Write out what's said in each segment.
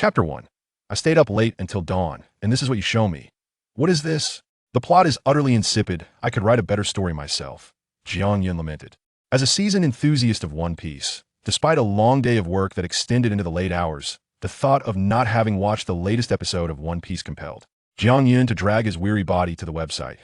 Chapter 1. I stayed up late until dawn, and this is what you show me. What is this? The plot is utterly insipid. I could write a better story myself. Jiang Yun lamented. As a seasoned enthusiast of One Piece, despite a long day of work that extended into the late hours, the thought of not having watched the latest episode of One Piece compelled Jiang Yun to drag his weary body to the website.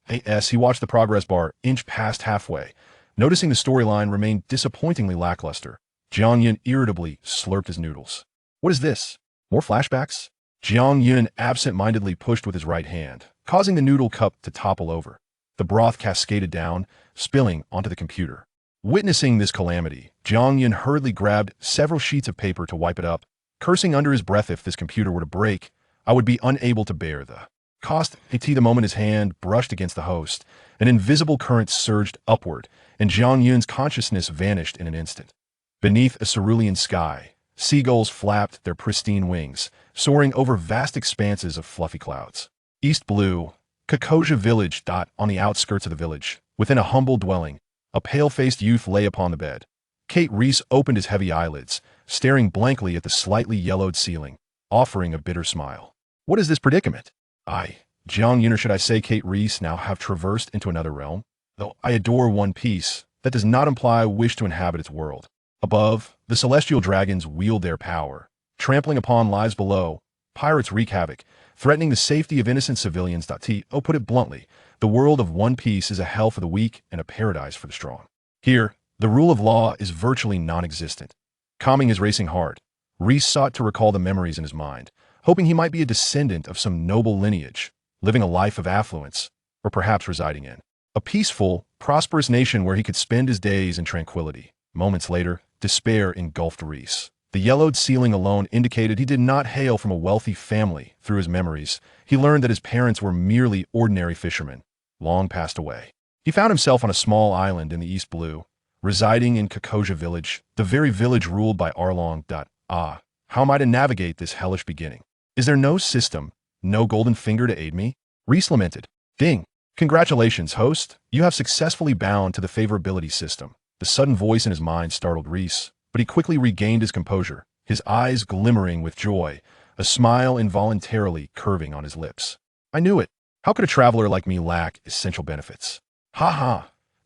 He watched the progress bar inch past halfway. Noticing the storyline remained disappointingly lackluster, Jiang Yun irritably slurped his noodles. What is this? More flashbacks? Jiang Yun absent-mindedly pushed with his right hand, causing the noodle cup to topple over. The broth cascaded down, spilling onto the computer. Witnessing this calamity, Jiang Yun hurriedly grabbed several sheets of paper to wipe it up, cursing under his breath if this computer were to break, I would be unable to bear the cost. The moment his hand brushed against the host, an invisible current surged upward, and Jiang Yun's consciousness vanished in an instant. Beneath a cerulean sky, seagulls flapped their pristine wings, soaring over vast expanses of fluffy clouds. East Blue, Kakoja Village. On the outskirts of the village, within a humble dwelling, a pale-faced youth lay upon the bed. Kate Reese opened his heavy eyelids, staring blankly at the slightly yellowed ceiling, offering a bitter smile. What is this predicament? Jiang Yun, or should I say Kate Reese, now have traversed into another realm? Though I adore One Piece, that does not imply I wish to inhabit its world. Above, the celestial dragons wield their power, trampling upon lives below. Pirates wreak havoc, threatening the safety of innocent civilians. Put it bluntly, the world of One Piece is a hell for the weak and a paradise for the strong. Here, the rule of law is virtually non-existent. Calming his racing heart, Reese sought to recall the memories in his mind, hoping he might be a descendant of some noble lineage, living a life of affluence, or perhaps residing in a peaceful, prosperous nation where he could spend his days in tranquility. Moments later, despair engulfed Reese. The yellowed ceiling alone indicated he did not hail from a wealthy family. Through his memories, he learned that his parents were merely ordinary fishermen, long passed away. He found himself on a small island in the East Blue, residing in Kakoja Village, the very village ruled by Arlong. How am I to navigate this hellish beginning? Is there no system, no golden finger to aid me? Reese lamented. Ding! Congratulations, host. You have successfully bound to the favorability system. The sudden voice in his mind startled Reese, but he quickly regained his composure, his eyes glimmering with joy, a smile involuntarily curving on his lips. I knew it. How could a traveler like me lack essential benefits?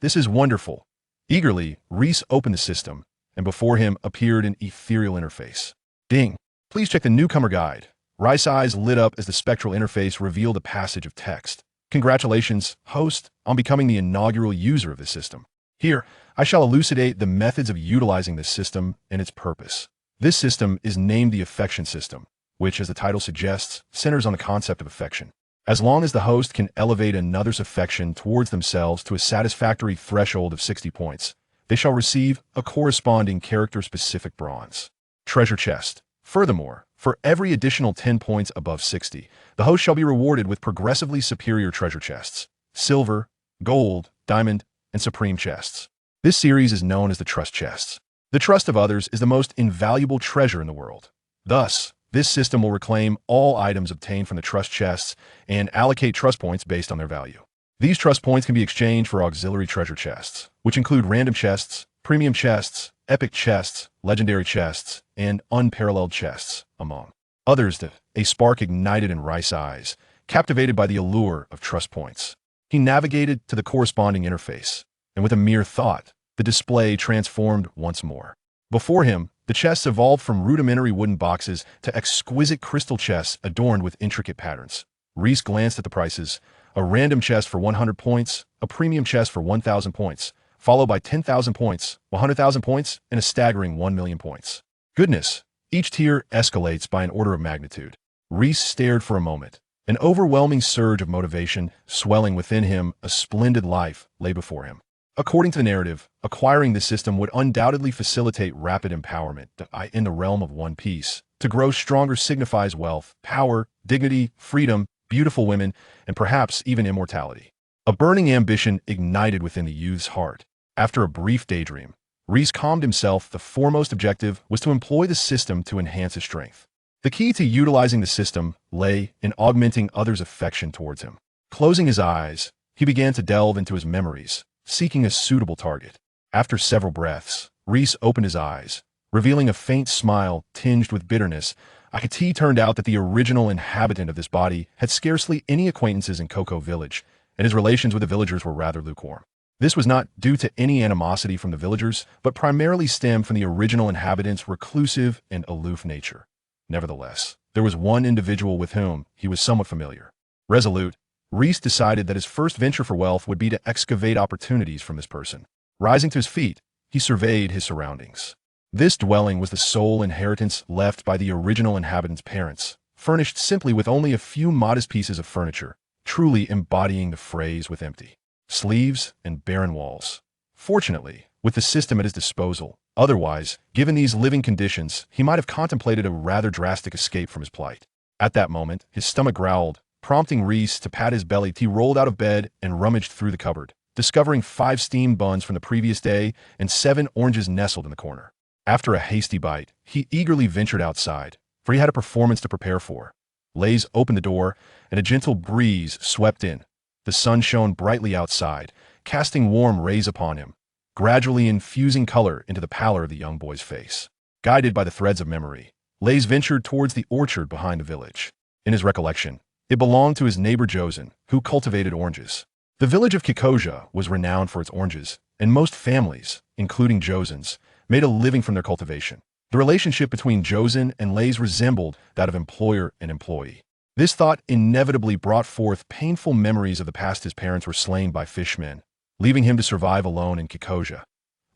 This is wonderful. Eagerly, Reese opened the system, and before him appeared an ethereal interface. Ding! Please check the newcomer guide. Rice's eyes lit up as the spectral interface revealed a passage of text. Congratulations, host, on becoming the inaugural user of this system. Here, I shall elucidate the methods of utilizing this system and its purpose. This system is named the affection system, which, as the title suggests, centers on the concept of affection. As long as the host can elevate another's affection towards themselves to a satisfactory threshold of 60 points, they shall receive a corresponding character-specific bronze treasure chest. Furthermore, for every additional 10 points above 60, the host shall be rewarded with progressively superior treasure chests, silver, gold, diamond, and supreme chests. This series is known as the trust chests. The trust of others is the most invaluable treasure in the world. Thus, this system will reclaim all items obtained from the trust chests and allocate trust points based on their value. These trust points can be exchanged for auxiliary treasure chests, which include random chests, premium chests, epic chests, legendary chests, and unparalleled chests, among others. A spark ignited in Rice's eyes, captivated by the allure of trust points. He navigated to the corresponding interface, and with a mere thought, the display transformed once more. Before him, the chests evolved from rudimentary wooden boxes to exquisite crystal chests adorned with intricate patterns. Reese glanced at the prices: a random chest for 100 points, a premium chest for 1,000 points, followed by 10,000 points, 100,000 points, and a staggering 1,000,000 points. Goodness! Each tier escalates by an order of magnitude. Reese stared for a moment. An overwhelming surge of motivation swelling within him. A splendid life lay before him. According to the narrative, acquiring this system would undoubtedly facilitate rapid empowerment in the realm of One Piece. To grow stronger signifies wealth, power, dignity, freedom, beautiful women, and perhaps even immortality. A burning ambition ignited within the youth's heart. After a brief daydream, Reese calmed himself. The foremost objective was to employ the system to enhance his strength. The key to utilizing the system lay in augmenting others' affection towards him. Closing his eyes, he began to delve into his memories, seeking a suitable target. After several breaths, Reese opened his eyes, revealing a faint smile tinged with bitterness. It turned out that the original inhabitant of this body had scarcely any acquaintances in Cocoa Village, and his relations with the villagers were rather lukewarm. This was not due to any animosity from the villagers, but primarily stemmed from the original inhabitant's reclusive and aloof nature. Nevertheless, there was one individual with whom he was somewhat familiar. Resolute, Raith decided that his first venture for wealth would be to excavate opportunities from this person. Rising to his feet, he surveyed his surroundings. This dwelling was the sole inheritance left by the original inhabitant's parents, furnished simply with only a few modest pieces of furniture, truly embodying the phrase with empty sleeves and barren walls. Fortunately, with the system at his disposal, otherwise, given these living conditions, he might have contemplated a rather drastic escape from his plight. At that moment, his stomach growled, prompting Raith to pat his belly. He rolled out of bed and rummaged through the cupboard, discovering 5 steamed buns from the previous day and 7 oranges nestled in the corner. After a hasty bite, he eagerly ventured outside, for he had a performance to prepare for. Lays opened the door, and a gentle breeze swept in. The sun shone brightly outside, casting warm rays upon him, gradually infusing color into the pallor of the young boy's face. Guided by the threads of memory, Lays ventured towards the orchard behind the village. In his recollection, it belonged to his neighbor Josen, who cultivated oranges. The village of Kikoja was renowned for its oranges, and most families, including Josen's, made a living from their cultivation. The relationship between Josen and Lays resembled that of employer and employee. This thought inevitably brought forth painful memories of the past. His parents were slain by fishmen, leaving him to survive alone in Kikoja.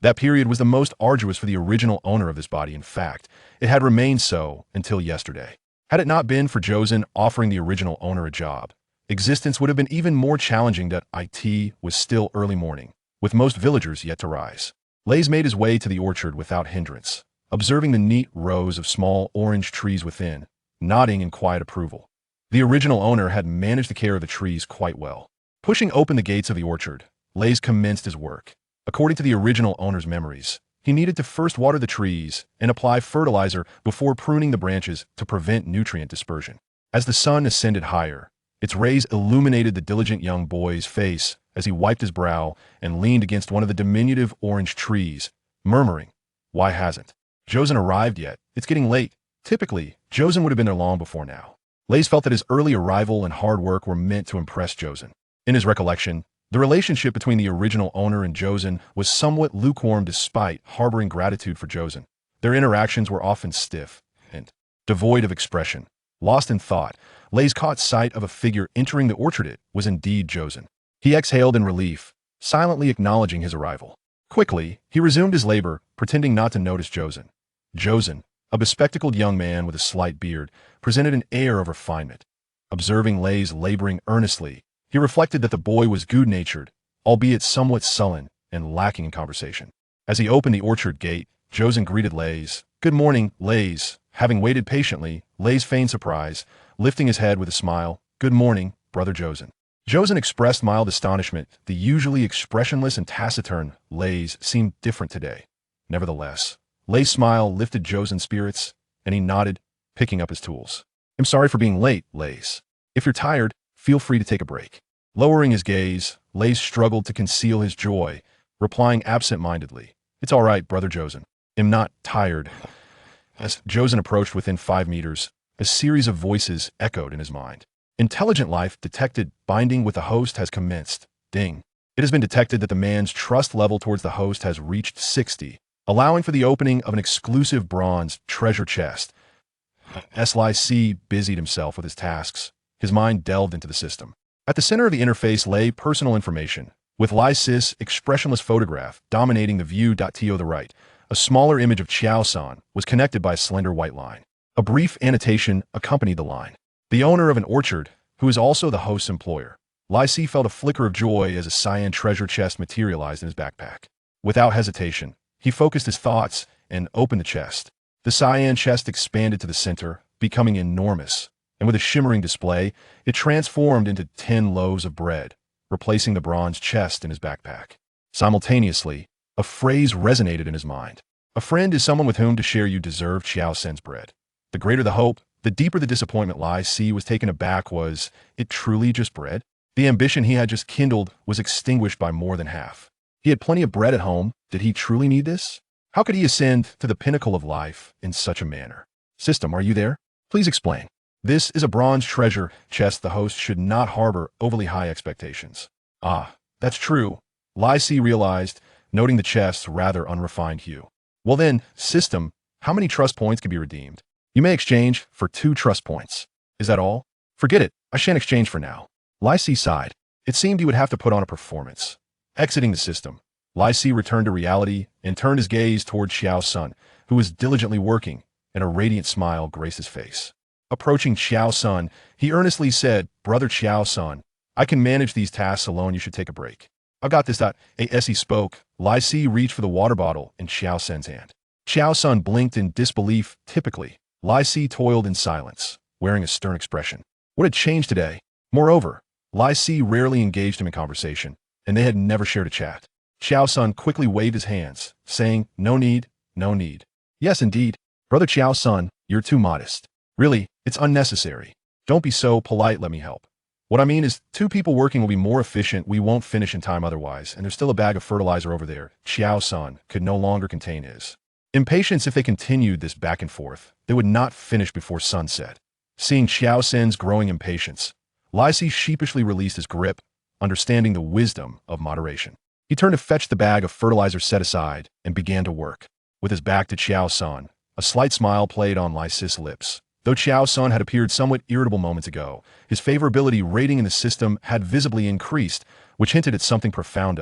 That period was the most arduous for the original owner of this body. In fact, it had remained so until yesterday. Had it not been for Josen offering the original owner a job, existence would have been even more challenging. That it was still early morning, with most villagers yet to rise. Lays made his way to the orchard without hindrance, observing the neat rows of small orange trees within, nodding in quiet approval. The original owner had managed the care of the trees quite well. Pushing open the gates of the orchard, Lays commenced his work. According to the original owner's memories, he needed to first water the trees and apply fertilizer before pruning the branches to prevent nutrient dispersion. As the sun ascended higher, its rays illuminated the diligent young boy's face as he wiped his brow and leaned against one of the diminutive orange trees, murmuring, "Why hasn't Josen arrived yet? It's getting late." Typically, Josen would have been there long before now. Lays felt that his early arrival and hard work were meant to impress Josen. In his recollection, the relationship between the original owner and Josen was somewhat lukewarm despite harboring gratitude for Josen. Their interactions were often stiff and devoid of expression. Lost in thought, Lays caught sight of a figure entering the orchard. It was indeed Josen. He exhaled in relief, silently acknowledging his arrival. Quickly, he resumed his labor, pretending not to notice Josen. Josen, a bespectacled young man with a slight beard, presented an air of refinement. Observing Lays laboring earnestly, he reflected that the boy was good-natured, albeit somewhat sullen and lacking in conversation. As he opened the orchard gate, Josen greeted Lays. "Good morning, Lays." Having waited patiently, Lays feigned surprise, lifting his head with a smile. "Good morning, brother Josen." Josen expressed mild astonishment. The usually expressionless and taciturn Lays seemed different today. Nevertheless, Lays' smile lifted Josen's spirits, and he nodded, picking up his tools. "I'm sorry for being late, Lays. If you're tired, feel free to take a break." Lowering his gaze, Lays struggled to conceal his joy, replying absent-mindedly, "It's all right, brother Josen. I'm not tired." As Josen approached within 5 meters, a series of voices echoed in his mind. "Intelligent life detected. Binding with the host has commenced. Ding. It has been detected that the man's trust level towards the host has reached 60, allowing for the opening of an exclusive bronze treasure chest." Slic busied himself with his tasks. His mind delved into the system. At the center of the interface lay personal information, with Lysis' expressionless photograph dominating the view. To the right, a smaller image of Chiao-san was connected by a slender white line. A brief annotation accompanied the line. "The owner of an orchard, who is also the host's employer." Lysis felt a flicker of joy as a cyan treasure chest materialized in his backpack. Without hesitation, he focused his thoughts and opened the chest. The cyan chest expanded to the center, becoming enormous, and with a shimmering display, it transformed into 10 loaves of bread, replacing the bronze chest in his backpack. Simultaneously, a phrase resonated in his mind. "A friend is someone with whom to share. You deserve Chiao-sen's bread." The greater the hope, the deeper the disappointment. Lysis was taken aback. Was it truly just bread? The ambition he had just kindled was extinguished by more than half. He had plenty of bread at home. Did he truly need this? How could he ascend to the pinnacle of life in such a manner? "System, are you there? Please explain. This is a bronze treasure chest. The host should not harbor overly high expectations. Ah, that's true. Lysi realized, noting the chest's rather unrefined hue. Well then, system, how many trust points can be redeemed? You may exchange for 2 trust points. Is that all? Forget it, I shan't exchange for now. Lysi sighed. It seemed he would have to put on a performance. Exiting the system, Lysi returned to reality and turned his gaze toward Xiao's son, who was diligently working, and a radiant smile graced his face. Approaching Xiao's son, he earnestly said, Brother Xiao's son, I can manage these tasks alone, you should take a break. I've got this. As he spoke, Lysi reached for the water bottle in Xiao Sen's hand. Xiao's son blinked in disbelief. Typically, Lysi toiled in silence, wearing a stern expression. What had changed today? Moreover, Lysi rarely engaged him in conversation, and they had never shared a chat. Xiao's son quickly waved his hands, saying, No need, no need. Yes, indeed. Brother Xiao's son, you're too modest. Really, it's unnecessary. Don't be so polite, let me help. What I mean is, 2 people working will be more efficient, we won't finish in time otherwise, and there's still a bag of fertilizer over there. Xiao's son could no longer contain his impatience. If they continued this back and forth, they would not finish before sunset. Seeing Xiao Sen's growing impatience, Lysi sheepishly released his grip, understanding the wisdom of moderation. He turned to fetch the bag of fertilizer set aside and began to work. With his back to Xiao San, a slight smile played on Lysi's lips. Though Xiao San had appeared somewhat irritable moments ago, his favorability rating in the system had visibly increased, which hinted at something profound.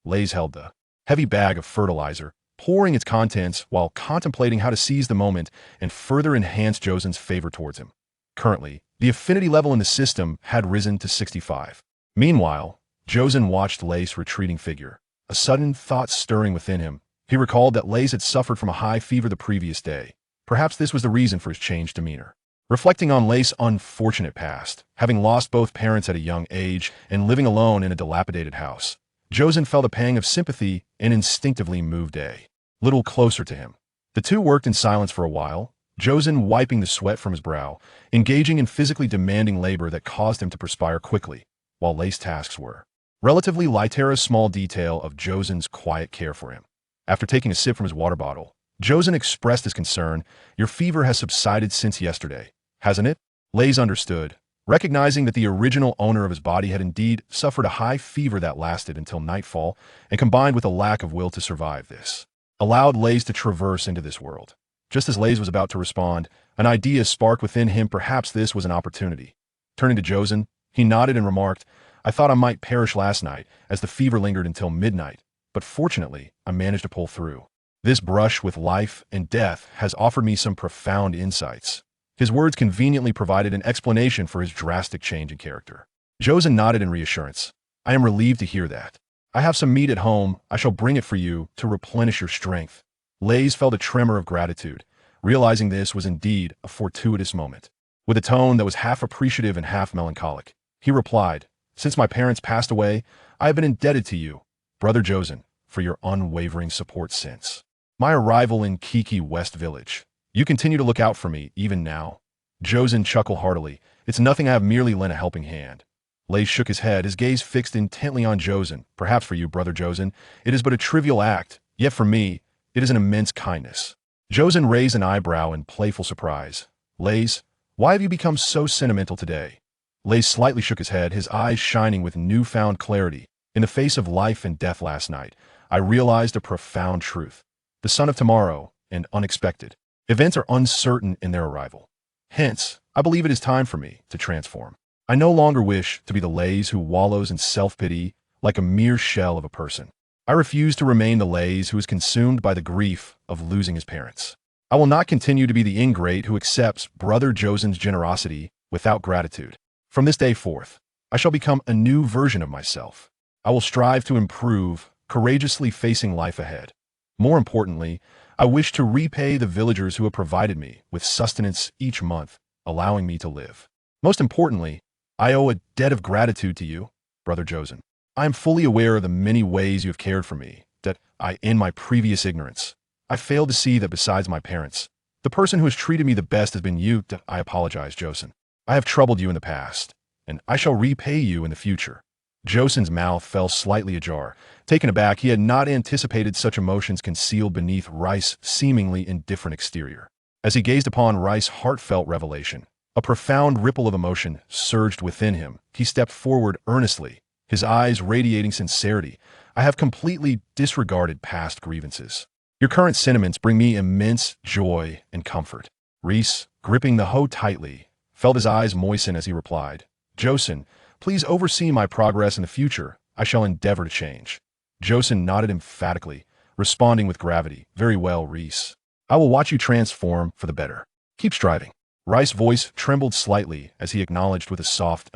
Lays held the heavy bag of fertilizer, pouring its contents while contemplating how to seize the moment and further enhance Josen's favor towards him. Currently, the affinity level in the system had risen to 65. Meanwhile, Josen watched Lay's retreating figure. A sudden thought stirring within him, he recalled that Lays had suffered from a high fever the previous day. Perhaps this was the reason for his changed demeanor. Reflecting on Lay's unfortunate past, having lost both parents at a young age and living alone in a dilapidated house, Josen felt a pang of sympathy and instinctively moved a little closer to him. The two worked in silence for a while, Josen wiping the sweat from his brow, engaging in physically demanding labor that caused him to perspire quickly, while Lay's tasks were relatively light. A small detail of Josen's quiet care for him. After taking a sip from his water bottle, Josen expressed his concern. Your fever has subsided since yesterday, hasn't it? Lays understood, recognizing that the original owner of his body had indeed suffered a high fever that lasted until nightfall and combined with a lack of will to survive this allowed Lays to traverse into this world. Just as Lays was about to respond, an idea sparked within him. Perhaps this was an opportunity. Turning to Josen, he nodded and remarked, I thought I might perish last night as the fever lingered until midnight, but fortunately, I managed to pull through. This brush with life and death has offered me some profound insights. His words conveniently provided an explanation for his drastic change in character. Josen nodded in reassurance. I am relieved to hear that. I have some meat at home. I shall bring it for you to replenish your strength. Lays felt a tremor of gratitude, realizing this was indeed a fortuitous moment. With a tone that was half appreciative and half melancholic, he replied, Since my parents passed away, I have been indebted to you, Brother Josen, for your unwavering support since my arrival in Kiki West Village. You continue to look out for me, even now. Josen chuckled heartily. It's nothing, I have merely lent a helping hand. Lays shook his head, his gaze fixed intently on Josen. Perhaps for you, Brother Josen, it is but a trivial act, yet for me, it is an immense kindness. Josen raised an eyebrow in playful surprise. Lays, why have you become so sentimental today? Lays slightly shook his head, his eyes shining with newfound clarity. In the face of life and death last night, I realized a profound truth. The sun of tomorrow, and unexpected events are uncertain in their arrival. Hence, I believe it is time for me to transform. I no longer wish to be the Lays who wallows in self-pity like a mere shell of a person. I refuse to remain the Lays who is consumed by the grief of losing his parents. I will not continue to be the ingrate who accepts Brother Josen's generosity without gratitude. From this day forth, I shall become a new version of myself. I will strive to improve, courageously facing life ahead. More importantly, I wish to repay the villagers who have provided me with sustenance each month, allowing me to live. Most importantly, I owe a debt of gratitude to you, Brother Josen. I am fully aware of the many ways you have cared for me, that in my previous ignorance, I failed to see that besides my parents, the person who has treated me the best has been you. I apologize, Josen. I have troubled you in the past, and I shall repay you in the future. Josen's mouth fell slightly ajar. Taken aback, he had not anticipated such emotions concealed beneath Rice's seemingly indifferent exterior. As he gazed upon Rice's heartfelt revelation, a profound ripple of emotion surged within him. He stepped forward earnestly, his eyes radiating sincerity. I have completely disregarded past grievances. Your current sentiments bring me immense joy and comfort. Reese, gripping the hoe tightly, felt his eyes moisten as he replied, Josen, please oversee my progress in the future. I shall endeavor to change. Josen nodded emphatically, responding with gravity. Very well, Reese. I will watch you transform for the better. Keep striving. Rice's voice trembled slightly as he acknowledged with a soft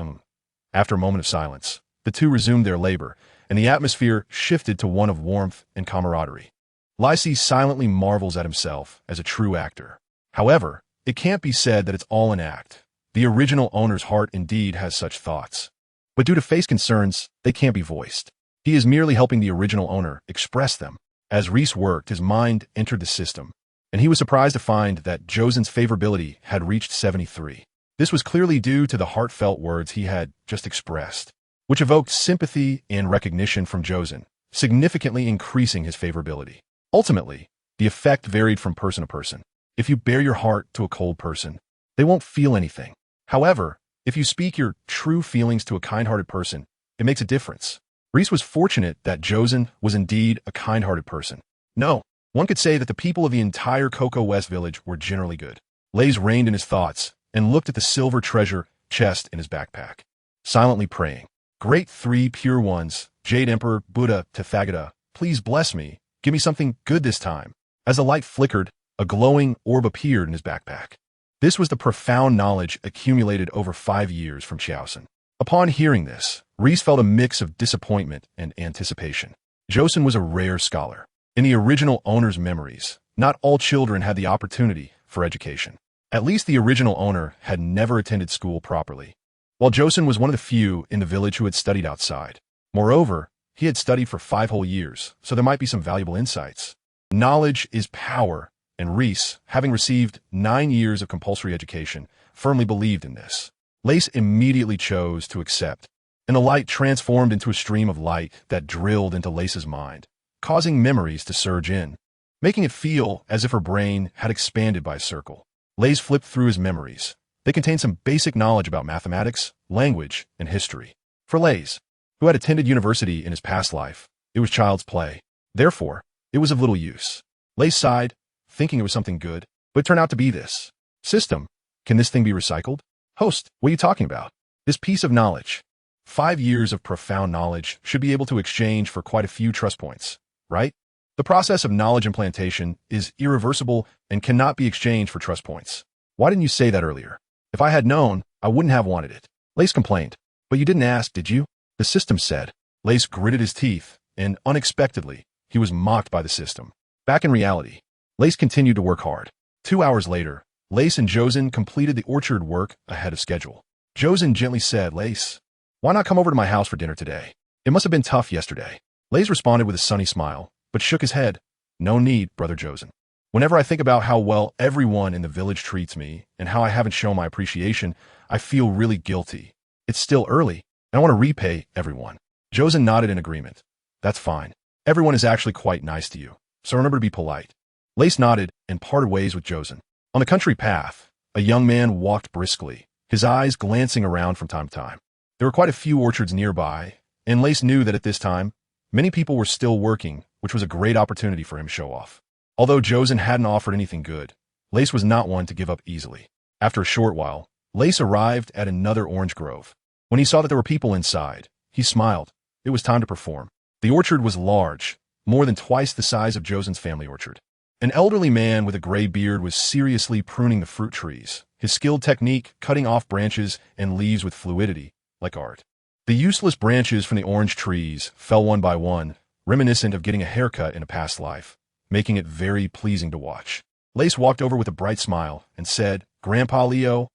After a moment of silence, the two resumed their labor, and the atmosphere shifted to one of warmth and camaraderie. Lysy silently marvels at himself as a true actor. However, it can't be said that it's all an act. The original owner's heart indeed has such thoughts. But due to face concerns, they can't be voiced. He is merely helping the original owner express them. As Reese worked, his mind entered the system, and he was surprised to find that Josen's favorability had reached 73. This was clearly due to the heartfelt words he had just expressed, which evoked sympathy and recognition from Josen, significantly increasing his favorability. Ultimately, the effect varied from person to person. If you bare your heart to a cold person, they won't feel anything. However, if you speak your true feelings to a kind-hearted person, it makes a difference. Reese was fortunate that Josen was indeed a kind-hearted person. No, one could say that the people of the entire Cocoa West village were generally good. Lays reined in his thoughts and looked at the silver treasure chest in his backpack, silently praying. Great three pure ones, Jade Emperor, Buddha, Tathagata, please bless me. Give me something good this time. As the light flickered, a glowing orb appeared in his backpack. This was the profound knowledge accumulated over 5 years from Chiaosen. Upon hearing this, Reese felt a mix of disappointment and anticipation. Josen was a rare scholar. In the original owner's memories, not all children had the opportunity for education. At least the original owner had never attended school properly, while Josen was one of the few in the village who had studied outside. Moreover, he had studied for 5 whole years, so there might be some valuable insights. Knowledge is power, and Reese, having received 9 years of compulsory education, firmly believed in this. Lace immediately chose to accept, and the light transformed into a stream of light that drilled into Lace's mind, causing memories to surge in, making it feel as if her brain had expanded by a circle. Lace flipped through his memories. They contained some basic knowledge about mathematics, language, and history. For Lace, who had attended university in his past life, it was child's play. Therefore, it was of little use. Lace sighed, thinking it was something good, but it turned out to be this. System, can this thing be recycled? Host, what are you talking about? This piece of knowledge. 5 years of profound knowledge should be able to exchange for quite a few trust points, right? The process of knowledge implantation is irreversible and cannot be exchanged for trust points. Why didn't you say that earlier? If I had known, I wouldn't have wanted it. Lace complained. But you didn't ask, did you? The system said. Lace gritted his teeth, and unexpectedly, he was mocked by the system. Back in reality, Lace continued to work hard. 2 hours later, Lace and Josen completed the orchard work ahead of schedule. Josen gently said, Lace, why not come over to my house for dinner today? It must have been tough yesterday. Lace responded with a sunny smile, but shook his head. No need, Brother Josen. Whenever I think about how well everyone in the village treats me and how I haven't shown my appreciation, I feel really guilty. It's still early, and I want to repay everyone. Josen nodded in agreement. That's fine. Everyone is actually quite nice to you, so remember to be polite. Lace nodded and parted ways with Josen. On the country path, a young man walked briskly, his eyes glancing around from time to time. There were quite a few orchards nearby, and Lace knew that at this time, many people were still working, which was a great opportunity for him to show off. Although Josen hadn't offered anything good, Lace was not one to give up easily. After a short while, Lace arrived at another orange grove. When he saw that there were people inside, he smiled. It was time to perform. The orchard was large, more than twice the size of Josen's family orchard. An elderly man with a gray beard was seriously pruning the fruit trees, his skilled technique cutting off branches and leaves with fluidity, like art. The useless branches from the orange trees fell one by one, reminiscent of getting a haircut in a past life, making it very pleasing to watch. Lace walked over with a bright smile and said, Grandpa Leo,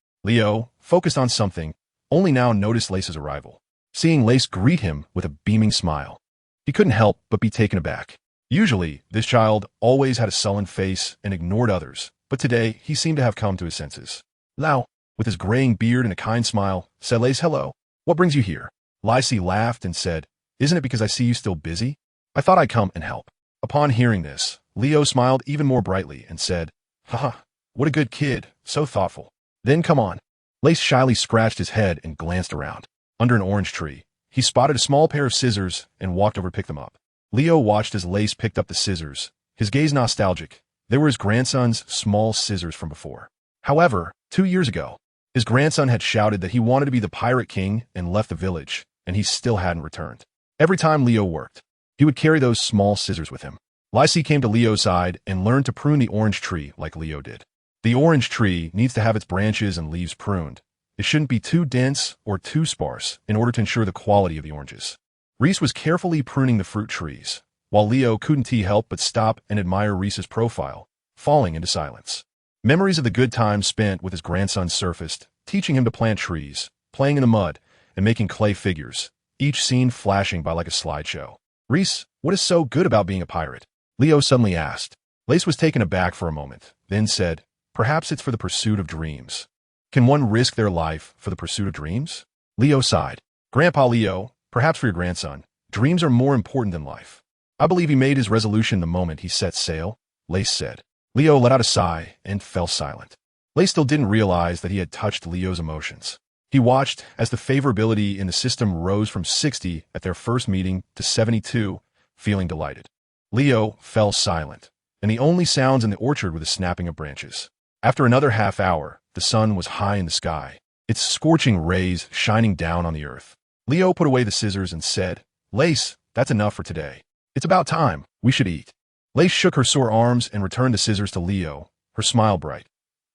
focused on something, only now noticed Lace's arrival. Seeing Lace greet him with a beaming smile, he couldn't help but be taken aback. Usually, this child always had a sullen face and ignored others, but today he seemed to have come to his senses. Lao, with his graying beard and a kind smile, said Lace, hello. What brings you here? Lysy laughed and said, Isn't it because I see you still busy? I thought I'd come and help. Upon hearing this, Leo smiled even more brightly and said, Haha, What a good kid, so thoughtful. Then come on. Lace shyly scratched his head and glanced around. Under an orange tree, he spotted a small pair of scissors and walked over to pick them up. Leo watched as Lace picked up the scissors, his gaze nostalgic. They were his grandson's small scissors from before. However, 2 years ago, his grandson had shouted that he wanted to be the pirate king and left the village, and he still hadn't returned. Every time Leo worked, he would carry those small scissors with him. Lacey came to Leo's side and learned to prune the orange tree like Leo did. The orange tree needs to have its branches and leaves pruned. It shouldn't be too dense or too sparse in order to ensure the quality of the oranges. Reese was carefully pruning the fruit trees, while Leo couldn't help but stop and admire Reese's profile, falling into silence. Memories of the good times spent with his grandson surfaced, teaching him to plant trees, playing in the mud, and making clay figures, each scene flashing by like a slideshow. Reese, what is so good about being a pirate? Leo suddenly asked. Lace was taken aback for a moment, then said, perhaps it's for the pursuit of dreams. Can one risk their life for the pursuit of dreams? Leo sighed. Grandpa Leo, perhaps for your grandson, dreams are more important than life. I believe he made his resolution the moment he set sail, Lace said. Leo let out a sigh and fell silent. Lace still didn't realize that he had touched Leo's emotions. He watched as the favorability in the system rose from 60 at their first meeting to 72, feeling delighted. Leo fell silent, and the only sounds in the orchard were the snapping of branches. After another half hour, the sun was high in the sky, its scorching rays shining down on the earth. Leo put away the scissors and said, Lace, that's enough for today. It's about time. We should eat. Lace shook her sore arms and returned the scissors to Leo, her smile bright.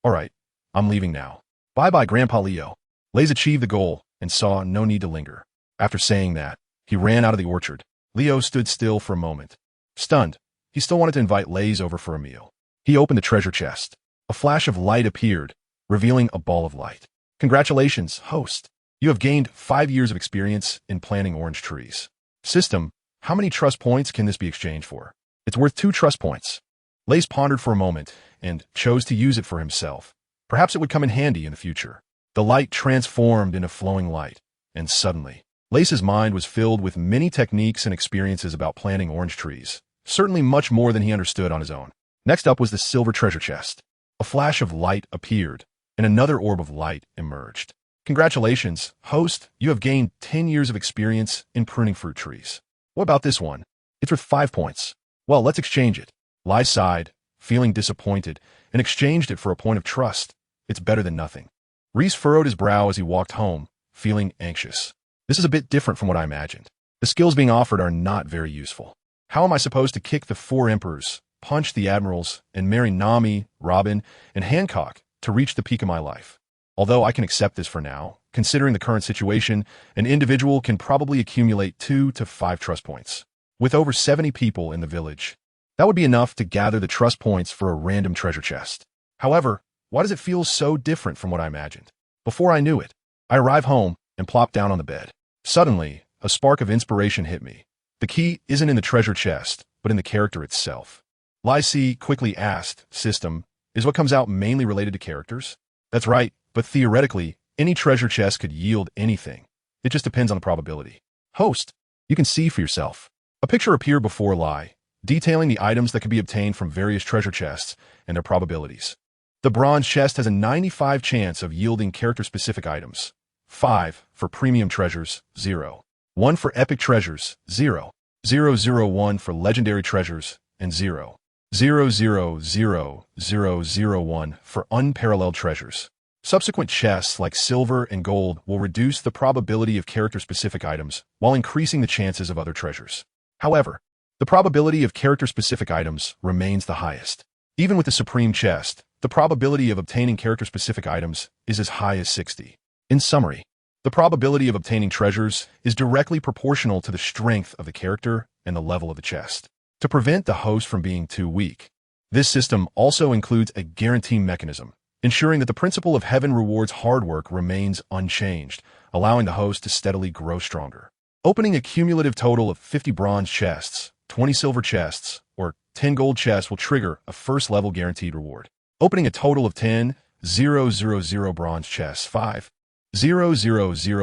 All right, I'm leaving now. Bye-bye, Grandpa Leo. Lace achieved the goal and saw no need to linger. After saying that, he ran out of the orchard. Leo stood still for a moment. Stunned, he still wanted to invite Lace over for a meal. He opened the treasure chest. A flash of light appeared, revealing a ball of light. Congratulations, host. You have gained 5 years of experience in planting orange trees. System, how many trust points can this be exchanged for? It's worth 2 trust points. Lace pondered for a moment and chose to use it for himself. Perhaps it would come in handy in the future. The light transformed into flowing light, and suddenly, Lace's mind was filled with many techniques and experiences about planting orange trees, certainly much more than he understood on his own. Next up was the silver treasure chest. A flash of light appeared, and another orb of light emerged. Congratulations, host, you have gained 10 years of experience in pruning fruit trees. What about this one? It's worth 5 points. Well, let's exchange it. Lai sighed, feeling disappointed, and exchanged it for a point of trust. It's better than nothing. Reese furrowed his brow as he walked home, feeling anxious. This is a bit different from what I imagined. The skills being offered are not very useful. How am I supposed to kick the 4 emperors, punch the admirals, and marry Nami, Robin, and Hancock to reach the peak of my life? Although I can accept this for now, considering the current situation, an individual can probably accumulate 2 to 5 trust points. With over 70 people in the village, that would be enough to gather the trust points for a random treasure chest. However, why does it feel so different from what I imagined? Before I knew it, I arrived home and plopped down on the bed. Suddenly, a spark of inspiration hit me. The key isn't in the treasure chest, but in the character itself. Lacey quickly asked, System, is what comes out mainly related to characters? That's right, but theoretically, any treasure chest could yield anything. It just depends on the probability. Host, you can see for yourself. A picture appeared before Lai, detailing the items that can be obtained from various treasure chests and their probabilities. The bronze chest has a 95% chance of yielding character-specific items. 5 for premium treasures, 0. 1 for epic treasures, 0. 001 for legendary treasures, and 0.00001 for unparalleled treasures. Subsequent chests like silver and gold will reduce the probability of character-specific items while increasing the chances of other treasures. However, the probability of character-specific items remains the highest. Even with the supreme chest, the probability of obtaining character-specific items is as high as 60. In summary, the probability of obtaining treasures is directly proportional to the strength of the character and the level of the chest. To prevent the host from being too weak, this system also includes a guarantee mechanism, ensuring that the principle of heaven rewards hard work remains unchanged, allowing the host to steadily grow stronger. Opening a cumulative total of 50 bronze chests, 20 silver chests, or 10 gold chests will trigger a first-level guaranteed reward. Opening a total of 10,000 bronze chests, 5,000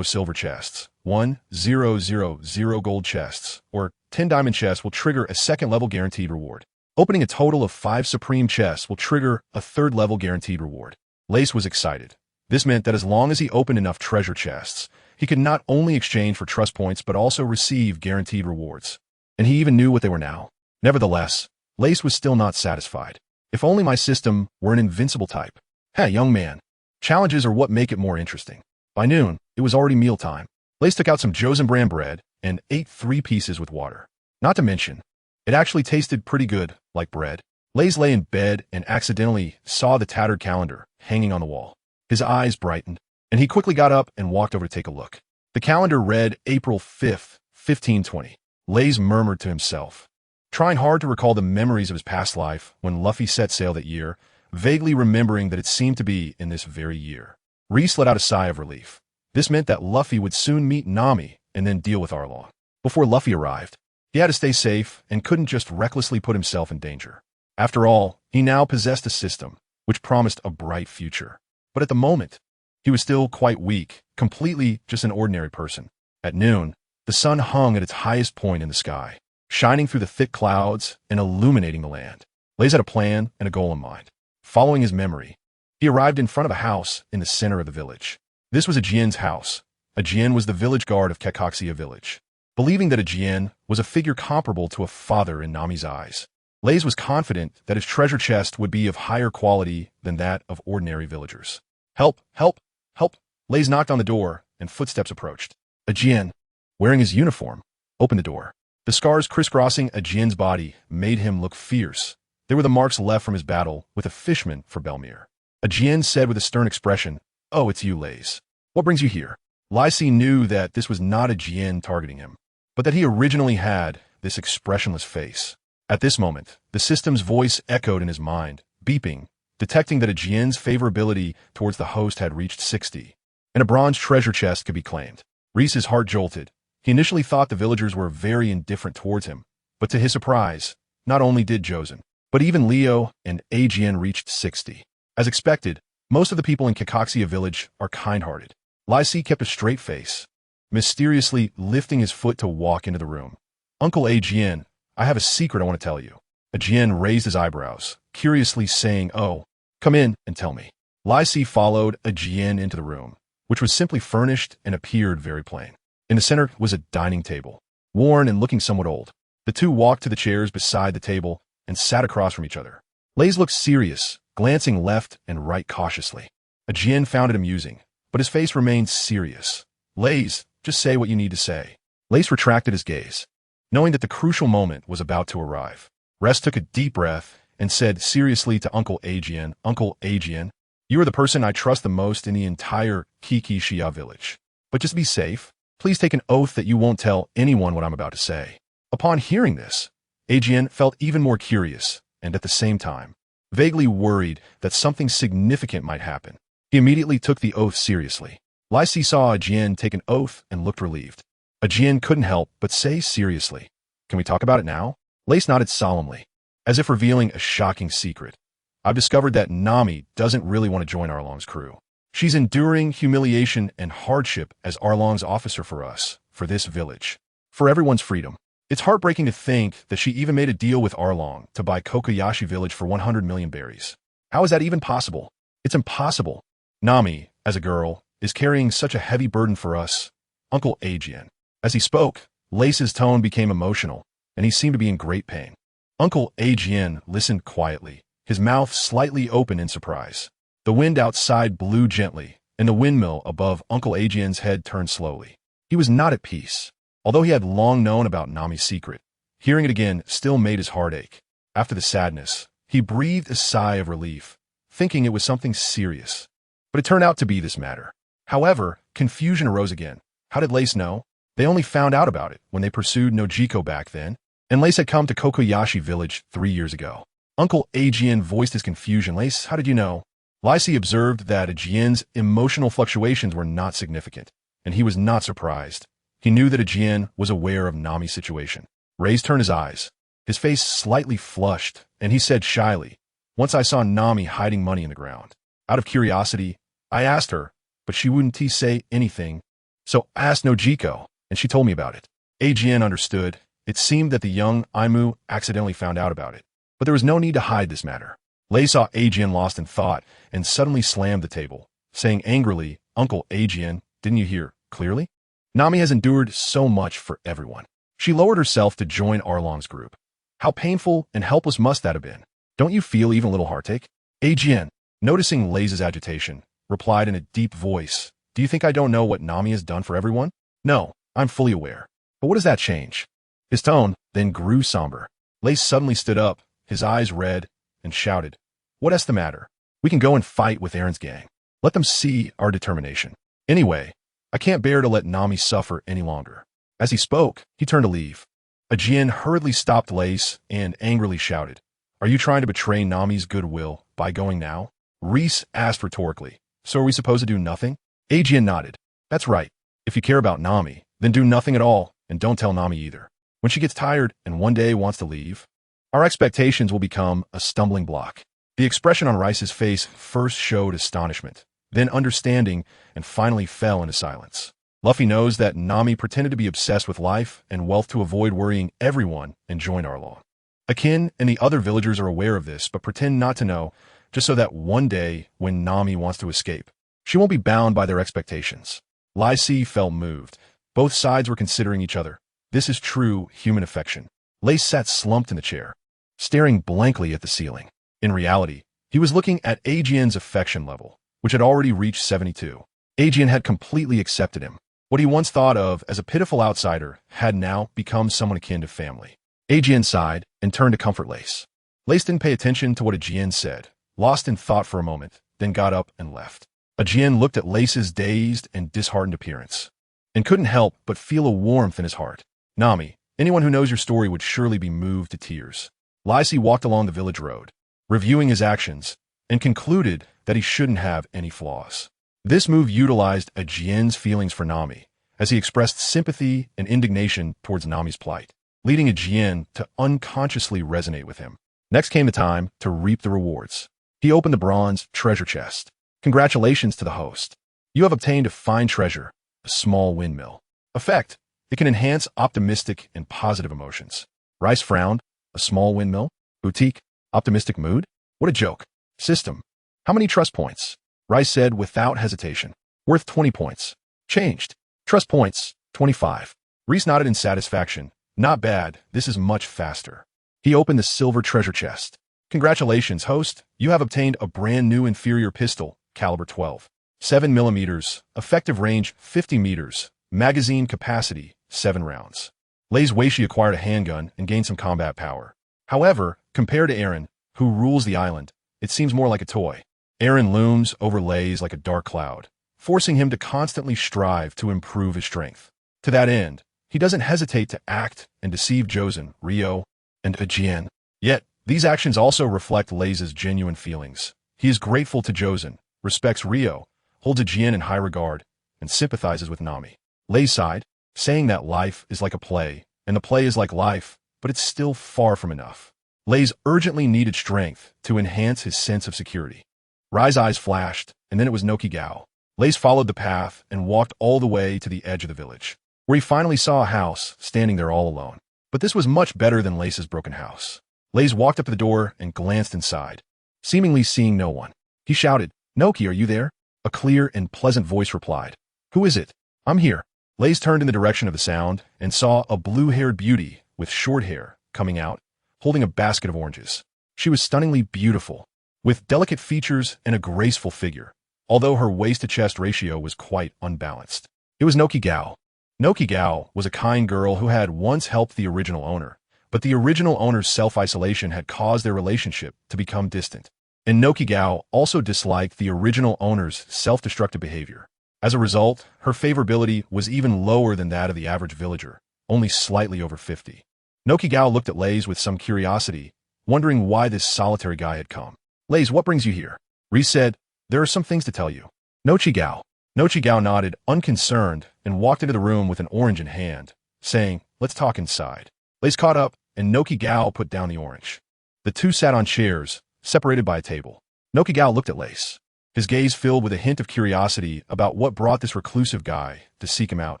silver chests, 1,000 gold chests, or 10 diamond chests will trigger a second-level guaranteed reward. Opening a total of 5 supreme chests will trigger a 3rd level guaranteed reward. Lace was excited. This meant that as long as he opened enough treasure chests, he could not only exchange for trust points but also receive guaranteed rewards. And he even knew what they were now. Nevertheless, Lace was still not satisfied. If only my system were an invincible type. Hey, young man. Challenges are what make it more interesting. By noon, it was already mealtime. Lace took out some Josen bran bread and ate 3 pieces with water. Not to mention, it actually tasted pretty good, like bread. Lace lay in bed and accidentally saw the tattered calendar hanging on the wall. His eyes brightened, and he quickly got up and walked over to take a look. The calendar read April 5th, 1520. Lace murmured to himself, trying hard to recall the memories of his past life when Luffy set sail that year, vaguely remembering that it seemed to be in this very year. Reese let out a sigh of relief. This meant that Luffy would soon meet Nami and then deal with Arlong. Before Luffy arrived, he had to stay safe and couldn't just recklessly put himself in danger. After all, he now possessed a system which promised a bright future. But at the moment, he was still quite weak, completely just an ordinary person. At noon, the sun hung at its highest point in the sky, shining through the thick clouds and illuminating the land. Lace had a plan and a goal in mind. Following his memory, he arrived in front of a house in the center of the village. This was a Jien's house. A Jien was the village guard of Kekaxia village. Believing that a Jien was a figure comparable to a father in Nami's eyes, Lace was confident that his treasure chest would be of higher quality than that of ordinary villagers. Help, help, help. Lace knocked on the door, and footsteps approached. A Jien, wearing his uniform, opened the door. The scars crisscrossing a Jien's body made him look fierce. They were the marks left from his battle with a fishman for Belmere. A Jien said with a stern expression, "Oh, it's you, Lace. What brings you here?" Lace knew that this was not a Jien targeting him, but that he originally had this expressionless face. At this moment, the system's voice echoed in his mind, beeping, detecting that a Jien's favorability towards the host had reached 60, and a bronze treasure chest could be claimed. Reese's heart jolted. He initially thought the villagers were very indifferent towards him, but to his surprise, not only did Josen, but even Leo and a Jien reached 60. As expected, most of the people in Kekaxia village are kind-hearted. Lace kept a straight face, mysteriously lifting his foot to walk into the room. "Uncle A. Jien, I have a secret I want to tell you." A Jien raised his eyebrows, curiously saying, "Oh, come in and tell me." Lace followed a Jien into the room, which was simply furnished and appeared very plain. In the center was a dining table, worn and looking somewhat old. The two walked to the chairs beside the table and sat across from each other. Lace looked serious, glancing left and right cautiously. A Jien found it amusing, but his face remained serious. "Lace, just say what you need to say." Lace retracted his gaze, knowing that the crucial moment was about to arrive. Rest took a deep breath and said seriously to Uncle Ajien, "Uncle Ajien, you are the person I trust the most in the entire Kikishia village. But just to be safe, please take an oath that you won't tell anyone what I'm about to say." Upon hearing this, Ajien felt even more curious and at the same time, vaguely worried that something significant might happen. He immediately took the oath seriously. Lace saw Ajien take an oath and looked relieved. Ajien couldn't help but say seriously, "Can we talk about it now?" Lace nodded solemnly, as if revealing a shocking secret. "I've discovered that Nami doesn't really want to join Arlong's crew. She's enduring humiliation and hardship as Arlong's officer for us, for this village, for everyone's freedom. It's heartbreaking to think that she even made a deal with Arlong to buy Kokoyashi village for 100 million berries. How is that even possible? It's impossible. Nami, as a girl, is carrying such a heavy burden for us, Uncle Ajien." As he spoke, Lace's tone became emotional, and he seemed to be in great pain. Uncle Ajien listened quietly, his mouth slightly open in surprise. The wind outside blew gently, and the windmill above Uncle Ajien's head turned slowly. He was not at peace. Although he had long known about Nami's secret, hearing it again still made his heart ache. After the sadness, he breathed a sigh of relief, thinking it was something serious. But it turned out to be this matter. However, confusion arose again. How did Lace know? They only found out about it when they pursued Nojiko back then, and Lace had come to Kokoyashi village 3 years ago. Uncle Ajien voiced his confusion. "Lace, how did you know?" Lace observed that Ajien's emotional fluctuations were not significant, and he was not surprised. He knew that Ajien was aware of Nami's situation. Raith turned his eyes. His face slightly flushed, and he said shyly, "Once I saw Nami hiding money in the ground. Out of curiosity, I asked her, but she wouldn't say anything. So I asked Nojiko, and she told me about it." Ajien understood. It seemed that the young Aimu accidentally found out about it. But there was no need to hide this matter. Lei saw Aegean lost in thought and suddenly slammed the table, saying angrily, "Uncle Aegean, didn't you hear clearly? Nami has endured so much for everyone. She lowered herself to join Arlong's group. How painful and helpless must that have been? Don't you feel even a little heartache?" Aegean, noticing Lei's agitation, replied in a deep voice, "Do you think I don't know what Nami has done for everyone? No, I'm fully aware. But what does that change?" His tone then grew somber. Lei suddenly stood up, his eyes red, and shouted, "What's the matter? We can go and fight with Aaron's gang. Let them see our determination. Anyway, I can't bear to let Nami suffer any longer." As he spoke, he turned to leave. Aegean hurriedly stopped Lace and angrily shouted, "Are you trying to betray Nami's goodwill by going now?" Reese asked rhetorically, "So are we supposed to do nothing?" Aegean nodded. "That's right. If you care about Nami, then do nothing at all, and don't tell Nami either. When she gets tired and one day wants to leave, our expectations will become a stumbling block." The expression on Rice's face first showed astonishment, then understanding, and finally fell into silence. Luffy knows that Nami pretended to be obsessed with life and wealth to avoid worrying everyone and join Arlong. Akin and the other villagers are aware of this but pretend not to know, just so that one day when Nami wants to escape, she won't be bound by their expectations. Lai Si felt moved. Both sides were considering each other. This is true human affection. Lei sat slumped in the chair, staring blankly at the ceiling. In reality, he was looking at Aegean's affection level, which had already reached 72. Aegean had completely accepted him. What he once thought of as a pitiful outsider had now become someone akin to family. Aegean sighed and turned to comfort Lace. Lace didn't pay attention to what Aegean said, lost in thought for a moment, then got up and left. Aegean looked at Lace's dazed and disheartened appearance, and couldn't help but feel a warmth in his heart. Nami, anyone who knows your story would surely be moved to tears. Lysy walked along the village road, reviewing his actions, and concluded that he shouldn't have any flaws. This move utilized Aegean's feelings for Nami, as he expressed sympathy and indignation towards Nami's plight, leading Aegean to unconsciously resonate with him. Next came the time to reap the rewards. He opened the bronze treasure chest. "Congratulations to the host. You have obtained a fine treasure, a small windmill. Effect: it can enhance optimistic and positive emotions." Rice frowned. "A small windmill? Boutique? Optimistic mood? What a joke. System: how many trust points?" Rice said without hesitation. "Worth 20 points. Changed. Trust points, 25. Reese nodded in satisfaction. "Not bad. This is much faster." He opened the silver treasure chest. "Congratulations, host. You have obtained a brand new inferior pistol, caliber 12. 7 millimeters, effective range 50 meters, magazine capacity 7 rounds. Lei's Weishi acquired a handgun and gained some combat power. However, compared to Aaron, who rules the island, it seems more like a toy. Aaron looms over Lei's like a dark cloud, forcing him to constantly strive to improve his strength. To that end, he doesn't hesitate to act and deceive Jozen, Rio, and Aegean. Yet, these actions also reflect Lei's genuine feelings. He is grateful to Jozen, respects Rio, holds Aegean in high regard, and sympathizes with Nami. Lei sighed, saying that life is like a play, and the play is like life, but it's still far from enough. Lei's urgently needed strength to enhance his sense of security. Rai's eyes flashed, and then it was Noki Gao. Lace followed the path and walked all the way to the edge of the village, where he finally saw a house standing there all alone. But this was much better than Lace's broken house. Lace walked up to the door and glanced inside, seemingly seeing no one. He shouted, "Noki, are you there?" A clear and pleasant voice replied, "Who is it?" "I'm here." Lace turned in the direction of the sound and saw a blue-haired beauty with short hair coming out, holding a basket of oranges. She was stunningly beautiful, with delicate features and a graceful figure, although her waist-to-chest ratio was quite unbalanced. It was Noki Gao. Noki Gao was a kind girl who had once helped the original owner, but the original owner's self-isolation had caused their relationship to become distant. And Noki Gao also disliked the original owner's self-destructive behavior. As a result, her favorability was even lower than that of the average villager, only slightly over 50. Noki Gao looked at Lays with some curiosity, wondering why this solitary guy had come. "Lays, what brings you here?" Reese said, "There are some things to tell you." Nochi Gao. Nochi Gao nodded, unconcerned, and walked into the room with an orange in hand, saying, "Let's talk inside." Lays caught up, and Noki Gao put down the orange. The two sat on chairs, separated by a table. Noki Gao looked at Lace, his gaze filled with a hint of curiosity about what brought this reclusive guy to seek him out.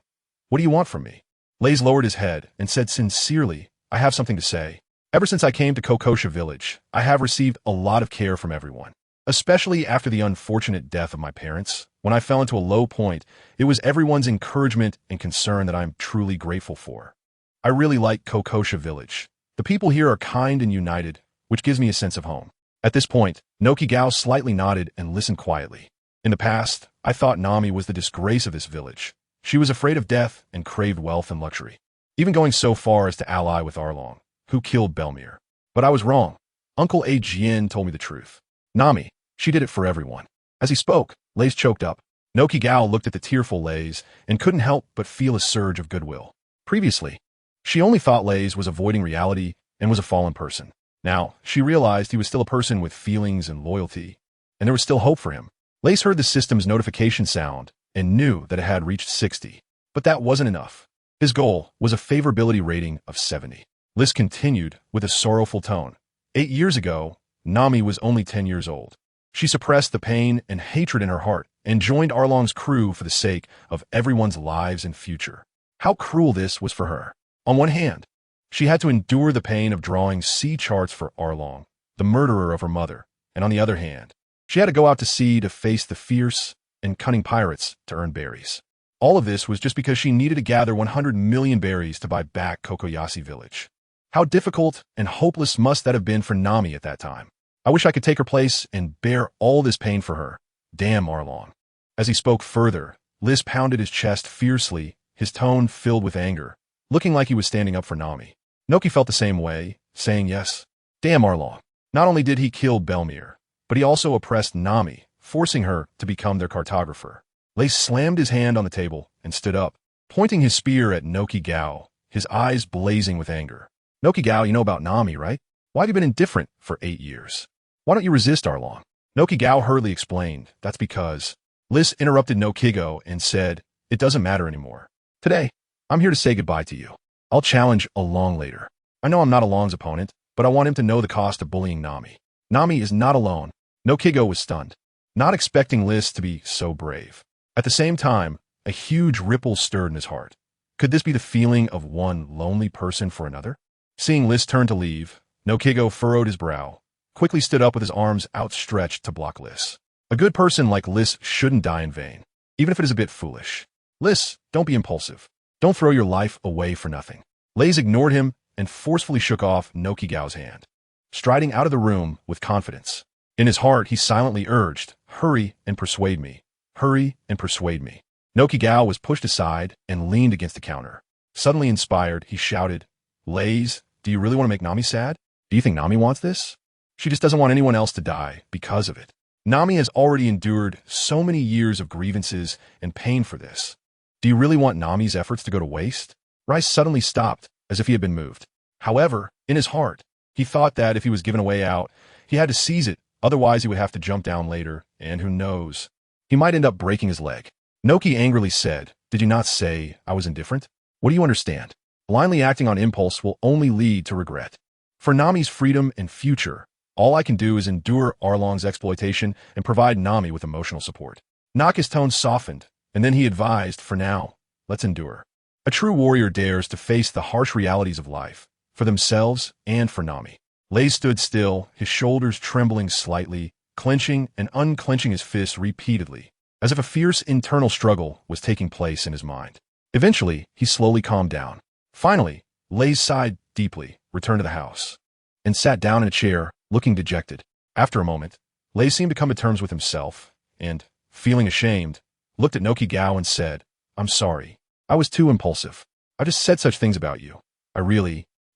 "What do you want from me?" Lace lowered his head and said sincerely, "I have something to say." Ever since I came to Kokosha village, I have received a lot of care from everyone. Especially after the unfortunate death of my parents, when I fell into a low point, it was everyone's encouragement and concern that I am truly grateful for. I really like Kokosha village. The people here are kind and united, which gives me a sense of home. At this point, Noki slightly nodded and listened quietly. In the past, I thought Nami was the disgrace of this village. She was afraid of death and craved wealth and luxury, even going so far as to ally with Arlong, who killed Belmere. But I was wrong. Uncle Ajin told me the truth. Nami, she did it for everyone. As he spoke, Lays choked up. Noki looked at the tearful Lays and couldn't help but feel a surge of goodwill. Previously, she only thought Lays was avoiding reality and was a fallen person. Now, she realized he was still a person with feelings and loyalty, and there was still hope for him. Lays heard the system's notification sound and knew that it had reached 60. But that wasn't enough. His goal was a favorability rating of 70. Liz continued with a sorrowful tone. 8 years ago, Nami was only 10 years old. She suppressed the pain and hatred in her heart and joined Arlong's crew for the sake of everyone's lives and future. How cruel this was for her. On one hand, she had to endure the pain of drawing sea charts for Arlong, the murderer of her mother, and on the other hand, she had to go out to sea to face the fierce and cunning pirates to earn berries. All of this was just because she needed to gather 100 million berries to buy back Kokoyasi village. How difficult and hopeless must that have been for Nami at that time? I wish I could take her place and bear all this pain for her. Damn Arlong. As he spoke further, Liz pounded his chest fiercely, his tone filled with anger, looking like he was standing up for Nami. Noki felt the same way, saying yes. Damn Arlong. Not only did he kill Belmere, but he also oppressed Nami, forcing her to become their cartographer. Lace slammed his hand on the table and stood up, pointing his spear at Noki, his eyes blazing with anger. Noki, you know about Nami, right? Why have you been indifferent for 8 years? Why don't you resist Arlong? Noki hurriedly explained, that's because. Liz interrupted Nokigo and said, it doesn't matter anymore. Today, I'm here to say goodbye to you. I'll challenge Arlong later. I know I'm not Arlong's opponent, but I want him to know the cost of bullying Nami. Nami is not alone. Nokigo was stunned, not expecting Liz to be so brave. At the same time, a huge ripple stirred in his heart. Could this be the feeling of one lonely person for another? Seeing Liz turn to leave, Nokigo furrowed his brow, quickly stood up with his arms outstretched to block Liz. A good person like Liz shouldn't die in vain, even if it is a bit foolish. Liz, don't be impulsive. Don't throw your life away for nothing. Liz ignored him and forcefully shook off Nokigao's hand, striding out of the room with confidence. In his heart, he silently urged, hurry and persuade me. Hurry and persuade me. Nokigao was pushed aside and leaned against the counter. Suddenly inspired, he shouted, Lays, do you really want to make Nami sad? Do you think Nami wants this? She just doesn't want anyone else to die because of it. Nami has already endured so many years of grievances and pain for this. Do you really want Nami's efforts to go to waste? Rice suddenly stopped, as if he had been moved. However, in his heart, he thought that if he was given a way out, he had to seize it, otherwise he would have to jump down later, and who knows, he might end up breaking his leg. Noki angrily said, did you not say I was indifferent? What do you understand? Blindly acting on impulse will only lead to regret. For Nami's freedom and future, all I can do is endure Arlong's exploitation and provide Nami with emotional support. Naka's tone softened, and then he advised, for now, let's endure. A true warrior dares to face the harsh realities of life, for themselves and for Nami. Lei stood still, his shoulders trembling slightly, clenching and unclenching his fists repeatedly, as if a fierce internal struggle was taking place in his mind. Eventually, he slowly calmed down. Finally, Lei sighed deeply, returned to the house, and sat down in a chair, looking dejected. After a moment, Lei seemed to come to terms with himself, and, feeling ashamed, looked at Nokigao and said, I'm sorry. I was too impulsive. I just said such things about you.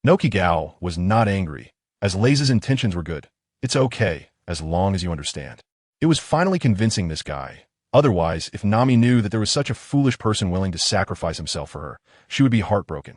Nokigao was not angry, as Lei's intentions were good. It's okay, as long as you understand. It was finally convincing this guy. Otherwise, if Nami knew that there was such a foolish person willing to sacrifice himself for her, she would be heartbroken.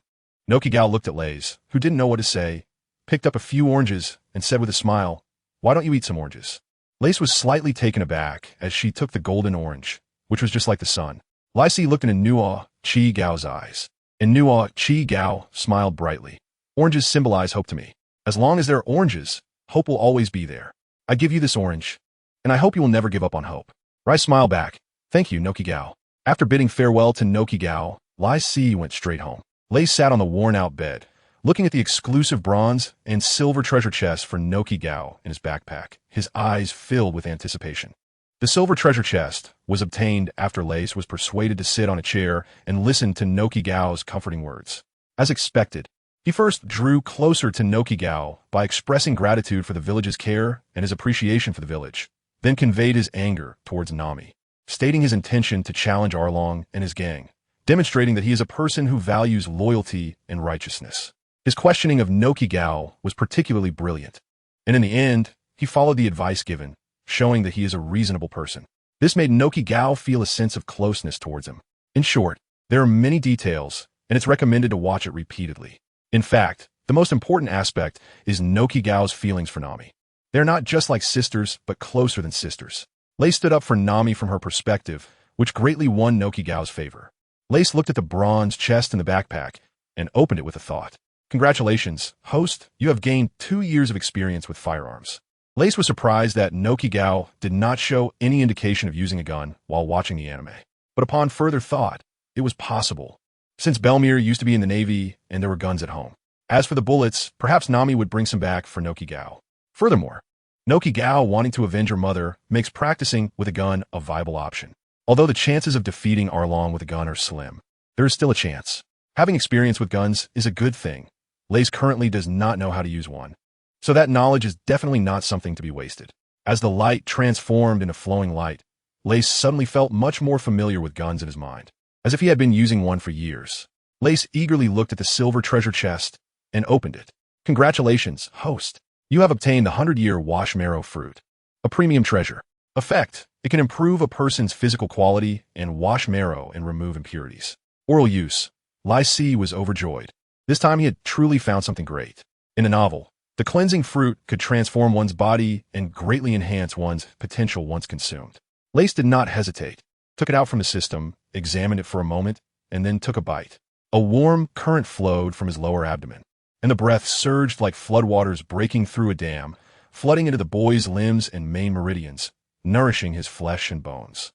Nokigao looked at Leis, who didn't know what to say, picked up a few oranges, and said with a smile, why don't you eat some oranges? Leis was slightly taken aback as she took the golden orange, which was just like the sun. Lisi looked into Nuo Chi Gao's eyes, and Nuo Chi Gao smiled brightly. Oranges symbolize hope to me. As long as there are oranges, hope will always be there. I give you this orange, and I hope you will never give up on hope. Rai smiled back. Thank you, Nokigao. After bidding farewell to Nokigao, Lai Si went straight home. Lei sat on the worn-out bed, looking at the exclusive bronze and silver treasure chest for Noki Gao in his backpack, his eyes filled with anticipation. The silver treasure chest was obtained after Lace was persuaded to sit on a chair and listen to Noki Gao's comforting words. As expected, he first drew closer to Noki Gao by expressing gratitude for the village's care and his appreciation for the village, then conveyed his anger towards Nami, stating his intention to challenge Arlong and his gang, demonstrating that he is a person who values loyalty and righteousness. His questioning of Noki Gao was particularly brilliant, and in the end, he followed the advice given, showing that he is a reasonable person. This made Noki Gao feel a sense of closeness towards him. In short, there are many details, and it's recommended to watch it repeatedly. In fact, the most important aspect is Noki Gao's feelings for Nami. They're not just like sisters, but closer than sisters. Lace stood up for Nami from her perspective, which greatly won Noki Gao's favor. Lace looked at the bronze chest in the backpack and opened it with a thought. Congratulations, host, you have gained 2 years of experience with firearms. Lace was surprised that Noki Gao did not show any indication of using a gun while watching the anime. But upon further thought, it was possible, since Belmir used to be in the Navy and there were guns at home. As for the bullets, perhaps Nami would bring some back for Noki Gao. Furthermore, Noki Gao wanting to avenge her mother makes practicing with a gun a viable option. Although the chances of defeating Arlong with a gun are slim, there is still a chance. Having experience with guns is a good thing. Lace currently does not know how to use one, so that knowledge is definitely not something to be wasted. As the light transformed into flowing light, Lace suddenly felt much more familiar with guns in his mind, as if he had been using one for years. Lace eagerly looked at the silver treasure chest and opened it. Congratulations, host. You have obtained the 100-year Washmarrow fruit, a premium treasure. Effect: it can improve a person's physical quality and wash marrow and remove impurities. Oral use: Lai Si was overjoyed. This time he had truly found something great. In the novel, the cleansing fruit could transform one's body and greatly enhance one's potential once consumed. Lace did not hesitate, took it out from the system, examined it for a moment, and then took a bite. A warm current flowed from his lower abdomen, and the breath surged like floodwaters breaking through a dam, flooding into the boy's limbs and main meridians, nourishing his flesh and bones.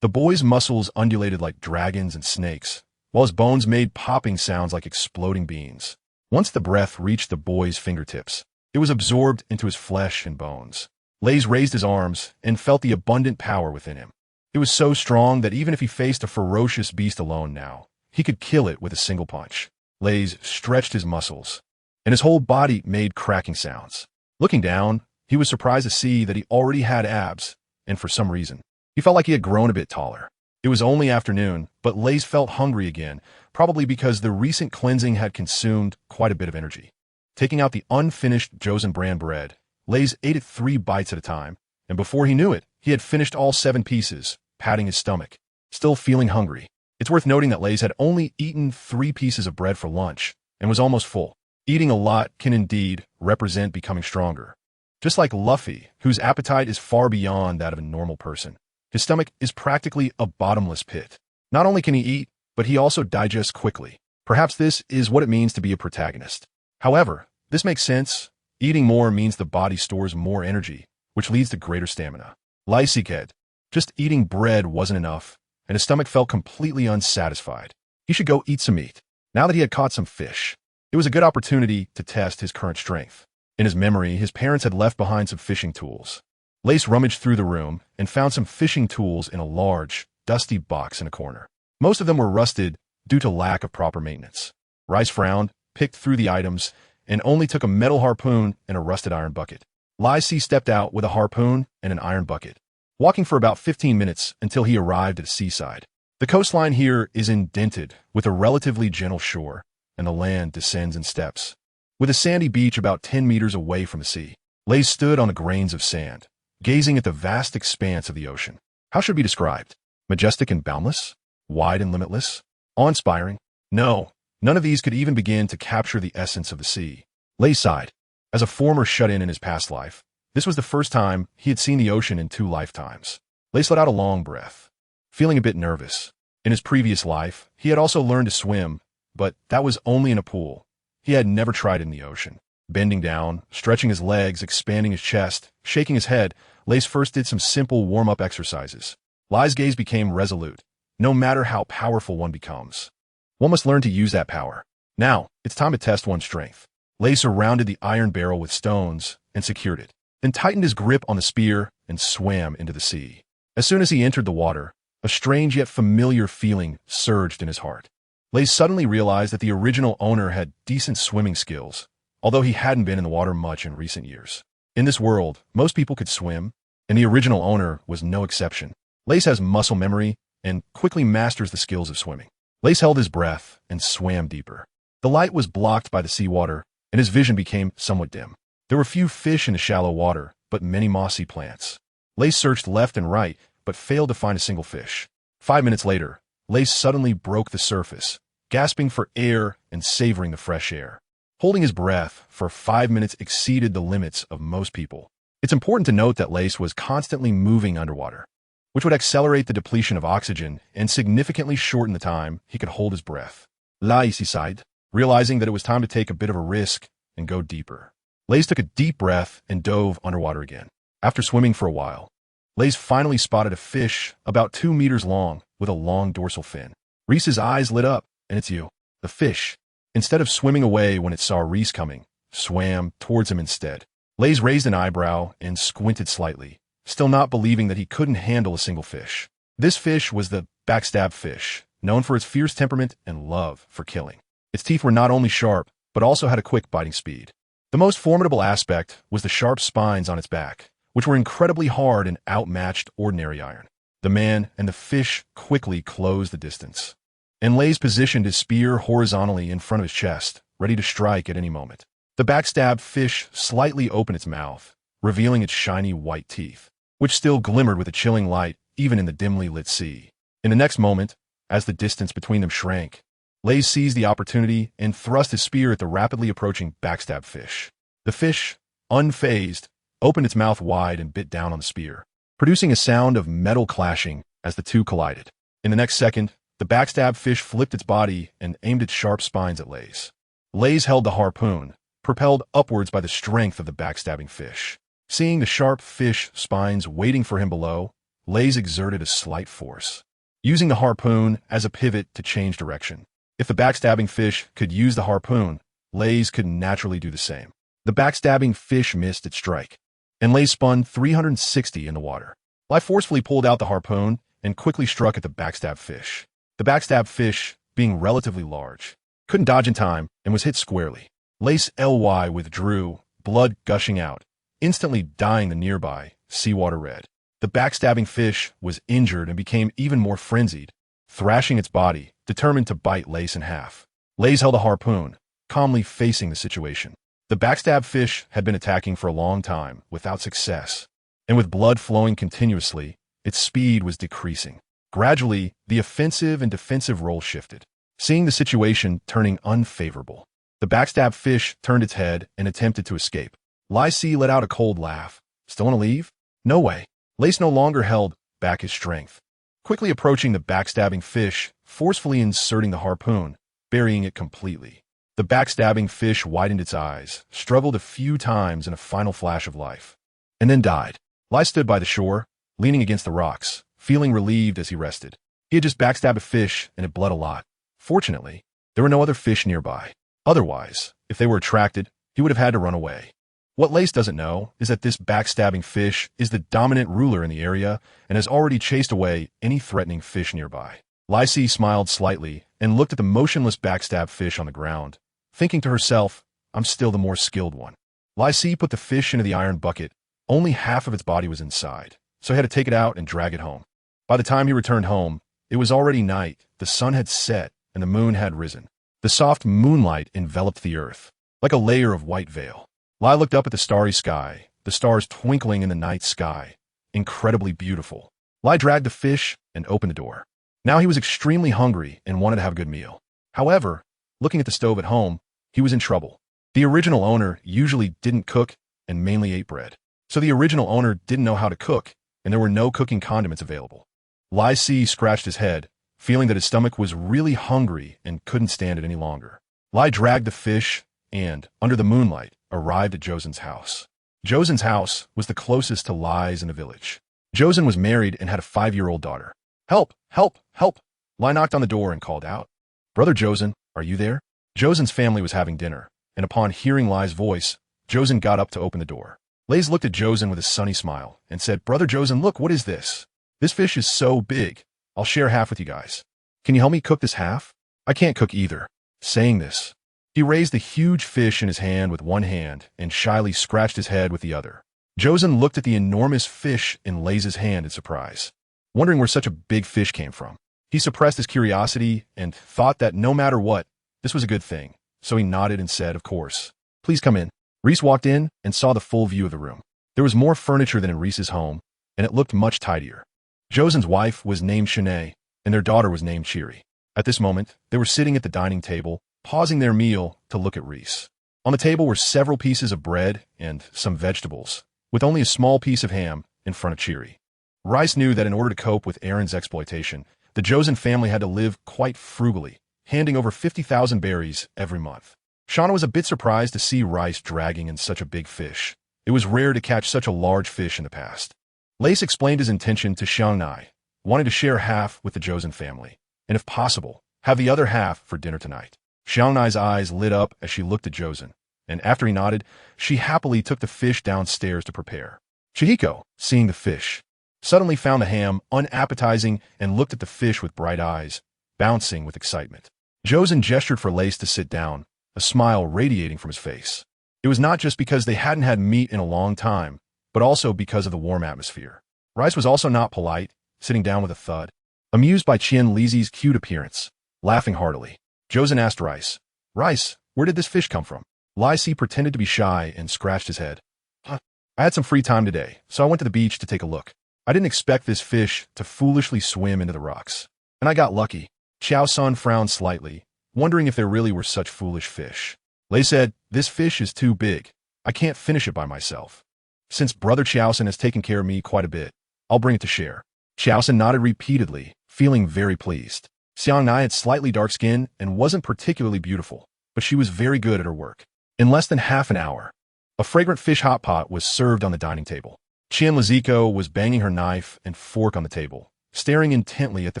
The boy's muscles undulated like dragons and snakes, while his bones made popping sounds like exploding beans. Once the breath reached the boy's fingertips, it was absorbed into his flesh and bones. Lace raised his arms and felt the abundant power within him. It was so strong that even if he faced a ferocious beast alone now, he could kill it with a single punch. Lace stretched his muscles, and his whole body made cracking sounds. Looking down, he was surprised to see that he already had abs, and for some reason, he felt like he had grown a bit taller. It was only afternoon, but Lace felt hungry again, probably because the recent cleansing had consumed quite a bit of energy. Taking out the unfinished Joseon brand bread, Lace ate it 3 bites at a time, and before he knew it, he had finished all 7 pieces, patting his stomach, still feeling hungry. It's worth noting that Lace had only eaten 3 pieces of bread for lunch and was almost full. Eating a lot can indeed represent becoming stronger. Just like Luffy, whose appetite is far beyond that of a normal person, his stomach is practically a bottomless pit. Not only can he eat, but he also digests quickly. Perhaps this is what it means to be a protagonist. However, this makes sense. Eating more means the body stores more energy, which leads to greater stamina. Lysiked, just eating bread wasn't enough, and his stomach felt completely unsatisfied. He should go eat some meat. Now that he had caught some fish, it was a good opportunity to test his current strength. In his memory, his parents had left behind some fishing tools. Lace rummaged through the room and found some fishing tools in a large, dusty box in a corner. Most of them were rusted due to lack of proper maintenance. Rice frowned, picked through the items, and only took a metal harpoon and a rusted iron bucket. Lai Si stepped out with a harpoon and an iron bucket, walking for about 15 minutes until he arrived at the seaside. The coastline here is indented with a relatively gentle shore, and the land descends in steps. With a sandy beach about 10 meters away from the sea, Lace stood on the grains of sand, gazing at the vast expanse of the ocean. How should it be described? Majestic and boundless? Wide and limitless? Awe-inspiring? No, none of these could even begin to capture the essence of the sea. Lace sighed. As a former shut-in in his past life, this was the first time he had seen the ocean in 2 lifetimes. Lace let out a long breath, feeling a bit nervous. In his previous life, he had also learned to swim, but that was only in a pool. He had never tried in the ocean. Bending down, stretching his legs, expanding his chest, shaking his head, Lace first did some simple warm-up exercises. Lai's gaze became resolute. No matter how powerful one becomes, one must learn to use that power. Now, it's time to test one's strength. Lay surrounded the iron barrel with stones and secured it, then tightened his grip on the spear and swam into the sea. As soon as he entered the water, a strange yet familiar feeling surged in his heart. Lay suddenly realized that the original owner had decent swimming skills, although he hadn't been in the water much in recent years. In this world, most people could swim, and the original owner was no exception. Lace has muscle memory and quickly masters the skills of swimming. Lace held his breath and swam deeper. The light was blocked by the seawater, and his vision became somewhat dim. There were few fish in the shallow water, but many mossy plants. Lace searched left and right, but failed to find a single fish. 5 minutes later, Lace suddenly broke the surface, gasping for air and savoring the fresh air. Holding his breath for 5 minutes exceeded the limits of most people. It's important to note that Lace was constantly moving underwater, which would accelerate the depletion of oxygen and significantly shorten the time he could hold his breath. Lace sighed, realizing that it was time to take a bit of a risk and go deeper. Lace took a deep breath and dove underwater again. After swimming for a while, Lace finally spotted a fish about 2 meters long with a long dorsal fin. Reese's eyes lit up, and it's you. The fish, instead of swimming away when it saw Reese coming, swam towards him instead. Lace raised an eyebrow and squinted slightly, still not believing that he couldn't handle a single fish. This fish was the backstab fish, known for its fierce temperament and love for killing. Its teeth were not only sharp, but also had a quick biting speed. The most formidable aspect was the sharp spines on its back, which were incredibly hard and outmatched ordinary iron. The man and the fish quickly closed the distance, and Lace positioned his spear horizontally in front of his chest, ready to strike at any moment. The backstabbed fish slightly opened its mouth, revealing its shiny white teeth, which still glimmered with a chilling light even in the dimly lit sea. In the next moment, as the distance between them shrank, Lace seized the opportunity and thrust his spear at the rapidly approaching backstab fish. The fish, unfazed, opened its mouth wide and bit down on the spear, producing a sound of metal clashing as the two collided. In the next second, the backstab fish flipped its body and aimed its sharp spines at Lace. Lace held the harpoon, propelled upwards by the strength of the backstabbing fish. Seeing the sharp fish spines waiting for him below, Lace exerted a slight force, using the harpoon as a pivot to change direction. If the backstabbing fish could use the harpoon, Lace could naturally do the same. The backstabbing fish missed its strike, and Lace spun 360 in the water. Lace forcefully pulled out the harpoon and quickly struck at the backstab fish. The backstab fish, being relatively large, couldn't dodge in time and was hit squarely. Lace ly withdrew, blood gushing out, instantly dyeing the nearby seawater red. The backstabbing fish was injured and became even more frenzied, thrashing its body, determined to bite Lace in half. Lace held a harpoon, calmly facing the situation. The backstab fish had been attacking for a long time without success, and with blood flowing continuously, its speed was decreasing. Gradually, the offensive and defensive role shifted, seeing the situation turning unfavorable. The backstab fish turned its head and attempted to escape. Lace let out a cold laugh. Still want to leave? No way. Lace no longer held back his strength. Quickly approaching the backstabbing fish, forcefully inserting the harpoon, burying it completely. The backstabbing fish widened its eyes, struggled a few times in a final flash of life, and then died. Lace stood by the shore, leaning against the rocks, feeling relieved as he rested. He had just backstabbed a fish and it bled a lot. Fortunately, there were no other fish nearby. Otherwise, if they were attracted, he would have had to run away. What Lace doesn't know is that this backstabbing fish is the dominant ruler in the area and has already chased away any threatening fish nearby. Lace smiled slightly and looked at the motionless backstab fish on the ground, thinking to herself, I'm still the more skilled one. Lace put the fish into the iron bucket. Only half of its body was inside, so he had to take it out and drag it home. By the time he returned home, it was already night, the sun had set, and the moon had risen. The soft moonlight enveloped the earth, like a layer of white veil. Lai looked up at the starry sky, the stars twinkling in the night sky, incredibly beautiful. Lai dragged the fish and opened the door. Now he was extremely hungry and wanted to have a good meal. However, looking at the stove at home, he was in trouble. The original owner usually didn't cook and mainly ate bread. So the original owner didn't know how to cook, and there were no cooking condiments available. Lai Si scratched his head, feeling that his stomach was really hungry and couldn't stand it any longer. Lai dragged the fish and, under the moonlight, arrived at Josen's house. Josen's house was the closest to Lai's in the village. Josen was married and had a 5-year-old daughter. Help! Help! Help! Lai knocked on the door and called out. Brother Josen, are you there? Josen's family was having dinner, and upon hearing Lai's voice, Josen got up to open the door. Lays looked at Josen with a sunny smile and said, "Brother Josen, look, what is this? This fish is so big. I'll share half with you guys. Can you help me cook this half? I can't cook either." Saying this, he raised the huge fish in his hand with one hand and shyly scratched his head with the other. Josen looked at the enormous fish in Lays' hand in surprise, wondering where such a big fish came from. He suppressed his curiosity and thought that no matter what, this was a good thing, so he nodded and said, "Of course. Please come in." Reese walked in and saw the full view of the room. There was more furniture than in Reese's home, and it looked much tidier. Josen's wife was named Shanae, and their daughter was named Cheery. At this moment, they were sitting at the dining table, pausing their meal to look at Reese. On the table were several pieces of bread and some vegetables, with only a small piece of ham in front of Cheery. Rice knew that in order to cope with Aaron's exploitation, the Josen family had to live quite frugally, handing over 50,000 berries every month. Shauna was a bit surprised to see Rice dragging in such a big fish. It was rare to catch such a large fish in the past. Lace explained his intention to Xiangnai, wanting to share half with the Josen family, and if possible, have the other half for dinner tonight. Xiangnai's eyes lit up as she looked at Josen, and after he nodded, she happily took the fish downstairs to prepare. Chihiko, seeing the fish, suddenly found the ham unappetizing and looked at the fish with bright eyes, bouncing with excitement. Josen gestured for Lace to sit down, a smile radiating from his face. It was not just because they hadn't had meat in a long time, but also because of the warm atmosphere. Rice was also not polite, sitting down with a thud, amused by Qian Lizi's cute appearance, laughing heartily. Josen asked Rice, "Rice, where did this fish come from?" Lai Si pretended to be shy and scratched his head. "I had some free time today, so I went to the beach to take a look. I didn't expect this fish to foolishly swim into the rocks. And I got lucky." Qiao Sun frowned slightly, wondering if there really were such foolish fish. Lei said, "This fish is too big. I can't finish it by myself. Since Brother Qiaosan has taken care of me quite a bit, I'll bring it to share." Qiaosan nodded repeatedly, feeling very pleased. Xiangnai had slightly dark skin and wasn't particularly beautiful, but she was very good at her work. In less than half an hour, a fragrant fish hot pot was served on the dining table. Qian Lizico was banging her knife and fork on the table, staring intently at the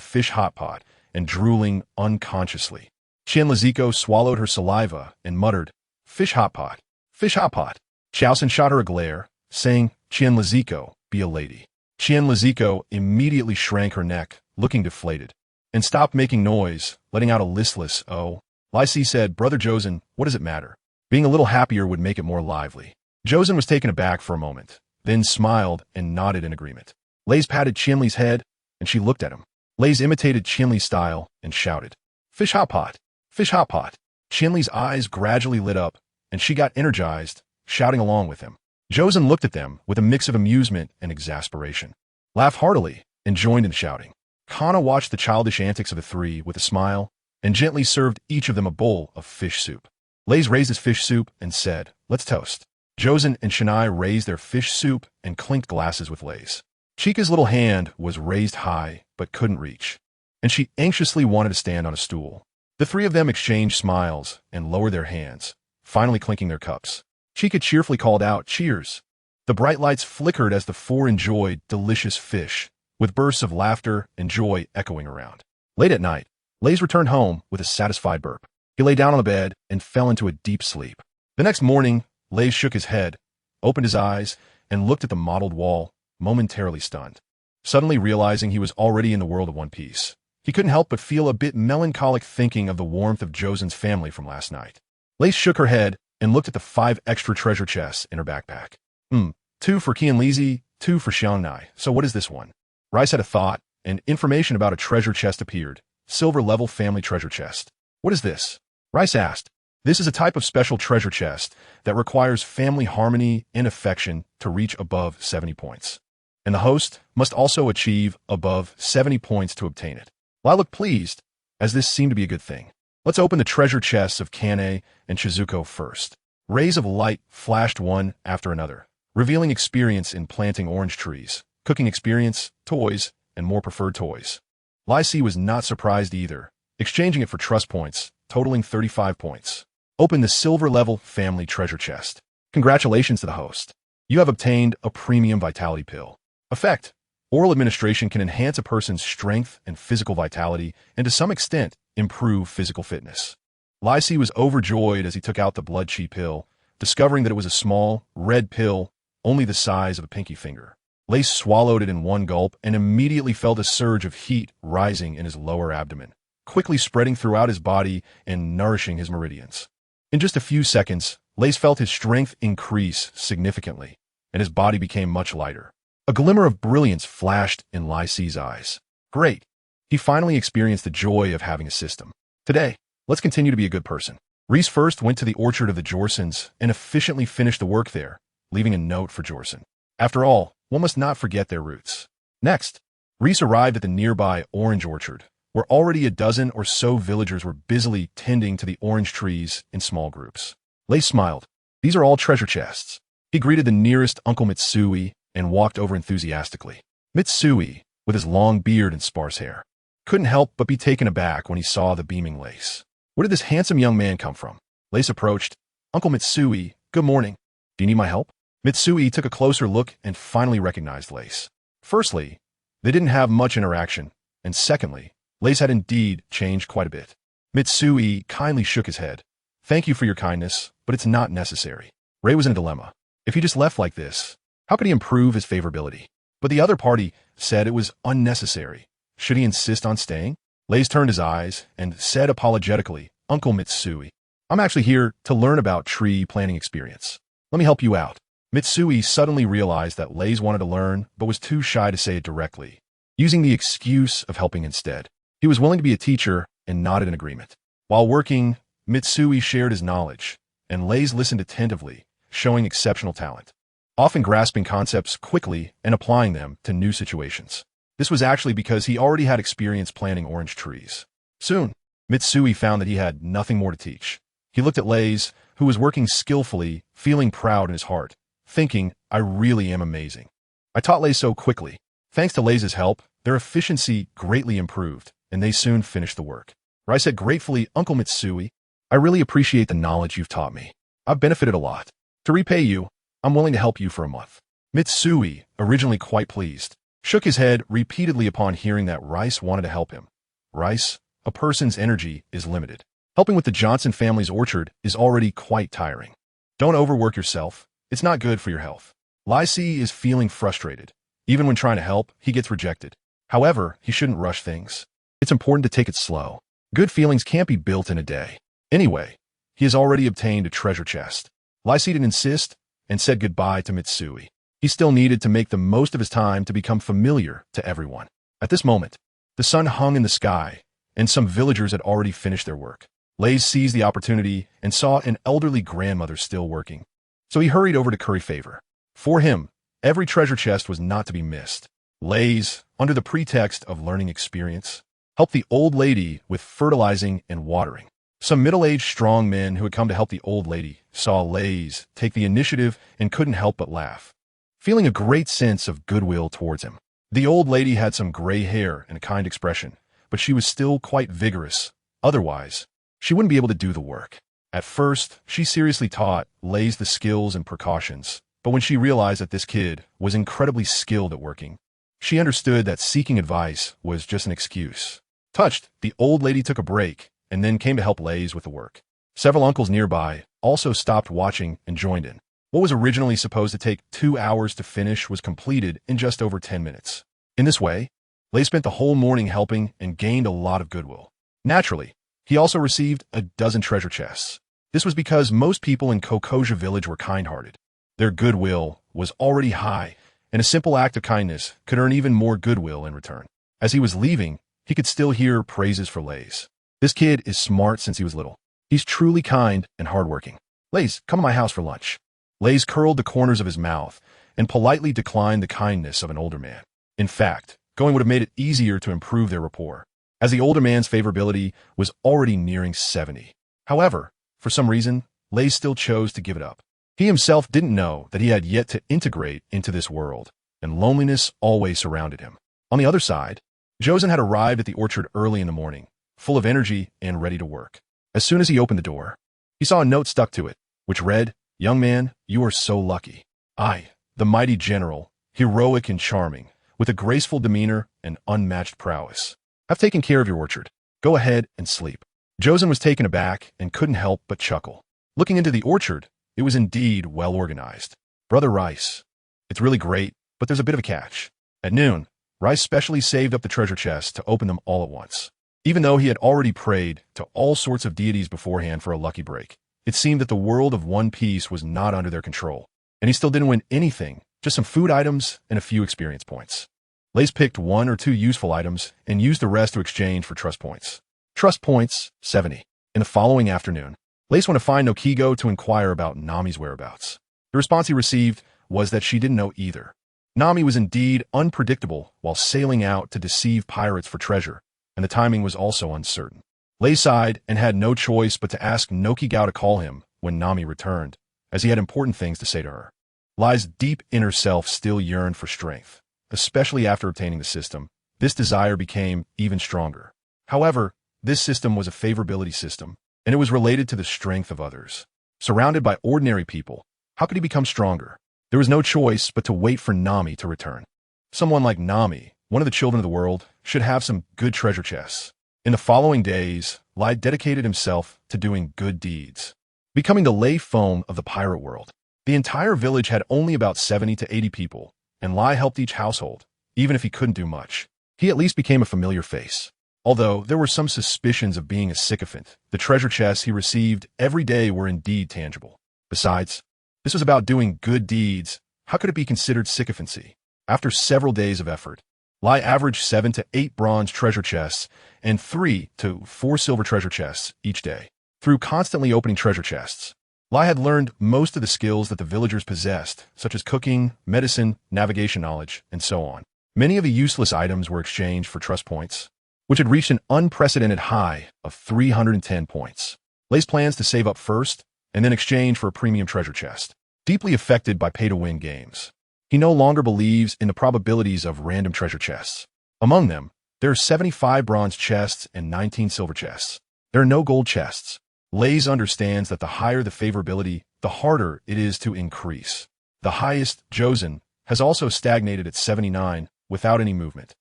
fish hot pot and drooling unconsciously. Qian Lizico swallowed her saliva and muttered, "Fish hot pot, fish hot pot." Qiaosan shot her a glare, saying, "Qian Lizico, be a lady." Qian Lizico immediately shrank her neck, looking deflated, and stopped making noise, letting out a listless, "Oh." Lai Si said, "Brother Josen, what does it matter? Being a little happier would make it more lively." Josen was taken aback for a moment, then smiled and nodded in agreement. Lays patted Qianli's head, and she looked at him. Lays imitated Qianli's style and shouted, "Fish hot pot, fish hot pot." Qianli's eyes gradually lit up, and she got energized, shouting along with him. Josen looked at them with a mix of amusement and exasperation, laughed heartily, and joined in shouting. Kana watched the childish antics of the three with a smile, and gently served each of them a bowl of fish soup. Lays raised his fish soup and said, "Let's toast." Josen and Shanai raised their fish soup and clinked glasses with Lays. Chica's little hand was raised high, but couldn't reach, and she anxiously wanted to stand on a stool. The three of them exchanged smiles and lowered their hands, finally clinking their cups. Chica cheerfully called out, "Cheers!" The bright lights flickered as the four enjoyed delicious fish, with bursts of laughter and joy echoing around. Late at night, Lays returned home with a satisfied burp. He lay down on the bed and fell into a deep sleep. The next morning, Lays shook his head, opened his eyes, and looked at the mottled wall, momentarily stunned. Suddenly realizing he was already in the world of One Piece, he couldn't help but feel a bit melancholic thinking of the warmth of Josen's family from last night. Lace shook her head and looked at the 5 extra treasure chests in her backpack. 2 for Qian Lizi, 2 for Xiangnai, so what is this one? Rice had a thought, and information about a treasure chest appeared. Silver-level family treasure chest. "What is this?" Rice asked. "This is a type of special treasure chest that requires family harmony and affection to reach above 70 points. And the host must also achieve above 70 points to obtain it." Lai looked pleased, as this seemed to be a good thing. "Let's open the treasure chests of Kane and Shizuko first." Rays of light flashed one after another, revealing experience in planting orange trees, cooking experience, toys, and more preferred toys. Lai Si was not surprised either, exchanging it for trust points, totaling 35 points. Open the silver-level family treasure chest. Congratulations to the host. You have obtained a premium vitality pill. Effect: oral administration can enhance a person's strength and physical vitality, and to some extent, improve physical fitness. Lysy was overjoyed as he took out the blood chi pill, discovering that it was a small, red pill, only the size of a pinky finger. Lace swallowed it in one gulp and immediately felt a surge of heat rising in his lower abdomen, quickly spreading throughout his body and nourishing his meridians. In just a few seconds, Lace felt his strength increase significantly, and his body became much lighter. A glimmer of brilliance flashed in Lysy's eyes. Great! He finally experienced the joy of having a system. Today, let's continue to be a good person. Reese first went to the orchard of the Jorsons and efficiently finished the work there, leaving a note for Jorson. After all, one must not forget their roots. Next, Reese arrived at the nearby orange orchard, where already a dozen or so villagers were busily tending to the orange trees in small groups. Lace smiled. These are all treasure chests. He greeted the nearest Uncle Mitsui and walked over enthusiastically. Mitsui, with his long beard and sparse hair, couldn't help but be taken aback when he saw the beaming Lace. Where did this handsome young man come from? Lace approached. Uncle Mitsui, good morning. Do you need my help? Mitsui took a closer look and finally recognized Lace. Firstly, they didn't have much interaction, and secondly, Lace had indeed changed quite a bit. Mitsui kindly shook his head. Thank you for your kindness, but it's not necessary. Ray was in a dilemma. If he just left like this, how could he improve his favorability? But the other party said it was unnecessary. Should he insist on staying? Lace turned his eyes and said apologetically, Uncle Mitsui, I'm actually here to learn about tree planting experience. Let me help you out. Mitsui suddenly realized that Lace wanted to learn, but was too shy to say it directly, using the excuse of helping instead. He was willing to be a teacher and nodded in agreement. While working, Mitsui shared his knowledge, and Lace listened attentively, showing exceptional talent, often grasping concepts quickly and applying them to new situations. This was actually because he already had experience planting orange trees. Soon, Mitsui found that he had nothing more to teach. He looked at Lace, who was working skillfully, feeling proud in his heart, thinking, I really am amazing. I taught Lace so quickly. Thanks to Lace's help, their efficiency greatly improved, and they soon finished the work. I said gratefully, Uncle Mitsui, I really appreciate the knowledge you've taught me. I've benefited a lot. To repay you, I'm willing to help you for a month. Mitsui, originally quite pleased, shook his head repeatedly upon hearing that Rice wanted to help him. Rice, a person's energy is limited. Helping with the Johnson family's orchard is already quite tiring. Don't overwork yourself. It's not good for your health. Lysy is feeling frustrated. Even when trying to help, he gets rejected. However, he shouldn't rush things. It's important to take it slow. Good feelings can't be built in a day. Anyway, he has already obtained a treasure chest. Lysy didn't insist and said goodbye to Mitsui. He still needed to make the most of his time to become familiar to everyone. At this moment, the sun hung in the sky, and some villagers had already finished their work. Lace seized the opportunity and saw an elderly grandmother still working. So he hurried over to curry favor. For him, every treasure chest was not to be missed. Lace, under the pretext of learning experience, helped the old lady with fertilizing and watering. Some middle-aged strong men who had come to help the old lady saw Lace take the initiative and couldn't help but laugh, feeling a great sense of goodwill towards him. The old lady had some gray hair and a kind expression, but she was still quite vigorous. Otherwise, she wouldn't be able to do the work. At first, she seriously taught Lace the skills and precautions, but when she realized that this kid was incredibly skilled at working, she understood that seeking advice was just an excuse. Touched, the old lady took a break and then came to help Lace with the work. Several uncles nearby also stopped watching and joined in. What was originally supposed to take 2 hours to finish was completed in just over 10 minutes. In this way, Lace spent the whole morning helping and gained a lot of goodwill. Naturally, he also received a dozen treasure chests. This was because most people in Kokoja village were kind-hearted. Their goodwill was already high, and a simple act of kindness could earn even more goodwill in return. As he was leaving, he could still hear praises for Lace. This kid is smart since he was little. He's truly kind and hardworking. Lace, come to my house for lunch. Lace curled the corners of his mouth and politely declined the kindness of an older man. In fact, going would have made it easier to improve their rapport, as the older man's favorability was already nearing 70. However, for some reason, Lace still chose to give it up. He himself didn't know that he had yet to integrate into this world, and loneliness always surrounded him. On the other side, Josen had arrived at the orchard early in the morning, full of energy and ready to work. As soon as he opened the door, he saw a note stuck to it, which read, Young man, you are so lucky. I, the mighty general, heroic and charming, with a graceful demeanor and unmatched prowess, have taken care of your orchard. Go ahead and sleep. Josen was taken aback and couldn't help but chuckle. Looking into the orchard, it was indeed well organized. Brother Rice, it's really great, but there's a bit of a catch. At noon, Rice specially saved up the treasure chest to open them all at once. Even though he had already prayed to all sorts of deities beforehand for a lucky break, it seemed that the world of One Piece was not under their control, and he still didn't win anything, just some food items and a few experience points. Lace picked 1 or 2 useful items and used the rest to exchange for trust points. Trust points, 70. In the following afternoon, Lace went to find Nokigo to inquire about Nami's whereabouts. The response he received was that she didn't know either. Nami was indeed unpredictable while sailing out to deceive pirates for treasure, and the timing was also uncertain. Lay sighed and had no choice but to ask Nokigo to call him when Nami returned, as he had important things to say to her. Lai's deep inner self still yearned for strength, especially after obtaining the system. This desire became even stronger. However, this system was a favorability system, and it was related to the strength of others. Surrounded by ordinary people, how could he become stronger? There was no choice but to wait for Nami to return. Someone like Nami, one of the children of the world, should have some good treasure chests. In the following days, Lai dedicated himself to doing good deeds, becoming the lay foam of the pirate world. The entire village had only about 70 to 80 people, and Lai helped each household, even if he couldn't do much. He at least became a familiar face. Although there were some suspicions of being a sycophant, the treasure chests he received every day were indeed tangible. Besides, this was about doing good deeds. How could it be considered sycophancy? After several days of effort, Lai averaged 7 to 8 bronze treasure chests and 3 to 4 silver treasure chests each day. Through constantly opening treasure chests, Lai had learned most of the skills that the villagers possessed, such as cooking, medicine, navigation knowledge, and so on. Many of the useless items were exchanged for trust points, which had reached an unprecedented high of 310 points. Lai's plans to save up first and then exchange for a premium treasure chest. Deeply affected by pay-to-win games, he no longer believes in the probabilities of random treasure chests. Among them, there are 75 bronze chests and 19 silver chests. There are no gold chests. Lays understands that the higher the favorability, the harder it is to increase. The highest, Josen, has also stagnated at 79 without any movement.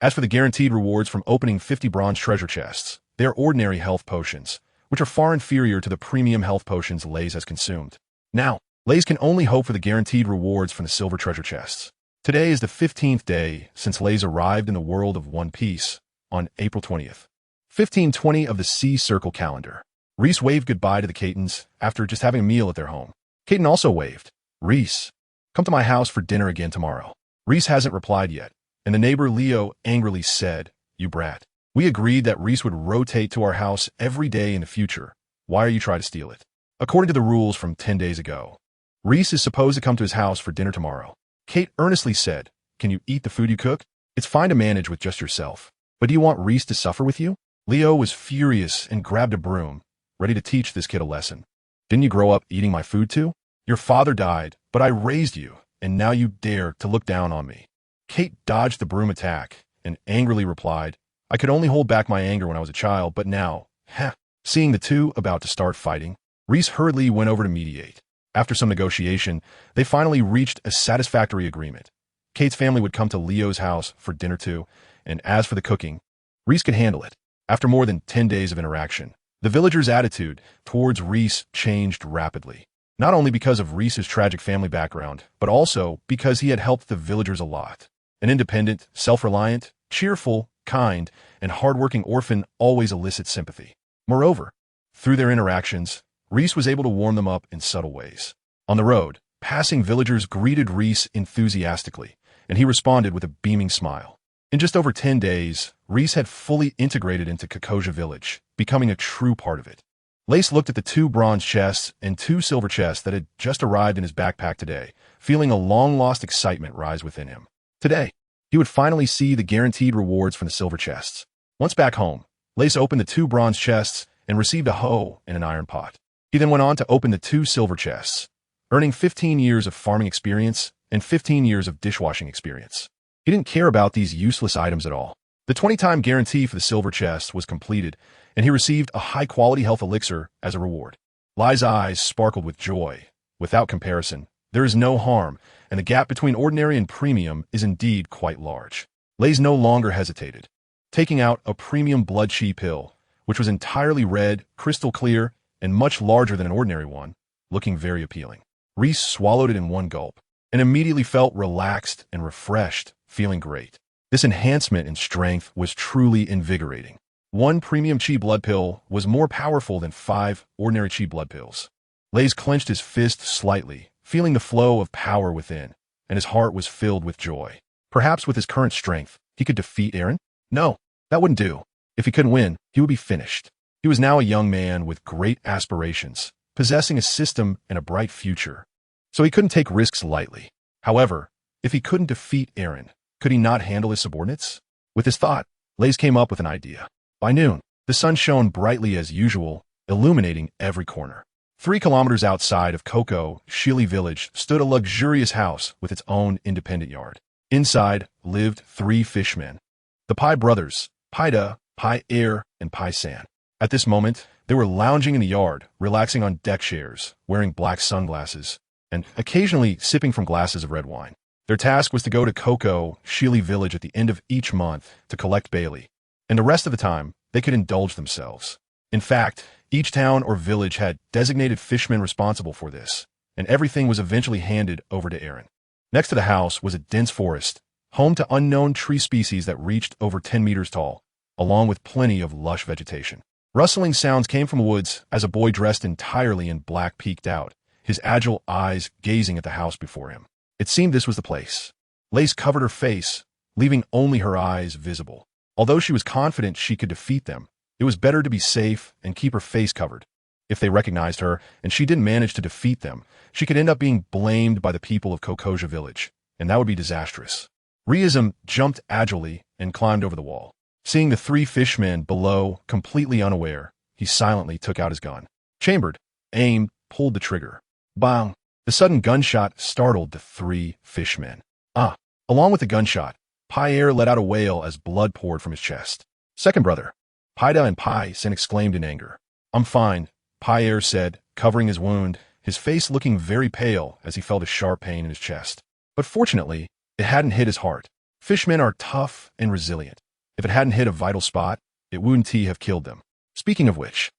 As for the guaranteed rewards from opening 50 bronze treasure chests, they are ordinary health potions, which are far inferior to the premium health potions Lays has consumed. Now, Lays can only hope for the guaranteed rewards from the silver treasure chests. Today is the 15th day since Lays arrived in the world of One Piece on April 20th. 1520 of the Sea Circle calendar. Reese waved goodbye to the Catons after just having a meal at their home. Caton also waved. Reese, come to my house for dinner again tomorrow. Reese hasn't replied yet, and the neighbor Leo angrily said, "You brat. We agreed that Reese would rotate to our house every day in the future. Why are you trying to steal it?" According to the rules from 10 days ago, Reese is supposed to come to his house for dinner tomorrow. Kate earnestly said, "Can you eat the food you cook? It's fine to manage with just yourself. But do you want Reese to suffer with you?" Leo was furious and grabbed a broom, ready to teach this kid a lesson. "Didn't you grow up eating my food too? Your father died, but I raised you, and now you dare to look down on me." Kate dodged the broom attack and angrily replied, "I could only hold back my anger when I was a child, but now, heh." Seeing the two about to start fighting, Reese hurriedly went over to mediate. After some negotiation, they finally reached a satisfactory agreement. Kate's family would come to Leo's house for dinner too, and as for the cooking, Reese could handle it. After more than 10 days of interaction, the villagers' attitude towards Reese changed rapidly. Not only because of Reese's tragic family background, but also because he had helped the villagers a lot. An independent, self-reliant, cheerful, kind, and hardworking orphan always elicits sympathy. Moreover, through their interactions, Reese was able to warm them up in subtle ways. On the road, passing villagers greeted Reese enthusiastically, and he responded with a beaming smile. In just over 10 days, Reese had fully integrated into Kokoja village, becoming a true part of it. Lace looked at the 2 bronze chests and 2 silver chests that had just arrived in his backpack today, feeling a long-lost excitement rise within him. Today, he would finally see the guaranteed rewards from the silver chests. Once back home, Lace opened the 2 bronze chests and received a hoe and an iron pot. He then went on to open the 2 silver chests, earning 15 years of farming experience and 15 years of dishwashing experience. He didn't care about these useless items at all. The 20-time guarantee for the silver chest was completed, and he received a high-quality health elixir as a reward. Lai's eyes sparkled with joy. Without comparison, there is no harm, and the gap between ordinary and premium is indeed quite large. Lays no longer hesitated. Taking out a premium blood chi pill, which was entirely red, crystal clear, and much larger than an ordinary one, looking very appealing. Reese swallowed it in one gulp, and immediately felt relaxed and refreshed, feeling great. This enhancement in strength was truly invigorating. One premium chi blood pill was more powerful than 5 ordinary chi blood pills. Lays clenched his fist slightly, feeling the flow of power within, and his heart was filled with joy. Perhaps with his current strength, he could defeat Eren? No, that wouldn't do. If he couldn't win, he would be finished. He was now a young man with great aspirations, possessing a system and a bright future. So he couldn't take risks lightly. However, if he couldn't defeat Eren, could he not handle his subordinates? With this thought, Lays came up with an idea. By noon, the sun shone brightly as usual, illuminating every corner. 3 kilometers outside of Koko, Shili village, stood a luxurious house with its own independent yard. Inside lived 3 fishmen. The Pai brothers, Paida, Pai Air, and Pai San. At this moment, they were lounging in the yard, relaxing on deck chairs, wearing black sunglasses, and occasionally sipping from glasses of red wine. Their task was to go to Koko, Shili village at the end of each month to collect Bailey, and the rest of the time, they could indulge themselves. In fact, each town or village had designated fishmen responsible for this, and everything was eventually handed over to Eren. Next to the house was a dense forest, home to unknown tree species that reached over 10 meters tall, along with plenty of lush vegetation. Rustling sounds came from the woods as a boy dressed entirely in black peeked out, his agile eyes gazing at the house before him. It seemed this was the place. Lace covered her face, leaving only her eyes visible. Although she was confident she could defeat them, it was better to be safe and keep her face covered. If they recognized her and she didn't manage to defeat them, she could end up being blamed by the people of Kokoja village, and that would be disastrous. Reism jumped agilely and climbed over the wall. Seeing the 3 fishmen below, completely unaware, he silently took out his gun. Chambered, aimed, pulled the trigger. Bang! The sudden gunshot startled the 3 fishmen. Along with the gunshot, Pai Air let out a wail as blood poured from his chest. Second brother, Paida and Pai San exclaimed in anger. I'm fine, Pai Air said, covering his wound, his face looking very pale as he felt a sharp pain in his chest. But fortunately, it hadn't hit his heart. Fishmen are tough and resilient. If it hadn't hit a vital spot, it wouldn't have killed them. Speaking of which,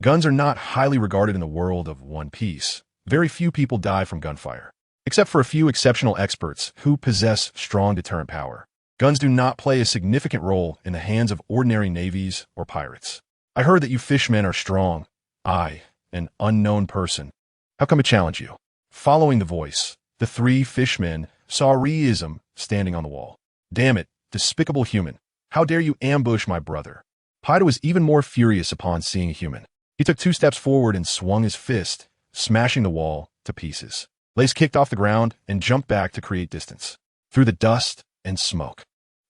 guns are not highly regarded in the world of One Piece. Very few people die from gunfire, except for a few exceptional experts who possess strong deterrent power. Guns do not play a significant role in the hands of ordinary navies or pirates. I heard that you fishmen are strong. I, an unknown person. How come I challenge you? Following the voice, the 3 fishmen saw Reism standing on the wall. Damn it, despicable human. How dare you ambush my brother? Paida was even more furious upon seeing a human. He took 2 steps forward and swung his fist, smashing the wall to pieces. Lace kicked off the ground and jumped back to create distance. Through the dust and smoke,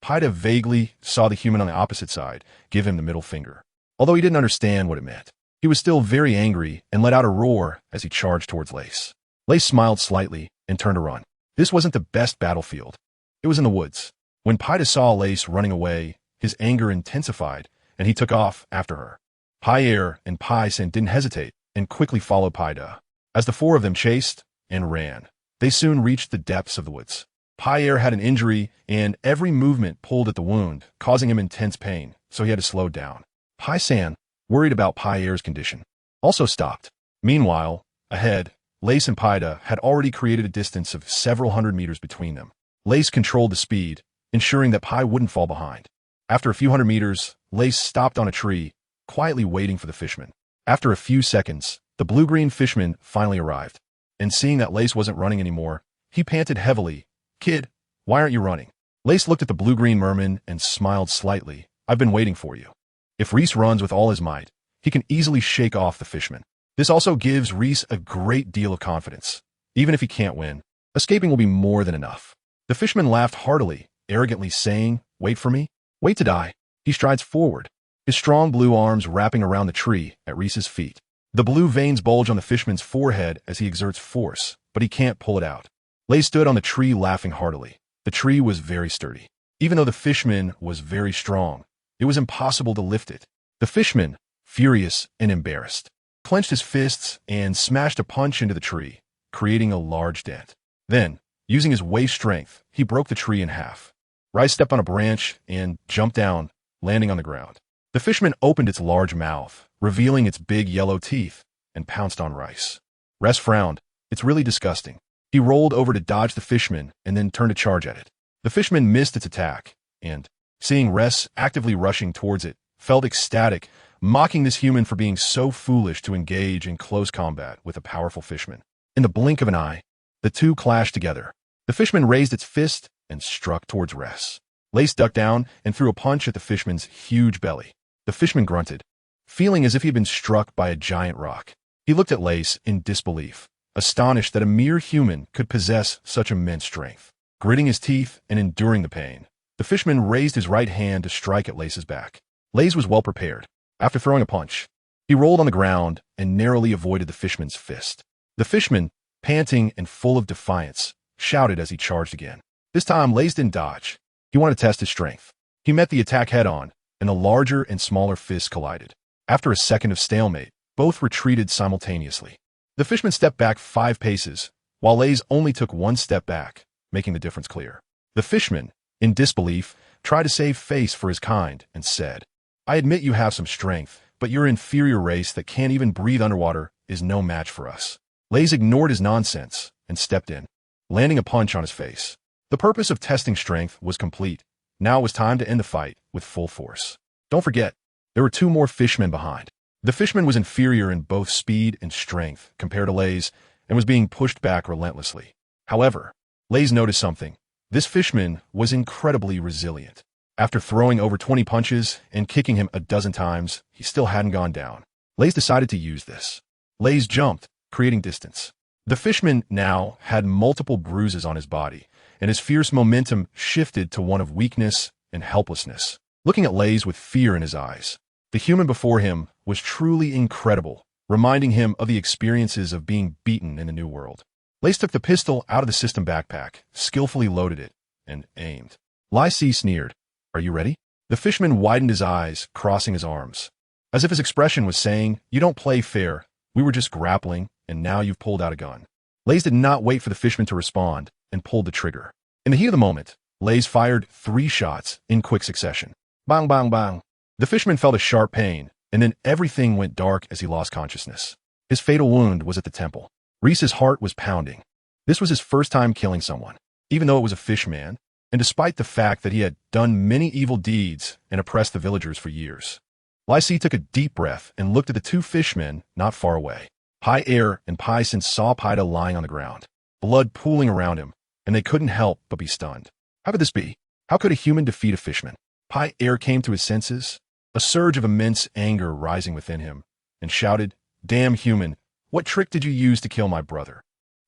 Paida vaguely saw the human on the opposite side give him the middle finger. Although he didn't understand what it meant, he was still very angry and let out a roar as he charged towards Lace. Lace smiled slightly and turned to run. This wasn't the best battlefield. It was in the woods. When Paida saw Lace running away, his anger intensified, and he took off after her. Pai Air and Pai San didn't hesitate and quickly followed Paida. As the 4 of them chased and ran, they soon reached the depths of the woods. Pai Air had an injury, and every movement pulled at the wound, causing him intense pain, so he had to slow down. Pai San, worried about Pai Air's condition, also stopped. Meanwhile, ahead, Lace and Paida had already created a distance of several hundred meters between them. Lace controlled the speed, ensuring that Pai wouldn't fall behind. After a few hundred meters, Lace stopped on a tree, quietly waiting for the fishmen. After a few seconds, the blue-green fishman finally arrived, and seeing that Lace wasn't running anymore, he panted heavily. Kid, why aren't you running? Lace looked at the blue-green merman and smiled slightly. I've been waiting for you. If Reese runs with all his might, he can easily shake off the fishman. This also gives Reese a great deal of confidence. Even if he can't win, escaping will be more than enough. The fishman laughed heartily, arrogantly saying, wait for me? Wait to die. He strides forward, his strong blue arms wrapping around the tree at Reese's feet. The blue veins bulge on the fishman's forehead as he exerts force, but he can't pull it out. Lay stood on the tree laughing heartily. The tree was very sturdy. Even though the fishman was very strong, it was impossible to lift it. The fishman, furious and embarrassed, clenched his fists and smashed a punch into the tree, creating a large dent. Then, using his waist strength, he broke the tree in half. Rice stepped on a branch and jumped down, landing on the ground. The fisherman opened its large mouth, revealing its big yellow teeth, and pounced on Rice. Ress frowned. It's really disgusting. He rolled over to dodge the fisherman and then turned to charge at it. The fisherman missed its attack, and, seeing Ress actively rushing towards it, felt ecstatic, mocking this human for being so foolish to engage in close combat with a powerful fisherman. In the blink of an eye, the two clashed together. The fisherman raised its fist and struck towards Ress. Lace ducked down and threw a punch at the fisherman's huge belly. The fisherman grunted, feeling as if he had been struck by a giant rock. He looked at Lace in disbelief, astonished that a mere human could possess such immense strength. Gritting his teeth and enduring the pain, the fisherman raised his right hand to strike at Lace's back. Lace was well prepared. After throwing a punch, he rolled on the ground and narrowly avoided the fisherman's fist. The fisherman, panting and full of defiance, shouted as he charged again. This time, Lace didn't dodge. He wanted to test his strength. He met the attack head-on, and the larger and smaller fists collided. After a second of stalemate, both retreated simultaneously. The fisherman stepped back 5 paces, while Lace only took 1 step back, making the difference clear. The fisherman, in disbelief, tried to save face for his kind and said, I admit you have some strength, but your inferior race that can't even breathe underwater is no match for us. Lace ignored his nonsense and stepped in, landing a punch on his face. The purpose of testing strength was complete. Now it was time to end the fight with full force. Don't forget, there were 2 more fishermen behind. The fisherman was inferior in both speed and strength compared to Lace and was being pushed back relentlessly. However, Lace noticed something. This fisherman was incredibly resilient. After throwing over 20 punches and kicking him a dozen times, he still hadn't gone down. Lace decided to use this. Lace jumped, creating distance. The fisherman now had multiple bruises on his body, and his fierce momentum shifted to one of weakness and helplessness. Looking at Lace with fear in his eyes, the human before him was truly incredible, reminding him of the experiences of being beaten in the New World. Lace took the pistol out of the system backpack, skillfully loaded it, and aimed. Lace sneered. Are you ready? The fisherman widened his eyes, crossing his arms, as if his expression was saying, you don't play fair. We were just grappling, and now you've pulled out a gun. Lace did not wait for the fisherman to respond and pulled the trigger. In the heat of the moment, Lace fired 3 shots in quick succession. Bang, bang, bang. The fisherman felt a sharp pain, and then everything went dark as he lost consciousness. His fatal wound was at the temple. Reese's heart was pounding. This was his first time killing someone, even though it was a fishman, and despite the fact that he had done many evil deeds and oppressed the villagers for years. Lace took a deep breath and looked at the 2 fishmen not far away. Pai Air and Pai Sin saw Paida lying on the ground, blood pooling around him, and they couldn't help but be stunned. How could this be? How could a human defeat a fishman? Pai Air came to his senses, a surge of immense anger rising within him, and shouted, Damn human, what trick did you use to kill my brother?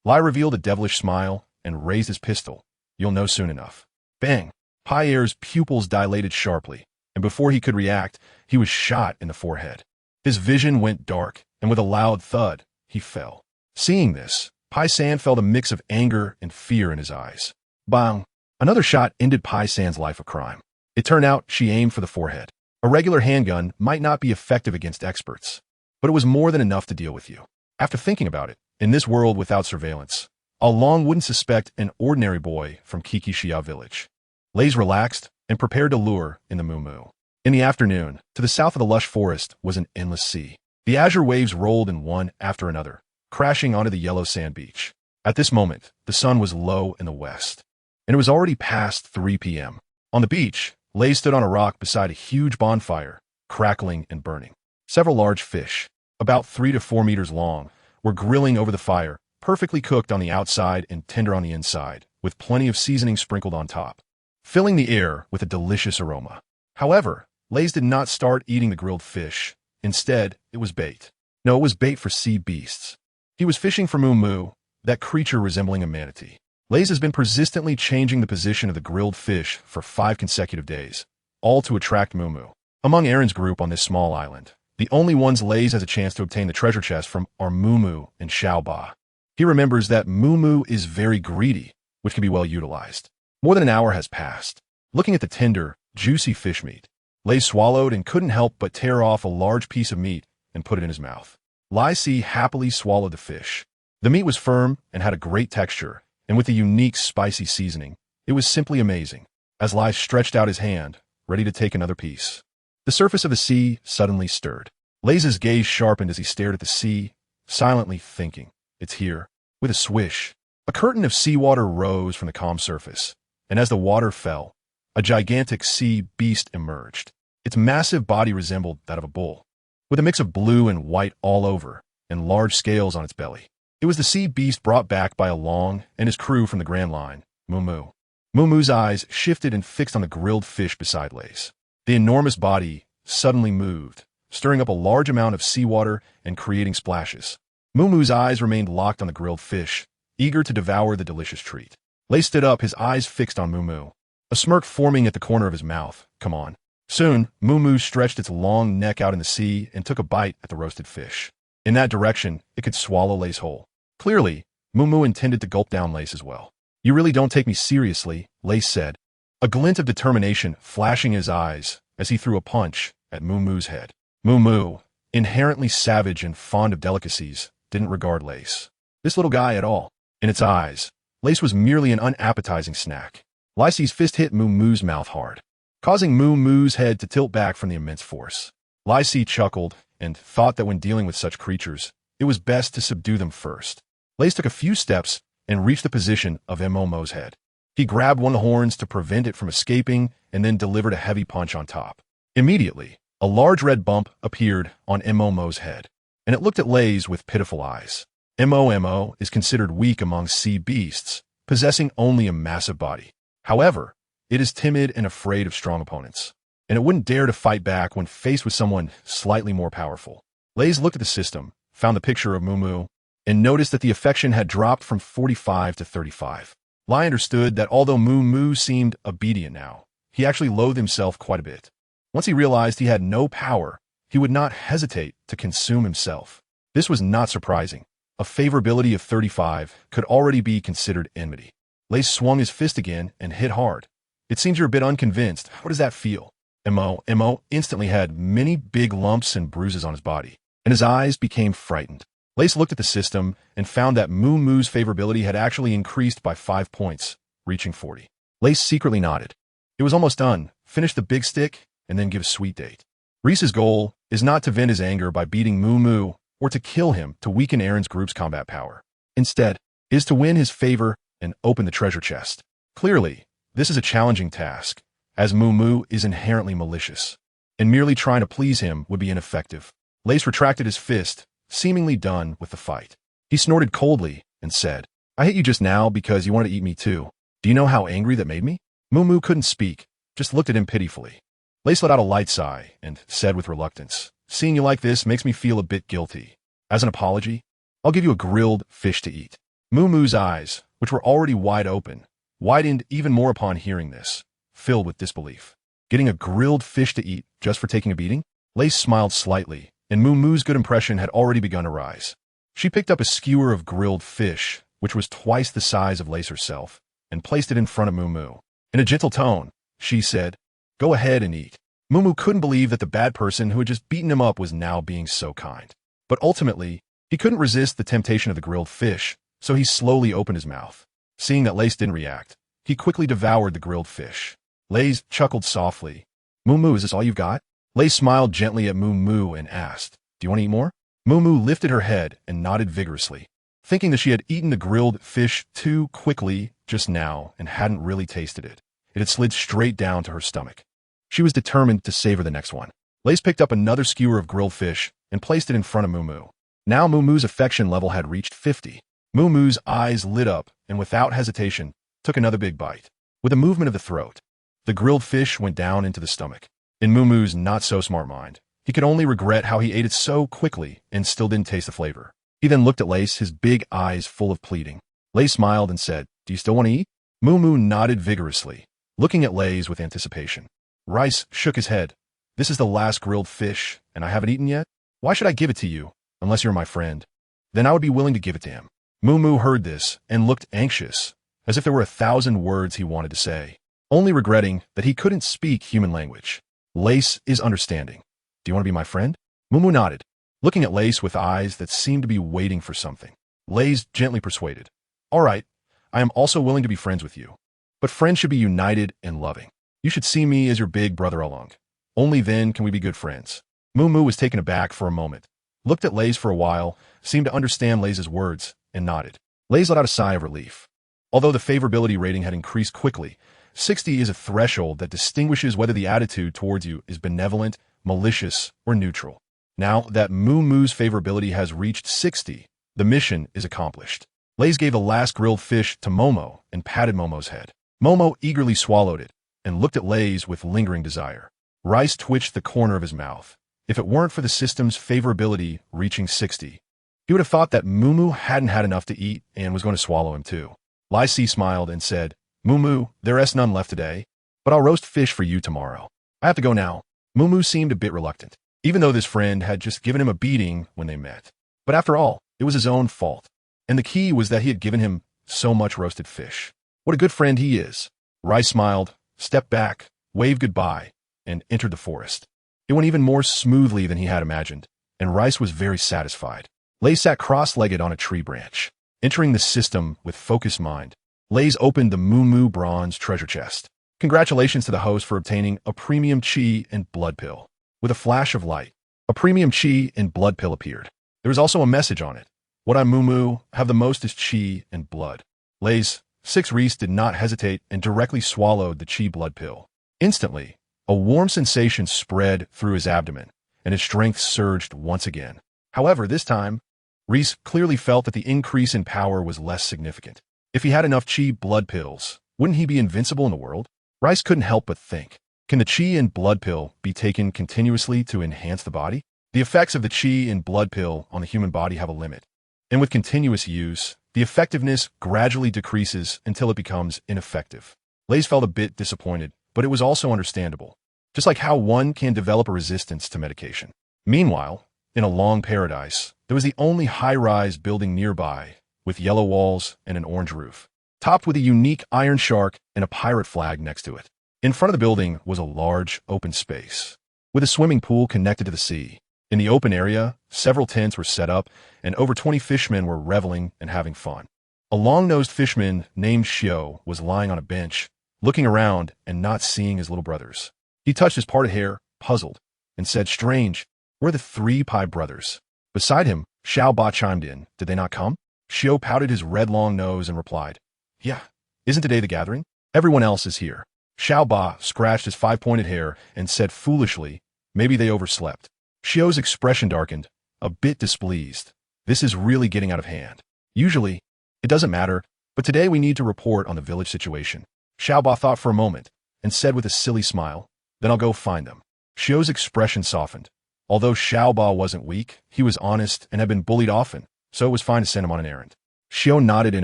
Lai revealed a devilish smile and raised his pistol. You'll know soon enough. Bang! Pai Air's pupils dilated sharply, and before he could react, he was shot in the forehead. His vision went dark, and with a loud thud, he fell. Seeing this, Pai San felt a mix of anger and fear in his eyes. Bang! Another shot ended Pai San's life of crime. It turned out she aimed for the forehead. A regular handgun might not be effective against experts, but it was more than enough to deal with you. After thinking about it, in this world without surveillance, Long wouldn't suspect an ordinary boy from Kikishia village. Lays relaxed and prepared to lure in the Moo. In the afternoon, to the south of the lush forest was an endless sea. The azure waves rolled in one after another, crashing onto the yellow sand beach. At this moment, the sun was low in the west, and it was already past 3 p.m. On the beach, Lay stood on a rock beside a huge bonfire, crackling and burning. Several large fish, about 3 to 4 meters long, were grilling over the fire, perfectly cooked on the outside and tender on the inside, with plenty of seasoning sprinkled on top, filling the air with a delicious aroma. However, Lays did not start eating the grilled fish. Instead, it was bait. No, it was bait for sea beasts. He was fishing for Moo, that creature resembling a manatee. Lays has been persistently changing the position of the grilled fish for 5 consecutive days, all to attract Moo. Among Aaron's group on this small island, the only ones Lays has a chance to obtain the treasure chest from are Moo and Xiaoba. He remembers that Moo is very greedy, which can be well utilized. More than an hour has passed. Looking at the tender, juicy fish meat, Lays swallowed and couldn't help but tear off a large piece of meat and put it in his mouth. Lai Si happily swallowed the fish. The meat was firm and had a great texture, and with a unique spicy seasoning, it was simply amazing. As Lai stretched out his hand, ready to take another piece, The surface of the sea suddenly stirred. Lay's gaze sharpened as he stared at the sea, silently thinking, it's here. With a swish, a curtain of seawater rose from the calm surface, and as the water fell, a gigantic sea beast emerged. Its massive body resembled that of a bull, with a mix of blue and white all over, and large scales on its belly. It was the sea beast brought back by Along and his crew from the Grand Line, Moo. Moo's eyes shifted and fixed on the grilled fish beside Lay's. The enormous body suddenly moved, stirring up a large amount of seawater and creating splashes. Moo's eyes remained locked on the grilled fish, eager to devour the delicious treat. Lay stood up, his eyes fixed on Moo, a smirk forming at the corner of his mouth. Come on. Soon, Moo stretched its long neck out in the sea and took a bite at the roasted fish. In that direction, it could swallow Lay's whole. Clearly, Moo intended to gulp down Lace as well. You really don't take me seriously, Lace said, a glint of determination flashing in his eyes as he threw a punch at Moo's head. Moo, inherently savage and fond of delicacies, didn't regard Lace, this little guy, at all. In its eyes, Lace was merely an unappetizing snack. Lyce's fist hit Moo's mouth hard, causing Moo's head to tilt back from the immense force. Lyce chuckled and thought that when dealing with such creatures, it was best to subdue them first. Lace took a few steps and reached the position of Moo's head. He grabbed one of the horns to prevent it from escaping and then delivered a heavy punch on top. Immediately, a large red bump appeared on Moo's head, and it looked at Lace with pitiful eyes. Mo is considered weak among sea beasts, possessing only a massive body. However, it is timid and afraid of strong opponents, and it wouldn't dare to fight back when faced with someone slightly more powerful. Lace looked at the system, found the picture of Moo, and noticed that the affection had dropped from 45 to 35. Lai understood that although Moo seemed obedient now, he actually loathed himself quite a bit. Once he realized he had no power, he would not hesitate to consume himself. This was not surprising. A favorability of 35 could already be considered enmity. Lace swung his fist again and hit hard. It seems you're a bit unconvinced. How does that feel? Mo instantly had many big lumps and bruises on his body, and his eyes became frightened. Lace looked at the system and found that Moo's favorability had actually increased by 5 points, reaching 40. Lace secretly nodded. It was almost done. Finish the big stick and then give a sweet date. Reese's goal is not to vent his anger by beating Moo or to kill him to weaken Aaron's group's combat power. Instead, is to win his favor and open the treasure chest. Clearly, this is a challenging task, as Moo is inherently malicious, and merely trying to please him would be ineffective. Lace retracted his fist, seemingly done with the fight. He snorted coldly and said, I hit you just now because you wanted to eat me too. Do you know how angry that made me? Moo couldn't speak, just looked at him pitifully. Lace let out a light sigh and said with reluctance, seeing you like this makes me feel a bit guilty. As an apology, I'll give you a grilled fish to eat. Moo's eyes, which were already wide open, widened even more upon hearing this, filled with disbelief. Getting a grilled fish to eat just for taking a beating? Lace smiled slightly, and Moo's good impression had already begun to rise. She picked up a skewer of grilled fish, which was twice the size of Lace herself, and placed it in front of Moo. In a gentle tone, she said, Go ahead and eat. Moo couldn't believe that the bad person who had just beaten him up was now being so kind. But ultimately, he couldn't resist the temptation of the grilled fish, so he slowly opened his mouth. Seeing that Lace didn't react, he quickly devoured the grilled fish. Lace chuckled softly. Moo, is this all you've got? Lace smiled gently at Moo and asked, Do you want to eat more? Moo lifted her head and nodded vigorously, thinking that she had eaten the grilled fish too quickly just now and hadn't really tasted it. It had slid straight down to her stomach. She was determined to savor the next one. Lace picked up another skewer of grilled fish and placed it in front of Moo. Now Moo's affection level had reached 50. Moo's eyes lit up and without hesitation took another big bite. With a movement of the throat, the grilled fish went down into the stomach. In Moo's not-so-smart mind, he could only regret how he ate it so quickly and still didn't taste the flavor. He then looked at Lace, his big eyes full of pleading. Lace smiled and said, Do you still want to eat? Moo nodded vigorously, looking at Lace with anticipation. Rice shook his head. This is the last grilled fish, and I haven't eaten yet? Why should I give it to you, unless you're my friend? Then I would be willing to give it to him. Moo heard this and looked anxious, as if there were 1,000 words he wanted to say, only regretting that he couldn't speak human language. Lace is understanding. Do you want to be my friend? Moo nodded, looking at Lace with eyes that seemed to be waiting for something. Lace gently persuaded. All right, I am also willing to be friends with you. But friends should be united and loving. You should see me as your big brother along. Only then can we be good friends. Moo was taken aback for a moment, looked at Lays for a while, seemed to understand Lays' words, and nodded. Lays let out a sigh of relief. Although the favorability rating had increased quickly, 60 is a threshold that distinguishes whether the attitude towards you is benevolent, malicious, or neutral. Now that Moo's favorability has reached 60, the mission is accomplished. Lays gave a last grilled fish to Momo and patted Momo's head. Momo eagerly swallowed it and looked at Lays with lingering desire. Rice twitched the corner of his mouth. If it weren't for the system's favorability reaching 60, he would have thought that Moo hadn't had enough to eat and was going to swallow him too. Lai Si smiled and said, Moo, there's none left today, but I'll roast fish for you tomorrow. I have to go now. Moo seemed a bit reluctant, even though this friend had just given him a beating when they met. But after all, it was his own fault, and the key was that he had given him so much roasted fish. What a good friend he is. Rice smiled, stepped back, waved goodbye, and entered the forest. It went even more smoothly than he had imagined, and Rice was very satisfied. Lay sat cross-legged on a tree branch. Entering the system with focused mind, Lays opened the Moo bronze treasure chest. Congratulations to the host for obtaining a premium chi and blood pill. With a flash of light, a premium chi and blood pill appeared. There was also a message on it. What I Moo have the most is chi and blood. Lays, 6 Reese did not hesitate and directly swallowed the chi blood pill. Instantly, a warm sensation spread through his abdomen, and his strength surged once again. However, this time, Reese clearly felt that the increase in power was less significant. If he had enough chi blood pills, wouldn't he be invincible in the world? Rice couldn't help but think, can the chi and blood pill be taken continuously to enhance the body? The effects of the chi and blood pill on the human body have a limit, and with continuous use, the effectiveness gradually decreases until it becomes ineffective. Lays felt a bit disappointed, but it was also understandable, just like how one can develop a resistance to medication. Meanwhile, in a long paradise, there was the only high-rise building nearby, with yellow walls and an orange roof, topped with a unique iron shark and a pirate flag next to it. In front of the building was a large, open space, with a swimming pool connected to the sea. In the open area, several tents were set up, and over 20 fishmen were reveling and having fun. A long-nosed fishman named Shio was lying on a bench, looking around and not seeing his little brothers. He touched his parted hair, puzzled, and said, strange, we're the 3 Pi brothers. Beside him, Xiao Ba chimed in. Did they not come? Shio pouted his red long nose and replied, yeah, isn't today the gathering? Everyone else is here. Xiao Ba scratched his 5-pointed hair and said foolishly, maybe they overslept. Shio's expression darkened, a bit displeased. This is really getting out of hand. Usually, it doesn't matter, but today we need to report on the village situation. Xiao Ba thought for a moment and said with a silly smile, then I'll go find them. Shio's expression softened. Although Xiao Ba wasn't weak, he was honest and had been bullied often, so it was fine to send him on an errand. Shio nodded in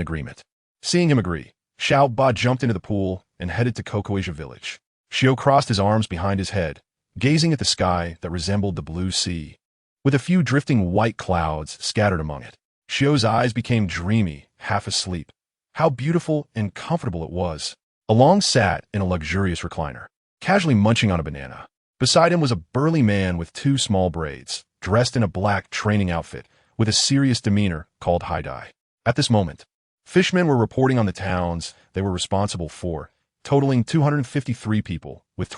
agreement. Seeing him agree, Xiao Ba jumped into the pool and headed to Kokoasia village. Shio crossed his arms behind his head, gazing at the sky that resembled the blue sea, with a few drifting white clouds scattered among it. Shio's eyes became dreamy, half asleep. How beautiful and comfortable it was. Along sat in a luxurious recliner, casually munching on a banana. Beside him was a burly man with 2 small braids, dressed in a black training outfit, with a serious demeanor called Haidai. At this moment, fishmen were reporting on the towns they were responsible for, totaling 253 people, with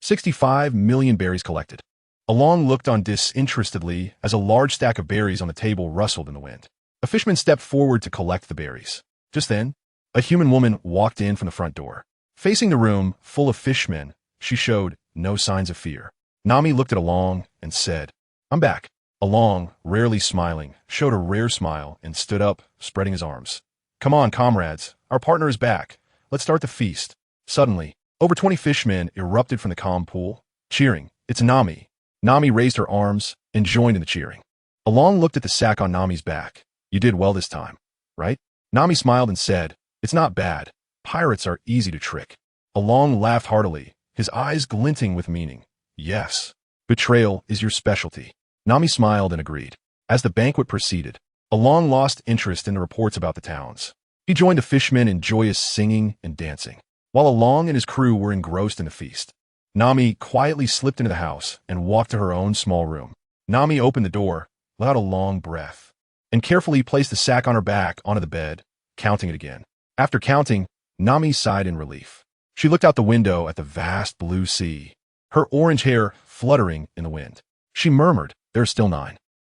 65 million berries collected. Along looked on disinterestedly as a large stack of berries on the table rustled in the wind. A fisherman stepped forward to collect the berries. Just then, a human woman walked in from the front door. Facing the room full of fishmen, she showed no signs of fear. Nami looked at Along and said, I'm back. Along, rarely smiling, showed a rare smile and stood up, spreading his arms. Come on, comrades. Our partner is back. Let's start the feast. Suddenly, over 20 fishmen erupted from the calm pool, cheering, it's Nami. Nami raised her arms and joined in the cheering. Along looked at the sack on Nami's back. You did well this time, right? Nami smiled and said, it's not bad. Pirates are easy to trick. Along laughed heartily, his eyes glinting with meaning. Yes. Betrayal is your specialty. Nami smiled and agreed. As the banquet proceeded, Along lost interest in the reports about the towns. He joined the fishmen in joyous singing and dancing, while Along and his crew were engrossed in the feast. Nami quietly slipped into the house and walked to her own small room. Nami opened the door, let out a long breath, and carefully placed the sack on her back onto the bed, counting it again. After counting, Nami sighed in relief. She looked out the window at the vast blue sea. her orange hair fluttering in the wind. She murmured, "There are still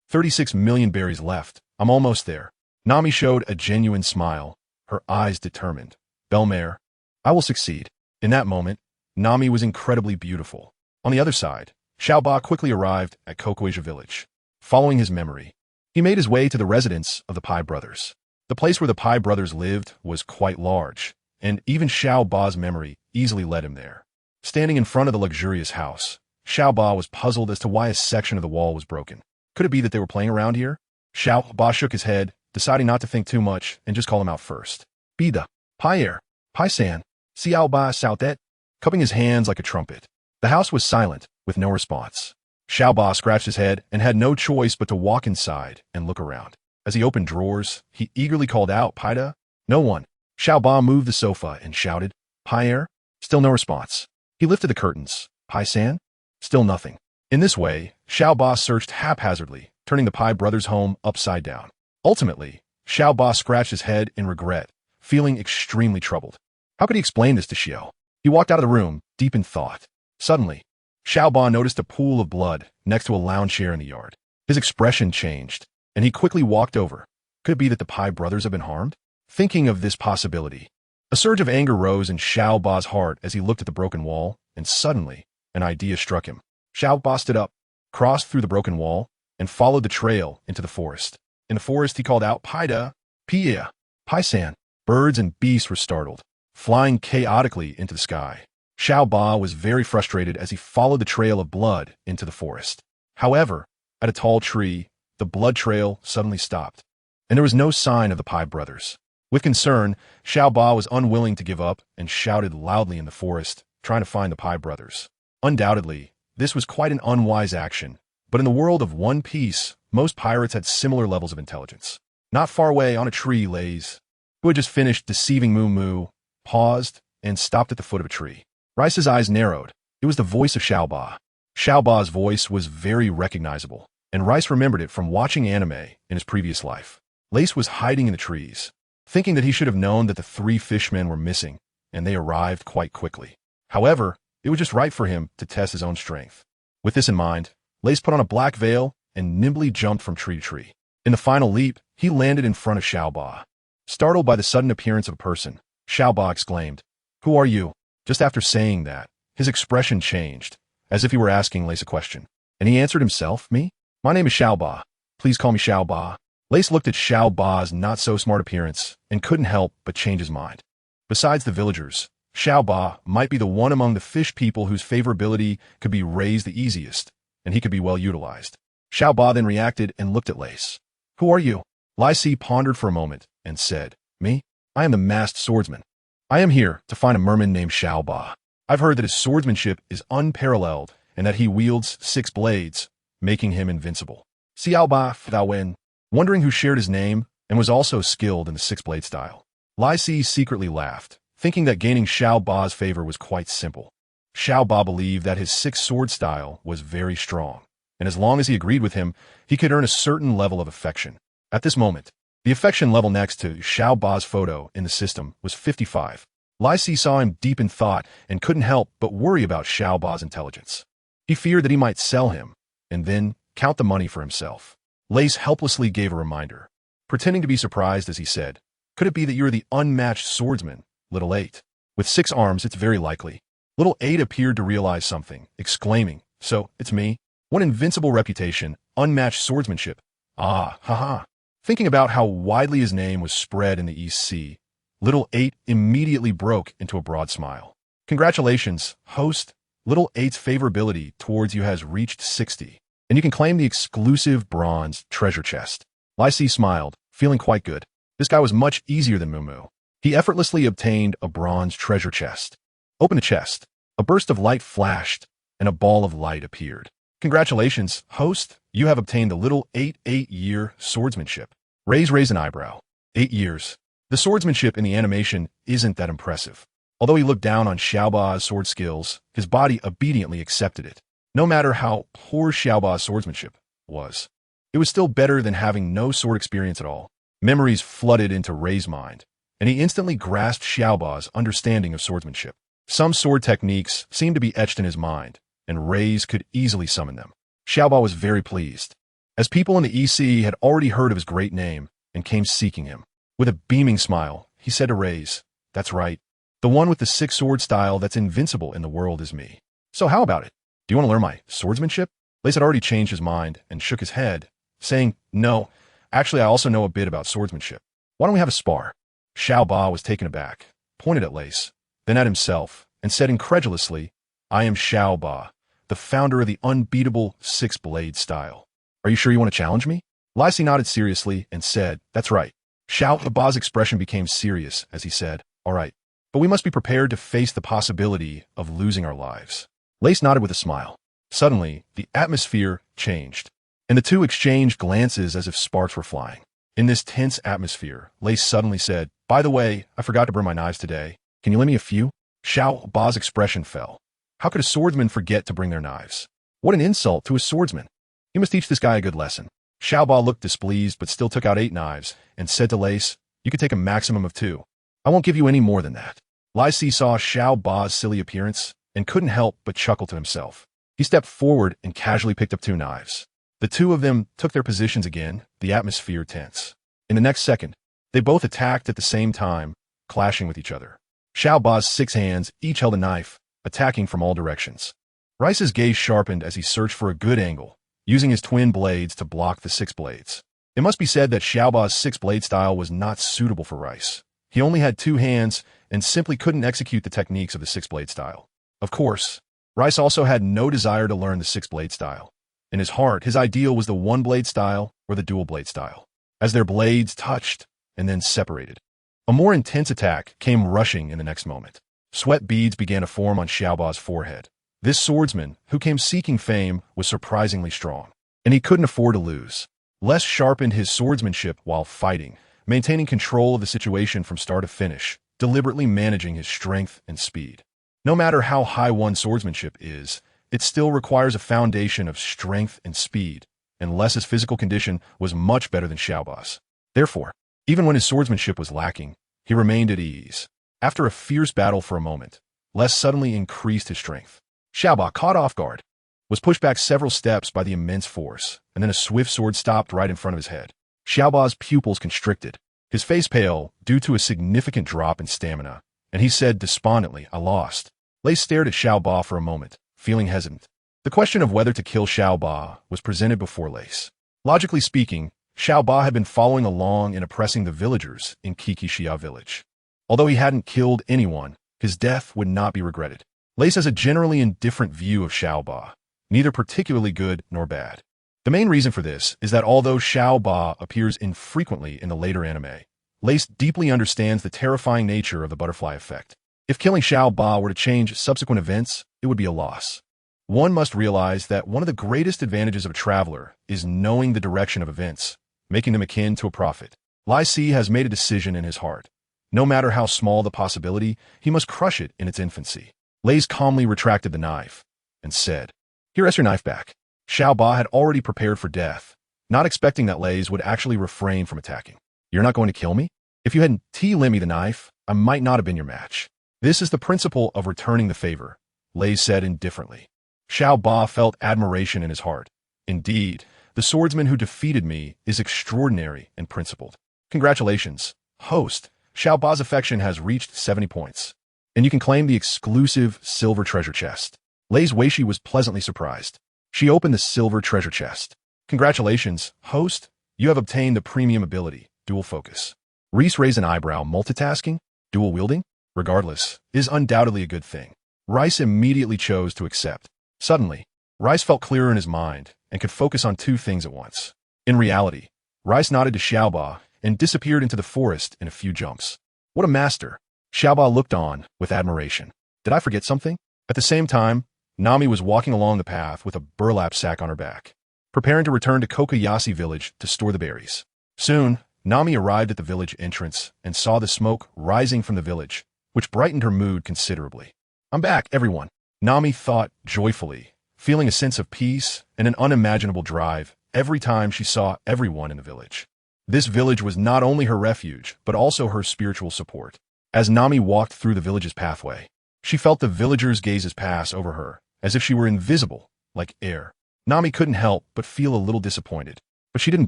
36 million berries left. I'm almost there." Nami showed a genuine smile, her eyes determined. "Belmare, I will succeed." In that moment, Nami was incredibly beautiful. On the other side, Xiaoba quickly arrived at Kokueja village. Following his memory, he made his way to the residence of the Pai brothers. The place where the Pai brothers lived was quite large, and even Xiaoba's memory easily led him there. Standing in front of the luxurious house, Xiaoba was puzzled as to why a section of the wall was broken. Could it be that they were playing around here? Xiaoba shook his head, deciding not to think too much and just call him out first. "Bida, Pai Pai-san, Xiaoba Sautet," cupping his hands like a trumpet. The house was silent, with no response. Xiaoba scratched his head and had no choice but to walk inside and look around. As he opened drawers, he eagerly called out, "Paida?" No one. Xiaoba moved the sofa and shouted, "Pai-er?" Still no response. He lifted the curtains. "Pai-san?" Still nothing. In this way, Xiaoba searched haphazardly, turning the Pai brothers' home upside down. Ultimately, Xiaoba scratched his head in regret, feeling extremely troubled. How could he explain this to Xiao? He walked out of the room, deep in thought. Suddenly, Xiaoba noticed a pool of blood next to a lounge chair in the yard. His expression changed, and he quickly walked over. Could it be that the Pai brothers have been harmed? Thinking of this possibility, a surge of anger rose in Xiaoba's heart as he looked at the broken wall, and suddenly, an idea struck him. Xiaoba stood up, crossed through the broken wall, and followed the trail into the forest. In the forest, he called out, "Paida, Pia, Pai-san." Birds and beasts were startled, flying chaotically into the sky. Xiaoba was very frustrated as he followed the trail of blood into the forest. However, at a tall tree, the blood trail suddenly stopped, and there was no sign of the Pai brothers. With concern, Xiaoba was unwilling to give up and shouted loudly in the forest, trying to find the Pai brothers. Undoubtedly, this was quite an unwise action, but in the world of One Piece, most pirates had similar levels of intelligence. Not far away on a tree lays, who had just finished deceiving Moo Moo, paused, and stopped at the foot of a tree. Rice's eyes narrowed. It was the voice of Xiaoba. Xiaoba's voice was very recognizable, and Rice remembered it from watching anime in his previous life. Lace was hiding in the trees, thinking that he should have known that the three fishmen were missing, and they arrived quite quickly. However, it was just right for him to test his own strength. With this in mind, Lace put on a black veil and nimbly jumped from tree to tree. In the final leap, he landed in front of Xiaoba. Startled by the sudden appearance of a person, Xiaoba exclaimed, "Who are you?" Just after saying that, his expression changed, as if he were asking Lace a question. And he answered himself, "Me? My name is Xiaoba. Please call me Xiaoba." Lace looked at Xiaoba's not-so-smart appearance and couldn't help but change his mind. Besides the villagers, Xiaoba might be the one among the fish people whose favorability could be raised the easiest, and he could be well utilized. Xiaoba then reacted and looked at Lace. "Who are you?" Lace pondered for a moment and said, "Me? I am the masked swordsman. I am here to find a merman named Xiaoba. I've heard that his swordsmanship is unparalleled and that he wields 6 blades, making him invincible." Xiaoba Fdawen, wondering who shared his name and was also skilled in the 6-blade style. Lace secretly laughed, thinking that gaining Xiaoba's favor was quite simple. Xiaoba believed that his 6-sword style was very strong, and as long as he agreed with him, he could earn a certain level of affection. At this moment, the affection level next to Xiaoba's photo in the system was 55. Lace saw him deep in thought and couldn't help but worry about Xiaoba's intelligence. He feared that he might sell him, and then count the money for himself. Lace helplessly gave a reminder, pretending to be surprised as he said, "Could it be that you are the unmatched swordsman, Little 8? With 6 arms, it's very likely." Little 8 appeared to realize something, exclaiming, "So, it's me? One invincible reputation, unmatched swordsmanship. Ah, haha." Thinking about how widely his name was spread in the East Sea, Little 8 immediately broke into a broad smile. "Congratulations, host. Little 8's favorability towards you has reached 60, and you can claim the exclusive bronze treasure chest." Lace smiled, feeling quite good. This guy was much easier than Moo Moo. He effortlessly obtained a bronze treasure chest. Open the chest. A burst of light flashed, and a ball of light appeared. "Congratulations, host. You have obtained the Little 8 8-year swordsmanship." Raise an eyebrow. 8 years. The swordsmanship in the animation isn't that impressive. Although he looked down on Xiaoba's sword skills, his body obediently accepted it. No matter how poor Xiaoba's swordsmanship was, it was still better than having no sword experience at all. Memories flooded into Ray's mind, and he instantly grasped Xiaoba's understanding of swordsmanship. Some sword techniques seemed to be etched in his mind, and Rays could easily summon them. Xiaoba was very pleased, as people in the EC had already heard of his great name and came seeking him. With a beaming smile, he said to Rays, "That's right. The one with the six-sword style that's invincible in the world is me. So how about it? Do you want to learn my swordsmanship?" Rays had already changed his mind and shook his head, saying, "No, actually I also know a bit about swordsmanship. Why don't we have a spar?" Xiaoba was taken aback, pointed at Lace, then at himself, and said incredulously, "I am Xiaoba, the founder of the unbeatable six-blade style. Are you sure you want to challenge me?" Lacey nodded seriously and said, "That's right." Xiaoba's expression became serious as he said, "All right, but we must be prepared to face the possibility of losing our lives." Lace nodded with a smile. Suddenly, the atmosphere changed, and the two exchanged glances as if sparks were flying. In this tense atmosphere, Lace suddenly said, "By the way, I forgot to bring my knives today. Can you lend me a few?" Xiaoba's expression fell. How could a swordsman forget to bring their knives? What an insult to a swordsman. He must teach this guy a good lesson. Xiaoba looked displeased but still took out 8 knives and said to Lace, "You could take a maximum of 2. I won't give you any more than that." Lacey saw Xiaoba's silly appearance and couldn't help but chuckle to himself. He stepped forward and casually picked up 2 knives. The two of them took their positions again, the atmosphere tense. In the next second, they both attacked at the same time, clashing with each other. Xiaoba's 6 hands each held a knife, attacking from all directions. Rice's gaze sharpened as he searched for a good angle, using his twin blades to block the 6 blades. It must be said that Xiaoba's 6-blade style was not suitable for Rice. He only had 2 hands and simply couldn't execute the techniques of the 6-blade style. Of course, Rice also had no desire to learn the 6-blade style. In his heart, his ideal was the 1-blade style or the dual-blade style, as their blades touched and then separated. A more intense attack came rushing in the next moment. Sweat beads began to form on Xiaoba's forehead. This swordsman, who came seeking fame, was surprisingly strong, and he couldn't afford to lose. Les sharpened his swordsmanship while fighting, maintaining control of the situation from start to finish, deliberately managing his strength and speed. No matter how high one's swordsmanship is, it still requires a foundation of strength and speed, and Les's physical condition was much better than Xiaoba's. Therefore, even when his swordsmanship was lacking, he remained at ease. After a fierce battle for a moment, Les suddenly increased his strength. Xiaoba, caught off guard, was pushed back several steps by the immense force, and then a swift sword stopped right in front of his head. Xiaoba's pupils constricted, his face pale due to a significant drop in stamina, and he said despondently, "I lost." Lei stared at Xiaoba for a moment, feeling hesitant. The question of whether to kill Xiaoba was presented before Lace. Logically speaking, Xiaoba had been following along and oppressing the villagers in Kikishia village. Although he hadn't killed anyone, his death would not be regretted. Lace has a generally indifferent view of Xiaoba, neither particularly good nor bad. The main reason for this is that although Xiaoba appears infrequently in the later anime, Lace deeply understands the terrifying nature of the butterfly effect. If killing Xiaoba were to change subsequent events, it would be a loss. One must realize that one of the greatest advantages of a traveler is knowing the direction of events, making them akin to a prophet. Lai Si has made a decision in his heart. No matter how small the possibility, he must crush it in its infancy. Lace calmly retracted the knife and said, "Here, has your knife back." Xiaoba had already prepared for death, not expecting that Lace would actually refrain from attacking. "You're not going to kill me? If you hadn't lent me the knife, I might not have been your match." "This is the principle of returning the favor," Lace said indifferently. Xiaoba felt admiration in his heart. "Indeed, the swordsman who defeated me is extraordinary and principled. Congratulations, host. Xiaoba's affection has reached 70 points, and you can claim the exclusive silver treasure chest." Lace Weishi was pleasantly surprised. She opened the silver treasure chest. "Congratulations, host. You have obtained the premium ability, dual focus." Reese raised an eyebrow. "Multitasking? Dual wielding? Regardless, is undoubtedly a good thing." Rice immediately chose to accept. Suddenly, Rice felt clearer in his mind and could focus on 2 things at once. In reality, Rice nodded to Xiaoba and disappeared into the forest in a few jumps. "What a master!" Xiaoba looked on with admiration. "Did I forget something?" At the same time, Nami was walking along the path with a burlap sack on her back, preparing to return to Kokoyashi village to store the berries. Soon, Nami arrived at the village entrance and saw the smoke rising from the village, which brightened her mood considerably. "I'm back, everyone," Nami thought joyfully, feeling a sense of peace and an unimaginable drive every time she saw everyone in the village. This village was not only her refuge, but also her spiritual support. As Nami walked through the village's pathway, she felt the villagers' gazes pass over her as if she were invisible, like air. Nami couldn't help but feel a little disappointed, but she didn't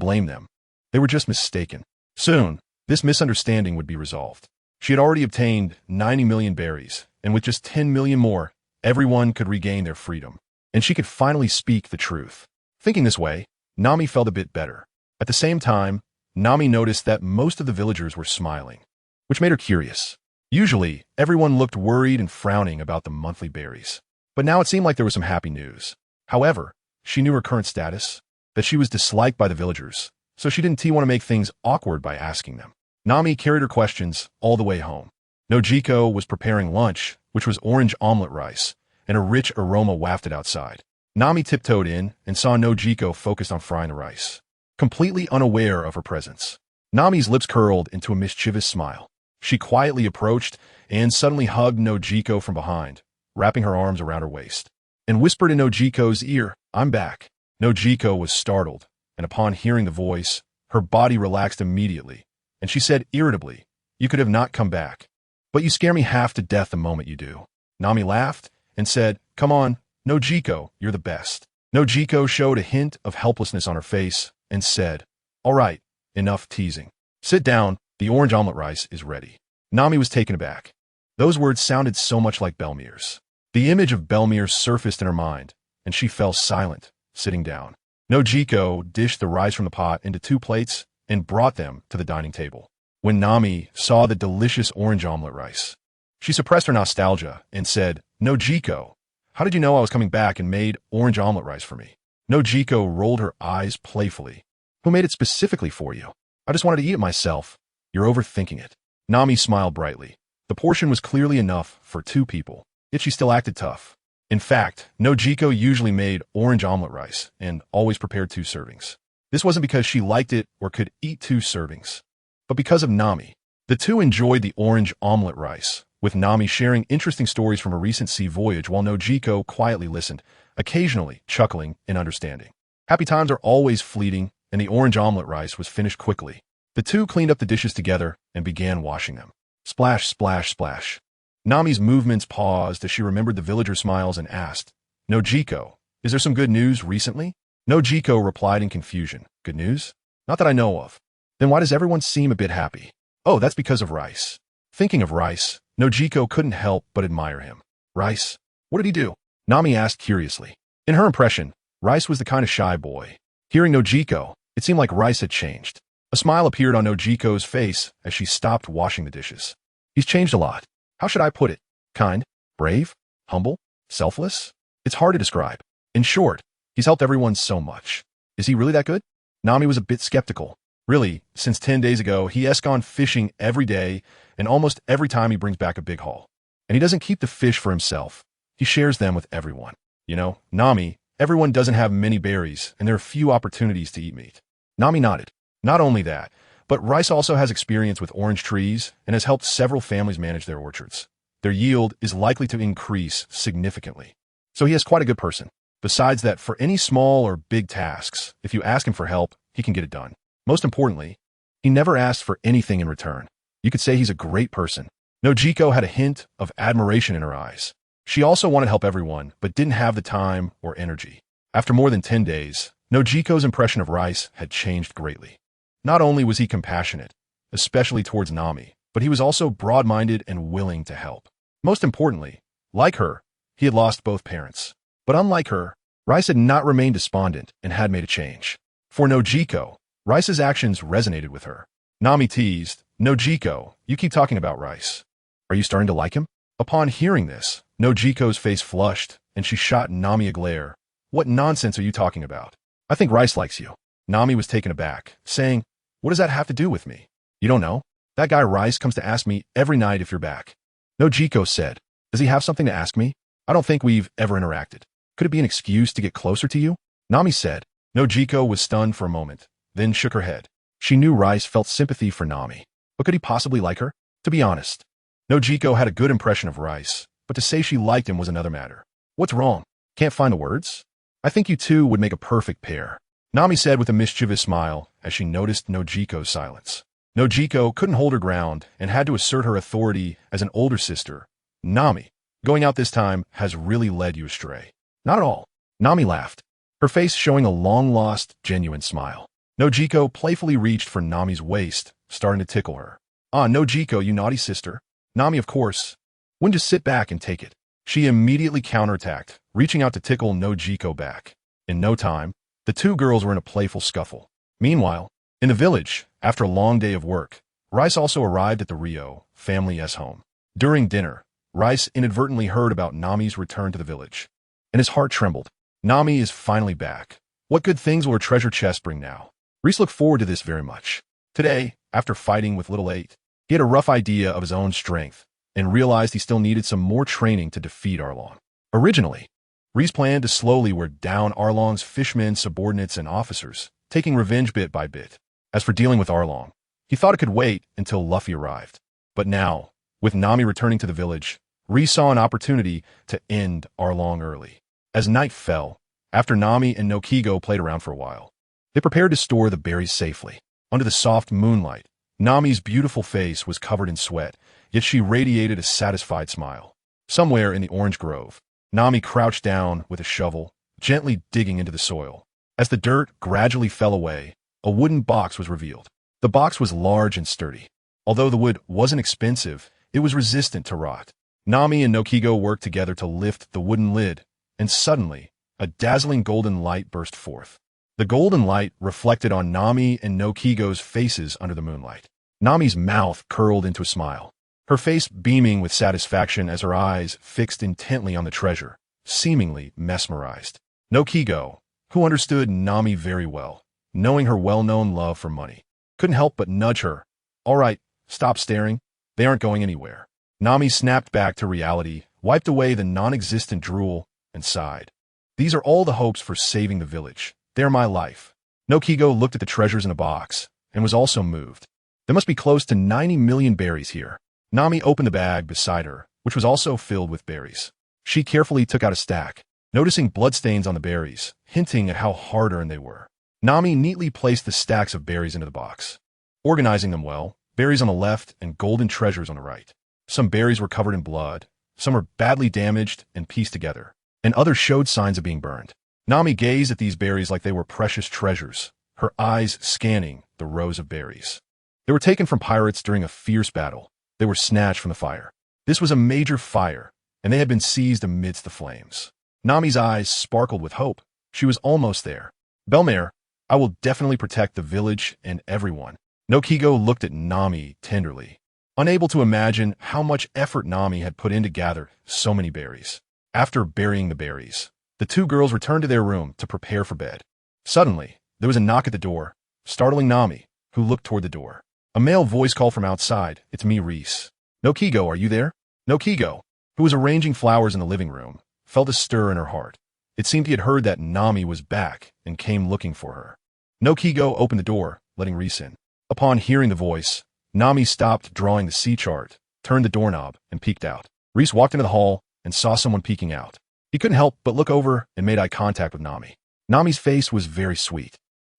blame them. They were just mistaken. Soon, this misunderstanding would be resolved. She had already obtained 90 million berries, and with just 10 million more, everyone could regain their freedom. And she could finally speak the truth. Thinking this way, Nami felt a bit better. At the same time, Nami noticed that most of the villagers were smiling, which made her curious. Usually, everyone looked worried and frowning about the monthly berries. But now it seemed like there was some happy news. However, she knew her current status, that she was disliked by the villagers, so she didn't want to make things awkward by asking them. Nami carried her questions all the way home. Nojiko was preparing lunch, which was orange omelet rice, and a rich aroma wafted outside. Nami tiptoed in and saw Nojiko focused on frying the rice, completely unaware of her presence. Nami's lips curled into a mischievous smile. She quietly approached and suddenly hugged Nojiko from behind, wrapping her arms around her waist, and whispered in Nojiko's ear, "I'm back." Nojiko was startled, and upon hearing the voice, her body relaxed immediately, and she said irritably, "You could have not come back. But you scare me half to death the moment you do." Nami laughed and said, "Come on, Nojiko, you're the best." Nojiko showed a hint of helplessness on her face and said, "All right, enough teasing. Sit down, the orange omelet rice is ready." Nami was taken aback. Those words sounded so much like Belmir's. The image of Belmir surfaced in her mind, and she fell silent, sitting down. Nojiko dished the rice from the pot into 2 plates and brought them to the dining table. When Nami saw the delicious orange omelet rice, she suppressed her nostalgia and said, "Nojiko, how did you know I was coming back and made orange omelet rice for me?" Nojiko rolled her eyes playfully. "Who made it specifically for you? I just wanted to eat it myself." "You're overthinking it." Nami smiled brightly. The portion was clearly enough for 2 people, yet she still acted tough. In fact, Nojiko usually made orange omelet rice and always prepared 2 servings. This wasn't because she liked it or could eat 2 servings, but because of Nami. The 2 enjoyed the orange omelet rice, with Nami sharing interesting stories from a recent sea voyage while Nojiko quietly listened, occasionally chuckling and understanding. Happy times are always fleeting, and the orange omelet rice was finished quickly. The 2 cleaned up the dishes together and began washing them. Splash, splash, splash. Nami's movements paused as she remembered the villager smiles and asked, "Nojiko, is there some good news recently?" Nojiko replied in confusion, "Good news? Not that I know of." "Then why does everyone seem a bit happy?" "Oh, that's because of Rice." Thinking of Rice, Nojiko couldn't help but admire him. "Rice? What did he do?" Nami asked curiously. In her impression, Rice was the kind of shy boy. Hearing Nojiko, it seemed like Rice had changed. A smile appeared on Nojiko's face as she stopped washing the dishes. "He's changed a lot. How should I put it? Kind, brave, humble, selfless? It's hard to describe. In short, he's helped everyone so much." "Is he really that good?" Nami was a bit skeptical. Really, since 10 days ago, he has gone fishing every day, and almost every time he brings back a big haul. And he doesn't keep the fish for himself. He shares them with everyone. You know, Nami, everyone doesn't have many berries, and there are few opportunities to eat meat. Nami nodded. Not only that, but Rice also has experience with orange trees and has helped several families manage their orchards. Their yield is likely to increase significantly. So he is quite a good person. Besides that, for any small or big tasks, if you ask him for help, he can get it done. Most importantly, he never asked for anything in return. You could say he's a great person. Nojiko had a hint of admiration in her eyes. She also wanted to help everyone, but didn't have the time or energy. After more than 10 days, Nojiko's impression of Rice had changed greatly. Not only was he compassionate, especially towards Nami, but he was also broad-minded and willing to help. Most importantly, like her, he had lost both parents. But unlike her, Rice had not remained despondent and had made a change. For Nojiko, Rice's actions resonated with her. Nami teased, "Nojiko, you keep talking about Rice. Are you starting to like him?" Upon hearing this, Nojiko's face flushed, and she shot Nami a glare. "What nonsense are you talking about? I think Rice likes you." Nami was taken aback, saying, "What does that have to do with me?" "You don't know? That guy Rice comes to ask me every night if you're back." Nojiko said, "Does he have something to ask me? I don't think we've ever interacted. Could it be an excuse to get closer to you?" Nami said. Nojiko was stunned for a moment, then shook her head. She knew Rice felt sympathy for Nami, but could he possibly like her? To be honest, Nojiko had a good impression of Rice, but to say she liked him was another matter. "What's wrong? Can't find the words? I think you two would make a perfect pair," Nami said with a mischievous smile as she noticed Nojiko's silence. Nojiko couldn't hold her ground and had to assert her authority as an older sister. "Nami, going out this time has really led you astray. Not at all. Nami laughed, her face showing a long-lost, genuine smile. Nojiko playfully reached for Nami's waist, starting to tickle her. Ah, Nojiko, you naughty sister. Nami, of course, wouldn't just sit back and take it. She immediately counterattacked, reaching out to tickle Nojiko back. In no time, the two girls were in a playful scuffle. Meanwhile, in the village, after a long day of work, Rice also arrived at the Rio family's home. During dinner, Rice inadvertently heard about Nami's return to the village, and his heart trembled. Nami is finally back. What good things will her treasure chest bring now? Rice looked forward to this very much. Today, after fighting with Little Eight, he had a rough idea of his own strength and realized he still needed some more training to defeat Arlong. Originally, Rice planned to slowly wear down Arlong's fishmen, subordinates, and officers, taking revenge bit by bit. As for dealing with Arlong, he thought it could wait until Luffy arrived. But now, with Nami returning to the village, Rice saw an opportunity to end Arlong early. As night fell, after Nami and Nokigo played around for a while, they prepared to store the berries safely. Under the soft moonlight, Nami's beautiful face was covered in sweat, yet she radiated a satisfied smile. Somewhere in the orange grove, Nami crouched down with a shovel, gently digging into the soil. As the dirt gradually fell away, a wooden box was revealed. The box was large and sturdy. Although the wood wasn't expensive, it was resistant to rot. Nami and Nokigo worked together to lift the wooden lid, and suddenly, a dazzling golden light burst forth. The golden light reflected on Nami and Nokigo's faces under the moonlight. Nami's mouth curled into a smile, her face beaming with satisfaction as her eyes fixed intently on the treasure, seemingly mesmerized. Nokigo, who understood Nami very well, knowing her well-known love for money, couldn't help but nudge her. All right, stop staring. They aren't going anywhere. Nami snapped back to reality, wiped away the non-existent drool, and sighed. These are all the hopes for saving the village. They're my life. Nokigo looked at the treasures in a box, and was also moved. There must be close to 90 million berries here. Nami opened the bag beside her, which was also filled with berries. She carefully took out a stack, noticing bloodstains on the berries, hinting at how hard-earned they were. Nami neatly placed the stacks of berries into the box, organizing them well, berries on the left and golden treasures on the right. Some berries were covered in blood, some were badly damaged and pieced together, and others showed signs of being burned. Nami gazed at these berries like they were precious treasures, her eyes scanning the rows of berries. They were taken from pirates during a fierce battle. They were snatched from the fire. This was a major fire, and they had been seized amidst the flames. Nami's eyes sparkled with hope. She was almost there. Bellmare, I will definitely protect the village and everyone. Nokigo looked at Nami tenderly, unable to imagine how much effort Nami had put in to gather so many berries. After burying the berries, the two girls returned to their room to prepare for bed. Suddenly, there was a knock at the door, startling Nami, who looked toward the door. A male voice called from outside. It's me, Rice. Nokigo, are you there? Nokigo, who was arranging flowers in the living room, felt a stir in her heart. It seemed he had heard that Nami was back and came looking for her. Nokigo opened the door, letting Rice in. Upon hearing the voice, Nami stopped drawing the sea chart, turned the doorknob, and peeked out. Rice walked into the hall and saw someone peeking out. He couldn't help but look over and made eye contact with Nami. Nami's face was very sweet,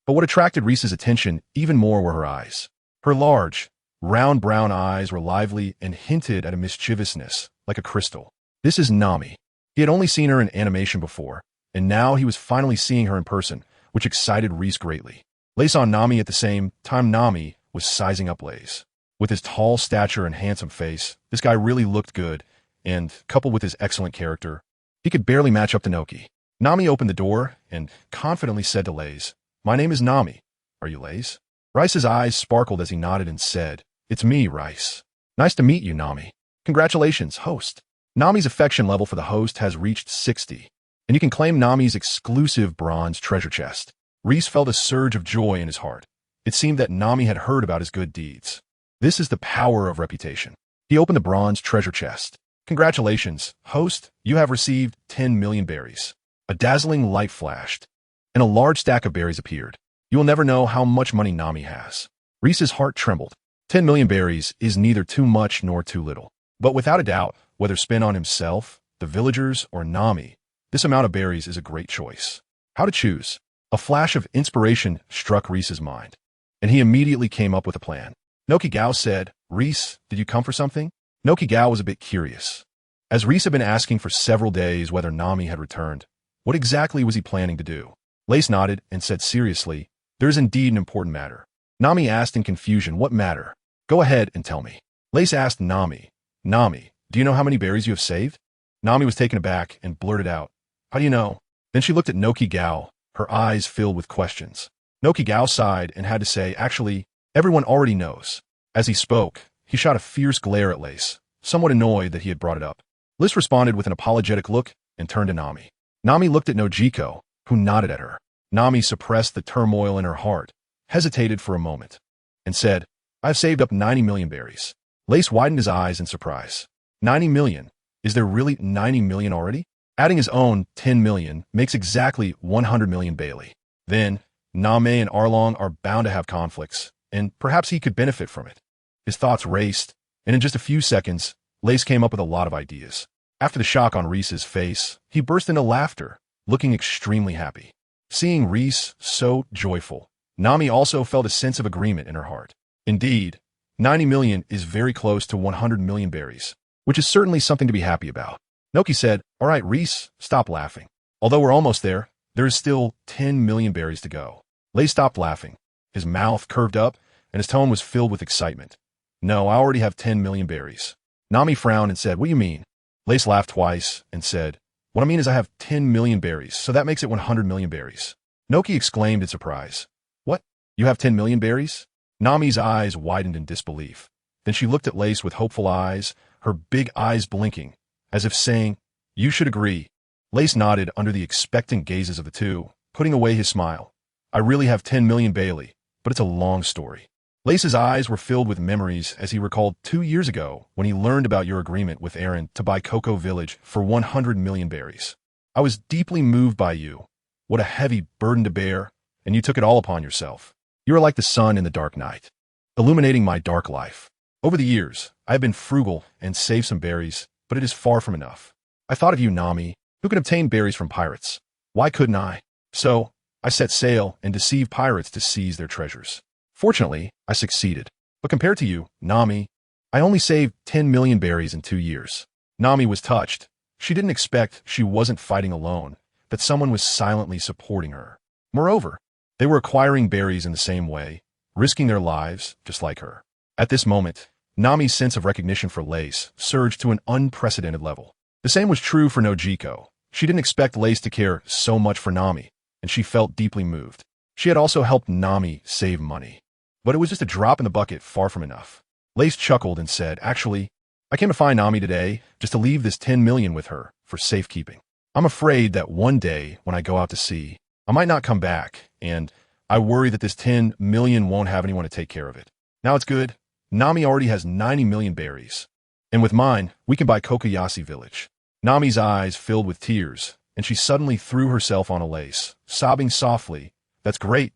but what attracted Rice's attention even more were her eyes. Her large, round brown eyes were lively and hinted at a mischievousness, like a crystal. This is Nami. He had only seen her in animation before, and now he was finally seeing her in person, which excited Rice greatly. Lay saw Nami at the same time. Nami was sizing up Lay's. With his tall stature and handsome face, this guy really looked good, and, coupled with his excellent character, he could barely match up to Noki. Nami opened the door and confidently said to Lays, "My name is Nami. Are you Lays?" Rice's eyes sparkled as he nodded and said, "It's me, Rice. Nice to meet you, Nami. Congratulations, host." Nami's affection level for the host has reached 60, and you can claim Nami's exclusive bronze treasure chest. Rice felt a surge of joy in his heart. It seemed that Nami had heard about his good deeds. This is the power of reputation. He opened the bronze treasure chest. "Congratulations, host, you have received 10 million berries." A dazzling light flashed, and a large stack of berries appeared. You will never know how much money Nami has. Rice's heart trembled. 10 million berries is neither too much nor too little. But without a doubt, whether spent on himself, the villagers, or Nami, this amount of berries is a great choice. How to choose? A flash of inspiration struck Rice's mind, and he immediately came up with a plan. Noki Gao said, "Rice, did you come for something?" Noki Gao was a bit curious. As Rice had been asking for several days whether Nami had returned, What exactly was he planning to do? Lace nodded and said seriously, there is indeed an important matter. Nami asked in confusion, what matter? Go ahead and tell me. Lace asked Nami, Nami, do you know how many berries you have saved? Nami was taken aback and blurted out, how do you know? Then she looked at Noki Gao, her eyes filled with questions. Noki Gao sighed and had to say, actually, everyone already knows. As he spoke, he shot a fierce glare at Lace, somewhat annoyed that he had brought it up. Lace responded with an apologetic look and turned to Nami. Nami looked at Nojiko, who nodded at her. Nami suppressed the turmoil in her heart, hesitated for a moment, and said, I have saved up 90 million berries. Lace widened his eyes in surprise. 90 million? Is there really 90 million already? Adding his own 10 million makes exactly 100 million Bailey. Then, Nami and Arlong are bound to have conflicts, and perhaps he could benefit from it. His thoughts raced, and in just a few seconds, Lace came up with a lot of ideas. After the shock on Reese's face, he burst into laughter, looking extremely happy. Seeing Reese so joyful, Nami also felt a sense of agreement in her heart. Indeed, 90 million is very close to 100 million berries, which is certainly something to be happy about. Noki said, all right, Reese, stop laughing. Although we're almost there, there is still 10 million berries to go. Lace stopped laughing. His mouth curved up, and his tone was filled with excitement. No, I already have 10 million berries. Nami frowned and said, what do you mean? Lace laughed twice and said, what I mean is I have 10 million berries, so that makes it 100 million berries. Noki exclaimed in surprise. What? You have 10 million berries? Nami's eyes widened in disbelief. Then she looked at Lace with hopeful eyes, her big eyes blinking, as if saying, you should agree. Lace nodded under the expectant gazes of the two, putting away his smile. I really have 10 million Bailey, but it's a long story. Lace's eyes were filled with memories as he recalled 2 years ago when he learned about your agreement with Aaron to buy Cocoa Village for 100 million berries. I was deeply moved by you. What a heavy burden to bear, and you took it all upon yourself. You are like the sun in the dark night, illuminating my dark life. Over the years, I have been frugal and saved some berries, but it is far from enough. I thought of you, Nami, who can obtain berries from pirates. Why couldn't I? So, I set sail and deceived pirates to seize their treasures. Fortunately, I succeeded. But compared to you, Nami, I only saved 10 million berries in 2 years. Nami was touched. She didn't expect she wasn't fighting alone, that someone was silently supporting her. Moreover, they were acquiring berries in the same way, risking their lives just like her. At this moment, Nami's sense of recognition for Lace surged to an unprecedented level. The same was true for Nojiko. She didn't expect Lace to care so much for Nami, and she felt deeply moved. She had also helped Nami save money. But it was just a drop in the bucket, far from enough. Lace chuckled and said, actually, I came to find Nami today just to leave this 10 million with her for safekeeping. I'm afraid that one day when I go out to sea, I might not come back, and I worry that this 10 million won't have anyone to take care of it. Now it's good. Nami already has 90 million berries. And with mine, we can buy Kokoyasi Village. Nami's eyes filled with tears, and she suddenly threw herself on a Lace, sobbing softly, that's great,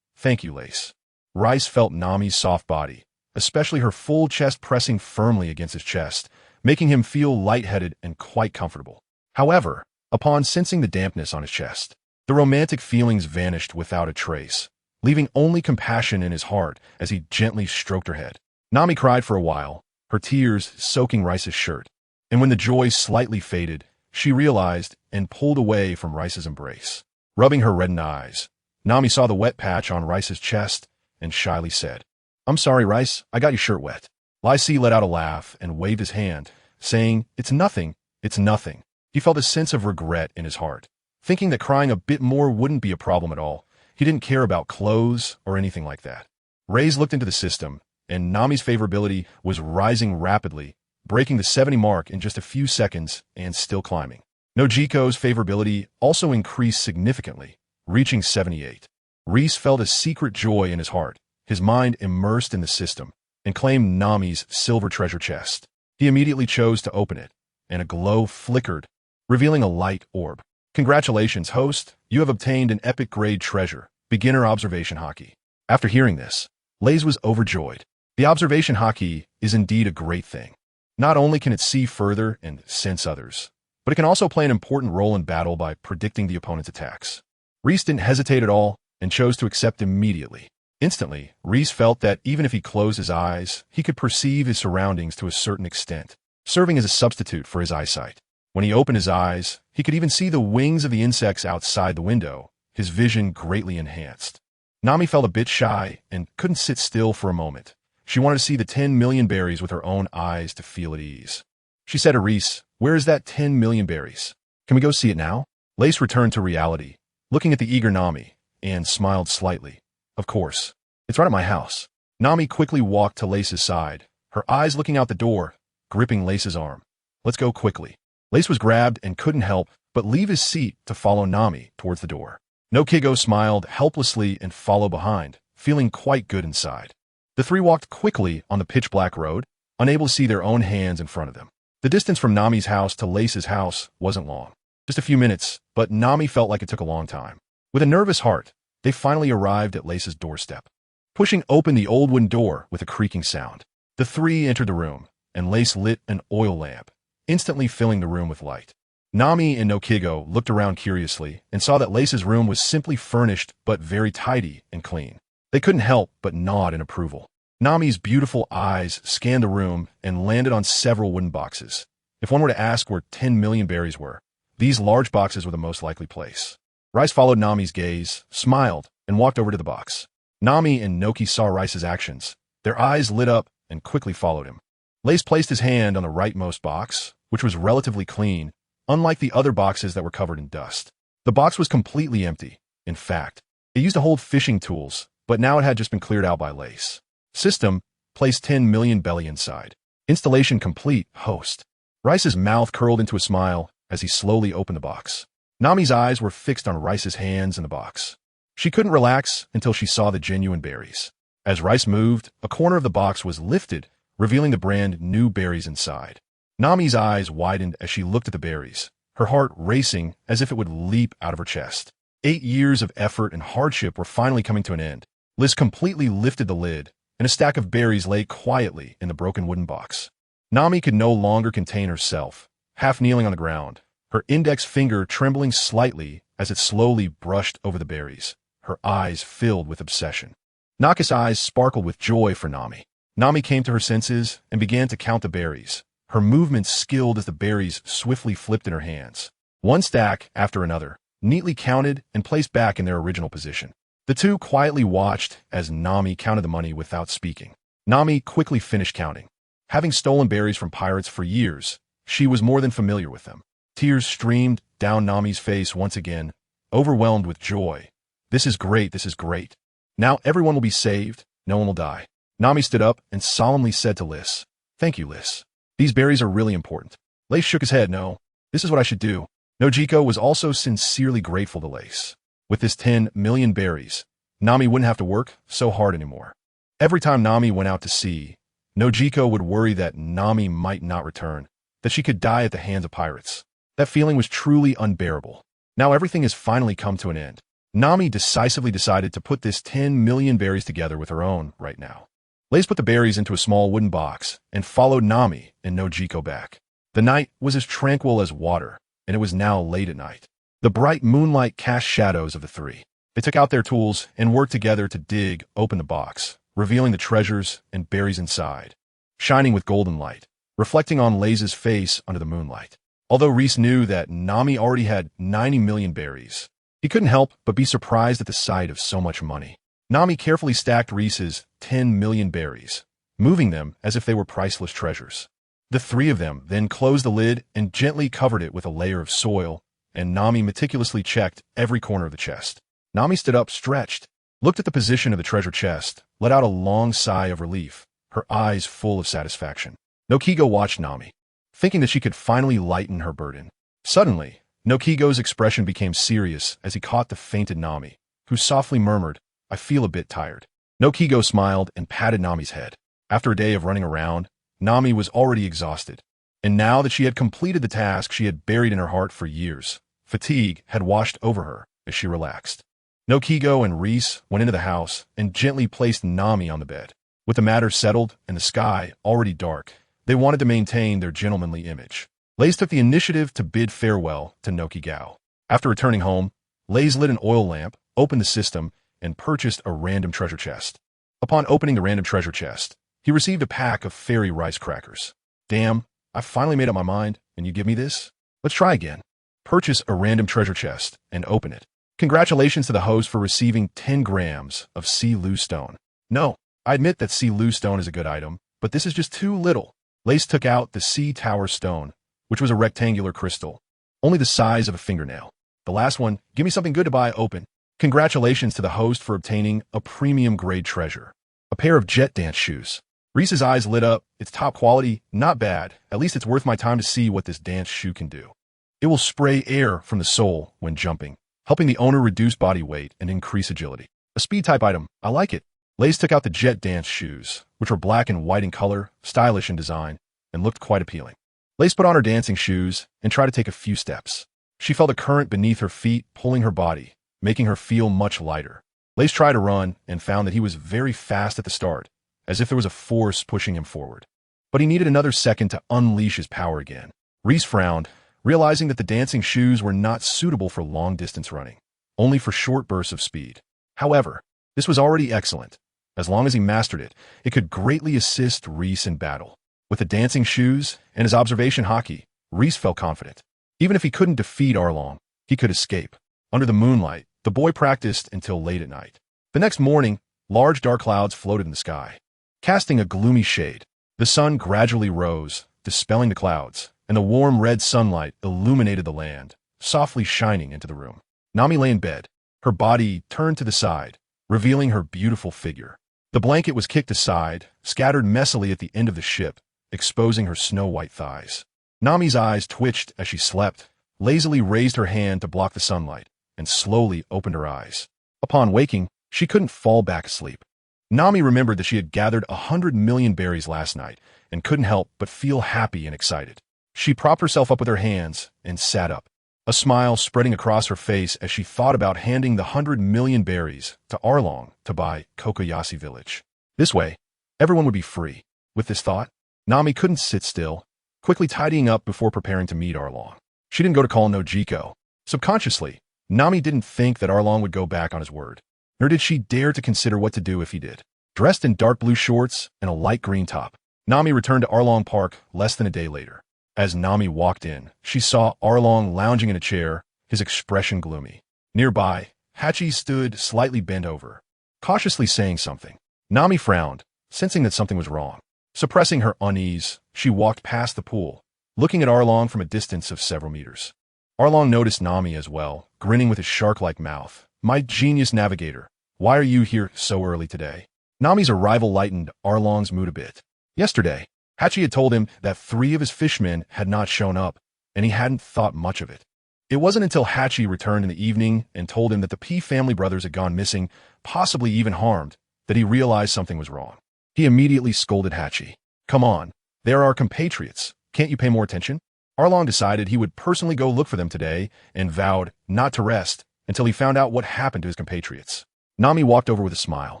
thank you, Lace. Rice felt Nami's soft body, especially her full chest pressing firmly against his chest, making him feel lightheaded and quite comfortable. However, upon sensing the dampness on his chest, the romantic feelings vanished without a trace, leaving only compassion in his heart as he gently stroked her head. Nami cried for a while, her tears soaking Rice's shirt, and when the joy slightly faded, she realized and pulled away from Rice's embrace. Rubbing her reddened eyes, Nami saw the wet patch on Rice's chest and shyly said, I'm sorry, Rice, I got your shirt wet. Lysy let out a laugh and waved his hand, saying, it's nothing. He felt a sense of regret in his heart, thinking that crying a bit more wouldn't be a problem at all. He didn't care about clothes or anything like that. Raze looked into the system, and Nami's favorability was rising rapidly, breaking the 70 mark in just a few seconds and still climbing. Nojiko's favorability also increased significantly, reaching 78. Reese felt a secret joy in his heart, his mind immersed in the system, and claimed Nami's silver treasure chest. He immediately chose to open it, and a glow flickered, revealing a light orb. Congratulations, host, you have obtained an epic grade treasure, beginner observation haki. After hearing this, Laze was overjoyed. The observation haki is indeed a great thing. Not only can it see further and sense others, but it can also play an important role in battle by predicting the opponent's attacks. Reese didn't hesitate at all and chose to accept immediately. Instantly, Reese felt that even if he closed his eyes, he could perceive his surroundings to a certain extent, serving as a substitute for his eyesight. When he opened his eyes, he could even see the wings of the insects outside the window, his vision greatly enhanced. Nami felt a bit shy and couldn't sit still for a moment. She wanted to see the 10 million berries with her own eyes to feel at ease. She said to Reese, "Where is that 10 million berries? Can we go see it now?" Lace returned to reality, looking at the eager Nami, and smiled slightly. "Of course. It's right at my house." Nami quickly walked to Lace's side, her eyes looking out the door, gripping Lace's arm. "Let's go quickly." Lace was grabbed and couldn't help but leave his seat to follow Nami towards the door. Noki smiled helplessly and followed behind, feeling quite good inside. The three walked quickly on the pitch-black road, unable to see their own hands in front of them. The distance from Nami's house to Lace's house wasn't long. Just a few minutes, but Nami felt like it took a long time. With a nervous heart, they finally arrived at Lace's doorstep. Pushing open the old wooden door with a creaking sound, the three entered the room, and Lace lit an oil lamp, instantly filling the room with light. Nami and Noki looked around curiously and saw that Lace's room was simply furnished but very tidy and clean. They couldn't help but nod in approval. Nami's beautiful eyes scanned the room and landed on several wooden boxes. If one were to ask where 10 million berries were, these large boxes were the most likely place. Rice followed Nami's gaze, smiled, and walked over to the box. Nami and Noki saw Rice's actions. Their eyes lit up and quickly followed him. Lace placed his hand on the rightmost box, which was relatively clean, unlike the other boxes that were covered in dust. The box was completely empty. In fact, it used to hold fishing tools, but now it had just been cleared out by Lace. System, place 10 million belly inside. Installation complete, host. Rice's mouth curled into a smile as he slowly opened the box. Nami's eyes were fixed on Rice's hands in the box. She couldn't relax until she saw the genuine berries. As Rice moved, a corner of the box was lifted, revealing the brand new berries inside. Nami's eyes widened as she looked at the berries, her heart racing as if it would leap out of her chest. 8 years of effort and hardship were finally coming to an end. Liz completely lifted the lid, and a stack of berries lay quietly in the broken wooden box. Nami could no longer contain herself, half kneeling on the ground, her index finger trembling slightly as it slowly brushed over the berries, her eyes filled with obsession. Noki's eyes sparkled with joy for Nami. Nami came to her senses and began to count the berries, her movements skilled as the berries swiftly flipped in her hands. One stack after another, neatly counted and placed back in their original position. The two quietly watched as Nami counted the money without speaking. Nami quickly finished counting. Having stolen berries from pirates for years, she was more than familiar with them. Tears streamed down Nami's face once again, overwhelmed with joy. "This is great, this is great. Now everyone will be saved, no one will die." Nami stood up and solemnly said to Liz, "Thank you, Liz. These berries are really important." Lace shook his head. "No, this is what I should do." Nojiko was also sincerely grateful to Lace. With this 10 million berries, Nami wouldn't have to work so hard anymore. Every time Nami went out to sea, Nojiko would worry that Nami might not return, that she could die at the hands of pirates. That feeling was truly unbearable. Now everything has finally come to an end. Nami decisively decided to put this 10 million berries together with her own right now. Lace put the berries into a small wooden box and followed Nami and Nojiko back. The night was as tranquil as water, and it was now late at night. The bright moonlight cast shadows of the three. They took out their tools and worked together to dig open the box, revealing the treasures and berries inside, shining with golden light, reflecting on Lace's face under the moonlight. Although Reese knew that Nami already had 90 million berries, he couldn't help but be surprised at the sight of so much money. Nami carefully stacked Reese's 10 million berries, moving them as if they were priceless treasures. The three of them then closed the lid and gently covered it with a layer of soil, and Nami meticulously checked every corner of the chest. Nami stood up, stretched, looked at the position of the treasure chest, let out a long sigh of relief, her eyes full of satisfaction. Noki watched Nami, thinking that she could finally lighten her burden. Suddenly, Noki's expression became serious as he caught the fainted Nami, who softly murmured, "I feel a bit tired." Noki smiled and patted Nami's head. After a day of running around, Nami was already exhausted, and now that she had completed the task she had buried in her heart for years, fatigue had washed over her as she relaxed. Noki and Reese went into the house and gently placed Nami on the bed. With the matter settled and the sky already dark, they wanted to maintain their gentlemanly image. Lace took the initiative to bid farewell to Noki. After returning home, Lace lit an oil lamp, opened the system, and purchased a random treasure chest. Upon opening the random treasure chest, he received a pack of fairy rice crackers. "Damn, I finally made up my mind, and you give me this?" Let's try again. Purchase a random treasure chest and open it. Congratulations to the host for receiving 10 grams of sea Lu stone. No, I admit that sea Lu stone is a good item, but this is just too little. Lace took out the sea tower stone, which was a rectangular crystal, only the size of a fingernail. The last one, give me something good to buy, open. Congratulations to the host for obtaining a premium grade treasure. A pair of jet dance shoes. Reese's eyes lit up. It's top quality, not bad. At least it's worth my time to see what this dance shoe can do. It will spray air from the sole when jumping, helping the owner reduce body weight and increase agility. A speed type item. I like it. Lace took out the jet dance shoes, which were black and white in color, stylish in design, and looked quite appealing. Lace put on her dancing shoes and tried to take a few steps. She felt a current beneath her feet pulling her body, making her feel much lighter. Lace tried to run and found that he was very fast at the start, as if there was a force pushing him forward. But he needed another second to unleash his power again. Reese frowned, realizing that the dancing shoes were not suitable for long-distance running, only for short bursts of speed. However, this was already excellent. As long as he mastered it, it could greatly assist Reese in battle. With the dancing shoes and his observation haki, Reese felt confident. Even if he couldn't defeat Arlong, he could escape. Under the moonlight, the boy practiced until late at night. The next morning, large dark clouds floated in the sky, casting a gloomy shade. The sun gradually rose, dispelling the clouds, and the warm red sunlight illuminated the land, softly shining into the room. Nami lay in bed, her body turned to the side, revealing her beautiful figure. The blanket was kicked aside, scattered messily at the end of the ship, exposing her snow-white thighs. Nami's eyes twitched as she slept, lazily raised her hand to block the sunlight, and slowly opened her eyes. Upon waking, she couldn't fall back asleep. Nami remembered that she had gathered 100 million berries last night and couldn't help but feel happy and excited. She propped herself up with her hands and sat up, a smile spreading across her face as she thought about handing the 100 million berries to Arlong to buy Kokoyasi village. This way, everyone would be free. With this thought, Nami couldn't sit still, quickly tidying up before preparing to meet Arlong. She didn't go to call no Jiko. Subconsciously, Nami didn't think that Arlong would go back on his word, nor did she dare to consider what to do if he did. Dressed in dark blue shorts and a light green top, Nami returned to Arlong Park less than a day later. As Nami walked in, she saw Arlong lounging in a chair, his expression gloomy. Nearby, Hachi stood slightly bent over, cautiously saying something. Nami frowned, sensing that something was wrong. Suppressing her unease, she walked past the pool, looking at Arlong from a distance of several meters. Arlong noticed Nami as well, grinning with his shark-like mouth. My genius navigator, why are you here so early today? Nami's arrival lightened Arlong's mood a bit. Yesterday, Hachi had told him that 3 of his fishmen had not shown up, and he hadn't thought much of it. It wasn't until Hachi returned in the evening and told him that the P family brothers had gone missing, possibly even harmed, that he realized something was wrong. He immediately scolded Hachi. Come on, they are our compatriots. Can't you pay more attention? Arlong decided he would personally go look for them today and vowed not to rest until he found out what happened to his compatriots. Nami walked over with a smile,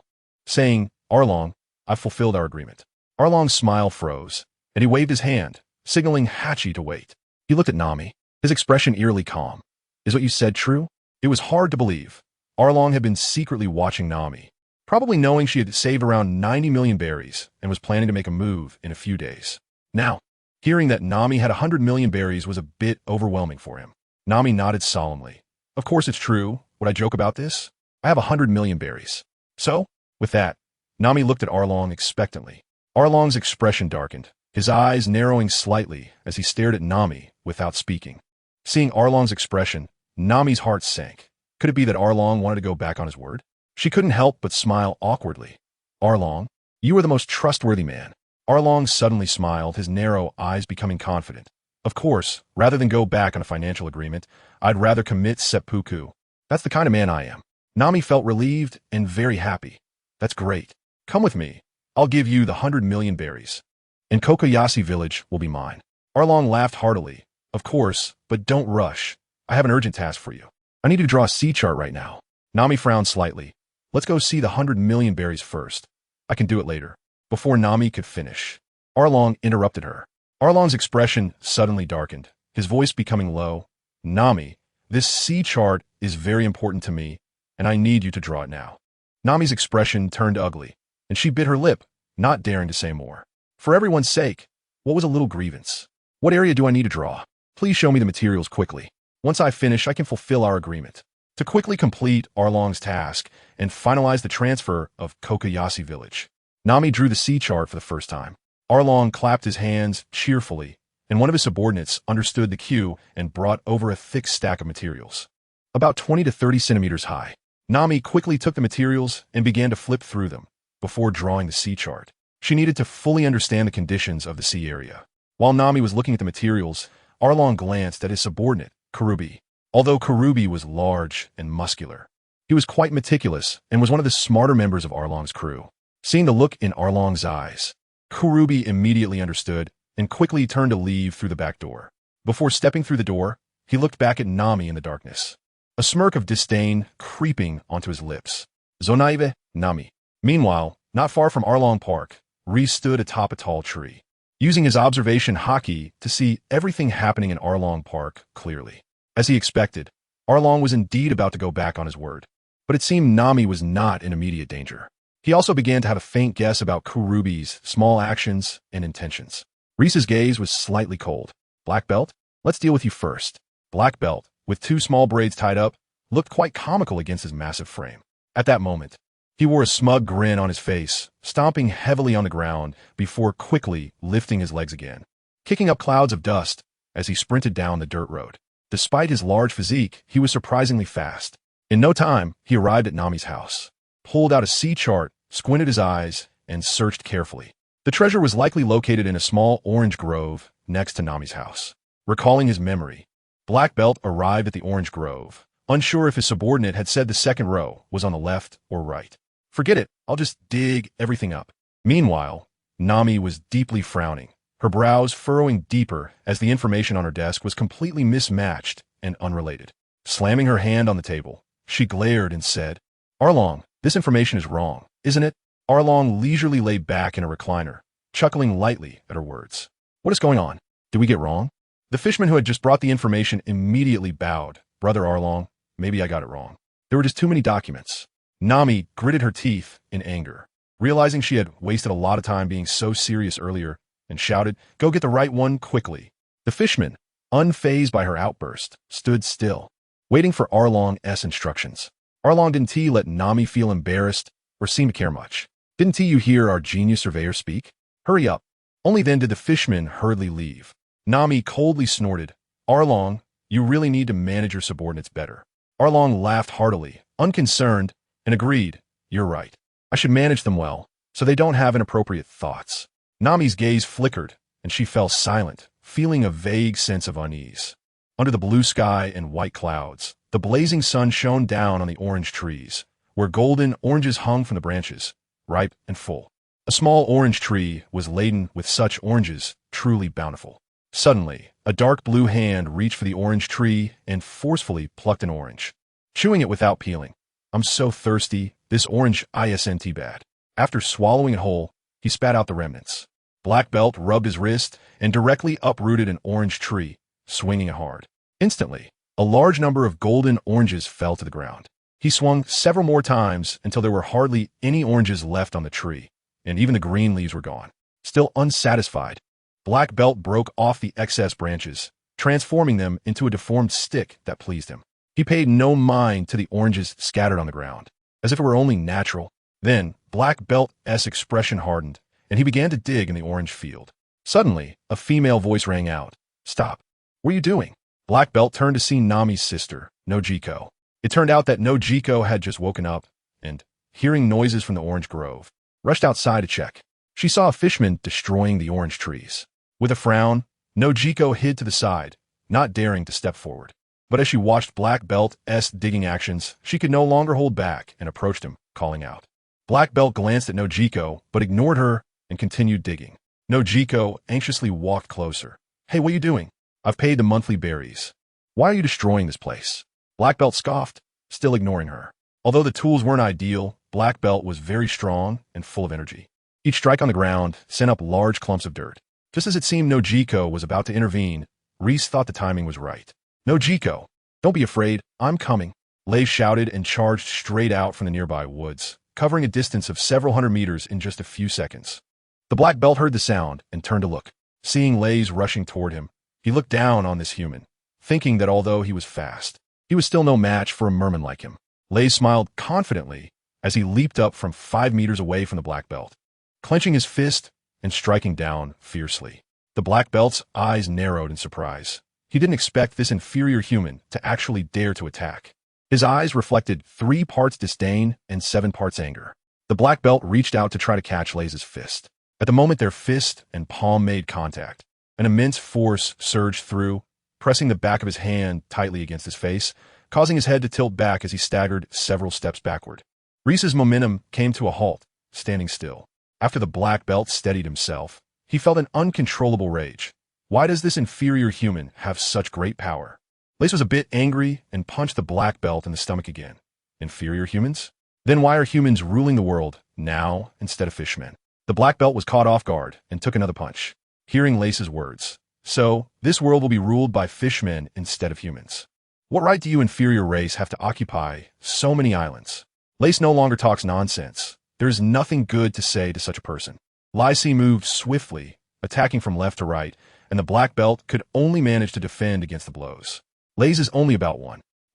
saying, Arlong, I've fulfilled our agreement. Arlong's smile froze, and he waved his hand, signaling Hachi to wait. He looked at Nami, his expression eerily calm. Is what you said true? It was hard to believe. Arlong had been secretly watching Nami, probably knowing she had saved around 90 million berries and was planning to make a move in a few days. Now, hearing that Nami had 100 million berries was a bit overwhelming for him. Nami nodded solemnly. Of course it's true. Would I joke about this? I have 100 million berries. So, with that, Nami looked at Arlong expectantly. Arlong's expression darkened, his eyes narrowing slightly as he stared at Nami without speaking. Seeing Arlong's expression, Nami's heart sank. Could it be that Arlong wanted to go back on his word? She couldn't help but smile awkwardly. Arlong, you are the most trustworthy man. Arlong suddenly smiled, his narrow eyes becoming confident. Of course, rather than go back on a financial agreement, I'd rather commit seppuku. That's the kind of man I am. Nami felt relieved and very happy. That's great. Come with me. I'll give you the 100 million berries. And Kokoyasi village will be mine. Arlong laughed heartily. Of course, but don't rush. I have an urgent task for you. I need to draw a sea chart right now. Nami frowned slightly. Let's go see the 100 million berries first. I can do it later. Before Nami could finish, Arlong interrupted her. Arlong's expression suddenly darkened, his voice becoming low. Nami, this sea chart is very important to me, and I need you to draw it now. Nami's expression turned ugly, and she bit her lip, not daring to say more. For everyone's sake, what was a little grievance? What area do I need to draw? Please show me the materials quickly. Once I finish, I can fulfill our agreement. To quickly complete Arlong's task and finalize the transfer of Kokoyashi village, Nami drew the sea chart for the first time. Arlong clapped his hands cheerfully, and one of his subordinates understood the cue and brought over a thick stack of materials, about 20 to 30 centimeters high. Nami quickly took the materials and began to flip through them before drawing the sea chart. She needed to fully understand the conditions of the sea area. While Nami was looking at the materials, Arlong glanced at his subordinate, Karubi. Although Karubi was large and muscular, he was quite meticulous and was one of the smarter members of Arlong's crew. Seeing the look in Arlong's eyes, Karubi immediately understood and quickly turned to leave through the back door. Before stepping through the door, he looked back at Nami in the darkness, a smirk of disdain creeping onto his lips. Zonaive, Nami. Meanwhile, not far from Arlong Park, Raith stood atop a tall tree, using his observation haki to see everything happening in Arlong Park clearly. As he expected, Arlong was indeed about to go back on his word, but it seemed Nami was not in immediate danger. He also began to have a faint guess about Karubi's small actions and intentions. Raith's gaze was slightly cold. Black belt? Let's deal with you first. Black belt, with two small braids tied up, looked quite comical against his massive frame. At that moment, he wore a smug grin on his face, stomping heavily on the ground before quickly lifting his legs again, kicking up clouds of dust as he sprinted down the dirt road. Despite his large physique, he was surprisingly fast. In no time, he arrived at Nami's house, pulled out a sea chart, squinted his eyes, and searched carefully. The treasure was likely located in a small orange grove next to Nami's house. Recalling his memory, Black Belt arrived at the orange grove, unsure if his subordinate had said the second row was on the left or right. Forget it, I'll just dig everything up. Meanwhile, Nami was deeply frowning, her brows furrowing deeper as the information on her desk was completely mismatched and unrelated. Slamming her hand on the table, she glared and said, Arlong, this information is wrong, isn't it? Arlong leisurely lay back in a recliner, chuckling lightly at her words. What is going on? Did we get wrong? The fishman who had just brought the information immediately bowed. Brother Arlong, maybe I got it wrong. There were just too many documents. Nami gritted her teeth in anger, realizing she had wasted a lot of time being so serious earlier, and shouted, Go get the right one quickly. The fishman, unfazed by her outburst, stood still, waiting for Arlong's instructions. Arlong, didn't he let Nami feel embarrassed or seem to care much? Didn't you hear our genius surveyor speak? Hurry up. Only then did the fishman hurriedly leave. Nami coldly snorted, Arlong, you really need to manage your subordinates better. Arlong laughed heartily, unconcerned, and agreed, You're right. I should manage them well, so they don't have inappropriate thoughts. Nami's gaze flickered, and she fell silent, feeling a vague sense of unease. Under the blue sky and white clouds, the blazing sun shone down on the orange trees, where golden oranges hung from the branches, ripe and full. A small orange tree was laden with such oranges, truly bountiful. Suddenly, a dark blue hand reached for the orange tree and forcefully plucked an orange, chewing it without peeling. I'm so thirsty, this orange isn't bad. After swallowing it whole, he spat out the remnants. Black Belt rubbed his wrist and directly uprooted an orange tree, swinging it hard. Instantly, a large number of golden oranges fell to the ground. He swung several more times until there were hardly any oranges left on the tree, and even the green leaves were gone. Still unsatisfied, Black Belt broke off the excess branches, transforming them into a deformed stick that pleased him. He paid no mind to the oranges scattered on the ground, as if it were only natural. Then, Black Belt's expression hardened, and he began to dig in the orange field. Suddenly, a female voice rang out. Stop. What are you doing? Black Belt turned to see Nami's sister, Nojiko. It turned out that Nojiko had just woken up and, hearing noises from the orange grove, rushed outside to check. She saw a fishman destroying the orange trees. With a frown, Nojiko hid to the side, not daring to step forward. But as she watched Black Belt's digging actions, she could no longer hold back and approached him, calling out. Black Belt glanced at Nojiko, but ignored her and continued digging. Nojiko anxiously walked closer. Hey, what are you doing? I've paid the monthly berries. Why are you destroying this place? Black Belt scoffed, still ignoring her. Although the tools weren't ideal, Black Belt was very strong and full of energy. Each strike on the ground sent up large clumps of dirt. Just as it seemed Nojiko was about to intervene, Raith thought the timing was right. Nojiko, don't be afraid, I'm coming. Lei shouted and charged straight out from the nearby woods, covering a distance of several hundred meters in just a few seconds. The Black Belt heard the sound and turned to look. Seeing Lei's rushing toward him, He looked down on this human, thinking that although he was fast, he was still no match for a merman like him. Lay smiled confidently as he leaped up from 5 meters away from the black belt, clenching his fist and striking down fiercely. The black belt's eyes narrowed in surprise. He didn't expect this inferior human to actually dare to attack. His eyes reflected 3 parts disdain and 7 parts anger. The black belt reached out to try to catch Lay's fist. At the moment their fist and palm made contact, an immense force surged through, pressing the back of his hand tightly against his face, causing his head to tilt back as he staggered several steps backward. Reese's momentum came to a halt, standing still. After the black belt steadied himself, he felt an uncontrollable rage. Why does this inferior human have such great power? Lace was a bit angry and punched the black belt in the stomach again. Inferior humans? Then why are humans ruling the world now instead of fishmen? The black belt was caught off guard and took another punch, hearing Lace's words. So, this world will be ruled by fishmen instead of humans. What right do you inferior race have to occupy so many islands? Lace no longer talks nonsense. There is nothing good to say to such a person. Lace moved swiftly, attacking from left to right, and the black belt could only manage to defend against the blows. Lace is only about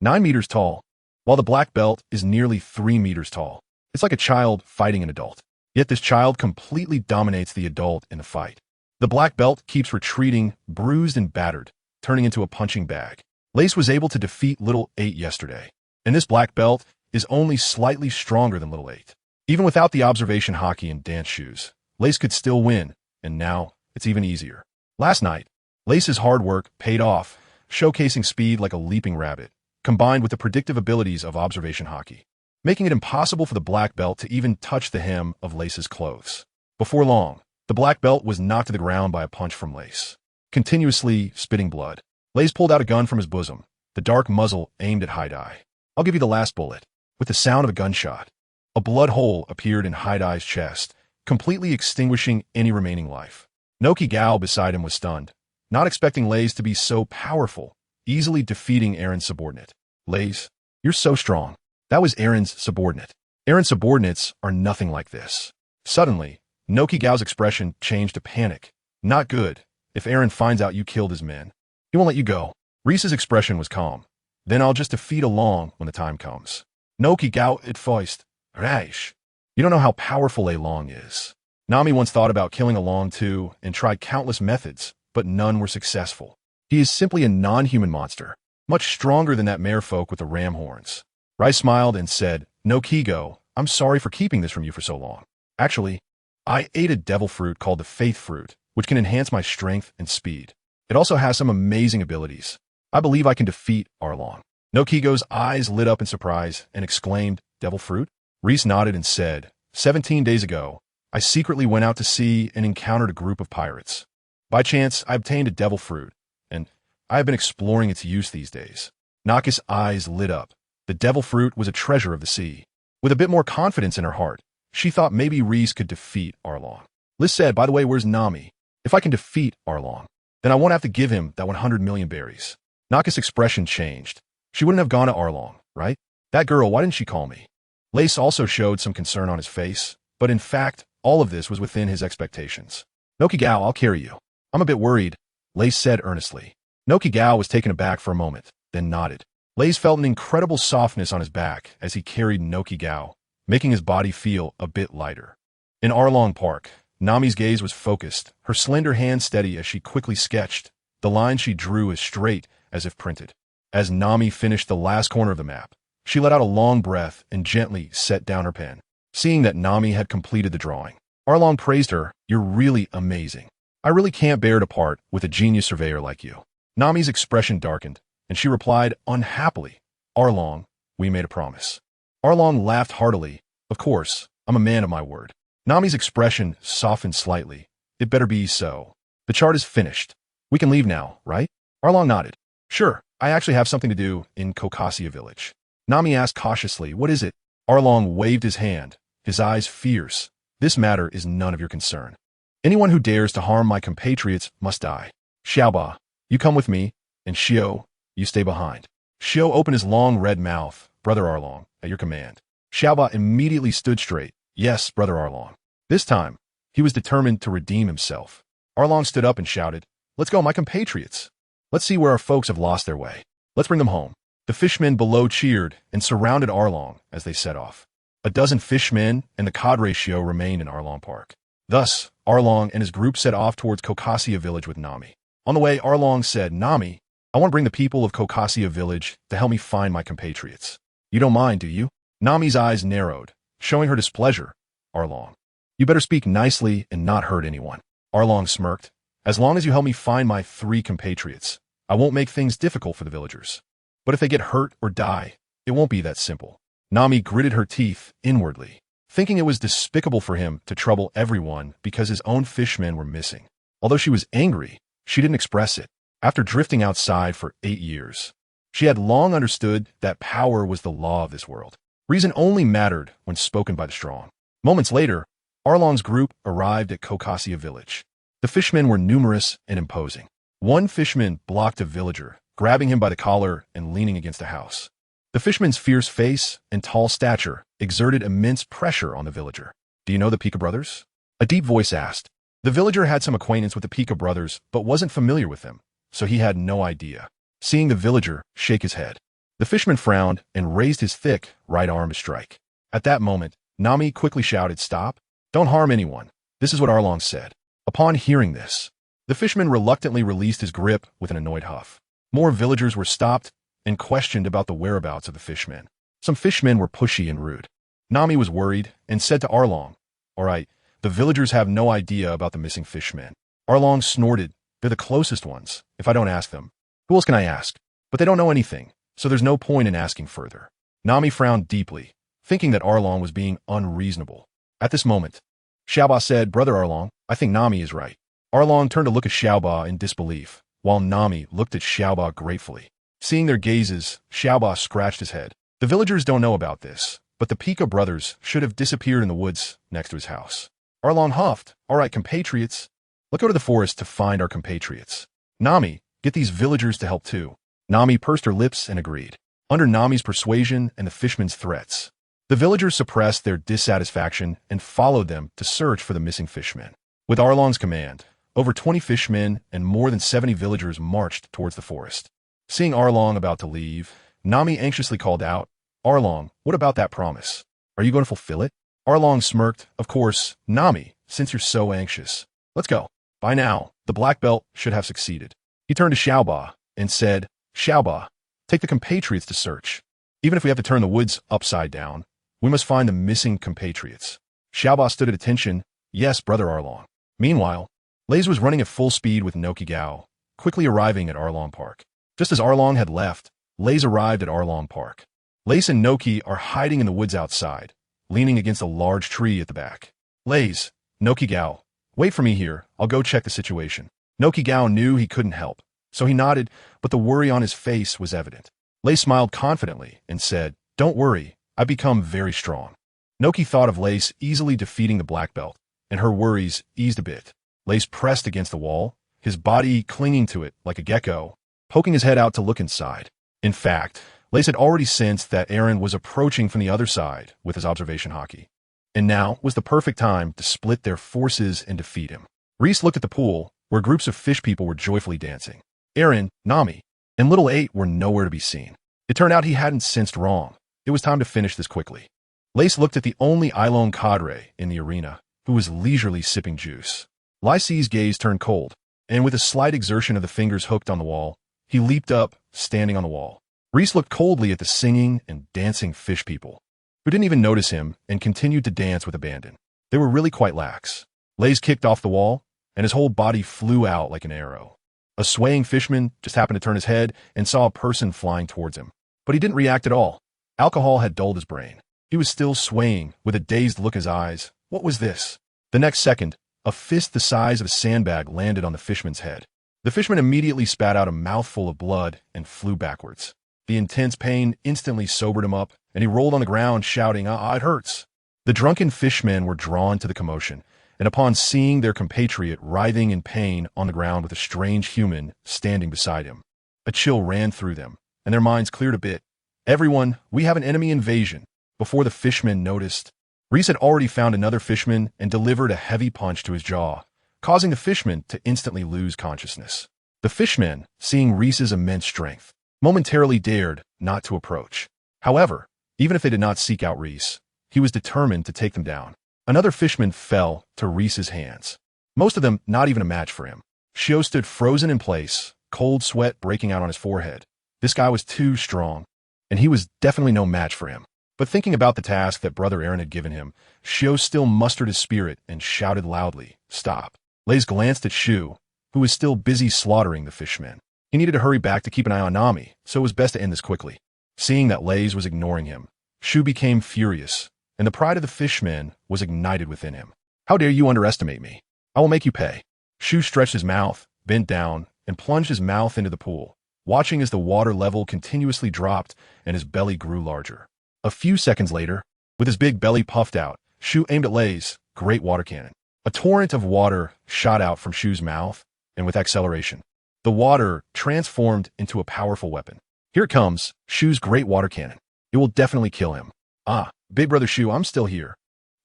9 meters tall, while the black belt is nearly 3 meters tall. It's like a child fighting an adult. Yet this child completely dominates the adult in the fight. The black belt keeps retreating, bruised and battered, turning into a punching bag. Lace was able to defeat Little 8 yesterday, and this black belt is only slightly stronger than Little 8. Even without the observation haki and dance shoes, Lace could still win, and now it's even easier. Last night, Lace's hard work paid off, showcasing speed like a leaping rabbit, combined with the predictive abilities of observation haki, making it impossible for the black belt to even touch the hem of Lace's clothes. Before long, the black belt was knocked to the ground by a punch from Lace, continuously spitting blood. Lace pulled out a gun from his bosom, the dark muzzle aimed at Haidai. I'll give you the last bullet. With the sound of a gunshot, a blood hole appeared in Haidai's chest, completely extinguishing any remaining life. Noki Gao beside him was stunned, not expecting Lace to be so powerful, easily defeating Aaron's subordinate. Lace, you're so strong. That was Aaron's subordinate. Aaron's subordinates are nothing like this. Suddenly, Noki Gao's expression changed to panic. Not good. If Aaron finds out you killed his men, he won't let you go. Reese's expression was calm. Then I'll just defeat Along when the time comes. Noki Gao advised. Raith, you don't know how powerful Along is. Nami once thought about killing Along too and tried countless methods, but none were successful. He is simply a non-human monster, much stronger than that merfolk with the ram horns. Raith smiled and said, No Kigo, I'm sorry for keeping this from you for so long. Actually, I ate a devil fruit called the Faith Fruit, which can enhance my strength and speed. It also has some amazing abilities. I believe I can defeat Arlong. No Kigo's eyes lit up in surprise and exclaimed, Devil fruit? Reese nodded and said, 17 days ago, I secretly went out to sea and encountered a group of pirates. By chance, I obtained a devil fruit, and I have been exploring its use these days. Naka's eyes lit up. The devil fruit was a treasure of the sea. With a bit more confidence in her heart, she thought maybe Reese could defeat Arlong. Liz said, by the way, where's Nami? If I can defeat Arlong, then I won't have to give him that 100 million berries. Naka's expression changed. She wouldn't have gone to Arlong, right? That girl, why didn't she call me? Lace also showed some concern on his face, but in fact, all of this was within his expectations. Noki Gao, I'll carry you. I'm a bit worried, Lace said earnestly. Noki Gao was taken aback for a moment, then nodded. Lace felt an incredible softness on his back as he carried Noki Gao, making his body feel a bit lighter. In Arlong Park, Nami's gaze was focused, her slender hand steady as she quickly sketched, the line she drew as straight as if printed. As Nami finished the last corner of the map, she let out a long breath and gently set down her pen. Seeing that Nami had completed the drawing, Arlong praised her, You're really amazing. I really can't bear to part with a genius surveyor like you. Nami's expression darkened, and she replied unhappily, Arlong, we made a promise. Arlong laughed heartily. Of course, I'm a man of my word. Nami's expression softened slightly. It better be so. The chart is finished. We can leave now, right? Arlong nodded. Sure, I actually have something to do in Kokasia village. Nami asked cautiously, What is it? Arlong waved his hand, his eyes fierce. This matter is none of your concern. Anyone who dares to harm my compatriots must die. Xiaoba, you come with me, and Xiao, you stay behind. Xiao opened his long red mouth. Brother Arlong, at your command. Xiaoba immediately stood straight. Yes, Brother Arlong. This time, he was determined to redeem himself. Arlong stood up and shouted, Let's go, my compatriots. Let's see where our folks have lost their way. Let's bring them home. The fishmen below cheered and surrounded Arlong as they set off. A dozen fishmen and the cadre show remained in Arlong Park. Thus, Arlong and his group set off towards Kokasia village with Nami. On the way, Arlong said, Nami, I want to bring the people of Kokasia village to help me find my compatriots. You don't mind, do you? Nami's eyes narrowed, showing her displeasure. Arlong, you better speak nicely and not hurt anyone. Arlong smirked. As long as you help me find my 3 compatriots, I won't make things difficult for the villagers. But if they get hurt or die, it won't be that simple. Nami gritted her teeth inwardly, thinking it was despicable for him to trouble everyone because his own fishmen were missing. Although she was angry, she didn't express it. After drifting outside for 8 years, she had long understood that power was the law of this world. Reason only mattered when spoken by the strong. Moments later, Arlong's group arrived at Kokasia village. The fishmen were numerous and imposing. One fishman blocked a villager, grabbing him by the collar and leaning against a house. The fishman's fierce face and tall stature exerted immense pressure on the villager. Do you know the Pika brothers? A deep voice asked. The villager had some acquaintance with the Pika brothers, but wasn't familiar with them, so he had no idea. Seeing the villager shake his head, the fishman frowned and raised his thick right arm to strike. At that moment, Nami quickly shouted, Stop! Don't harm anyone. This is what Arlong said. Upon hearing this, the fishman reluctantly released his grip with an annoyed huff. More villagers were stopped and questioned about the whereabouts of the fishmen. Some fishmen were pushy and rude. Nami was worried and said to Arlong, All right, the villagers have no idea about the missing fishmen. Arlong snorted, They're the closest ones, if I don't ask them. Who else can I ask? But they don't know anything, so there's no point in asking further. Nami frowned deeply, thinking that Arlong was being unreasonable. At this moment, Xiaoba said, Brother Arlong, I think Nami is right. Arlong turned to look at Xiaoba in disbelief, while Nami looked at Xiaoba gratefully. Seeing their gazes, Xiaoba scratched his head. The villagers don't know about this, but the Pika brothers should have disappeared in the woods next to his house. Arlong huffed, All right, compatriots. Let's go to the forest to find our compatriots. Nami, get these villagers to help too. Nami pursed her lips and agreed. Under Nami's persuasion and the fishmen's threats, the villagers suppressed their dissatisfaction and followed them to search for the missing fishmen. With Arlong's command, over 20 fishmen and more than 70 villagers marched towards the forest. Seeing Arlong about to leave, Nami anxiously called out, Arlong, what about that promise? Are you going to fulfill it? Arlong smirked, Of course, Nami, since you're so anxious. Let's go. By now, the black belt should have succeeded. He turned to Xiaoba and said, Xiaoba, take the compatriots to search. Even if we have to turn the woods upside down, we must find the missing compatriots. Xiaoba stood at attention, Yes, Brother Arlong. Meanwhile, Laze was running at full speed with Noki Gao, quickly arriving at Arlong Park. Just as Arlong had left, Laze arrived at Arlong Park. Laze and Noki are hiding in the woods outside, leaning against a large tree at the back. Laze, Noki Gao, wait for me here, I'll go check the situation. Noki Gao knew he couldn't help, so he nodded, but the worry on his face was evident. Laze smiled confidently and said, Don't worry, I've become very strong. Noki thought of Laze easily defeating the black belt, and her worries eased a bit. Laze pressed against the wall, his body clinging to it like a gecko, poking his head out to look inside. In fact, Laze had already sensed that Eren was approaching from the other side with his observation haki. And now was the perfect time to split their forces and defeat him. Reese looked at the pool, where groups of fish people were joyfully dancing. Eren, Nami, and Little 8 were nowhere to be seen. It turned out he hadn't sensed wrong. It was time to finish this quickly. Lace looked at the only Ilone cadre in the arena, who was leisurely sipping juice. Lycee's gaze turned cold, and with a slight exertion of the fingers hooked on the wall, he leaped up, standing on the wall. Reese looked coldly at the singing and dancing fish people, who didn't even notice him and continued to dance with abandon. They were really quite lax. Lace kicked off the wall, and his whole body flew out like an arrow. A swaying fishman just happened to turn his head and saw a person flying towards him. But he didn't react at all. Alcohol had dulled his brain. He was still swaying, with a dazed look in his eyes. What was this? The next second, a fist the size of a sandbag landed on the fishman's head. The fishman immediately spat out a mouthful of blood and flew backwards. The intense pain instantly sobered him up, and he rolled on the ground shouting, it hurts. The drunken fishmen were drawn to the commotion, and upon seeing their compatriot writhing in pain on the ground with a strange human standing beside him, a chill ran through them, and their minds cleared a bit. Everyone, we have an enemy invasion. Before the fishmen noticed, Reese had already found another fishman and delivered a heavy punch to his jaw, causing the fishman to instantly lose consciousness. The fishman, seeing Reese's immense strength, momentarily dared not to approach. However, even if they did not seek out Reese, he was determined to take them down. Another fishman fell to Reese's hands. Most of them not even a match for him. Shio stood frozen in place, cold sweat breaking out on his forehead. This guy was too strong, and he was definitely no match for him. But thinking about the task that Brother Eren had given him, Shio still mustered his spirit and shouted loudly, "Stop." Lays glanced at Shu, who was still busy slaughtering the fishmen. He needed to hurry back to keep an eye on Nami, so it was best to end this quickly. Seeing that Lays was ignoring him, Shu became furious, and the pride of the fishmen was ignited within him. "How dare you underestimate me? I will make you pay." Shu stretched his mouth, bent down, and plunged his mouth into the pool, watching as the water level continuously dropped and his belly grew larger. A few seconds later, with his big belly puffed out, Shu aimed at Lays' great water cannon. A torrent of water shot out from Shu's mouth, and with acceleration, the water transformed into a powerful weapon. Here it comes, Shu's great water cannon. It will definitely kill him. "Ah, big brother Shu, I'm still here."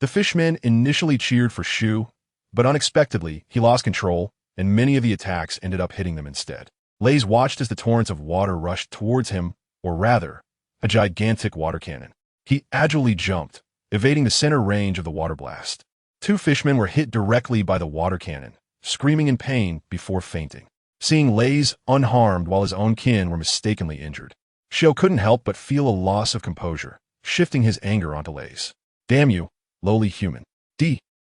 The fishmen initially cheered for Shu, but unexpectedly, he lost control, and many of the attacks ended up hitting them instead. Lays watched as the torrents of water rushed towards him, or rather, a gigantic water cannon. He agilely jumped, evading the center range of the water blast. Two fishmen were hit directly by the water cannon, screaming in pain before fainting. Seeing Lays unharmed while his own kin were mistakenly injured, Shio couldn't help but feel a loss of composure, shifting his anger onto Lays. "Damn you, lowly human."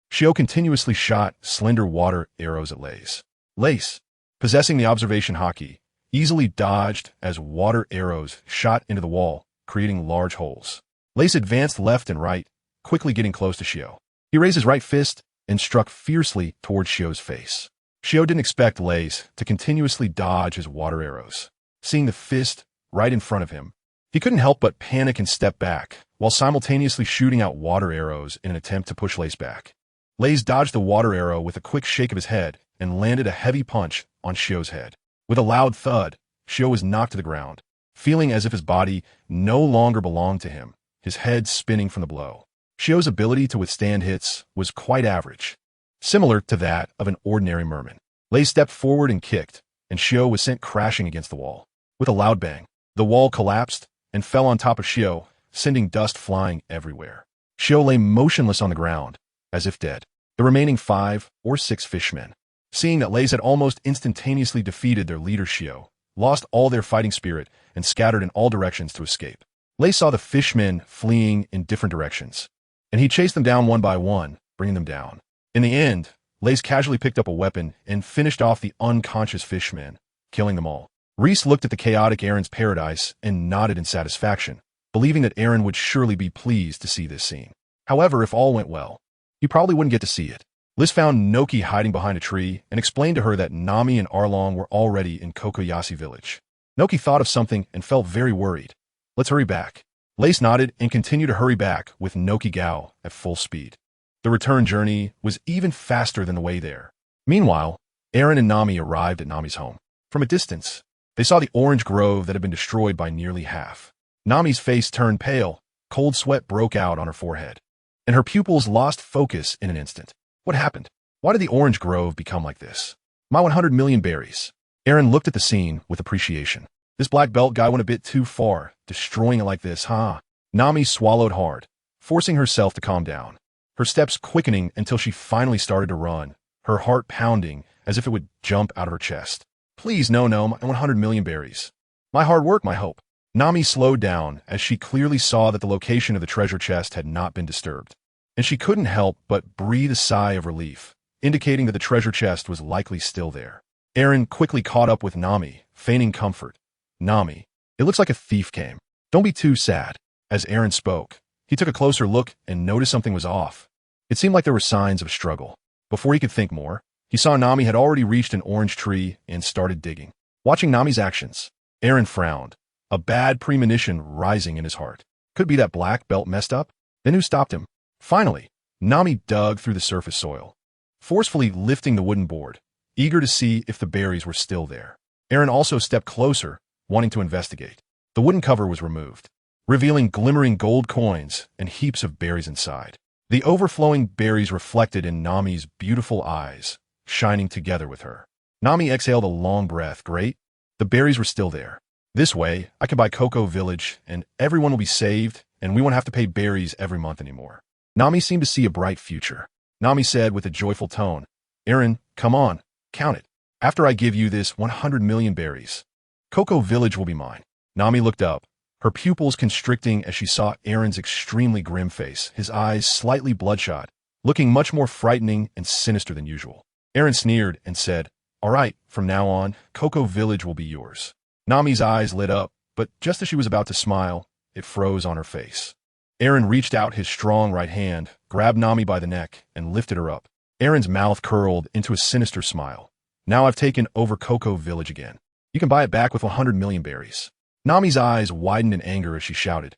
Shio continuously shot slender water arrows at Lays. Lays, possessing the observation haki, easily dodged as water arrows shot into the wall, creating large holes. Lays advanced left and right, quickly getting close to Shio. He raised his right fist and struck fiercely towards Shio's face. Shio didn't expect Lays to continuously dodge his water arrows. Seeing the fist right in front of him, he couldn't help but panic and step back, while simultaneously shooting out water arrows in an attempt to push Lays back. Lays dodged the water arrow with a quick shake of his head and landed a heavy punch on Shio's head. With a loud thud, Shio was knocked to the ground, feeling as if his body no longer belonged to him, his head spinning from the blow. Shio's ability to withstand hits was quite average, similar to that of an ordinary merman. Lays stepped forward and kicked, and Shio was sent crashing against the wall. With a loud bang, the wall collapsed and fell on top of Shio, sending dust flying everywhere. Shio lay motionless on the ground, as if dead. The remaining 5 or 6 fishmen, seeing that Lays had almost instantaneously defeated their leader Shio, lost all their fighting spirit and scattered in all directions to escape. Lays saw the fishmen fleeing in different directions, and he chased them down one by one, bringing them down. In the end, Lays casually picked up a weapon and finished off the unconscious fishmen, killing them all. Reese looked at the chaotic Eren's paradise and nodded in satisfaction, believing that Eren would surely be pleased to see this scene. However, if all went well, he probably wouldn't get to see it. Liz found Noki hiding behind a tree and explained to her that Nami and Arlong were already in Kokoyashi village. Noki thought of something and felt very worried. "Let's hurry back." Lace nodded and continued to hurry back with Noki Gao at full speed. The return journey was even faster than the way there. Meanwhile, Eren and Nami arrived at Nami's home. From a distance, they saw the orange grove that had been destroyed by nearly half. Nami's face turned pale, cold sweat broke out on her forehead, and her pupils lost focus in an instant. What happened? Why did the orange grove become like this? My 100 million berries. Eren looked at the scene with appreciation. This black belt guy went a bit too far, destroying it like this, huh? Nami swallowed hard, forcing herself to calm down, her steps quickening until she finally started to run, her heart pounding as if it would jump out of her chest. Please, no, my 100 million berries. My hard work, my hope. Nami slowed down as she clearly saw that the location of the treasure chest had not been disturbed, and she couldn't help but breathe a sigh of relief, indicating that the treasure chest was likely still there. Eren quickly caught up with Nami, feigning comfort. Nami, it looks like a thief came. Don't be too sad. As Eren spoke, he took a closer look and noticed something was off. It seemed like there were signs of struggle. Before he could think more, he saw Nami had already reached an orange tree and started digging. Watching Nami's actions, Eren frowned, a bad premonition rising in his heart. Could be that black belt messed up? Then who stopped him? Finally, Nami dug through the surface soil, forcefully lifting the wooden board, eager to see if the berries were still there. Eren also stepped closer, wanting to investigate. The wooden cover was removed, revealing glimmering gold coins and heaps of berries inside. The overflowing berries reflected in Nami's beautiful eyes, shining together with her. Nami exhaled a long breath. Great. The berries were still there. This way, I can buy Cocoa Village, and everyone will be saved, and we won't have to pay berries every month anymore. Nami seemed to see a bright future. Nami said with a joyful tone, Eren, come on, count it. After I give you this 100 million berries, Cocoa Village will be mine. Nami looked up, her pupils constricting as she saw Eren's extremely grim face, his eyes slightly bloodshot, looking much more frightening and sinister than usual. Eren sneered and said, all right, from now on, Cocoa Village will be yours. Nami's eyes lit up, but just as she was about to smile, it froze on her face. Eren reached out his strong right hand, grabbed Nami by the neck, and lifted her up. Eren's mouth curled into a sinister smile. Now I've taken over Cocoa Village again. You can buy it back with 100 million berries. Nami's eyes widened in anger as she shouted,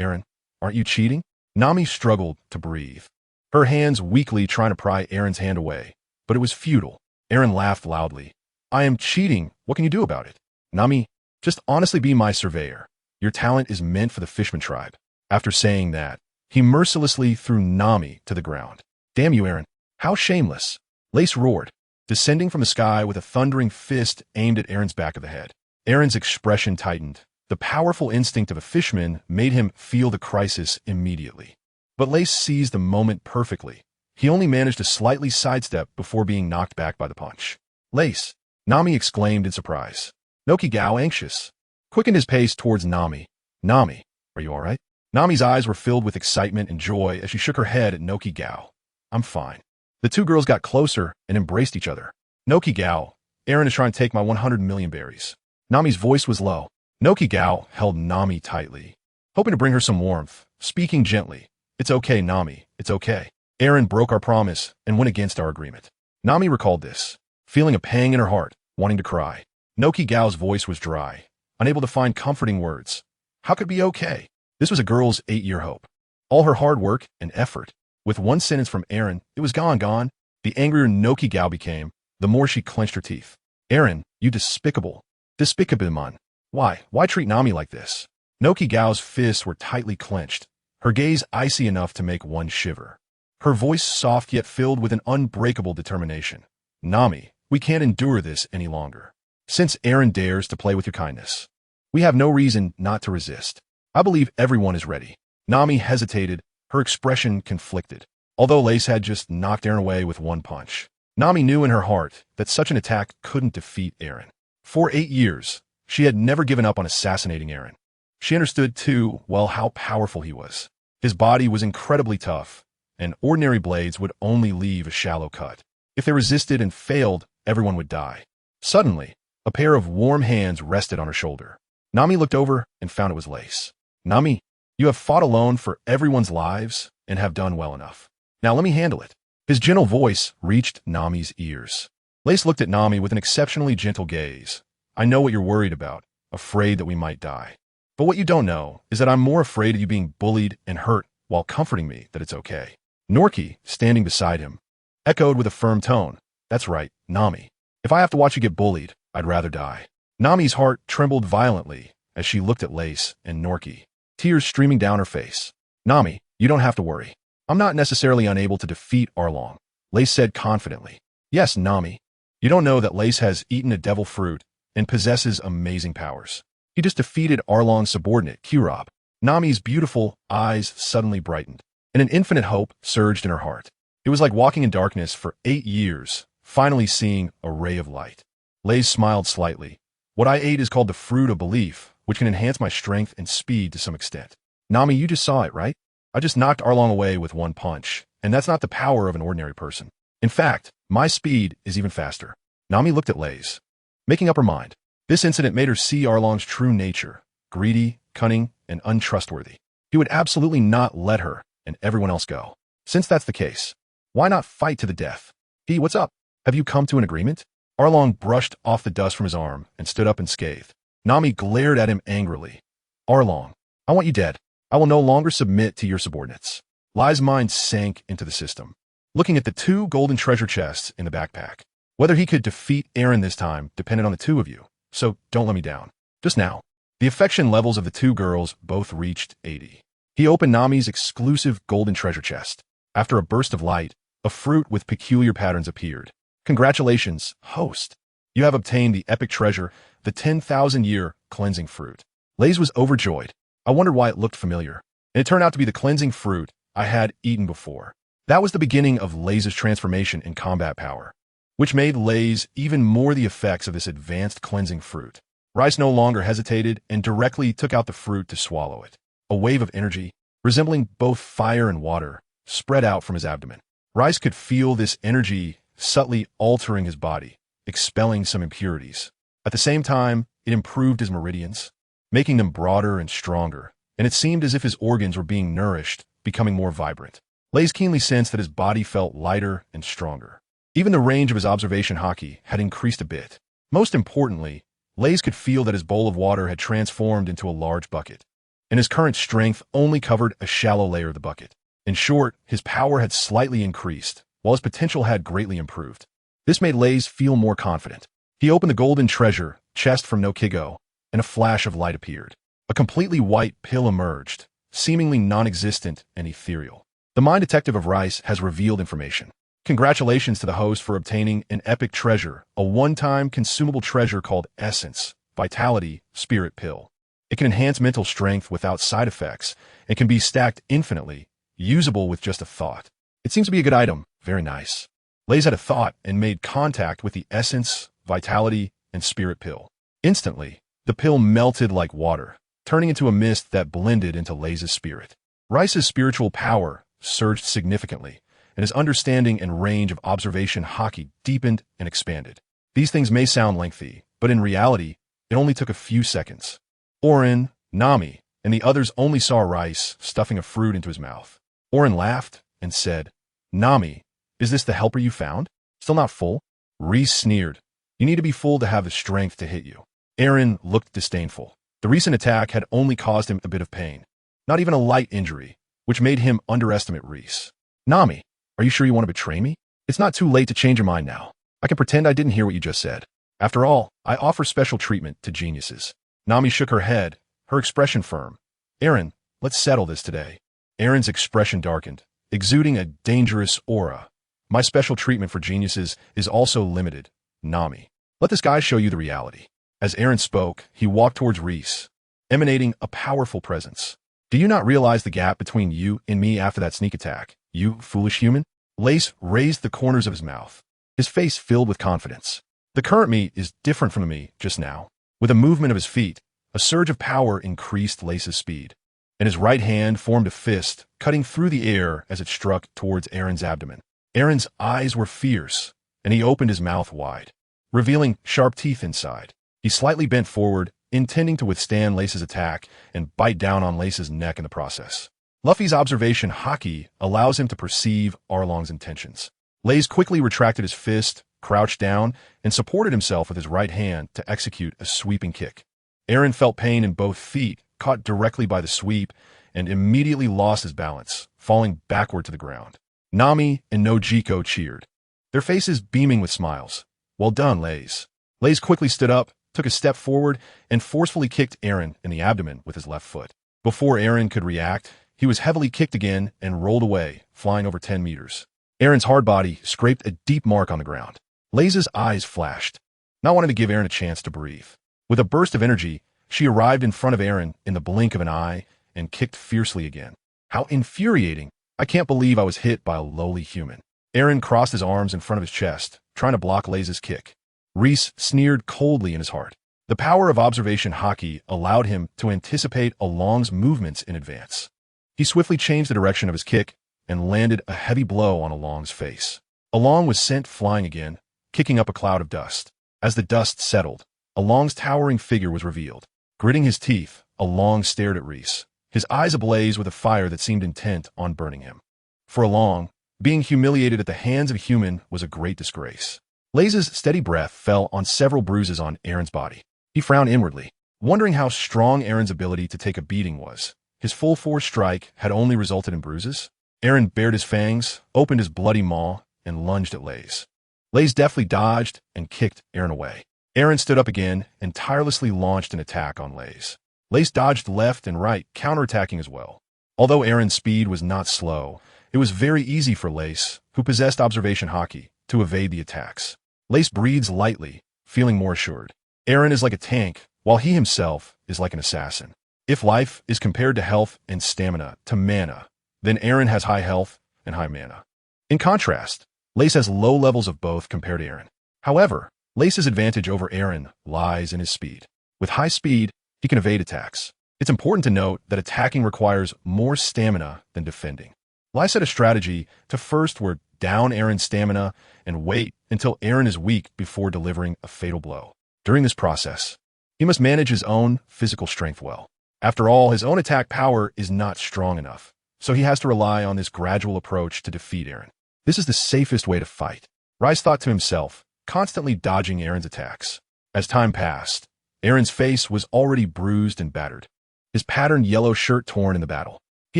Eren, aren't you cheating? Nami struggled to breathe, her hands weakly trying to pry Eren's hand away, but it was futile. Eren laughed loudly. I am cheating. What can you do about it? Nami, just honestly be my surveyor. Your talent is meant for the Fishman tribe. After saying that, he mercilessly threw Nami to the ground. Damn you, Eren. How shameless. Lace roared, descending from the sky with a thundering fist aimed at Eren's back of the head. Eren's expression tightened. The powerful instinct of a fishman made him feel the crisis immediately. But Lace seized the moment perfectly. He only managed to slightly sidestep before being knocked back by the punch. Lace, Nami exclaimed in surprise. Noki Gao, anxious, quickened his pace towards Nami. Nami, are you all right? Nami's eyes were filled with excitement and joy as she shook her head at Noki Gao. I'm fine. The two girls got closer and embraced each other. Noki Gao, Eren is trying to take my 100 million berries. Nami's voice was low. Noki Gao held Nami tightly, hoping to bring her some warmth, speaking gently. It's okay, Nami, it's okay. Eren broke our promise and went against our agreement. Nami recalled this, feeling a pang in her heart, wanting to cry. Noki Gao's voice was dry, unable to find comforting words. How could it be okay? This was a girl's 8-year hope. All her hard work and effort. With one sentence from Eren, it was gone. The angrier Noki Gao became, the more she clenched her teeth. Eren, you despicable man. Why treat Nami like this? Noki Gao's fists were tightly clenched, her gaze icy enough to make one shiver. Her voice soft yet filled with an unbreakable determination. Nami, we can't endure this any longer. Since Eren dares to play with your kindness, we have no reason not to resist. I believe everyone is ready. Nami hesitated, her expression conflicted. Although Lace had just knocked Eren away with one punch, Nami knew in her heart that such an attack couldn't defeat Eren. For 8 years, she had never given up on assassinating Eren. She understood, too, well how powerful he was. His body was incredibly tough, and ordinary blades would only leave a shallow cut. If they resisted and failed, everyone would die. Suddenly, a pair of warm hands rested on her shoulder. Nami looked over and found it was Lace. Nami, you have fought alone for everyone's lives and have done well enough. Now let me handle it. His gentle voice reached Nami's ears. Lace looked at Nami with an exceptionally gentle gaze. I know what you're worried about, afraid that we might die. But what you don't know is that I'm more afraid of you being bullied and hurt while comforting me that it's okay. Noki, standing beside him, echoed with a firm tone. That's right, Nami. If I have to watch you get bullied, I'd rather die. Nami's heart trembled violently as she looked at Lace and Noki, tears streaming down her face. Nami, you don't have to worry. I'm not necessarily unable to defeat Arlong, Lace said confidently. Yes, Nami. You don't know that Lace has eaten a devil fruit and possesses amazing powers. He just defeated Arlong's subordinate, Usopp. Nami's beautiful eyes suddenly brightened, and an infinite hope surged in her heart. It was like walking in darkness for 8 years, finally seeing a ray of light. Lace smiled slightly. What I ate is called the fruit of belief, which can enhance my strength and speed to some extent. Nami, you just saw it, right? I just knocked Arlong away with one punch, and that's not the power of an ordinary person. In fact, my speed is even faster. Nami looked at Lace, making up her mind. This incident made her see Arlong's true nature, greedy, cunning, and untrustworthy. He would absolutely not let her and everyone else go. Since that's the case, why not fight to the death? What's up? Have you come to an agreement? Arlong brushed off the dust from his arm and stood up unscathed. Nami glared at him angrily. Arlong, I want you dead. I will no longer submit to your subordinates. Lai's mind sank into the system, looking at the 2 golden treasure chests in the backpack. Whether he could defeat Eren this time depended on the 2 of you, so don't let me down. Just now, the affection levels of the 2 girls both reached 80. He opened Nami's exclusive golden treasure chest. After a burst of light, a fruit with peculiar patterns appeared. Congratulations, host. You have obtained the epic treasure, the 10,000-year cleansing fruit. Lays was overjoyed. I wondered why it looked familiar. And it turned out to be the cleansing fruit I had eaten before. That was the beginning of Lays' transformation in combat power, which made Lays even more the effects of this advanced cleansing fruit. Raith no longer hesitated and directly took out the fruit to swallow it. A wave of energy, resembling both fire and water, spread out from his abdomen. Raith could feel this energy subtly altering his body, expelling some impurities. At the same time, it improved his meridians, making them broader and stronger, and it seemed as if his organs were being nourished, becoming more vibrant. Lays keenly sensed that his body felt lighter and stronger. Even the range of his observation haki had increased a bit. Most importantly, Lays could feel that his bowl of water had transformed into a large bucket, and his current strength only covered a shallow layer of the bucket. In short, his power had slightly increased, while his potential had greatly improved. This made Lays feel more confident. He opened the golden treasure chest from Noki, and a flash of light appeared. A completely white pill emerged, seemingly non-existent and ethereal. The mind detective of Raith has revealed information. Congratulations to the host for obtaining an epic treasure, a one-time consumable treasure called Essence, Vitality, Spirit Pill. It can enhance mental strength without side effects and can be stacked infinitely, usable with just a thought. It seems to be a good item. Very nice. Lays had a thought and made contact with the Essence, Vitality, and Spirit Pill. Instantly, the pill melted like water, turning into a mist that blended into Lays' spirit. Raith's spiritual power surged significantly, and his understanding and range of observation haki deepened and expanded. These things may sound lengthy, but in reality, it only took a few seconds. Orin, Nami, and the others only saw Raith stuffing a fruit into his mouth. Orin laughed and said, "Nami, is this the helper you found? Still not full?" Raith sneered. "You need to be full to have the strength to hit you." Aaron looked disdainful. The recent attack had only caused him a bit of pain, not even a light injury, which made him underestimate Raith. "Nami, are you sure you want to betray me? It's not too late to change your mind now. I can pretend I didn't hear what you just said. After all, I offer special treatment to geniuses." Nami shook her head, her expression firm. "Aaron, let's settle this today." Aaron's expression darkened, exuding a dangerous aura. "My special treatment for geniuses is also limited, Nami. Let this guy show you the reality." As Aaron spoke, he walked towards Raith, emanating a powerful presence. "Do you not realize the gap between you and me after that sneak attack, you foolish human?" Lace raised the corners of his mouth, his face filled with confidence. "The current me is different from the me just now." With a movement of his feet, a surge of power increased Lace's speed, and his right hand formed a fist, cutting through the air as it struck towards Aaron's abdomen. Aaron's eyes were fierce, and he opened his mouth wide, revealing sharp teeth inside. He slightly bent forward, intending to withstand Lace's attack and bite down on Lace's neck in the process. Luffy's observation haki allows him to perceive Arlong's intentions. Lace quickly retracted his fist, crouched down, and supported himself with his right hand to execute a sweeping kick. Aaron felt pain in both feet, caught directly by the sweep, and immediately lost his balance, falling backward to the ground. Nami and Nojiko cheered, their faces beaming with smiles. "Well done, Lace." Lace quickly stood up, took a step forward, and forcefully kicked Aaron in the abdomen with his left foot. Before Aaron could react, he was heavily kicked again and rolled away, flying over 10 meters. Aaron's hard body scraped a deep mark on the ground. Lace's eyes flashed, not wanting to give Aaron a chance to breathe. With a burst of energy, she arrived in front of Aaron in the blink of an eye and kicked fiercely again. "How infuriating. I can't believe I was hit by a lowly human." Aaron crossed his arms in front of his chest, trying to block Lace's kick. Raith sneered coldly in his heart. The power of observation haki allowed him to anticipate Along's movements in advance. He swiftly changed the direction of his kick and landed a heavy blow on Along's face. Along was sent flying again, kicking up a cloud of dust. As the dust settled, Along's towering figure was revealed. Gritting his teeth, Along stared at Raith, his eyes ablaze with a fire that seemed intent on burning him. For Along, being humiliated at the hands of a human was a great disgrace. Lace's steady breath fell on several bruises on Aaron's body. He frowned inwardly, wondering how strong Aaron's ability to take a beating was. His full-force strike had only resulted in bruises. Aaron bared his fangs, opened his bloody maw, and lunged at Lace. Lace deftly dodged and kicked Aaron away. Aaron stood up again and tirelessly launched an attack on Lace. Lace dodged left and right, counterattacking as well. Although Aaron's speed was not slow, it was very easy for Lace, who possessed observation haki, to evade the attacks. Lace breathes lightly, feeling more assured. Eren is like a tank, while he himself is like an assassin. If life is compared to health and stamina to mana, then Eren has high health and high mana. In contrast, Lace has low levels of both compared to Eren. However, Lace's advantage over Eren lies in his speed. With high speed, he can evade attacks. It's important to note that attacking requires more stamina than defending. Lace had a strategy to first wear down Eren's stamina and wait until Eren is weak before delivering a fatal blow. During this process, he must manage his own physical strength well. After all, his own attack power is not strong enough, so he has to rely on this gradual approach to defeat Eren. This is the safest way to fight, Raith thought to himself, constantly dodging Eren's attacks. As time passed, Eren's face was already bruised and battered, his patterned yellow shirt torn in the battle. He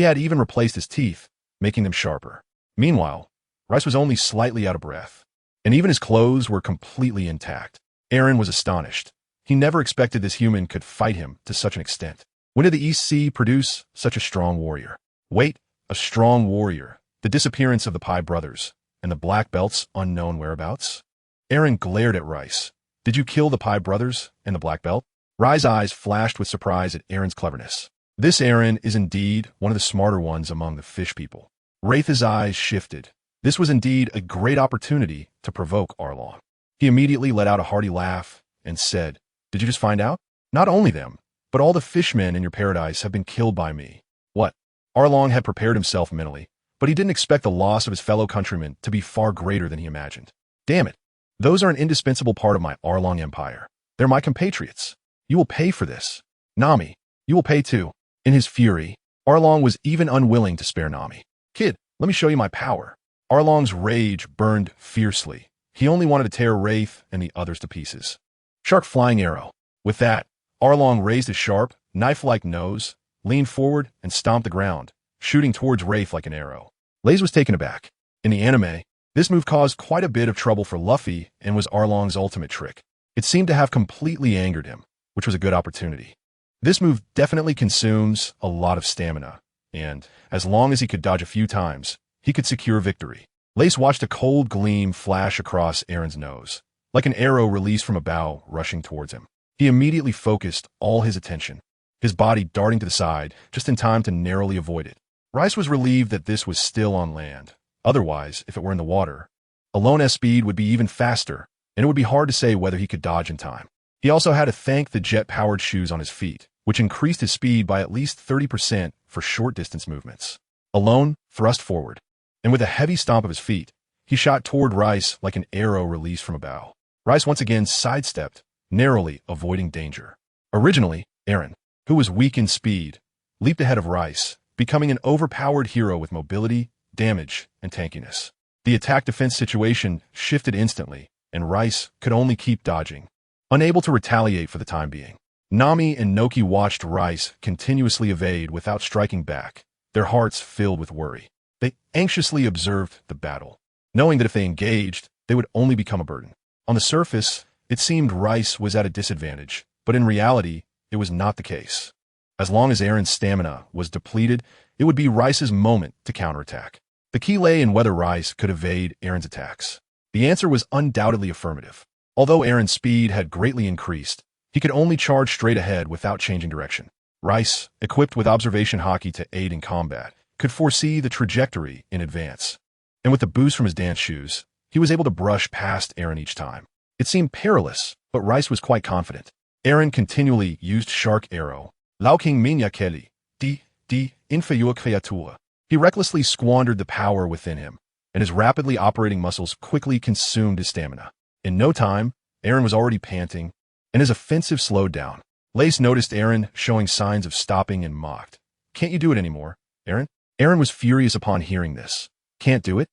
had even replaced his teeth, making them sharper. Meanwhile, Raith was only slightly out of breath, and even his clothes were completely intact. Eren was astonished. He never expected this human could fight him to such an extent. When did the East Sea produce such a strong warrior? Wait, a strong warrior, the disappearance of the Pi brothers, and the black belt's unknown whereabouts? Eren glared at Raith. Did you kill the Pi brothers and the black belt? Raith's eyes flashed with surprise at Eren's cleverness. This Eren is indeed one of the smarter ones among the fish people. Raith's eyes shifted. This was indeed a great opportunity to provoke Arlong. He immediately let out a hearty laugh and said, "Did you just find out? Not only them, but all the fishmen in your paradise have been killed by me." What? Arlong had prepared himself mentally, but he didn't expect the loss of his fellow countrymen to be far greater than he imagined. Damn it. Those are an indispensable part of my Arlong empire. They're my compatriots. You will pay for this. Nami, you will pay too. In his fury, Arlong was even unwilling to spare Nami. Kid, let me show you my power. Arlong's rage burned fiercely. He only wanted to tear Raith and the others to pieces. Shark flying arrow. With that, Arlong raised his sharp, knife-like nose, leaned forward, and stomped the ground, shooting towards Raith like an arrow. Lace was taken aback. In the anime, this move caused quite a bit of trouble for Luffy and was Arlong's ultimate trick. It seemed to have completely angered him, which was a good opportunity. This move definitely consumes a lot of stamina, and as long as he could dodge a few times, he could secure victory. Lace watched a cold gleam flash across Eren's nose, like an arrow released from a bow rushing towards him. He immediately focused all his attention, his body darting to the side just in time to narrowly avoid it. Raith was relieved that this was still on land. Otherwise, if it were in the water, Alone's speed would be even faster, and it would be hard to say whether he could dodge in time. He also had to thank the jet-powered shoes on his feet, which increased his speed by at least 30% for short-distance movements. Alone thrust forward, and with a heavy stomp of his feet, he shot toward Raith like an arrow released from a bow. Raith once again sidestepped, narrowly avoiding danger. Originally, Eren, who was weak in speed, leaped ahead of Raith, becoming an overpowered hero with mobility, damage, and tankiness. The attack-defense situation shifted instantly, and Raith could only keep dodging, unable to retaliate for the time being. Nami and Noki watched Raith continuously evade without striking back, their hearts filled with worry. They anxiously observed the battle, knowing that if they engaged, they would only become a burden. On the surface, it seemed Raith was at a disadvantage, but in reality, it was not the case. As long as Eren's stamina was depleted, it would be Raith's moment to counterattack. The key lay in whether Raith could evade Eren's attacks. The answer was undoubtedly affirmative. Although Eren's speed had greatly increased, he could only charge straight ahead without changing direction. Raith, equipped with observation haki to aid in combat, could foresee the trajectory in advance. And with the boost from his dance shoes, he was able to brush past Eren each time. It seemed perilous, but Raith was quite confident. Eren continually used Shark Arrow. Lauking minha kelly, inferior creatura. He recklessly squandered the power within him, and his rapidly operating muscles quickly consumed his stamina. In no time, Eren was already panting, and his offensive slowed down. Lace noticed Eren showing signs of stopping and mocked. "Can't you do it anymore, Eren?" Eren was furious upon hearing this. "Can't do it?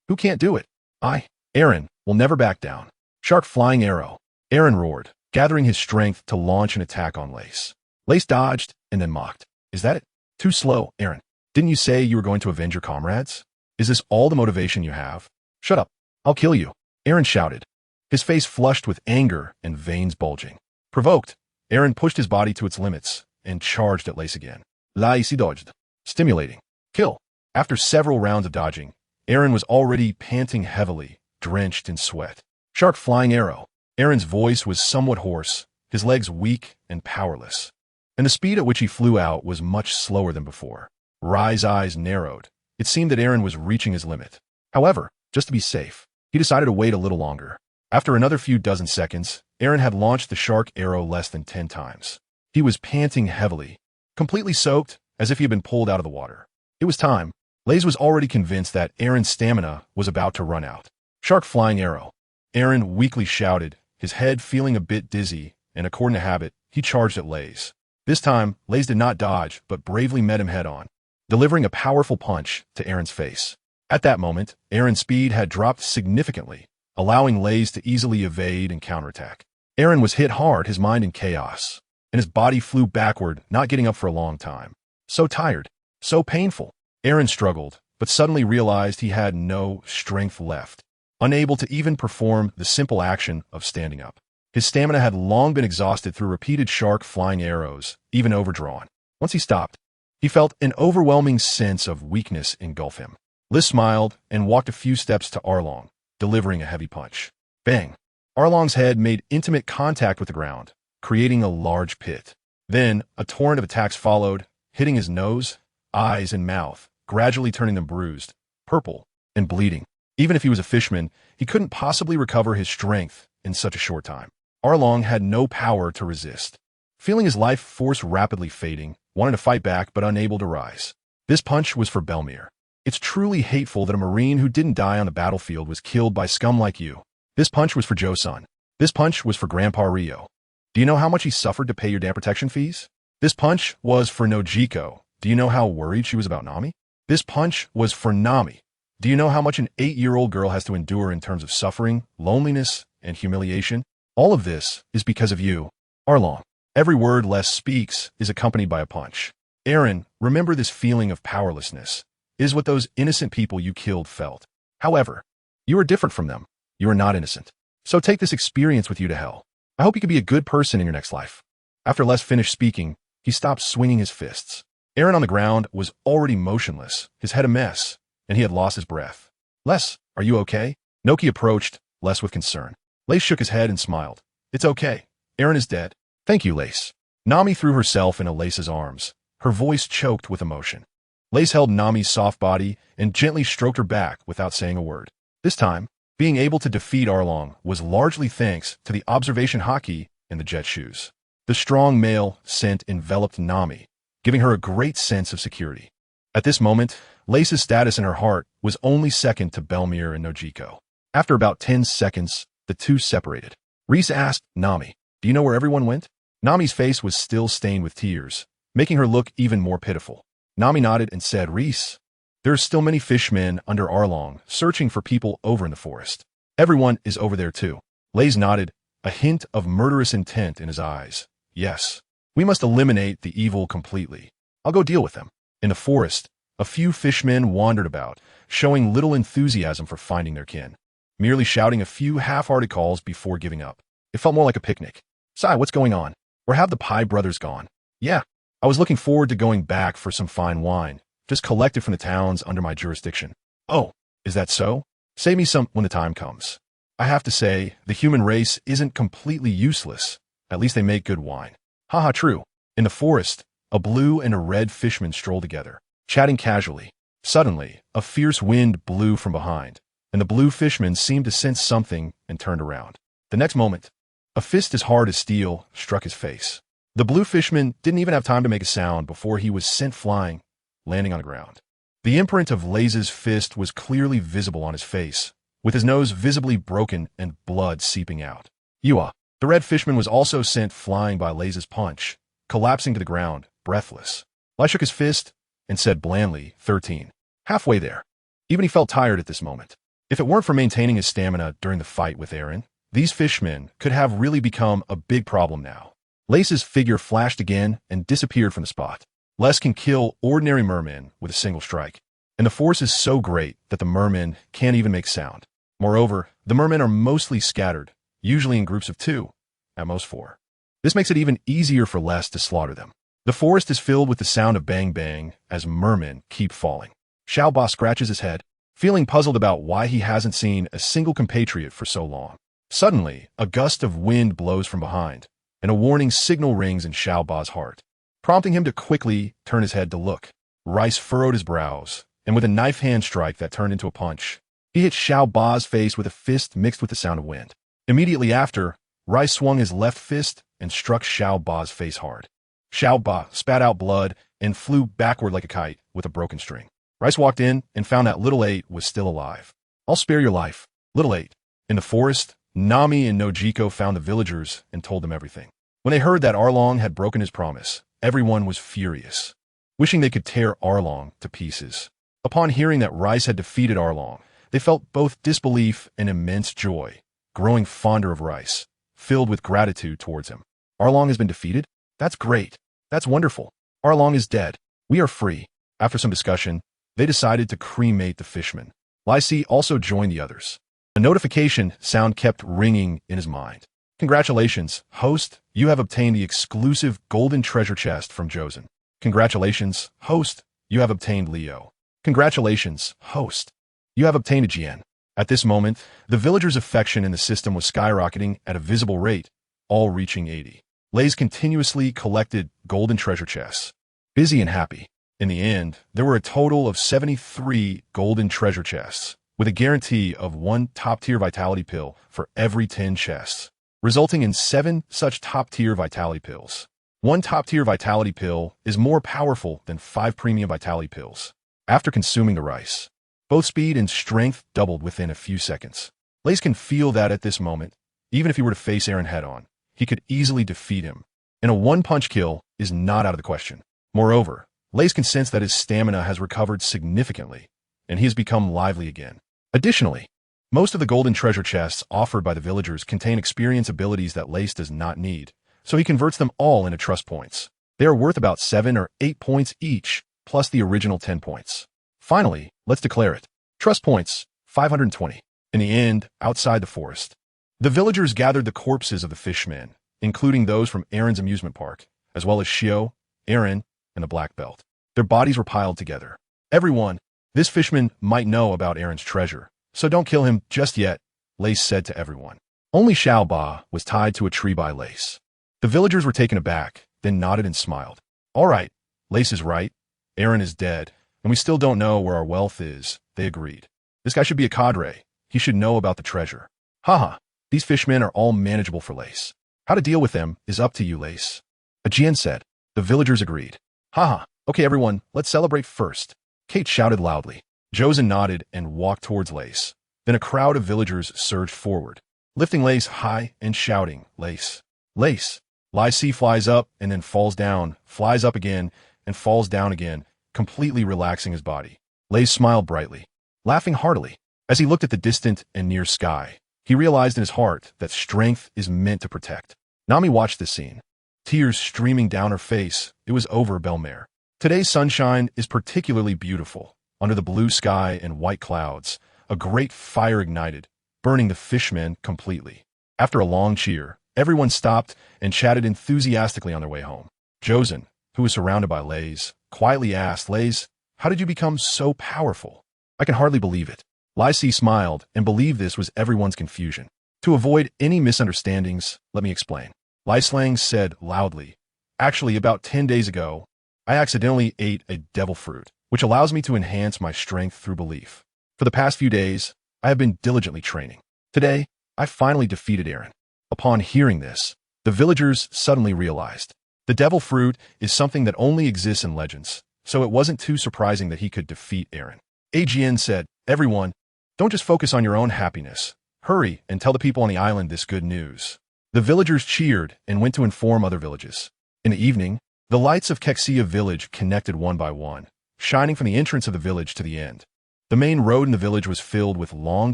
Who can't do it? Eren will never back down." Shark flying arrow. Eren roared, gathering his strength to launch an attack on Lace. Lace dodged and then mocked. "Is that it? Too slow, Eren. Didn't you say you were going to avenge your comrades? Is this all the motivation you have? Shut up. I'll kill you," Eren shouted, his face flushed with anger and veins bulging. Provoked, Eren pushed his body to its limits and charged at Lace again. Lace dodged. Stimulating. Kill. After several rounds of dodging, Aaron was already panting heavily, drenched in sweat. Shark flying arrow. Aaron's voice was somewhat hoarse, his legs weak and powerless. And the speed at which he flew out was much slower than before. Rai's eyes narrowed. It seemed that Aaron was reaching his limit. However, just to be safe, he decided to wait a little longer. After another few dozen seconds, Aaron had launched the shark arrow less than 10 times. He was panting heavily, completely soaked, as if he had been pulled out of the water. It was time. Lays was already convinced that Aaron's stamina was about to run out. Shark flying arrow. Aaron weakly shouted, his head feeling a bit dizzy, and according to habit, he charged at Lays. This time, Lays did not dodge, but bravely met him head-on, delivering a powerful punch to Aaron's face. At that moment, Aaron's speed had dropped significantly, allowing Lays to easily evade and counterattack. Aaron was hit hard, his mind in chaos, and his body flew backward, not getting up for a long time. So tired, so painful. Aaron struggled, but suddenly realized he had no strength left, unable to even perform the simple action of standing up. His stamina had long been exhausted through repeated shark flying arrows, even overdrawn. Once he stopped, he felt an overwhelming sense of weakness engulf him. Liz smiled and walked a few steps to Arlong, delivering a heavy punch. Bang! Arlong's head made intimate contact with the ground, creating a large pit. Then, a torrent of attacks followed, hitting his nose, eyes, and mouth, gradually turning them bruised, purple, and bleeding. Even if he was a fishman, he couldn't possibly recover his strength in such a short time. Arlong had no power to resist. Feeling his life force rapidly fading, wanting to fight back but unable to rise. This punch was for Belmere. It's truly hateful that a Marine who didn't die on the battlefield was killed by scum like you. This punch was for Joe-san. This punch was for Grandpa Rio. Do you know how much he suffered to pay your dam protection fees? This punch was for Nojiko. Do you know how worried she was about Nami? This punch was for Nami. Do you know how much an 8-year-old girl has to endure in terms of suffering, loneliness, and humiliation? All of this is because of you, Arlong. Every word Les speaks is accompanied by a punch. Aaron, remember this feeling of powerlessness is what those innocent people you killed felt. However, you are different from them. You are not innocent. So take this experience with you to hell. I hope you can be a good person in your next life. After Les finished speaking, he stopped swinging his fists. Aaron on the ground was already motionless, his head a mess, and he had lost his breath. Les, are you okay? Noki approached Les with concern. Lace shook his head and smiled. It's okay. Aaron is dead. Thank you, Lace. Nami threw herself into Lace's arms, her voice choked with emotion. Lace held Nami's soft body and gently stroked her back without saying a word. This time, being able to defeat Arlong was largely thanks to the observation haki and the jet shoes. The strong male scent enveloped Nami, giving her a great sense of security. At this moment, Lace's status in her heart was only second to Belmere and Nojiko. After about 10 seconds, the two separated. Reese asked Nami, "Do you know where everyone went?" Nami's face was still stained with tears, making her look even more pitiful. Nami nodded and said, "Reese, there are still many fishmen under Arlong searching for people over in the forest. Everyone is over there too." Lace nodded, a hint of murderous intent in his eyes. "Yes, we must eliminate the evil completely. I'll go deal with them." In the forest, a few fishmen wandered about, showing little enthusiasm for finding their kin, merely shouting a few half-hearted calls before giving up. It felt more like a picnic. "Sai, what's going on? Where have the Pie brothers gone?" "Yeah, I was looking forward to going back for some fine wine, just collected from the towns under my jurisdiction." "Oh, is that so? Save me some when the time comes. I have to say, the human race isn't completely useless. At least they make good wine." "Haha, true." In the forest, a blue and a red fisherman strolled together, chatting casually. Suddenly, a fierce wind blew from behind, and the blue fisherman seemed to sense something and turned around. The next moment, a fist as hard as steel struck his face. The blue fisherman didn't even have time to make a sound before he was sent flying, landing on the ground. The imprint of Laze's fist was clearly visible on his face, with his nose visibly broken and blood seeping out. Yua, the red fisherman, was also sent flying by Laze's punch, collapsing to the ground, breathless. Lai shook his fist and said blandly, 13. Halfway there. Even he felt tired at this moment. If it weren't for maintaining his stamina during the fight with Aaron, these fishmen could have really become a big problem now. Lace's figure flashed again and disappeared from the spot. Les can kill ordinary mermen with a single strike, and the force is so great that the mermen can't even make sound. Moreover, the mermen are mostly scattered, usually in groups of 2, at most 4. This makes it even easier for Les to slaughter them. The forest is filled with the sound of bang bang as mermen keep falling. Xiao Ba scratches his head. feeling puzzled about why he hasn't seen a single compatriot for so long. Suddenly, a gust of wind blows from behind, and a warning signal rings in Xiao Ba's heart, prompting him to quickly turn his head to look. Rice furrowed his brows, and with a knife hand strike that turned into a punch, he hit Xiao Ba's face with a fist mixed with the sound of wind. Immediately after, Rice swung his left fist and struck Xiao Ba's face hard. Xiao Ba spat out blood and flew backward like a kite with a broken string. Rice walked in and found that Little Eight was still alive. "I'll spare your life, Little Eight." In the forest, Nami and Nojiko found the villagers and told them everything. When they heard that Arlong had broken his promise, everyone was furious, wishing they could tear Arlong to pieces. Upon hearing that Rice had defeated Arlong, they felt both disbelief and immense joy, growing fonder of Rice, filled with gratitude towards him. "Arlong has been defeated? That's great. That's wonderful. Arlong is dead. We are free." After some discussion, they decided to cremate the fishman. Lai Si also joined the others. A notification sound kept ringing in his mind. "Congratulations, host. You have obtained the exclusive golden treasure chest from Josen. Congratulations, host. You have obtained Leo. Congratulations, host. You have obtained a Jian." At this moment, the villagers' affection in the system was skyrocketing at a visible rate, all reaching 80. Lays continuously collected golden treasure chests, busy and happy. In the end, there were a total of 73 golden treasure chests, with a guarantee of 1 top-tier vitality pill for every 10 chests, resulting in 7 such top-tier vitality pills. 1 top-tier vitality pill is more powerful than 5 premium vitality pills. After consuming the rice, both speed and strength doubled within a few seconds. Lace can feel that at this moment, even if he were to face Eren head-on, he could easily defeat him, and a one-punch kill is not out of the question. Moreover, Lace can sense that his stamina has recovered significantly, and he has become lively again. Additionally, most of the golden treasure chests offered by the villagers contain experience abilities that Lace does not need, so he converts them all into trust points. They are worth about 7 or 8 points each, plus the original 10 points. Finally, let's declare it. Trust points, 520. In the end, outside the forest, the villagers gathered the corpses of the fishmen, including those from Eren's amusement park, as well as Shio, Eren, and the Black Belt. Their bodies were piled together. "Everyone, this fishman might know about Eren's treasure, so don't kill him just yet," Lace said to everyone. Only Xiao Ba was tied to a tree by Lace. The villagers were taken aback, then nodded and smiled. "All right, Lace is right. Eren is dead, and we still don't know where our wealth is," they agreed. "This guy should be a cadre. He should know about the treasure." "Haha, these fishmen are all manageable for Lace. How to deal with them is up to you, Lace." Ajian said. The villagers agreed. "Haha, okay everyone, let's celebrate first." Kate shouted loudly. Josen nodded and walked towards Lace. Then a crowd of villagers surged forward, lifting Lace high and shouting, "Lace! Lace!" Lai Si flies up and then falls down, flies up again, and falls down again, completely relaxing his body. Lace smiled brightly, laughing heartily. As he looked at the distant and near sky, he realized in his heart that strength is meant to protect. Nami watched this scene, tears streaming down her face. It was over Belmare. Today's sunshine is particularly beautiful. Under the blue sky and white clouds, a great fire ignited, burning the fishmen completely. After a long cheer, everyone stopped and chatted enthusiastically on their way home. Josen, who was surrounded by Lays, quietly asked, "Lays, how did you become so powerful?" "I can hardly believe it." Lai Si smiled and believed this was everyone's confusion. "To avoid any misunderstandings, let me explain." Lai Slang said loudly, "Actually, about 10 days ago, I accidentally ate a devil fruit, which allows me to enhance my strength through belief. For the past few days, I have been diligently training. Today, I finally defeated Eren." Upon hearing this, the villagers suddenly realized the devil fruit is something that only exists in legends, so it wasn't too surprising that he could defeat Eren. Ajian said, "Everyone, don't just focus on your own happiness. Hurry and tell the people on the island this good news." The villagers cheered and went to inform other villages. In the evening, the lights of Kexia village connected one by one, shining from the entrance of the village to the end. The main road in the village was filled with long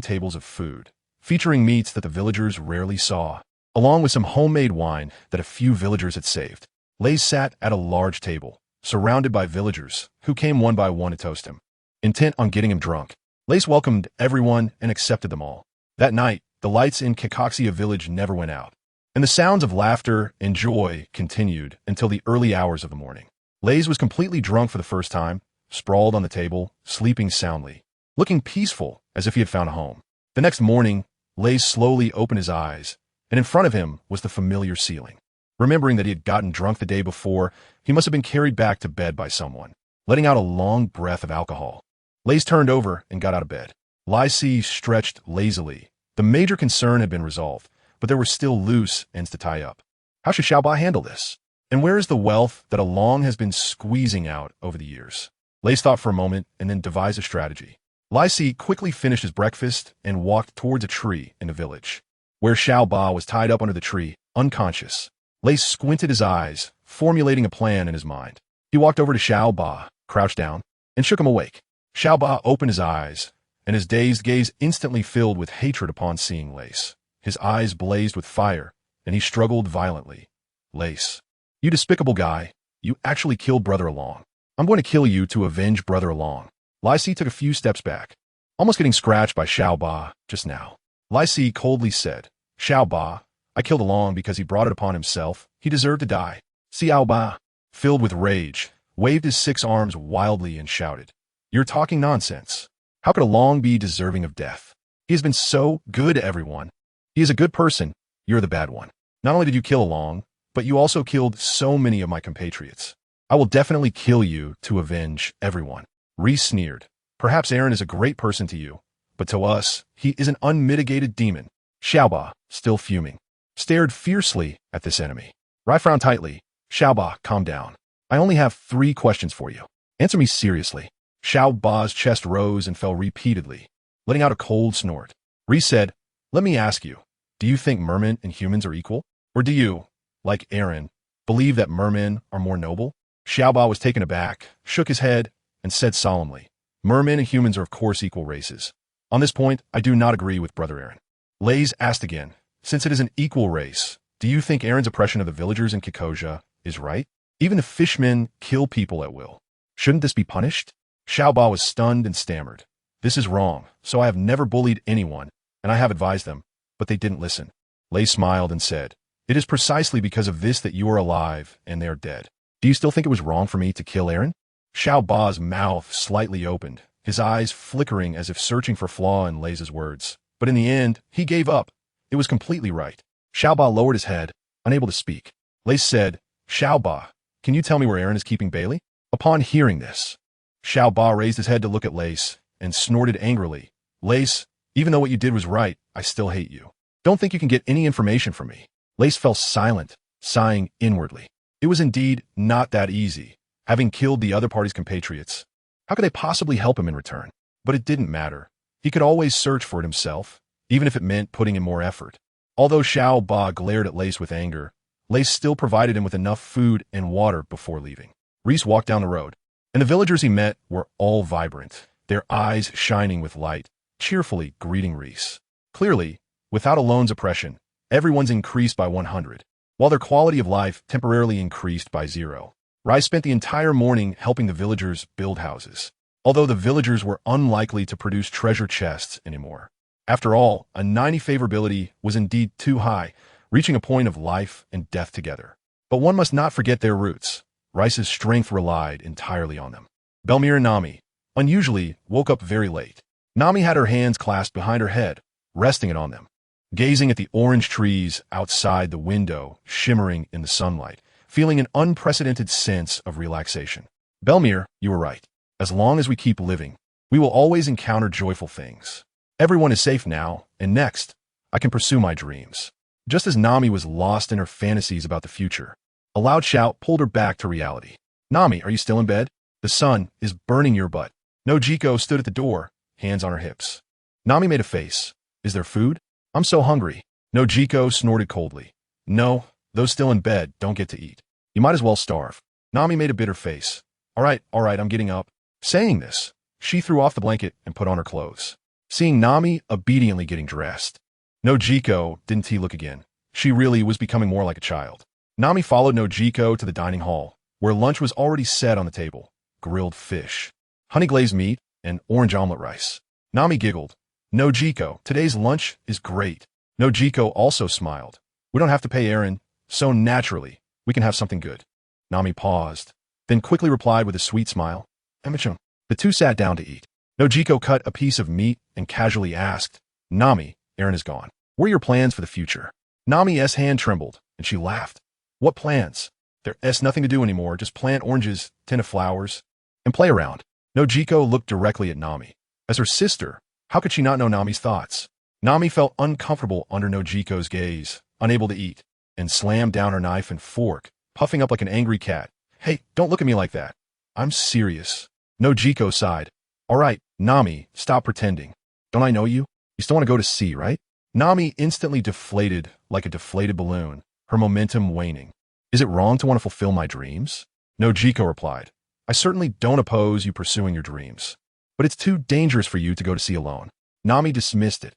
tables of food, featuring meats that the villagers rarely saw, along with some homemade wine that a few villagers had saved. Lays sat at a large table, surrounded by villagers, who came one by one to toast him, intent on getting him drunk. Lace welcomed everyone and accepted them all. That night, the lights in Kexia village never went out, and the sounds of laughter and joy continued until the early hours of the morning. Lays was completely drunk for the first time, sprawled on the table, sleeping soundly. looking peaceful as if he had found a home. The next morning, Lay slowly opened his eyes, and in front of him was the familiar ceiling. Remembering that he had gotten drunk the day before, he must have been carried back to bed by someone, letting out a long breath of alcohol. Lays turned over and got out of bed. Lysy stretched lazily. The major concern had been resolved, but there were still loose ends to tie up. How should Xiaoba handle this? And where is the wealth that Along has been squeezing out over the years? Lays thought for a moment and then devised a strategy. Lysy quickly finished his breakfast and walked towards a tree in the village, where Xiaoba was tied up under the tree, unconscious. Lays squinted his eyes, formulating a plan in his mind. He walked over to Xiaoba, crouched down, and shook him awake. Xiaoba opened his eyes, and his dazed gaze instantly filled with hatred upon seeing Lace. His eyes blazed with fire, and he struggled violently. Lace, you despicable guy, you actually killed Brother Along. I'm going to kill you to avenge Brother Along. Lysy took a few steps back, almost getting scratched by Xiaoba just now. Lysy coldly said, Xiaoba, I killed Along because he brought it upon himself. He deserved to die. Xiaoba, filled with rage, waved his 6 arms wildly and shouted, You're talking nonsense. How could Along be deserving of death? He has been so good to everyone. He is a good person. You're the bad one. Not only did you kill Along, but you also killed so many of my compatriots. I will definitely kill you to avenge everyone. Reese sneered. Perhaps Eren is a great person to you, but to us, he is an unmitigated demon. Xiaoba, still fuming, stared fiercely at this enemy. Rai frowned tightly. Xiaoba, calm down. I only have 3 questions for you. Answer me seriously. Xiaoba's chest rose and fell repeatedly, letting out a cold snort. Reese said, Let me ask you, do you think mermen and humans are equal? Or do you, like Eren, believe that mermen are more noble? Xiaoba was taken aback, shook his head, and said solemnly, Mermen and humans are of course equal races. On this point, I do not agree with Brother Eren. Lays asked again, Since it is an equal race, do you think Eren's oppression of the villagers in Kikoja is right? Even the fishmen kill people at will. Shouldn't this be punished? Xiaoba was stunned and stammered. This is wrong, so I have never bullied anyone, and I have advised them, but they didn't listen. Lay smiled and said, It is precisely because of this that you are alive and they are dead. Do you still think it was wrong for me to kill Eren? Xiaoba's mouth slightly opened, his eyes flickering as if searching for flaw in Lay's words. But in the end, he gave up. It was completely right. Xiaoba lowered his head, unable to speak. Lay said, Xiaoba, can you tell me where Eren is keeping Bailey? Upon hearing this, Xiaoba raised his head to look at Lace and snorted angrily. Lace, even though what you did was right, I still hate you. Don't think you can get any information from me. Lace fell silent, sighing inwardly. It was indeed not that easy, having killed the other party's compatriots. How could they possibly help him in return? But it didn't matter. He could always search for it himself, even if it meant putting in more effort. Although Xiaoba glared at Lace with anger, Lace still provided him with enough food and water before leaving. Reese walked down the road, and the villagers he met were all vibrant, their eyes shining with light, cheerfully greeting Reese. Clearly, without Alone's oppression, everyone's increased by 100, while their quality of life temporarily increased by 0. Rai spent the entire morning helping the villagers build houses, although the villagers were unlikely to produce treasure chests anymore. After all, a 90 favorability was indeed too high, reaching a point of life and death together. But one must not forget their roots. Rice's strength relied entirely on them. Belmir and Nami, unusually, woke up very late. Nami had her hands clasped behind her head, resting it on them, gazing at the orange trees outside the window shimmering in the sunlight, feeling an unprecedented sense of relaxation. Belmir, you were right. As long as we keep living, we will always encounter joyful things. Everyone is safe now, and next, I can pursue my dreams. Just as Nami was lost in her fantasies about the future, a loud shout pulled her back to reality. Nami, are you still in bed? The sun is burning your butt. Nojiko stood at the door, hands on her hips. Nami made a face. Is there food? I'm so hungry. Nojiko snorted coldly. No, those still in bed don't get to eat. You might as well starve. Nami made a bitter face. All right, I'm getting up. Saying this, she threw off the blanket and put on her clothes. Seeing Nami obediently getting dressed, Nojiko didn't look again. She really was becoming more like a child. Nami followed Nojiko to the dining hall, where lunch was already set on the table. Grilled fish, honey glazed meat, and orange omelet rice. Nami giggled. Nojiko, today's lunch is great. Nojiko also smiled. We don't have to pay Eren, so naturally, we can have something good. Nami paused, then quickly replied with a sweet smile. Emichung. The two sat down to eat. Nojiko cut a piece of meat and casually asked, Nami, Eren is gone. What are your plans for the future? Nami's hand trembled, and she laughed. What plans? There's nothing to do anymore, just plant oranges, tend to flowers, and play around. Nojiko looked directly at Nami. As her sister, how could she not know Nami's thoughts? Nami felt uncomfortable under Nojiko's gaze, unable to eat, and slammed down her knife and fork, puffing up like an angry cat. Hey, don't look at me like that. I'm serious. Nojiko sighed. All right, Nami, stop pretending. Don't I know you? You still want to go to sea, right? Nami instantly deflated like a deflated balloon, her momentum waning. Is it wrong to want to fulfill my dreams? Nojiko replied. I certainly don't oppose you pursuing your dreams, but it's too dangerous for you to go to sea alone. Nami dismissed it.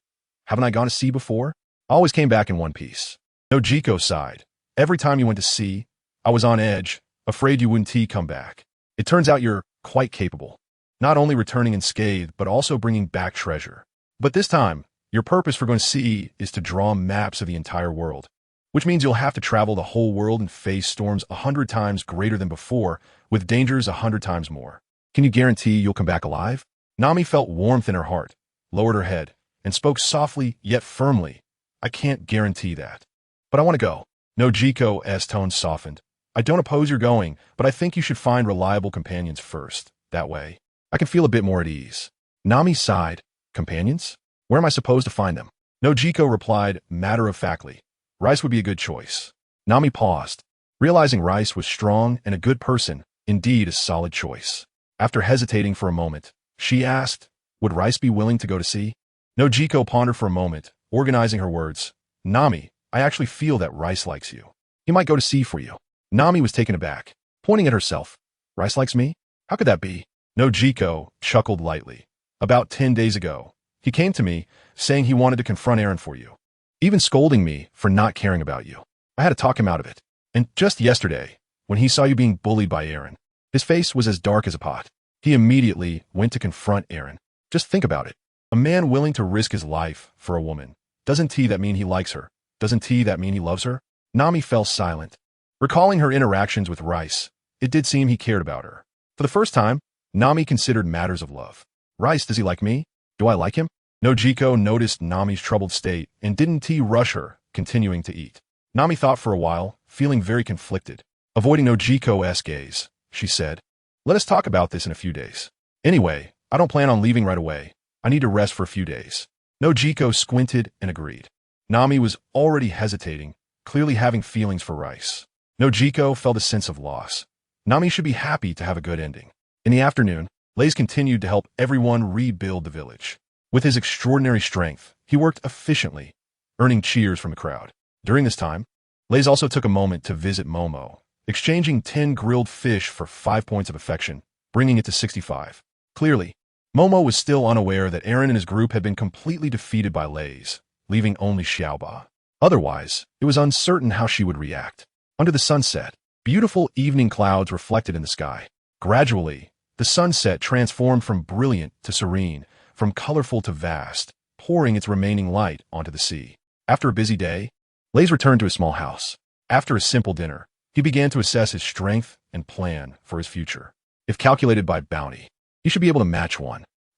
Haven't I gone to sea before? I always came back in one piece. Nojiko sighed. Every time you went to sea, I was on edge, afraid you wouldn't come back. It turns out you're quite capable, not only returning unscathed, but also bringing back treasure. But this time, your purpose for going to sea is to draw maps of the entire world, which means you'll have to travel the whole world and face storms 100 times greater than before, with dangers 100 times more. Can you guarantee you'll come back alive? Nami felt warmth in her heart, lowered her head, and spoke softly yet firmly. I can't guarantee that. But I want to go. Nojiko's tone softened. I don't oppose your going, but I think you should find reliable companions first. That way, I can feel a bit more at ease. Nami sighed. Companions? Where am I supposed to find them? Nojiko replied matter-of-factly. Rice would be a good choice. Nami paused, realizing Rice was strong and a good person, indeed a solid choice. After hesitating for a moment, she asked, would Rice be willing to go to sea? Nojiko pondered for a moment, organizing her words. Nami, I actually feel that Rice likes you. He might go to sea for you. Nami was taken aback, pointing at herself. Rice likes me? How could that be? Nojiko chuckled lightly. About 10 days ago, he came to me, saying he wanted to confront Eren for you, even scolding me for not caring about you. I had to talk him out of it. And just yesterday, when he saw you being bullied by Eren, his face was as dark as a pot. He immediately went to confront Eren. Just think about it. A man willing to risk his life for a woman. Doesn't that mean he likes her? Doesn't that mean he loves her? Nami fell silent. Recalling her interactions with Rice, it did seem he cared about her. For the first time, Nami considered matters of love. Rice, does he like me? Do I like him? Nojiko noticed Nami's troubled state and didn't rush her, continuing to eat. Nami thought for a while, feeling very conflicted. Avoiding Nojiko's gaze, she said, let us talk about this in a few days. Anyway, I don't plan on leaving right away. I need to rest for a few days. Nojiko squinted and agreed. Nami was already hesitating, clearly having feelings for Rice. Nojiko felt a sense of loss. Nami should be happy to have a good ending. In the afternoon, Lays continued to help everyone rebuild the village. With his extraordinary strength, he worked efficiently, earning cheers from the crowd. During this time, Lays also took a moment to visit Momo, exchanging 10 grilled fish for 5 points of affection, bringing it to 65. Clearly, Momo was still unaware that Eren and his group had been completely defeated by Lays, leaving only Xiaoba. Otherwise, it was uncertain how she would react. Under the sunset, beautiful evening clouds reflected in the sky. Gradually, the sunset transformed from brilliant to serene, from colorful to vast, pouring its remaining light onto the sea. After a busy day, Lays returned to his small house. After a simple dinner, he began to assess his strength and plan for his future. If calculated by bounty, he should be able to match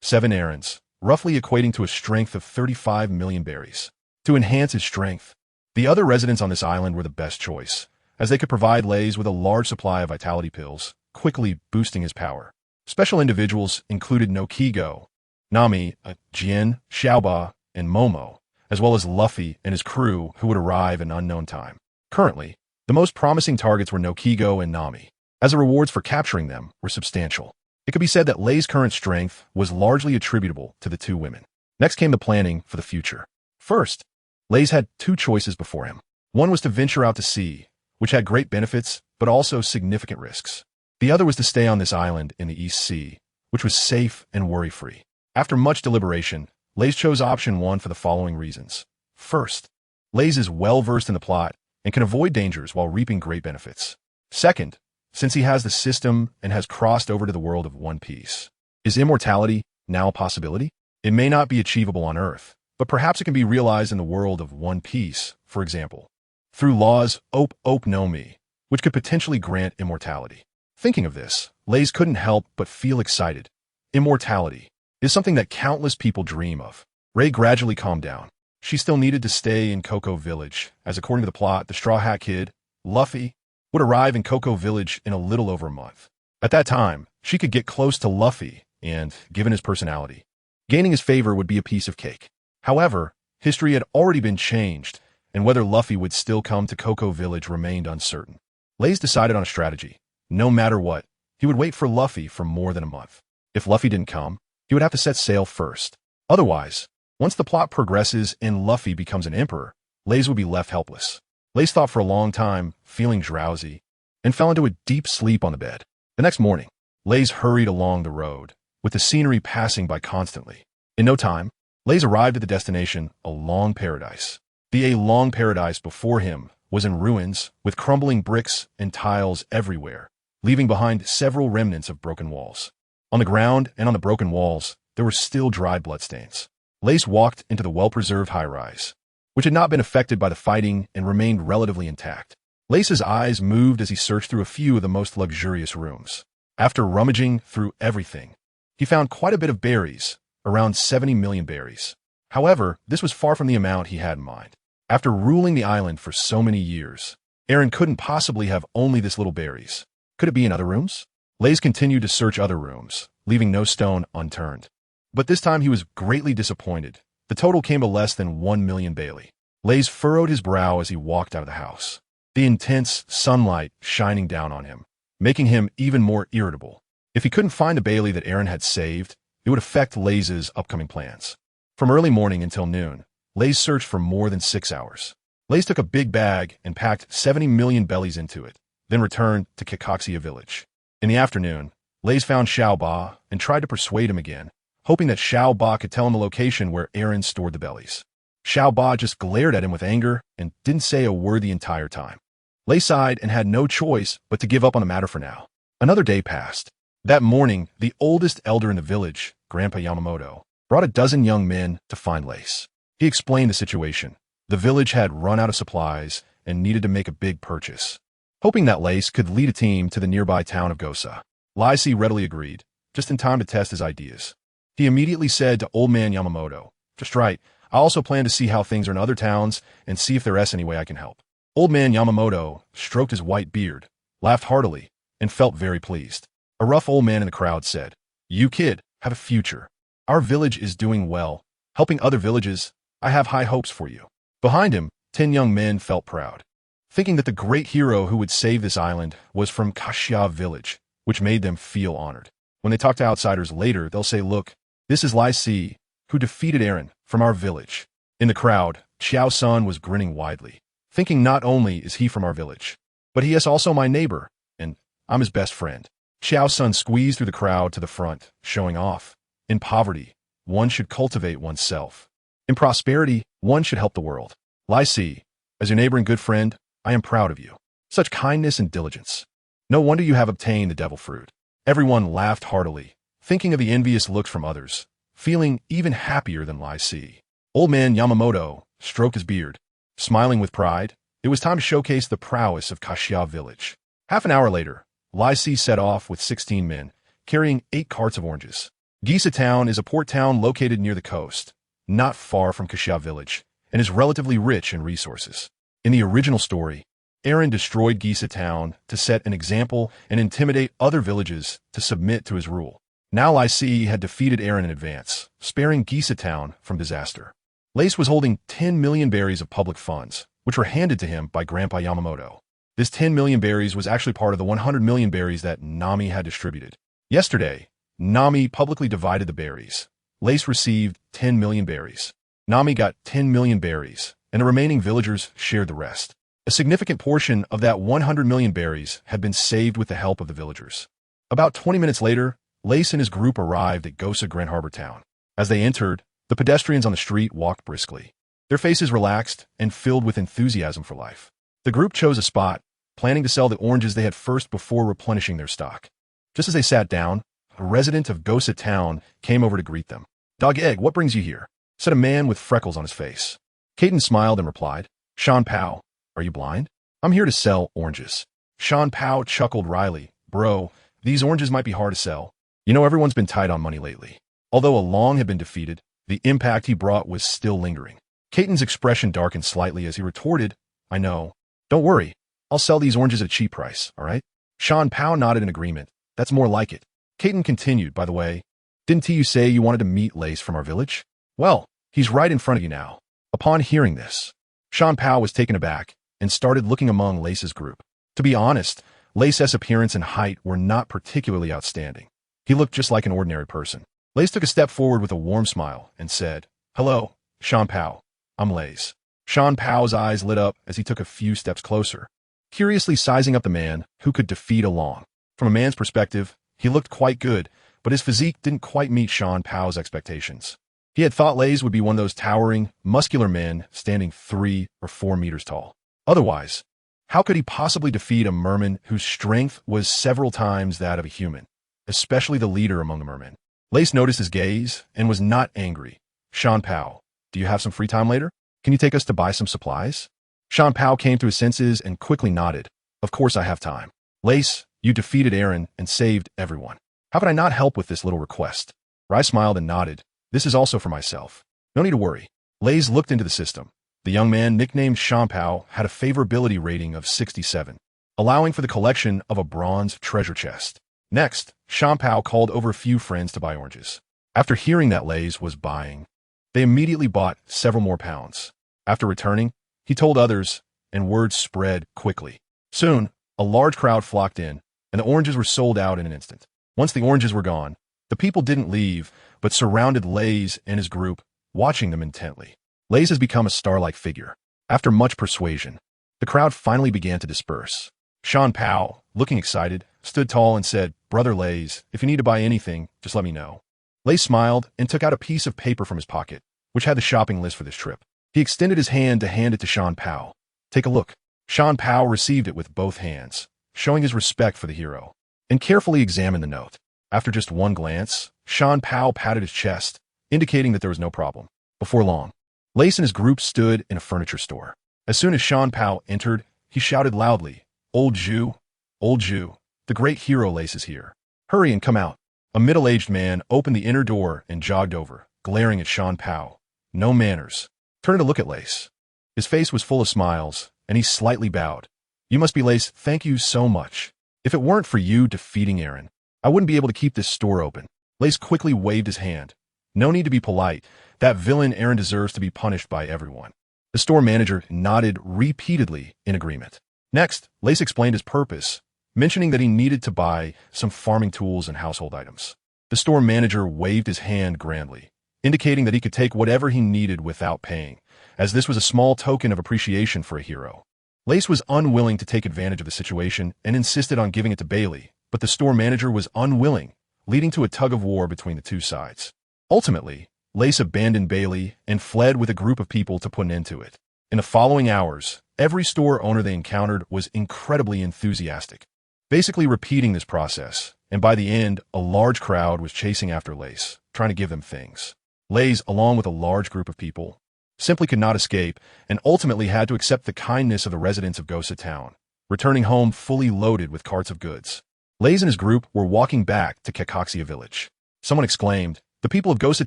7 errands, roughly equating to a strength of 35 million berries. To enhance his strength, the other residents on this island were the best choice, as they could provide Lays with a large supply of vitality pills, quickly boosting his power. Special individuals included Nokigo, Nami, Jin, Xiaoba, and Momo, as well as Luffy and his crew who would arrive in unknown time. Currently, the most promising targets were Nokigo and Nami, as the rewards for capturing them were substantial. It could be said that Lay's current strength was largely attributable to the 2 women. Next came the planning for the future. First, Lays had 2 choices before him. One was to venture out to sea, which had great benefits, but also significant risks. The other was to stay on this island in the East Sea, which was safe and worry-free. After much deliberation, Lays chose option 1 for the following reasons. First, Lays is well-versed in the plot and can avoid dangers while reaping great benefits. Second, since he has the system and has crossed over to the world of One Piece, is immortality now a possibility? It may not be achievable on Earth, but perhaps it can be realized in the world of One Piece, for example, through laws Nomi, which could potentially grant immortality. Thinking of this, Lays couldn't help but feel excited. Immortality. is something that countless people dream of. Ray gradually calmed down. She still needed to stay in Cocoa Village, as according to the plot, the Straw Hat Kid, Luffy, would arrive in Cocoa Village in a little over a month. At that time, she could get close to Luffy, and, given his personality, gaining his favor would be a piece of cake. However, history had already been changed, and whether Luffy would still come to Cocoa Village remained uncertain. Lays decided on a strategy. No matter what, he would wait for Luffy for more than a month. If Luffy didn't come, he would have to set sail first. Otherwise, once the plot progresses and Luffy becomes an emperor, Lays would be left helpless. Lays thought for a long time, feeling drowsy, and fell into a deep sleep on the bed. The next morning, Lays hurried along the road, with the scenery passing by constantly. In no time, Lays arrived at the destination, a long paradise. The long paradise before him was in ruins, with crumbling bricks and tiles everywhere, leaving behind several remnants of broken walls. On the ground and on the broken walls, there were still dry bloodstains. Lace walked into the well-preserved high-rise, which had not been affected by the fighting and remained relatively intact. Lace's eyes moved as he searched through a few of the most luxurious rooms. After rummaging through everything, he found quite a bit of berries, around 70 million berries. However, this was far from the amount he had in mind. After ruling the island for so many years, Eren couldn't possibly have only this little berries. Could it be in other rooms? Lace continued to search other rooms, leaving no stone unturned. But this time he was greatly disappointed. The total came to less than 1 million Bailey. Lace furrowed his brow as he walked out of the house, the intense sunlight shining down on him, making him even more irritable. If he couldn't find the Bailey that Eren had saved, it would affect Lace's upcoming plans. From early morning until noon, Lace searched for more than 6 hours. Lace took a big bag and packed 70 million bellies into it, then returned to Kikoxia village. In the afternoon, Lace found Xiao Ba and tried to persuade him again, hoping that Xiao Ba could tell him the location where Eren stored the bellies. Xiao Ba just glared at him with anger and didn't say a word the entire time. Lace sighed and had no choice but to give up on the matter for now. Another day passed. That morning, the oldest elder in the village, Grandpa Yamamoto, brought a dozen young men to find Lace. He explained the situation. The village had run out of supplies and needed to make a big purchase. Hoping that Lace could lead a team to the nearby town of Gosa, Lacey readily agreed, just in time to test his ideas. He immediately said to Old Man Yamamoto, "Just right, I also plan to see how things are in other towns and see if there's any way I can help." Old Man Yamamoto stroked his white beard, laughed heartily, and felt very pleased. A rough old man in the crowd said, "You kid, have a future. Our village is doing well, helping other villages. I have high hopes for you." Behind him, 10 young men felt proud, thinking that the great hero who would save this island was from Kashia village, which made them feel honored. When they talk to outsiders later, they'll say, "Look, this is Lai Si, who defeated Eren from our village." In the crowd, Xiao Sun was grinning widely, thinking not only is he from our village, but he is also my neighbor, and I'm his best friend. Xiao Sun squeezed through the crowd to the front, showing off. In poverty, one should cultivate oneself. In prosperity, one should help the world. Lai Si, as your neighbor and good friend, I am proud of you. Such kindness and diligence. No wonder you have obtained the devil fruit. Everyone laughed heartily, thinking of the envious looks from others, feeling even happier than Lai Si. Old Man Yamamoto stroked his beard, smiling with pride. It was time to showcase the prowess of Kashia village. Half an hour later, Lai Si set off with 16 men, carrying 8 carts of oranges. Gisa town is a port town located near the coast, not far from Kashia village, and is relatively rich in resources. In the original story, Eren destroyed Gisa town to set an example and intimidate other villages to submit to his rule. Now Lai Si had defeated Eren in advance, sparing Gisa town from disaster. Lace was holding 10 million berries of public funds, which were handed to him by Grandpa Yamamoto. This 10 million berries was actually part of the 100 million berries that Nami had distributed. Yesterday, Nami publicly divided the berries. Lace received 10 million berries. Nami got 10 million berries, and the remaining villagers shared the rest. A significant portion of that 100 million berries had been saved with the help of the villagers. About 20 minutes later, Lace and his group arrived at Gosa Grand Harbor Town. As they entered, the pedestrians on the street walked briskly, their faces relaxed and filled with enthusiasm for life. The group chose a spot, planning to sell the oranges they had first before replenishing their stock. Just as they sat down, a resident of Gosa Town came over to greet them. "Dog Egg, what brings you here?" said a man with freckles on his face. Caden smiled and replied, "Sean Pao, are you blind? I'm here to sell oranges." Sean Pao chuckled wryly. "Bro, these oranges might be hard to sell. You know everyone's been tight on money lately." Although Along had been defeated, the impact he brought was still lingering. Caton's expression darkened slightly as he retorted, I know. Don't worry. I'll sell these oranges at a cheap price, all right? Sean Pow nodded in agreement. That's more like it. Caton continued, by the way. Didn't you say you wanted to meet Lace from our village? Well, he's right in front of you now. Upon hearing this, Sean Pow was taken aback and started looking among Lace's group. To be honest, Lace's appearance and height were not particularly outstanding. He looked just like an ordinary person. Lace took a step forward with a warm smile and said, Hello, Sean Pow. I'm Lace. Sean Pow's eyes lit up as he took a few steps closer, curiously sizing up the man who could defeat Along. From a man's perspective, he looked quite good, but his physique didn't quite meet Sean Pow's expectations. He had thought Lace would be one of those towering, muscular men standing 3 or 4 meters tall. Otherwise, how could he possibly defeat a merman whose strength was several times that of a human, especially the leader among the mermen? Lace noticed his gaze and was not angry. Sean Pow, do you have some free time later? Can you take us to buy some supplies? Sean Pow came to his senses and quickly nodded. Of course I have time. Lace, you defeated Aaron and saved everyone. How could I not help with this little request? Rai smiled and nodded. This is also for myself. No need to worry. Lace looked into the system. The young man, nicknamed Sean Pow, had a favorability rating of 67, allowing for the collection of a bronze treasure chest. Next, Sean Pow called over a few friends to buy oranges. After hearing that Lace was buying, they immediately bought several more pounds. After returning, he told others, and word spread quickly. Soon, a large crowd flocked in, and the oranges were sold out in an instant. Once the oranges were gone, the people didn't leave, but surrounded Lace and his group, watching them intently. Lace has become a star-like figure. After much persuasion, the crowd finally began to disperse. Sean Pow, looking excited, stood tall and said, Brother Lace, if you need to buy anything, just let me know. Lace smiled and took out a piece of paper from his pocket, which had the shopping list for this trip. He extended his hand to hand it to Sean Pow. Take a look. Sean Pow received it with both hands, showing his respect for the hero, and carefully examined the note. After just one glance, Sean Pow patted his chest, indicating that there was no problem. Before long, Lace and his group stood in a furniture store. As soon as Sean Pow entered, he shouted loudly, Old Jew, the great hero Lace is here. Hurry and come out. A middle-aged man opened the inner door and jogged over, glaring at Sean Pow. No manners. Turned to look at Lace. His face was full of smiles, and he slightly bowed. You must be Lace. Thank you so much. If it weren't for you defeating Aaron, I wouldn't be able to keep this store open. Lace quickly waved his hand. No need to be polite. That villain Aaron deserves to be punished by everyone. The store manager nodded repeatedly in agreement. Next, Lace explained his purpose, mentioning that he needed to buy some farming tools and household items. The store manager waved his hand grandly, indicating that he could take whatever he needed without paying, as this was a small token of appreciation for a hero. Lace was unwilling to take advantage of the situation and insisted on giving it to Bailey, but the store manager was unwilling, leading to a tug-of-war between the two sides. Ultimately, Lace abandoned Bailey and fled with a group of people to put an end to it. In the following hours, every store owner they encountered was incredibly enthusiastic, basically repeating this process, and by the end, a large crowd was chasing after Lace, trying to give them things. Lace, along with a large group of people, simply could not escape and ultimately had to accept the kindness of the residents of Gosa Town, returning home fully loaded with carts of goods. Lace and his group were walking back to Kekaxia village. Someone exclaimed, The people of Gosa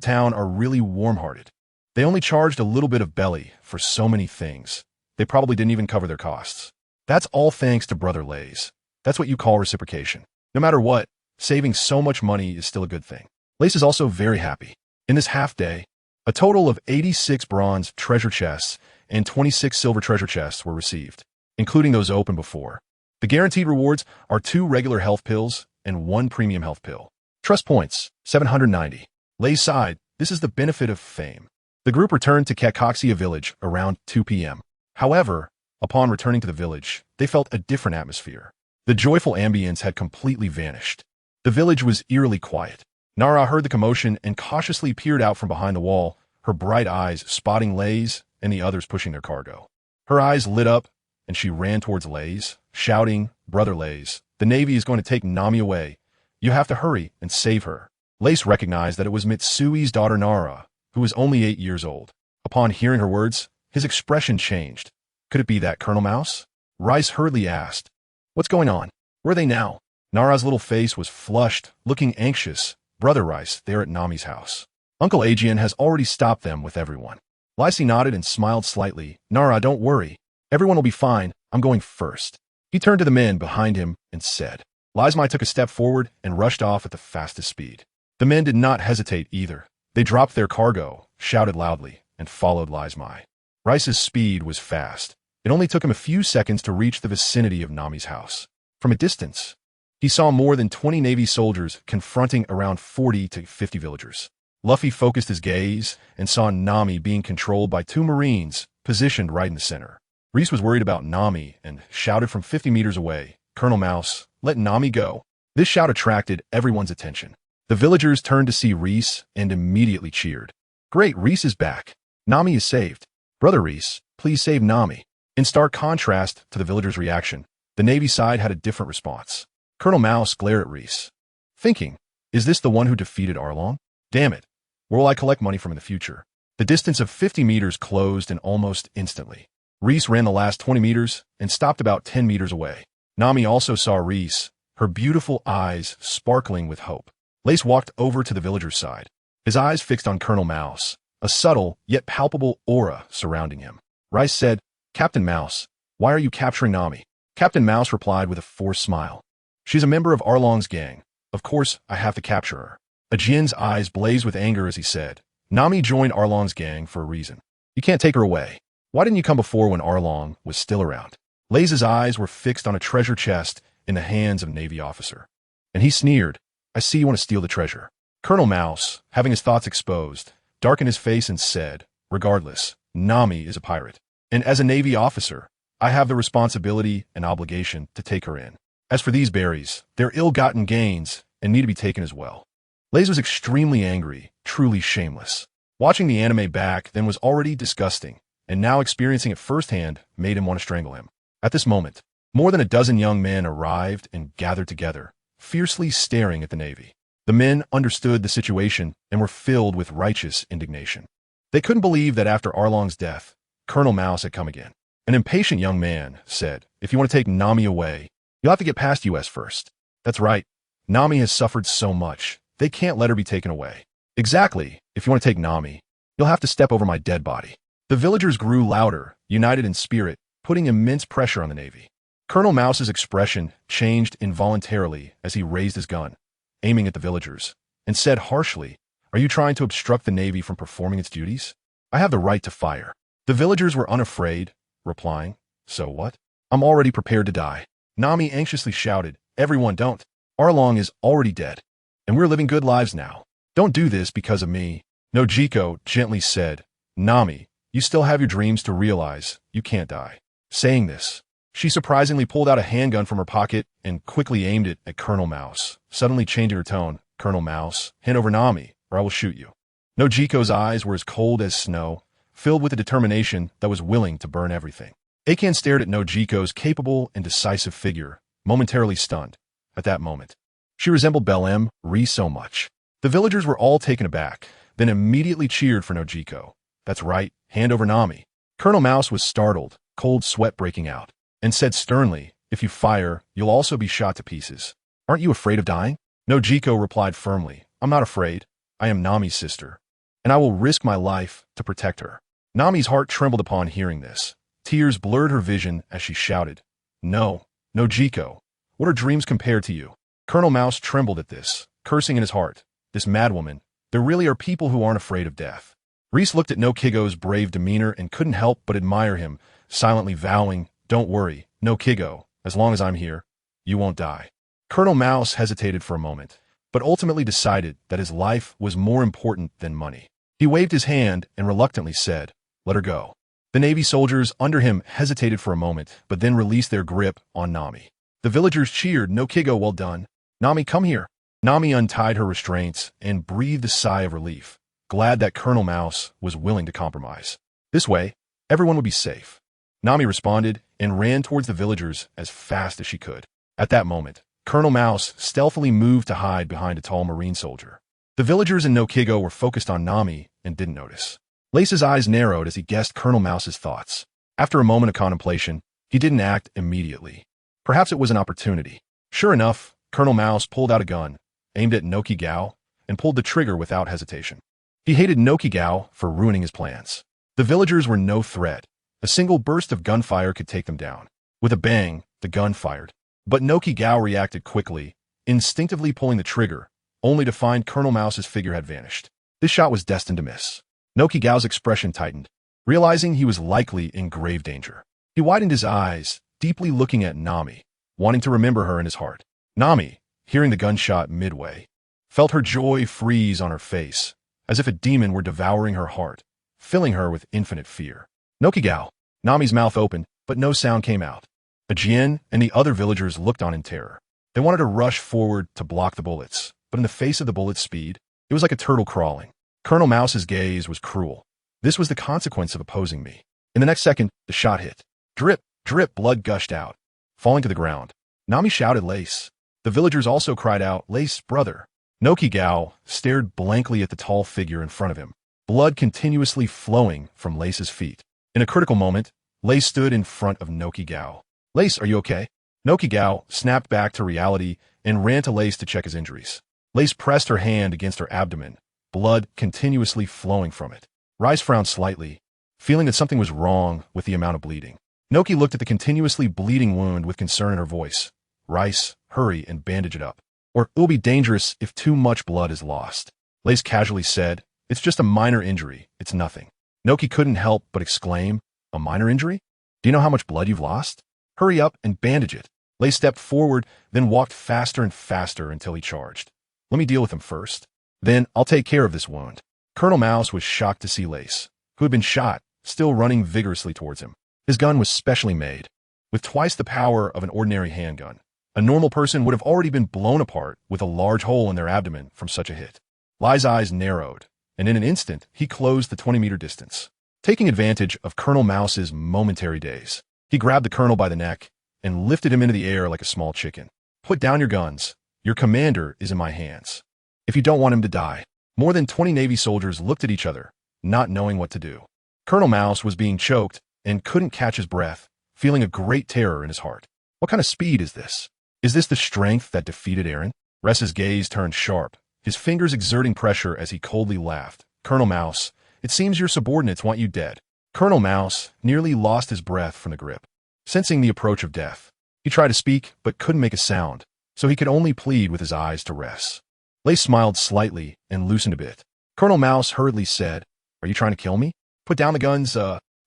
Town are really warm-hearted. They only charged a little bit of belly for so many things. They probably didn't even cover their costs. That's all thanks to Brother Lace. That's what you call reciprocation. No matter what, saving so much money is still a good thing. Lace is also very happy. In this half-day, a total of 86 bronze treasure chests and 26 silver treasure chests were received, including those opened before. The guaranteed rewards are 2 regular health pills and 1 premium health pill. Trust points, 790. Lace sighed, this is the benefit of fame. The group returned to Kekaxia village around 2 p.m. However, upon returning to the village, they felt a different atmosphere. The joyful ambience had completely vanished. The village was eerily quiet. Nara heard the commotion and cautiously peered out from behind the wall, her bright eyes spotting Lace and the others pushing their cargo. Her eyes lit up, and she ran towards Lace, shouting, Brother Lace, the Navy is going to take Nami away. You have to hurry and save her. Lace recognized that it was Mitsui's daughter Nara, who was only 8 years old. Upon hearing her words, his expression changed. Could it be that Colonel Mouse? Rice hurriedly asked, What's going on? Where are they now? Nara's little face was flushed, looking anxious, Brother Rice, they're at Nami's house. Uncle Aegeon has already stopped them with everyone. Lysy nodded and smiled slightly. Nara, don't worry. Everyone will be fine. I'm going first. He turned to the men behind him and said. Lysmy took a step forward and rushed off at the fastest speed. The men did not hesitate either. They dropped their cargo, shouted loudly, and followed Lysmy. Rice's speed was fast. It only took him a few seconds to reach the vicinity of Nami's house. From a distance, he saw more than 20 Navy soldiers confronting around 40 to 50 villagers. Luffy focused his gaze and saw Nami being controlled by 2 Marines positioned right in the center. Reese was worried about Nami and shouted from 50 meters away, Colonel Mouse, let Nami go. This shout attracted everyone's attention. The villagers turned to see Reese and immediately cheered. Great, Reese is back. Nami is saved. Brother Reese, please save Nami. In stark contrast to the villagers' reaction, the Navy side had a different response. Colonel Mouse glared at Reese, thinking, is this the one who defeated Arlong? Damn it. Where will I collect money from in the future? The distance of 50 meters closed and almost instantly. Reese ran the last 20 meters and stopped about 10 meters away. Nami also saw Reese, her beautiful eyes sparkling with hope. Lace walked over to the villager's side, his eyes fixed on Colonel Mouse, a subtle yet palpable aura surrounding him. Rice said, Captain Mouse, why are you capturing Nami? Captain Mouse replied with a forced smile. She's a member of Arlong's gang. Of course, I have to capture her. Ajian's eyes blazed with anger as he said, Nami joined Arlong's gang for a reason. You can't take her away. Why didn't you come before when Arlong was still around? Lace's eyes were fixed on a treasure chest in the hands of a Navy officer. And he sneered, I see you want to steal the treasure. Colonel Mouse, having his thoughts exposed, darkened his face and said, regardless, Nami is a pirate. And as a Navy officer, I have the responsibility and obligation to take her in. As for these berries, they're ill-gotten gains and need to be taken as well. Lace was extremely angry, truly shameless. Watching the anime back then was already disgusting, and now experiencing it firsthand made him want to strangle him. At this moment, more than a dozen young men arrived and gathered together, fiercely staring at the Navy. The men understood the situation and were filled with righteous indignation. They couldn't believe that after Arlong's death, Colonel Mouse had come again. An impatient young man said, if you want to take Nami away, you'll have to get past US first. That's right. Nami has suffered so much. They can't let her be taken away. Exactly. If you want to take Nami, you'll have to step over my dead body. The villagers grew louder, united in spirit, putting immense pressure on the Navy. Colonel Mouse's expression changed involuntarily as he raised his gun, aiming at the villagers, and said harshly, are you trying to obstruct the Navy from performing its duties? I have the right to fire. The villagers were unafraid, replying, so what? I'm already prepared to die. Nami anxiously shouted, everyone don't. Arlong is already dead, and we're living good lives now. Don't do this because of me. Nojiko gently said, Nami, you still have your dreams to realize. You can't die. Saying this, she surprisingly pulled out a handgun from her pocket and quickly aimed it at Colonel Mouse, suddenly changing her tone. Colonel Mouse, hand over Nami, or I will shoot you. Nojiko's eyes were as cold as snow, filled with a determination that was willing to burn everything. Akan stared at Nojiko's capable and decisive figure, momentarily stunned. At that moment, she resembled Belle Ree so much. The villagers were all taken aback, then immediately cheered for Nojiko. That's right, hand over Nami. Colonel Mouse was startled, cold sweat breaking out, and said sternly, if you fire, you'll also be shot to pieces. Aren't you afraid of dying? Nojiko replied firmly, I'm not afraid. I am Nami's sister, and I will risk my life to protect her. Nami's heart trembled upon hearing this. Tears blurred her vision as she shouted, no, Nojiko, what are dreams compared to you? Colonel Mouse trembled at this, cursing in his heart, this madwoman, there really are people who aren't afraid of death. Reese looked at Nokigo's brave demeanor and couldn't help but admire him, silently vowing, don't worry, Nokigo, as long as I'm here, you won't die. Colonel Mouse hesitated for a moment, but ultimately decided that his life was more important than money. He waved his hand and reluctantly said, let her go. The Navy soldiers under him hesitated for a moment, but then released their grip on Nami. The villagers cheered, Nokigo, well done. Nami, come here. Nami untied her restraints and breathed a sigh of relief, glad that Colonel Mouse was willing to compromise. This way, everyone would be safe. Nami responded and ran towards the villagers as fast as she could. At that moment, Colonel Mouse stealthily moved to hide behind a tall Marine soldier. The villagers in Nokigo were focused on Nami and didn't notice. Lace's eyes narrowed as he guessed Colonel Mouse's thoughts. After a moment of contemplation, he didn't act immediately. Perhaps it was an opportunity. Sure enough, Colonel Mouse pulled out a gun, aimed at Noki Gao, and pulled the trigger without hesitation. He hated Noki for ruining his plans. The villagers were no threat. A single burst of gunfire could take them down. With a bang, the gun fired. But Noki reacted quickly, instinctively pulling the trigger, only to find Colonel Mouse's figure had vanished. This shot was destined to miss. Noki expression tightened, realizing he was likely in grave danger. He widened his eyes, deeply looking at Nami, wanting to remember her in his heart. Nami, hearing the gunshot midway, felt her joy freeze on her face, as if a demon were devouring her heart, filling her with infinite fear. Noki. Nami's mouth opened, but no sound came out. Ajien and the other villagers looked on in terror. They wanted to rush forward to block the bullets, but in the face of the bullet's speed, it was like a turtle crawling. Colonel Mouse's gaze was cruel. This was the consequence of opposing me. In the next second, the shot hit. Drip, drip, blood gushed out. Falling to the ground, Nami shouted Lace. The villagers also cried out, Lace, brother. Noki stared blankly at the tall figure in front of him, blood continuously flowing from Lace's feet. In a critical moment, Lace stood in front of Noki. Lace, are you okay? Noki snapped back to reality and ran to Lace to check his injuries. Lace pressed her hand against her abdomen, blood continuously flowing from it. Rice frowned slightly, feeling that something was wrong with the amount of bleeding. Noki looked at the continuously bleeding wound with concern in her voice. Rice, hurry and bandage it up, or it'll be dangerous if too much blood is lost. Lace casually said, it's just a minor injury, it's nothing. Noki couldn't help but exclaim, a minor injury? Do you know how much blood you've lost? Hurry up and bandage it. Lace stepped forward, then walked faster and faster until he charged. Let me deal with him first. Then I'll take care of this wound. Colonel Mouse was shocked to see Lace, who had been shot, still running vigorously towards him. His gun was specially made, with twice the power of an ordinary handgun. A normal person would have already been blown apart with a large hole in their abdomen from such a hit. Lai's eyes narrowed, and in an instant, he closed the 20-meter distance. Taking advantage of Colonel Mouse's momentary daze, he grabbed the colonel by the neck and lifted him into the air like a small chicken. Put down your guns. Your commander is in my hands. If you don't want him to die. More than 20 Navy soldiers looked at each other, not knowing what to do. Colonel Mouse was being choked and couldn't catch his breath, feeling a great terror in his heart. What kind of speed is this? Is this the strength that defeated Eren? Ressa's gaze turned sharp, his fingers exerting pressure as he coldly laughed. Colonel Mouse, it seems your subordinates want you dead. Colonel Mouse nearly lost his breath from the grip. Sensing the approach of death, he tried to speak but couldn't make a sound, so he could only plead with his eyes to rest. Lace smiled slightly and loosened a bit. Colonel Mouse hurriedly said, are you trying to kill me? Put down the guns,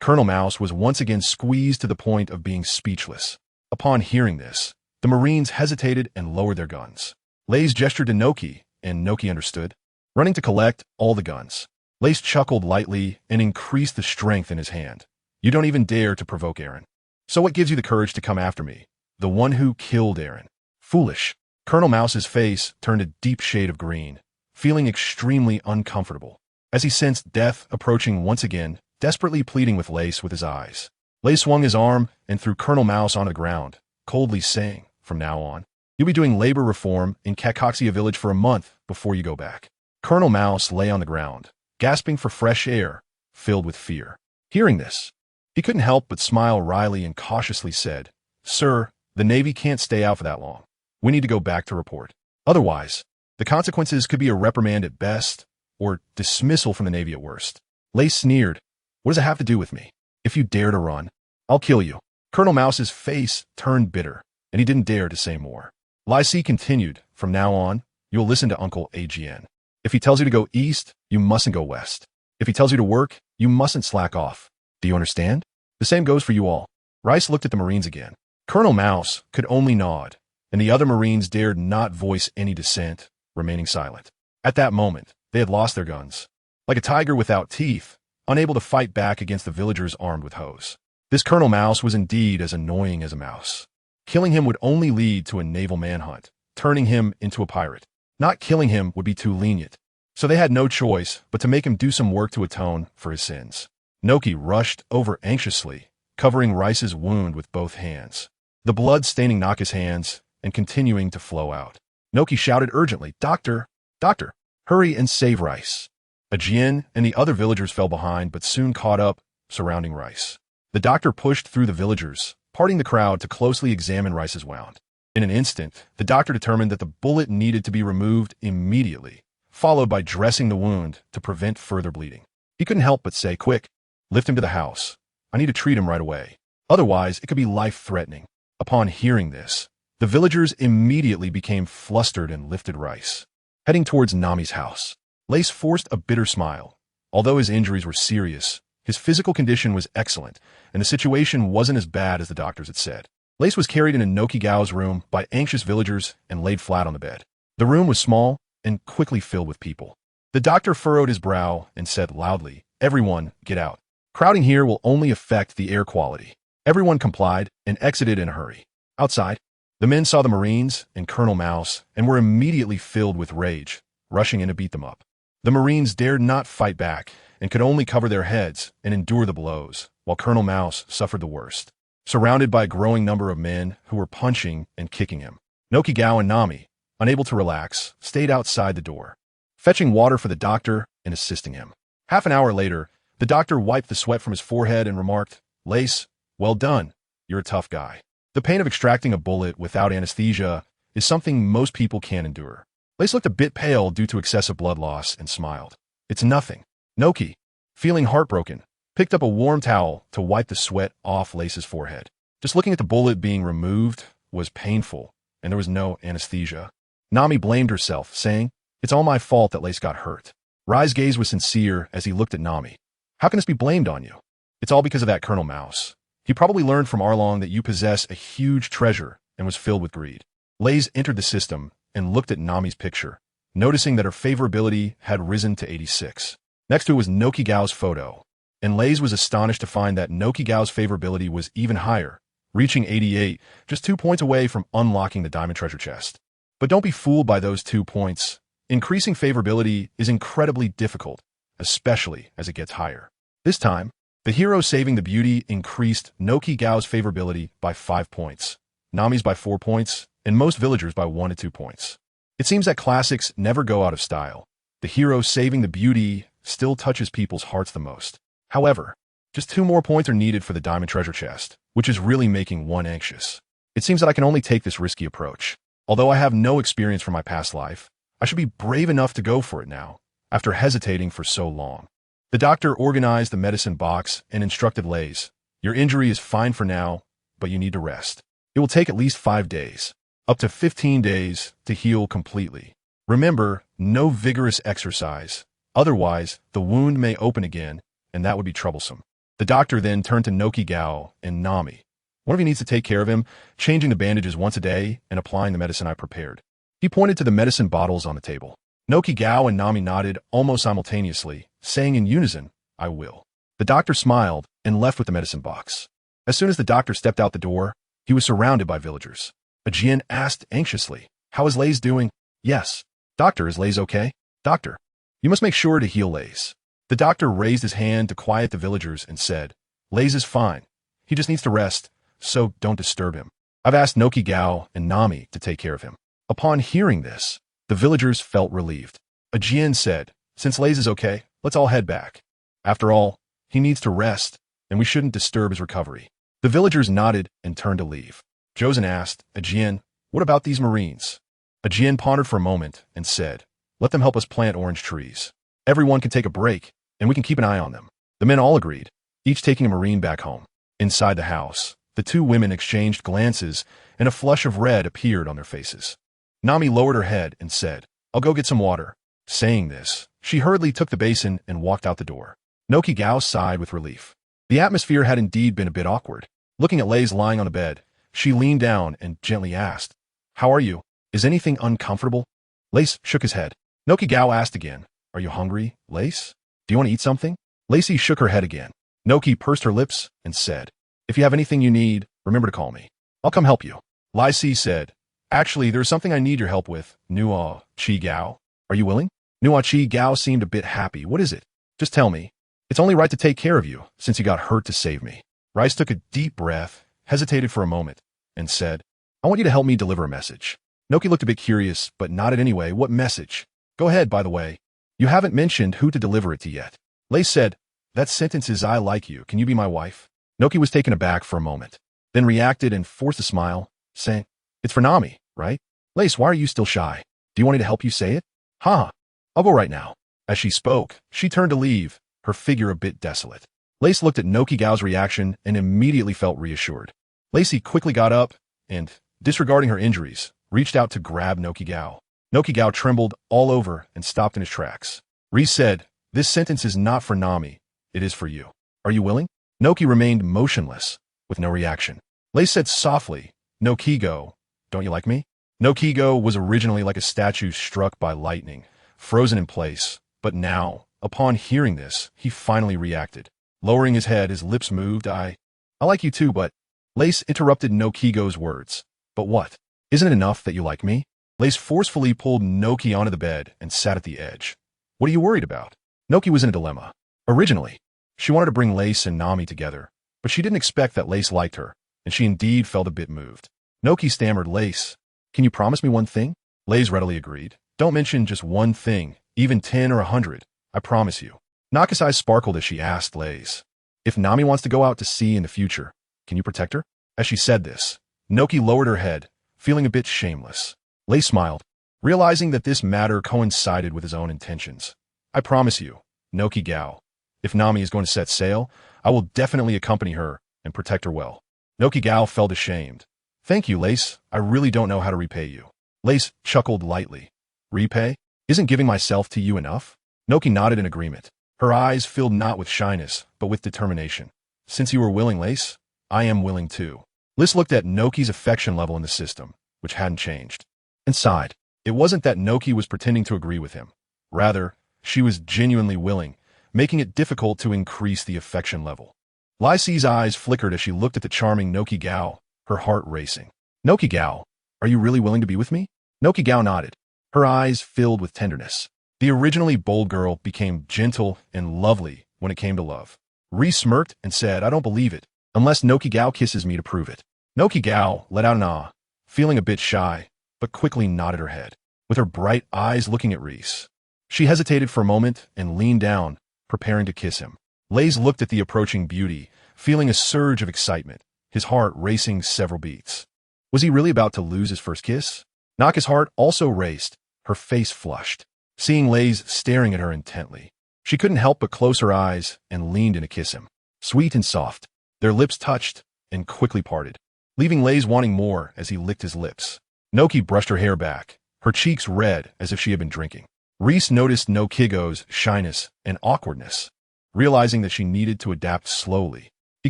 Colonel Mouse was once again squeezed to the point of being speechless. Upon hearing this, the Marines hesitated and lowered their guns. Lace gestured to Noki, and Noki understood, running to collect all the guns. Lace chuckled lightly and increased the strength in his hand. You don't even dare to provoke Eren. So what gives you the courage to come after me? The one who killed Eren. Foolish. Colonel Mouse's face turned a deep shade of green, feeling extremely uncomfortable, as he sensed death approaching once again, desperately pleading with Lace with his eyes. Lace swung his arm and threw Colonel Mouse on the ground, coldly saying, from now on, you'll be doing labor reform in Kakaxia village for a month before you go back. Colonel Mouse lay on the ground, gasping for fresh air, filled with fear. Hearing this, he couldn't help but smile wryly and cautiously said, Sir, the Navy can't stay out for that long. We need to go back to report. Otherwise, the consequences could be a reprimand at best, or dismissal from the Navy at worst. Lace sneered, what does it have to do with me? If you dare to run, I'll kill you. Colonel Mouse's face turned bitter, and he didn't dare to say more. Lysy continued, from now on, you'll listen to Uncle AGN. If he tells you to go east, you mustn't go west. If he tells you to work, you mustn't slack off. Do you understand? The same goes for you all. Rice looked at the Marines again. Colonel Mouse could only nod, and the other Marines dared not voice any dissent, remaining silent. At that moment, they had lost their guns. Like a tiger without teeth, unable to fight back against the villagers armed with hoes. This Colonel Mouse was indeed as annoying as a mouse. Killing him would only lead to a naval manhunt, turning him into a pirate. Not killing him would be too lenient, so they had no choice but to make him do some work to atone for his sins. Noki rushed over anxiously, covering Rice's wound with both hands, the blood staining Naka's hands and continuing to flow out. Noki shouted urgently, Doctor, Doctor, hurry and save Rice. Ajien and the other villagers fell behind but soon caught up, surrounding Rice. The doctor pushed through the villagers, parting the crowd to closely examine Rice's wound. In an instant, the doctor determined that the bullet needed to be removed immediately, followed by dressing the wound to prevent further bleeding. He couldn't help but say, "Quick, lift him to the house. I need to treat him right away. Otherwise, it could be life-threatening." Upon hearing this, the villagers immediately became flustered and lifted Rice. Heading towards Nami's house, Lace forced a bitter smile. Although his injuries were serious, his physical condition was excellent, and the situation wasn't as bad as the doctors had said. Lace was carried into Noki Gao's room by anxious villagers and laid flat on the bed. The room was small and quickly filled with people. The doctor furrowed his brow and said loudly, "Everyone, get out. Crowding here will only affect the air quality." Everyone complied and exited in a hurry. Outside, the men saw the Marines and Colonel Mouse and were immediately filled with rage, rushing in to beat them up. The Marines dared not fight back and could only cover their heads and endure the blows, while Colonel Mouse suffered the worst, surrounded by a growing number of men who were punching and kicking him. Noki Gao and Nami, unable to relax, stayed outside the door, fetching water for the doctor and assisting him. Half an hour later, the doctor wiped the sweat from his forehead and remarked, "Lace, well done. You're a tough guy." The pain of extracting a bullet without anesthesia is something most people can't endure. Lace looked a bit pale due to excessive blood loss and smiled. "It's nothing." Noki, feeling heartbroken, picked up a warm towel to wipe the sweat off Lace's forehead. Just looking at the bullet being removed was painful, and there was no anesthesia. Nami blamed herself, saying, "It's all my fault that Lace got hurt." Rai's gaze was sincere as he looked at Nami. "How can this be blamed on you? It's all because of that Colonel Mouse. He probably learned from Arlong that you possess a huge treasure and was filled with greed." Lace entered the system and looked at Nami's picture, noticing that her favorability had risen to 86. Next to it was Noki Gao's photo, and Lace was astonished to find that Noki Gao's favorability was even higher, reaching 88, just 2 points away from unlocking the diamond treasure chest. But don't be fooled by those 2 points. Increasing favorability is incredibly difficult, especially as it gets higher. This time, the hero saving the beauty increased Noki Gao's favorability by 5 points, Nami's by 4 points, and most villagers by 1 to 2 points. It seems that classics never go out of style. The hero saving the beauty still touches people's hearts the most. However, just 2 more points are needed for the diamond treasure chest, which is really making one anxious. It seems that I can only take this risky approach. Although I have no experience from my past life, I should be brave enough to go for it now, after hesitating for so long. The doctor organized the medicine box and instructed Lace, "Your injury is fine for now, but you need to rest. It will take at least 5 days, up to 15 days, to heal completely. Remember, no vigorous exercise. Otherwise, the wound may open again, and that would be troublesome." The doctor then turned to Noki Gao and Nami. "One of you needs to take care of him, changing the bandages once a day and applying the medicine I prepared." He pointed to the medicine bottles on the table. Noki Gao and Nami nodded almost simultaneously, saying in unison, "I will." The doctor smiled and left with the medicine box. As soon as the doctor stepped out the door, he was surrounded by villagers. Ajian asked anxiously, "How is Lace doing?" "Yes." "Doctor, is Lace okay?" "Doctor, you must make sure to heal Lace." The doctor raised his hand to quiet the villagers and said, "Lace is fine. He just needs to rest, so don't disturb him. I've asked Noki Gao and Nami to take care of him." Upon hearing this, the villagers felt relieved. Ajian said, "Since Lace is okay, let's all head back. After all, he needs to rest, and we shouldn't disturb his recovery." The villagers nodded and turned to leave. Josen asked, "Ajian, what about these Marines?" Ajian pondered for a moment and said, "Let them help us plant orange trees. Everyone can take a break, and we can keep an eye on them." The men all agreed, each taking a Marine back home. Inside the house, the 2 women exchanged glances, and a flush of red appeared on their faces. Nami lowered her head and said, "I'll go get some water." Saying this, she hurriedly took the basin and walked out the door. Noki Gao sighed with relief. The atmosphere had indeed been a bit awkward. Looking at Lace lying on the bed, she leaned down and gently asked, "How are you? Is anything uncomfortable?" Lace shook his head. Noki Gao asked again, "Are you hungry, Lace? Do you want to eat something?" Lacey shook her head again. Noki pursed her lips and said, "If you have anything you need, remember to call me. I'll come help you." Lacey said, "Actually, there's something I need your help with, Nua Chi Gao. Are you willing?" Nua Chi Gao seemed a bit happy. "What is it? Just tell me. It's only right to take care of you, since you got hurt to save me." Rice took a deep breath, hesitated for a moment, and said, "I want you to help me deliver a message." Noki looked a bit curious, but nodded anyway. "What message?" "Go ahead, by the way. You haven't mentioned who to deliver it to yet." Lace said, "That sentence is, 'I like you. Can you be my wife?'" Noki was taken aback for a moment, then reacted and forced a smile, saying, "It's for Nami, right?" "Lace, why are you still shy? Do you want me to help you say it?" "Ha! I'll go right now. As she spoke, she turned to leave, her figure a bit desolate. Lace looked at Noki Gao's reaction and immediately felt reassured. Lacey quickly got up and, disregarding her injuries, reached out to grab Noki Gao. Noki Gao trembled all over and stopped in his tracks. Reese said, "This sentence is not for Nami. It is for you. Are you willing?" Noki remained motionless, with no reaction. Lace said softly, "No Kigo, don't you like me?" No Kigo was originally like a statue struck by lightning, frozen in place, but now, upon hearing this, he finally reacted. Lowering his head, his lips moved. I like you too, but..." Lace interrupted No Kigo's words. "But what? Isn't it enough that you like me?" Lace forcefully pulled Noki onto the bed and sat at the edge. "What are you worried about?" Noki was in a dilemma. Originally, she wanted to bring Lace and Nami together, but she didn't expect that Lace liked her, and she indeed felt a bit moved. Noki stammered, "Lace, can you promise me one thing?" Lace readily agreed. "Don't mention just one thing, even 10 or 100. I promise you." Naka's eyes sparkled as she asked Lace, "If Nami wants to go out to sea in the future, can you protect her?" As she said this, Noki lowered her head, feeling a bit shameless. Lace smiled, realizing that this matter coincided with his own intentions. "I promise you, Noki Gao, if Nami is going to set sail, I will definitely accompany her and protect her well." Noki Gao felt ashamed. "Thank you, Lace. I really don't know how to repay you." Lace chuckled lightly. "Repay? Isn't giving myself to you enough?" Noki nodded in agreement. Her eyes filled not with shyness, but with determination. "Since you are willing, Lace, I am willing too." Lace looked at Noki's affection level in the system, which hadn't changed, and sighed. It wasn't that Noki was pretending to agree with him. Rather, she was genuinely willing, making it difficult to increase the affection level. Lacey's eyes flickered as she looked at the charming Noki Gao, her heart racing. "Noki Gao, are you really willing to be with me?" Noki Gao nodded, her eyes filled with tenderness. The originally bold girl became gentle and lovely when it came to love. Reese smirked and said, "I don't believe it, unless Noki Gao kisses me to prove it." Noki Gao let out an ah, feeling a bit shy, but quickly nodded her head, with her bright eyes looking at Reese. She hesitated for a moment and leaned down, preparing to kiss him. Lace looked at the approaching beauty, feeling a surge of excitement, his heart racing several beats. Was he really about to lose his first kiss? Naka's heart also raced, her face flushed. Seeing Lace staring at her intently, she couldn't help but close her eyes and leaned in to kiss him. Sweet and soft, their lips touched and quickly parted, leaving Lace wanting more as he licked his lips. Noki brushed her hair back, her cheeks red as if she had been drinking. Reese noticed No Kigo's shyness and awkwardness. Realizing that she needed to adapt slowly, he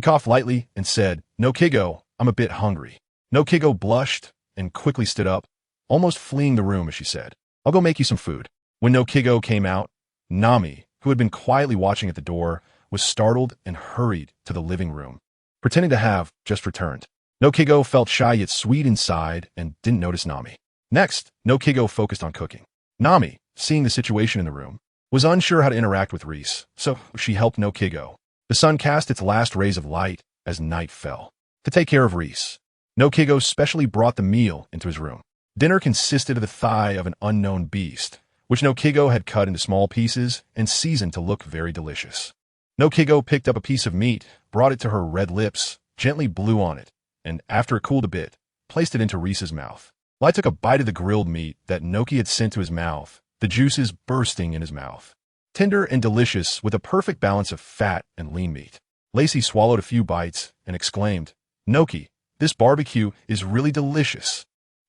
coughed lightly and said, "No Kigo, I'm a bit hungry." No Kigo blushed and quickly stood up, almost fleeing the room as she said, "I'll go make you some food." When No Kigo came out, Nami, who had been quietly watching at the door, was startled and hurried to the living room, pretending to have just returned. No Kigo felt shy yet sweet inside and didn't notice Nami. Next, No Kigo focused on cooking. Nami, seeing the situation in the room, was unsure how to interact with Reese, so she helped No Kigo. The sun cast its last rays of light as night fell. To take care of Reese, No Kigo specially brought the meal into his room. Dinner consisted of the thigh of an unknown beast, which No Kigo had cut into small pieces and seasoned to look very delicious. No Kigo picked up a piece of meat, brought it to her red lips, gently blew on it, and after it cooled a bit, placed it into Reese's mouth. Lai took a bite of the grilled meat that Noki had sent to his mouth, the juices bursting in his mouth. Tender and delicious with a perfect balance of fat and lean meat. Lacey swallowed a few bites and exclaimed, "Noki, this barbecue is really delicious.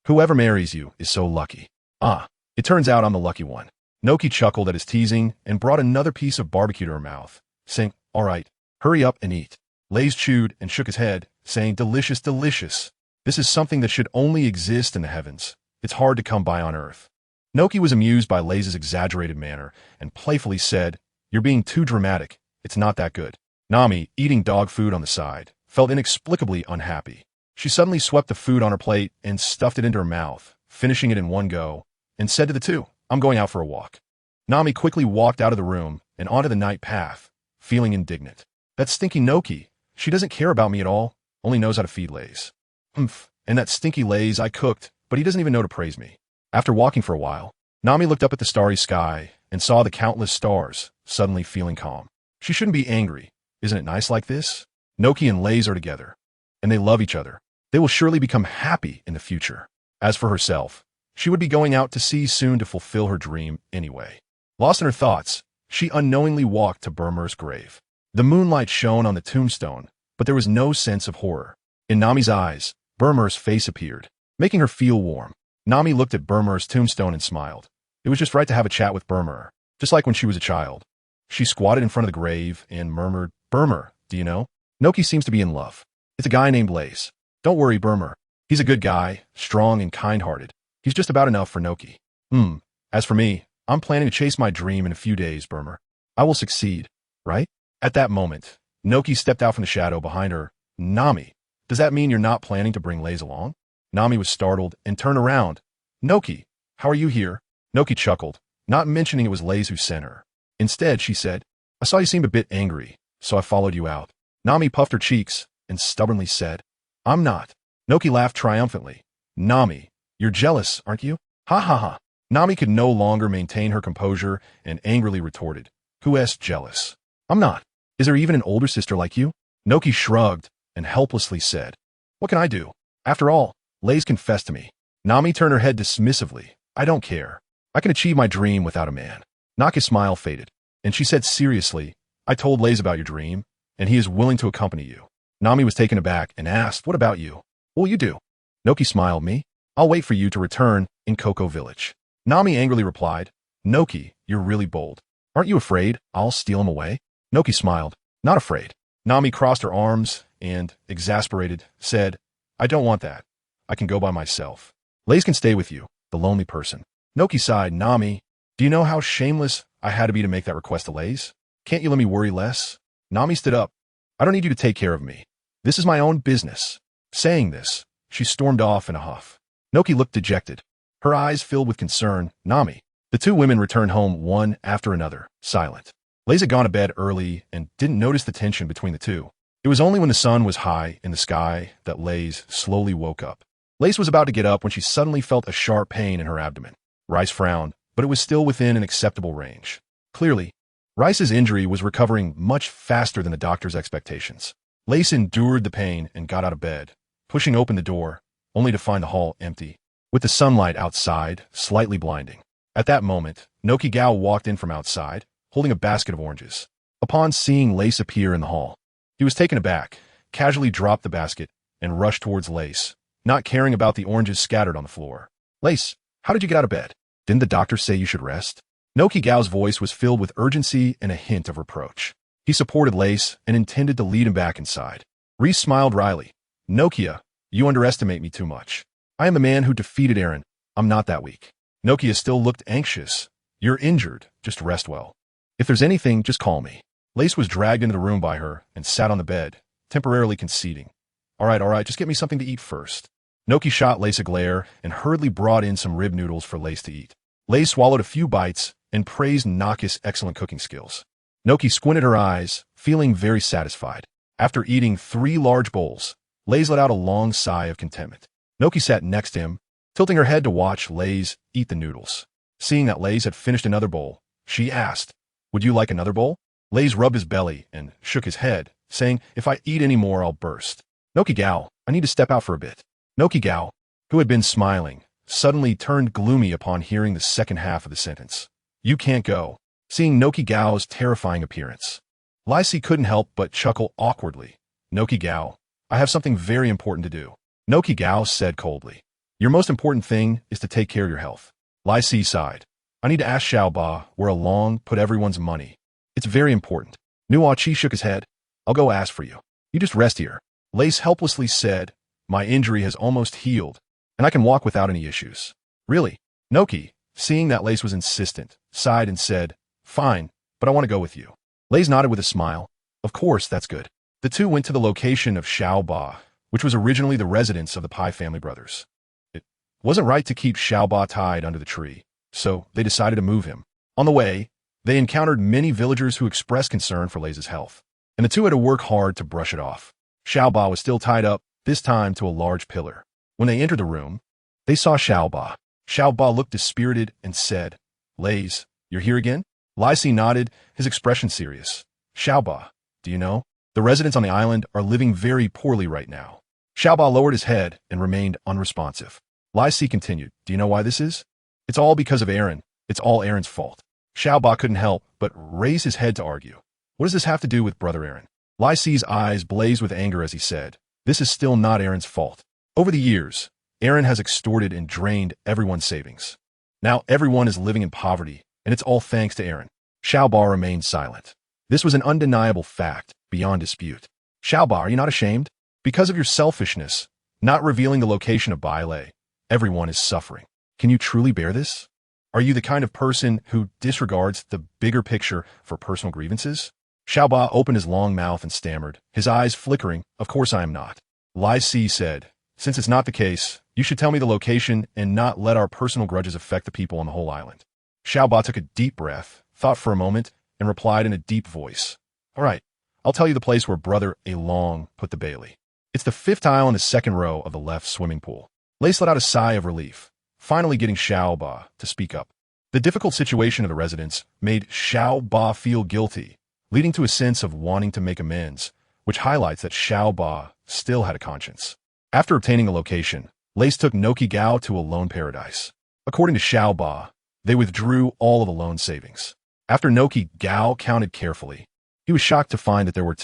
Whoever marries you is so lucky." "Ah, it turns out I'm the lucky one." Noki chuckled at his teasing and brought another piece of barbecue to her mouth, saying, "All right, hurry up and eat." Lace chewed and shook his head, saying, "Delicious, delicious. This is something that should only exist in the heavens. It's hard to come by on Earth." Noki was amused by Lace's exaggerated manner and playfully said, "You're being too dramatic. It's not that good." Nami, eating dog food on the side, felt inexplicably unhappy. She suddenly swept the food on her plate and stuffed it into her mouth, finishing it in one go, and said to the two, "I'm going out for a walk." Nami quickly walked out of the room and onto the night path, feeling indignant. "That stinky Noki, she doesn't care about me at all, only knows how to feed Lays. Humph, and that stinky Lays I cooked, but he doesn't even know to praise me." After walking for a while, Nami looked up at the starry sky and saw the countless stars, suddenly feeling calm. She shouldn't be angry. Isn't it nice like this? Noki and Lays are together, and they love each other. They will surely become happy in the future. As for herself, she would be going out to sea soon to fulfill her dream anyway. Lost in her thoughts, she unknowingly walked to Burmer's grave. The moonlight shone on the tombstone, but there was no sense of horror. In Nami's eyes, Burmer's face appeared, making her feel warm. Nami looked at Burmer's tombstone and smiled. It was just right to have a chat with Burmer, just like when she was a child. She squatted in front of the grave and murmured, "Burmer, do you know? Noki seems to be in love. It's a guy named Lace. Don't worry, Burmer. He's a good guy, strong and kind-hearted. He's just about enough for Noki. As for me, I'm planning to chase my dream in a few days, Burmer. I will succeed, right?" At that moment, Noki stepped out from the shadow behind her. "Nami, does that mean you're not planning to bring Lace along?" Nami was startled and turned around. "Noki, how are you here?" Noki chuckled, not mentioning it was Lace who sent her. Instead, she said, "I saw you seemed a bit angry, so I followed you out." Nami puffed her cheeks and stubbornly said, "I'm not." Noki laughed triumphantly. "Nami, you're jealous, aren't you? Ha ha ha." Nami could no longer maintain her composure and angrily retorted, "Who's jealous? I'm not. Is there even an older sister like you?" Noki shrugged and helplessly said, "What can I do? After all, Lace confessed to me." Nami turned her head dismissively. "I don't care. I can achieve my dream without a man." Naki's smile faded, and she said seriously, "I told Lace about your dream, and he is willing to accompany you." Nami was taken aback and asked, "What about you? What will you do?" Noki smiled. "Me? I'll wait for you to return in Cocoa Village." Nami angrily replied, "Noki, you're really bold. Aren't you afraid I'll steal him away?" Noki smiled. "Not afraid." Nami crossed her arms and, exasperated, said, "I don't want that. I can go by myself. Lace can stay with you, the lonely person." Noki sighed. "Nami, do you know how shameless I had to be to make that request to Lace? Can't you let me worry less?" Nami stood up. "I don't need you to take care of me. This is my own business." Saying this, she stormed off in a huff. Noki looked dejected. Her eyes filled with concern. "Nami." The two women returned home one after another, silent. Lace had gone to bed early and didn't notice the tension between the two. It was only when the sun was high in the sky that Lace slowly woke up. Lace was about to get up when she suddenly felt a sharp pain in her abdomen. Rice frowned, but it was still within an acceptable range. Clearly, Rice's injury was recovering much faster than the doctor's expectations. Lace endured the pain and got out of bed, pushing open the door, only to find the hall empty, with the sunlight outside slightly blinding. At that moment, Noki Gao walked in from outside, holding a basket of oranges. Upon seeing Lace appear in the hall, he was taken aback, casually dropped the basket, and rushed towards Lace, not caring about the oranges scattered on the floor. "Lace, how did you get out of bed? Didn't the doctor say you should rest?" Noki Gao's voice was filled with urgency and a hint of reproach. He supported Lace and intended to lead him back inside. Reese smiled wryly. "Nokia, you underestimate me too much. I am the man who defeated Eren. I'm not that weak." Nokia still looked anxious. "You're injured. Just rest well. If there's anything, just call me." Lace was dragged into the room by her and sat on the bed, temporarily conceding. All right, just get me something to eat first." Noki shot Lace a glare and hurriedly brought in some rib noodles for Lace to eat. Lace swallowed a few bites and praised Naki's excellent cooking skills. Noki squinted her eyes, feeling very satisfied. After eating 3 large bowls, Lace let out a long sigh of contentment. Noki sat next to him, tilting her head to watch Lace eat the noodles. Seeing that Lace had finished another bowl, she asked, "Would you like another bowl?" Lace rubbed his belly and shook his head, saying, "If I eat any more, I'll burst." "Noki Gao, I need to step out for a bit." Noki Gao, who had been smiling, suddenly turned gloomy upon hearing the second half of the sentence. "You can't go." Seeing Noki Gao's terrifying appearance, Lacey couldn't help but chuckle awkwardly. "Noki Gao, I have something very important to do." Noki Gao said coldly, "Your most important thing is to take care of your health." Lacey sighed. "I need to ask Xiaoba where Along put everyone's money. It's very important." Nuo Chi shook his head. "I'll go ask for you. You just rest here." Lace helplessly said, "My injury has almost healed, and I can walk without any issues." "Really?" Noki, seeing that Lace was insistent, sighed and said, "Fine, but I want to go with you." Lace nodded with a smile. "Of course, that's good." The two went to the location of Xiaoba, which was originally the residence of the Pai family brothers. It wasn't right to keep Xiaoba tied under the tree, so they decided to move him. On the way, they encountered many villagers who expressed concern for Lace's health, and the two had to work hard to brush it off. Xiaoba was still tied up, this time to a large pillar. When they entered the room, they saw Xiaoba. Xiaoba looked dispirited and said, "Lace, you're here again?" Lacey nodded, his expression serious. "Xiaoba, do you know? The residents on the island are living very poorly right now." Xiaoba lowered his head and remained unresponsive. Lacey continued, "Do you know why this is? It's all because of Eren. It's all Eren's fault." Xiaoba couldn't help but raise his head to argue. What does this have to do with Brother Eren? Lai Si's eyes blazed with anger as he said, this is still not Eren's fault. Over the years, Eren has extorted and drained everyone's savings. Now everyone is living in poverty, and it's all thanks to Eren. Xiaoba remained silent. This was an undeniable fact, beyond dispute. Xiaoba, are you not ashamed? Because of your selfishness, not revealing the location of Bailey, everyone is suffering. Can you truly bear this? Are you the kind of person who disregards the bigger picture for personal grievances? Xiaoba opened his long mouth and stammered, his eyes flickering. Of course I am not. Lai Si said, since it's not the case, you should tell me the location and not let our personal grudges affect the people on the whole island. Xiaoba took a deep breath, thought for a moment, and replied in a deep voice. All right, I'll tell you the place where Brother Along put the Bailey. It's the 5th tile in the 2nd row of the left swimming pool. Lace let out a sigh of relief, finally getting Xiaoba to speak up. The difficult situation of the residents made Xiaoba feel guilty, leading to a sense of wanting to make amends, which highlights that Xiaoba still had a conscience. After obtaining the location, Lace took Noki Gao to a loan paradise. According to Xiaoba, they withdrew all of the loan savings. After Noki Gao counted carefully, he was shocked to find that there were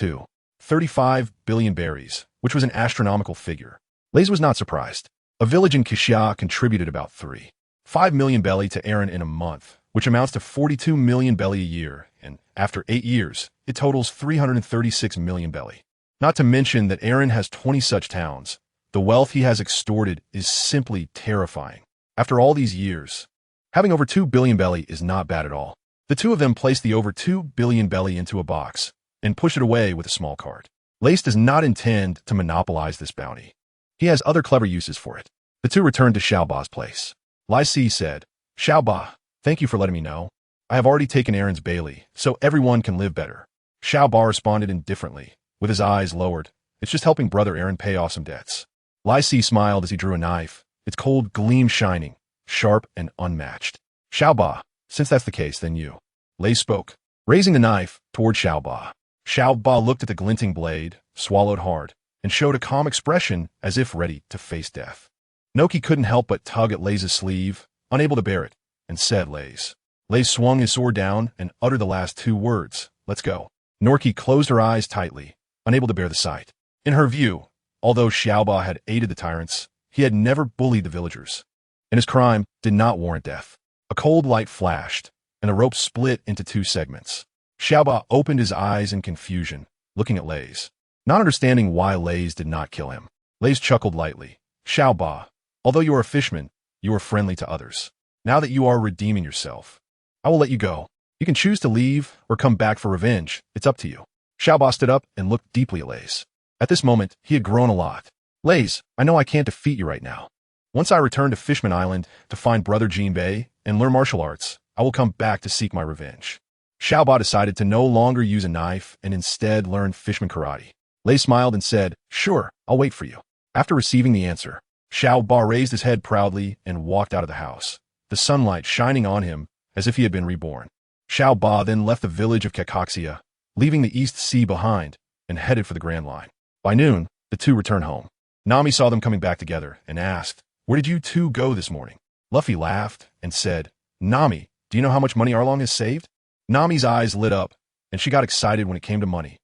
35 billion berries, which was an astronomical figure. Lace was not surprised. A village in Kixia contributed about 5 million belly to Eren in a month, which amounts to 42 million belly a year, and after 8 years, it totals 336 million belly. Not to mention that Eren has 20 such towns. The wealth he has extorted is simply terrifying. After all these years, having over 2 billion belly is not bad at all. The two of them place the over 2 billion belly into a box and push it away with a small cart. Lace does not intend to monopolize this bounty. He has other clever uses for it. The two returned to Xiaoba's place. Lai Si said, Xiaoba, thank you for letting me know. I have already taken Eren's Bailey, so everyone can live better. Xiaoba responded indifferently, with his eyes lowered. It's just helping Brother Eren pay off some debts. Lai Si smiled as he drew a knife, its cold gleam shining, sharp and unmatched. Xiaoba, since that's the case, then you. Lei spoke, raising the knife toward Xiaoba. Xiaoba looked at the glinting blade, swallowed hard, and showed a calm expression as if ready to face death. Noki couldn't help but tug at Lei's sleeve, unable to bear it, and said Lei's. Lei swung his sword down and uttered the last 2 words, let's go. Noki closed her eyes tightly, unable to bear the sight. In her view, although Xiaoba had aided the tyrants, he had never bullied the villagers, and his crime did not warrant death. A cold light flashed, and the rope split into 2 segments. Xiaoba opened his eyes in confusion, looking at Lei's, not understanding why Lei's did not kill him. Lei's chuckled lightly. Xiaoba, although you are a fishman, you are friendly to others. Now that you are redeeming yourself, I will let you go. You can choose to leave or come back for revenge. It's up to you. Xiaoba stood up and looked deeply at Lei's. At this moment, he had grown a lot. Lei's, I know I can't defeat you right now. Once I return to Fishman Island to find Brother Jinbei and learn martial arts, I will come back to seek my revenge. Xiaoba decided to no longer use a knife and instead learn Fishman karate. Lei smiled and said, sure, I'll wait for you. After receiving the answer, Xiaoba raised his head proudly and walked out of the house, the sunlight shining on him as if he had been reborn. Xiaoba then left the village of Kakaxia, leaving the East Sea behind, and headed for the Grand Line. By noon, the two returned home. Nami saw them coming back together and asked, where did you two go this morning? Luffy laughed and said, Nami, do you know how much money Arlong has saved? Nami's eyes lit up, and she got excited when it came to money.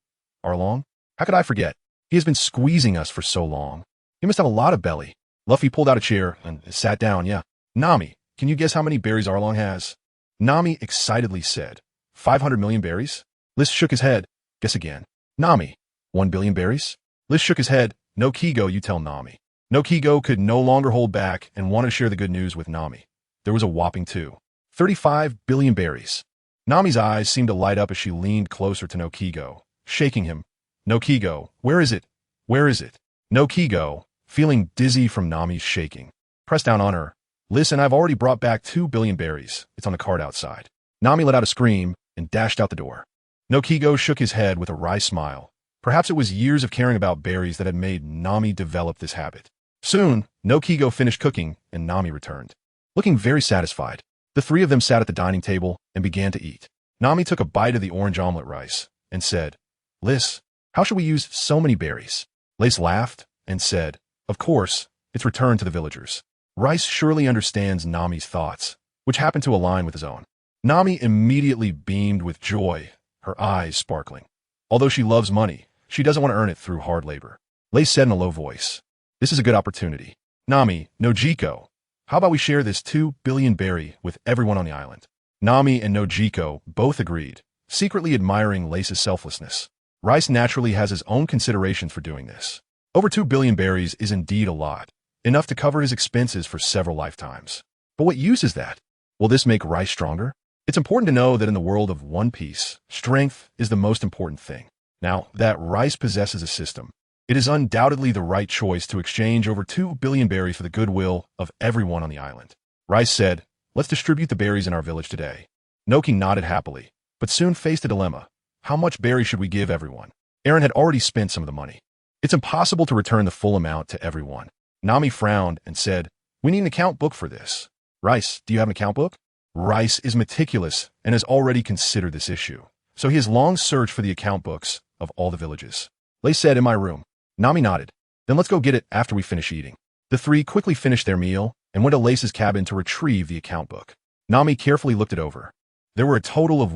Arlong? How could I forget? He has been squeezing us for so long. He must have a lot of belly. Luffy pulled out a chair and sat down, yeah. Nami, can you guess how many berries Arlong has? Nami excitedly said, 500 million berries? Liz shook his head. Guess again. Nami, 1 billion berries? Liz shook his head. No Kigo, you tell Nami. No Kigo could no longer hold back and wanted to share the good news with Nami. There was a whopping 35 billion berries. Nami's eyes seemed to light up as she leaned closer to No Kigo, shaking him. No Kigo, where is it? Where is it? No Kigo, feeling dizzy from Nami's shaking, pressed down on her. Listen, I've already brought back 2 billion berries. It's on the cart outside. Nami let out a scream and dashed out the door. No Kigo shook his head with a wry smile. Perhaps it was years of caring about berries that had made Nami develop this habit. Soon, No Kigo finished cooking and Nami returned. Looking very satisfied, the three of them sat at the dining table and began to eat. Nami took a bite of the orange omelet rice and said, Liz, how should we use so many berries? Lace laughed and said, of course, it's returned to the villagers. Rice surely understands Nami's thoughts, which happened to align with his own. Nami immediately beamed with joy, her eyes sparkling. Although she loves money, she doesn't want to earn it through hard labor. Lace said in a low voice, "This is a good opportunity. Nami, Nojiko, how about we share this 2 billion berry with everyone on the island?" Nami and Nojiko both agreed, secretly admiring Lace's selflessness. Raith naturally has his own considerations for doing this. Over 2 billion berries is indeed a lot, enough to cover his expenses for several lifetimes. But what use is that? Will this make Raith stronger? It's important to know that in the world of One Piece, strength is the most important thing. Now that Raith possesses a system, it is undoubtedly the right choice to exchange over 2 billion berries for the goodwill of everyone on the island. Raith said, "Let's distribute the berries in our village today." Noki nodded happily, but soon faced a dilemma. How much berry should we give everyone? Eren had already spent some of the money. It's impossible to return the full amount to everyone. Nami frowned and said, "We need an account book for this." "Raith, do you have an account book?" Raith is meticulous and has already considered this issue, so he has long searched for the account books of all the villages. Lace said, "In my room." Nami nodded. "Then let's go get it after we finish eating." The three quickly finished their meal and went to Lace's cabin to retrieve the account book. Nami carefully looked it over. There were a total of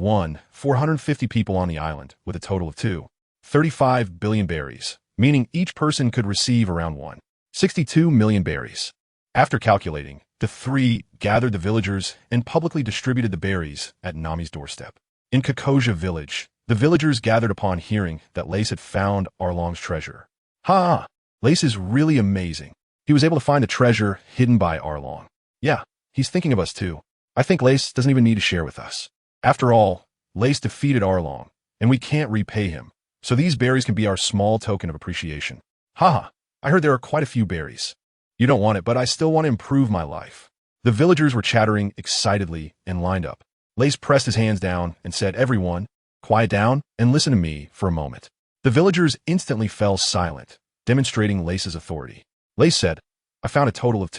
450 people on the island, with a total of 35 billion berries, meaning each person could receive around 62 million berries. After calculating, the three gathered the villagers and publicly distributed the berries at Nami's doorstep. In Kakoja village, the villagers gathered upon hearing that Lace had found Arlong's treasure. Ha! Lace is really amazing. He was able to find the treasure hidden by Arlong. Yeah, he's thinking of us too. I think Lace doesn't even need to share with us. After all, Lace defeated Arlong, and we can't repay him, so these berries can be our small token of appreciation. Haha, I heard there are quite a few berries. You don't want it, but I still want to improve my life. The villagers were chattering excitedly and lined up. Lace pressed his hands down and said, "Everyone, quiet down and listen to me for a moment." The villagers instantly fell silent, demonstrating Lace's authority. Lace said, "I found a total of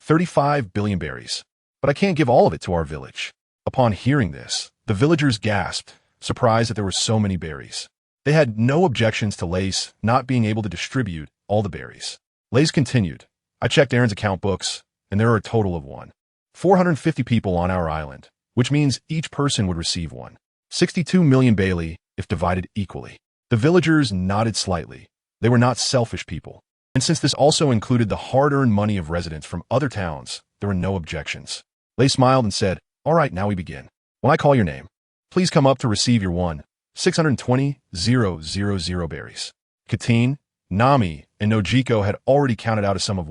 35 billion berries, but I can't give all of it to our village." Upon hearing this, the villagers gasped, surprised that there were so many berries. They had no objections to Lace not being able to distribute all the berries. Lace continued, "I checked Eren's account books, and there are a total of 450 people on our island, which means each person would receive 62 million Bailey if divided equally." The villagers nodded slightly. They were not selfish people. And since this also included the hard-earned money of residents from other towns, there were no objections. Lace smiled and said, "All right, now we begin. When I call your name, please come up to receive your 620,000 berries." Katine, Nami, and Nojiko had already counted out a sum of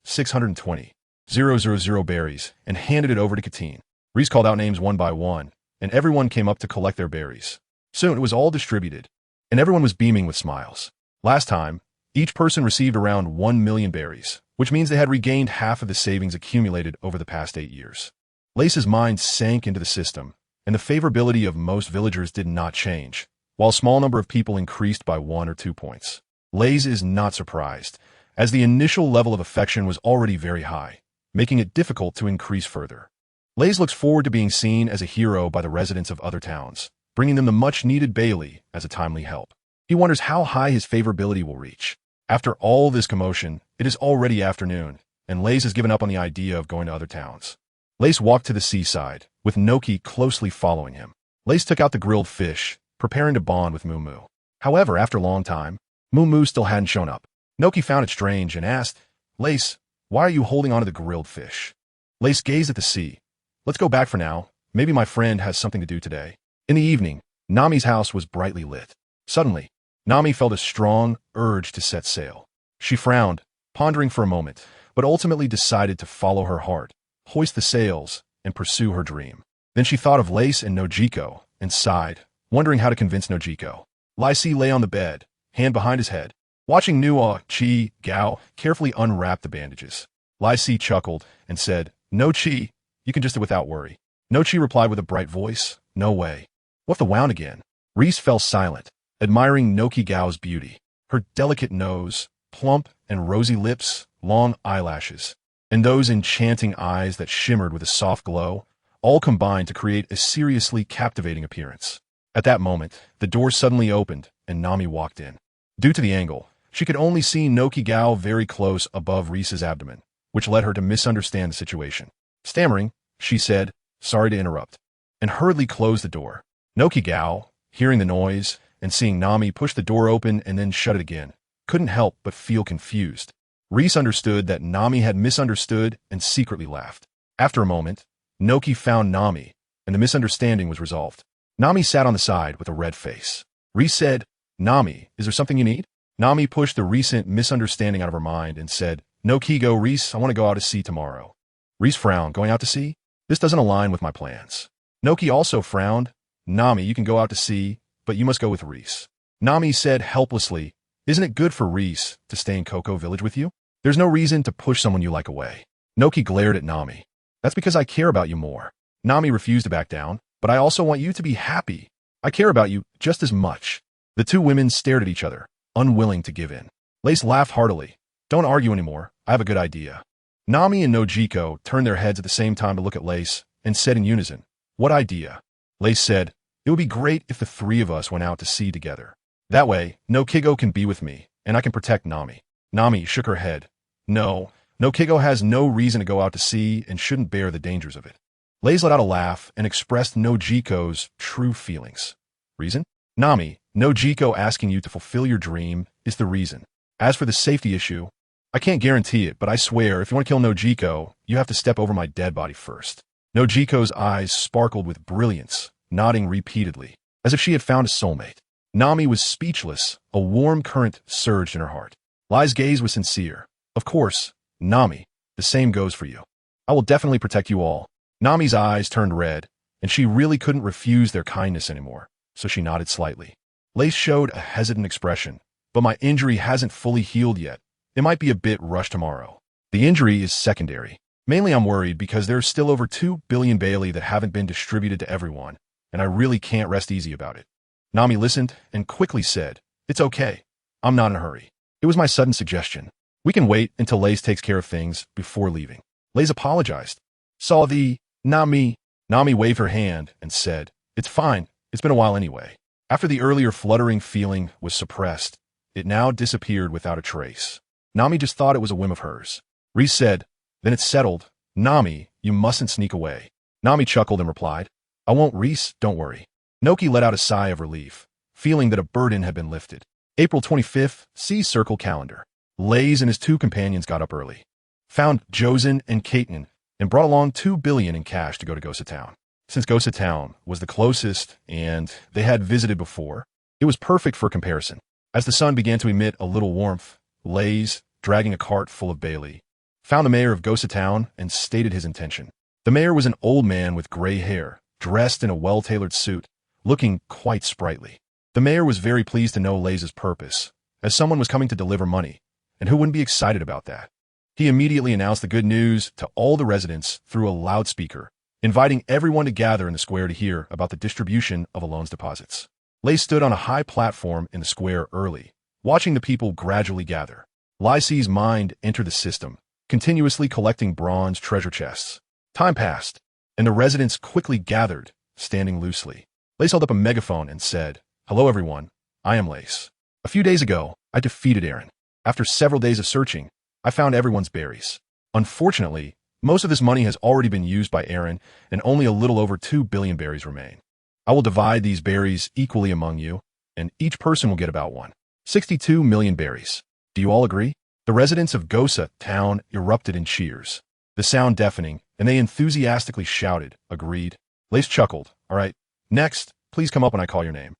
620,000 berries and handed it over to Katine. Reese called out names one by one, and everyone came up to collect their berries. Soon it was all distributed, and everyone was beaming with smiles. Last time, each person received around 1 million berries, which means they had regained half of the savings accumulated over the past 8 years. Lace's mind sank into the system, and the favorability of most villagers did not change, while a small number of people increased by 1 or 2 points. Lace is not surprised, as the initial level of affection was already very high, making it difficult to increase further. Lace looks forward to being seen as a hero by the residents of other towns, bringing them the much-needed Bailey as a timely help. He wonders how high his favorability will reach. After all this commotion, it is already afternoon, and Lace has given up on the idea of going to other towns. Lace walked to the seaside, with Noki closely following him. Lace took out the grilled fish, preparing to bond with Moo. However, after a long time, Moo still hadn't shown up. Noki found it strange and asked, "Lace, why are you holding on to the grilled fish?" Lace gazed at the sea. "Let's go back for now. Maybe my friend has something to do today." In the evening, Nami's house was brightly lit. Suddenly, Nami felt a strong urge to set sail. She frowned, pondering for a moment, but ultimately decided to follow her heart, hoist the sails, and pursue her dream. Then she thought of Lace and Nojiko and sighed, wondering how to convince Nojiko. Lace lay on the bed, hand behind his head, watching Nuo Chi Gao carefully unwrap the bandages. Lace chuckled and said, "No, Chi, you can just do without worry." Nochi replied with a bright voice, "No way. What if the wound again?" Reese fell silent, admiring Noki Gao's beauty. Her delicate nose, plump and rosy lips, long eyelashes, and those enchanting eyes that shimmered with a soft glow, all combined to create a seriously captivating appearance. At that moment, the door suddenly opened and Nami walked in. Due to the angle, she could only see Noki Gao very close above Reese's abdomen, which led her to misunderstand the situation. Stammering, she said, "Sorry to interrupt." and hurriedly closed the door. Noki Gao, hearing the noise and seeing Nami push the door open and then shut it again, couldn't help but feel confused. Raith understood that Nami had misunderstood and secretly laughed. After a moment, Noki found Nami, and the misunderstanding was resolved. Nami sat on the side with a red face. Raith said, "Nami, is there something you need?" Nami pushed the recent misunderstanding out of her mind and said, "No Kigo, Raith, I want to go out to sea tomorrow." Raith frowned. "Going out to sea? This doesn't align with my plans." Noki also frowned. "Nami, you can go out to sea, but you must go with Raith." Nami said helplessly, "Isn't it good for Raith to stay in Cocoa Village with you? There's no reason to push someone you like away." Noki glared at Nami. "That's because I care about you more." Nami refused to back down. "But I also want you to be happy. I care about you just as much." The two women stared at each other, unwilling to give in. Lace laughed heartily. "Don't argue anymore. I have a good idea." Nami and Nojiko turned their heads at the same time to look at Lace and said in unison, "What idea?" Lace said, "It would be great if the three of us went out to sea together. That way, no Kigo can be with me, and I can protect Nami." Nami shook her head. No Kigo has no reason to go out to sea and shouldn't bear the dangers of it." Lace let out a laugh and expressed Nojiko's true feelings. "Reason? Nami, Nojiko asking you to fulfill your dream is the reason. As for the safety issue, I can't guarantee it, but I swear if you want to kill Nojiko, you have to step over my dead body first." Nojiko's eyes sparkled with brilliance, nodding repeatedly, as if she had found a soulmate. Nami was speechless. A warm current surged in her heart. Lai's gaze was sincere. "Of course, Nami, the same goes for you. I will definitely protect you all." Nami's eyes turned red, and she really couldn't refuse their kindness anymore, so she nodded slightly. Lace showed a hesitant expression. "But my injury hasn't fully healed yet. It might be a bit rushed tomorrow." "The injury is secondary. Mainly I'm worried because there's still over 2 billion Bailey that haven't been distributed to everyone, and I really can't rest easy about it." Nami listened and quickly said, "It's okay. I'm not in a hurry. It was my sudden suggestion. We can wait until Lace takes care of things before leaving." Lace apologized. "Saw the Nami." Nami waved her hand and said, "It's fine. It's been a while anyway." After the earlier fluttering feeling was suppressed, it now disappeared without a trace. Nami just thought it was a whim of hers. Raith said, "Then it's settled. Nami, you mustn't sneak away." Nami chuckled and replied, "I won't, Raith, don't worry." Noki let out a sigh of relief, feeling that a burden had been lifted. April 25th, see Circle Calendar. Lays and his two companions got up early, found Josen and Kaiten, and brought along 2 billion in cash to go to Gosa Town. Since Gosa Town was the closest and they had visited before, it was perfect for comparison. As the sun began to emit a little warmth, Lays, dragging a cart full of Bailey, found the mayor of Gosa Town and stated his intention. The mayor was an old man with gray hair, dressed in a well-tailored suit, looking quite sprightly. The mayor was very pleased to know Lays' purpose, as someone was coming to deliver money, and who wouldn't be excited about that? He immediately announced the good news to all the residents through a loudspeaker, inviting everyone to gather in the square to hear about the distribution of Alone's deposits. Lays stood on a high platform in the square early, watching the people gradually gather. Lyce's mind entered the system, continuously collecting bronze treasure chests. Time passed, and the residents quickly gathered, standing loosely. Lace held up a megaphone and said, "Hello everyone, I am Lace. A few days ago, I defeated Eren. After several days of searching, I found everyone's berries. Unfortunately, most of this money has already been used by Eren, and only a little over 2 billion berries remain. I will divide these berries equally among you, and each person will get about 1.62 million berries. Do you all agree?" The residents of Gosa Town erupted in cheers, the sound deafening, and they enthusiastically shouted, "Agreed." Lace chuckled. "All right, next, please come up when I call your name."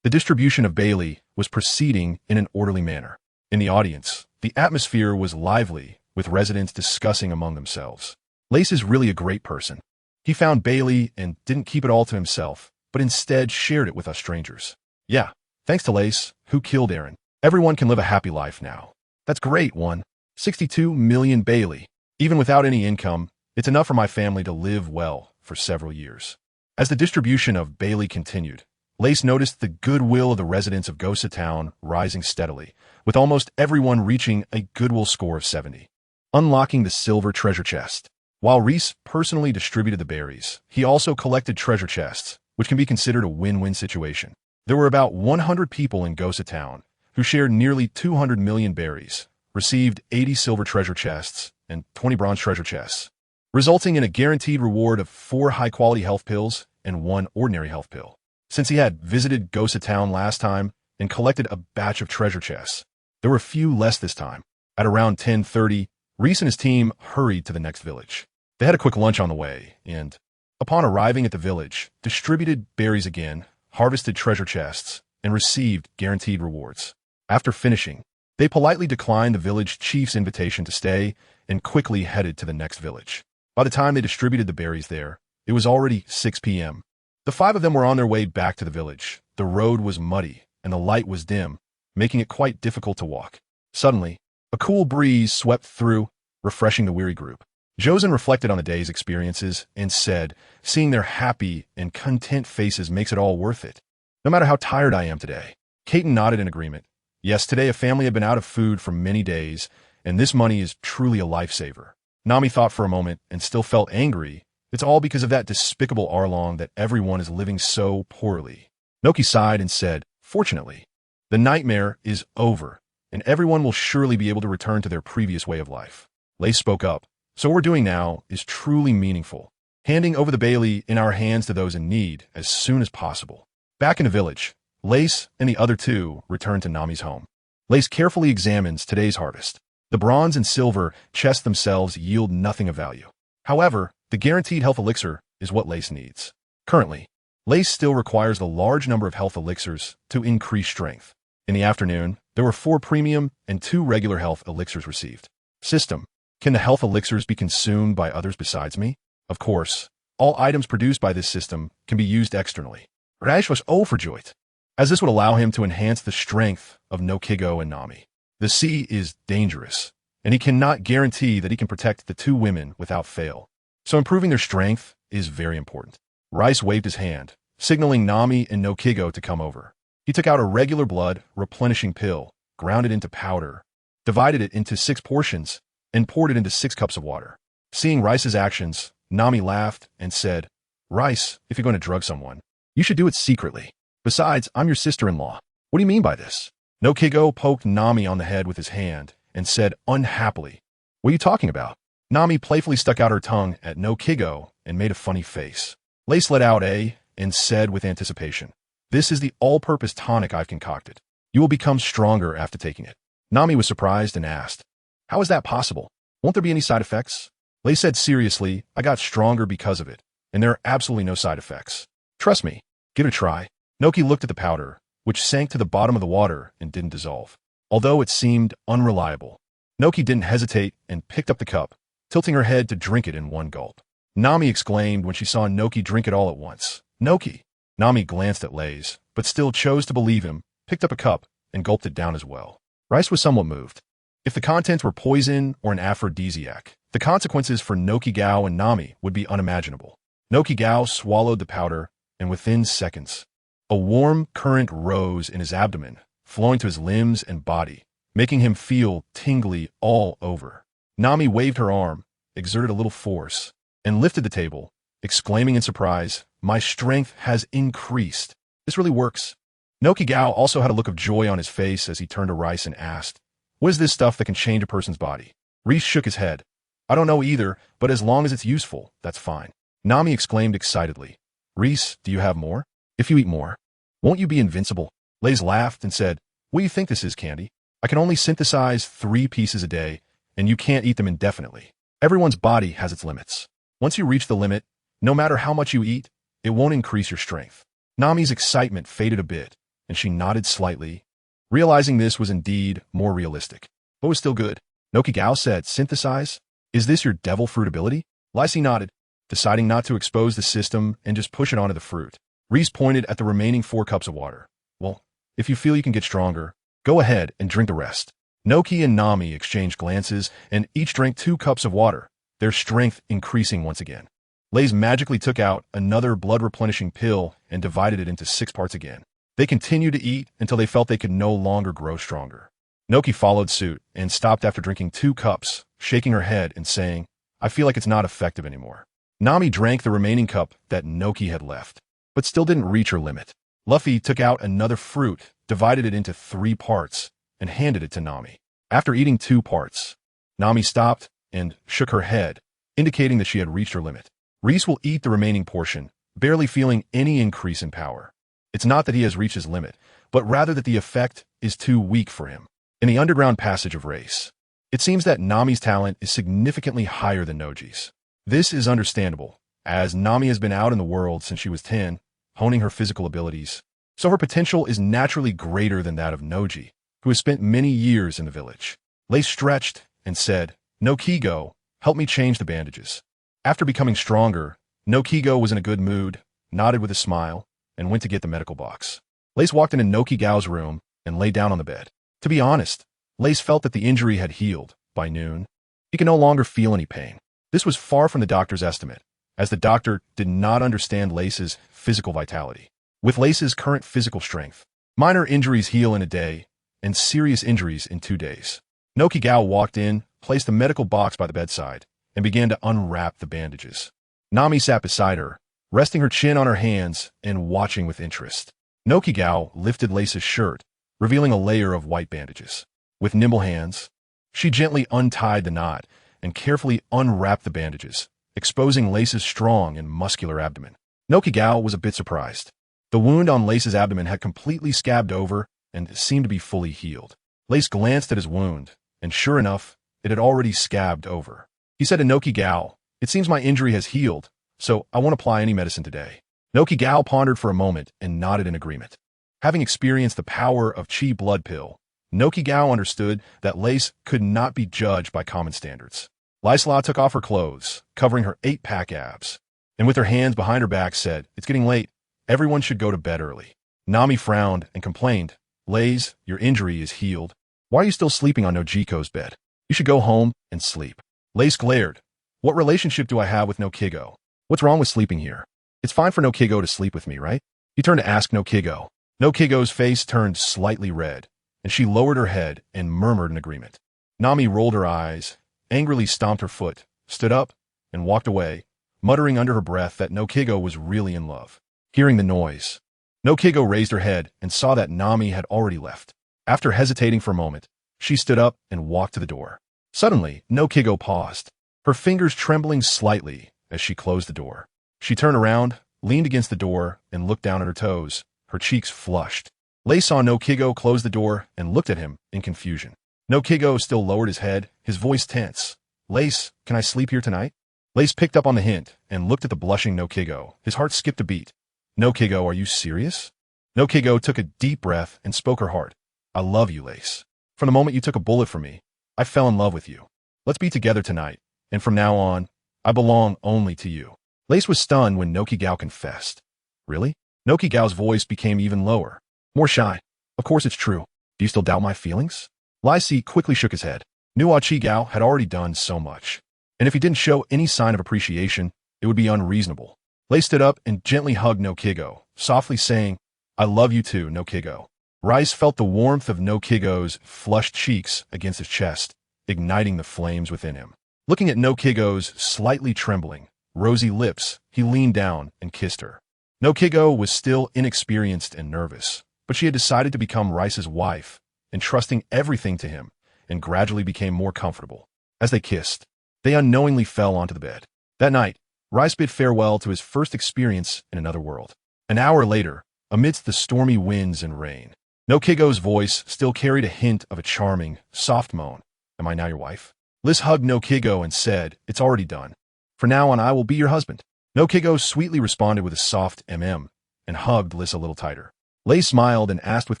The distribution of Bailey was proceeding in an orderly manner. In the audience, the atmosphere was lively, with residents discussing among themselves. Lace is really a great person. He found Bailey and didn't keep it all to himself, but instead shared it with us strangers. Yeah, thanks to Lace, who killed Eren. Everyone can live a happy life now. That's great, 1.62 million Bailey. Even without any income, it's enough for my family to live well for several years. As the distribution of Bailey continued, Lace noticed the goodwill of the residents of Gosa Town rising steadily, with almost everyone reaching a goodwill score of 70. Unlocking the silver treasure chest. While Reese personally distributed the berries, he also collected treasure chests, which can be considered a win-win situation. There were about 100 people in Gosa Town who shared nearly 200 million berries, received 80 silver treasure chests, and 20 bronze treasure chests, resulting in a guaranteed reward of 4 high-quality health pills and one ordinary health pill. Since he had visited Gosa Town last time and collected a batch of treasure chests, there were a few less this time. At around 10:30, Reese and his team hurried to the next village. They had a quick lunch on the way, and, upon arriving at the village, distributed berries again, harvested treasure chests, and received guaranteed rewards. After finishing, they politely declined the village chief's invitation to stay and quickly headed to the next village. By the time they distributed the berries there, it was already 6 p.m. The 5 of them were on their way back to the village. The road was muddy, and the light was dim, making it quite difficult to walk. Suddenly, a cool breeze swept through, refreshing the weary group. Josen reflected on the day's experiences and said, "Seeing their happy and content faces makes it all worth it. No matter how tired I am today." Caton nodded in agreement. Yes, today a family had been out of food for many days, and this money is truly a lifesaver. Nami thought for a moment and still felt angry. It's all because of that despicable Arlong that everyone is living so poorly. Noki sighed and said, "Fortunately, the nightmare is over, and everyone will surely be able to return to their previous way of life." Lace spoke up. "So what we're doing now is truly meaningful, handing over the Bailey in our hands to those in need as soon as possible." Back in the village, Lace and the other two returned to Nami's home. Lace carefully examines today's harvest. The bronze and silver chests themselves yield nothing of value. However, the guaranteed health elixir is what Lace needs. Currently, Lace still requires the large number of health elixirs to increase strength. In the afternoon, there were 4 premium and 2 regular health elixirs received. System: can the health elixirs be consumed by others besides me? Of course, all items produced by this system can be used externally. Raith was overjoyed, as this would allow him to enhance the strength of Nokigo and Nami. The sea is dangerous, and he cannot guarantee that he can protect the 2 women without fail. So improving their strength is very important. Rice waved his hand, signaling Nami and Nokigo to come over. He took out a regular blood replenishing pill, ground it into powder, divided it into 6 portions, and poured it into 6 cups of water. Seeing Rice's actions, Nami laughed and said, "Rice, if you're going to drug someone, you should do it secretly. Besides, I'm your sister-in-law. What do you mean by this?" Nokigo poked Nami on the head with his hand and said unhappily, "What are you talking about?" Nami playfully stuck out her tongue at Nokigo and made a funny face. Lace let out and said with anticipation, "This is the all-purpose tonic I've concocted. You will become stronger after taking it." Nami was surprised and asked, "How is that possible? Won't there be any side effects?" Lace said seriously, "I got stronger because of it, and there are absolutely no side effects. Trust me, give it a try." Noki looked at the powder, which sank to the bottom of the water and didn't dissolve. Although it seemed unreliable, Noki didn't hesitate and picked up the cup, tilting her head to drink it in one gulp. Nami exclaimed when she saw Noki drink it all at once. "Noki!" Nami glanced at Lace, but still chose to believe him, picked up a cup, and gulped it down as well. Rice was somewhat moved. If the contents were poison or an aphrodisiac, the consequences for Nokigao and Nami would be unimaginable. Nokigao swallowed the powder, and within seconds, a warm current rose in his abdomen, flowing to his limbs and body, making him feel tingly all over. Nami waved her arm, exerted a little force, and lifted the table, exclaiming in surprise, "My strength has increased. This really works." Nokigao also had a look of joy on his face as he turned to Rice and asked, "What is this stuff that can change a person's body?" Reese shook his head. "I don't know either, but as long as it's useful, that's fine." Nami exclaimed excitedly, "Reese, do you have more? If you eat more, won't you be invincible?" Lace laughed and said, "What do you think this is, Candy? I can only synthesize 3 pieces a day, and you can't eat them indefinitely. Everyone's body has its limits. Once you reach the limit, no matter how much you eat, it won't increase your strength." Nami's excitement faded a bit, and she nodded slightly, realizing this was indeed more realistic, but was still good. Nokigao said, "Synthesize? Is this your devil fruit ability?" Lysy nodded, deciding not to expose the system and just push it onto the fruit. Reese pointed at the remaining 4 cups of water. "Well, if you feel you can get stronger, go ahead and drink the rest." Noki and Nami exchanged glances, and each drank 2 cups of water, their strength increasing once again. Lace magically took out another blood-replenishing pill and divided it into 6 parts again. They continued to eat until they felt they could no longer grow stronger. Noki followed suit and stopped after drinking 2 cups, shaking her head and saying, "I feel like it's not effective anymore." Nami drank the remaining cup that Noki had left, but still didn't reach her limit. Luffy took out another fruit, divided it into 3 parts, and handed it to Nami. After eating 2 parts, Nami stopped and shook her head, indicating that she had reached her limit. Reese will eat the remaining portion, barely feeling any increase in power. It's not that he has reached his limit, but rather that the effect is too weak for him. In the underground passage of Raith, it seems that Nami's talent is significantly higher than Noji's. This is understandable, as Nami has been out in the world since she was 10, honing her physical abilities, so her potential is naturally greater than that of Noji, who has spent many years in the village. Raith stretched and said, "Noki, help me change the bandages." After becoming stronger, Noki was in a good mood, nodded with a smile, and went to get the medical box. Raith walked into Noki's room and lay down on the bed. To be honest, Raith felt that the injury had healed. By noon, he could no longer feel any pain. This was far from the doctor's estimate, as the doctor did not understand Raith's physical vitality. With Raith's current physical strength, minor injuries heal in a day, and serious injuries in 2 days. Noki walked in, placed the medical box by the bedside, and began to unwrap the bandages. Nami sat beside her, resting her chin on her hands and watching with interest. Noki lifted Raith's shirt, revealing a layer of white bandages. With nimble hands, she gently untied the knot and carefully unwrapped the bandages, exposing Raith's strong and muscular abdomen. Noki was a bit surprised. The wound on Raith's abdomen had completely scabbed over and seemed to be fully healed. Raith glanced at his wound, and sure enough, it had already scabbed over. He said to Noki, "It seems my injury has healed, so I won't apply any medicine today." Noki pondered for a moment and nodded in agreement. Having experienced the power of Chi blood pill, Noki understood that Raith could not be judged by common standards. Lysla took off her clothes, covering her 8-pack abs, and with her hands behind her back said, "It's getting late. Everyone should go to bed early." Nami frowned and complained, "Raith, your injury is healed. Why are you still sleeping on Nojiko's bed? You should go home and sleep." Raith glared. "What relationship do I have with Noki? What's wrong with sleeping here? It's fine for Noki to sleep with me, right?" He turned to ask Noki. Noki's face turned slightly red, and she lowered her head and murmured in agreement. Nami rolled her eyes, angrily stomped her foot, stood up, and walked away, muttering under her breath that Noki was really in love. Hearing the noise, Noki raised her head and saw that Nami had already left. After hesitating for a moment, she stood up and walked to the door. Suddenly, Noki paused, her fingers trembling slightly as she closed the door. She turned around, leaned against the door, and looked down at her toes, her cheeks flushed. Raith saw Noki close the door and looked at him in confusion. Noki still lowered his head, his voice tense. "Raith, can I sleep here tonight?" Raith picked up on the hint and looked at the blushing Noki. His heart skipped a beat. "Noki, are you serious?" Noki took a deep breath and spoke her heart. "I love you, Raith. From the moment you took a bullet for me, I fell in love with you. Let's be together tonight, and from now on, I belong only to you." Raith was stunned when Noki confessed. "Really?" Noki's voice became even lower, more shy. "Of course it's true. Do you still doubt my feelings?" Lysi quickly shook his head. Chi had already done so much, and if he didn't show any sign of appreciation, it would be unreasonable. Raith stood up and gently hugged Noki, softly saying, "I love you too, Noki." Raith felt the warmth of Noki's flushed cheeks against his chest, igniting the flames within him. Looking at Noki's slightly trembling, rosy lips, he leaned down and kissed her. Noki was still inexperienced and nervous, but she had decided to become Raith's wife, entrusting everything to him, and gradually became more comfortable. As they kissed, they unknowingly fell onto the bed. That night, Raith bid farewell to his first experience in another world. An hour later, amidst the stormy winds and rain, Noki's voice still carried a hint of a charming, soft moan. "Am I now your wife?" Liz hugged Noki and said, "It's already done. From now on, I will be your husband." Noki sweetly responded with a soft and hugged Liz a little tighter. Raith smiled and asked with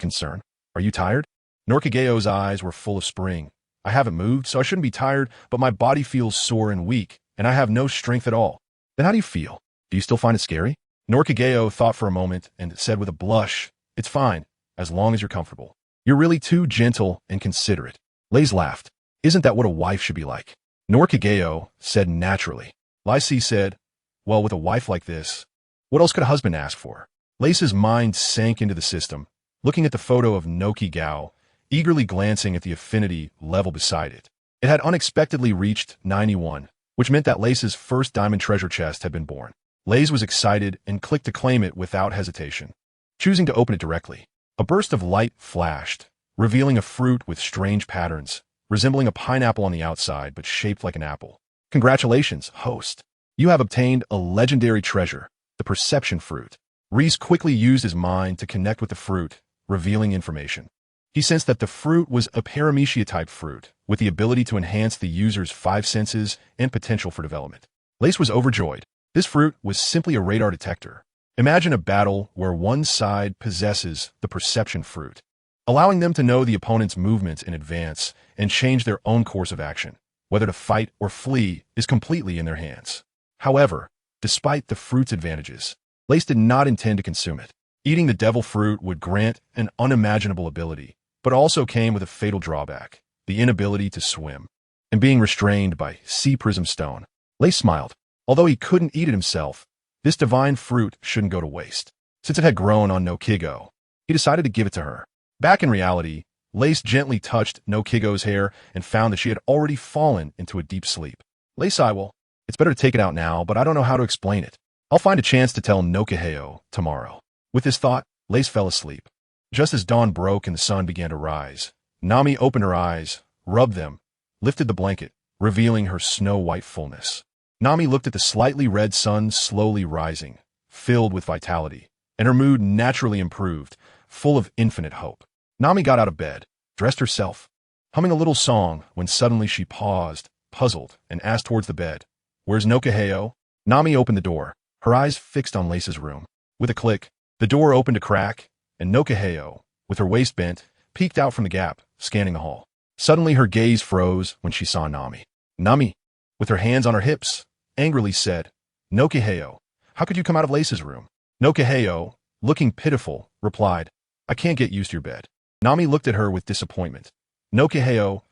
concern, "Are you tired?" Noki's eyes were full of spring. "I haven't moved, so I shouldn't be tired, but my body feels sore and weak, and I have no strength at all." "Then how do you feel? Do you still find it scary?" Noki thought for a moment and said with a blush, "It's fine, as long as you're comfortable. You're really too gentle and considerate." Raith laughed. "Isn't that what a wife should be like?" Noki said naturally. Lysi said, "Well, with a wife like this, what else could a husband ask for?" Raith's mind sank into the system, looking at the photo of Noki, eagerly glancing at the affinity level beside it. It had unexpectedly reached 91, which meant that Raith's first diamond treasure chest had been born. Raith was excited and clicked to claim it without hesitation, choosing to open it directly. A burst of light flashed, revealing a fruit with strange patterns, resembling a pineapple on the outside but shaped like an apple. "Congratulations, host. You have obtained a legendary treasure, the perception fruit. Reese quickly used his mind to connect with the fruit, revealing information. He sensed that the fruit was a paramecia-type fruit, with the ability to enhance the user's 5 senses and potential for development. Lace was overjoyed. This fruit was simply a radar detector. Imagine a battle where one side possesses the perception fruit, allowing them to know the opponent's movements in advance and change their own course of action. Whether to fight or flee is completely in their hands. However, despite the fruit's advantages, Lace did not intend to consume it. Eating the devil fruit would grant an unimaginable ability, but also came with a fatal drawback, the inability to swim. And being restrained by sea prism stone, Lace smiled. Although he couldn't eat it himself, this divine fruit shouldn't go to waste. Since it had grown on Nokigo, he decided to give it to her. Back in reality, Lace gently touched Nokigo's hair and found that she had already fallen into a deep sleep. Lace, it's better to take it out now, but I don't know how to explain it. I'll find a chance to tell Nokiheo tomorrow. With this thought, Lace fell asleep. Just as dawn broke and the sun began to rise, Nami opened her eyes, rubbed them, lifted the blanket, revealing her snow-white fullness. Nami looked at the slightly red sun slowly rising, filled with vitality, and her mood naturally improved, full of infinite hope. Nami got out of bed, dressed herself, humming a little song when suddenly she paused, puzzled, and asked towards the bed, "Where's Nokiheo?" Nami opened the door, her eyes fixed on Lace's room. With a click, the door opened a crack, and Nokiheo, with her waist bent, peeked out from the gap, scanning the hall. Suddenly her gaze froze when she saw Nami. Nami, with her hands on her hips, angrily said, "Nokiheo, how could you come out of Lace's room?" Nokiheo, looking pitiful, replied, "I can't get used to your bed." Nami looked at her with disappointment. Nokiheo,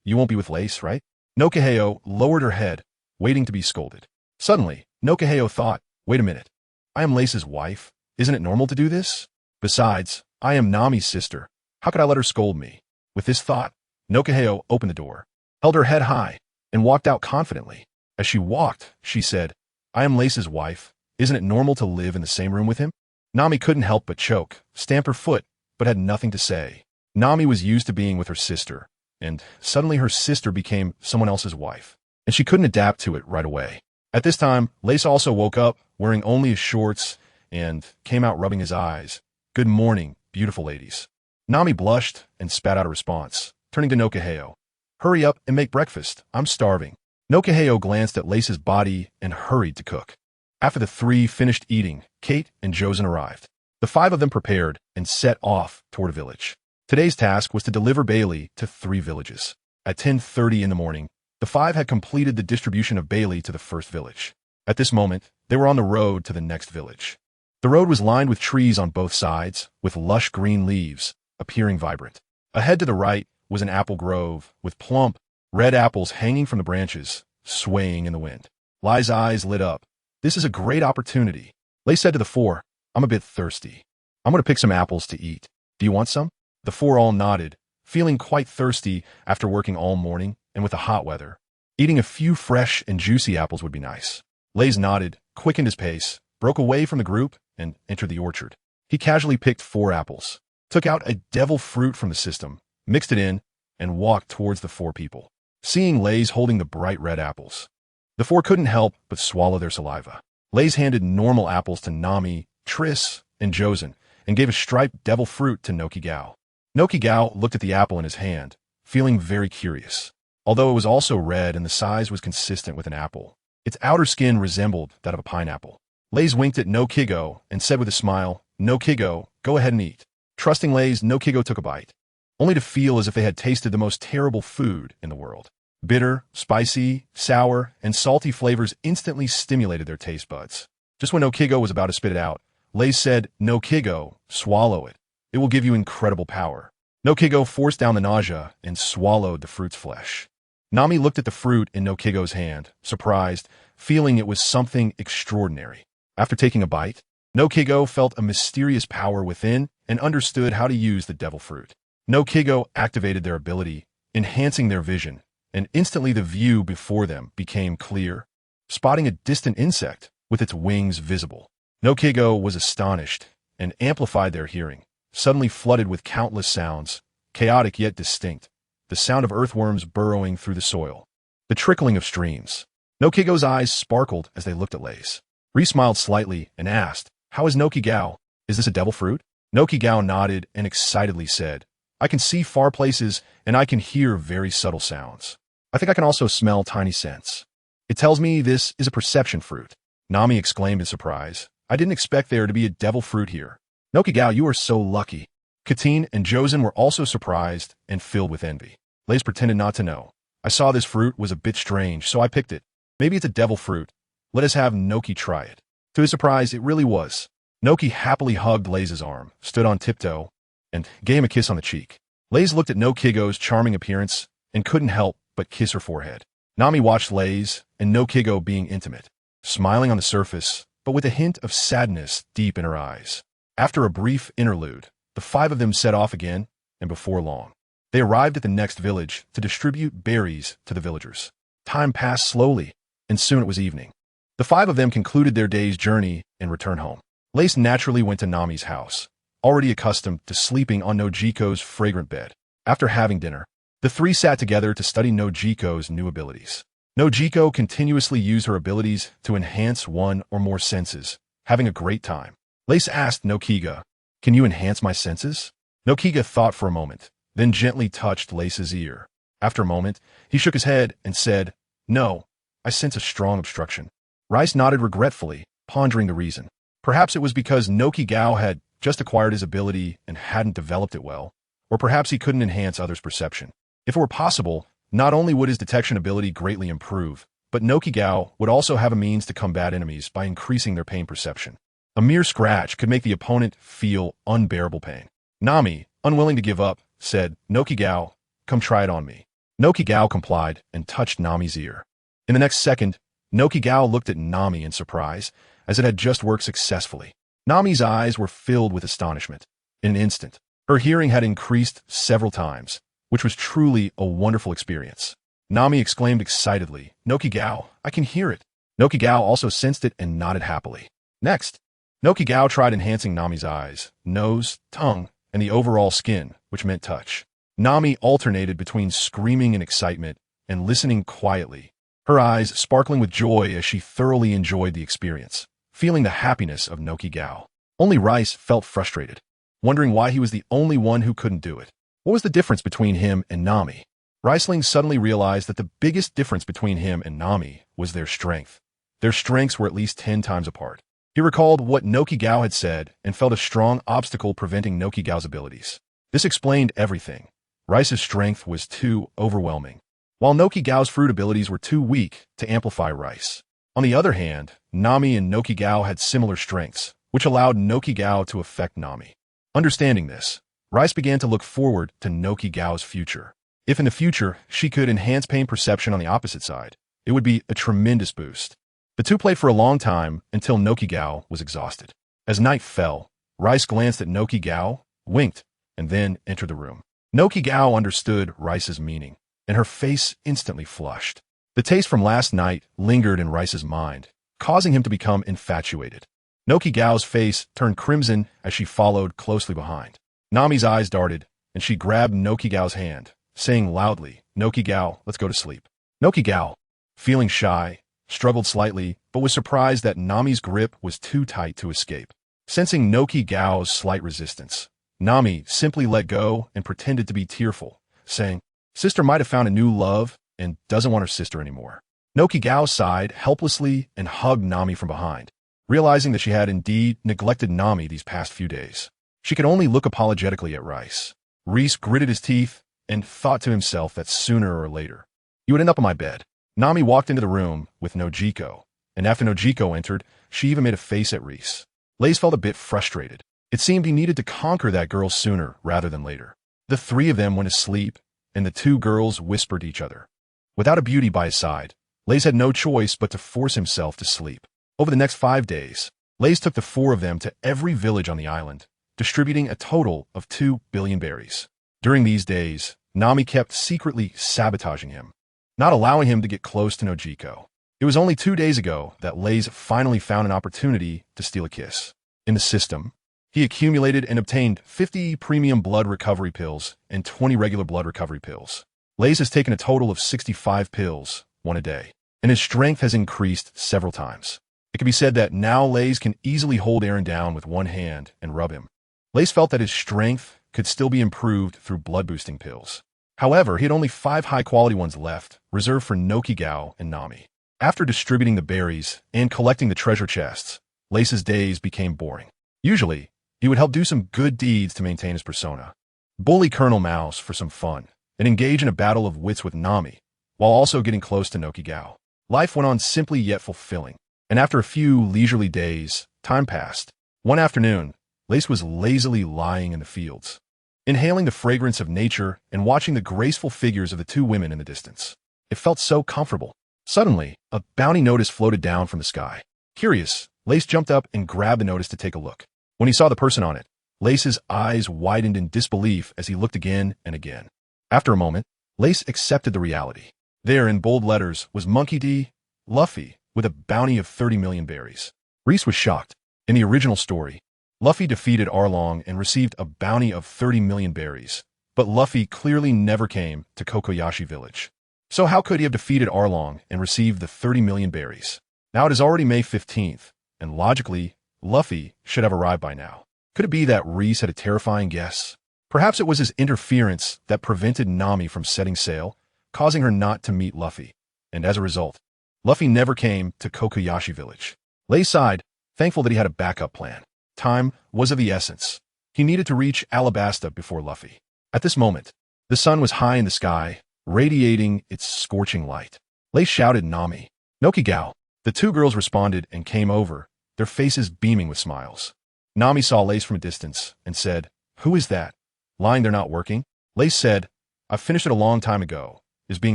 "You won't be with Lace, right?" Nokiheo lowered her head, waiting to be scolded. Suddenly, Nokiheo thought, "Wait a minute. I am Lace's wife. Isn't it normal to do this? Besides, I am Nami's sister. How could I let her scold me?" With this thought, Nokiheo opened the door, held her head high, and walked out confidently. As she walked, she said, "I am Lace's wife. Isn't it normal to live in the same room with him?" Nami couldn't help but choke, stamp her foot, but had nothing to say. Nami was used to being with her sister, and suddenly her sister became someone else's wife, and she couldn't adapt to it right away. At this time, Lace also woke up, wearing only his shorts, and came out rubbing his eyes. "Good morning, beautiful ladies." Nami blushed and spat out a response, turning to Nokiheo. "Hurry up and make breakfast. I'm starving." Nokiheo glanced at Lace's body and hurried to cook. After the three finished eating, Kate and Josen arrived. The 5 of them prepared and set off toward a village. Today's task was to deliver Bailey to 3 villages. At 10:30 in the morning, the 5 had completed the distribution of Bailey to the first village. At this moment, they were on the road to the next village. The road was lined with trees on both sides, with lush green leaves, appearing vibrant. Ahead to the right was an apple grove, with plump, red apples hanging from the branches, swaying in the wind. Lai's eyes lit up. "This is a great opportunity." Lai said to the 4, "I'm a bit thirsty. I'm going to pick some apples to eat. Do you want some?" The 4 all nodded, feeling quite thirsty after working all morning and with the hot weather. Eating a few fresh and juicy apples would be nice. Lays nodded, quickened his pace, broke away from the group, and entered the orchard. He casually picked 4 apples, took out a devil fruit from the system, mixed it in, and walked towards the 4 people. Seeing Lays holding the bright red apples, the 4 couldn't help but swallow their saliva. Lays handed normal apples to Nami, Triss, and Josen, and gave a striped devil fruit to Nokigao. Nokigao looked at the apple in his hand, feeling very curious. Although it was also red and the size was consistent with an apple, its outer skin resembled that of a pineapple. Lays winked at Nokigo and said with a smile, "Nokigo, go ahead and eat." Trusting Lays, Nokigo took a bite, only to feel as if they had tasted the most terrible food in the world. Bitter, spicy, sour, and salty flavors instantly stimulated their taste buds. Just when Nokigo was about to spit it out, Lays said, "Nokigo, swallow it. It will give you incredible power." Nokigo forced down the nausea and swallowed the fruit's flesh. Nami looked at the fruit in Nokigo's hand, surprised, feeling it was something extraordinary. After taking a bite, Nokigo felt a mysterious power within and understood how to use the devil fruit. Nokigo activated their ability, enhancing their vision, and instantly the view before them became clear, spotting a distant insect with its wings visible. Nokigo was astonished and amplified their hearing, suddenly flooded with countless sounds, chaotic yet distinct, the sound of earthworms burrowing through the soil, the trickling of streams. Nokigo's eyes sparkled as they looked at Lays. Reese smiled slightly and asked, "How is Noki Gao? Is this a devil fruit?" Noki Gao nodded and excitedly said, "I can see far places and I can hear very subtle sounds. I think I can also smell tiny scents. It tells me this is a perception fruit." Nami exclaimed in surprise, "I didn't expect there to be a devil fruit here. Noki Gao, you are so lucky." Katine and Josen were also surprised and filled with envy. Lace pretended not to know. "I saw this fruit was a bit strange, so I picked it. Maybe it's a devil fruit. Let us have Noki try it." To his surprise, it really was. Noki happily hugged Laze's arm, stood on tiptoe, and gave him a kiss on the cheek. Laze looked at Nokigo's charming appearance and couldn't help but kiss her forehead. Nami watched Laze and Nokigo being intimate, smiling on the surface, but with a hint of sadness deep in her eyes. After a brief interlude, the five of them set off again, and before long, they arrived at the next village to distribute berries to the villagers. Time passed slowly, and soon it was evening. The five of them concluded their day's journey and returned home. Lace naturally went to Nami's house, already accustomed to sleeping on Nojiko's fragrant bed. After having dinner, the three sat together to study Nojiko's new abilities. Nojiko continuously used her abilities to enhance one or more senses, having a great time. Lace asked Nokiga, "Can you enhance my senses?" Nokiga thought for a moment, then gently touched Lace's ear. After a moment, he shook his head and said, "No, I sense a strong obstruction." Rice nodded regretfully, pondering the reason. Perhaps it was because Noki Gao had just acquired his ability and hadn't developed it well, or perhaps he couldn't enhance others' perception. If it were possible, not only would his detection ability greatly improve, but Noki Gao would also have a means to combat enemies by increasing their pain perception. A mere scratch could make the opponent feel unbearable pain. Nami, unwilling to give up, said, "Noki Gao, come try it on me." Noki Gao complied and touched Nami's ear. In the next second, Noki Gao looked at Nami in surprise, as it had just worked successfully. Nami's eyes were filled with astonishment. In an instant, her hearing had increased several times, which was truly a wonderful experience. Nami exclaimed excitedly, "Noki Gao, I can hear it." Noki Gao also sensed it and nodded happily. Next, Noki Gao tried enhancing Nami's eyes, nose, tongue, and the overall skin, which meant touch. Nami alternated between screaming in excitement and listening quietly, her eyes sparkling with joy as she thoroughly enjoyed the experience, feeling the happiness of Noki Gao. Only Rice felt frustrated, wondering why he was the only one who couldn't do it. What was the difference between him and Nami? Riceling suddenly realized that the biggest difference between him and Nami was their strength. Their strengths were at least 10 times apart. He recalled what Noki Gao had said and felt a strong obstacle preventing Noki Gao's abilities. This explained everything. Rice's strength was too overwhelming, while Noki Gao's fruit abilities were too weak to amplify Rice. On the other hand, Nami and Noki Gao had similar strengths, which allowed Noki Gao to affect Nami. Understanding this, Rice began to look forward to Noki Gao's future. If in the future she could enhance pain perception on the opposite side, it would be a tremendous boost. The two played for a long time until Noki Gao was exhausted. As night fell, Rice glanced at Noki Gao, winked, and then entered the room. Noki Gao understood Rice's meaning, and her face instantly flushed. The taste from last night lingered in Rice's mind, causing him to become infatuated. Noki Gao's face turned crimson as she followed closely behind. Nami's eyes darted, and she grabbed Noki Gao's hand, saying loudly, "Noki Gao, let's go to sleep." Noki Gao, feeling shy, struggled slightly, but was surprised that Nami's grip was too tight to escape. Sensing Noki Gao's slight resistance, Nami simply let go and pretended to be tearful, saying, "Sister might have found a new love and doesn't want her sister anymore." Noki Gao sighed helplessly and hugged Nami from behind, realizing that she had indeed neglected Nami these past few days. She could only look apologetically at Rice. Reese gritted his teeth and thought to himself that sooner or later, he would end up on my bed. Nami walked into the room with Nojiko, and after Nojiko entered, she even made a face at Reese. Lace felt a bit frustrated. It seemed he needed to conquer that girl sooner rather than later. The three of them went to sleep, and the two girls whispered to each other. Without a beauty by his side, Lace had no choice but to force himself to sleep. Over the next 5 days, Lace took the four of them to every village on the island, distributing a total of 2 billion berries. During these days, Nami kept secretly sabotaging him, not allowing him to get close to Nojiko. It was only 2 days ago that Lace finally found an opportunity to steal a kiss. In the system, he accumulated and obtained 50 premium blood recovery pills and 20 regular blood recovery pills. Lace has taken a total of 65 pills, one a day, and his strength has increased several times. It can be said that now Lace can easily hold Aaron down with one hand and rub him. Lace felt that his strength could still be improved through blood-boosting pills. However, he had only 5 high-quality ones left, reserved for Noki and Nami. After distributing the berries and collecting the treasure chests, Lace's days became boring. Usually, he would help do some good deeds to maintain his persona, bully Colonel Mouse for some fun, and engage in a battle of wits with Nami, while also getting close to Noki. Life went on simply yet fulfilling, and after a few leisurely days, time passed. One afternoon, Lace was lazily lying in the fields, inhaling the fragrance of nature and watching the graceful figures of the 2 women in the distance. It felt so comfortable. Suddenly, a bounty notice floated down from the sky. Curious, Lace jumped up and grabbed the notice to take a look. When he saw the person on it, Lace's eyes widened in disbelief as he looked again and again. After a moment, Lace accepted the reality. There, in bold letters, was Monkey D. Luffy, with a bounty of 30 million berries. Reese was shocked. In the original story, Luffy defeated Arlong and received a bounty of 30 million berries, but Luffy clearly never came to Kokoyashi village. So how could he have defeated Arlong and received the 30 million berries? Now it is already May 15th, and logically, Luffy should have arrived by now. Could it be that Reese had a terrifying guess? Perhaps it was his interference that prevented Nami from setting sail, causing her not to meet Luffy, and as a result, Luffy never came to Kokoyashi village. Lace sighed, thankful that he had a backup plan. Time was of the essence. He needed to reach Alabasta before Luffy. At this moment, the sun was high in the sky, radiating its scorching light. Lace shouted Nami. Noki. The 2 girls responded and came over, their faces beaming with smiles. Nami saw Lace from a distance and said, "Who is that? Lying there not working?" Lace said, "I finished it a long time ago. Is being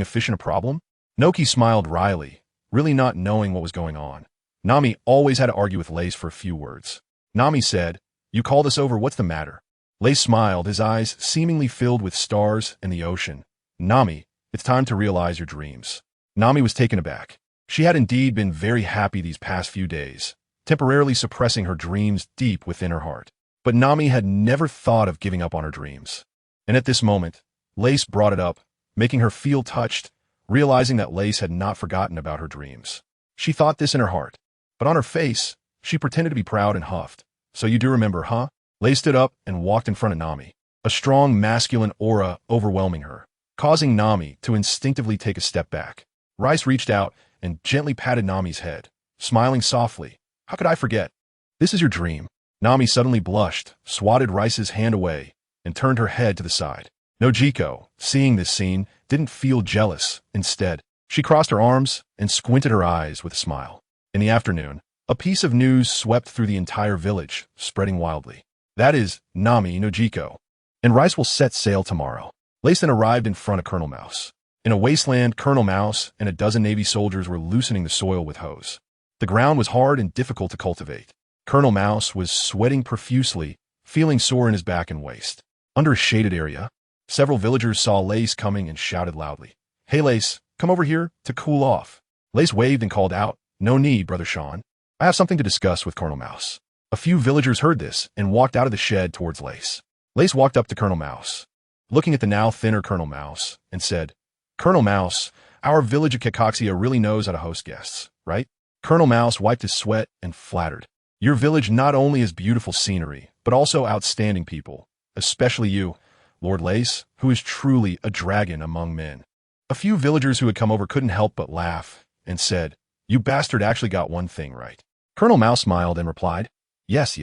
efficient a problem?" Noki smiled wryly, really not knowing what was going on. Nami always had to argue with Lace for a few words. Nami said, "You called us over, what's the matter?" Lace smiled, his eyes seemingly filled with stars and the ocean. "Nami, it's time to realize your dreams." Nami was taken aback. She had indeed been very happy these past few days, temporarily suppressing her dreams deep within her heart. But Nami had never thought of giving up on her dreams. And at this moment, Lace brought it up, making her feel touched, realizing that Lace had not forgotten about her dreams. She thought this in her heart, but on her face, she pretended to be proud and huffed. "So you do remember, huh?" Lace stood up and walked in front of Nami, a strong masculine aura overwhelming her, causing Nami to instinctively take a step back. Rice reached out and gently patted Nami's head, smiling softly. "How could I forget? This is your dream." Nami suddenly blushed, swatted Rice's hand away, and turned her head to the side. Nojiko, seeing this scene, didn't feel jealous. Instead, she crossed her arms and squinted her eyes with a smile. In the afternoon, a piece of news swept through the entire village, spreading wildly. That is, Nami Nojiko. And Rice will set sail tomorrow. Lace then arrived in front of Colonel Mouse. In a wasteland, Colonel Mouse and a dozen Navy soldiers were loosening the soil with hoes. The ground was hard and difficult to cultivate. Colonel Mouse was sweating profusely, feeling sore in his back and waist. Under a shaded area, several villagers saw Lace coming and shouted loudly, "Hey Lace, come over here to cool off." Lace waved and called out, "No need, Brother Sean. I have something to discuss with Colonel Mouse." A few villagers heard this and walked out of the shed towards Lace. Lace walked up to Colonel Mouse, looking at the now thinner Colonel Mouse, and said, "Colonel Mouse, our village of Kekaxia really knows how to host guests, right?" Colonel Mouse wiped his sweat and flattered. "Your village not only has beautiful scenery, but also outstanding people, especially you, Lord Lace, who is truly a dragon among men." A few villagers who had come over couldn't help but laugh and said, "You bastard actually got one thing right." Colonel Mouse smiled and replied, Yes.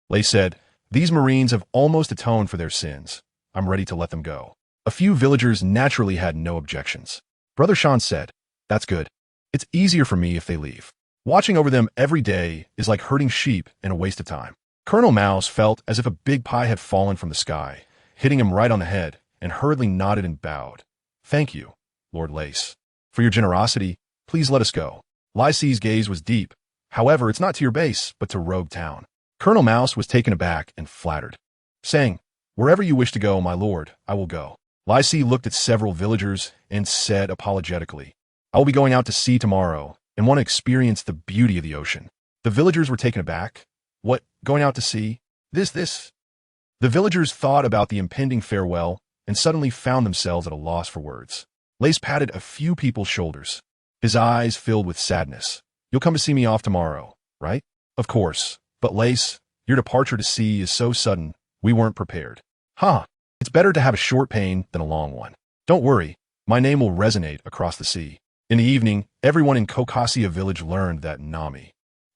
Lace said, "These Marines have almost atoned for their sins. I'm ready to let them go." A few villagers naturally had no objections. Brother Sean said, "That's good. It's easier for me if they leave. Watching over them every day is like herding sheep and a waste of time." Colonel Mouse felt as if a big pie had fallen from the sky, hitting him right on the head, and hurriedly nodded and bowed. "Thank you, Lord Lace. For your generosity, please let us go." Lycee's gaze was deep. "However, it's not to your base, but to Rogue Town." Colonel Mouse was taken aback and flattered, saying, "Wherever you wish to go, my lord, I will go." Lycee looked at several villagers and said apologetically, "I will be going out to sea tomorrow and want to experience the beauty of the ocean." The villagers were taken aback. "What, going out to sea? This? The villagers thought about the impending farewell and suddenly found themselves at a loss for words. Lace patted a few people's shoulders. His eyes filled with sadness. You'll come to see me off tomorrow, right? Of course. But Lace, your departure to sea is so sudden, we weren't prepared. Huh. It's better to have a short pain than a long one. Don't worry, my name will resonate across the sea. In the evening, everyone in Kokasia village learned that Nami,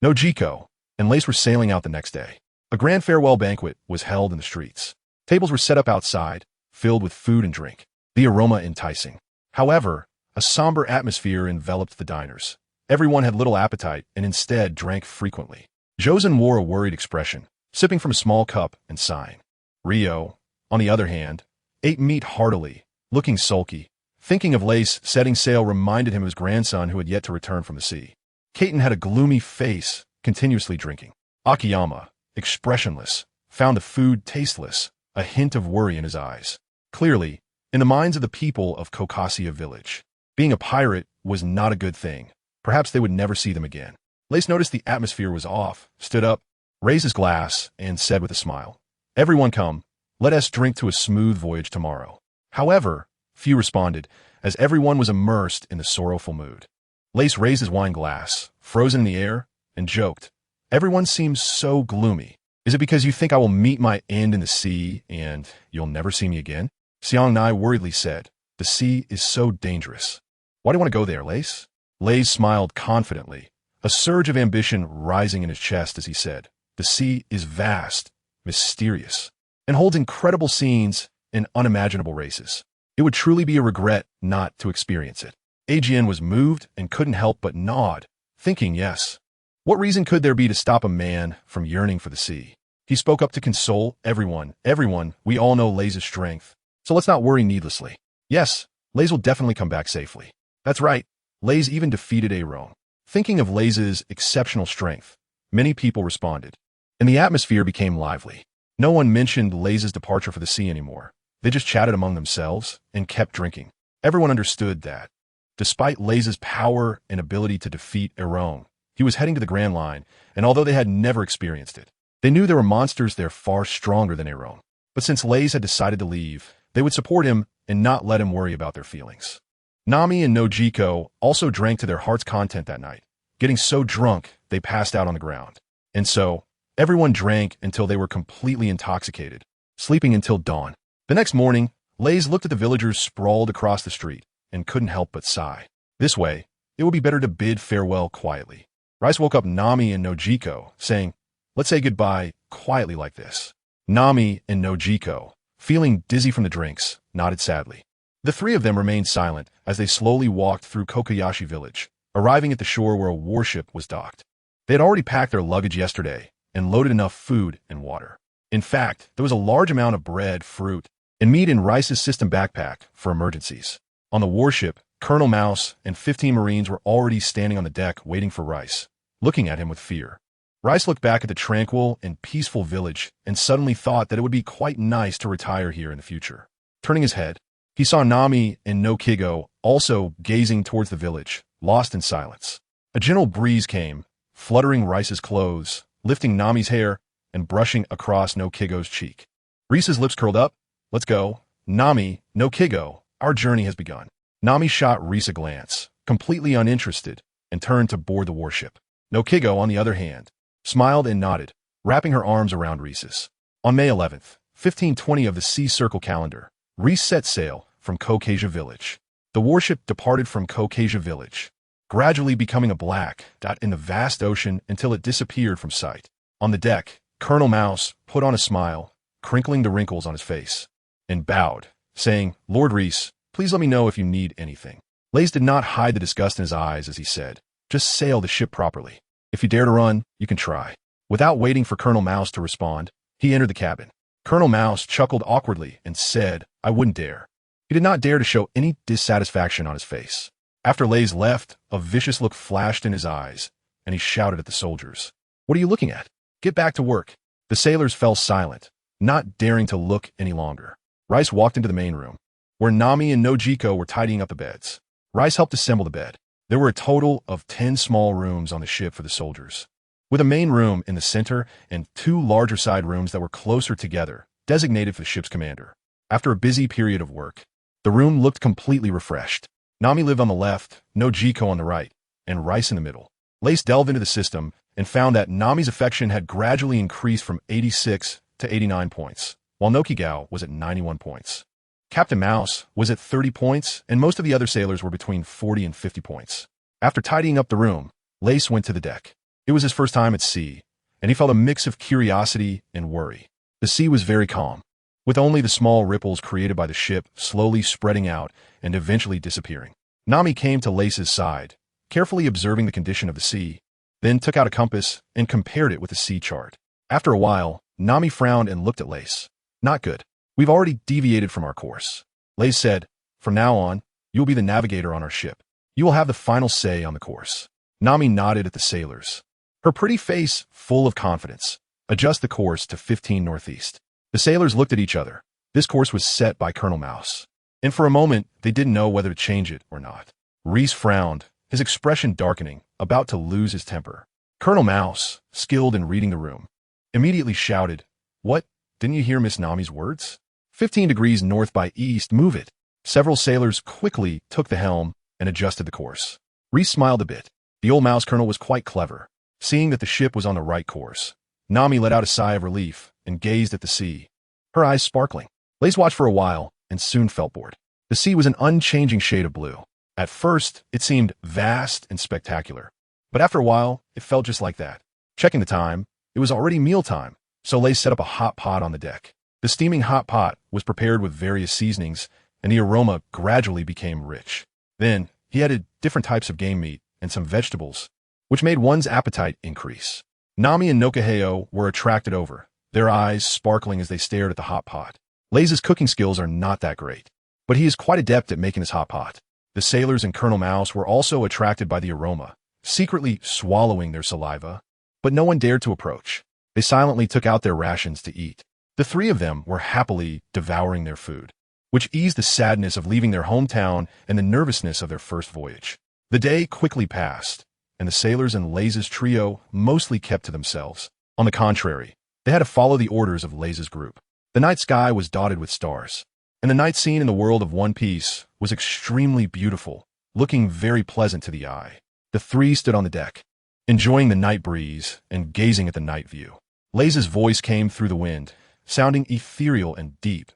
Nojiko, and Lace were sailing out the next day. A grand farewell banquet was held in the streets. Tables were set up outside, filled with food and drink, the aroma enticing. However, a somber atmosphere enveloped the diners. Everyone had little appetite and instead drank frequently. Josen wore a worried expression, sipping from a small cup and sighing. Rio, on the other hand, ate meat heartily, looking sulky. Thinking of Lace setting sail reminded him of his grandson who had yet to return from the sea. Kaiten had a gloomy face, continuously drinking. Akiyama, expressionless, found the food tasteless, a hint of worry in his eyes. Clearly, in the minds of the people of Kokasia village, being a pirate was not a good thing. Perhaps they would never see them again. Lace noticed the atmosphere was off, stood up, raised his glass, and said with a smile, "Everyone come, let us drink to a smooth voyage tomorrow." However, few responded, as everyone was immersed in the sorrowful mood. Lace raised his wine glass, frozen in the air, and joked, "Everyone seems so gloomy. Is it because you think I will meet my end in the sea and you'll never see me again?" Xiang Nai worriedly said, "The sea is so dangerous. Why do you want to go there, Lace?" Lace smiled confidently, a surge of ambition rising in his chest as he said, "The sea is vast, mysterious, and holds incredible scenes and unimaginable races. It would truly be a regret not to experience it." Ajian was moved and couldn't help but nod, thinking yes. What reason could there be to stop a man from yearning for the sea? He spoke up to console everyone. "Everyone, we all know Lace's strength, so let's not worry needlessly. Yes, Lace will definitely come back safely." That's right, Lace even defeated Aaron. Thinking of Lace's exceptional strength, many people responded, and the atmosphere became lively. No one mentioned Lace's departure for the sea anymore. They just chatted among themselves and kept drinking. Everyone understood that, despite Lace's power and ability to defeat Aaron, he was heading to the Grand Line, and although they had never experienced it, they knew there were monsters there far stronger than Aaron. But since Lace had decided to leave, they would support him and not let him worry about their feelings. Nami and Nojiko also drank to their heart's content that night, getting so drunk they passed out on the ground. And so, everyone drank until they were completely intoxicated, sleeping until dawn. The next morning, Lace looked at the villagers sprawled across the street and couldn't help but sigh. This way, it would be better to bid farewell quietly. Rice woke up Nami and Nojiko, saying, "Let's say goodbye quietly like this." Nami and Nojiko, feeling dizzy from the drinks, nodded sadly. The three of them remained silent as they slowly walked through Kokoyashi village, arriving at the shore where a warship was docked. They had already packed their luggage yesterday and loaded enough food and water. In fact, there was a large amount of bread, fruit, and meat in Rice's system backpack for emergencies. On the warship, Colonel Mouse and 15 Marines were already standing on the deck waiting for Rice, looking at him with fear. Rice looked back at the tranquil and peaceful village and suddenly thought that it would be quite nice to retire here in the future. Turning his head, he saw Nami and Nokigo also gazing towards the village, lost in silence. A gentle breeze came, fluttering Rice's clothes, lifting Nami's hair, and brushing across Nokigo's cheek. Rice's lips curled up. "Let's go. Nami, Nokigo, our journey has begun." Nami shot Rice a glance, completely uninterested, and turned to board the warship. Nokigo, on the other hand, smiled and nodded, wrapping her arms around Rice's. On May 11th, 1520 of the Sea Circle calendar, Rice set sail from Kokasia village. The warship departed from Kokasia village, gradually becoming a black dot in the vast ocean until it disappeared from sight. On the deck, Colonel Mouse put on a smile, crinkling the wrinkles on his face, and bowed, saying, "Lord Rice, please let me know if you need anything." Lace did not hide the disgust in his eyes as he said, "Just sail the ship properly. If you dare to run, you can try." Without waiting for Colonel Mouse to respond, he entered the cabin. Colonel Mouse chuckled awkwardly and said, "I wouldn't dare." He did not dare to show any dissatisfaction on his face. After Lace left, a vicious look flashed in his eyes, and he shouted at the soldiers, "What are you looking at? Get back to work." The sailors fell silent, not daring to look any longer. Rice walked into the main room, where Nami and Nojiko were tidying up the beds. Rice helped assemble the bed. There were a total of 10 small rooms on the ship for the soldiers, with a main room in the center and 2 larger side rooms that were closer together, designated for the ship's commander. After a busy period of work, the room looked completely refreshed. Nami lived on the left, Nojiko on the right, and Rice in the middle. Lace delved into the system and found that Nami's affection had gradually increased from 86 to 89 points, while Noki was at 91 points. Captain Mouse was at 30 points, and most of the other sailors were between 40 and 50 points. After tidying up the room, Lace went to the deck. It was his first time at sea, and he felt a mix of curiosity and worry. The sea was very calm, with only the small ripples created by the ship slowly spreading out and eventually disappearing. Nami came to Lace's side, carefully observing the condition of the sea, then took out a compass and compared it with the sea chart. After a while, Nami frowned and looked at Lace. Not good. We've already deviated from our course. Lace said, from now on, you will be the navigator on our ship. You will have the final say on the course. Nami nodded at the sailors, her pretty face full of confidence. Adjust the course to 15 northeast. The sailors looked at each other. This course was set by Colonel Mouse, and for a moment, they didn't know whether to change it or not. Reese frowned, his expression darkening, about to lose his temper. Colonel Mouse, skilled in reading the room, immediately shouted, "What? Didn't you hear Miss Nami's words? 15 degrees north by east, move it." Several sailors quickly took the helm and adjusted the course. Reese smiled a bit. The old mouse colonel was quite clever. Seeing that the ship was on the right course, Nami let out a sigh of relief and gazed at the sea, her eyes sparkling. Lace watched for a while and soon felt bored. The sea was an unchanging shade of blue. At first, it seemed vast and spectacular, but after a while, it felt just like that. Checking the time, it was already mealtime, so Lace set up a hot pot on the deck. The steaming hot pot was prepared with various seasonings, and the aroma gradually became rich. Then, he added different types of game meat and some vegetables, which made one's appetite increase. Nami and Noki were attracted over, their eyes sparkling as they stared at the hot pot. Lace's cooking skills are not that great, but he is quite adept at making his hot pot. The sailors and Colonel Mouse were also attracted by the aroma, secretly swallowing their saliva, but no one dared to approach. They silently took out their rations to eat. The three of them were happily devouring their food, which eased the sadness of leaving their hometown and the nervousness of their first voyage. The day quickly passed, and the sailors and Lace's trio mostly kept to themselves. On the contrary, they had to follow the orders of Lace's group. The night sky was dotted with stars, and the night scene in the world of One Piece was extremely beautiful, looking very pleasant to the eye. The three stood on the deck, enjoying the night breeze and gazing at the night view. Lace's voice came through the wind, sounding ethereal and deep.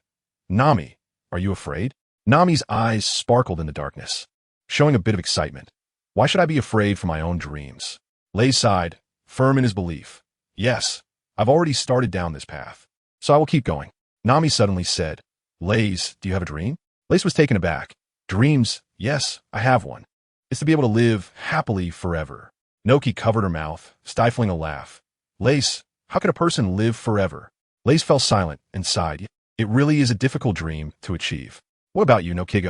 "Nami, are you afraid?" Nami's eyes sparkled in the darkness, showing a bit of excitement. "Why should I be afraid for my own dreams?" Lace sighed, firm in his belief. "Yes, I've already started down this path, so I will keep going." Nami suddenly said, "Lace, do you have a dream?" Lace was taken aback. "Dreams? Yes, I have one. It's to be able to live happily forever." Noki covered her mouth, stifling a laugh. "Lace, how could a person live forever?" Lace fell silent and sighed. "It really is a difficult dream to achieve." "What about you, Noki?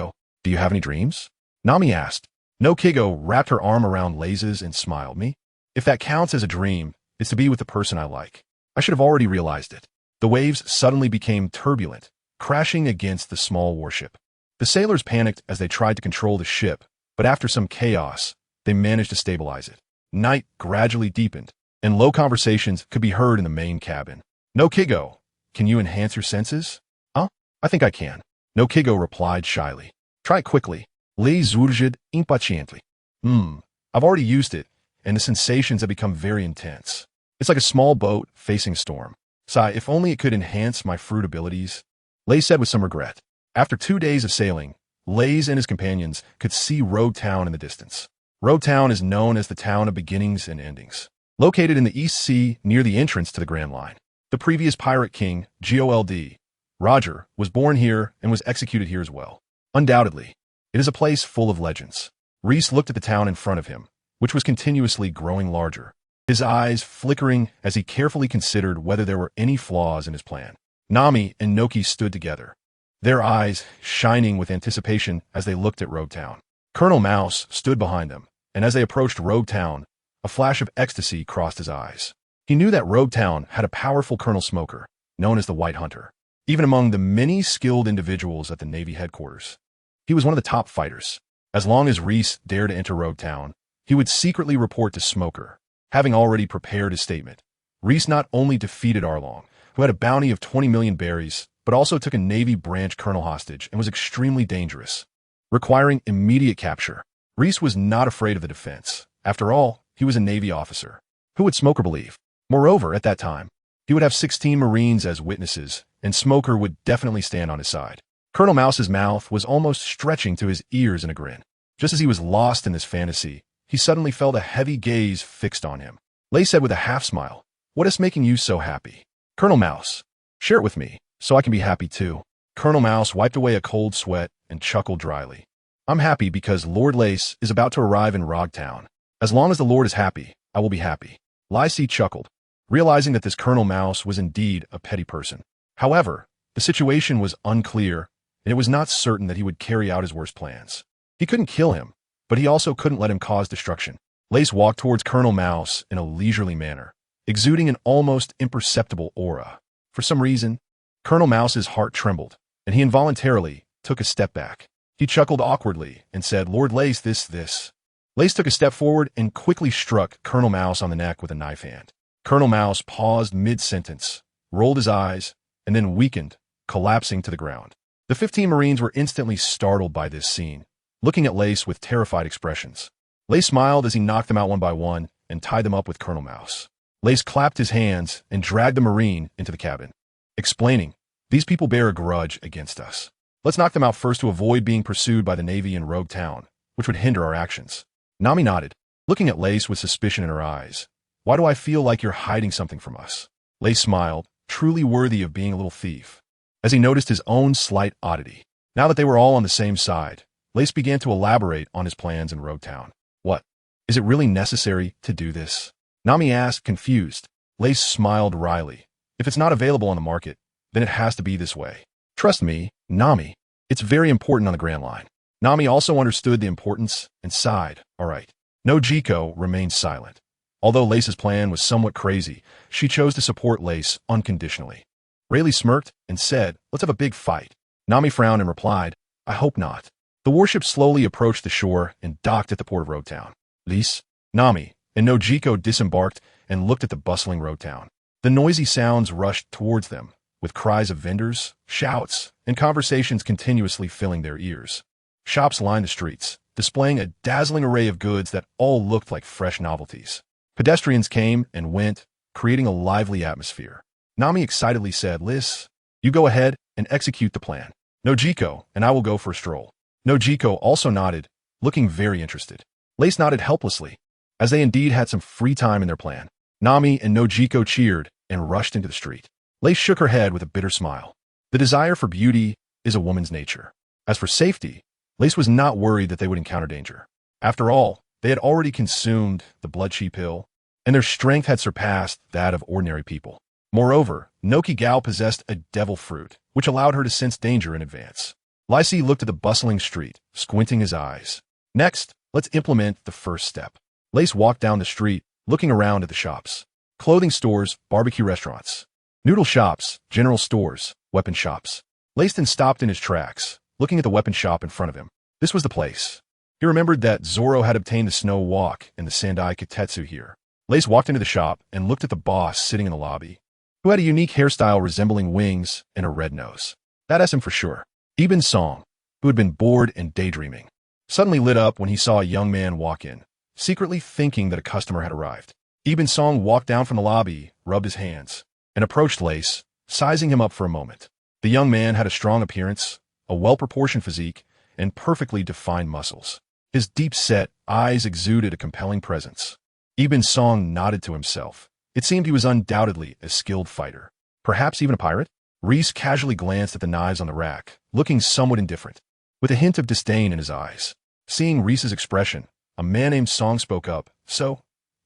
Do you have any dreams?" Nami asked. Noki wrapped her arm around Lace's and smiled. "Me? If that counts as a dream, it's to be with the person I like. I should have already realized it." The waves suddenly became turbulent, crashing against the small warship. The sailors panicked as they tried to control the ship, but after some chaos, they managed to stabilize it. Night gradually deepened, and low conversations could be heard in the main cabin. "Noki, can you enhance your senses?" "Huh? I think I can." Noki replied shyly. "Try it quickly." Lace urged impaciently. I've already used it, and the sensations have become very intense. It's like a small boat facing a storm. Sigh, if only it could enhance my fruit abilities." Lace said with some regret. After 2 days of sailing, Lace and his companions could see Rogue Town in the distance. Rogue Town is known as the town of beginnings and endings, located in the East Sea near the entrance to the Grand Line. The previous pirate king, Gold Roger, was born here and was executed here as well. Undoubtedly, it is a place full of legends. Reese looked at the town in front of him, which was continuously growing larger, his eyes flickering as he carefully considered whether there were any flaws in his plan. Nami and Noki stood together, their eyes shining with anticipation as they looked at Rogue Town. Colonel Mouse stood behind them, and as they approached Rogue Town, a flash of ecstasy crossed his eyes. He knew that Rogue Town had a powerful Colonel Smoker, known as the White Hunter. Even among the many skilled individuals at the Navy headquarters, he was one of the top fighters. As long as Reese dared to enter Rogue Town, he would secretly report to Smoker. Having already prepared his statement, Reese not only defeated Arlong, who had a bounty of 20 million berries, but also took a Navy branch colonel hostage and was extremely dangerous, requiring immediate capture. Reese was not afraid of the defense. After all, he was a Navy officer. Who would Smoker believe? Moreover, at that time, he would have 16 Marines as witnesses, and Smoker would definitely stand on his side. Colonel Mouse's mouth was almost stretching to his ears in a grin. Just as he was lost in this fantasy, he suddenly felt a heavy gaze fixed on him. Lay said with a half-smile, "What is making you so happy?" "Colonel Mouse, share it with me, so I can be happy too." Colonel Mouse wiped away a cold sweat and chuckled dryly. "I'm happy because Lord Lace is about to arrive in Rogtown. As long as the Lord is happy, I will be happy." Lysy chuckled, realizing that this Colonel Mouse was indeed a petty person. However, the situation was unclear, and it was not certain that he would carry out his worst plans. He couldn't kill him, but he also couldn't let him cause destruction. Lace walked towards Colonel Mouse in a leisurely manner, exuding an almost imperceptible aura. For some reason, Colonel Mouse's heart trembled, and he involuntarily took a step back. He chuckled awkwardly and said, "Lord Lace, this." Lace took a step forward and quickly struck Colonel Mouse on the neck with a knife hand. Colonel Mouse paused mid-sentence, rolled his eyes, and then weakened, collapsing to the ground. The 15 Marines were instantly startled by this scene, looking at Lace with terrified expressions. Lace smiled as he knocked them out one by one and tied them up with Colonel Mouse. Lace clapped his hands and dragged the Marine into the cabin, explaining, "These people bear a grudge against us. Let's knock them out first to avoid being pursued by the Navy in Rogue Town, which would hinder our actions." Nami nodded, looking at Lace with suspicion in her eyes. "Why do I feel like you're hiding something from us?" Lace smiled, truly worthy of being a little thief, as he noticed his own slight oddity. Now that they were all on the same side, Lace began to elaborate on his plans in Rogue Town. "What? Is it really necessary to do this?" Nami asked, confused. Lace smiled wryly. "If it's not available on the market, then it has to be this way. Trust me, Nami, it's very important on the Grand Line." Nami also understood the importance and sighed. All right. Nojiko remained silent. Although Lace's plan was somewhat crazy, she chose to support Lace unconditionally. Rayleigh smirked and said, "Let's have a big fight." Nami frowned and replied, "I hope not." The warship slowly approached the shore and docked at the port of Rogue Town. Lace, Nami, and Nojiko disembarked and looked at the bustling Rogue Town. The noisy sounds rushed towards them, with cries of vendors, shouts, and conversations continuously filling their ears. Shops lined the streets, displaying a dazzling array of goods that all looked like fresh novelties. Pedestrians came and went, creating a lively atmosphere. Nami excitedly said, "Liz, you go ahead and execute the plan. Nojiko and I will go for a stroll." Nojiko also nodded, looking very interested. Lace nodded helplessly, as they indeed had some free time in their plan. Nami and Nojiko cheered and rushed into the street. Lace shook her head with a bitter smile. The desire for beauty is a woman's nature. As for safety, Lace was not worried that they would encounter danger. After all, they had already consumed the blood-chi pill, and their strength had surpassed that of ordinary people. Moreover, Noki Gao possessed a devil fruit, which allowed her to sense danger in advance. Lysy looked at the bustling street, squinting his eyes. "Next, let's implement the first step." Lace walked down the street, looking around at the shops. Clothing stores, barbecue restaurants, noodle shops, general stores, weapon shops. Lace then stopped in his tracks, looking at the weapon shop in front of him. This was the place. He remembered that Zoro had obtained the Snow Walk and the Sandai Kitetsu here. Lace walked into the shop and looked at the boss sitting in the lobby, who had a unique hairstyle resembling wings and a red nose. That asked him for sure. Ibn Song, who had been bored and daydreaming, suddenly lit up when he saw a young man walk in, secretly thinking that a customer had arrived. Ibn Song walked down from the lobby, rubbed his hands, and approached Lace, sizing him up for a moment. The young man had a strong appearance, a well-proportioned physique, and perfectly defined muscles. His deep-set eyes exuded a compelling presence. Ibn Song nodded to himself. It seemed he was undoubtedly a skilled fighter. Perhaps even a pirate? Reese casually glanced at the knives on the rack, looking somewhat indifferent, with a hint of disdain in his eyes. Seeing Reese's expression, a man named Song spoke up. "So,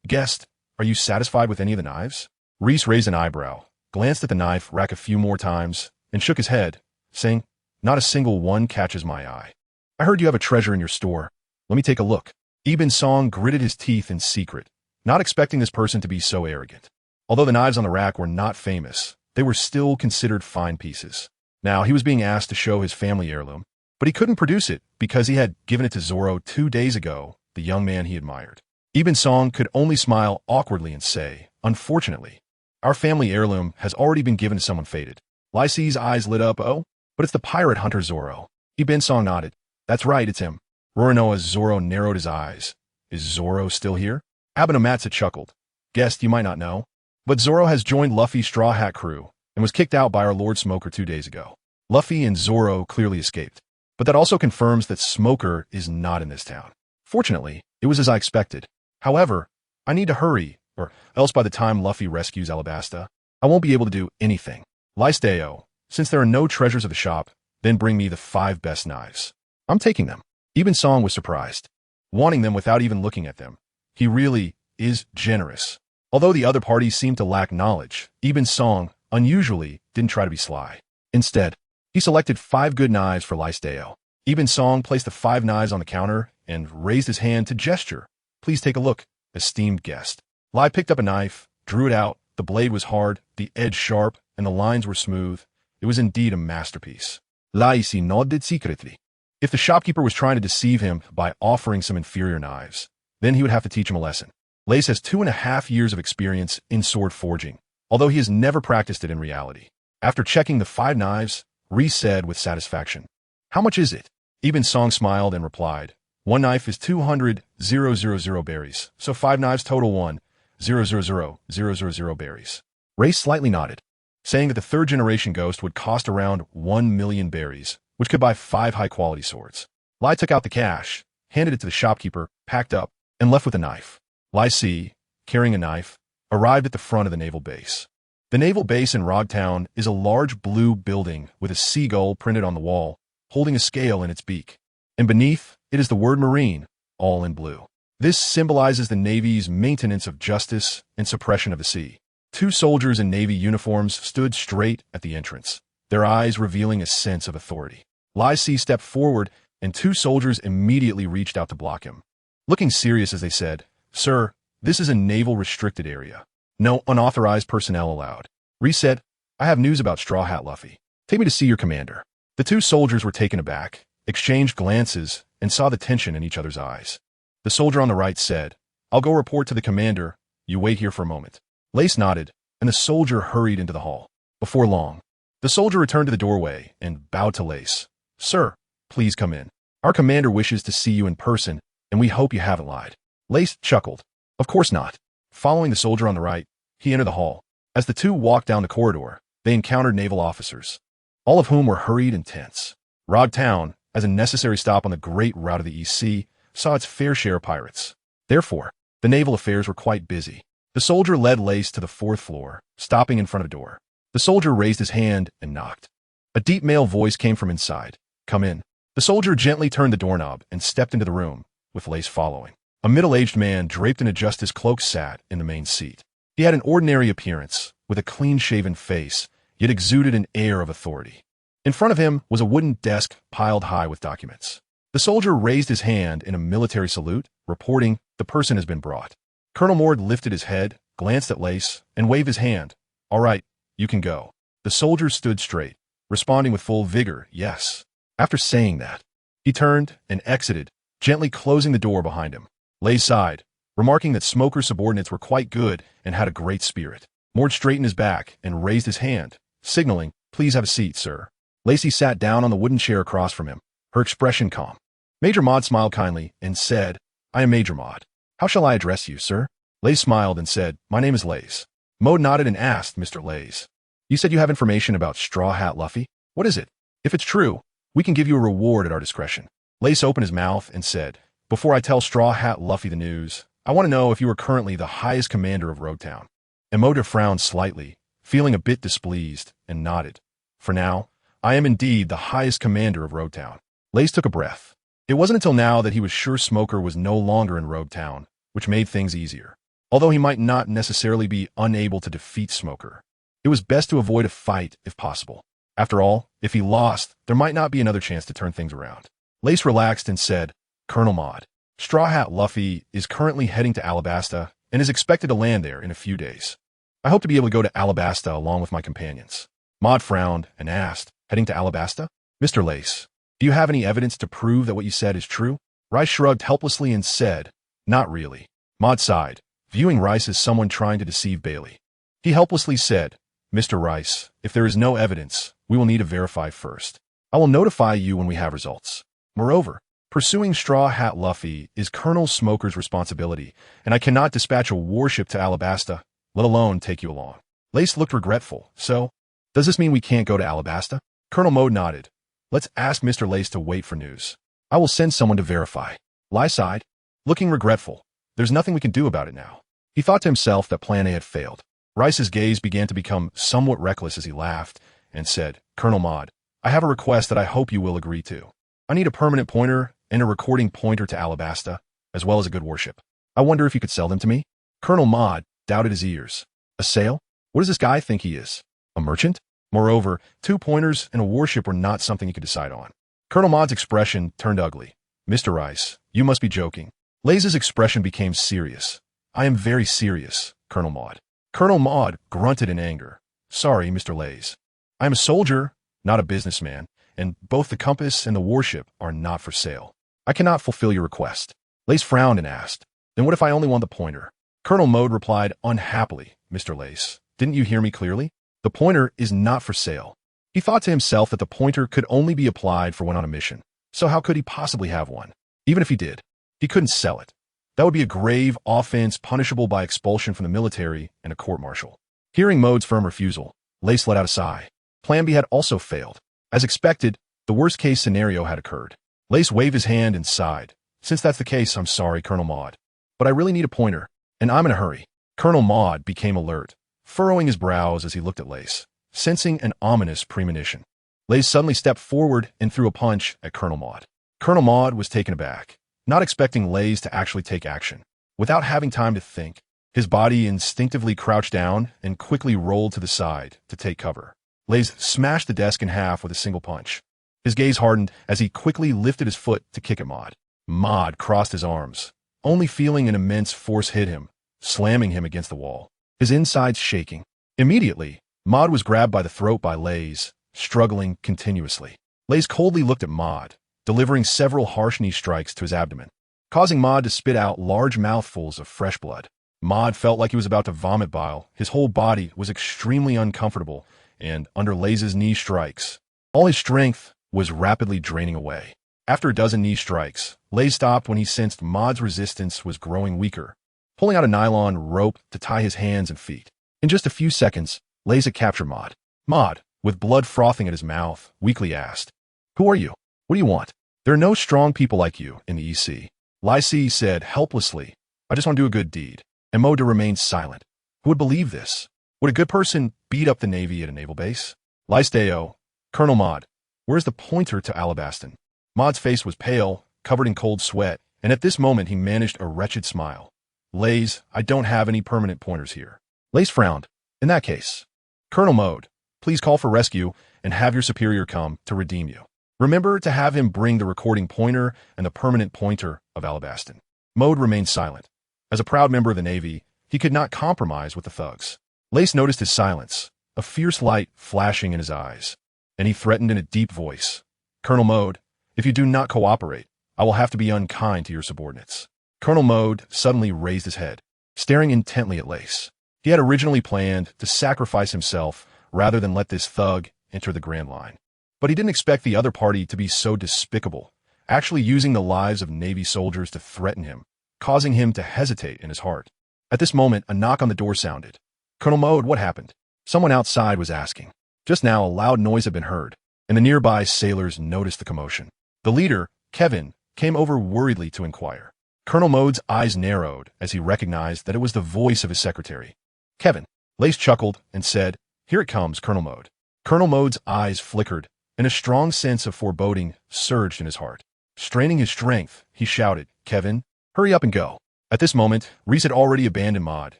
guest, are you satisfied with any of the knives?" Reese raised an eyebrow, glanced at the knife rack a few more times, and shook his head, saying, "Not a single one catches my eye. I heard you have a treasure in your store. Let me take a look." Ibn Song gritted his teeth in secret, not expecting this person to be so arrogant. Although the knives on the rack were not famous, they were still considered fine pieces. Now, he was being asked to show his family heirloom, but he couldn't produce it because he had given it to Zoro 2 days ago, the young man he admired. Ibn Song could only smile awkwardly and say, "Unfortunately, our family heirloom has already been given to someone fated." Lysee's eyes lit up. "Oh, but it's the pirate hunter Zoro." Ibn Song nodded. "That's right, it's him." Rorinoa's Zoro narrowed his eyes. "Is Zoro still here?" Abenomatsu chuckled. Guessed you might not know, but Zoro has joined Luffy's Straw Hat crew and was kicked out by our Lord Smoker 2 days ago. Luffy and Zoro clearly escaped, but that also confirms that Smoker is not in this town. Fortunately, it was as I expected. However, I need to hurry, or else by the time Luffy rescues Alabasta, I won't be able to do anything. Lysteo, since there are no treasures of the shop, then bring me the 5 best knives. I'm taking them. Even Song was surprised, wanting them without even looking at them. He really is generous. Although the other parties seemed to lack knowledge, even Song, unusually, didn't try to be sly. Instead, he selected 5 good knives for Lysteo. Even Song placed the 5 knives on the counter and raised his hand to gesture. Please take a look, esteemed guest. Lai picked up a knife, drew it out. The blade was hard, the edge sharp, and the lines were smooth. It was indeed a masterpiece. Lai nodded secretly. If the shopkeeper was trying to deceive him by offering some inferior knives, then he would have to teach him a lesson. Lace has 2.5 years of experience in sword forging, although he has never practiced it in reality. After checking the 5 knives, Reith said with satisfaction, "How much is it?" Even Song smiled and replied, "1 knife is 200,000 berries, so 5 knives total 1,000,000 berries." Raith slightly nodded, saying that the 3rd generation ghost would cost around 1,000,000 berries, which could buy 5 high-quality swords. Lai took out the cash, handed it to the shopkeeper, packed up, and left with a knife. Lai C, carrying a knife, arrived at the front of the naval base. The naval base in Rogtown is a large blue building with a seagull printed on the wall, holding a scale in its beak. And beneath, it is the word Marine, all in blue. This symbolizes the Navy's maintenance of justice and suppression of the sea. 2 soldiers in Navy uniforms stood straight at the entrance, their eyes revealing a sense of authority. Lai C stepped forward, and 2 soldiers immediately reached out to block him. Looking serious as they said, "Sir, this is a naval restricted area. No unauthorized personnel allowed." Reith said, "I have news about Straw Hat Luffy. Take me to see your commander." The 2 soldiers were taken aback, exchanged glances, and saw the tension in each other's eyes. The soldier on the right said, "I'll go report to the commander. You wait here for a moment." Lace nodded, and the soldier hurried into the hall. Before long, the soldier returned to the doorway and bowed to Lace. "Sir, please come in. Our commander wishes to see you in person, and we hope you haven't lied." Lace chuckled. "Of course not." Following the soldier on the right, he entered the hall. As the 2 walked down the corridor, they encountered naval officers, all of whom were hurried and tense. Rogtown, as a necessary stop on the great route of the East Sea, saw its fair share of pirates. Therefore, the naval affairs were quite busy. The soldier led Lace to the 4th floor, stopping in front of a door. The soldier raised his hand and knocked. A deep male voice came from inside. "Come in." The soldier gently turned the doorknob and stepped into the room, with Lace following. A middle-aged man draped in a justice cloak sat in the main seat. He had an ordinary appearance, with a clean-shaven face, yet exuded an air of authority. In front of him was a wooden desk piled high with documents. The soldier raised his hand in a military salute, reporting, "The person has been brought." Colonel Mord lifted his head, glanced at Lace, and waved his hand. "All right, you can go." The soldier stood straight, responding with full vigor, "Yes." After saying that, he turned and exited, gently closing the door behind him. Lace sighed, remarking that Smoker's subordinates were quite good and had a great spirit. Mord straightened his back and raised his hand, signaling, "Please have a seat, sir." Lacey sat down on the wooden chair across from him, her expression calm. Major Maude smiled kindly and said, "I am Major Maude. How shall I address you, sir?" Lace smiled and said, "My name is Lace." Maude nodded and asked, "Mr. Lace, you said you have information about Straw Hat Luffy? What is it? If it's true, we can give you a reward at our discretion." Lace opened his mouth and said, "Before I tell Straw Hat Luffy the news, I want to know if you are currently the highest commander of Rogtown." Emoda frowned slightly, feeling a bit displeased, and nodded. "For now, I am indeed the highest commander of Rogtown." Lace took a breath. It wasn't until now that he was sure Smoker was no longer in Rogtown, which made things easier. Although he might not necessarily be unable to defeat Smoker, it was best to avoid a fight if possible. After all, if he lost, there might not be another chance to turn things around. Lace relaxed and said, "Colonel Maude, Straw Hat Luffy is currently heading to Alabasta and is expected to land there in a few days. I hope to be able to go to Alabasta along with my companions." Maude frowned and asked, "Heading to Alabasta? Mr. Lace, do you have any evidence to prove that what you said is true?" Rice shrugged helplessly and said, "Not really." Maude sighed, viewing Rice as someone trying to deceive Bailey. He helplessly said, "Mr. Rice, if there is no evidence, we will need to verify first. I will notify you when we have results. Moreover, Pursuing Straw Hat Luffy is Colonel Smoker's responsibility, and I cannot dispatch a warship to Alabasta, let alone take you along. Lace looked regretful. So, does this mean we can't go to Alabasta? Colonel Mode nodded. Let's ask Mr. Lace to wait for news. I will send someone to verify. Lai sighed, looking regretful. There's nothing we can do about it now. He thought to himself that Plan A had failed. Rice's gaze began to become somewhat reckless as he laughed and said, Colonel Maude, I have a request that I hope you will agree to. I need a permanent pointer and a recording pointer to Alabasta, as well as a good warship. I wonder if you could sell them to me? Colonel Maude doubted his ears. A sale? What does this guy think he is? A merchant? Moreover, 2 pointers and a warship were not something he could decide on. Colonel Maude's expression turned ugly. Mr. Rice, you must be joking. Laze's expression became serious. I am very serious, Colonel Maude. Colonel Maude grunted in anger. Sorry, Mr. Laze. I am a soldier, not a businessman, and both the compass and the warship are not for sale. I cannot fulfill your request. Lace frowned and asked, Then what if I only want the pointer? Colonel Maude replied unhappily, Mr. Lace, didn't you hear me clearly? The pointer is not for sale. He thought to himself that the pointer could only be applied for when on a mission, so how could he possibly have one? Even if he did, he couldn't sell it. That would be a grave offense punishable by expulsion from the military and a court-martial. Hearing Maude's firm refusal, Lace let out a sigh. Plan B had also failed. As expected, the worst-case scenario had occurred. Lace waved his hand and sighed. Since that's the case, I'm sorry, Colonel Maude. But I really need a pointer, and I'm in a hurry. Colonel Maude became alert, furrowing his brows as he looked at Lace, sensing an ominous premonition. Lace suddenly stepped forward and threw a punch at Colonel Maude. Colonel Maude was taken aback, not expecting Lace to actually take action. Without having time to think, his body instinctively crouched down and quickly rolled to the side to take cover. Lace smashed the desk in half with a single punch. His gaze hardened as he quickly lifted his foot to kick at Maude. Maude crossed his arms, only feeling an immense force hit him, slamming him against the wall, his insides shaking. Immediately, Maude was grabbed by the throat by Lace, struggling continuously. Lace coldly looked at Maude, delivering several harsh knee strikes to his abdomen, causing Maude to spit out large mouthfuls of fresh blood. Maude felt like he was about to vomit bile. His whole body was extremely uncomfortable, and under Lace's knee strikes, all his strength was rapidly draining away. After a dozen knee strikes, Lace stopped when he sensed Maude's resistance was growing weaker, pulling out a nylon rope to tie his hands and feet. In just a few seconds, Lace had captured Maude. Maude, with blood frothing at his mouth, weakly asked, Who are you? What do you want? There are no strong people like you in the EC. Lycee said helplessly, I just want to do a good deed. And Maude remained silent. Who would believe this? Would a good person beat up the Navy at a naval base? Lysteo, Colonel Maude, where's the pointer to Alabastan? Maude's face was pale, covered in cold sweat, and at this moment he managed a wretched smile. Lace, I don't have any permanent pointers here. Lace frowned. In that case, Colonel Maude, please call for rescue and have your superior come to redeem you. Remember to have him bring the recording pointer and the permanent pointer of Alabastan. Maude remained silent. As a proud member of the Navy, he could not compromise with the thugs. Lace noticed his silence, a fierce light flashing in his eyes, and he threatened in a deep voice, Colonel Maude, if you do not cooperate, I will have to be unkind to your subordinates. Colonel Maude suddenly raised his head, staring intently at Lace. He had originally planned to sacrifice himself rather than let this thug enter the Grand Line. But he didn't expect the other party to be so despicable, actually using the lives of Navy soldiers to threaten him, causing him to hesitate in his heart. At this moment, a knock on the door sounded. Colonel Maude, what happened? Someone outside was asking. Just now, a loud noise had been heard, and the nearby sailors noticed the commotion. The leader, Kevin, came over worriedly to inquire. Colonel Maude's eyes narrowed as he recognized that it was the voice of his secretary. Kevin. Lace chuckled and said, Here it comes, Colonel Maude. Colonel Maude's eyes flickered, and a strong sense of foreboding surged in his heart. Straining his strength, he shouted, Kevin, hurry up and go. At this moment, Reese had already abandoned Maude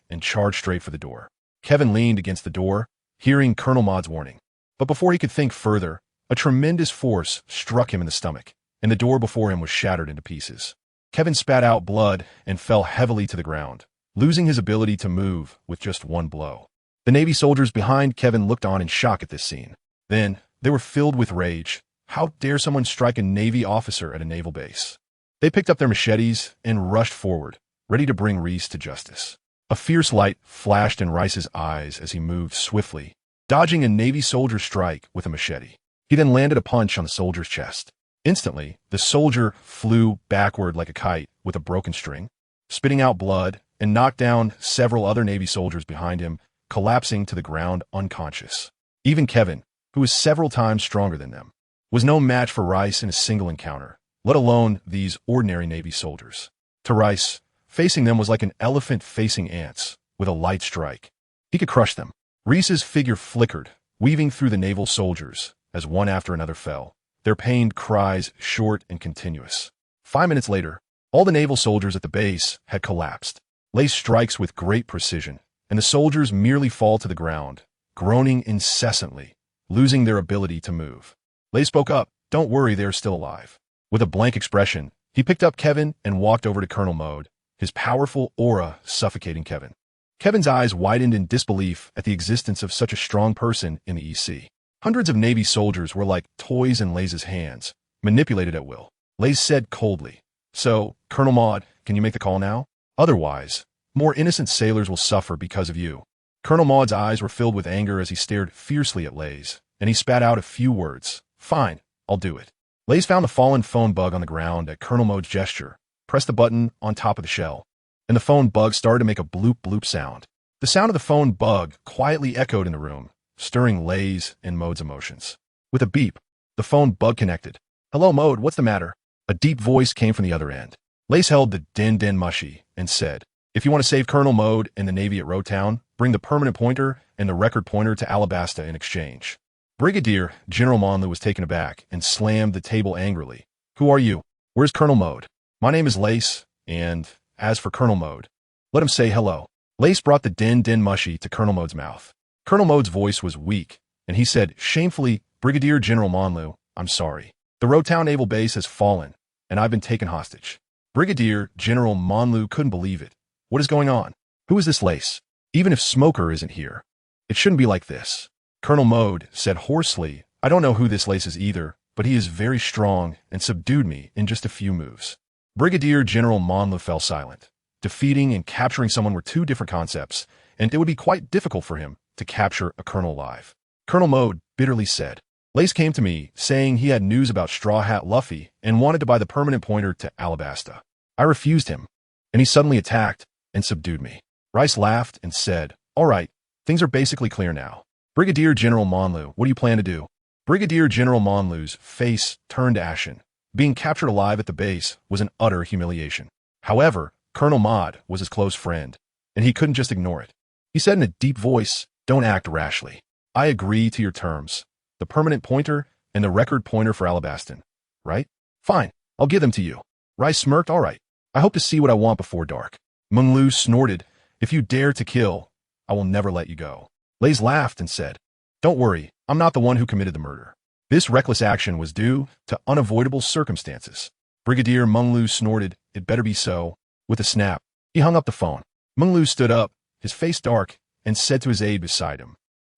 and charged straight for the door. Kevin leaned against the door, hearing Colonel Maude's warning. But before he could think further, a tremendous force struck him in the stomach, and the door before him was shattered into pieces. Kevin spat out blood and fell heavily to the ground, losing his ability to move with just one blow. The Navy soldiers behind Kevin looked on in shock at this scene. Then, they were filled with rage. How dare someone strike a Navy officer at a naval base? They picked up their machetes and rushed forward, ready to bring Reese to justice. A fierce light flashed in Rice's eyes as he moved swiftly, dodging a Navy soldier's strike with a machete. He then landed a punch on the soldier's chest. Instantly, the soldier flew backward like a kite with a broken string, spitting out blood, and knocked down several other Navy soldiers behind him, collapsing to the ground unconscious. Even Kevin, who was several times stronger than them, was no match for Rice in a single encounter, let alone these ordinary Navy soldiers. To Rice, facing them was like an elephant facing ants, with a light strike. He could crush them. Reese's figure flickered, weaving through the naval soldiers, as one after another fell, their pained cries short and continuous. 5 minutes later, all the naval soldiers at the base had collapsed. Lace strikes with great precision, and the soldiers merely fall to the ground, groaning incessantly, losing their ability to move. Lay spoke up. Don't worry, they're still alive. With a blank expression, he picked up Kevin and walked over to Colonel Mode, his powerful aura suffocating Kevin. Kevin's eyes widened in disbelief at the existence of such a strong person in the EC. Hundreds of Navy soldiers were like toys in Lay's hands, manipulated at will. Lay said coldly, "So, Colonel Maud, can you make the call now? Otherwise, more innocent sailors will suffer because of you." Colonel Maud's eyes were filled with anger as he stared fiercely at Lay's, and he spat out a few words. "Fine, I'll do it." Lay's found the fallen phone bug on the ground at Colonel Maud's gesture, pressed the button on top of the shell, and the phone bug started to make a bloop-bloop sound. The sound of the phone bug quietly echoed in the room, stirring Lay's and Maud's emotions. With a beep, the phone bug connected. "Hello, Maud, what's the matter?" A deep voice came from the other end. Lace held the din mushy and said, "If you want to save Colonel Mode and the Navy at Roadtown, bring the permanent pointer and the record pointer to Alabasta in exchange." Brigadier General Monlu was taken aback and slammed the table angrily. "Who are you? Where's Colonel Mode?" "My name is Lace, and as for Colonel Mode, let him say hello." Lace brought the din mushy to Colonel Mode's mouth. Colonel Mode's voice was weak, and he said shamefully, "Brigadier General Monlu, I'm sorry. The Roadtown Naval Base has fallen, and I've been taken hostage." Brigadier General Monlu couldn't believe it. "What is going on? Who is this Lace? Even if Smoker isn't here, it shouldn't be like this." Colonel Mode said hoarsely, "I don't know who this Lace is either, but he is very strong and subdued me in just a few moves." Brigadier General Monlu fell silent. Defeating and capturing someone were two different concepts, and it would be quite difficult for him to capture a colonel alive. Colonel Mode bitterly said, "Lace came to me saying he had news about Straw Hat Luffy and wanted to buy the permanent pointer to Alabasta. I refused him, and he suddenly attacked and subdued me." Rice laughed and said, "All right, things are basically clear now. Brigadier General Monlu, what do you plan to do?" Brigadier General Monlu's face turned ashen. Being captured alive at the base was an utter humiliation. However, Colonel Maud was his close friend, and he couldn't just ignore it. He said in a deep voice, "Don't act rashly. I agree to your terms. The permanent pointer and the record pointer for Alabastan, right? Fine, I'll give them to you." Rice smirked, "All right. I hope to see what I want before dark." Menglu snorted, "If you dare to kill, I will never let you go." Lays laughed and said, "Don't worry, I'm not the one who committed the murder. This reckless action was due to unavoidable circumstances." Brigadier Menglu snorted, "It better be so." With a snap, he hung up the phone. Menglu stood up, his face dark, and said to his aide beside him,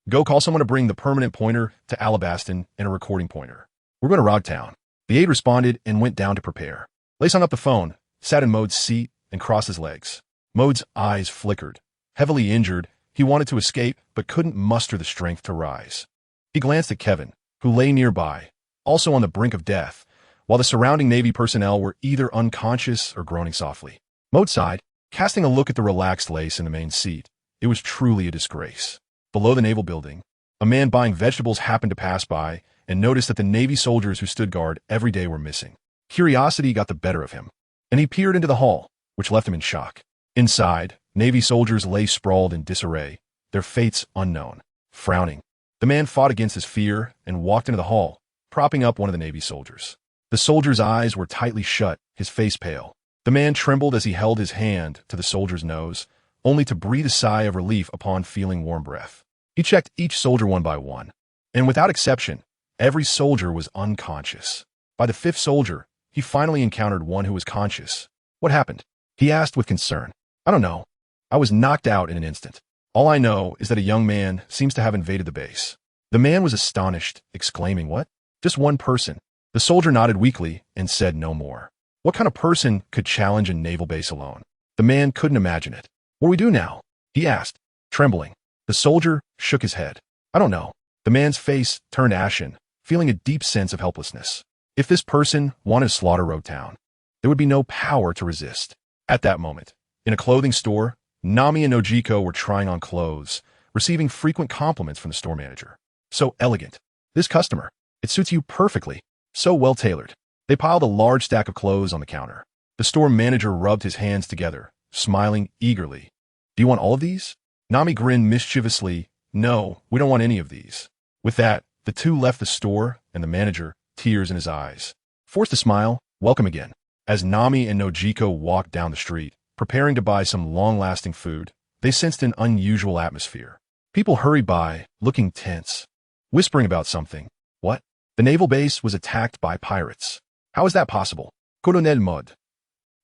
"Go call someone to bring the permanent pointer to Alabastan and a recording pointer. We're going to Rogtown." The aide responded and went down to prepare. Lace hung up the phone, sat in Mode's seat, and crossed his legs. Mode's eyes flickered. Heavily injured, he wanted to escape, but couldn't muster the strength to rise. He glanced at Kevin, who lay nearby, also on the brink of death, while the surrounding Navy personnel were either unconscious or groaning softly. Mode sighed, casting a look at the relaxed Lace in the main seat. It was truly a disgrace. Below the naval building, a man buying vegetables happened to pass by and noticed that the Navy soldiers who stood guard every day were missing. Curiosity got the better of him, and he peered into the hall, which left him in shock. Inside, Navy soldiers lay sprawled in disarray, their fates unknown. Frowning, the man fought against his fear and walked into the hall, propping up one of the Navy soldiers. The soldier's eyes were tightly shut, his face pale. The man trembled as he held his hand to the soldier's nose, only to breathe a sigh of relief upon feeling warm breath. He checked each soldier one by one, and without exception, every soldier was unconscious. By the fifth soldier, he finally encountered one who was conscious. "What happened?" he asked with concern. "I don't know. I was knocked out in an instant. All I know is that a young man seems to have invaded the base." The man was astonished, exclaiming, "What? Just one person?" The soldier nodded weakly and said no more. What kind of person could challenge a naval base alone? The man couldn't imagine it. "What do we do now?" he asked, trembling. The soldier shook his head. "I don't know." The man's face turned ashen, feeling a deep sense of helplessness. If this person wanted to slaughter Road Town, there would be no power to resist. At that moment, in a clothing store, Nami and Nojiko were trying on clothes, receiving frequent compliments from the store manager. So elegant. This customer, it suits you perfectly. So well tailored. They piled a large stack of clothes on the counter. The store manager rubbed his hands together, smiling eagerly. Do you want all of these? Nami grinned mischievously. No, we don't want any of these. With that, the two left the store, and the manager, tears in his eyes, forced a smile, welcome again. As Nami and Nojiko walked down the street, preparing to buy some long-lasting food, they sensed an unusual atmosphere. People hurried by, looking tense, whispering about something. What? The naval base was attacked by pirates. How is that possible? Colonel Mud.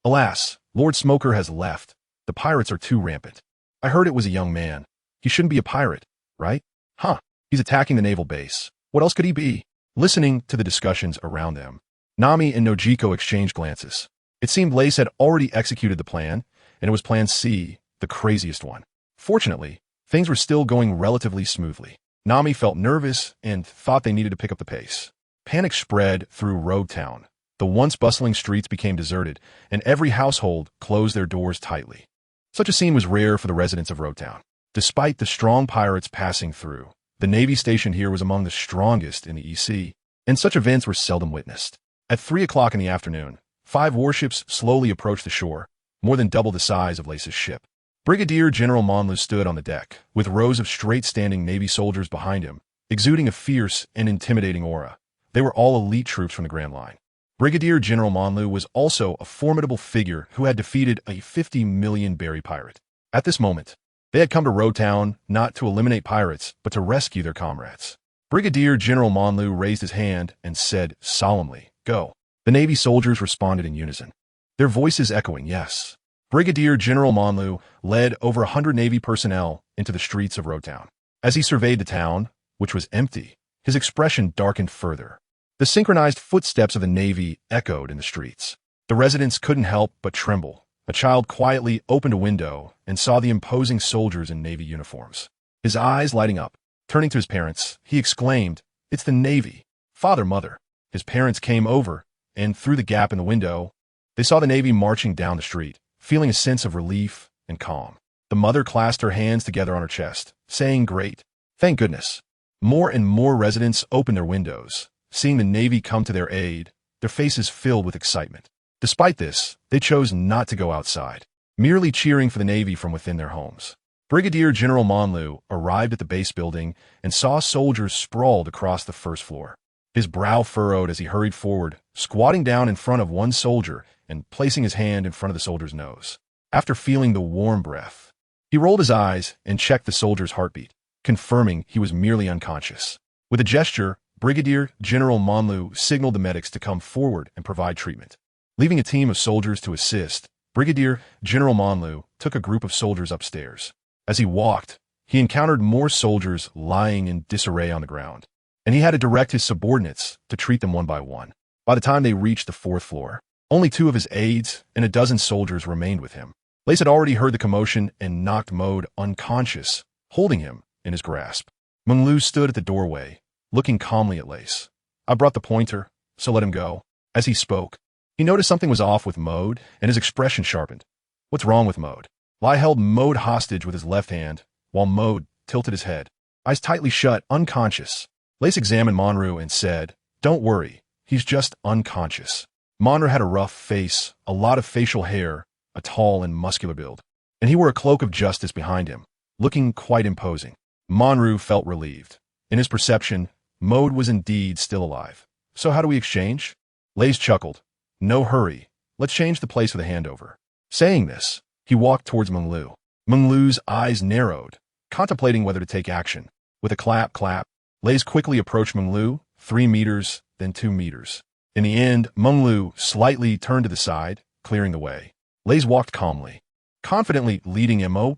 Alas, Lord Smoker has left. The pirates are too rampant. I heard it was a young man. He shouldn't be a pirate, right? Huh. He's attacking the naval base. What else could he be? Listening to the discussions around them, Nami and Nojiko exchanged glances. It seemed Lace had already executed the plan, and it was Plan C, the craziest one. Fortunately, things were still going relatively smoothly. Nami felt nervous and thought they needed to pick up the pace. Panic spread through Road Town. The once bustling streets became deserted, and every household closed their doors tightly. Such a scene was rare for the residents of Road Town. Despite the strong pirates passing through, the Navy station here was among the strongest in the EC, and such events were seldom witnessed. At 3 o'clock in the afternoon, 5 warships slowly approached the shore, more than double the size of Lace's ship. Brigadier General Monlu stood on the deck, with rows of straight-standing Navy soldiers behind him, exuding a fierce and intimidating aura. They were all elite troops from the Grand Line. Brigadier General Monlu was also a formidable figure who had defeated a 50 million berry pirate. At this moment, they had come to Road Town not to eliminate pirates, but to rescue their comrades. Brigadier General Monlu raised his hand and said solemnly, "Go." The Navy soldiers responded in unison, their voices echoing yes. Brigadier General Monlu led over 100 Navy personnel into the streets of Road Town. As he surveyed the town, which was empty, his expression darkened further. The synchronized footsteps of the Navy echoed in the streets. The residents couldn't help but tremble. A child quietly opened a window and saw the imposing soldiers in Navy uniforms. His eyes lighting up. Turning to his parents, he exclaimed, "It's the Navy! Father, Mother!" His parents came over, and through the gap in the window, they saw the Navy marching down the street, feeling a sense of relief and calm. The mother clasped her hands together on her chest, saying, "Great! Thank goodness!" More and more residents opened their windows, seeing the Navy come to their aid, their faces filled with excitement. Despite this, they chose not to go outside, merely cheering for the Navy from within their homes. Brigadier General Monlu arrived at the base building and saw soldiers sprawled across the first floor. His brow furrowed as he hurried forward, squatting down in front of one soldier and placing his hand in front of the soldier's nose. After feeling the warm breath, he rolled his eyes and checked the soldier's heartbeat, confirming he was merely unconscious. With a gesture, Brigadier General Monlu signaled the medics to come forward and provide treatment. Leaving a team of soldiers to assist, Brigadier General Monlu took a group of soldiers upstairs. As he walked, he encountered more soldiers lying in disarray on the ground, and he had to direct his subordinates to treat them one by one. By the time they reached the 4th floor, only 2 of his aides and a dozen soldiers remained with him. Lace had already heard the commotion and knocked Mode unconscious, holding him in his grasp. Menglu stood at the doorway, looking calmly at Lace. "I brought the pointer, so let him go." As he spoke, he noticed something was off with Mode, and his expression sharpened. "What's wrong with Mode?" Lai held Mode hostage with his left hand, while Mode tilted his head, eyes tightly shut, unconscious. Lace examined Monru and said, "Don't worry, he's just unconscious." Monru had a rough face, a lot of facial hair, a tall and muscular build, and he wore a cloak of justice behind him, looking quite imposing. Monru felt relieved. In his perception, Mode was indeed still alive. "So how do we exchange?" Lace chuckled. "No hurry. Let's change the place for the handover." Saying this, he walked towards Menglu. Menglu's eyes narrowed, contemplating whether to take action. With a clap, Lace quickly approached Menglu, 3 meters, then 2 meters. In the end, Menglu slightly turned to the side, clearing the way. Lace walked calmly, confidently leading Mode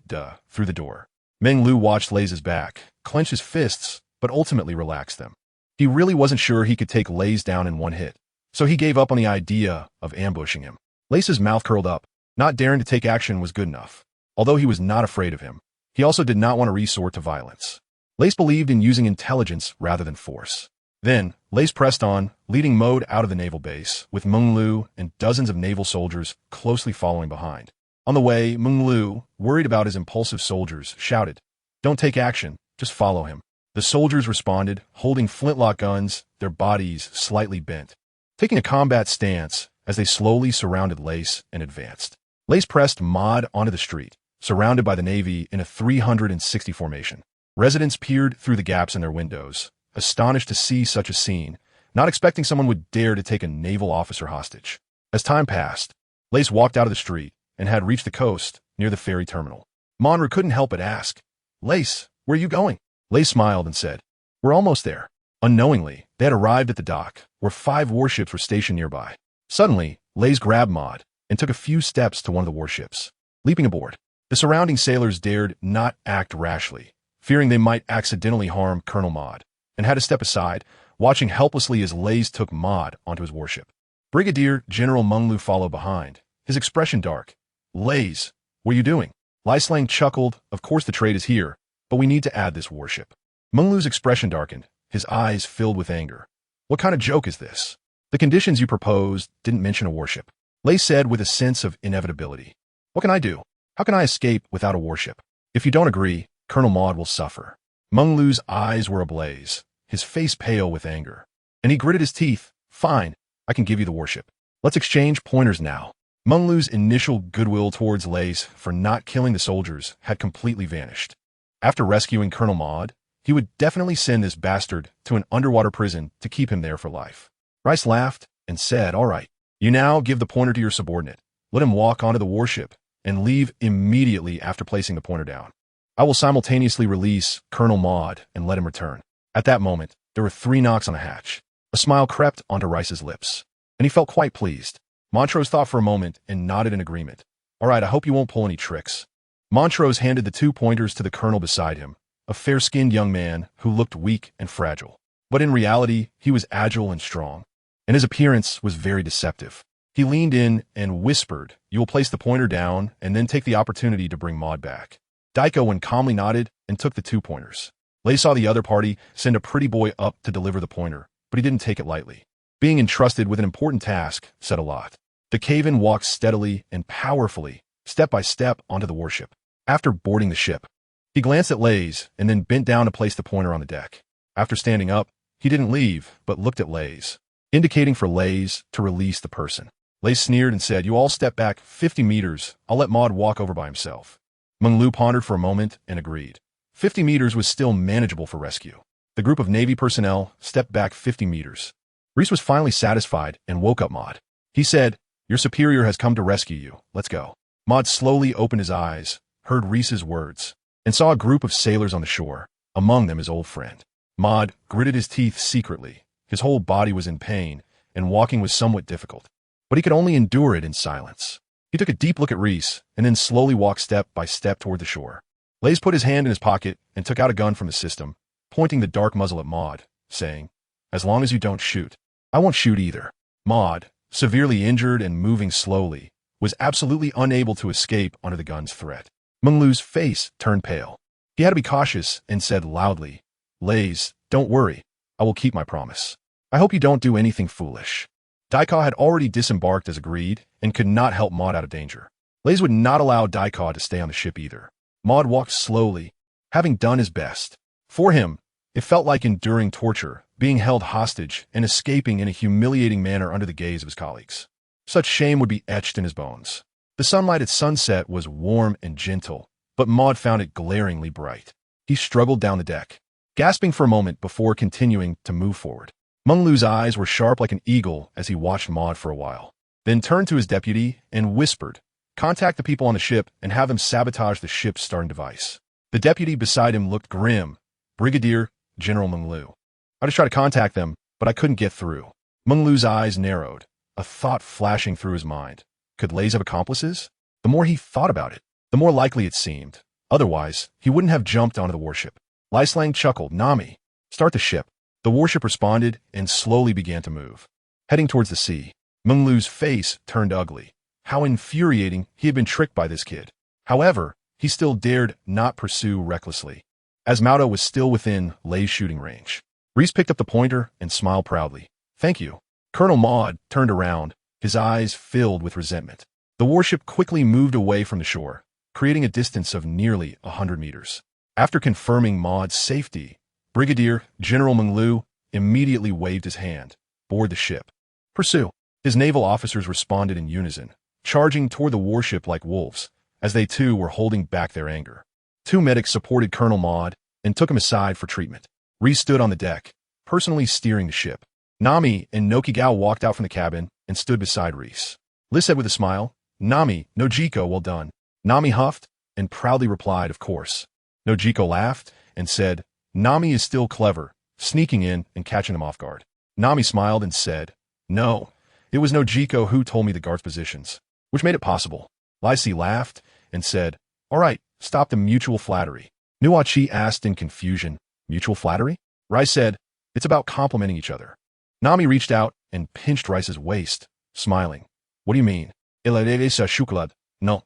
through the door. Menglu watched Lace's back, clench his fists, but ultimately relaxed them. He really wasn't sure he could take Lace down in one hit, so he gave up on the idea of ambushing him. Lace's mouth curled up. Not daring to take action was good enough. Although he was not afraid of him, he also did not want to resort to violence. Lace believed in using intelligence rather than force. Then, Lace pressed on, leading Mode out of the naval base, with Meng Lu and dozens of naval soldiers closely following behind. On the way, Meng Lu, worried about his impulsive soldiers, shouted, "Don't take action, just follow him." The soldiers responded, holding flintlock guns, their bodies slightly bent, taking a combat stance as they slowly surrounded Lace and advanced. Lace pressed Maud onto the street, surrounded by the Navy in a 360 formation. Residents peered through the gaps in their windows, astonished to see such a scene, not expecting someone would dare to take a naval officer hostage. As time passed, Lace walked out of the street and had reached the coast near the ferry terminal. Monroe couldn't help but ask, "Lace, where are you going?" Lace smiled and said, "We're almost there." Unknowingly, they had arrived at the dock, where 5 warships were stationed nearby. Suddenly, Lace grabbed Maud and took a few steps to one of the warships. Leaping aboard, the surrounding sailors dared not act rashly, fearing they might accidentally harm Colonel Maud, and had to step aside, watching helplessly as Lace took Maud onto his warship. Brigadier General Meng Lu followed behind, his expression dark. "Lace, what are you doing?" Lai Slang chuckled, "Of course the trade is here, but we need to add this warship." Meng Lu's expression darkened, his eyes filled with anger. "What kind of joke is this? The conditions you proposed didn't mention a warship." Lace said with a sense of inevitability. "What can I do? How can I escape without a warship? If you don't agree, Colonel Maud will suffer." Meng Lu's eyes were ablaze, his face pale with anger, and he gritted his teeth. "Fine, I can give you the warship. Let's exchange pointers now." Meng Lu's initial goodwill towards Lace for not killing the soldiers had completely vanished. After rescuing Colonel Maud, he would definitely send this bastard to an underwater prison to keep him there for life. Rice laughed and said, "All right, you now give the pointer to your subordinate. Let him walk onto the warship and leave immediately after placing the pointer down. I will simultaneously release Colonel Maud and let him return." At that moment, there were 3 knocks on the hatch. A smile crept onto Rice's lips, and he felt quite pleased. Montrose thought for a moment and nodded in agreement. "All right, I hope you won't pull any tricks." Montrose handed the 2 pointers to the colonel beside him, a fair-skinned young man who looked weak and fragile. But in reality, he was agile and strong, and his appearance was very deceptive. He leaned in and whispered, "You will place the pointer down and then take the opportunity to bring Maud back." Daiko calmly nodded and took the 2 pointers. Lay saw the other party send a pretty boy up to deliver the pointer, but he didn't take it lightly. Being entrusted with an important task said a lot. The cave-in walked steadily and powerfully, step by step, onto the warship. After boarding the ship, he glanced at Lays and then bent down to place the pointer on the deck. After standing up, he didn't leave, but looked at Lays, indicating for Lays to release the person. Lays sneered and said, "You all step back 50 meters. I'll let Maud walk over by himself." Meng Lu pondered for a moment and agreed. 50 meters was still manageable for rescue. The group of Navy personnel stepped back 50 meters. Reese was finally satisfied and woke up Maud. He said, "Your superior has come to rescue you. Let's go." Maud slowly opened his eyes, heard Reese's words, and saw a group of sailors on the shore, among them his old friend. Maud gritted his teeth secretly. His whole body was in pain, and walking was somewhat difficult, but he could only endure it in silence. He took a deep look at Reese, and then slowly walked step by step toward the shore. Lays put his hand in his pocket and took out a gun from the system, pointing the dark muzzle at Maud, saying, "As long as you don't shoot, I won't shoot either." Maud, severely injured and moving slowly, was absolutely unable to escape under the gun's threat. Meng Lu's face turned pale. He had to be cautious and said loudly, "Lays, don't worry. I will keep my promise. I hope you don't do anything foolish." Daikaw had already disembarked as agreed and could not help Maud out of danger. Lays would not allow Daikaw to stay on the ship either. Maud walked slowly, having done his best. For him, it felt like enduring torture, being held hostage and escaping in a humiliating manner under the gaze of his colleagues. Such shame would be etched in his bones. The sunlight at sunset was warm and gentle, but Maud found it glaringly bright. He struggled down the deck, gasping for a moment before continuing to move forward. Meng Lu's eyes were sharp like an eagle as he watched Maud for a while, then turned to his deputy and whispered, "Contact the people on the ship and have them sabotage the ship's starting device." The deputy beside him looked grim. "Brigadier General Meng Lu. I just tried to contact them, but I couldn't get through." Meng Lu's eyes narrowed, a thought flashing through his mind. Could Lays have accomplices? The more he thought about it, the more likely it seemed. Otherwise, he wouldn't have jumped onto the warship. Lai Slang chuckled, "Nami, start the ship." The warship responded and slowly began to move, heading towards the sea. Meng Lu's face turned ugly. How infuriating he had been tricked by this kid. However, he still dared not pursue recklessly, as Maudo was still within Lay's shooting range. Reese picked up the pointer and smiled proudly. Thank you. Colonel Maud turned around, his eyes filled with resentment. The warship quickly moved away from the shore, creating a distance of nearly 100 meters. After confirming Maud's safety, Brigadier General Menglu immediately waved his hand, board the ship. Pursue. His naval officers responded in unison, charging toward the warship like wolves, as they too were holding back their anger. 2 medics supported Colonel Maud and took him aside for treatment. Reese stood on the deck, personally steering the ship. Nami and Noki walked out from the cabin and stood beside Reese. Liz said with a smile, Nami, Nojiko, well done. Nami huffed and proudly replied, of course. Nojiko laughed and said, Nami is still clever, sneaking in and catching them off guard. Nami smiled and said, no, it was Nojiko who told me the guards' positions, which made it possible. Lysy laughed and said, all right, stop the mutual flattery. Nuachi asked in confusion, mutual flattery? Rice said, it's about complimenting each other. Nami reached out and pinched Rice's waist, smiling. What do you mean? Eladesa shukulad. No,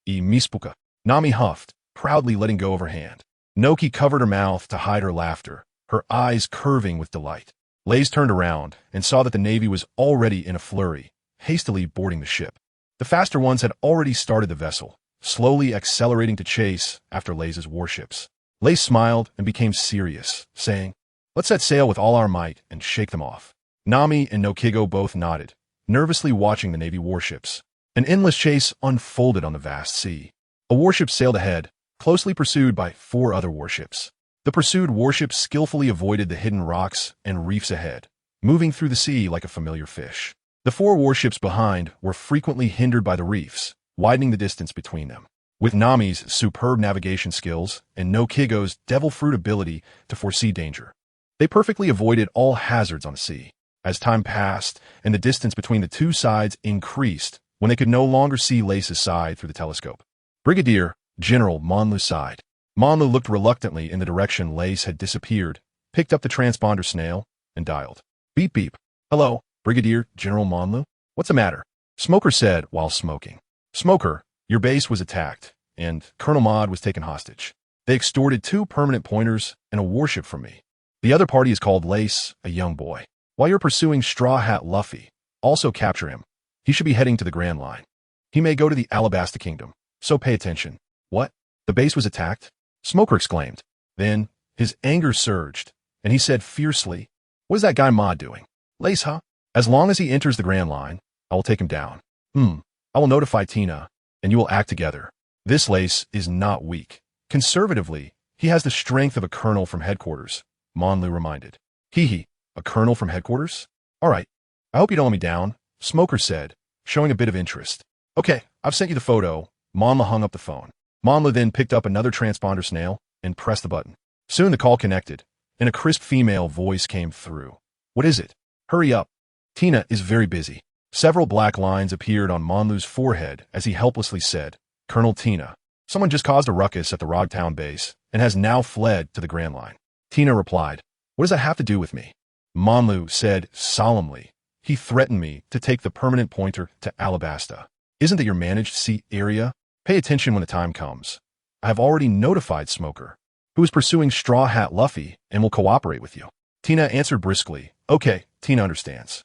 I mispuka. Nami huffed, proudly letting go of her hand. Noki covered her mouth to hide her laughter, her eyes curving with delight. Lays turned around and saw that the Navy was already in a flurry, hastily boarding the ship. The faster ones had already started the vessel, slowly accelerating to chase after Lays' warships. Lays smiled and became serious, saying, let's set sail with all our might and shake them off. Nami and Nokigo both nodded, nervously watching the Navy warships. An endless chase unfolded on the vast sea. A warship sailed ahead, closely pursued by 4 other warships. The pursued warships skillfully avoided the hidden rocks and reefs ahead, moving through the sea like a familiar fish. The 4 warships behind were frequently hindered by the reefs, widening the distance between them. With Nami's superb navigation skills and Nokigo's devil fruit ability to foresee danger, they perfectly avoided all hazards on the sea. As time passed and the distance between the 2 sides increased when they could no longer see Lace's side through the telescope, Brigadier General Monlu sighed. Monlu looked reluctantly in the direction Lace had disappeared, picked up the transponder snail, and dialed. Beep beep. Hello, Brigadier General Monlu? What's the matter? Smoker said while smoking. Smoker, your base was attacked, and Colonel Maud was taken hostage. They extorted 2 permanent pointers and a warship from me. The other party is called Lace, a young boy. While you're pursuing Straw Hat Luffy, also capture him. He should be heading to the Grand Line. He may go to the Alabasta Kingdom, so pay attention. What? The base was attacked? Smoker exclaimed. Then, his anger surged, and he said fiercely, what is that guy Maud doing? Lace, huh? As long as he enters the Grand Line, I will take him down. I will notify Tina, and you will act together. This Lace is not weak. Conservatively, he has the strength of a colonel from headquarters, Monlu reminded. Hee, a colonel from headquarters? All right. I hope you don't let me down, Smoker said, showing a bit of interest. Okay, I've sent you the photo. Monlu hung up the phone. Monlu then picked up another transponder snail and pressed the button. Soon the call connected, and a crisp female voice came through. What is it? Hurry up. Tina is very busy. Several black lines appeared on Monlu's forehead as he helplessly said, Colonel Tina, someone just caused a ruckus at the Rogtown base and has now fled to the Grand Line. Tina replied, what does that have to do with me? Monlu said solemnly, he threatened me to take the permanent pointer to Alabasta. Isn't that your managed seat area? Pay attention when the time comes. I have already notified Smoker, who is pursuing Straw Hat Luffy and will cooperate with you. Tina answered briskly, okay, Tina understands.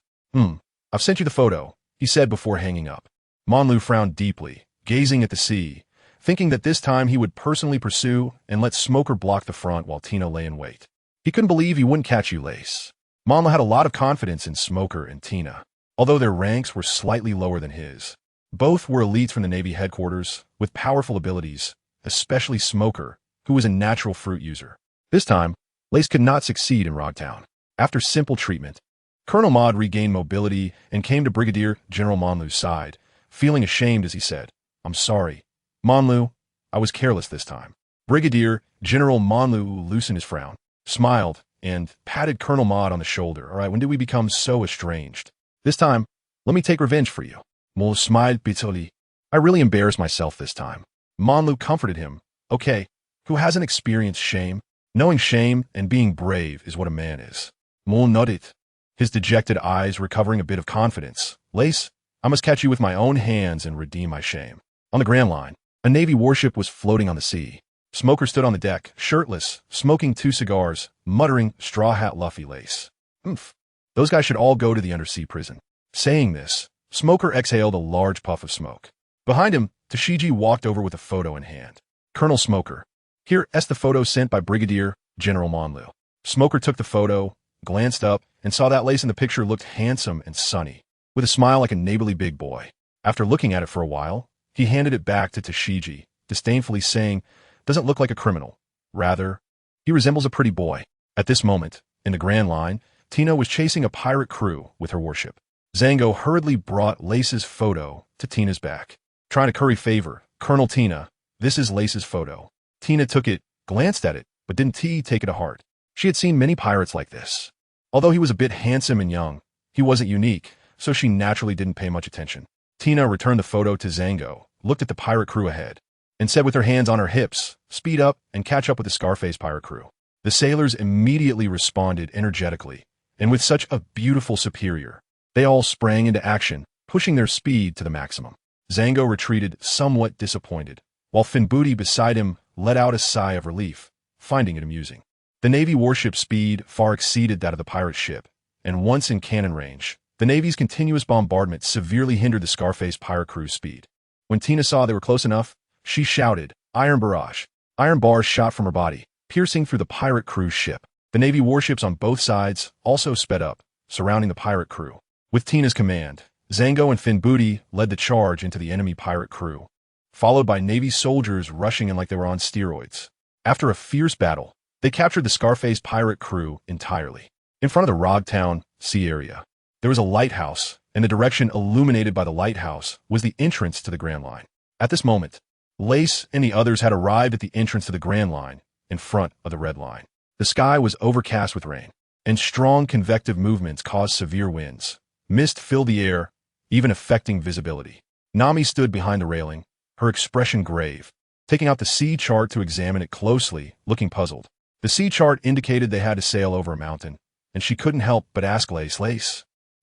I've sent you the photo, he said before hanging up. Monlu frowned deeply, gazing at the sea, thinking that this time he would personally pursue and let Smoker block the front while Tina lay in wait. He couldn't believe he wouldn't catch you, Lace. Monlu had a lot of confidence in Smoker and Tina, although their ranks were slightly lower than his. Both were elites from the Navy headquarters with powerful abilities, especially Smoker, who was a natural fruit user. This time, Lace could not succeed in Rogtown. After simple treatment, Colonel Maud regained mobility and came to Brigadier General Monlu's side, feeling ashamed as he said, I'm sorry. Monlu, I was careless this time. Brigadier General Monlu loosened his frown, smiled, and patted Colonel Maud on the shoulder. All right, when did we become so estranged? This time, let me take revenge for you. Mol smiled bitterly. I really embarrassed myself this time. Monlu comforted him. Okay, who hasn't experienced shame? Knowing shame and being brave is what a man is. Mol nodded, his dejected eyes recovering a bit of confidence. Lace, I must catch you with my own hands and redeem my shame. On the Grand Line, a Navy warship was floating on the sea. Smoker stood on the deck, shirtless, smoking 2 cigars, muttering, "Straw hat Luffy lace. Oomph. Those guys should all go to the undersea prison." Saying this, Smoker exhaled a large puff of smoke. Behind him, Tashigi walked over with a photo in hand. "Colonel Smoker. Here's the photo sent by Brigadier General Monlu." Smoker took the photo, glanced up, and saw that lace in the picture looked handsome and sunny, with a smile like a neighborly big boy. After looking at it for a while, he handed it back to Tashigi, disdainfully saying, "Doesn't look like a criminal. Rather, he resembles a pretty boy." At this moment, in the Grand Line, Tina was chasing a pirate crew with her warship. Zango hurriedly brought Lace's photo to Tina's back. Trying to curry favor, "Colonel Tina, this is Lace's photo." Tina took it, glanced at it, but didn't take it to heart. She had seen many pirates like this. Although he was a bit handsome and young, he wasn't unique, so she naturally didn't pay much attention. Tina returned the photo to Zango, looked at the pirate crew ahead, and said with her hands on her hips, "Speed up and catch up with the Scarface pirate crew." The sailors immediately responded energetically, and with such a beautiful superior, they all sprang into action, pushing their speed to the maximum. Zango retreated somewhat disappointed, while Finbooty beside him let out a sigh of relief, finding it amusing. The Navy warship's speed far exceeded that of the pirate ship, and once in cannon range, the Navy's continuous bombardment severely hindered the Scarface pirate crew's speed. When Tina saw they were close enough, she shouted, "Iron barrage!" Iron bars shot from her body, piercing through the pirate crew's ship. The Navy warships on both sides also sped up, surrounding the pirate crew. With Tina's command, Zango and Finbooty led the charge into the enemy pirate crew, followed by Navy soldiers rushing in like they were on steroids. After a fierce battle, they captured the Scarface pirate crew entirely. In front of the Rogtown Sea area, there was a lighthouse, and the direction illuminated by the lighthouse was the entrance to the Grand Line. At this moment, Lace and the others had arrived at the entrance to the Grand Line, in front of the Red Line. The sky was overcast with rain, and strong convective movements caused severe winds. Mist filled the air, even affecting visibility. Nami stood behind the railing, her expression grave, taking out the sea chart to examine it closely, looking puzzled. The sea chart indicated they had to sail over a mountain, and she couldn't help but ask Lace,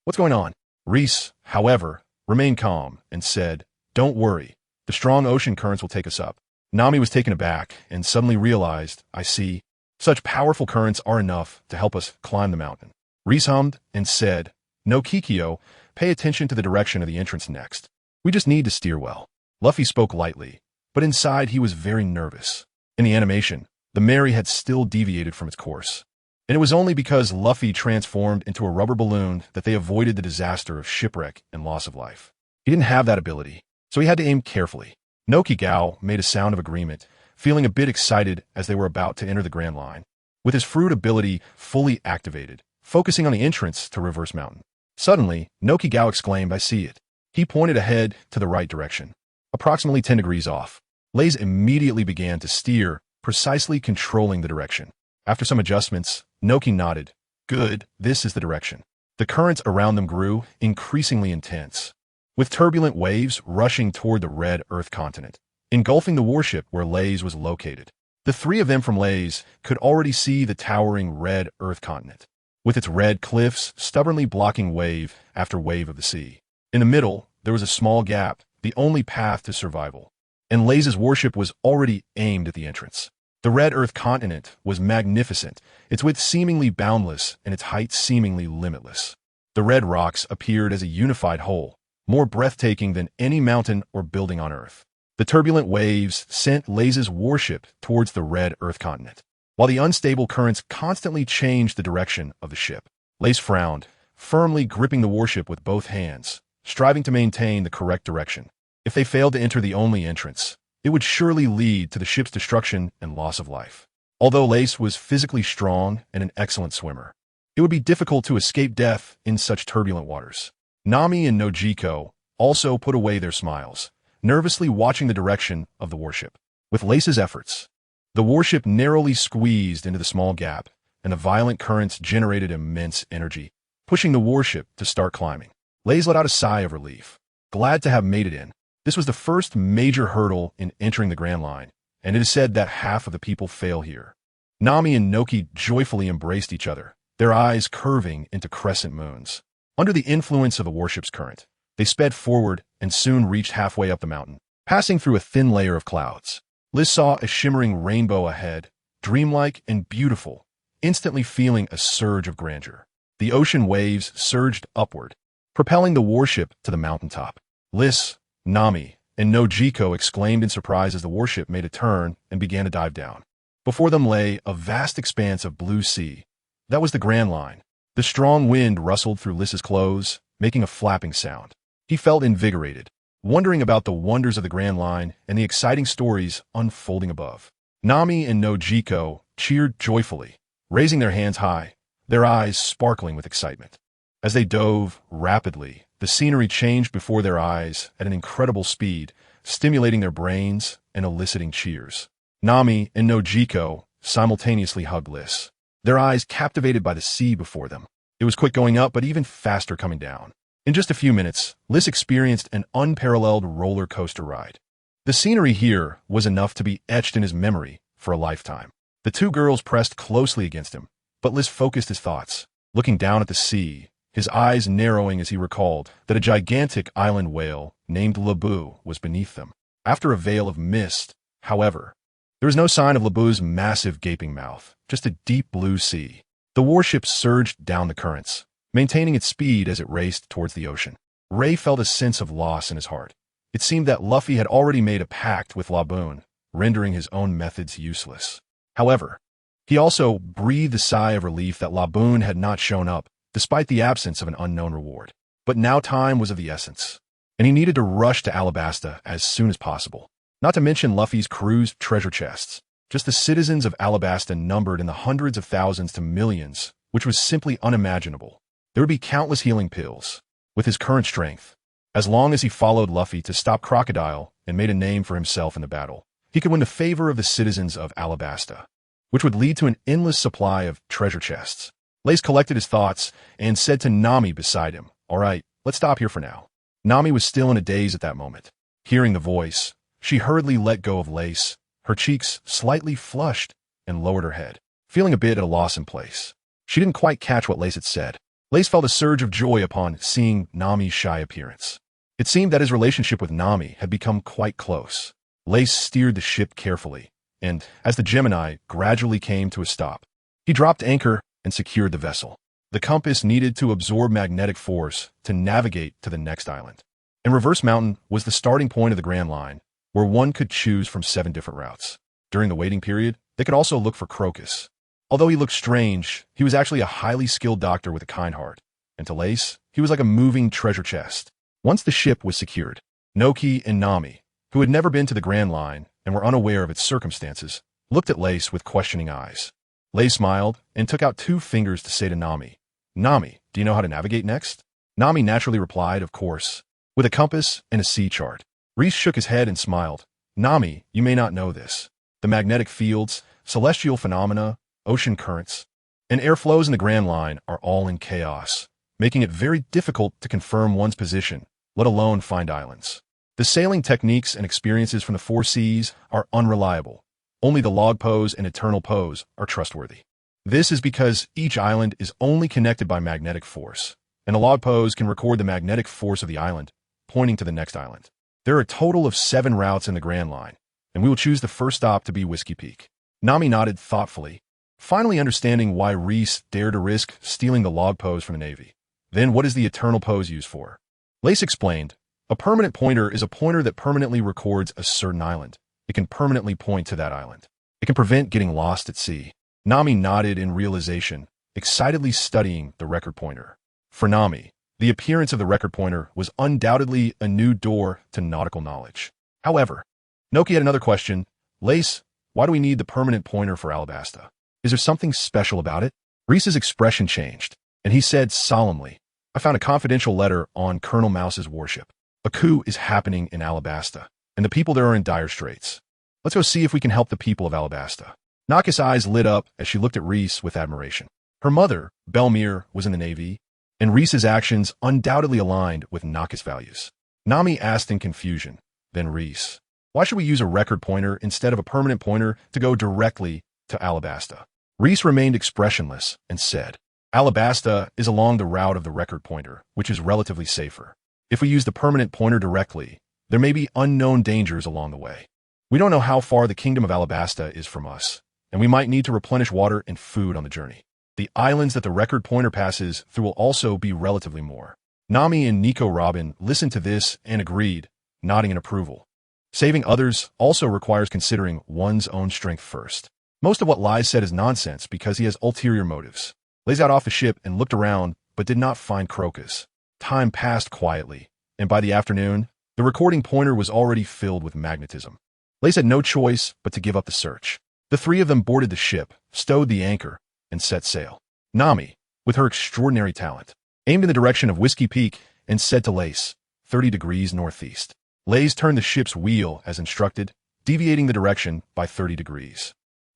"What's going on?" Reese, however, remained calm and said, "Don't worry, the strong ocean currents will take us up." Nami was taken aback and suddenly realized, "I see. Such powerful currents are enough to help us climb the mountain." Reese hummed and said, "No Kikyo, pay attention to the direction of the entrance next. We just need to steer well." Luffy spoke lightly, but inside he was very nervous. In the animation, the Mary had still deviated from its course, and it was only because Luffy transformed into a rubber balloon that they avoided the disaster of shipwreck and loss of life. He didn't have that ability, so he had to aim carefully. Noki made a sound of agreement, feeling a bit excited as they were about to enter the Grand Line, with his fruit ability fully activated, focusing on the entrance to Reverse Mountain. Suddenly, Noki exclaimed, "I see it." He pointed ahead to the right direction, approximately 10 degrees off. Lays immediately began to steer, precisely controlling the direction. After some adjustments, Noki nodded. "Good, this is the direction." The currents around them grew, increasingly intense, with turbulent waves rushing toward the red Earth continent, engulfing the warship where Lays was located. The three of them from Lays could already see the towering red Earth continent, with its red cliffs stubbornly blocking wave after wave of the sea. In the middle, there was a small gap, the only path to survival, and Lays' warship was already aimed at the entrance. The red Earth continent was magnificent, its width seemingly boundless and its height seemingly limitless. The red rocks appeared as a unified whole, more breathtaking than any mountain or building on Earth. The turbulent waves sent Lays' warship towards the red Earth continent, while the unstable currents constantly changed the direction of the ship. Lays frowned, firmly gripping the warship with both hands, striving to maintain the correct direction. If they failed to enter the only entrance, it would surely lead to the ship's destruction and loss of life. Although Lace was physically strong and an excellent swimmer, it would be difficult to escape death in such turbulent waters. Nami and Nojiko also put away their smiles, nervously watching the direction of the warship. With Lace's efforts, the warship narrowly squeezed into the small gap, and the violent currents generated immense energy, pushing the warship to start climbing. Lace let out a sigh of relief, glad to have made it in. This was the first major hurdle in entering the Grand Line, and it is said that half of the people fail here. Nami and Noki joyfully embraced each other, their eyes curving into crescent moons. Under the influence of the warship's current, they sped forward and soon reached halfway up the mountain, passing through a thin layer of clouds. Liz saw a shimmering rainbow ahead, dreamlike and beautiful, instantly feeling a surge of grandeur. The ocean waves surged upward, propelling the warship to the mountaintop. Liz, Nami, and Nojiko exclaimed in surprise as the warship made a turn and began to dive down. Before them lay a vast expanse of blue sea. That was the Grand Line. The strong wind rustled through Liz's clothes, making a flapping sound. He felt invigorated, wondering about the wonders of the Grand Line and the exciting stories unfolding above. Nami and Nojiko cheered joyfully, raising their hands high, their eyes sparkling with excitement. As they dove rapidly, the scenery changed before their eyes at an incredible speed, stimulating their brains and eliciting cheers. Nami and Nojiko simultaneously hugged Liz, their eyes captivated by the sea before them. It was quick going up, but even faster coming down. In just a few minutes, Liz experienced an unparalleled roller coaster ride. The scenery here was enough to be etched in his memory for a lifetime. The two girls pressed closely against him, but Liz focused his thoughts, looking down at the sea, his eyes narrowing as he recalled that a gigantic island whale named Labu was beneath them. After a veil of mist, however, there was no sign of Labu's massive gaping mouth, just a deep blue sea. The warship surged down the currents, maintaining its speed as it raced towards the ocean. Ray felt a sense of loss in his heart. It seemed that Luffy had already made a pact with Laboon, rendering his own methods useless. However, he also breathed a sigh of relief that Laboon had not shown up, despite the absence of an unknown reward. But now time was of the essence, and he needed to rush to Alabasta as soon as possible. Not to mention Luffy's crew's treasure chests. Just the citizens of Alabasta numbered in the hundreds of thousands to millions, which was simply unimaginable. There would be countless healing pills. With his current strength, as long as he followed Luffy to stop Crocodile and made a name for himself in the battle, he could win the favor of the citizens of Alabasta, which would lead to an endless supply of treasure chests. Lace collected his thoughts and said to Nami beside him, "All right, let's stop here for now." Nami was still in a daze at that moment. Hearing the voice, she hurriedly let go of Lace, her cheeks slightly flushed, and lowered her head, feeling a bit at a loss in place. She didn't quite catch what Lace had said. Lace felt a surge of joy upon seeing Nami's shy appearance. It seemed that his relationship with Nami had become quite close. Lace steered the ship carefully, and as the Gemini gradually came to a stop, he dropped anchor and secured the vessel. The compass needed to absorb magnetic force to navigate to the next island. And Reverse Mountain was the starting point of the Grand Line, where one could choose from 7 different routes. During the waiting period, they could also look for Crocus. Although he looked strange, he was actually a highly skilled doctor with a kind heart, and to Lace, he was like a moving treasure chest. Once the ship was secured, Noki and Nami, who had never been to the Grand Line and were unaware of its circumstances, looked at Lace with questioning eyes. Lace smiled and took out 2 fingers to say to Nami, "Nami, do you know how to navigate next?" Nami naturally replied, "Of course," with a compass and a sea chart. Reese shook his head and smiled. "Nami, you may not know this. The magnetic fields, celestial phenomena, ocean currents, and air flows in the Grand Line are all in chaos, making it very difficult to confirm one's position, let alone find islands. The sailing techniques and experiences from the 4 seas are unreliable. Only the log pose and eternal pose are trustworthy. This is because each island is only connected by magnetic force, and a log pose can record the magnetic force of the island, pointing to the next island. There are a total of 7 routes in the Grand Line, and we will choose the first stop to be Whiskey Peak." Nami nodded thoughtfully, finally understanding why Reese dared to risk stealing the log pose from the Navy. "Then what is the eternal pose used for?" Lace explained, "A permanent pointer is a pointer that permanently records a certain island. It can permanently point to that island. It can prevent getting lost at sea." Nami nodded in realization, excitedly studying the record pointer. For Nami, the appearance of the record pointer was undoubtedly a new door to nautical knowledge. However, Noki had another question. "Lace, why do we need the permanent pointer for Alabasta? Is there something special about it?" Reese's expression changed, and he said solemnly, "I found a confidential letter on Colonel Mouse's warship. A coup is happening in Alabasta, and the people there are in dire straits. Let's go see if we can help the people of Alabasta." Naka's eyes lit up as she looked at Reese with admiration. Her mother, Belmere, was in the Navy, and Reese's actions undoubtedly aligned with Naka's values. Nami asked in confusion, then Reese, "Why should we use a record pointer instead of a permanent pointer to go directly to Alabasta?" Reese remained expressionless and said, "Alabasta is along the route of the record pointer, which is relatively safer. If we use the permanent pointer directly, there may be unknown dangers along the way. We don't know how far the kingdom of Alabasta is from us, and we might need to replenish water and food on the journey. The islands that the record pointer passes through will also be relatively more. Nami and Nico Robin listened to this and agreed, nodding in approval. Saving others also requires considering one's own strength first. Most of what Lai said is nonsense because he has ulterior motives. Lays out off the ship and looked around, but did not find Crocus. Time passed quietly, and by the afternoon, the recording pointer was already filled with magnetism. Lace had no choice but to give up the search. The three of them boarded the ship, stowed the anchor, and set sail. Nami, with her extraordinary talent, aimed in the direction of Whiskey Peak and said to Lace, 30 degrees northeast. Lace turned the ship's wheel as instructed, deviating the direction by 30 degrees.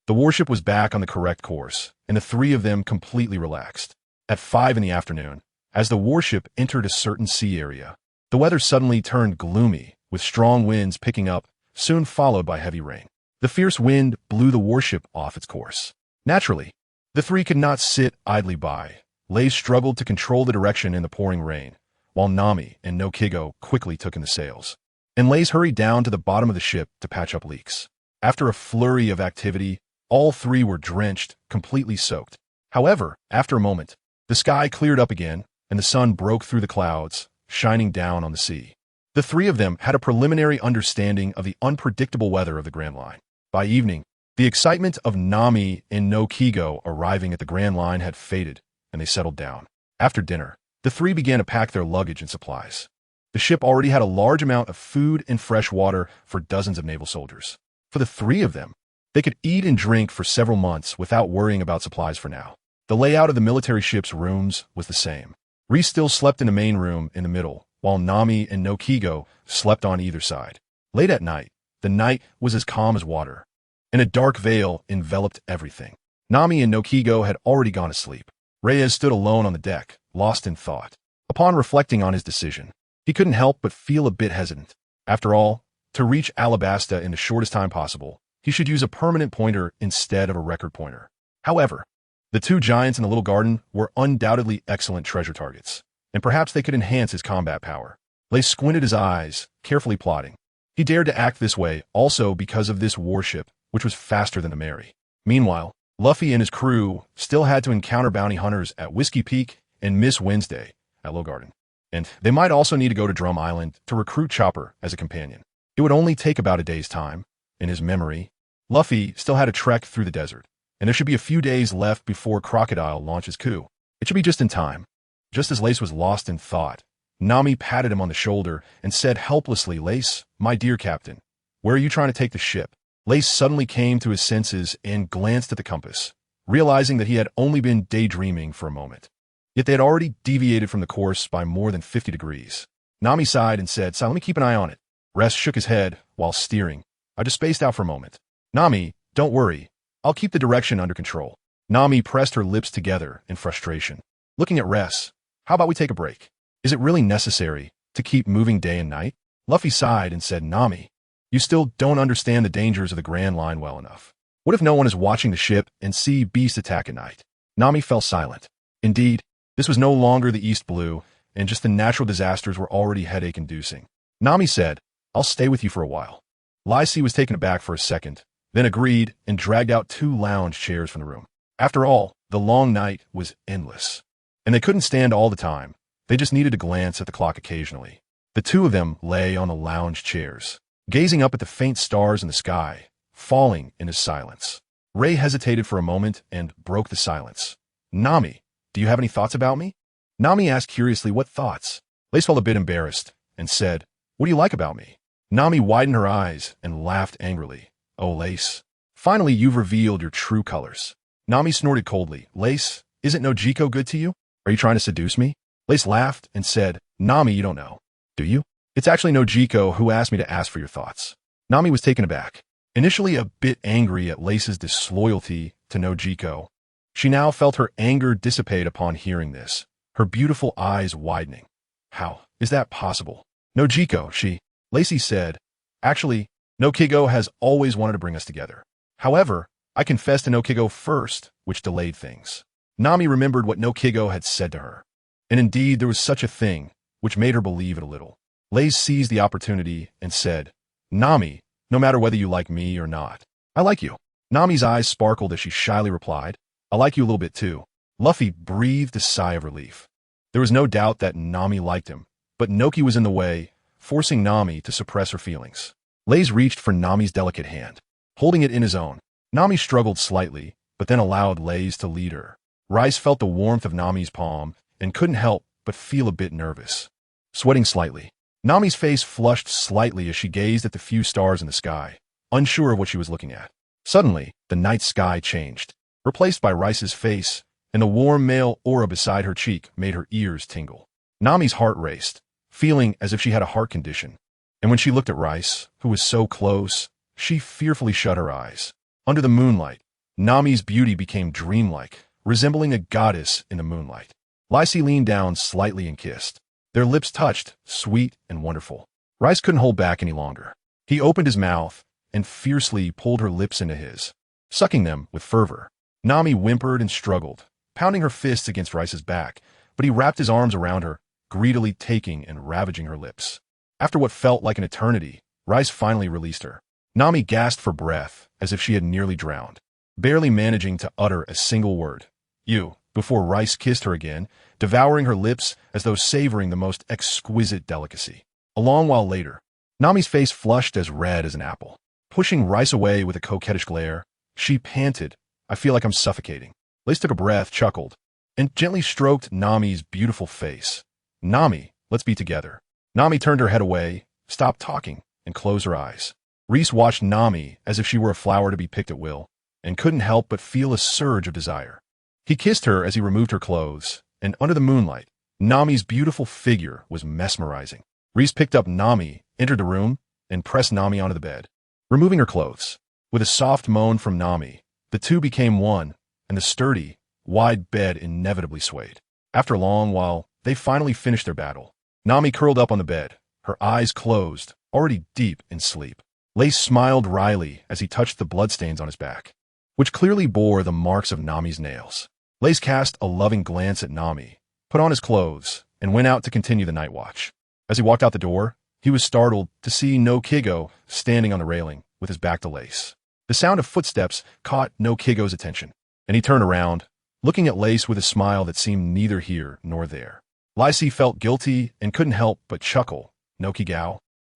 The warship was back on the correct course, and the three of them completely relaxed. At 5 in the afternoon, as the warship entered a certain sea area, the weather suddenly turned gloomy, with strong winds picking up, soon followed by heavy rain. The fierce wind blew the warship off its course. Naturally, the three could not sit idly by. Lace struggled to control the direction in the pouring rain, while Nami and Nokigo quickly took in the sails. And Lace hurried down to the bottom of the ship to patch up leaks. After a flurry of activity, all three were drenched, completely soaked. However, after a moment, the sky cleared up again, and the sun broke through the clouds, shining down on the sea. The three of them had a preliminary understanding of the unpredictable weather of the Grand Line. By evening, the excitement of Nami and Nokigo arriving at the Grand Line had faded, and they settled down. After dinner, the three began to pack their luggage and supplies. The ship already had a large amount of food and fresh water for dozens of naval soldiers. For the three of them, they could eat and drink for several months without worrying about supplies for now. The layout of the military ship's rooms was the same. Reese still slept in the main room in the middle, while Nami and Nokigo slept on either side. Late at night, the night was as calm as water, and a dark veil enveloped everything. Nami and Nokigo had already gone to sleep. Reyes stood alone on the deck, lost in thought. Upon reflecting on his decision, he couldn't help but feel a bit hesitant. After all, to reach Alabasta in the shortest time possible, he should use a permanent pointer instead of a record pointer. However, the two giants in the little garden were undoubtedly excellent treasure targets, and perhaps they could enhance his combat power. Lace squinted his eyes, carefully plotting. He dared to act this way also because of this warship, which was faster than the Mary. Meanwhile, Luffy and his crew still had to encounter bounty hunters at Whiskey Peak and Miss Wednesday at Little Garden. And they might also need to go to Drum Island to recruit Chopper as a companion. It would only take about a day's time. In his memory, Luffy still had a trek through the desert, and there should be a few days left before Crocodile launches coup. It should be just in time. Just as Lace was lost in thought, Nami patted him on the shoulder and said helplessly, Lace, my dear captain, where are you trying to take the ship? Lace suddenly came to his senses and glanced at the compass, realizing that he had only been daydreaming for a moment. Yet they had already deviated from the course by more than 50 degrees. Nami sighed and said, "So let me keep an eye on it." Rest shook his head while steering. I just spaced out for a moment. Nami, don't worry. I'll keep the direction under control. Nami pressed her lips together in frustration. Looking at Rest, how about we take a break? Is it really necessary to keep moving day and night? Luffy sighed and said, Nami, you still don't understand the dangers of the Grand Line well enough. What if no one is watching the ship and see beast attack at night? Nami fell silent. Indeed, this was no longer the East Blue, and just the natural disasters were already headache-inducing. Nami said, I'll stay with you for a while. Lysy was taken aback for a second, then agreed and dragged out 2 lounge chairs from the room. After all, the long night was endless, and they couldn't stand all the time. They just needed to glance at the clock occasionally. The two of them lay on the lounge chairs, gazing up at the faint stars in the sky, falling into silence. Ray hesitated for a moment and broke the silence. Nami, do you have any thoughts about me? Nami asked curiously what thoughts. Lace felt a bit embarrassed and said, what do you like about me? Nami widened her eyes and laughed angrily. Oh, Lace, finally you've revealed your true colors. Nami snorted coldly. Lace, isn't Nojiko good to you? Are you trying to seduce me? Lace laughed and said, Nami, you don't know, do you? It's actually Nojiko who asked me to ask for your thoughts. Nami was taken aback, initially a bit angry at Lace's disloyalty to Nojiko. She now felt her anger dissipate upon hearing this, her beautiful eyes widening. How is that possible? Nojiko, Lacey said, actually, Nokigo has always wanted to bring us together. However, I confessed to Nokigo first, which delayed things. Nami remembered what Nokigo had said to her. And indeed, there was such a thing, which made her believe it a little. Lace seized the opportunity and said, Nami, no matter whether you like me or not. I like you. Nami's eyes sparkled as she shyly replied, I like you a little bit too. Luffy breathed a sigh of relief. There was no doubt that Nami liked him, but Noki was in the way, forcing Nami to suppress her feelings. Lays reached for Nami's delicate hand, holding it in his own. Nami struggled slightly, but then allowed Lays to lead her. Rice felt the warmth of Nami's palm and couldn't help but feel a bit nervous. Sweating slightly, Nami's face flushed slightly as she gazed at the few stars in the sky, unsure of what she was looking at. Suddenly, the night sky changed, replaced by Rice's face, and the warm male aura beside her cheek made her ears tingle. Nami's heart raced, feeling as if she had a heart condition. And when she looked at Rice, who was so close, she fearfully shut her eyes. Under the moonlight, Nami's beauty became dreamlike, resembling a goddess in the moonlight. Lysy leaned down slightly and kissed. Their lips touched, sweet and wonderful. Rice couldn't hold back any longer. He opened his mouth and fiercely pulled her lips into his, sucking them with fervor. Nami whimpered and struggled, pounding her fists against Rice's back, but he wrapped his arms around her, greedily taking and ravaging her lips. After what felt like an eternity, Rice finally released her. Nami gasped for breath, as if she had nearly drowned, barely managing to utter a single word. You, before Rice kissed her again, devouring her lips as though savoring the most exquisite delicacy. A long while later, Nami's face flushed as red as an apple. Pushing Rice away with a coquettish glare, she panted, I feel like I'm suffocating. Lace took a breath, chuckled, and gently stroked Nami's beautiful face. Nami, let's be together. Nami turned her head away, stopped talking, and closed her eyes. Reese watched Nami as if she were a flower to be picked at will, and couldn't help but feel a surge of desire. He kissed her as he removed her clothes, and under the moonlight, Nami's beautiful figure was mesmerizing. Reese picked up Nami, entered the room, and pressed Nami onto the bed, removing her clothes. With a soft moan from Nami, the two became one, and the sturdy, wide bed inevitably swayed. After a long while, they finally finished their battle. Nami curled up on the bed, her eyes closed, already deep in sleep. Lace smiled wryly as he touched the bloodstains on his back, which clearly bore the marks of Nami's nails. Lace cast a loving glance at Nami, put on his clothes, and went out to continue the night watch. As he walked out the door, he was startled to see Noki standing on the railing with his back to Lace. The sound of footsteps caught Noki's attention, and he turned around, looking at Lace with a smile that seemed neither here nor there. Lysy felt guilty and couldn't help but chuckle. Noki,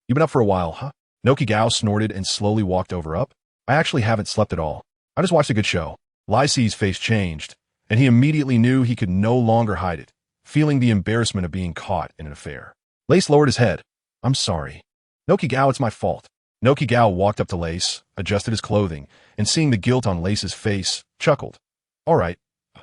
you've been up for a while, huh? Noki snorted and slowly walked up. I actually haven't slept at all. I just watched a good show. Lysy's face changed, and he immediately knew he could no longer hide it, feeling the embarrassment of being caught in an affair. Lace lowered his head. I'm sorry. Noki, it's my fault. Noki walked up to Lace, adjusted his clothing, and seeing the guilt on Lace's face, chuckled. All right,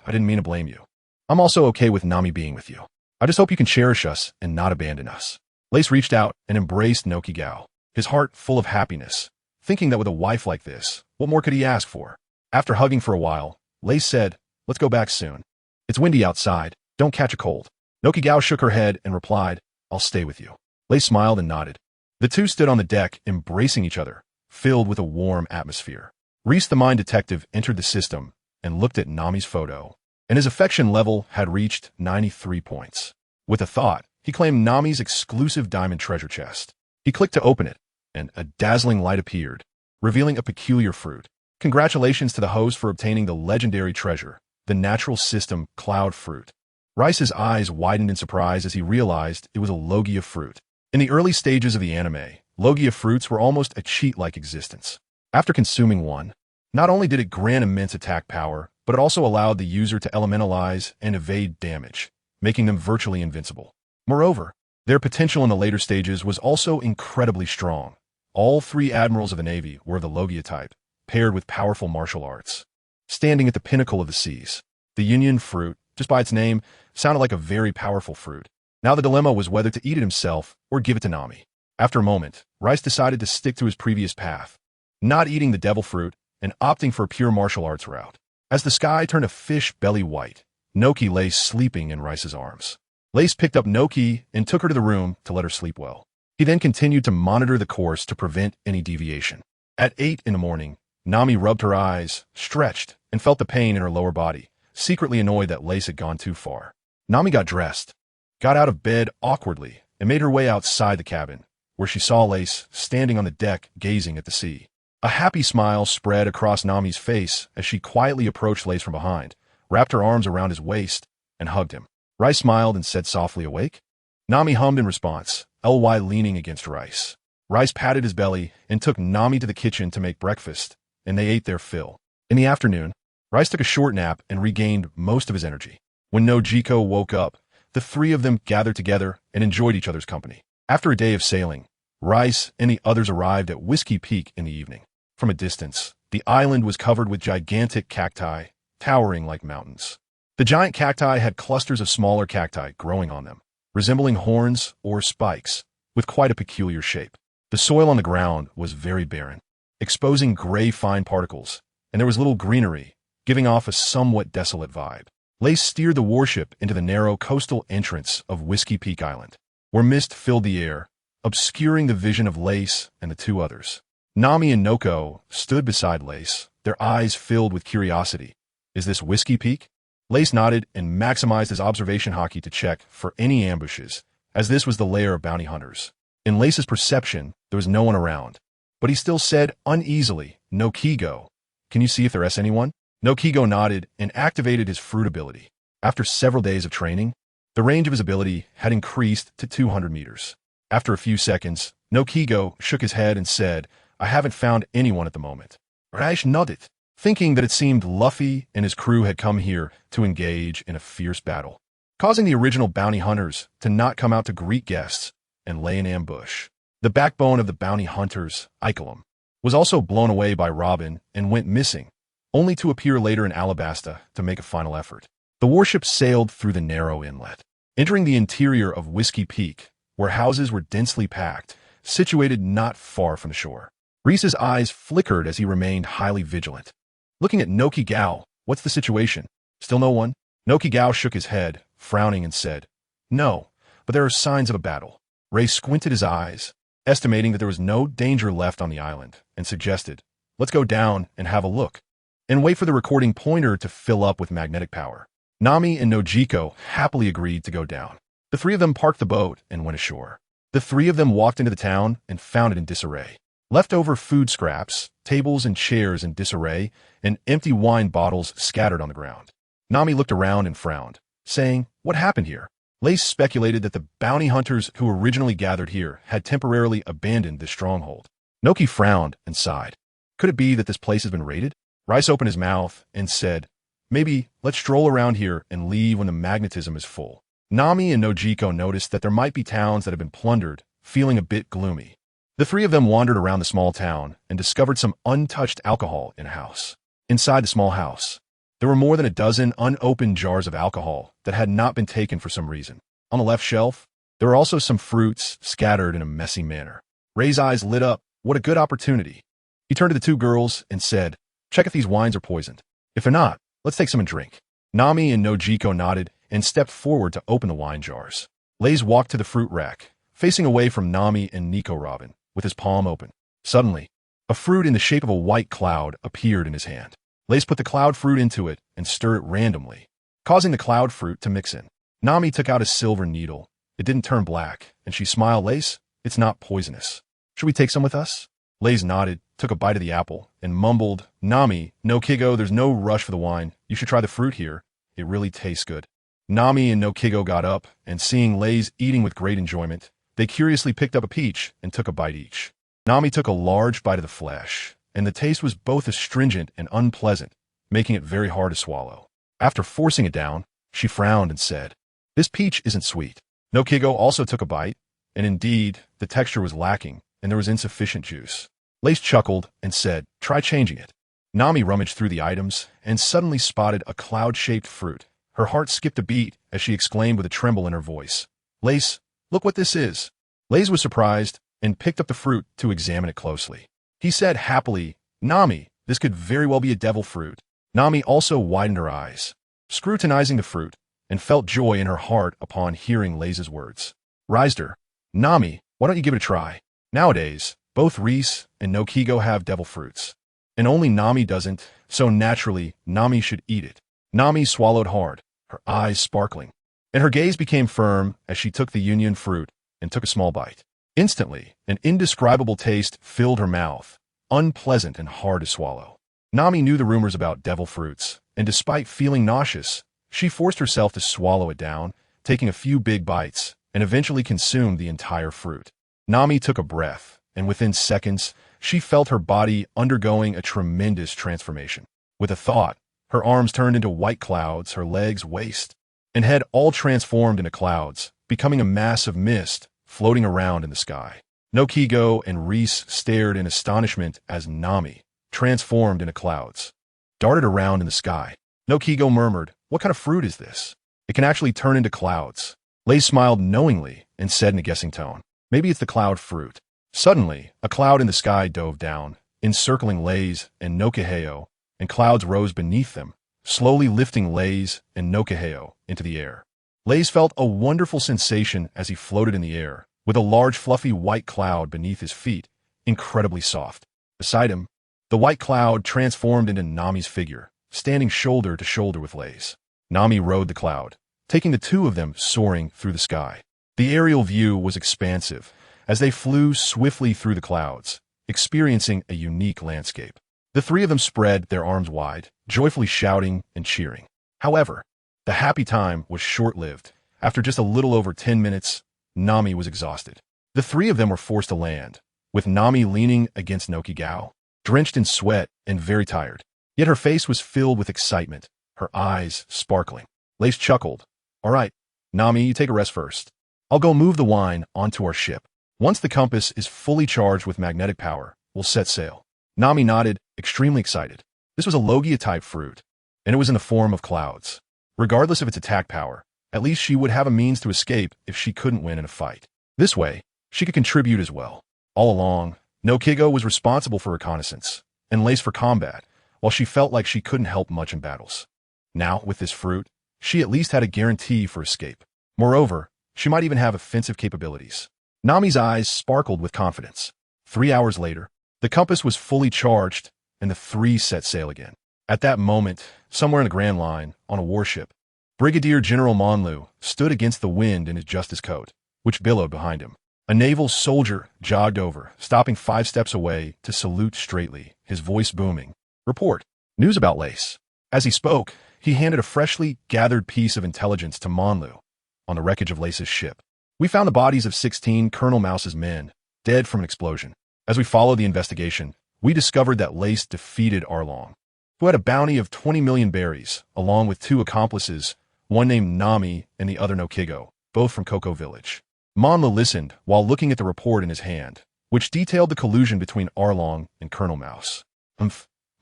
I didn't mean to blame you. I'm also okay with Nami being with you. I just hope you can cherish us and not abandon us. Lace reached out and embraced Noki, his heart full of happiness, thinking that with a wife like this, what more could he ask for? After hugging for a while, Lace said, let's go back soon. It's windy outside. Don't catch a cold. Noki shook her head and replied, I'll stay with you. Lace smiled and nodded. The two stood on the deck, embracing each other, filled with a warm atmosphere. Reese the mine detective entered the system and looked at Nami's photo, and his affection level had reached 93 points. With a thought, he claimed Nami's exclusive diamond treasure chest. He clicked to open it, and a dazzling light appeared, revealing a peculiar fruit. Congratulations to the host for obtaining the legendary treasure, the natural system cloud fruit. Rice's eyes widened in surprise as he realized it was a Logia fruit. In the early stages of the anime, Logia fruits were almost a cheat-like existence. After consuming one, not only did it grant immense attack power, but it also allowed the user to elementalize and evade damage, making them virtually invincible. Moreover, their potential in the later stages was also incredibly strong. All three admirals of the Navy were of the Logia type, paired with powerful martial arts. Standing at the pinnacle of the seas, the Union fruit, just by its name, sounded like a very powerful fruit. Now the dilemma was whether to eat it himself or give it to Nami. After a moment, Rice decided to stick to his previous path, not eating the devil fruit and opting for a pure martial arts route. As the sky turned a fish belly white, Noki lay sleeping in Rice's arms. Lace picked up Noki and took her to the room to let her sleep well. He then continued to monitor the course to prevent any deviation. At 8 in the morning, Nami rubbed her eyes, stretched, and felt the pain in her lower body, secretly annoyed that Lace had gone too far. Nami got dressed, got out of bed awkwardly, and made her way outside the cabin, where she saw Lace standing on the deck gazing at the sea. A happy smile spread across Nami's face as she quietly approached Lace from behind, wrapped her arms around his waist, and hugged him. Rice smiled and said softly, "Awake?" Nami hummed in response, Ly leaning against Rice. Rice patted his belly and took Nami to the kitchen to make breakfast, and they ate their fill. In the afternoon, Rice took a short nap and regained most of his energy. When Nojiko woke up, the three of them gathered together and enjoyed each other's company. After a day of sailing, Rice and the others arrived at Whiskey Peak in the evening. From a distance, the island was covered with gigantic cacti, towering like mountains. The giant cacti had clusters of smaller cacti growing on them, resembling horns or spikes, with quite a peculiar shape. The soil on the ground was very barren, exposing gray fine particles, and there was little greenery, giving off a somewhat desolate vibe. Lace steered the warship into the narrow coastal entrance of Whiskey Peak Island, where mist filled the air, obscuring the vision of Lace and the two others. Nami and Noko stood beside Lace, their eyes filled with curiosity. Is this Whiskey Peak? Lace nodded and maximized his observation haki to check for any ambushes, as this was the lair of bounty hunters. In Lace's perception, there was no one around, but he still said uneasily, "Nokigo, can you see if there is anyone?" Nokigo nodded and activated his fruit ability. After several days of training, the range of his ability had increased to 200 meters. After a few seconds, Nokigo shook his head and said, "I haven't found anyone at the moment." Rice nodded, thinking that it seemed Luffy and his crew had come here to engage in a fierce battle, causing the original bounty hunters to not come out to greet guests and lay in ambush. The backbone of the bounty hunters, Icolum, was also blown away by Robin and went missing, only to appear later in Alabasta to make a final effort. The warship sailed through the narrow inlet, entering the interior of Whiskey Peak, where houses were densely packed, situated not far from the shore. Reese's eyes flickered as he remained highly vigilant. Looking at Noki Gao, "What's the situation? Still no one?" Noki Gao shook his head, frowning, and said, "No, but there are signs of a battle." Ray squinted his eyes, estimating that there was no danger left on the island, and suggested, "Let's go down and have a look, and wait for the recording pointer to fill up with magnetic power." Nami and Nojiko happily agreed to go down. The three of them parked the boat and went ashore. The three of them walked into the town and found it in disarray. Leftover food scraps, tables and chairs in disarray, and empty wine bottles scattered on the ground. Nami looked around and frowned, saying, "What happened here?" Lace speculated that the bounty hunters who originally gathered here had temporarily abandoned this stronghold. Noki frowned and sighed. Could it be that this place has been raided? Rice opened his mouth and said, "Maybe let's stroll around here and leave when the magnetism is full." Nami and Nojiko noticed that there might be towns that had been plundered, feeling a bit gloomy. The three of them wandered around the small town and discovered some untouched alcohol in a house. Inside the small house, there were more than a dozen unopened jars of alcohol that had not been taken for some reason. On the left shelf, there were also some fruits scattered in a messy manner. Ray's eyes lit up. What a good opportunity. He turned to the two girls and said, "Check if these wines are poisoned. If they're not, let's take some and drink." Nami and Nojiko nodded and stepped forward to open the wine jars. Lays walked to the fruit rack, facing away from Nami and Nico Robin, with his palm open. Suddenly, a fruit in the shape of a white cloud appeared in his hand. Lace put the cloud fruit into it and stirred it randomly, causing the cloud fruit to mix in. Nami took out a silver needle. It didn't turn black, and she smiled. "Lace, it's not poisonous. Should we take some with us?" Lace nodded, took a bite of the apple, and mumbled, "Nami, Nokigo, there's no rush for the wine. You should try the fruit here. It really tastes good." Nami and Nokigo got up, and seeing Lays eating with great enjoyment, they curiously picked up a peach and took a bite each. Nami took a large bite of the flesh, and the taste was both astringent and unpleasant, making it very hard to swallow. After forcing it down, she frowned and said, "This peach isn't sweet." Nokigo also took a bite, and indeed, the texture was lacking, and there was insufficient juice. Lace chuckled and said, "Try changing it." Nami rummaged through the items and suddenly spotted a cloud-shaped fruit. Her heart skipped a beat as she exclaimed with a tremble in her voice, "Lace, look what this is." Lace was surprised and picked up the fruit to examine it closely. He said happily, "Nami, this could very well be a devil fruit." Nami also widened her eyes, scrutinizing the fruit, and felt joy in her heart upon hearing Lace's words. Raised her, "Nami, why don't you give it a try? Nowadays, both Reese and Nokigo have devil fruits, and only Nami doesn't, so naturally, Nami should eat it." Nami swallowed hard, her eyes sparkling, and her gaze became firm as she took the union fruit and took a small bite. Instantly, an indescribable taste filled her mouth, unpleasant and hard to swallow. Nami knew the rumors about devil fruits, and despite feeling nauseous, she forced herself to swallow it down, taking a few big bites, and eventually consumed the entire fruit. Nami took a breath, and within seconds, she felt her body undergoing a tremendous transformation. With a thought, her arms turned into white clouds, her legs, waist, and head all transformed into clouds, becoming a mass of mist floating around in the sky. Noki and Raith stared in astonishment as Nami, transformed into clouds, darted around in the sky. Noki murmured, "What kind of fruit is this? It can actually turn into clouds." Raith smiled knowingly and said in a guessing tone, "Maybe it's the cloud fruit." Suddenly, a cloud in the sky dove down, encircling Raith and Noki, and clouds rose beneath them, slowly lifting Raith and Noki into the air. Raith felt a wonderful sensation as he floated in the air, with a large fluffy white cloud beneath his feet, incredibly soft. Beside him, the white cloud transformed into Nami's figure, standing shoulder to shoulder with Raith. Nami rode the cloud, taking the two of them soaring through the sky. The aerial view was expansive, as they flew swiftly through the clouds, experiencing a unique landscape. The three of them spread their arms wide, joyfully shouting and cheering. However, the happy time was short-lived. After just a little over 10 minutes, Nami was exhausted. The three of them were forced to land, with Nami leaning against Noki, drenched in sweat and very tired. Yet her face was filled with excitement, her eyes sparkling. Raith chuckled. "All right, Nami, you take a rest first. I'll go move the wine onto our ship. Once the compass is fully charged with magnetic power, we'll set sail." Nami nodded, extremely excited. This was a Logia-type fruit, and it was in the form of clouds. Regardless of its attack power, at least she would have a means to escape if she couldn't win in a fight. This way, she could contribute as well. All along, Noki was responsible for reconnaissance, and Raith for combat, while she felt like she couldn't help much in battles. Now, with this fruit, she at least had a guarantee for escape. Moreover, she might even have offensive capabilities. Nami's eyes sparkled with confidence. 3 hours later, the compass was fully charged, and the three set sail again. At that moment, somewhere in the Grand Line, on a warship, Brigadier General Monlu stood against the wind in his justice coat, which billowed behind him. A naval soldier jogged over, stopping 5 steps away to salute straightly, his voice booming. "Report. News about Raith." As he spoke, he handed a freshly gathered piece of intelligence to Monlu. On the wreckage of Raith's ship, "We found the bodies of 16 Colonel Mouse's men, dead from an explosion. As we followed the investigation, we discovered that Raith defeated Arlong, who had a bounty of 20 million berries, along with 2 accomplices, one named Nami and the other Noki, both from Cocoa Village." Monlu listened while looking at the report in his hand, which detailed the collusion between Arlong and Colonel Mouse.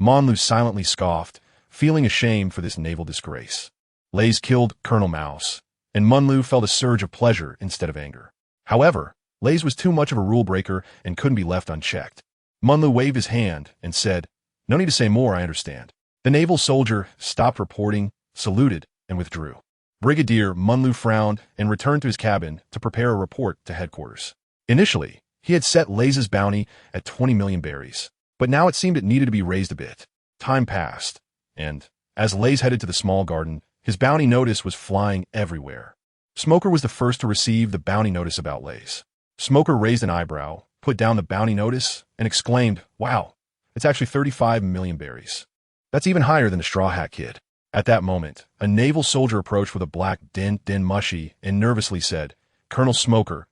Monlu silently scoffed, feeling ashamed for this naval disgrace. Raith killed Colonel Mouse, and Monlu felt a surge of pleasure instead of anger. However, Raith was too much of a rule-breaker and couldn't be left unchecked. Monlu waved his hand and said, "No need to say more, I understand." The naval soldier stopped reporting, saluted, and withdrew. Brigadier Monlu frowned and returned to his cabin to prepare a report to headquarters. Initially, he had set Raith's bounty at 20 million berries, but now it seemed it needed to be raised a bit. Time passed, and, as Raith headed to the small garden, his bounty notice was flying everywhere. Smoker was the first to receive the bounty notice about Raith. Smoker raised an eyebrow, put down the bounty notice, and exclaimed, "Wow, it's actually 35 million berries. That's even higher than the Straw Hat Kid." At that moment, a naval soldier approached with a black den mushy and nervously said, Colonel Smoker,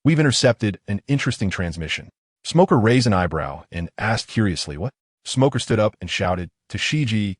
we've intercepted an interesting transmission." Smoker raised an eyebrow and asked curiously, "What?" Smoker stood up and shouted, Tashigi,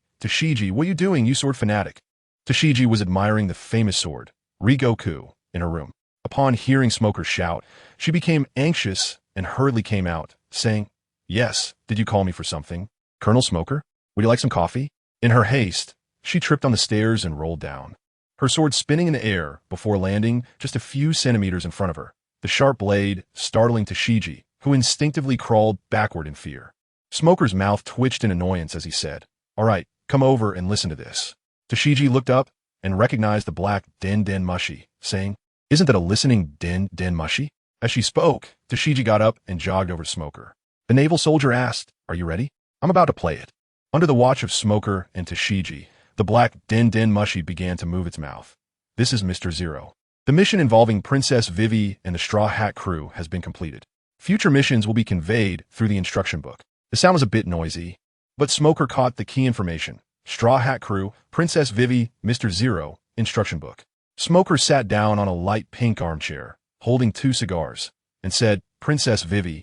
what are you doing, you sword fanatic?" Tashigi was admiring the famous sword, Rigoku, in her room. Upon hearing Smoker shout, she became anxious and hurriedly came out, saying, "Yes, did you call me for something? Colonel Smoker, would you like some coffee?" In her haste, she tripped on the stairs and rolled down, her sword spinning in the air before landing just a few centimeters in front of her, the sharp blade startling Tashigi, who instinctively crawled backward in fear. Smoker's mouth twitched in annoyance as he said, "All right, come over and listen to this." Tashigi looked up and recognized the black den mushy, saying, "Isn't that a listening den mushy?" As she spoke, Tashigi got up and jogged over to Smoker. The naval soldier asked, "Are you ready? I'm about to play it." Under the watch of Smoker and Tashigi, the black den mushy began to move its mouth. "This is Mr. Zero. The mission involving Princess Vivi and the Straw Hat crew has been completed. Future missions will be conveyed through the instruction book. The sound was a bit noisy, but Smoker caught the key information. Straw Hat crew, Princess Vivi, Mr. Zero, instruction book. Smoker sat down on a light pink armchair, holding 2 cigars, and said, Princess Vivi,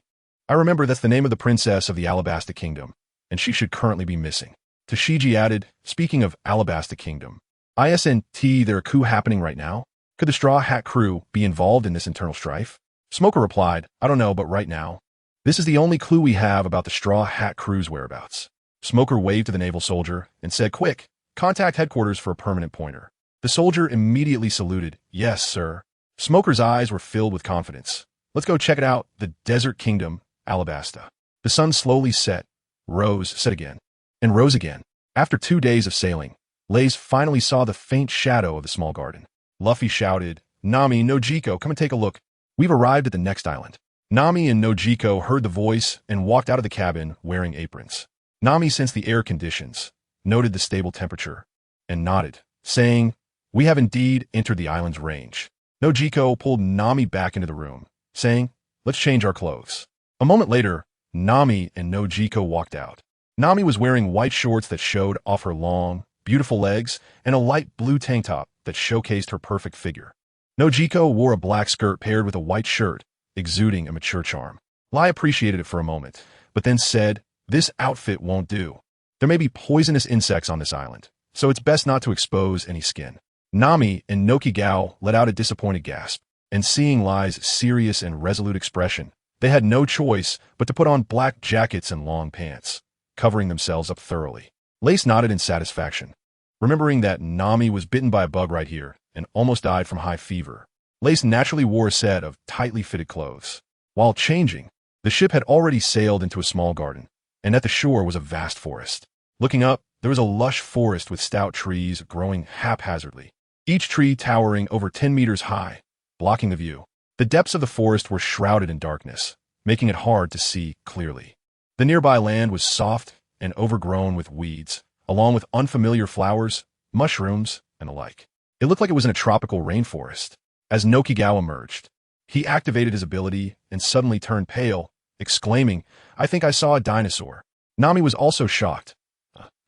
I remember that's the name of the princess of the Alabasta Kingdom, and she should currently be missing. Tashigi added, speaking of Alabasta Kingdom, isn't there a coup happening right now? Could the Straw Hat crew be involved in this internal strife? Smoker replied, I don't know, but right now, this is the only clue we have about the Straw Hat crew's whereabouts. Smoker waved to the naval soldier and said, quick, contact headquarters for a permanent pointer. The soldier immediately saluted, yes, sir. Smoker's eyes were filled with confidence. Let's go check it out, the Desert Kingdom, Alabasta. The sun slowly set, rose, set again, and rose again. After 2 days of sailing, Lays finally saw the faint shadow of the small garden. Luffy shouted, Nami, Nojiko, come and take a look. We've arrived at the next island. Nami and Nojiko heard the voice and walked out of the cabin wearing aprons. Nami sensed the air conditions, noted the stable temperature, and nodded, saying, we have indeed entered the island's range. Nojiko pulled Nami back into the room, saying, let's change our clothes. A moment later, Nami and Nojiko walked out. Nami was wearing white shorts that showed off her long, beautiful legs and a light blue tank top that showcased her perfect figure. Nojiko wore a black skirt paired with a white shirt, exuding a mature charm. Lai appreciated it for a moment, but then said, this outfit won't do. There may be poisonous insects on this island, so it's best not to expose any skin. Nami and Noki Gao let out a disappointed gasp, and seeing Lai's serious and resolute expression, they had no choice but to put on black jackets and long pants, covering themselves up thoroughly. Lace nodded in satisfaction, remembering that Nami was bitten by a bug right here and almost died from high fever. Lace naturally wore a set of tightly fitted clothes. While changing, the ship had already sailed into a small garden, and at the shore was a vast forest. Looking up, there was a lush forest with stout trees growing haphazardly, each tree towering over 10 meters high, blocking the view. The depths of the forest were shrouded in darkness, making it hard to see clearly. The nearby land was soft and overgrown with weeds, along with unfamiliar flowers, mushrooms, and the like. It looked like it was in a tropical rainforest. As Nokigao emerged, he activated his ability and suddenly turned pale, exclaiming, I think I saw a dinosaur. Nami was also shocked.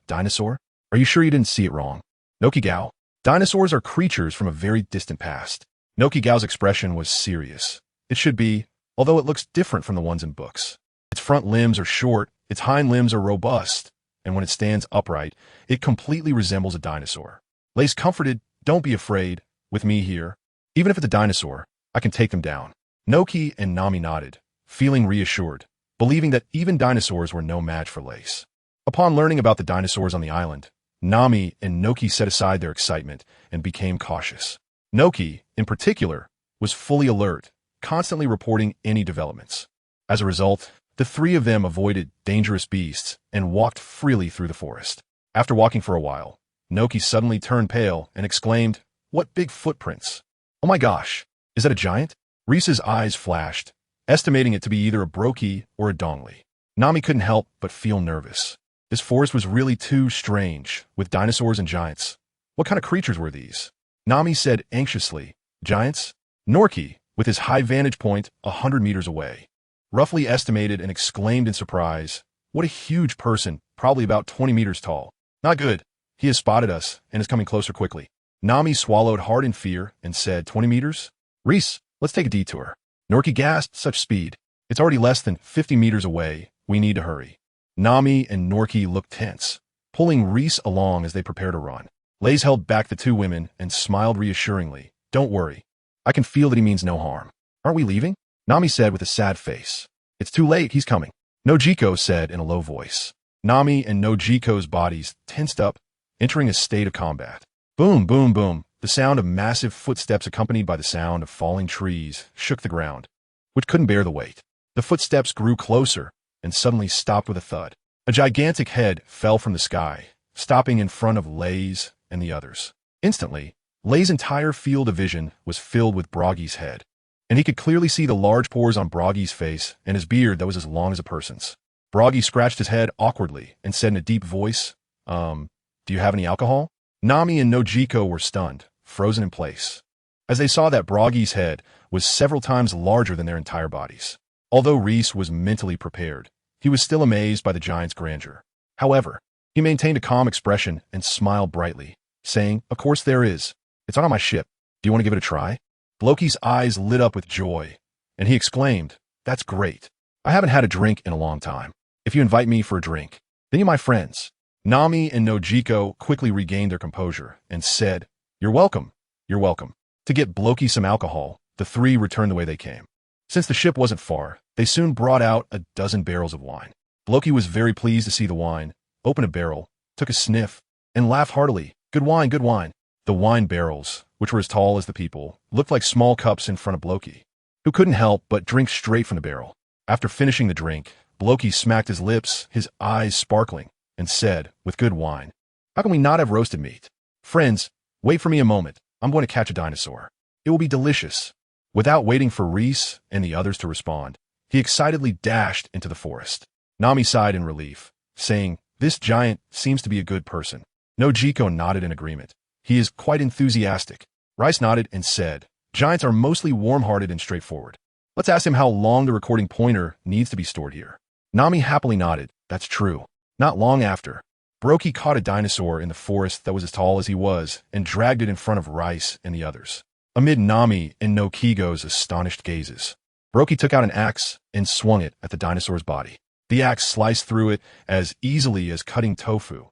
Dinosaur? Are you sure you didn't see it wrong? Nokigao, dinosaurs are creatures from a very distant past. Nokigao's expression was serious. It should be, although it looks different from the ones in books. Its front limbs are short, its hind limbs are robust, and when it stands upright, it completely resembles a dinosaur. Lace comforted, don't be afraid, with me here. Even if it's a dinosaur, I can take them down. Noki and Nami nodded, feeling reassured, believing that even dinosaurs were no match for Lace. Upon learning about the dinosaurs on the island, Nami and Noki set aside their excitement and became cautious. Noki, in particular, was fully alert, constantly reporting any developments. As a result, the three of them avoided dangerous beasts and walked freely through the forest. After walking for a while, Noki suddenly turned pale and exclaimed, what big footprints! Oh my gosh, is that a giant? Reese's eyes flashed, estimating it to be either a brokey or a dongli. Nami couldn't help but feel nervous. This forest was really too strange, with dinosaurs and giants. What kind of creatures were these? Nami said anxiously, giants? Norki, with his high vantage point 100 meters away, roughly estimated and exclaimed in surprise, what a huge person, probably about 20 meters tall. Not good. He has spotted us and is coming closer quickly. Nami swallowed hard in fear and said, 20 meters? Reese, let's take a detour. Norki gasped, such speed. It's already less than 50 meters away. We need to hurry. Nami and Norki looked tense, pulling Reese along as they prepared to run. Lays held back the two women and smiled reassuringly. Don't worry. I can feel that he means no harm. Aren't we leaving? Nami said with a sad face. It's too late, he's coming. Nojiko said in a low voice. Nami and Nojiko's bodies tensed up, entering a state of combat. Boom, boom, boom. The sound of massive footsteps accompanied by the sound of falling trees shook the ground, which couldn't bear the weight. The footsteps grew closer and suddenly stopped with a thud. A gigantic head fell from the sky, stopping in front of Lays and the others. Instantly, Lay's entire field of vision was filled with Broggy's head, and he could clearly see the large pores on Broggy's face and his beard that was as long as a person's. Broggy scratched his head awkwardly and said in a deep voice, do you have any alcohol? Nami and Nojiko were stunned, frozen in place. as they saw that Broggy's head was several times larger than their entire bodies. Although Reese was mentally prepared, he was still amazed by the giant's grandeur. However, he maintained a calm expression and smiled brightly, saying, "Of course there is. It's on my ship. Do you want to give it a try?" Loki's eyes lit up with joy, and he exclaimed, "That's great. I haven't had a drink in a long time. If you invite me for a drink, then you're my friends." Nami and Nojiko quickly regained their composure and said, "You're welcome. You're welcome." To get Bloki some alcohol, the three returned the way they came. Since the ship wasn't far, they soon brought out a dozen barrels of wine. Bloki was very pleased to see the wine, opened a barrel, took a sniff, and laughed heartily. "Good wine, good wine." The wine barrels, which were as tall as the people, looked like small cups in front of Bloki, who couldn't help but drink straight from the barrel. After finishing the drink, Bloki smacked his lips, his eyes sparkling, and said, with good wine, "How can we not have roasted meat? Friends, wait for me a moment. I'm going to catch a dinosaur. It will be delicious." Without waiting for Reese and the others to respond, he excitedly dashed into the forest. Nami sighed in relief, saying, "This giant seems to be a good person." Nojiko nodded in agreement. "He is quite enthusiastic." Rice nodded and said, "Giants are mostly warm-hearted and straightforward. Let's ask him how long the recording pointer needs to be stored here." Nami happily nodded. "That's true." Not long after, Brokey caught a dinosaur in the forest that was as tall as he was and dragged it in front of Rice and the others. Amid Nami and Nokigo's astonished gazes, Brokey took out an axe and swung it at the dinosaur's body. The axe sliced through it as easily as cutting tofu,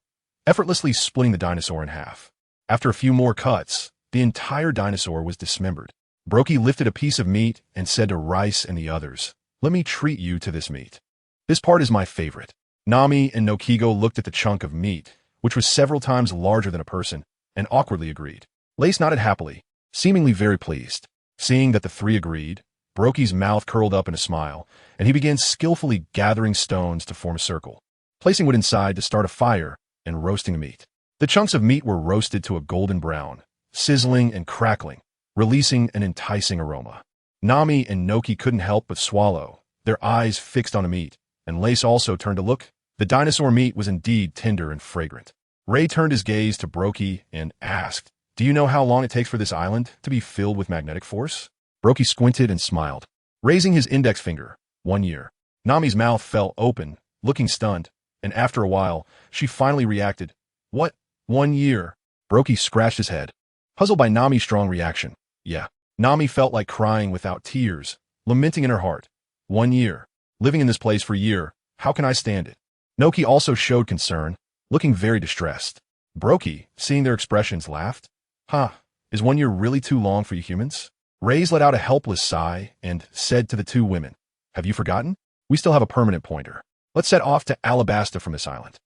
effortlessly splitting the dinosaur in half. After a few more cuts, the entire dinosaur was dismembered. Brokey lifted a piece of meat and said to Rice and the others, "Let me treat you to this meat. This part is my favorite." Nami and Nokigo looked at the chunk of meat, which was several times larger than a person, and awkwardly agreed. Lace nodded happily, seemingly very pleased. Seeing that the three agreed, Brokey's mouth curled up in a smile, and he began skillfully gathering stones to form a circle, placing wood inside to start a fire and roasting the meat. The chunks of meat were roasted to a golden brown, sizzling and crackling, releasing an enticing aroma. Nami and Noki couldn't help but swallow, their eyes fixed on the meat, and Lace also turned to look. The dinosaur meat was indeed tender and fragrant. Ray turned his gaze to Brokey and asked, "Do you know how long it takes for this island to be filled with magnetic force?" Brokey squinted and smiled, raising his index finger. 1 year. Nami's mouth fell open, looking stunned, and after a while, she finally reacted. "What? 1 year?" Brokey scratched his head, puzzled by Nami's strong reaction. "Yeah." Nami felt like crying without tears, lamenting in her heart. 1 year. Living in this place for a year, how can I stand it? Noki also showed concern, looking very distressed. Brokey, seeing their expressions, laughed. Is 1 year really too long for you humans?" Raze let out a helpless sigh and said to the two women, "Have you forgotten? We still have a permanent pointer. Let's set off to Alabasta from this island."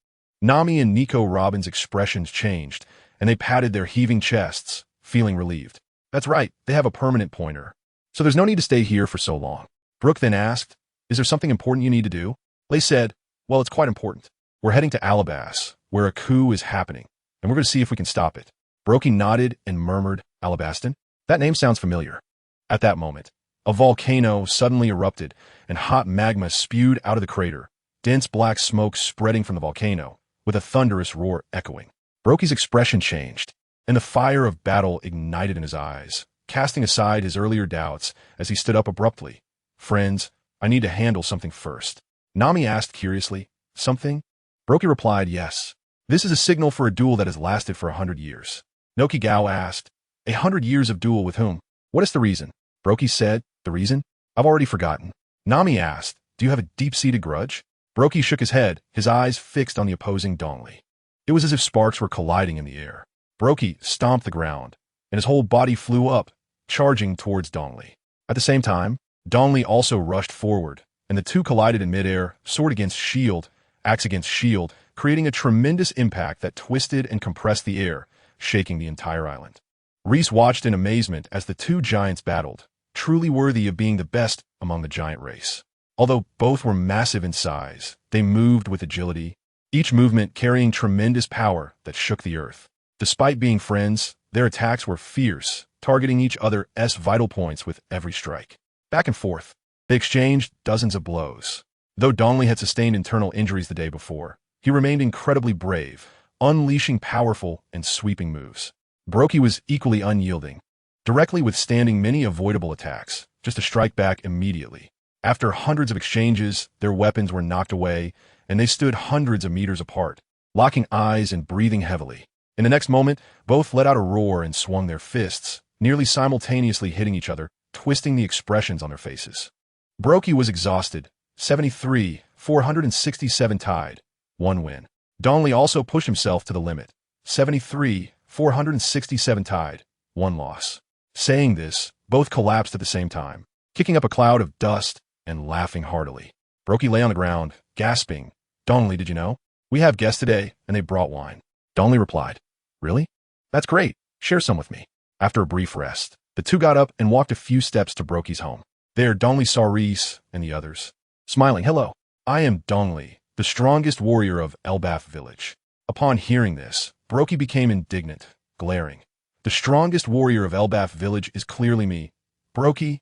Nami and Nico Robin's expressions changed, and they patted their heaving chests, feeling relieved. "That's right, they have a permanent pointer, so there's no need to stay here for so long." Brooke then asked, "Is there something important you need to do?" Lay said, "Well, it's quite important. We're heading to Alabasta, where a coup is happening, and we're going to see if we can stop it." Brokey nodded and murmured, "Alabastan? That name sounds familiar." At that moment, a volcano suddenly erupted, and hot magma spewed out of the crater, dense black smoke spreading from the volcano, with a thunderous roar echoing. Brokey's expression changed, and the fire of battle ignited in his eyes, casting aside his earlier doubts as he stood up abruptly. "Friends, I need to handle something first." Nami asked curiously, "Something?" Brokey replied, "Yes. This is a signal for a duel that has lasted for 100 years. Noki Gao asked, 100 years of duel with whom? What is the reason?" Brokey said, "The reason? I've already forgotten." Nami asked, "Do you have a deep-seated grudge?" Brokey shook his head, his eyes fixed on the opposing Dongli. It was as if sparks were colliding in the air. Brokey stomped the ground, and his whole body flew up, charging towards Dongli. At the same time, Dongli also rushed forward, and the two collided in midair, sword against shield, axe against shield, creating a tremendous impact that twisted and compressed the air, shaking the entire island. Reese watched in amazement as the two giants battled, truly worthy of being the best among the giant race. Although both were massive in size, they moved with agility, each movement carrying tremendous power that shook the earth. Despite being friends, their attacks were fierce, targeting each other's vital points with every strike. Back and forth, they exchanged dozens of blows. Though Dongli had sustained internal injuries the day before, he remained incredibly brave, unleashing powerful and sweeping moves. Brokey was equally unyielding, directly withstanding many avoidable attacks, just to strike back immediately. After hundreds of exchanges, their weapons were knocked away, and they stood hundreds of meters apart, locking eyes and breathing heavily. In the next moment, both let out a roar and swung their fists, nearly simultaneously hitting each other, twisting the expressions on their faces. Brokey was exhausted. 73, 467 tied. 1 win. Donley also pushed himself to the limit. 73, 467 tied. 1 loss. Saying this, both collapsed at the same time, kicking up a cloud of dust and laughing heartily. Brokey lay on the ground, gasping. Donley, did you know? We have guests today, and they brought wine. Donley replied, Really? That's great. Share some with me. After a brief rest, the two got up and walked a few steps to Brokey's home. There, Donley saw Raith and the others. Smiling, Hello, I am Donley, the strongest warrior of Elbaf village. Upon hearing this, Brokey became indignant, glaring. The strongest warrior of Elbaf village is clearly me. Brokey?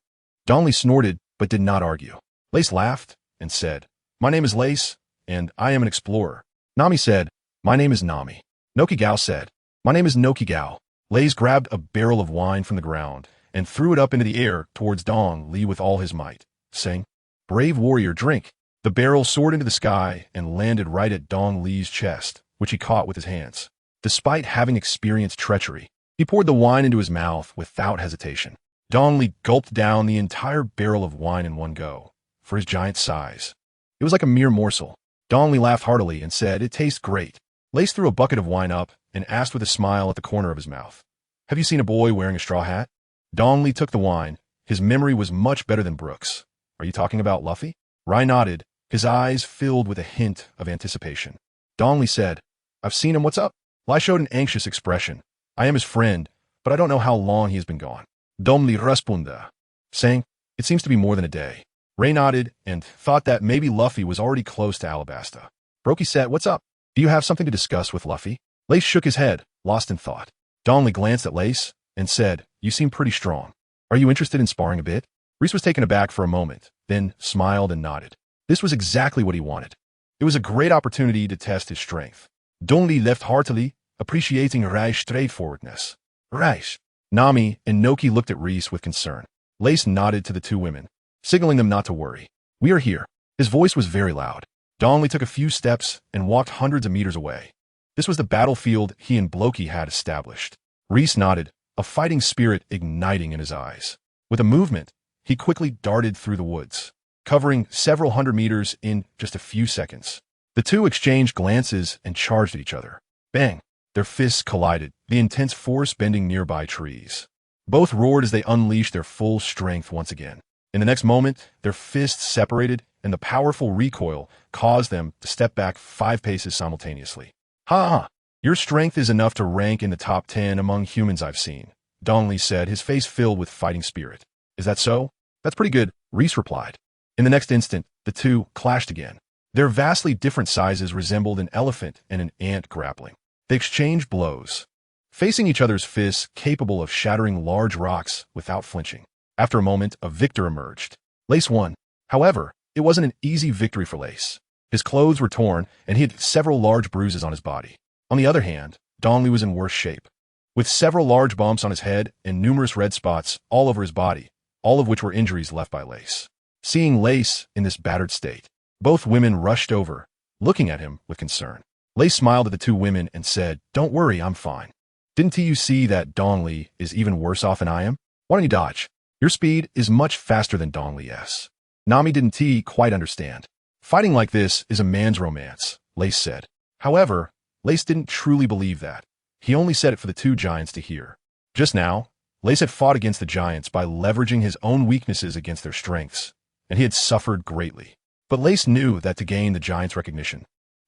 Donley snorted, but did not argue. Lace laughed and said, My name is Lace, and I am an explorer. Nami said, My name is Nami. Noki Gao said, My name is Noki Gao. Lace grabbed a barrel of wine from the ground and threw it up into the air towards Dong Li with all his might, saying, Brave warrior, drink. The barrel soared into the sky and landed right at Dong Li's chest, which he caught with his hands. Despite having experienced treachery, he poured the wine into his mouth without hesitation. Dong Li gulped down the entire barrel of wine in one go, for his giant size. It was like a mere morsel. Dong Li laughed heartily and said, It tastes great. Lace threw a bucket of wine up and asked with a smile at the corner of his mouth, Have you seen a boy wearing a straw hat? Dong Li took the wine. His memory was much better than Brooks. Are you talking about Luffy? Rai nodded, his eyes filled with a hint of anticipation. Dong Li said, I've seen him, what's up? Lai showed an anxious expression. I am his friend, but I don't know how long he has been gone. Dong Li responded, saying, It seems to be more than a day. Ray nodded and thought that maybe Luffy was already close to Alabasta. Brokey said, What's up? Do you have something to discuss with Luffy? Lace shook his head, lost in thought. Dong Li glanced at Lace and said, You seem pretty strong. Are you interested in sparring a bit? Reese was taken aback for a moment, then smiled and nodded. This was exactly what he wanted. It was a great opportunity to test his strength. Dong Li laughed heartily, appreciating Rai's straightforwardness. Raith. Nami and Noki looked at Reese with concern. Lace nodded to the two women, signaling them not to worry. We are here. His voice was very loud. Dong Li took a few steps and walked hundreds of meters away. This was the battlefield he and Blokey had established. Reese nodded, a fighting spirit igniting in his eyes. With a movement, he quickly darted through the woods, covering several hundred meters in just a few seconds. The two exchanged glances and charged at each other. Bang! Their fists collided, the intense force bending nearby trees. Both roared as they unleashed their full strength once again. In the next moment, their fists separated, and the powerful recoil caused them to step back 5 paces simultaneously. Ha ha! Your strength is enough to rank in the top 10 among humans I've seen, Dong Li said, his face filled with fighting spirit. Is that so? That's pretty good, Reese replied. In the next instant, the two clashed again. Their vastly different sizes resembled an elephant and an ant grappling. They exchanged blows, facing each other's fists capable of shattering large rocks without flinching. After a moment, a victor emerged. Lace won. However, it wasn't an easy victory for Lace. His clothes were torn, and he had several large bruises on his body. On the other hand, Dong Li was in worse shape, with several large bumps on his head and numerous red spots all over his body, all of which were injuries left by Lace. Seeing Lace in this battered state, both women rushed over, looking at him with concern. Lace smiled at the two women and said, Don't worry, I'm fine. Didn't you see that Dong Li is even worse off than I am? Why don't you dodge? Your speed is much faster than Dong Li's. Nami didn't quite understand. Fighting like this is a man's romance, Lace said. However, Lace didn't truly believe that. He only said it for the two giants to hear. Just now, Lace had fought against the giants by leveraging his own weaknesses against their strengths, and he had suffered greatly. But Lace knew that to gain the giants' recognition,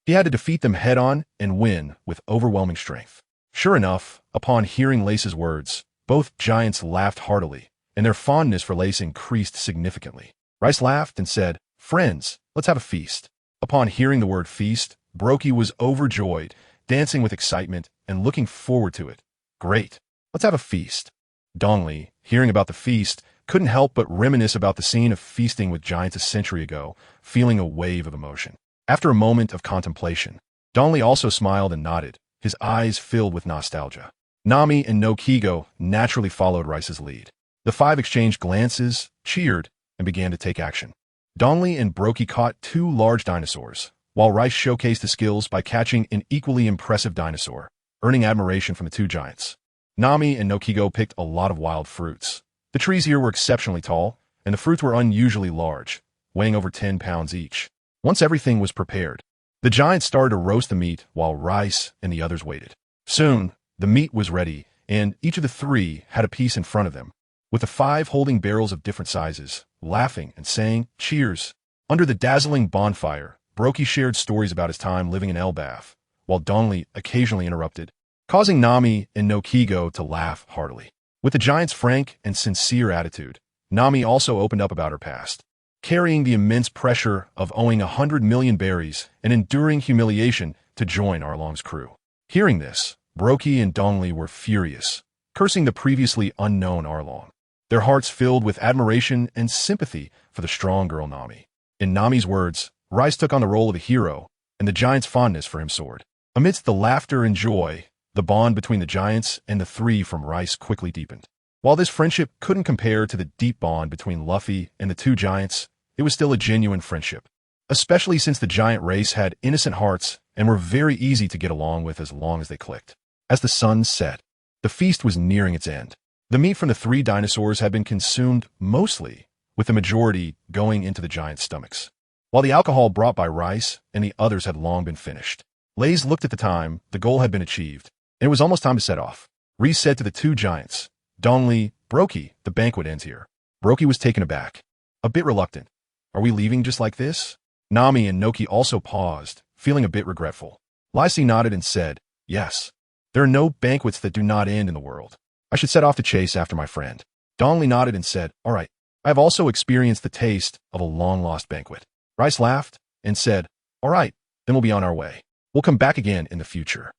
he had to defeat them head-on and win with overwhelming strength. Sure enough, upon hearing Lace's words, both giants laughed heartily, and their fondness for Lace increased significantly. Rice laughed and said, Friends, let's have a feast. Upon hearing the word feast, Brokey was overjoyed, dancing with excitement and looking forward to it. Great, let's have a feast. Dong Li, hearing about the feast, couldn't help but reminisce about the scene of feasting with giants a century ago, feeling a wave of emotion. After a moment of contemplation, Dong Li also smiled and nodded, his eyes filled with nostalgia. Nami and Noki naturally followed Rice's lead. The five exchanged glances, cheered, and began to take action. Dongley and Brokey caught two large dinosaurs, while Rice showcased his skills by catching an equally impressive dinosaur, earning admiration from the two giants. Nami and Noki picked a lot of wild fruits. The trees here were exceptionally tall, and the fruits were unusually large, weighing over 10 pounds each. Once everything was prepared, the giants started to roast the meat while Rice and the others waited. Soon, the meat was ready, and each of the three had a piece in front of them, with the five holding barrels of different sizes, laughing and saying, "Cheers." Under the dazzling bonfire, Brokey shared stories about his time living in Elbaf, while Dongley occasionally interrupted, causing Nami and Noki to laugh heartily. With the giant's frank and sincere attitude, Nami also opened up about her past, carrying the immense pressure of owing 100 million berries and enduring humiliation to join Arlong's crew. Hearing this, Brokey and Dongley were furious, cursing the previously unknown Arlong, their hearts filled with admiration and sympathy for the strong girl Nami. In Nami's words, Rice took on the role of a hero, and the giant's fondness for him soared. Amidst the laughter and joy, the bond between the giants and the three from Rice quickly deepened. While this friendship couldn't compare to the deep bond between Luffy and the two giants, it was still a genuine friendship, especially since the giant race had innocent hearts and were very easy to get along with as long as they clicked. As the sun set, the feast was nearing its end. The meat from the three dinosaurs had been consumed mostly, with the majority going into the giants' stomachs, while the alcohol brought by Rice and the others had long been finished. Lays looked at the time, the goal had been achieved, and it was almost time to set off. Reese said to the two giants, "Dongley, Brokey, the banquet ends here." Brokey was taken aback, a bit reluctant. "Are we leaving just like this?" Nami and Noki also paused, feeling a bit regretful. Lysy nodded and said, "Yes. There are no banquets that do not end in the world. I should set off to chase after my friend." Dongley nodded and said, "All right. I have also experienced the taste of a long-lost banquet." Rice laughed and said, "All right, then we'll be on our way. We'll come back again in the future."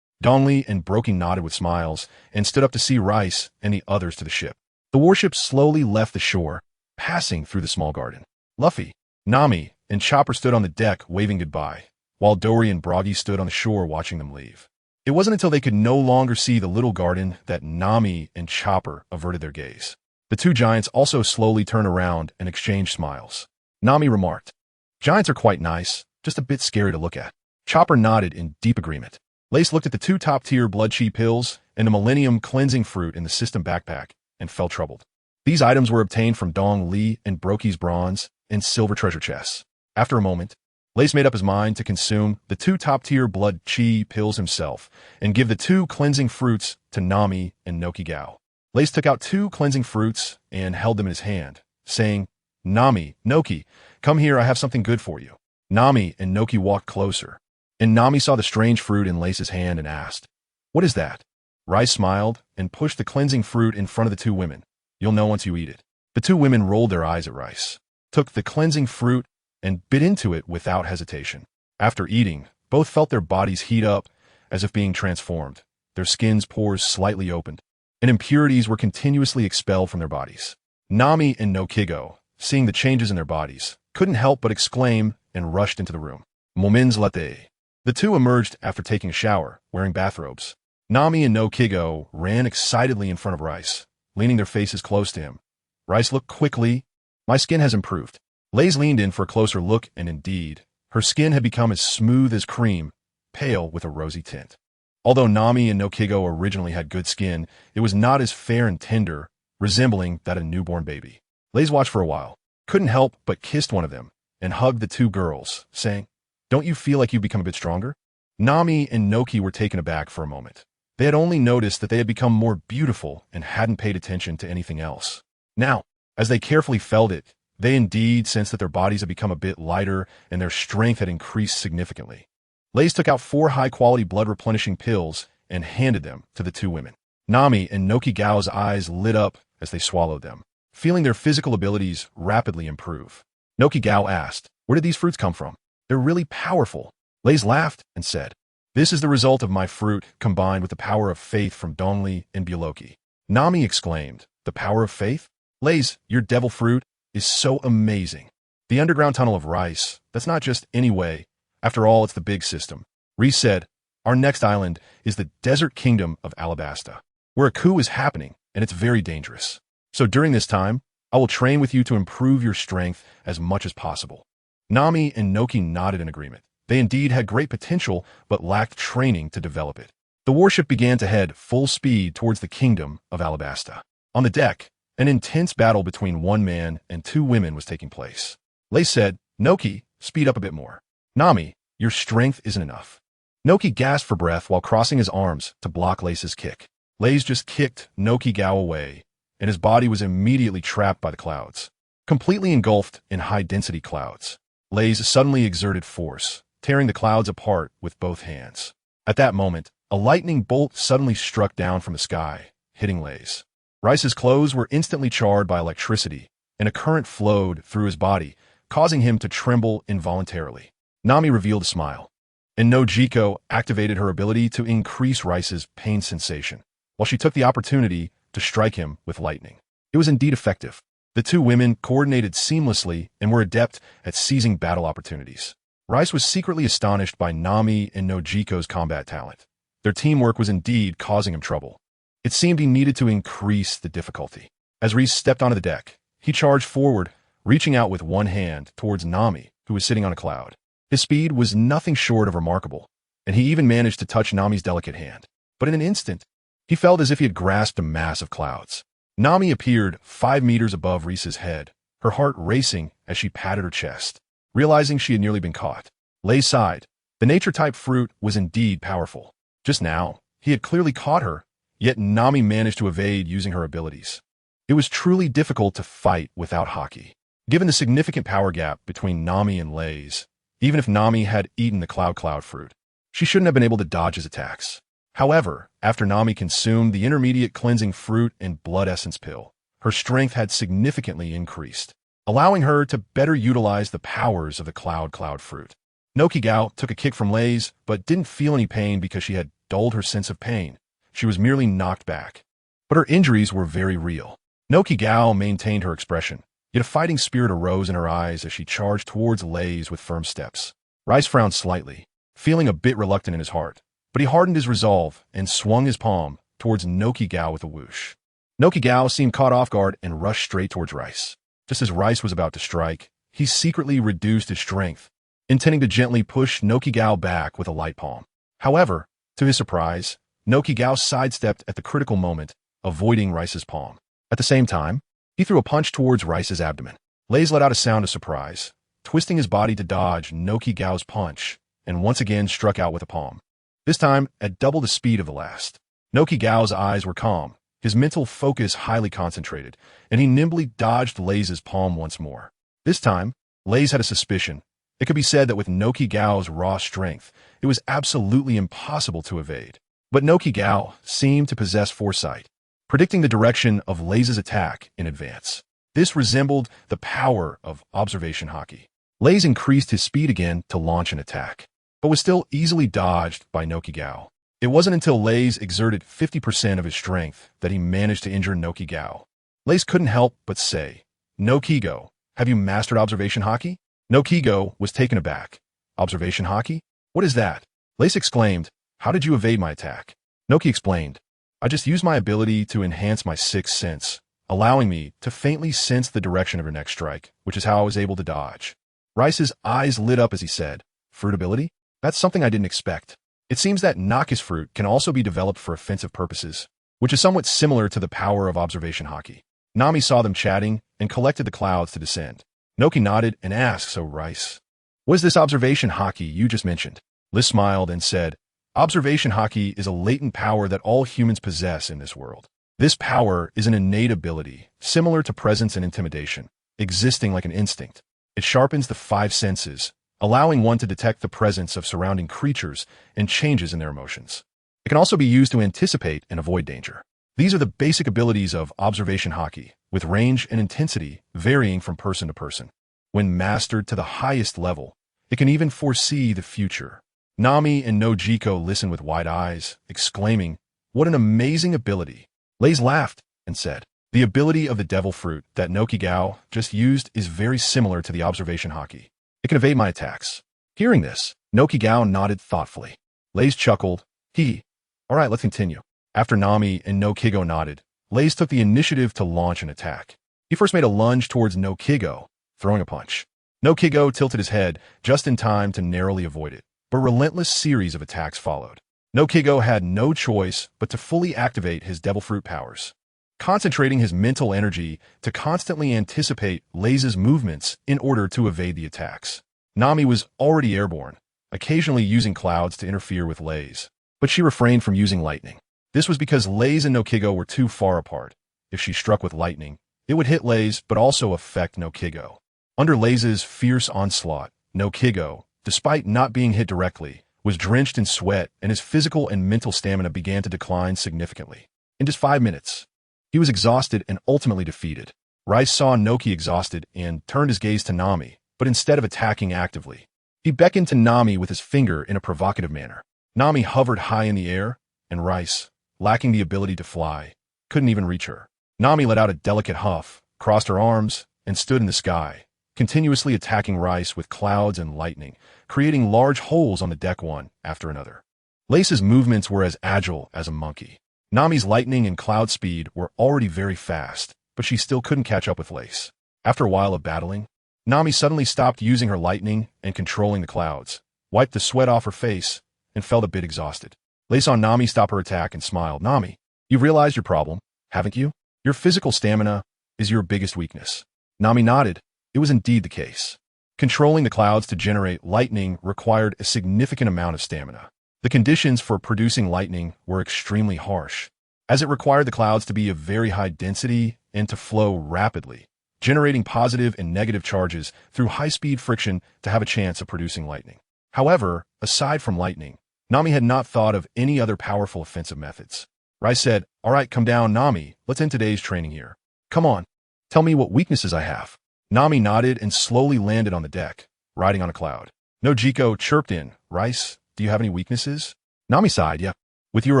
Dongley and Brokey nodded with smiles and stood up to see Rice and the others to the ship. The warship slowly left the shore, passing through the small garden. Luffy, Nami, and Chopper stood on the deck waving goodbye, while Dory and Broggy stood on the shore watching them leave. It wasn't until they could no longer see the little garden that Nami and Chopper averted their gaze. The two giants also slowly turned around and exchanged smiles. Nami remarked, "Giants are quite nice, just a bit scary to look at." Chopper nodded in deep agreement. Lace looked at the two top-tier blood chi pills and the Millennium cleansing fruit in the system backpack and felt troubled. These items were obtained from Dong Li and Brokey's bronze and silver treasure chests. After a moment, Lace made up his mind to consume the two top-tier blood chi pills himself and give the two cleansing fruits to Nami and Noki Gao. Lace took out two cleansing fruits and held them in his hand, saying, "Nami, Noki, come here, I have something good for you." Nami and Noki walked closer, and Nami saw the strange fruit in Lace's hand and asked, "What is that?" Rice smiled and pushed the cleansing fruit in front of the two women. "You'll know once you eat it." The two women rolled their eyes at Rice, took the cleansing fruit, and bit into it without hesitation. After eating, both felt their bodies heat up as if being transformed, their skins pores slightly opened, and impurities were continuously expelled from their bodies. Nami and Nokigo, seeing the changes in their bodies, couldn't help but exclaim and rushed into the room. "Moments latte." The two emerged after taking a shower, wearing bathrobes. Nami and Nokigo ran excitedly in front of Rice, leaning their faces close to him. Rice looked quickly. "My skin has improved." Lays leaned in for a closer look, and indeed, her skin had become as smooth as cream, pale with a rosy tint. Although Nami and Nokigo originally had good skin, it was not as fair and tender, resembling that of a newborn baby. Lays watched for a while, couldn't help but kissed one of them, and hugged the two girls, saying, "Don't you feel like you've become a bit stronger?" Nami and Noki were taken aback for a moment. They had only noticed that they had become more beautiful and hadn't paid attention to anything else. Now, as they carefully felt it, they indeed sensed that their bodies had become a bit lighter and their strength had increased significantly. Lays took out 4 high-quality blood-replenishing pills and handed them to the two women. Nami and Noki Gao's eyes lit up as they swallowed them, feeling their physical abilities rapidly improve. Noki Gao asked, "Where did these fruits come from? They're really powerful." Lays laughed and said, "This is the result of my fruit combined with the power of faith from Dongli and Byeloki." Nami exclaimed, "The power of faith? Lays, your devil fruit is so amazing." The underground tunnel of Rice, that's not just any way. After all, it's the big system. Reese said, "Our next island is the desert kingdom of Alabasta. where a coup is happening, and it's very dangerous. So during this time, I will train with you to improve your strength as much as possible." Nami and Noki nodded in agreement. They indeed had great potential, but lacked training to develop it. The warship began to head full speed towards the kingdom of Alabasta. On the deck, an intense battle between one man and two women was taking place. Lei said, "Noki, speed up a bit more." "Nami, your strength isn't enough." Noki gasped for breath while crossing his arms to block Lei's kick. Lei's just kicked Noki Gao away, and his body was immediately trapped by the clouds. Completely engulfed in high-density clouds, Lei's suddenly exerted force, tearing the clouds apart with both hands. At that moment, a lightning bolt suddenly struck down from the sky, hitting Lei's. Rice's clothes were instantly charred by electricity, and a current flowed through his body, causing him to tremble involuntarily. Nami revealed a smile, and Nojiko activated her ability to increase Rice's pain sensation, while she took the opportunity to strike him with lightning. It was indeed effective. The two women coordinated seamlessly and were adept at seizing battle opportunities. Rice was secretly astonished by Nami and Nojiko's combat talent. Their teamwork was indeed causing him trouble. It seemed he needed to increase the difficulty. As Rice stepped onto the deck, he charged forward, reaching out with one hand towards Nami, who was sitting on a cloud. His speed was nothing short of remarkable, and he even managed to touch Nami's delicate hand. But in an instant, he felt as if he had grasped a mass of clouds. Nami appeared 5 meters above Rice's head, her heart racing as she patted her chest. Realizing she had nearly been caught, Lei sighed. The nature-type fruit was indeed powerful. Just now, he had clearly caught her, yet Nami managed to evade using her abilities. It was truly difficult to fight without Haki. Given the significant power gap between Nami and Lei's, even if Nami had eaten the cloud fruit, she shouldn't have been able to dodge his attacks. However, after Nami consumed the intermediate cleansing fruit and blood essence pill, her strength had significantly increased, allowing her to better utilize the powers of the cloud fruit. Noki Gao took a kick from Lei's, but didn't feel any pain because she had dulled her sense of pain. She was merely knocked back. But her injuries were very real. Noki Gao maintained her expression, yet a fighting spirit arose in her eyes as she charged towards Lei's with firm steps. Rice frowned slightly, feeling a bit reluctant in his heart, but he hardened his resolve and swung his palm towards Noki Gao with a whoosh. Noki Gao seemed caught off guard and rushed straight towards Rice. Just as Rice was about to strike, he secretly reduced his strength, intending to gently push Noki Gao back with a light palm. However, to his surprise, Noki Gao sidestepped at the critical moment, avoiding Rice's palm. At the same time, he threw a punch towards Rice's abdomen. Lei's let out a sound of surprise, twisting his body to dodge Noki Gao's punch, and once again struck out with a palm. This time at double the speed of the last. Noki Gao's eyes were calm, his mental focus highly concentrated, and he nimbly dodged Lei's palm once more. This time, Lei's had a suspicion. It could be said that with Noki Gao's raw strength, it was absolutely impossible to evade. But Noki Gao seemed to possess foresight, predicting the direction of Lei's attack in advance. This resembled the power of observation Haki. Lei's increased his speed again to launch an attack, but was still easily dodged by Noki Gao. It wasn't until Lei's exerted 50% of his strength that he managed to injure Noki Gao. Lei's couldn't help but say, "Nokigo, have you mastered observation Haki?" Nokigo was taken aback. "Observation Haki? What is that?" Lei's exclaimed, "How did you evade my attack?" Noki explained, "I just used my ability to enhance my sixth sense, allowing me to faintly sense the direction of your next strike, which is how I was able to dodge." Rice's eyes lit up as he said, "Fruit ability? That's something I didn't expect." It seems that Naki's fruit can also be developed for offensive purposes, which is somewhat similar to the power of observation Haki. Nami saw them chatting and collected the clouds to descend. Noki nodded and asked, "So Rice, what is this observation Haki you just mentioned?" Liz smiled and said, "Observation Haki is a latent power that all humans possess in this world. This power is an innate ability, similar to presence and intimidation, existing like an instinct. It sharpens the 5 senses, allowing one to detect the presence of surrounding creatures and changes in their emotions. It can also be used to anticipate and avoid danger. These are the basic abilities of observation Haki, with range and intensity varying from person to person. When mastered to the highest level, it can even foresee the future." Nami and Nojiko listened with wide eyes, exclaiming, "What an amazing ability." Lei's laughed and said, "The ability of the devil fruit that Noki Gao just used is very similar to the observation Haki. It can evade my attacks." Hearing this, Noki Gao nodded thoughtfully. Lei's chuckled, "All right, let's continue." After Nami and Nokigo nodded, Lace took the initiative to launch an attack. He first made a lunge towards Nokigo, throwing a punch. Nokigo tilted his head just in time to narrowly avoid it, but a relentless series of attacks followed. Nokigo had no choice but to fully activate his devil fruit powers, concentrating his mental energy to constantly anticipate Lace's movements in order to evade the attacks. Nami was already airborne, occasionally using clouds to interfere with Lace, but she refrained from using lightning. This was because Lace and Nokigo were too far apart. If she struck with lightning, it would hit Lace but also affect Nokigo. Under Lace's fierce onslaught, Nokigo, despite not being hit directly, was drenched in sweat and his physical and mental stamina began to decline significantly. In just 5 minutes, he was exhausted and ultimately defeated. Raith saw Noki exhausted and turned his gaze to Nami, but instead of attacking actively, he beckoned to Nami with his finger in a provocative manner. Nami hovered high in the air, and Raith, lacking the ability to fly, couldn't even reach her. Nami let out a delicate huff, crossed her arms, and stood in the sky, continuously attacking Raith with clouds and lightning, creating large holes on the deck one after another. Lace's movements were as agile as a monkey. Nami's lightning and cloud speed were already very fast, but she still couldn't catch up with Lace. After a while of battling, Nami suddenly stopped using her lightning and controlling the clouds, wiped the sweat off her face, and felt a bit exhausted. Lace saw Nami stop her attack and smiled. "Nami, you've realized your problem, haven't you? Your physical stamina is your biggest weakness." Nami nodded. It was indeed the case. Controlling the clouds to generate lightning required a significant amount of stamina. The conditions for producing lightning were extremely harsh, as it required the clouds to be of very high density and to flow rapidly, generating positive and negative charges through high-speed friction to have a chance of producing lightning. However, aside from lightning, Nami had not thought of any other powerful offensive methods. Raith said, "All right, come down, Nami. Let's end today's training here. Come on, tell me what weaknesses I have." Nami nodded and slowly landed on the deck, riding on a cloud. Nojiko chirped in, "Raith, do you have any weaknesses?" Nami sighed, "Yeah. With your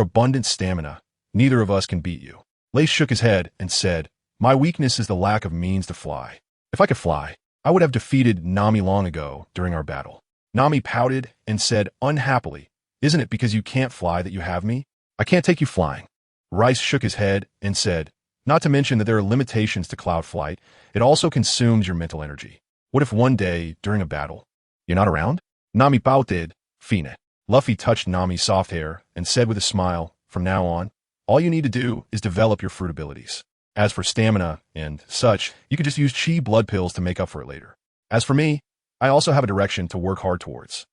abundant stamina, neither of us can beat you." Lace shook his head and said, "My weakness is the lack of means to fly. If I could fly, I would have defeated Nami long ago during our battle." Nami pouted and said unhappily, "Isn't it because you can't fly that you have me? I can't take you flying." Raith shook his head and said, "Not to mention that there are limitations to cloud flight, it also consumes your mental energy. What if one day, during a battle, you're not around?" Nami pouted, "Fine." Luffy touched Nami's soft hair and said with a smile, "From now on, all you need to do is develop your fruit abilities. As for stamina and such, you could just use chi blood pills to make up for it later. As for me, I also have a direction to work hard towards."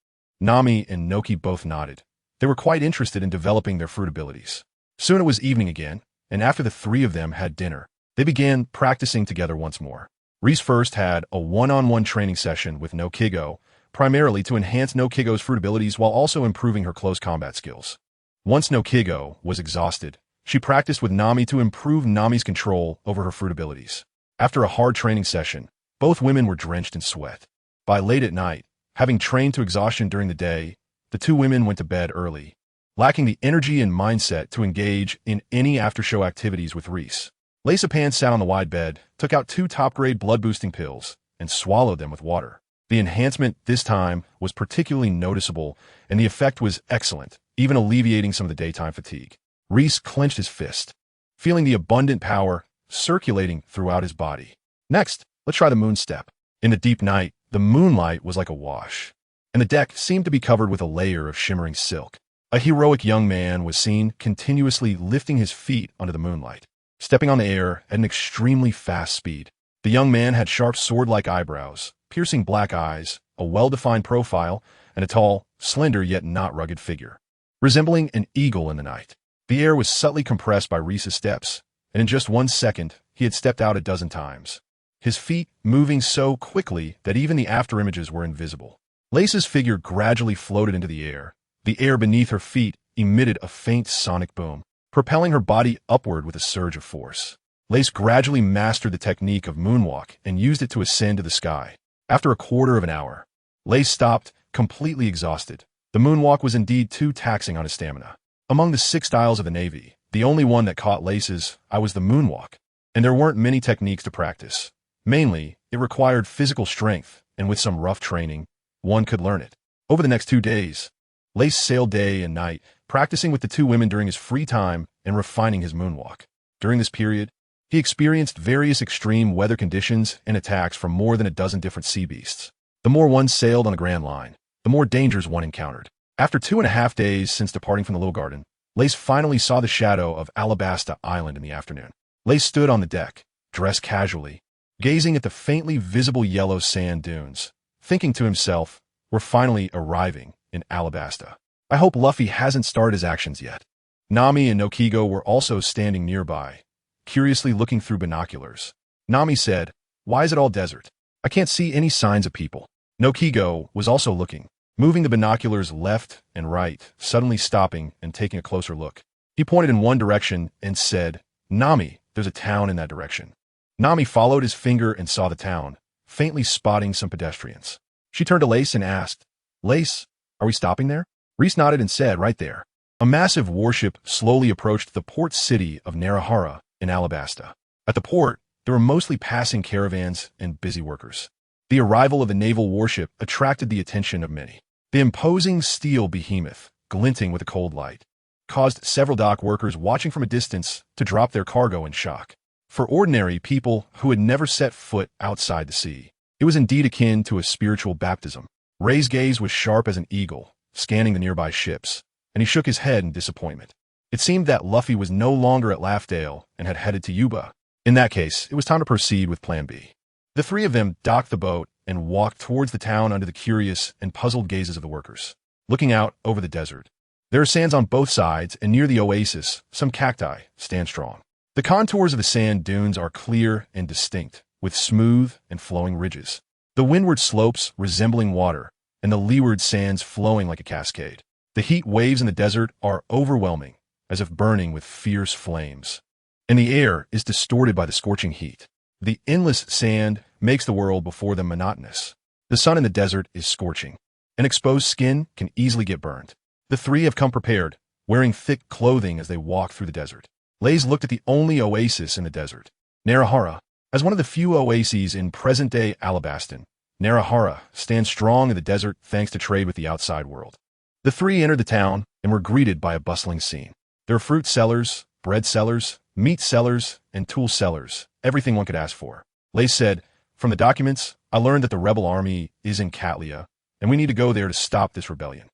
Nami and Noki both nodded. They were quite interested in developing their fruit abilities. Soon it was evening again, and after the three of them had dinner, they began practicing together once more. Reese first had a one-on-one training session with Nokigo, primarily to enhance Nokigo's fruit abilities while also improving her close combat skills. Once Nokigo was exhausted, she practiced with Nami to improve Nami's control over her fruit abilities. After a hard training session, both women were drenched in sweat. By late at night, having trained to exhaustion during the day, the two women went to bed early, lacking the energy and mindset to engage in any after-show activities with Reese. Laceapan sat on the wide bed, took out 2 top-grade blood-boosting pills, and swallowed them with water. The enhancement this time was particularly noticeable, and the effect was excellent, even alleviating some of the daytime fatigue. Reese clenched his fist, feeling the abundant power circulating throughout his body. "Next, let's try the moon step." In the deep night, the moonlight was like a wash, and the deck seemed to be covered with a layer of shimmering silk. A heroic young man was seen continuously lifting his feet under the moonlight, stepping on the air at an extremely fast speed. The young man had sharp sword-like eyebrows, piercing black eyes, a well-defined profile, and a tall, slender yet not rugged figure, resembling an eagle in the night. The air was subtly compressed by Reese's steps, and in just 1 second, he had stepped out a dozen times, his feet moving so quickly that even the afterimages were invisible. Lace's figure gradually floated into the air. The air beneath her feet emitted a faint sonic boom, propelling her body upward with a surge of force. Lace gradually mastered the technique of moonwalk and used it to ascend to the sky. After a quarter of an hour, Lace stopped, completely exhausted. The moonwalk was indeed too taxing on his stamina. Among the 6 styles of the Navy, the only one that caught Lace's eye was the moonwalk, and there weren't many techniques to practice. Mainly, it required physical strength, and with some rough training, one could learn it. Over the next 2 days, Lace sailed day and night, practicing with the two women during his free time and refining his moonwalk. During this period, he experienced various extreme weather conditions and attacks from more than a dozen different sea beasts. The more one sailed on the Grand Line, the more dangers one encountered. After 2.5 days since departing from the Little Garden, Lace finally saw the shadow of Alabasta Island in the afternoon. Lace stood on the deck, dressed casually, gazing at the faintly visible yellow sand dunes, thinking to himself, "We're finally arriving in Alabasta. I hope Luffy hasn't started his actions yet." Nami and Nokigo were also standing nearby, curiously looking through binoculars. Nami said, "Why is it all desert? I can't see any signs of people." Nokigo was also looking, moving the binoculars left and right, suddenly stopping and taking a closer look. He pointed in one direction and said, "Nami, there's a town in that direction." Nami followed his finger and saw the town, faintly spotting some pedestrians. She turned to Lace and asked, "Lace, are we stopping there?" Reese nodded and said, "Right there." A massive warship slowly approached the port city of Narahara in Alabasta. At the port, there were mostly passing caravans and busy workers. The arrival of the naval warship attracted the attention of many. The imposing steel behemoth, glinting with a cold light, caused several dock workers watching from a distance to drop their cargo in shock. For ordinary people who had never set foot outside the sea, it was indeed akin to a spiritual baptism. Ray's gaze was sharp as an eagle, scanning the nearby ships, and he shook his head in disappointment. It seemed that Luffy was no longer at Laughdale and had headed to Yuba. In that case, it was time to proceed with Plan B. The three of them docked the boat and walked towards the town under the curious and puzzled gazes of the workers. Looking out over the desert, there are sands on both sides, and near the oasis, some cacti stand strong. The contours of the sand dunes are clear and distinct, with smooth and flowing ridges. The windward slopes resembling water, and the leeward sands flowing like a cascade. The heat waves in the desert are overwhelming, as if burning with fierce flames. And the air is distorted by the scorching heat. The endless sand makes the world before them monotonous. The sun in the desert is scorching. An exposed skin can easily get burned. The three have come prepared, wearing thick clothing as they walk through the desert. Lays looked at the only oasis in the desert, Narahara. As one of the few oases in present-day Alabastan, Narahara stands strong in the desert thanks to trade with the outside world. The three entered the town and were greeted by a bustling scene. There are fruit sellers, bread sellers, meat sellers, and tool sellers, everything one could ask for. Lace said, "From the documents, I learned that the rebel army is in Katlia, and we need to go there to stop this rebellion."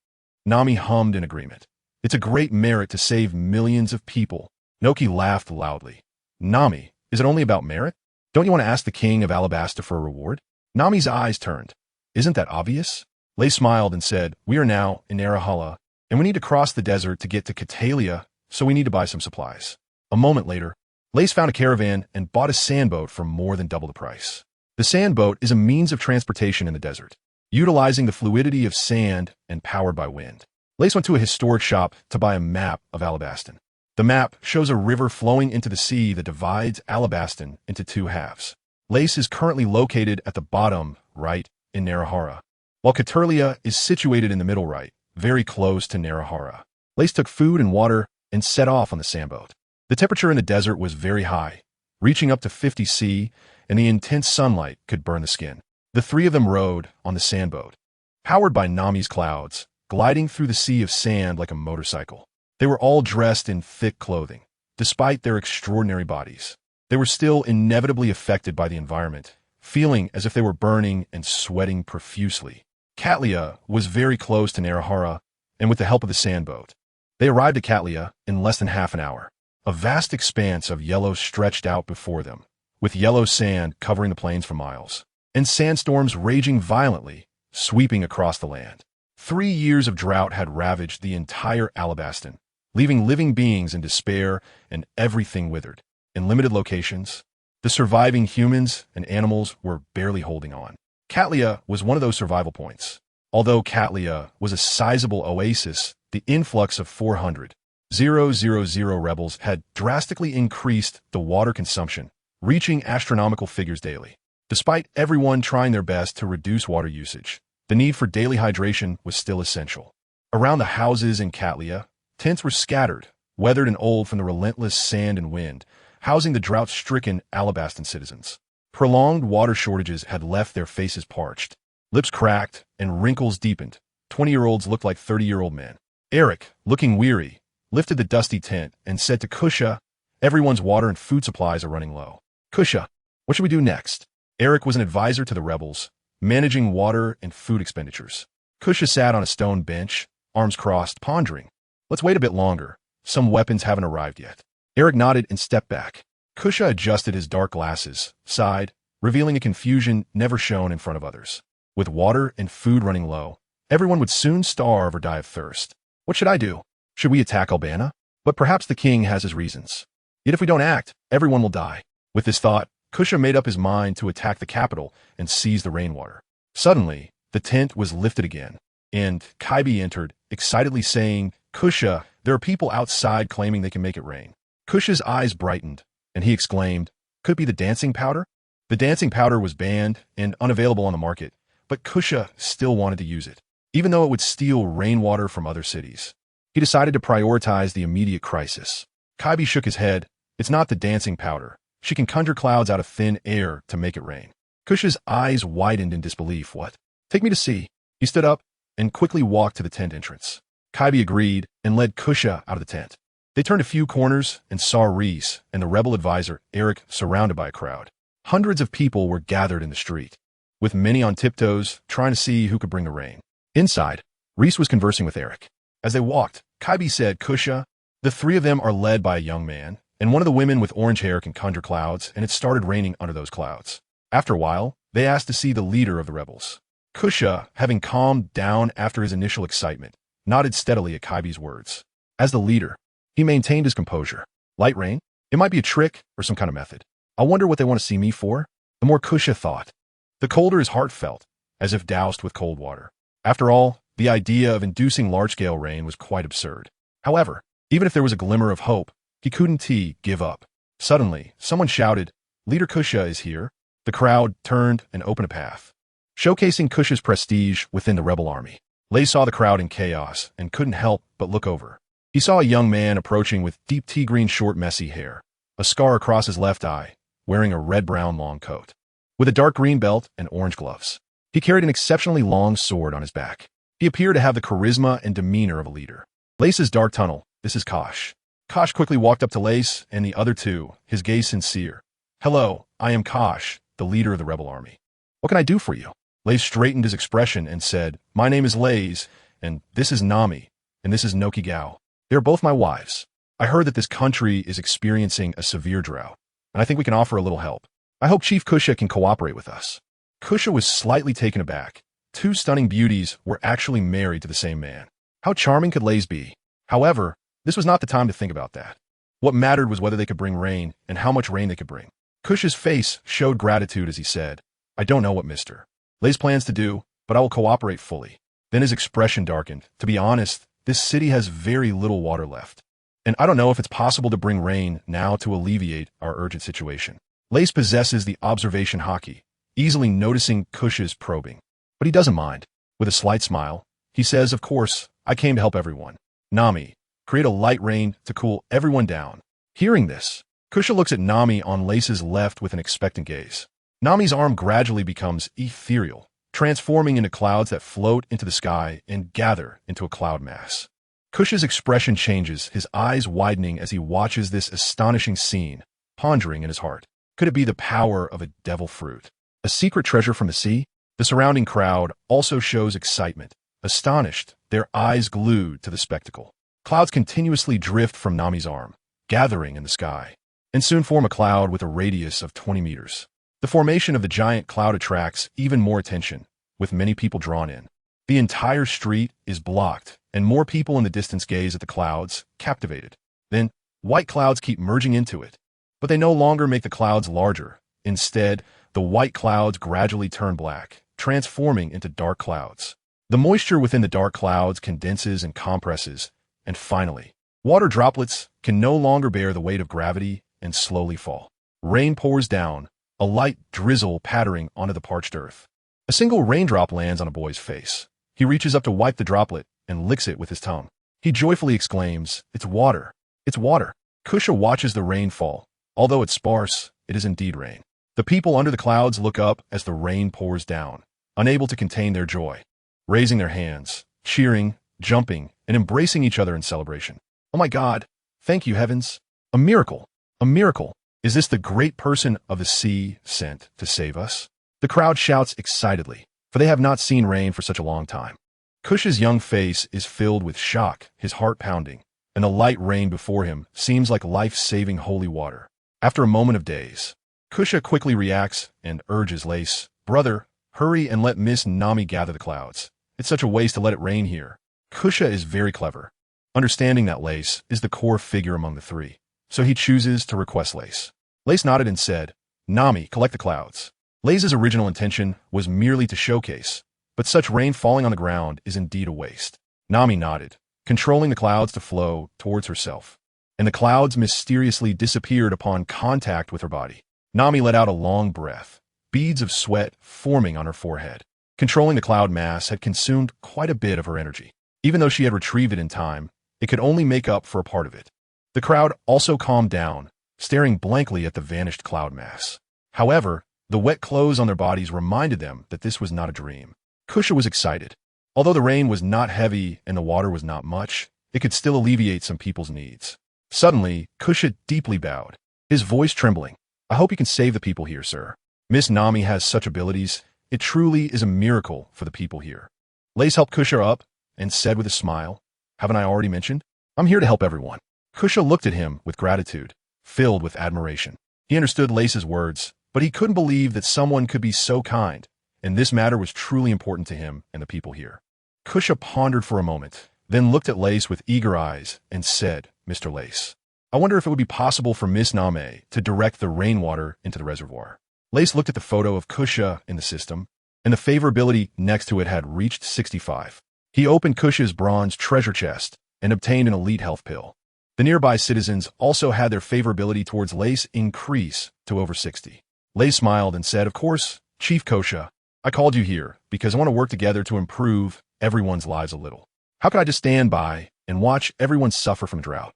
Nami hummed in agreement. "It's a great merit to save millions of people." Noki laughed loudly. "Nami, is it only about merit? Don't you want to ask the king of Alabasta for a reward?" Nami's eyes turned. "Isn't that obvious?" Lace smiled and said, "We are now in Narahara, and we need to cross the desert to get to Catalia, so we need to buy some supplies." A moment later, Lace found a caravan and bought a sandboat for more than double the price. The sandboat is a means of transportation in the desert, utilizing the fluidity of sand and powered by wind. Lace went to a historic shop to buy a map of Alabastan. The map shows a river flowing into the sea that divides Alabastan into two halves. Lace is currently located at the bottom right in Narahara, while Catalia is situated in the middle right, very close to Narahara. Lace took food and water and set off on the sandboat. The temperature in the desert was very high, reaching up to 50 C, and the intense sunlight could burn the skin. The three of them rowed on the sandboat, powered by Nami's clouds, gliding through the sea of sand like a motorcycle. They were all dressed in thick clothing. Despite their extraordinary bodies, they were still inevitably affected by the environment, feeling as if they were burning and sweating profusely. Katlia was very close to Narahara, and with the help of the sandboat, they arrived at Katlia in less than half an hour. A vast expanse of yellow stretched out before them, with yellow sand covering the plains for miles, and sandstorms raging violently, sweeping across the land. 3 years of drought had ravaged the entire Alabastan, leaving living beings in despair and everything withered. In limited locations, the surviving humans and animals were barely holding on. Katlia was one of those survival points. Although Katlia was a sizable oasis, the influx of 400,000 rebels had drastically increased the water consumption, reaching astronomical figures daily. Despite everyone trying their best to reduce water usage, the need for daily hydration was still essential. Around the houses in Katlia, tents were scattered, weathered and old from the relentless sand and wind, housing the drought-stricken Alabastan citizens. Prolonged water shortages had left their faces parched, lips cracked, and wrinkles deepened, 20-year-olds looked like 30-year-old men. Eric, looking weary, lifted the dusty tent and said to Kusha, "Everyone's water and food supplies are running low. Kusha, what should we do next?" Eric was an advisor to the rebels, managing water and food expenditures. Kusha sat on a stone bench, arms crossed, pondering. "Let's wait a bit longer. Some weapons haven't arrived yet." Eric nodded and stepped back. Kusha adjusted his dark glasses, sighed, revealing a confusion never shown in front of others. With water and food running low, everyone would soon starve or die of thirst. What should I do? Should we attack Albana? But perhaps the king has his reasons. Yet if we don't act, everyone will die. With this thought, Kusha made up his mind to attack the capital and seize the rainwater. Suddenly, the tent was lifted again, and Kaibi entered, excitedly saying, "Kusha, there are people outside claiming they can make it rain." Kusha's eyes brightened, and he exclaimed, "Could it be the dancing powder?" The dancing powder was banned and unavailable on the market, but Kusha still wanted to use it, even though it would steal rainwater from other cities. He decided to prioritize the immediate crisis. Kaibi shook his head. "It's not the dancing powder. She can conjure clouds out of thin air to make it rain." Kusha's eyes widened in disbelief. "What? Take me to see." He stood up and quickly walked to the tent entrance. Kaibi agreed and led Kusha out of the tent. They turned a few corners and saw Raith and the rebel advisor, Eric, surrounded by a crowd. Hundreds of people were gathered in the street, with many on tiptoes, trying to see who could bring the rain. Inside, Raith was conversing with Eric. As they walked, Kaibi said, "Kusha, the three of them are led by a young man, and one of the women with orange hair can conjure clouds, and it started raining under those clouds. After a while, they asked to see the leader of the rebels." Kusha, having calmed down after his initial excitement, nodded steadily at Kaibi's words. As the leader, he maintained his composure. "Light rain? It might be a trick or some kind of method. I wonder what they want to see me for?" The more Kusha thought, the colder his heart felt, as if doused with cold water. After all, the idea of inducing large-scale rain was quite absurd. However, even if there was a glimmer of hope, he couldn't give up. Suddenly, someone shouted, "Leader Kusha is here." The crowd turned and opened a path, showcasing Kusha's prestige within the rebel army. Lei saw the crowd in chaos and couldn't help but look over. He saw a young man approaching with deep tea-green short messy hair, a scar across his left eye, wearing a red-brown long coat, with a dark green belt and orange gloves. He carried an exceptionally long sword on his back. He appeared to have the charisma and demeanor of a leader. Lace's dark tunnel. This is Kosh. Kosh quickly walked up to Lace and the other two, his gaze sincere. "Hello, I am Kosh, the leader of the rebel army. What can I do for you?" Lace straightened his expression and said, "My name is Lace, and this is Nami, and this is Noki Gao. They are both my wives. I heard that this country is experiencing a severe drought, and I think we can offer a little help. I hope Chief Kusha can cooperate with us." Kusha was slightly taken aback. Two stunning beauties were actually married to the same man. How charming could Lace be? However, this was not the time to think about that. What mattered was whether they could bring rain and how much rain they could bring. Kusha's face showed gratitude as he said, "I don't know what Mr. Lace plans to do, but I will cooperate fully." Then his expression darkened. "To be honest, this city has very little water left, and I don't know if it's possible to bring rain now to alleviate our urgent situation." Lace possesses the observation haki, easily noticing Kusha's probing. But he doesn't mind. With a slight smile, he says, "Of course, I came to help everyone. Nami, create a light rain to cool everyone down." Hearing this, Kusha looks at Nami on Lace's left with an expectant gaze. Nami's arm gradually becomes ethereal, transforming into clouds that float into the sky and gather into a cloud mass. Kusha's expression changes, his eyes widening as he watches this astonishing scene, pondering in his heart. Could it be the power of a devil fruit? A secret treasure from the sea? The surrounding crowd also shows excitement, astonished, their eyes glued to the spectacle. Clouds continuously drift from Nami's arm, gathering in the sky, and soon form a cloud with a radius of 20 meters. The formation of the giant cloud attracts even more attention, with many people drawn in. The entire street is blocked, and more people in the distance gaze at the clouds, captivated. Then, white clouds keep merging into it, but they no longer make the clouds larger. Instead, the white clouds gradually turn black, transforming into dark clouds. The moisture within the dark clouds condenses and compresses, and finally, water droplets can no longer bear the weight of gravity and slowly fall. Rain pours down, a light drizzle pattering onto the parched earth. A single raindrop lands on a boy's face. He reaches up to wipe the droplet and licks it with his tongue. He joyfully exclaims, "It's water! It's water!" Kusha watches the rain fall. Although it's sparse, it is indeed rain. The people under the clouds look up as the rain pours down, unable to contain their joy. Raising their hands, cheering, jumping, and embracing each other in celebration. Oh my God! Thank you, heavens! A miracle! A miracle! Is this the great person of the sea sent to save us? The crowd shouts excitedly, for they have not seen rain for such a long time. Kush's young face is filled with shock, his heart pounding, and the light rain before him seems like life-saving holy water. After a moment of daze, Kusha quickly reacts and urges Lace, "Brother, hurry and let Miss Nami gather the clouds. It's such a waste to let it rain here." Kusha is very clever, understanding that Lace is the core figure among the three, so he chooses to request Lace. Lace nodded and said, "Nami, collect the clouds." Lace's original intention was merely to showcase, but such rain falling on the ground is indeed a waste. Nami nodded, controlling the clouds to flow towards herself, and the clouds mysteriously disappeared upon contact with her body. Nami let out a long breath, beads of sweat forming on her forehead. Controlling the cloud mass had consumed quite a bit of her energy. Even though she had retrieved it in time, it could only make up for a part of it. The crowd also calmed down, staring blankly at the vanished cloud mass. However, the wet clothes on their bodies reminded them that this was not a dream. Kusha was excited. Although the rain was not heavy and the water was not much, it could still alleviate some people's needs. Suddenly, Kusha deeply bowed, his voice trembling. "I hope you can save the people here, sir. Miss Nami has such abilities. It truly is a miracle for the people here." Lace helped Kusha up and said with a smile, "Haven't I already mentioned? I'm here to help everyone." Kusha looked at him with gratitude, filled with admiration. He understood Lace's words, but he couldn't believe that someone could be so kind, and this matter was truly important to him and the people here. Kusha pondered for a moment, then looked at Lace with eager eyes and said, "Mr. Lace, I wonder if it would be possible for Miss Nami to direct the rainwater into the reservoir." Lace looked at the photo of Kusha in the system, and the favorability next to it had reached 65. He opened Kusha's bronze treasure chest and obtained an elite health pill. The nearby citizens also had their favorability towards Lace increase to over 60. Lace smiled and said, "Of course, Chief Kusha, I called you here because I want to work together to improve everyone's lives a little. How could I just stand by and watch everyone suffer from drought,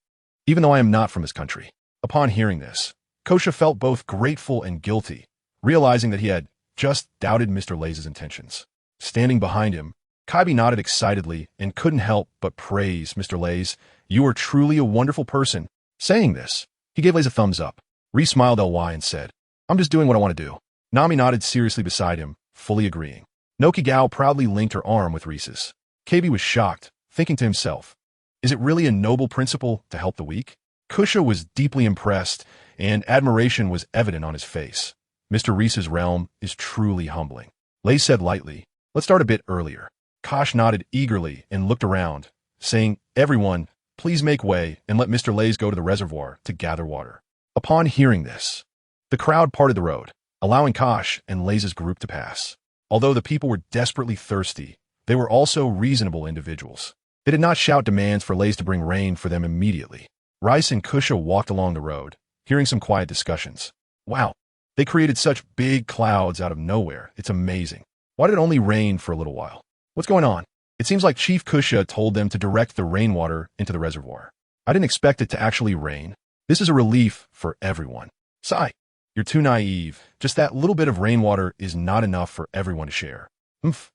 even though I am not from this country?" Upon hearing this, Kusha felt both grateful and guilty, realizing that he had just doubted Mr. Lace's intentions. Standing behind him, Kaibi nodded excitedly and couldn't help but praise Mr. Lace. "You are truly a wonderful person." Saying this, he gave Lace a thumbs up. Reese smiled ly and said, "I'm just doing what I want to do." Nami nodded seriously beside him, fully agreeing. Noki Gao proudly linked her arm with Reese's. Kaibi was shocked, thinking to himself, is it really a noble principle to help the weak? Kusha was deeply impressed, and admiration was evident on his face. Mr. Reese's realm is truly humbling. Lace said lightly, "Let's start a bit earlier." Kosh nodded eagerly and looked around, saying, "Everyone, please make way and let Mr. Lace go to the reservoir to gather water." Upon hearing this, the crowd parted the road, allowing Kosh and Lace's group to pass. Although the people were desperately thirsty, they were also reasonable individuals. They did not shout demands for Lace to bring rain for them immediately. Rice and Kusha walked along the road, hearing some quiet discussions. "Wow, they created such big clouds out of nowhere. It's amazing. Why did it only rain for a little while? What's going on? It seems like Chief Kusha told them to direct the rainwater into the reservoir. I didn't expect it to actually rain. This is a relief for everyone." "Sigh, you're too naive. Just that little bit of rainwater is not enough for everyone to share."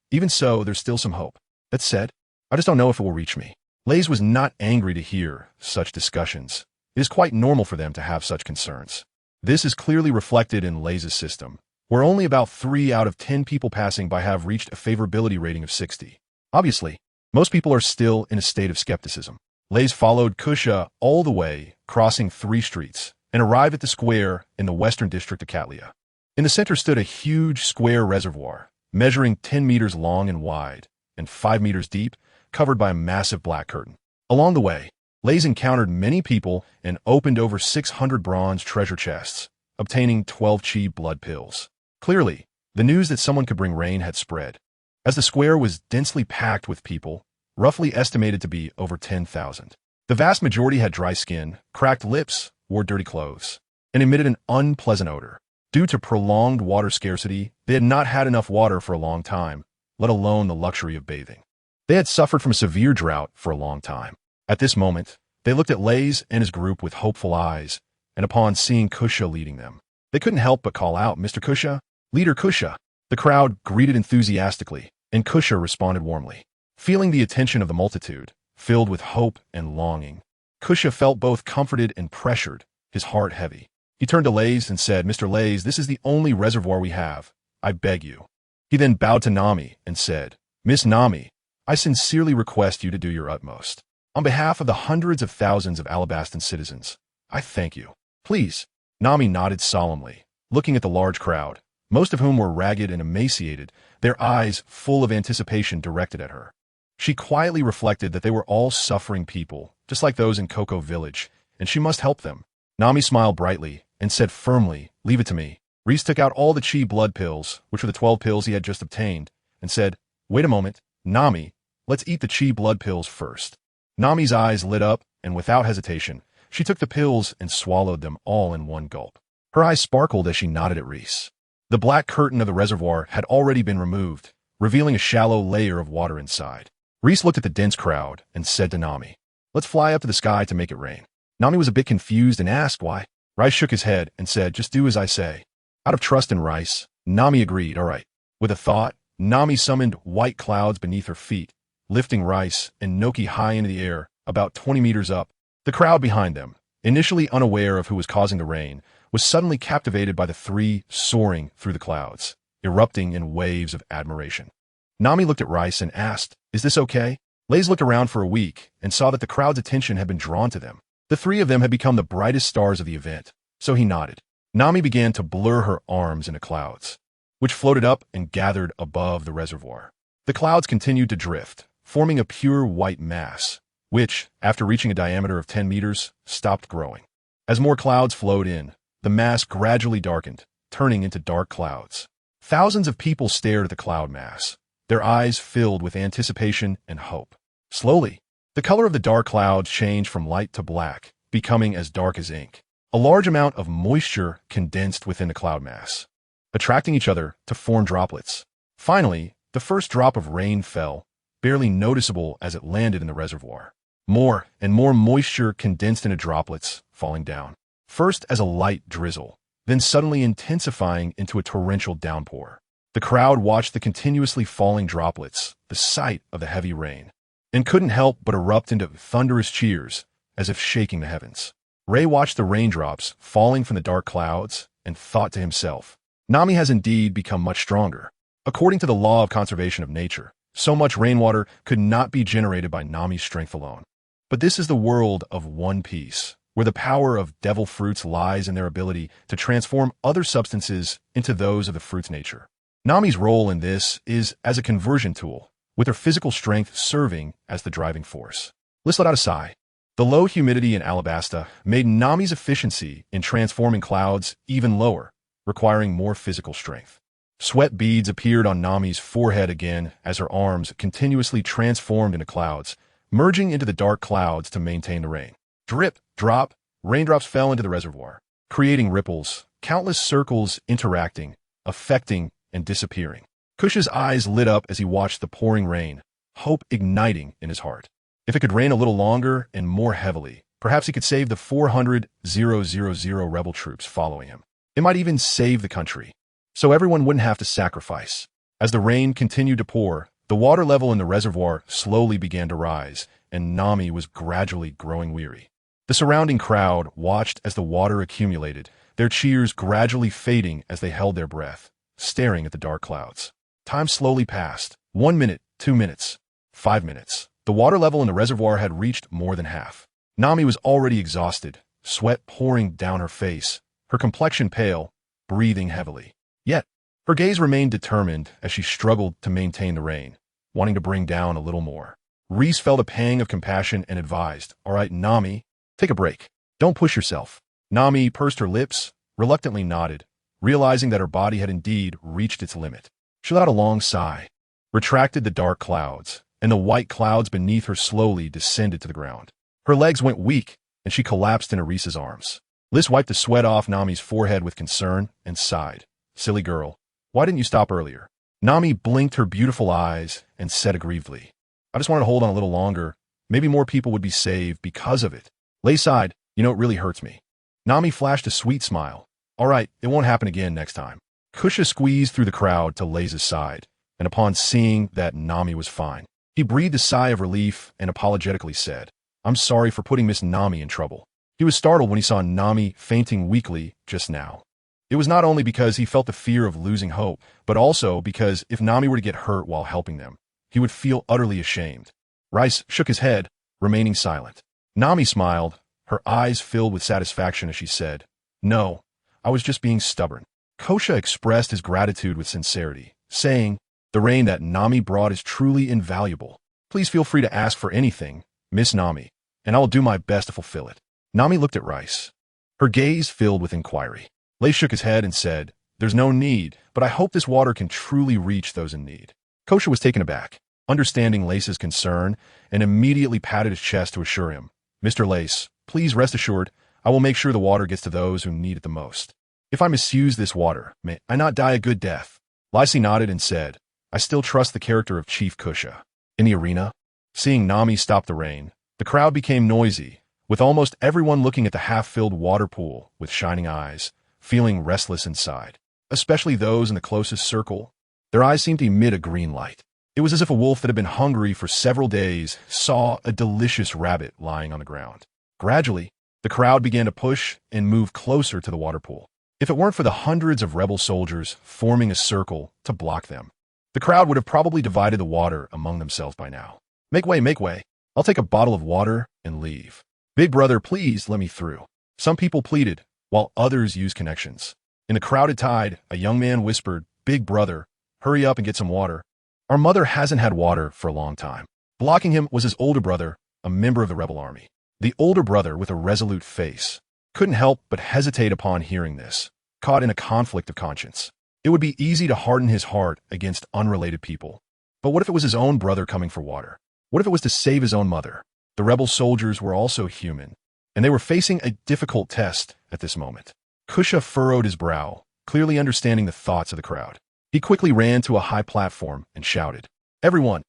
Even so, there's still some hope." That said, I just don't know if it will reach me." Lace was not angry to hear such discussions. It is quite normal for them to have such concerns. This is clearly reflected in Lace's system, where only about 3 out of 10 people passing by have reached a favorability rating of 60. Obviously, most people are still in a state of skepticism. Lace followed Kusha all the way, crossing 3 streets, and arrived at the square in the western district of Katlia. In the center stood a huge square reservoir, measuring 10 meters long and wide, and 5 meters deep, covered by a massive black curtain. Along the way, Lace encountered many people and opened over 600 bronze treasure chests, obtaining 12 chi blood pills. Clearly, the news that someone could bring rain had spread, as the square was densely packed with people, roughly estimated to be over 10,000. The vast majority had dry skin, cracked lips, wore dirty clothes, and emitted an unpleasant odor. Due to prolonged water scarcity, they had not had enough water for a long time, let alone the luxury of bathing. They had suffered from a severe drought for a long time. At this moment, they looked at Lace and his group with hopeful eyes, and upon seeing Kusha leading them, they couldn't help but call out, "Mr. Kusha, Leader Kusha." The crowd greeted enthusiastically, and Kusha responded warmly. feeling the attention of the multitude, filled with hope and longing. Kusha felt both comforted and pressured, his heart heavy. He turned to Lays and said, "Mr. Lays, this is the only reservoir we have. I beg you." He then bowed to Nami and said, "Miss Nami, I sincerely request you to do your utmost. On behalf of the hundreds of thousands of Alabastan citizens, I thank you. Please." Nami nodded solemnly, looking at the large crowd, most of whom were ragged and emaciated, their eyes full of anticipation directed at her. She quietly reflected that they were all suffering people, just like those in Cocoa Village, and she must help them. Nami smiled brightly and said firmly, "Leave it to me." Raith took out all the chi blood pills, which were the 12 pills he had just obtained, and said, "Wait a moment, Nami, let's eat the chi blood pills first." Nami's eyes lit up, and without hesitation, she took the pills and swallowed them all in one gulp. Her eyes sparkled as she nodded at Raith. The black curtain of the reservoir had already been removed, revealing a shallow layer of water inside. Raith looked at the dense crowd and said to Nami, "Let's fly up to the sky to make it rain." Nami was a bit confused and asked why. Raith shook his head and said, "Just do as I say." Out of trust in Raith, Nami agreed, "All right." With a thought, Nami summoned white clouds beneath her feet, lifting Raith and Noki high into the air, about 20 meters up. The crowd behind them, initially unaware of who was causing the rain, was suddenly captivated by the three soaring through the clouds, erupting in waves of admiration. Nami looked at Raith and asked, "Is this okay?" Lays looked around for a week and saw that the crowd's attention had been drawn to them. The three of them had become the brightest stars of the event, so he nodded. Nami began to blur her arms into clouds, which floated up and gathered above the reservoir. The clouds continued to drift, forming a pure white mass, which, after reaching a diameter of 10 meters, stopped growing. As more clouds flowed in, the mass gradually darkened, turning into dark clouds. Thousands of people stared at the cloud mass, their eyes filled with anticipation and hope. Slowly, the color of the dark clouds changed from light to black, becoming as dark as ink. A large amount of moisture condensed within the cloud mass, attracting each other to form droplets. Finally, the first drop of rain fell, barely noticeable as it landed in the reservoir. More and more moisture condensed into droplets, falling down, first as a light drizzle, then suddenly intensifying into a torrential downpour. The crowd watched the continuously falling droplets, the sight of the heavy rain, and couldn't help but erupt into thunderous cheers, as if shaking the heavens. Ray watched the raindrops falling from the dark clouds and thought to himself, "Nami has indeed become much stronger." According to the law of conservation of nature, so much rainwater could not be generated by Nami's strength alone. But this is the world of One Piece, where the power of devil fruits lies in their ability to transform other substances into those of the fruit's nature. Nami's role in this is as a conversion tool, with her physical strength serving as the driving force. Let's let out a sigh. The low humidity in Alabasta made Nami's efficiency in transforming clouds even lower, requiring more physical strength. Sweat beads appeared on Nami's forehead again as her arms continuously transformed into clouds, merging into the dark clouds to maintain the rain. Drip, drop, raindrops fell into the reservoir, creating ripples, countless circles interacting, affecting, and disappearing. Kusha's eyes lit up as he watched the pouring rain, hope igniting in his heart. If it could rain a little longer and more heavily, perhaps he could save the 400,000 rebel troops following him. It might even save the country, so everyone wouldn't have to sacrifice. As the rain continued to pour, the water level in the reservoir slowly began to rise, and Nami was gradually growing weary. The surrounding crowd watched as the water accumulated, their cheers gradually fading as they held their breath, staring at the dark clouds. Time slowly passed. 1 minute, 2 minutes, 5 minutes. The water level in the reservoir had reached more than half. Nami was already exhausted, sweat pouring down her face, her complexion pale, breathing heavily. Yet, her gaze remained determined as she struggled to maintain the rain, wanting to bring down a little more. Raith felt a pang of compassion and advised, "All right, Nami, take a break. Don't push yourself." Nami pursed her lips, reluctantly nodded, realizing that her body had indeed reached its limit. She let out a long sigh, retracted the dark clouds, and the white clouds beneath her slowly descended to the ground. Her legs went weak, and she collapsed into Raith's arms. Liz wiped the sweat off Nami's forehead with concern and sighed. "Silly girl, why didn't you stop earlier?" Nami blinked her beautiful eyes and said aggrievedly, "I just wanted to hold on a little longer. Maybe more people would be saved because of it." Lay sighed, "You know, it really hurts me." Nami flashed a sweet smile. "All right, it won't happen again next time." Kusha squeezed through the crowd to Lay's side, and upon seeing that Nami was fine, He breathed a sigh of relief and apologetically said, "I'm sorry for putting Miss Nami in trouble." He was startled when he saw Nami fainting weakly just now. It was not only because he felt the fear of losing hope, but also because if Nami were to get hurt while helping them, he would feel utterly ashamed. Raith shook his head, remaining silent. Nami smiled, her eyes filled with satisfaction as she said, "No, I was just being stubborn." Kosha expressed his gratitude with sincerity, saying, "The rain that Nami brought is truly invaluable. Please feel free to ask for anything, Miss Nami, and I will do my best to fulfill it." Nami looked at Raith, her gaze filled with inquiry. Raith shook his head and said, "There's no need, but I hope this water can truly reach those in need." Kosha was taken aback, understanding Raith's concern, and immediately patted his chest to assure him, "Mr. Raith, please rest assured, I will make sure the water gets to those who need it the most. If I misuse this water, may I not die a good death." Raith nodded and said, "I still trust the character of Chief Kosha." In the arena, seeing Nami stop the rain, the crowd became noisy, with almost everyone looking at the half-filled water pool with shining eyes, feeling restless inside, especially those in the closest circle. Their eyes seemed to emit a green light. It was as if a wolf that had been hungry for several days saw a delicious rabbit lying on the ground. Gradually, the crowd began to push and move closer to the water pool. If it weren't for the hundreds of rebel soldiers forming a circle to block them, the crowd would have probably divided the water among themselves by now. Make way, make way. I'll take a bottle of water and leave. Big brother, please let me through." Some people pleaded, while others used connections. In the crowded tide, a young man whispered, "Big brother, hurry up and get some water. Our mother hasn't had water for a long time." Blocking him was his older brother, a member of the rebel army. The older brother, with a resolute face, couldn't help but hesitate upon hearing this, caught in a conflict of conscience. It would be easy to harden his heart against unrelated people. But what if it was his own brother coming for water? What if it was to save his own mother? The rebel soldiers were also human, and they were facing a difficult test at this moment. Kosha furrowed his brow, clearly understanding the thoughts of the crowd. He quickly ran to a high platform and shouted, everyone,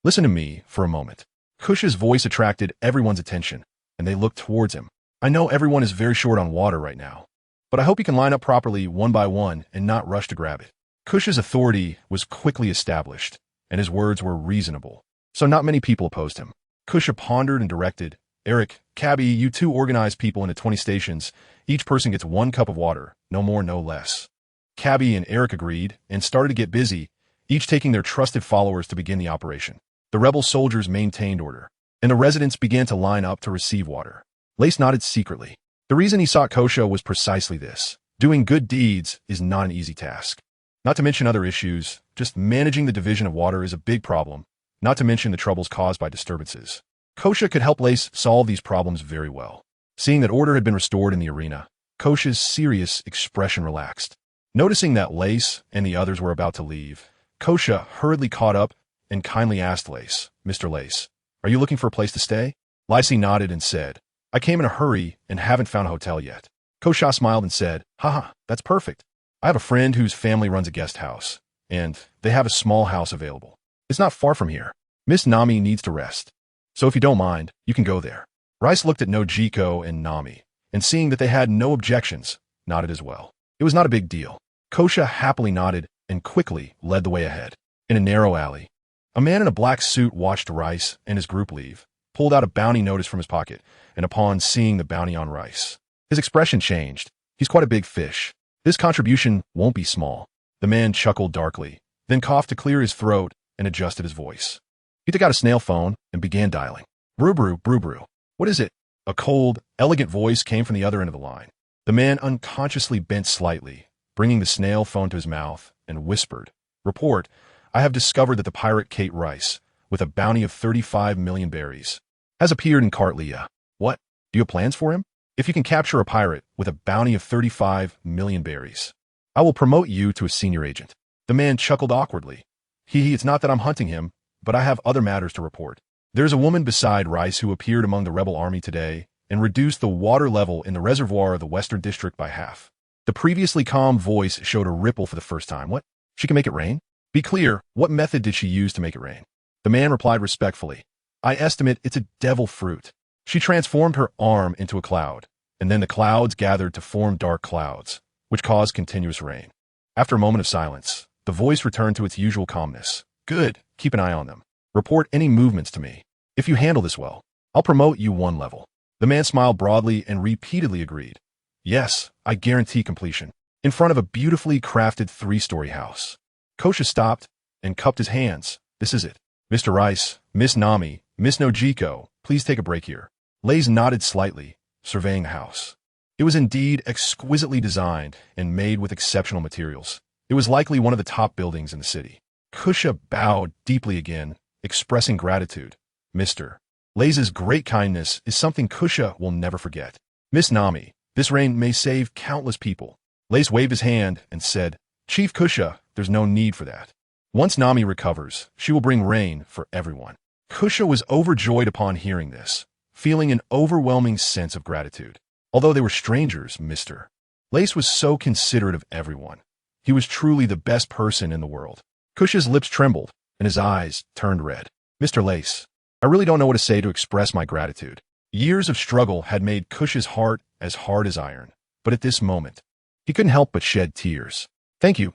listen to me for a moment." Kosha's voice attracted everyone's attention, and they looked towards him. "I know everyone is very short on water right now, but I hope you can line up properly one by one and not rush to grab it." Kosha's authority was quickly established, and his words were reasonable, so not many people opposed him. Kosha pondered and directed, "Eric, Cabby, you two organize people into 20 stations. Each person gets 1 cup of water, no more, no less." Cabby and Eric agreed and started to get busy, each taking their trusted followers to begin the operation. The rebel soldiers maintained order, and the residents began to line up to receive water. Raith nodded secretly. The reason he sought Kosha was precisely this. Doing good deeds is not an easy task. Not to mention other issues, just managing the division of water is a big problem, not to mention the troubles caused by disturbances. Kosha could help Raith solve these problems very well. Seeing that order had been restored in the arena, Kosha's serious expression relaxed. Noticing that Raith and the others were about to leave, Kosha hurriedly caught up and kindly asked Raith, "Mr. Raith, are you looking for a place to stay?" Raith nodded and said, "I came in a hurry and haven't found a hotel yet." Kosha smiled and said, "Haha, that's perfect. I have a friend whose family runs a guest house, and they have a small house available. It's not far from here. Miss Nami needs to rest, so if you don't mind, you can go there." Raith looked at Nojiko and Nami, and seeing that they had no objections, nodded as well. It was not a big deal. Kosha happily nodded and quickly led the way ahead. In a narrow alley, a man in a black suit watched Raith and his group leave, pulled out a bounty notice from his pocket, and upon seeing the bounty on Raith, his expression changed. He's quite a big fish. This contribution won't be small. The man chuckled darkly, then coughed to clear his throat and adjusted his voice. He took out a snail phone and began dialing. "Brew, brew, brew, brew. What is it?" A cold, elegant voice came from the other end of the line. The man unconsciously bent slightly, bringing the snail phone to his mouth, and whispered, "Report, I have discovered that the pirate Kate Rice, with a bounty of 35 million berries, has appeared in Kartlia. What? Do you have plans for him? If you can capture a pirate with a bounty of 35 million berries, I will promote you to a senior agent." The man chuckled awkwardly. It's not that I'm hunting him, but I have other matters to report. There's a woman beside Raith who appeared among the rebel army today and reduced the water level in the reservoir of the Western District by half. The previously calm voice showed a ripple for the first time. "What? She can make it rain?" "Be clear, what method did she use to make it rain?" The man replied respectfully, "I estimate it's a devil fruit. She transformed her arm into a cloud, and then the clouds gathered to form dark clouds, which caused continuous rain." After a moment of silence, the voice returned to its usual calmness. "Good, keep an eye on them." Report any movements to me. If you handle this well, I'll promote you one level. The man smiled broadly and repeatedly agreed. Yes, I guarantee completion. In front of a beautifully crafted 3-story house. Kosha stopped and cupped his hands. This is it. Mr. Rice, Miss Nami, Miss Nojiko, please take a break here. Lays nodded slightly, surveying the house. It was indeed exquisitely designed and made with exceptional materials. It was likely one of the top buildings in the city. Kusha bowed deeply again, expressing gratitude. Mr. Lays' great kindness is something Kusha will never forget. Miss Nami, this rain may save countless people. Lays waved his hand and said, Chief Kusha, there's no need for that. Once Nami recovers, she will bring rain for everyone. Kusha was overjoyed upon hearing this, feeling an overwhelming sense of gratitude. Although they were strangers, Mr. Lace was so considerate of everyone. He was truly the best person in the world. Kusha's lips trembled, and his eyes turned red. Mr. Lace, I really don't know what to say to express my gratitude. Years of struggle had made Kusha's heart as hard as iron, but at this moment, he couldn't help but shed tears. Thank you.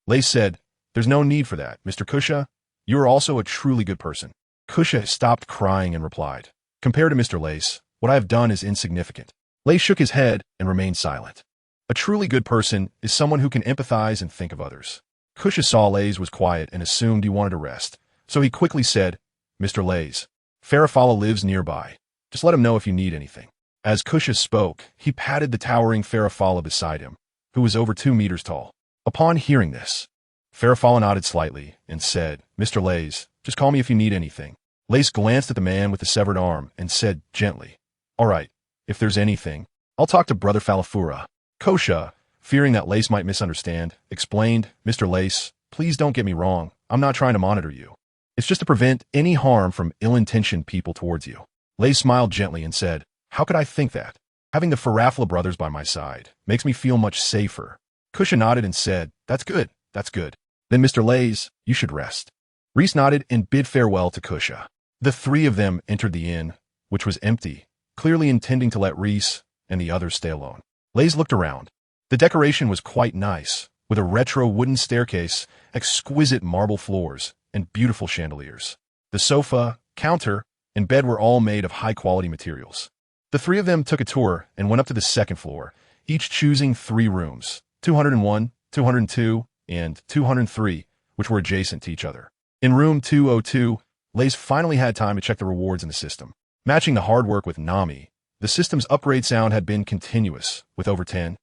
Lace said, There's no need for that, Mr. Kusha. You are also a truly good person. Kusha stopped crying and replied, Compared to Mr. Lace, what I have done is insignificant. Lace shook his head and remained silent. A truly good person is someone who can empathize and think of others. Kusha saw Lace was quiet and assumed he wanted to rest, so he quickly said, Mr. Lace, Farafalla lives nearby. Just let him know if you need anything. As Kusha spoke, he patted the towering Farafalla beside him, who was over 2 meters tall. Upon hearing this, Farafalla nodded slightly and said, Mr. Lace, just call me if you need anything. Lace glanced at the man with the severed arm and said gently, All right, if there's anything, I'll talk to Brother Falafura. Kosha, fearing that Lace might misunderstand, explained, Mr. Lace, please don't get me wrong. I'm not trying to monitor you. It's just to prevent any harm from ill-intentioned people towards you. Lace smiled gently and said, How could I think that? Having the Farafla brothers by my side makes me feel much safer. Kusha nodded and said, That's good. Then Mr. Lace, you should rest. Reese nodded and bid farewell to Kusha. The 3 of them entered the inn, which was empty, clearly intending to let Reese and the others stay alone. Lace looked around. The decoration was quite nice, with a retro wooden staircase, exquisite marble floors, and beautiful chandeliers. The sofa, counter, and bed were all made of high-quality materials. The 3 of them took a tour and went up to the 2nd floor, each choosing 3 rooms, 201, 202, and 203, which were adjacent to each other. In room 202, Lace finally had time to check the rewards in the system. Matching the hard work with Nami, the system's upgrade sound had been continuous, with over 10,000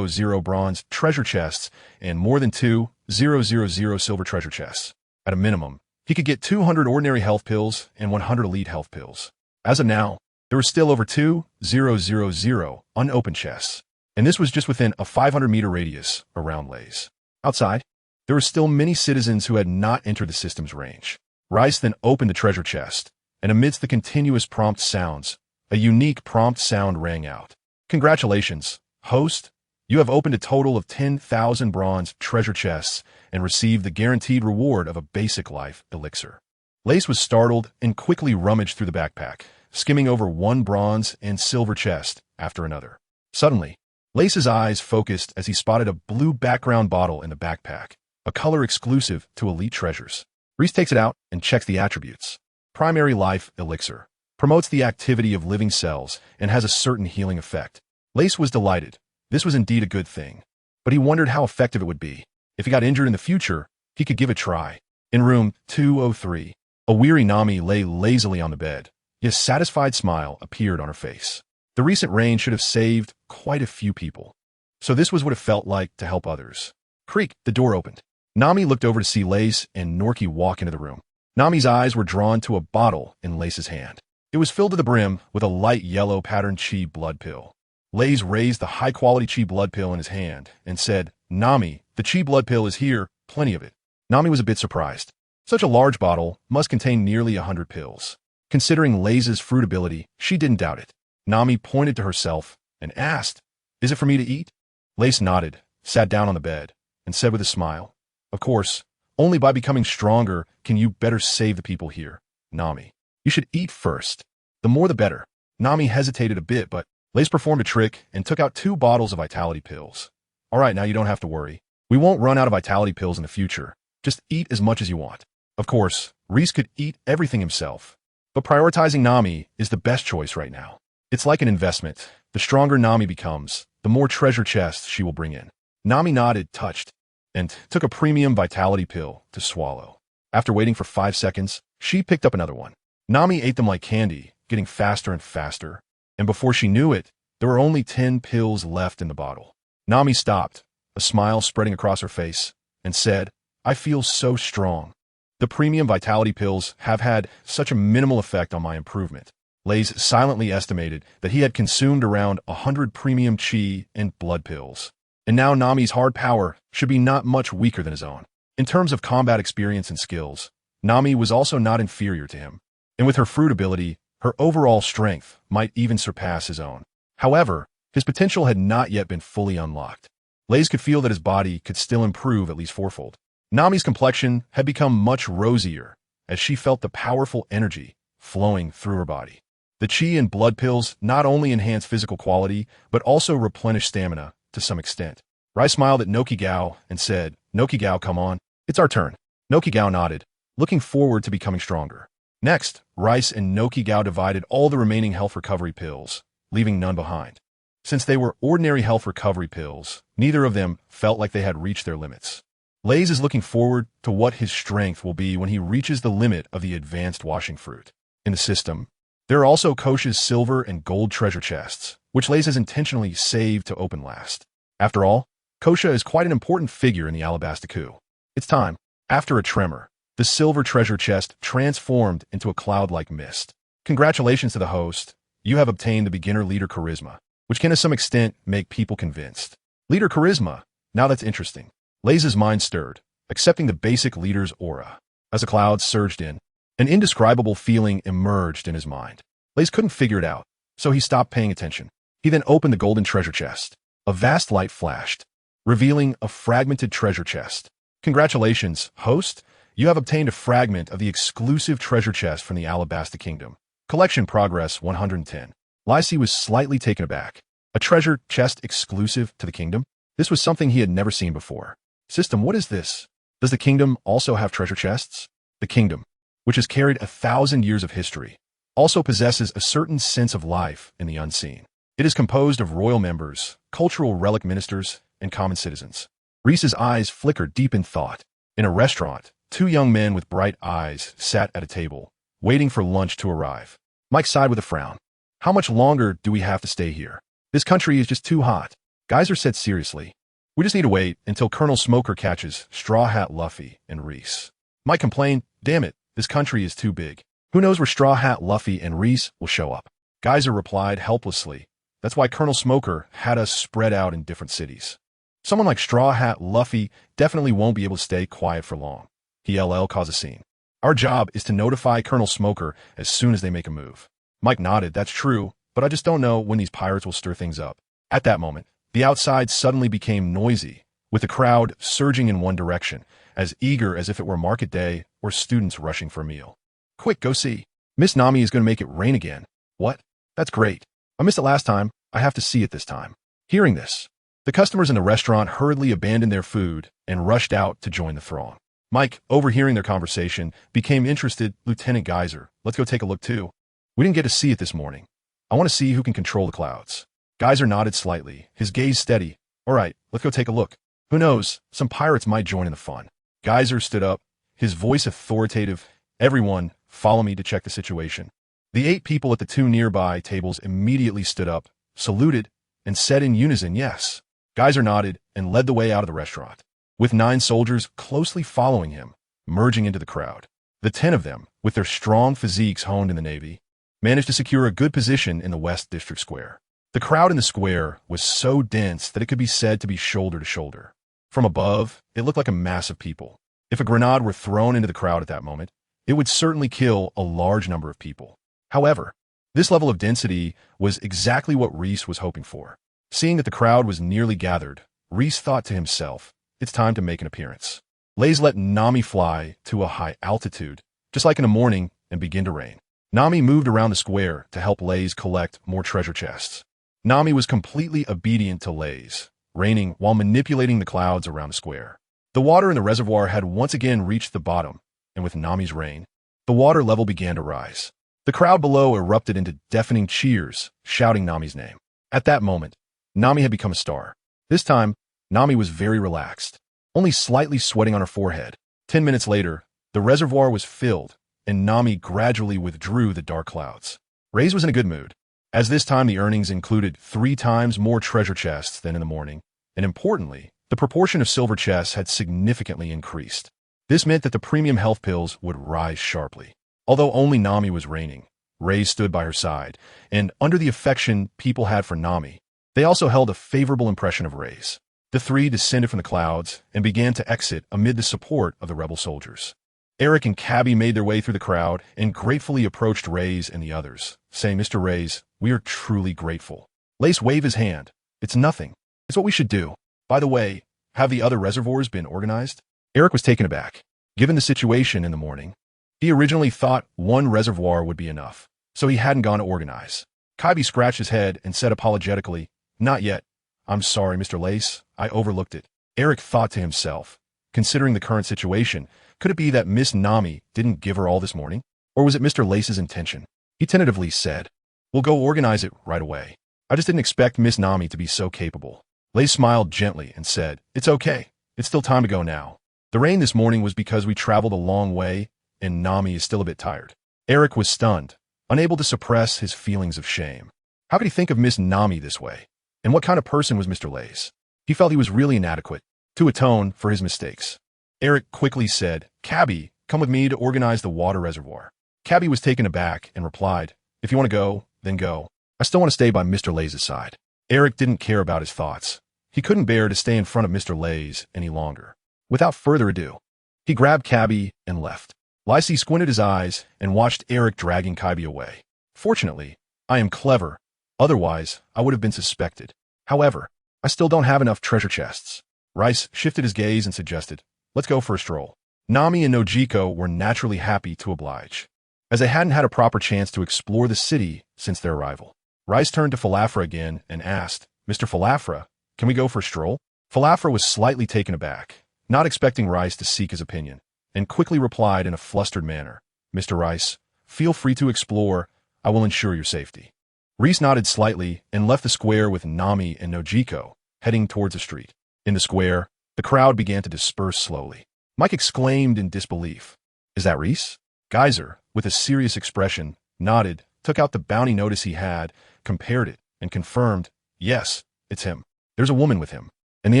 bronze treasure chests and more than 2,000 silver treasure chests. At a minimum, he could get 200 ordinary health pills and 100 elite health pills. As of now, there were still over 2,000 unopened chests, and this was just within a 500-meter radius around Lace. Outside, there were still many citizens who had not entered the system's range. Rice then opened the treasure chest, and amidst the continuous prompt sounds, a unique prompt sound rang out. Congratulations, host. You have opened a total of 10,000 bronze treasure chests and received the guaranteed reward of a basic life elixir. Lace was startled and quickly rummaged through the backpack, skimming over one bronze and silver chest after another. Suddenly, Lace's eyes focused as he spotted a blue background bottle in the backpack, a color exclusive to elite treasures. Reese takes it out and checks the attributes. Primary life elixir. Promotes the activity of living cells and has a certain healing effect. Lace was delighted. This was indeed a good thing. But he wondered how effective it would be. If he got injured in the future, he could give it a try. In room 203, a weary Nami lay lazily on the bed. Yet a satisfied smile appeared on her face. The recent rain should have saved quite a few people. So this was what it felt like to help others. Creak, the door opened. Nami looked over to see Lace and Noki walk into the room. Nami's eyes were drawn to a bottle in Lace's hand. It was filled to the brim with a light yellow patterned chi blood pill. Lace raised the high-quality chi blood pill in his hand and said, Nami, the chi blood pill is here, plenty of it. Nami was a bit surprised. Such a large bottle must contain nearly 100 pills. Considering Lace's fruit ability, she didn't doubt it. Nami pointed to herself and asked, Is it for me to eat? Lace nodded, sat down on the bed, and said with a smile, Of course, only by becoming stronger can you better save the people here, Nami. You should eat first. The more the better. Nami hesitated a bit, but Lace performed a trick and took out 2 bottles of vitality pills. All right, now you don't have to worry. We won't run out of vitality pills in the future. Just eat as much as you want. Of course, Reese could eat everything himself, but prioritizing Nami is the best choice right now. It's like an investment. The stronger Nami becomes, the more treasure chests she will bring in. Nami nodded, touched, and took a premium vitality pill to swallow. After waiting for 5 seconds, she picked up another one. Nami ate them like candy, getting faster and faster, and before she knew it, there were only 10 pills left in the bottle. Nami stopped, a smile spreading across her face, and said, "I feel so strong. The premium vitality pills have had such a minimal effect on my improvement." Lays silently estimated that he had consumed around 100 premium chi and blood pills. And now Nami's hard power should be not much weaker than his own. In terms of combat experience and skills, Nami was also not inferior to him. And with her fruit ability, her overall strength might even surpass his own. However, his potential had not yet been fully unlocked. Lays could feel that his body could still improve at least fourfold. Nami's complexion had become much rosier as she felt the powerful energy flowing through her body. The chi and blood pills not only enhance physical quality, but also replenish stamina to some extent. Rai smiled at Noki Gao and said, "Noki Gao, come on. It's our turn." Noki Gao nodded, looking forward to becoming stronger. Next, Rice and Noki Gao divided all the remaining health recovery pills, leaving none behind. Since they were ordinary health recovery pills, neither of them felt like they had reached their limits. Lays is looking forward to what his strength will be when he reaches the limit of the advanced washing fruit. In the system, there are also Kosha's silver and gold treasure chests, which Lays has intentionally saved to open last. After all, Kosha is quite an important figure in the Alabasta coup. It's time. After a tremor, the silver treasure chest transformed into a cloud-like mist. Congratulations to the host. You have obtained the beginner leader charisma, which can to some extent make people convinced. Leader charisma. Now that's interesting. Lays' mind stirred, accepting the basic leader's aura. As a cloud surged in, an indescribable feeling emerged in his mind. Lays couldn't figure it out, so he stopped paying attention. He then opened the golden treasure chest. A vast light flashed, revealing a fragmented treasure chest. Congratulations, host. You have obtained a fragment of the exclusive treasure chest from the Alabasta Kingdom. Collection progress 110. Lysy was slightly taken aback. A treasure chest exclusive to the kingdom? This was something he had never seen before. System, what is this? Does the kingdom also have treasure chests? The kingdom, which has carried 1,000 years of history, also possesses a certain sense of life in the unseen. It is composed of royal members, cultural relic ministers, and common citizens. Reese's eyes flickered deep in thought. In a restaurant, 2 young men with bright eyes sat at a table, waiting for lunch to arrive. Mike sighed with a frown. How much longer do we have to stay here? This country is just too hot. Geyser said seriously. We just need to wait until Colonel Smoker catches Straw Hat Luffy and Reese. Mike complained, damn it, this country is too big. Who knows where Straw Hat Luffy and Reese will show up? Geyser replied helplessly. That's why Colonel Smoker had us spread out in different cities. Someone like Straw Hat Luffy definitely won't be able to stay quiet for long. He caused a scene. Our job is to notify Colonel Smoker as soon as they make a move. Mike nodded, that's true, but I just don't know when these pirates will stir things up. At that moment, the outside suddenly became noisy, with the crowd surging in one direction, as eager as if it were market day or students rushing for a meal. Quick, go see. Miss Nami is going to make it rain again. What? That's great. I missed it last time. I have to see it this time. Hearing this, the customers in the restaurant hurriedly abandoned their food and rushed out to join the throng. Mike, overhearing their conversation, became interested. Lieutenant Geyser, let's go take a look too. We didn't get to see it this morning. I want to see who can control the clouds. Geyser nodded slightly, his gaze steady. All right, let's go take a look. Who knows, some pirates might join in the fun. Geyser stood up, his voice authoritative. Everyone, follow me to check the situation. The 8 people at the 2 nearby tables immediately stood up, saluted, and said in unison, yes. Geyser nodded and led the way out of the restaurant, with 9 soldiers closely following him, merging into the crowd. The 10 of them, with their strong physiques honed in the Navy, managed to secure a good position in the West District Square. The crowd in the square was so dense that it could be said to be shoulder to shoulder. From above, it looked like a mass of people. If a grenade were thrown into the crowd at that moment, it would certainly kill a large number of people. However, this level of density was exactly what Reese was hoping for. Seeing that the crowd was nearly gathered, Reese thought to himself, it's time to make an appearance. Lays let Nami fly to a high altitude, just like in the morning, and begin to rain. Nami moved around the square to help Lays collect more treasure chests. Nami was completely obedient to Lays, raining while manipulating the clouds around the square. The water in the reservoir had once again reached the bottom, and with Nami's reign, the water level began to rise. The crowd below erupted into deafening cheers, shouting Nami's name. At that moment, Nami had become a star. This time, Nami was very relaxed, only slightly sweating on her forehead. 10 minutes later, the reservoir was filled, and Nami gradually withdrew the dark clouds. Raith was in a good mood, as this time the earnings included 3 times more treasure chests than in the morning, and importantly, the proportion of silver chests had significantly increased. This meant that the premium health pills would rise sharply. Although only Nami was reigning, Raith stood by her side, and under the affection people had for Nami, they also held a favorable impression of Raith. The 3 descended from the clouds and began to exit amid the support of the rebel soldiers. Eric and Cabby made their way through the crowd and gratefully approached Raith and the others, saying, "Mr. Raith, we are truly grateful." Lace waved his hand. "It's nothing. It's what we should do. By the way, have the other reservoirs been organized?" Eric was taken aback. Given the situation in the morning, he originally thought 1 reservoir would be enough, so he hadn't gone to organize. Cabby scratched his head and said apologetically, "Not yet. I'm sorry, Mr. Lace. I overlooked it." Eric thought to himself, considering the current situation, could it be that Miss Nami didn't give her all this morning? Or was it Mr. Lace's intention? He tentatively said, "We'll go organize it right away. I just didn't expect Miss Nami to be so capable." Lace smiled gently and said, "It's okay. It's still time to go now. The rain this morning was because we traveled a long way, and Nami is still a bit tired." Eric was stunned, unable to suppress his feelings of shame. How could he think of Miss Nami this way? And what kind of person was Mr. Lace? He felt he was really inadequate to atone for his mistakes. Eric quickly said, "Cabby, come with me to organize the water reservoir." Cabby was taken aback and replied, "If you want to go, then go. I still want to stay by Mr. Lace's side." Eric didn't care about his thoughts. He couldn't bear to stay in front of Mr. Lace any longer. Without further ado, he grabbed Cabby and left. Lacey squinted his eyes and watched Eric dragging Cabby away. "Fortunately, I am clever. Otherwise, I would have been suspected. However, I still don't have enough treasure chests." Raith shifted his gaze and suggested, "Let's go for a stroll." Nami and Nojiko were naturally happy to oblige, as they hadn't had a proper chance to explore the city since their arrival. Raith turned to Falafra again and asked, "Mr. Falafra, can we go for a stroll?" Falafra was slightly taken aback, not expecting Raith to seek his opinion, and quickly replied in a flustered manner, "Mr. Raith, feel free to explore. I will ensure your safety." Raith nodded slightly and left the square with Nami and Nojiko, heading towards the street. In the square, the crowd began to disperse slowly. Mike exclaimed in disbelief, "Is that Raith?" Geyser, with a serious expression, nodded, took out the bounty notice he had, compared it, and confirmed, "Yes, it's him. There's a woman with him, and the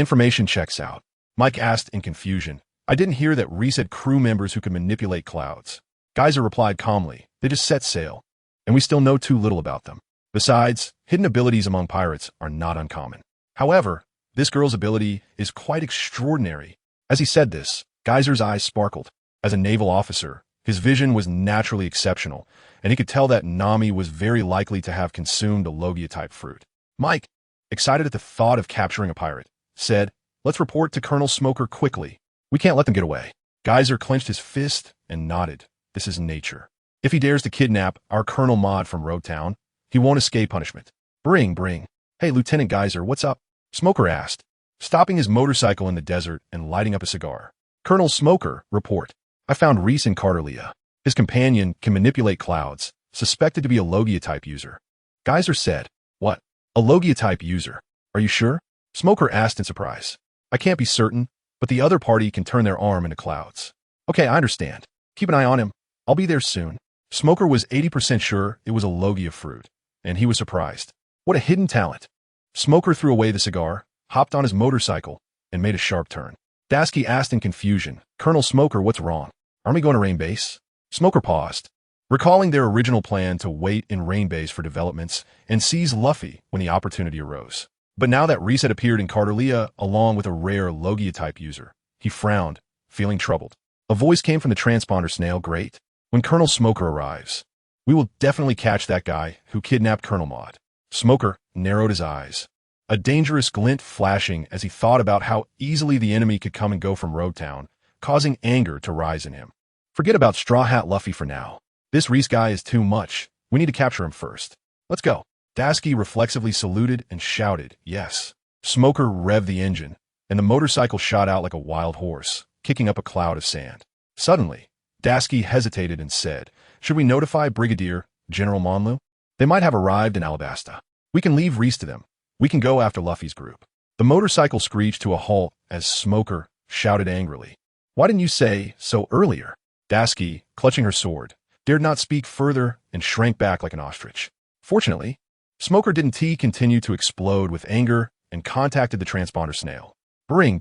information checks out." Mike asked in confusion, "I didn't hear that Raith had crew members who could manipulate clouds." Geyser replied calmly, "They just set sail, and we still know too little about them. Besides, hidden abilities among pirates are not uncommon. However, this girl's ability is quite extraordinary." As he said this, Geyser's eyes sparkled. As a naval officer, his vision was naturally exceptional, and he could tell that Nami was very likely to have consumed a Logia-type fruit. Mike, excited at the thought of capturing a pirate, said, "Let's report to Colonel Smoker quickly. We can't let them get away." Geyser clenched his fist and nodded. This is nature. If he dares to kidnap our Colonel Maud from Road Town, he won't escape punishment. Bring. "Hey, Lieutenant Geyser, what's up?" Smoker asked, stopping his motorcycle in the desert and lighting up a cigar. "Colonel Smoker, report. I found Raith in Cartelia. His companion can manipulate clouds, suspected to be a Logia-type user." Geyser said, "What? A Logia-type user? Are you sure?" Smoker asked in surprise. "I can't be certain, but the other party can turn their arm into clouds." "Okay, I understand. Keep an eye on him. I'll be there soon." Smoker was 80% sure it was a Logia fruit, and he was surprised. What a hidden talent. Smoker threw away the cigar, hopped on his motorcycle, and made a sharp turn. Dasky asked in confusion, "Colonel Smoker, what's wrong? Aren't we going to Rain Base?" Smoker paused, recalling their original plan to wait in Rain Base for developments and seize Luffy when the opportunity arose. But now that Raith had appeared in Cartelia along with a rare Logia-type user, he frowned, feeling troubled. A voice came from the transponder snail, "Great. When Colonel Smoker arrives, we will definitely catch that guy who kidnapped Colonel Maud." Smoker narrowed his eyes, a dangerous glint flashing as he thought about how easily the enemy could come and go from Road Town, causing anger to rise in him. "Forget about Straw Hat Luffy for now. This Raith guy is too much. We need to capture him first. Let's go." Dasky reflexively saluted and shouted, "Yes." Smoker revved the engine, and the motorcycle shot out like a wild horse, kicking up a cloud of sand. Suddenly, Dasky hesitated and said, "Should we notify Brigadier General Monlu? They might have arrived in Alabasta. We can leave Reese to them. We can go after Luffy's group." The motorcycle screeched to a halt as Smoker shouted angrily, "Why didn't you say so earlier?" Dasky, clutching her sword, dared not speak further and shrank back like an ostrich. Fortunately, Smoker didn't continue to explode with anger and contacted the transponder snail. Bring.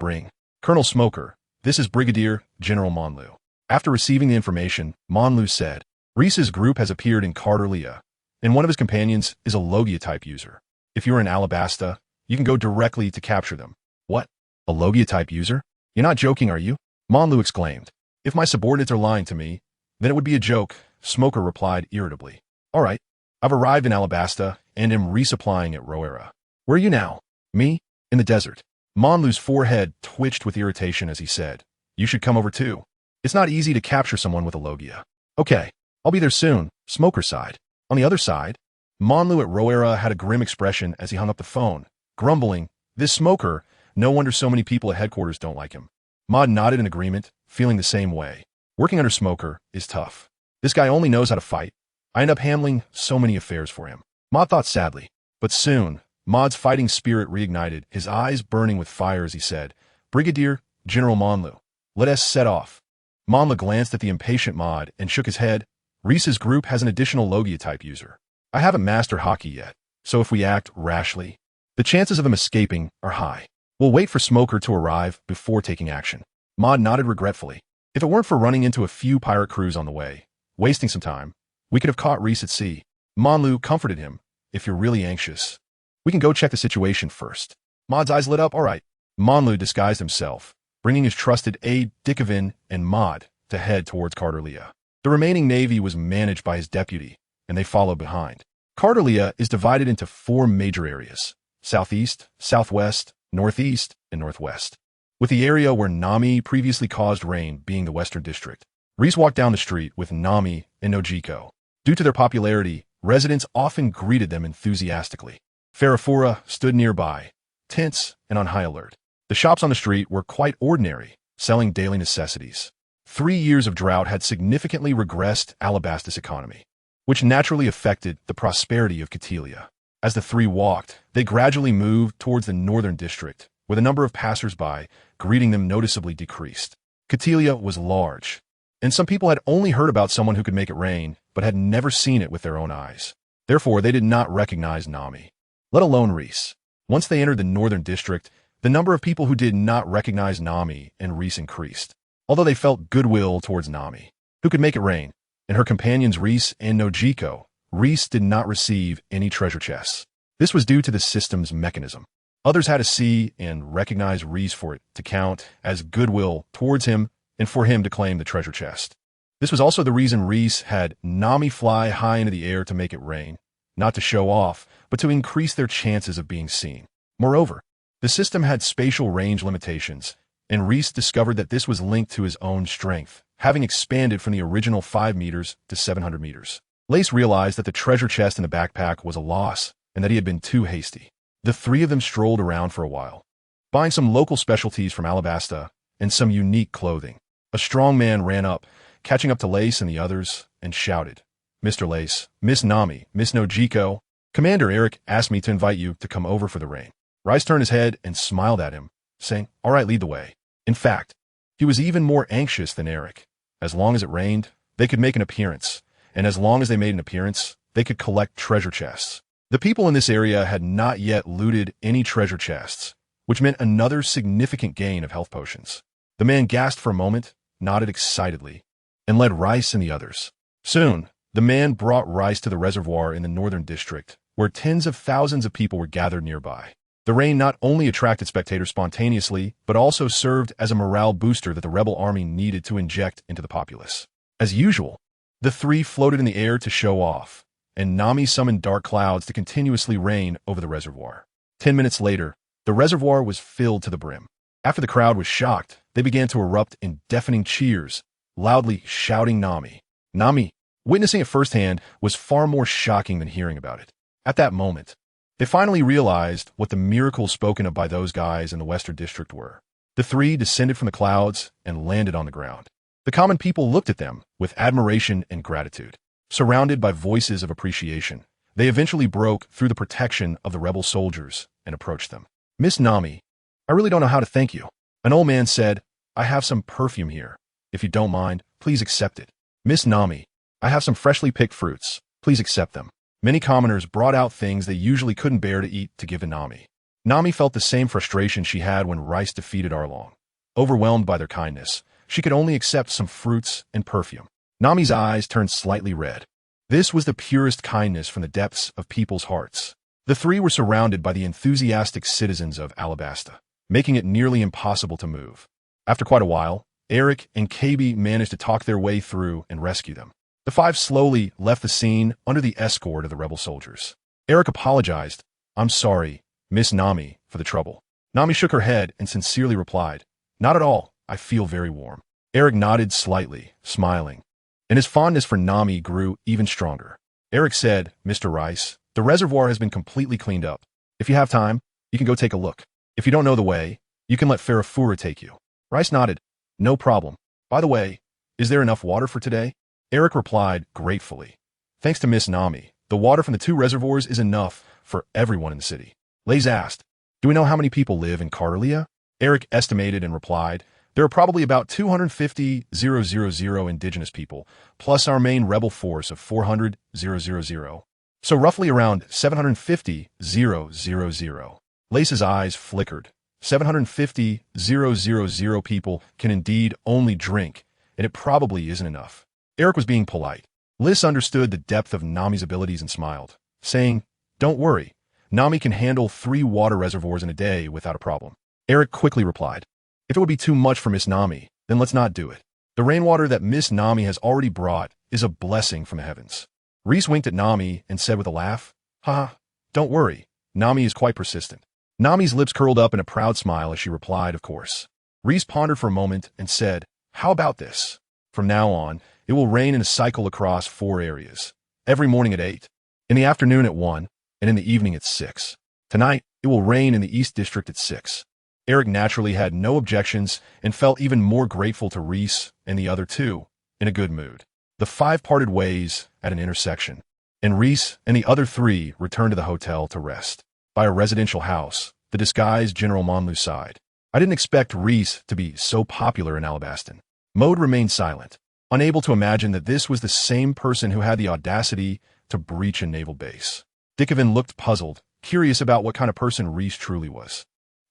Colonel Smoker, this is Brigadier General Monlu." After receiving the information, Monlu said, "Reese's group has appeared in Carterlia, and one of his companions is a Logia-type user. If you're in Alabasta, you can go directly to capture them." "What? A Logia-type user? You're not joking, are you?" Monlu exclaimed. "If my subordinates are lying to me, then it would be a joke," Smoker replied irritably. "All right, I've arrived in Alabasta and am resupplying at Roera. Where are you now?" "Me? In the desert." Monlu's forehead twitched with irritation as he said, "You should come over too. It's not easy to capture someone with a Logia." "Okay, I'll be there soon," Smoker sighed. On the other side, Monlu at Roera had a grim expression as he hung up the phone, grumbling, "This Smoker, no wonder so many people at headquarters don't like him." Mod nodded in agreement, feeling the same way. Working under Smoker is tough. This guy only knows how to fight. I end up handling so many affairs for him. Mod thought sadly. But soon, Mod's fighting spirit reignited, his eyes burning with fire as he said, "Brigadier General Monlu, let us set off." Monlu glanced at the impatient Mod and shook his head. "Reese's group has an additional Logia-type user. I haven't mastered Haki yet, so if we act rashly, the chances of them escaping are high. We'll wait for Smoker to arrive before taking action." Mod nodded regretfully. If it weren't for running into a few pirate crews on the way, wasting some time, we could have caught Reese at sea. Monlu comforted him. "If you're really anxious, we can go check the situation first." Mod's eyes lit up. "All right." Monlu disguised himself, bringing his trusted aide Dickovin and Mod to head towards Carterlia. The remaining navy was managed by his deputy, and they followed behind. Carterlia is divided into 4 major areas: southeast, southwest, northeast, and northwest, with the area where Nami previously caused rain being the western district. Reese walked down the street with Nami and Nojiko. Due to their popularity, residents often greeted them enthusiastically. Farafura stood nearby, tense and on high alert. The shops on the street were quite ordinary, selling daily necessities. 3 years of drought had significantly regressed Alabasta's economy, which naturally affected the prosperity of Catelia. As the 3 walked, they gradually moved towards the northern district, where the number of passers-by greeting them noticeably decreased. Catelia was large, and some people had only heard about someone who could make it rain, but had never seen it with their own eyes. Therefore, they did not recognize Nami, let alone Reese. Once they entered the northern district, the number of people who did not recognize Nami and Reese increased, although they felt goodwill towards Nami, who could make it rain, and her companions Reese and Nojiko. Reese did not receive any treasure chests. This was due to the system's mechanism. Others had to see and recognize Reese for it to count as goodwill towards him and for him to claim the treasure chest. This was also the reason Reese had Nami fly high into the air to make it rain, not to show off, but to increase their chances of being seen. Moreover, the system had spatial range limitations, and Reese discovered that this was linked to his own strength, having expanded from the original 5 meters to 700 meters. Lace realized that the treasure chest in the backpack was a loss, and that he had been too hasty. The 3 of them strolled around for a while, buying some local specialties from Alabasta and some unique clothing. A strong man ran up, catching up to Lace and the others, and shouted, "Mr. Lace, Miss Nami, Miss Nojiko, Commander Eric asked me to invite you to come over for the rain." Rice turned his head and smiled at him, saying, "All right, lead the way." In fact, he was even more anxious than Eric. As long as it rained, they could make an appearance, and as long as they made an appearance, they could collect treasure chests. The people in this area had not yet looted any treasure chests, which meant another significant gain of health potions. The man gasped for a moment, nodded excitedly, and led Rice and the others. Soon, the man brought Rice to the reservoir in the northern district, where tens of thousands of people were gathered nearby. The rain not only attracted spectators spontaneously, but also served as a morale booster that the rebel army needed to inject into the populace. As usual, the 3 floated in the air to show off, and Nami summoned dark clouds to continuously rain over the reservoir. 10 minutes later, the reservoir was filled to the brim. After the crowd was shocked, they began to erupt in deafening cheers, loudly shouting Nami. Nami, witnessing it firsthand, was far more shocking than hearing about it. At that moment, they finally realized what the miracles spoken of by those guys in the Western District were. The 3 descended from the clouds and landed on the ground. The common people looked at them with admiration and gratitude. Surrounded by voices of appreciation, they eventually broke through the protection of the rebel soldiers and approached them. "Miss Nami, I really don't know how to thank you." An old man said, "I have some perfume here. If you don't mind, please accept it." "Miss Nami, I have some freshly picked fruits. Please accept them." Many commoners brought out things they usually couldn't bear to eat to give to Nami. Nami felt the same frustration she had when Rice defeated Arlong. Overwhelmed by their kindness, she could only accept some fruits and perfume. Nami's eyes turned slightly red. This was the purest kindness from the depths of people's hearts. The three were surrounded by the enthusiastic citizens of Alabasta, making it nearly impossible to move. After quite a while, Eric and KB managed to talk their way through and rescue them. The five slowly left the scene under the escort of the rebel soldiers. Eric apologized. "I'm sorry, Miss Nami, for the trouble." Nami shook her head and sincerely replied, "Not at all. I feel very warm." Eric nodded slightly, smiling, and his fondness for Nami grew even stronger. Eric said, "Mr. Rice, the reservoir has been completely cleaned up. If you have time, you can go take a look. If you don't know the way, you can let Farafura take you." Rice nodded. "No problem. By the way, is there enough water for today?" Eric replied gratefully. "Thanks to Miss Nami, the water from the two reservoirs is enough for everyone in the city." Lays asked, "Do we know how many people live in Cartelia?" Eric estimated and replied, "There are probably about 250,000 indigenous people, plus our main rebel force of 400,000. So roughly around 750,000. Lace's eyes flickered. 750,000 people can indeed only drink, and it probably isn't enough. Eric was being polite. Liz understood the depth of Nami's abilities and smiled, saying, "Don't worry. Nami can handle 3 water reservoirs in a day without a problem." Eric quickly replied, "If it would be too much for Miss Nami, then let's not do it. The rainwater that Miss Nami has already brought is a blessing from the heavens." Reese winked at Nami and said with a laugh, "Haha, don't worry. Nami is quite persistent." Nami's lips curled up in a proud smile as she replied, "Of course." Reese pondered for a moment and said, "How about this? From now on, it will rain in a cycle across 4 areas. Every morning at 8, in the afternoon at 1, and in the evening at 6. Tonight, it will rain in the East District at 6. Eric naturally had no objections and felt even more grateful to Reese and the other two, in a good mood. The 5 parted ways at an intersection, and Reese and the other 3 returned to the hotel to rest. By a residential house, the disguised General Monlu sighed. "I didn't expect Reese to be so popular in Alabaston." Mode remained silent, unable to imagine that this was the same person who had the audacity to breach a naval base. Dickovan looked puzzled, curious about what kind of person Reese truly was.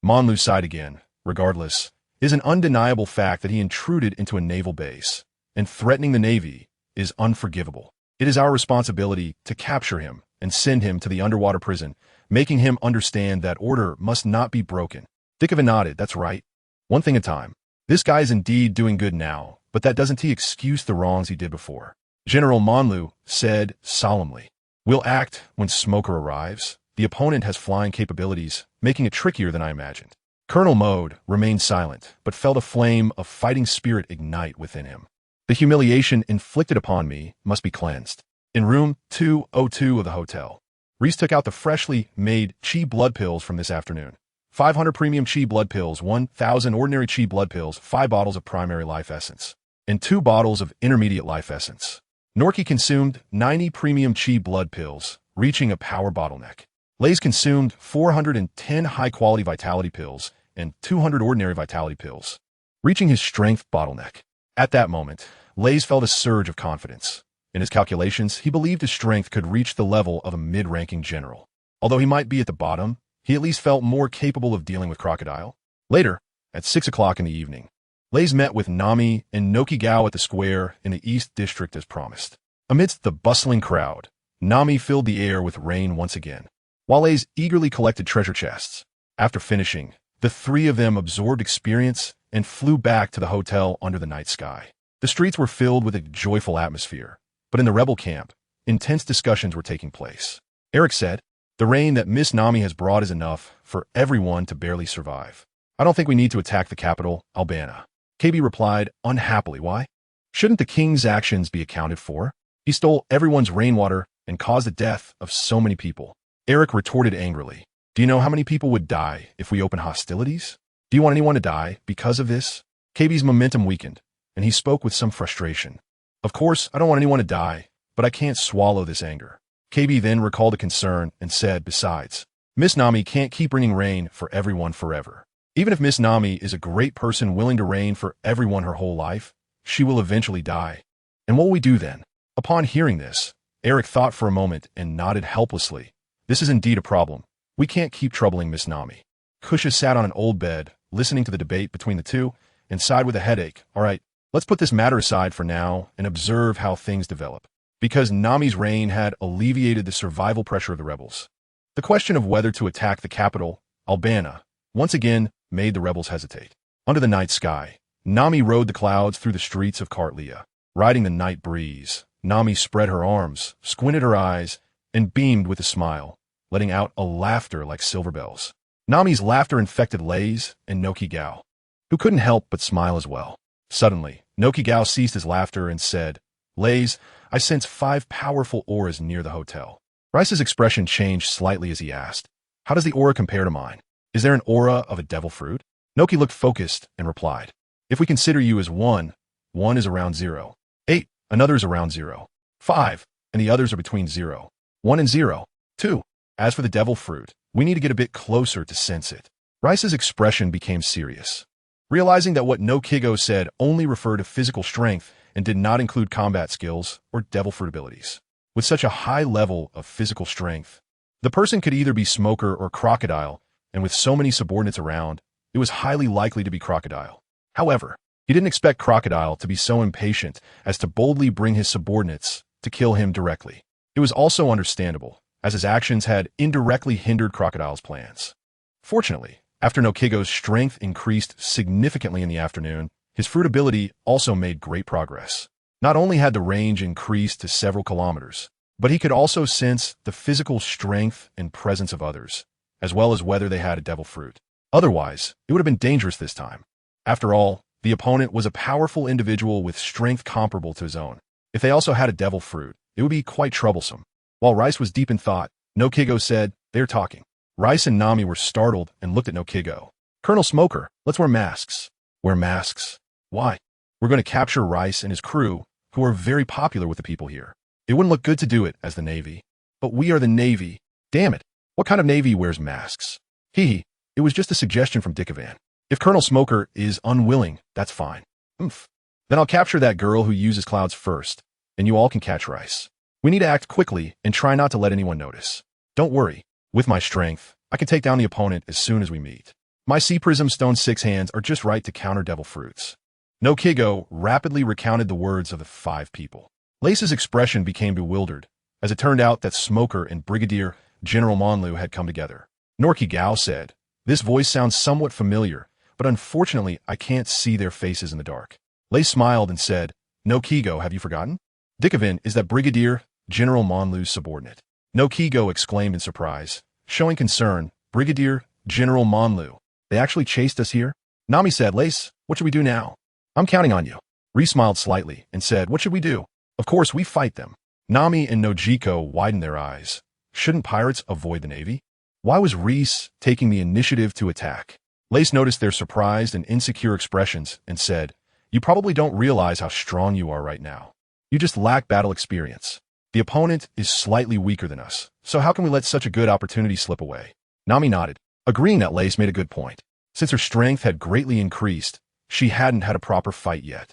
Monlu sighed again. "Regardless, it is an undeniable fact that he intruded into a naval base, and threatening the Navy is unforgivable. It is our responsibility to capture him and send him to the underwater prison, making him understand that order must not be broken." Dickovan nodded. "That's right. One thing at a time. This guy is indeed doing good now, but that doesn't excuse the wrongs he did before." General Monlu said solemnly, "We'll act when Smoker arrives. The opponent has flying capabilities, making it trickier than I imagined." Colonel Mode remained silent, but felt a flame of fighting spirit ignite within him. "The humiliation inflicted upon me must be cleansed." In room 202 of the hotel, Reese took out the freshly made chi blood pills from this afternoon. 500 premium chi blood pills, 1,000 ordinary chi blood pills, 5 bottles of primary life essence, and 2 bottles of intermediate life essence. Noki consumed 90 premium chi blood pills, reaching a power bottleneck. Lays consumed 410 high-quality vitality pills and 200 ordinary vitality pills, reaching his strength bottleneck. At that moment, Lays felt a surge of confidence. In his calculations, he believed his strength could reach the level of a mid-ranking general. Although he might be at the bottom, he at least felt more capable of dealing with Crocodile. Later, at 6 o'clock in the evening, Lays met with Nami and Noki Gao at the square in the East District as promised. Amidst the bustling crowd, Nami filled the air with rain once again, while Lays eagerly collected treasure chests. After finishing, the 3 of them absorbed experience and flew back to the hotel under the night sky. The streets were filled with a joyful atmosphere, but in the rebel camp, intense discussions were taking place. Eric said, "The rain that Miss Nami has brought is enough for everyone to barely survive. I don't think we need to attack the capital, Albana." KB replied, unhappily, "Why? Shouldn't the king's actions be accounted for? He stole everyone's rainwater and caused the death of so many people." Eric retorted angrily, "Do you know how many people would die if we open hostilities? Do you want anyone to die because of this?" KB's momentum weakened. and he spoke with some frustration. Of course, I don't want anyone to die, but I can't swallow this anger. KB then recalled a concern and said, besides, Miss Nami can't keep bringing rain for everyone forever. Even if Miss Nami is a great person willing to reign for everyone her whole life, she will eventually die. And what will we do then? Upon hearing this, Eric thought for a moment and nodded helplessly. This is indeed a problem. We can't keep troubling Miss Nami. Kusha sat on an old bed, listening to the debate between the two, and sighed with a headache. All right, let's put this matter aside for now and observe how things develop. Because Nami's reign had alleviated the survival pressure of the rebels. The question of whether to attack the capital, Albana, once again made the rebels hesitate. Under the night sky, Nami rode the clouds through the streets of Kartlia. Riding the night breeze, Nami spread her arms, squinted her eyes, and beamed with a smile, letting out a laughter like silver bells. Nami's laughter infected Lays and Noki Gao, who couldn't help but smile as well. Suddenly, Noki Gao ceased his laughter and said, Lays, I sense 5 powerful auras near the hotel. Rice's expression changed slightly as he asked, how does the aura compare to mine? Is there an aura of a devil fruit? Noki looked focused and replied, if we consider you as 1 is around 0. 8, another is around 0. 5, and the others are between 0. 1 and 0. 2. As for the devil fruit, we need to get a bit closer to sense it. Rice's expression became serious. Realizing that what Nokigo said only referred to physical strength and did not include combat skills or devil fruit abilities. With such a high level of physical strength, the person could either be Smoker or Crocodile, and with so many subordinates around, it was highly likely to be Crocodile. However, he didn't expect Crocodile to be so impatient as to boldly bring his subordinates to kill him directly. It was also understandable, as his actions had indirectly hindered Crocodile's plans. Fortunately, after Nokigo's strength increased significantly in the afternoon, his fruit ability also made great progress. Not only had the range increased to several kilometers, but he could also sense the physical strength and presence of others, as well as whether they had a devil fruit. Otherwise, it would have been dangerous this time. After all, the opponent was a powerful individual with strength comparable to his own. If they also had a devil fruit, it would be quite troublesome. While Rice was deep in thought, Nokigo said, they're talking. Rice and Nami were startled and looked at Nokigo. Colonel Smoker, let's wear masks. Wear masks? Why? We're going to capture Rice and his crew, who are very popular with the people here. It wouldn't look good to do it as the Navy. But we are the Navy. Damn it. What kind of Navy wears masks? Hee. It was just a suggestion from Dickavan. If Colonel Smoker is unwilling, that's fine. Oomph. Then I'll capture that girl who uses clouds first, and you all can catch Rice. We need to act quickly and try not to let anyone notice. Don't worry. With my strength, I can take down the opponent as soon as we meet. My Sea Prism Stone 6 hands are just right to counter devil fruits. Nokigo rapidly recounted the words of the 5 people. Lace's expression became bewildered, as it turned out that Smoker and Brigadier General Monlu had come together. Noki Gao said, this voice sounds somewhat familiar, but unfortunately I can't see their faces in the dark. Lace smiled and said, Nokigo, have you forgotten? Dickavan is that Brigadier General Monlu's subordinate. Nokigo exclaimed in surprise, showing concern, Brigadier General Monlu. They actually chased us here? Nami said, Lace, what should we do now? I'm counting on you. Reese smiled slightly and said, what should we do? Of course, we fight them. Nami and Nojiko widened their eyes. Shouldn't pirates avoid the Navy? Why was Reese taking the initiative to attack? Lace noticed their surprised and insecure expressions and said, you probably don't realize how strong you are right now. You just lack battle experience. The opponent is slightly weaker than us, so how can we let such a good opportunity slip away? Nami nodded, agreeing that Lace made a good point. Since her strength had greatly increased, she hadn't had a proper fight yet.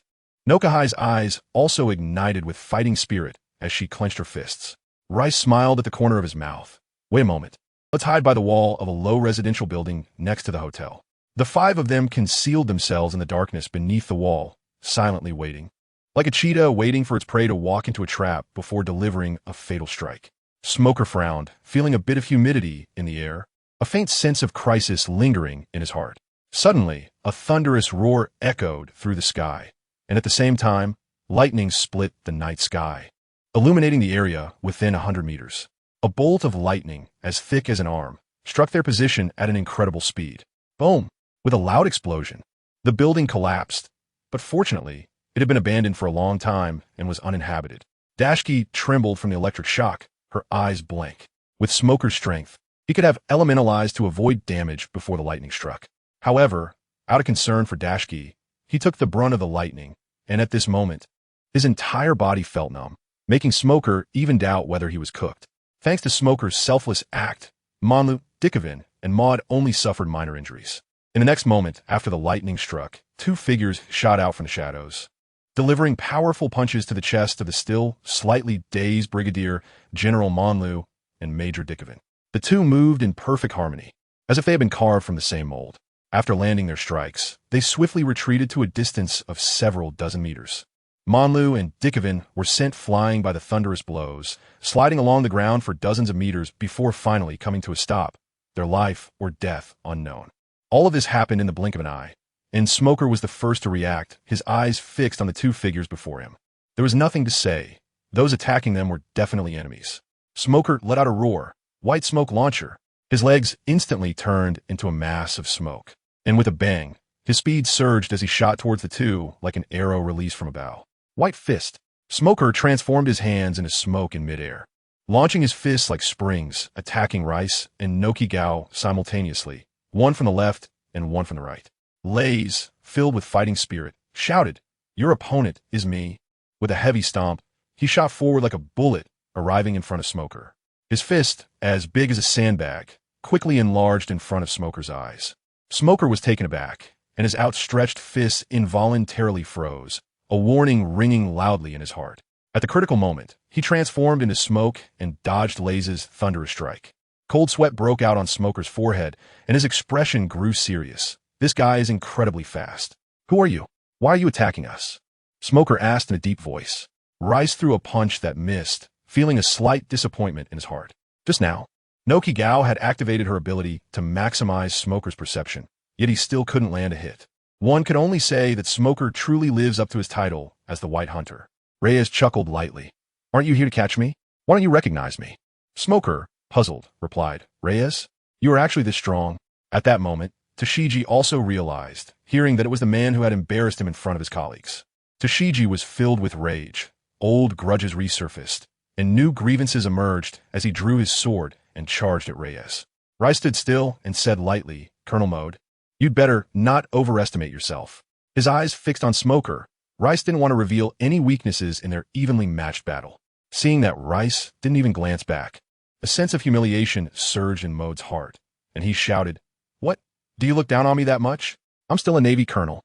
Nokahai's eyes also ignited with fighting spirit as she clenched her fists. Rice smiled at the corner of his mouth. Wait a moment. Let's hide by the wall of a low residential building next to the hotel. The 5 of them concealed themselves in the darkness beneath the wall, silently waiting. Like a cheetah waiting for its prey to walk into a trap before delivering a fatal strike. Smoker frowned, feeling a bit of humidity in the air, a faint sense of crisis lingering in his heart. Suddenly, a thunderous roar echoed through the sky, and at the same time, lightning split the night sky, illuminating the area within 100 meters. A bolt of lightning, as thick as an arm, struck their position at an incredible speed. Boom! With a loud explosion, the building collapsed, but fortunately, it had been abandoned for a long time and was uninhabited. Dashki trembled from the electric shock, her eyes blank. With Smoker's strength, he could have elementalized to avoid damage before the lightning struck. However, out of concern for Dashki, he took the brunt of the lightning and at this moment, his entire body felt numb, making Smoker even doubt whether he was cooked. Thanks to Smoker's selfless act, Monlu, Dickovin, and Maud only suffered minor injuries. In the next moment, after the lightning struck, two figures shot out from the shadows, delivering powerful punches to the chest of the still slightly dazed Brigadier General Monlu and Major Dickovin. The two moved in perfect harmony, as if they had been carved from the same mold. After landing their strikes, they swiftly retreated to a distance of several dozen meters. Monlu and Dickovin were sent flying by the thunderous blows, sliding along the ground for dozens of meters before finally coming to a stop, their life or death unknown. All of this happened in the blink of an eye, and Smoker was the first to react, his eyes fixed on the two figures before him. There was nothing to say. Those attacking them were definitely enemies. Smoker let out a roar, white smoke launcher. His legs instantly turned into a mass of smoke, and with a bang, his speed surged as he shot towards the two like an arrow released from a bow. White fist. Smoker transformed his hands into smoke in midair, launching his fists like springs, attacking Rice and Noki Gao simultaneously, one from the left and one from the right. Lays, filled with fighting spirit, shouted, "Your opponent is me." With a heavy stomp, he shot forward like a bullet, arriving in front of Smoker. His fist, as big as a sandbag, quickly enlarged in front of Smoker's eyes. Smoker was taken aback, and his outstretched fists involuntarily froze, a warning ringing loudly in his heart. At the critical moment, he transformed into smoke and dodged Laze's thunderous strike. Cold sweat broke out on Smoker's forehead, and his expression grew serious. "This guy is incredibly fast. Who are you? Why are you attacking us?" Smoker asked in a deep voice. Rice threw a punch that missed, feeling a slight disappointment in his heart. Just now, Noki Gao had activated her ability to maximize Smoker's perception, yet he still couldn't land a hit. One could only say that Smoker truly lives up to his title as the White Hunter. Reyes chuckled lightly. "Aren't you here to catch me? Why don't you recognize me?" Smoker, puzzled, replied, "Reyes, you are actually this strong." At that moment, Tashigi also realized, hearing that it was the man who had embarrassed him in front of his colleagues. Tashigi was filled with rage. Old grudges resurfaced, and new grievances emerged as he drew his sword and charged at Reyes. Rice stood still and said lightly, "Colonel Mode, you'd better not overestimate yourself." His eyes fixed on Smoker, Rice didn't want to reveal any weaknesses in their evenly matched battle. Seeing that Rice didn't even glance back, a sense of humiliation surged in Mode's heart, and he shouted, "What? Do you look down on me that much? I'm still a Navy colonel."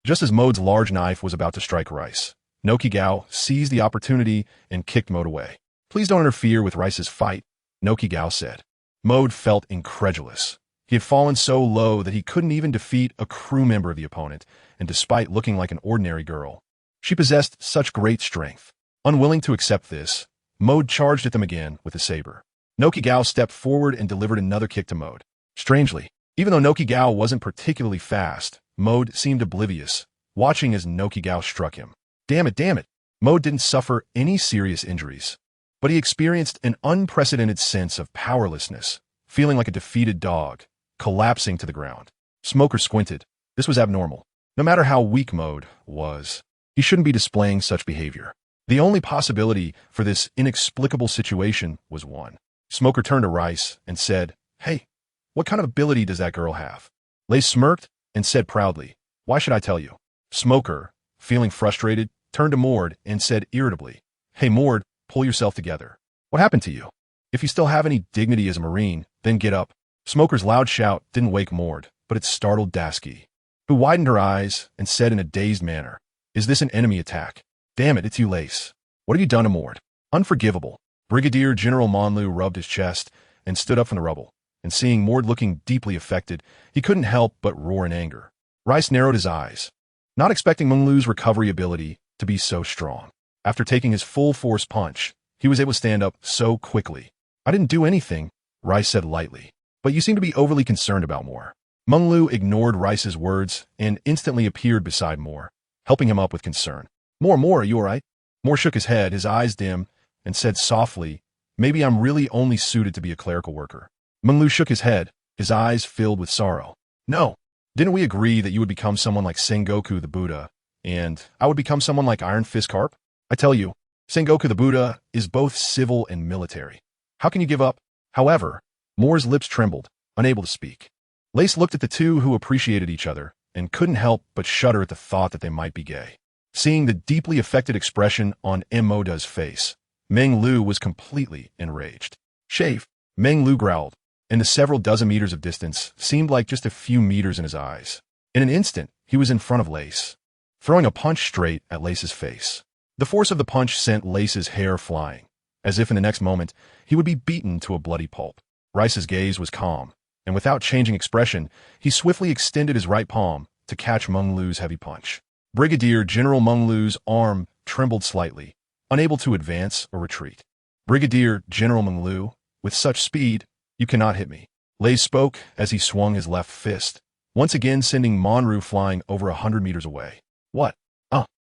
Just as Mode's large knife was about to strike Rice, Noki Gao seized the opportunity and kicked Mode away. "Please don't interfere with Rice's fight," Noki Gao said. Mode felt incredulous. He had fallen so low that he couldn't even defeat a crew member of the opponent, and despite looking like an ordinary girl, she possessed such great strength. Unwilling to accept this, Mode charged at them again with a saber. Noki Gao stepped forward and delivered another kick to Mode. Strangely, even though Noki Gao wasn't particularly fast, Mode seemed oblivious, watching as Noki Gao struck him. Damn it. Mode didn't suffer any serious injuries, but he experienced an unprecedented sense of powerlessness, feeling like a defeated dog, collapsing to the ground. Smoker squinted. This was abnormal. No matter how weak Mode was, he shouldn't be displaying such behavior. The only possibility for this inexplicable situation was one. Smoker turned to Rice and said, "Hey, what kind of ability does that girl have?" Lace smirked and said proudly, "Why should I tell you?" Smoker, feeling frustrated, turned to Mord and said irritably, "Hey Mord, pull yourself together. What happened to you? If you still have any dignity as a Marine, then get up." Smoker's loud shout didn't wake Mord, but it startled Dasky, who widened her eyes and said in a dazed manner, "Is this an enemy attack? Damn it, it's you, Lace. What have you done to Mord? Unforgivable." Brigadier General Monlu rubbed his chest and stood up from the rubble, and seeing Mord looking deeply affected, he couldn't help but roar in anger. Rice narrowed his eyes, not expecting Monlu's recovery ability to be so strong. After taking his full force punch, he was able to stand up so quickly. "I didn't do anything," Rice said lightly, "but you seem to be overly concerned about Moore." Monlu ignored Rice's words and instantly appeared beside Moore, helping him up with concern. Moore, are you all right?" Moore shook his head, his eyes dim, and said softly, "Maybe I'm really only suited to be a clerical worker." Monlu shook his head, his eyes filled with sorrow. "No, didn't we agree that you would become someone like Sengoku the Buddha, and I would become someone like Iron Fist Carp? I tell you, Sengoku the Buddha is both civil and military. How can you give up?" However, Moore's lips trembled, unable to speak. Lace looked at the two who appreciated each other and couldn't help but shudder at the thought that they might be gay. Seeing the deeply affected expression on Moda's face, Meng Lu was completely enraged. Shave, Meng Lu growled, and the several dozen meters of distance seemed like just a few meters in his eyes. In an instant, he was in front of Lace, throwing a punch straight at Lace's face. The force of the punch sent Lace's hair flying, as if in the next moment he would be beaten to a bloody pulp. Rice's gaze was calm, and without changing expression, he swiftly extended his right palm to catch Meng Lu's heavy punch. Brigadier General Meng Lu's arm trembled slightly, unable to advance or retreat. Brigadier General Meng Lu, with such speed, you cannot hit me. Lace spoke as he swung his left fist, once again sending Monru flying over 100 meters away. What?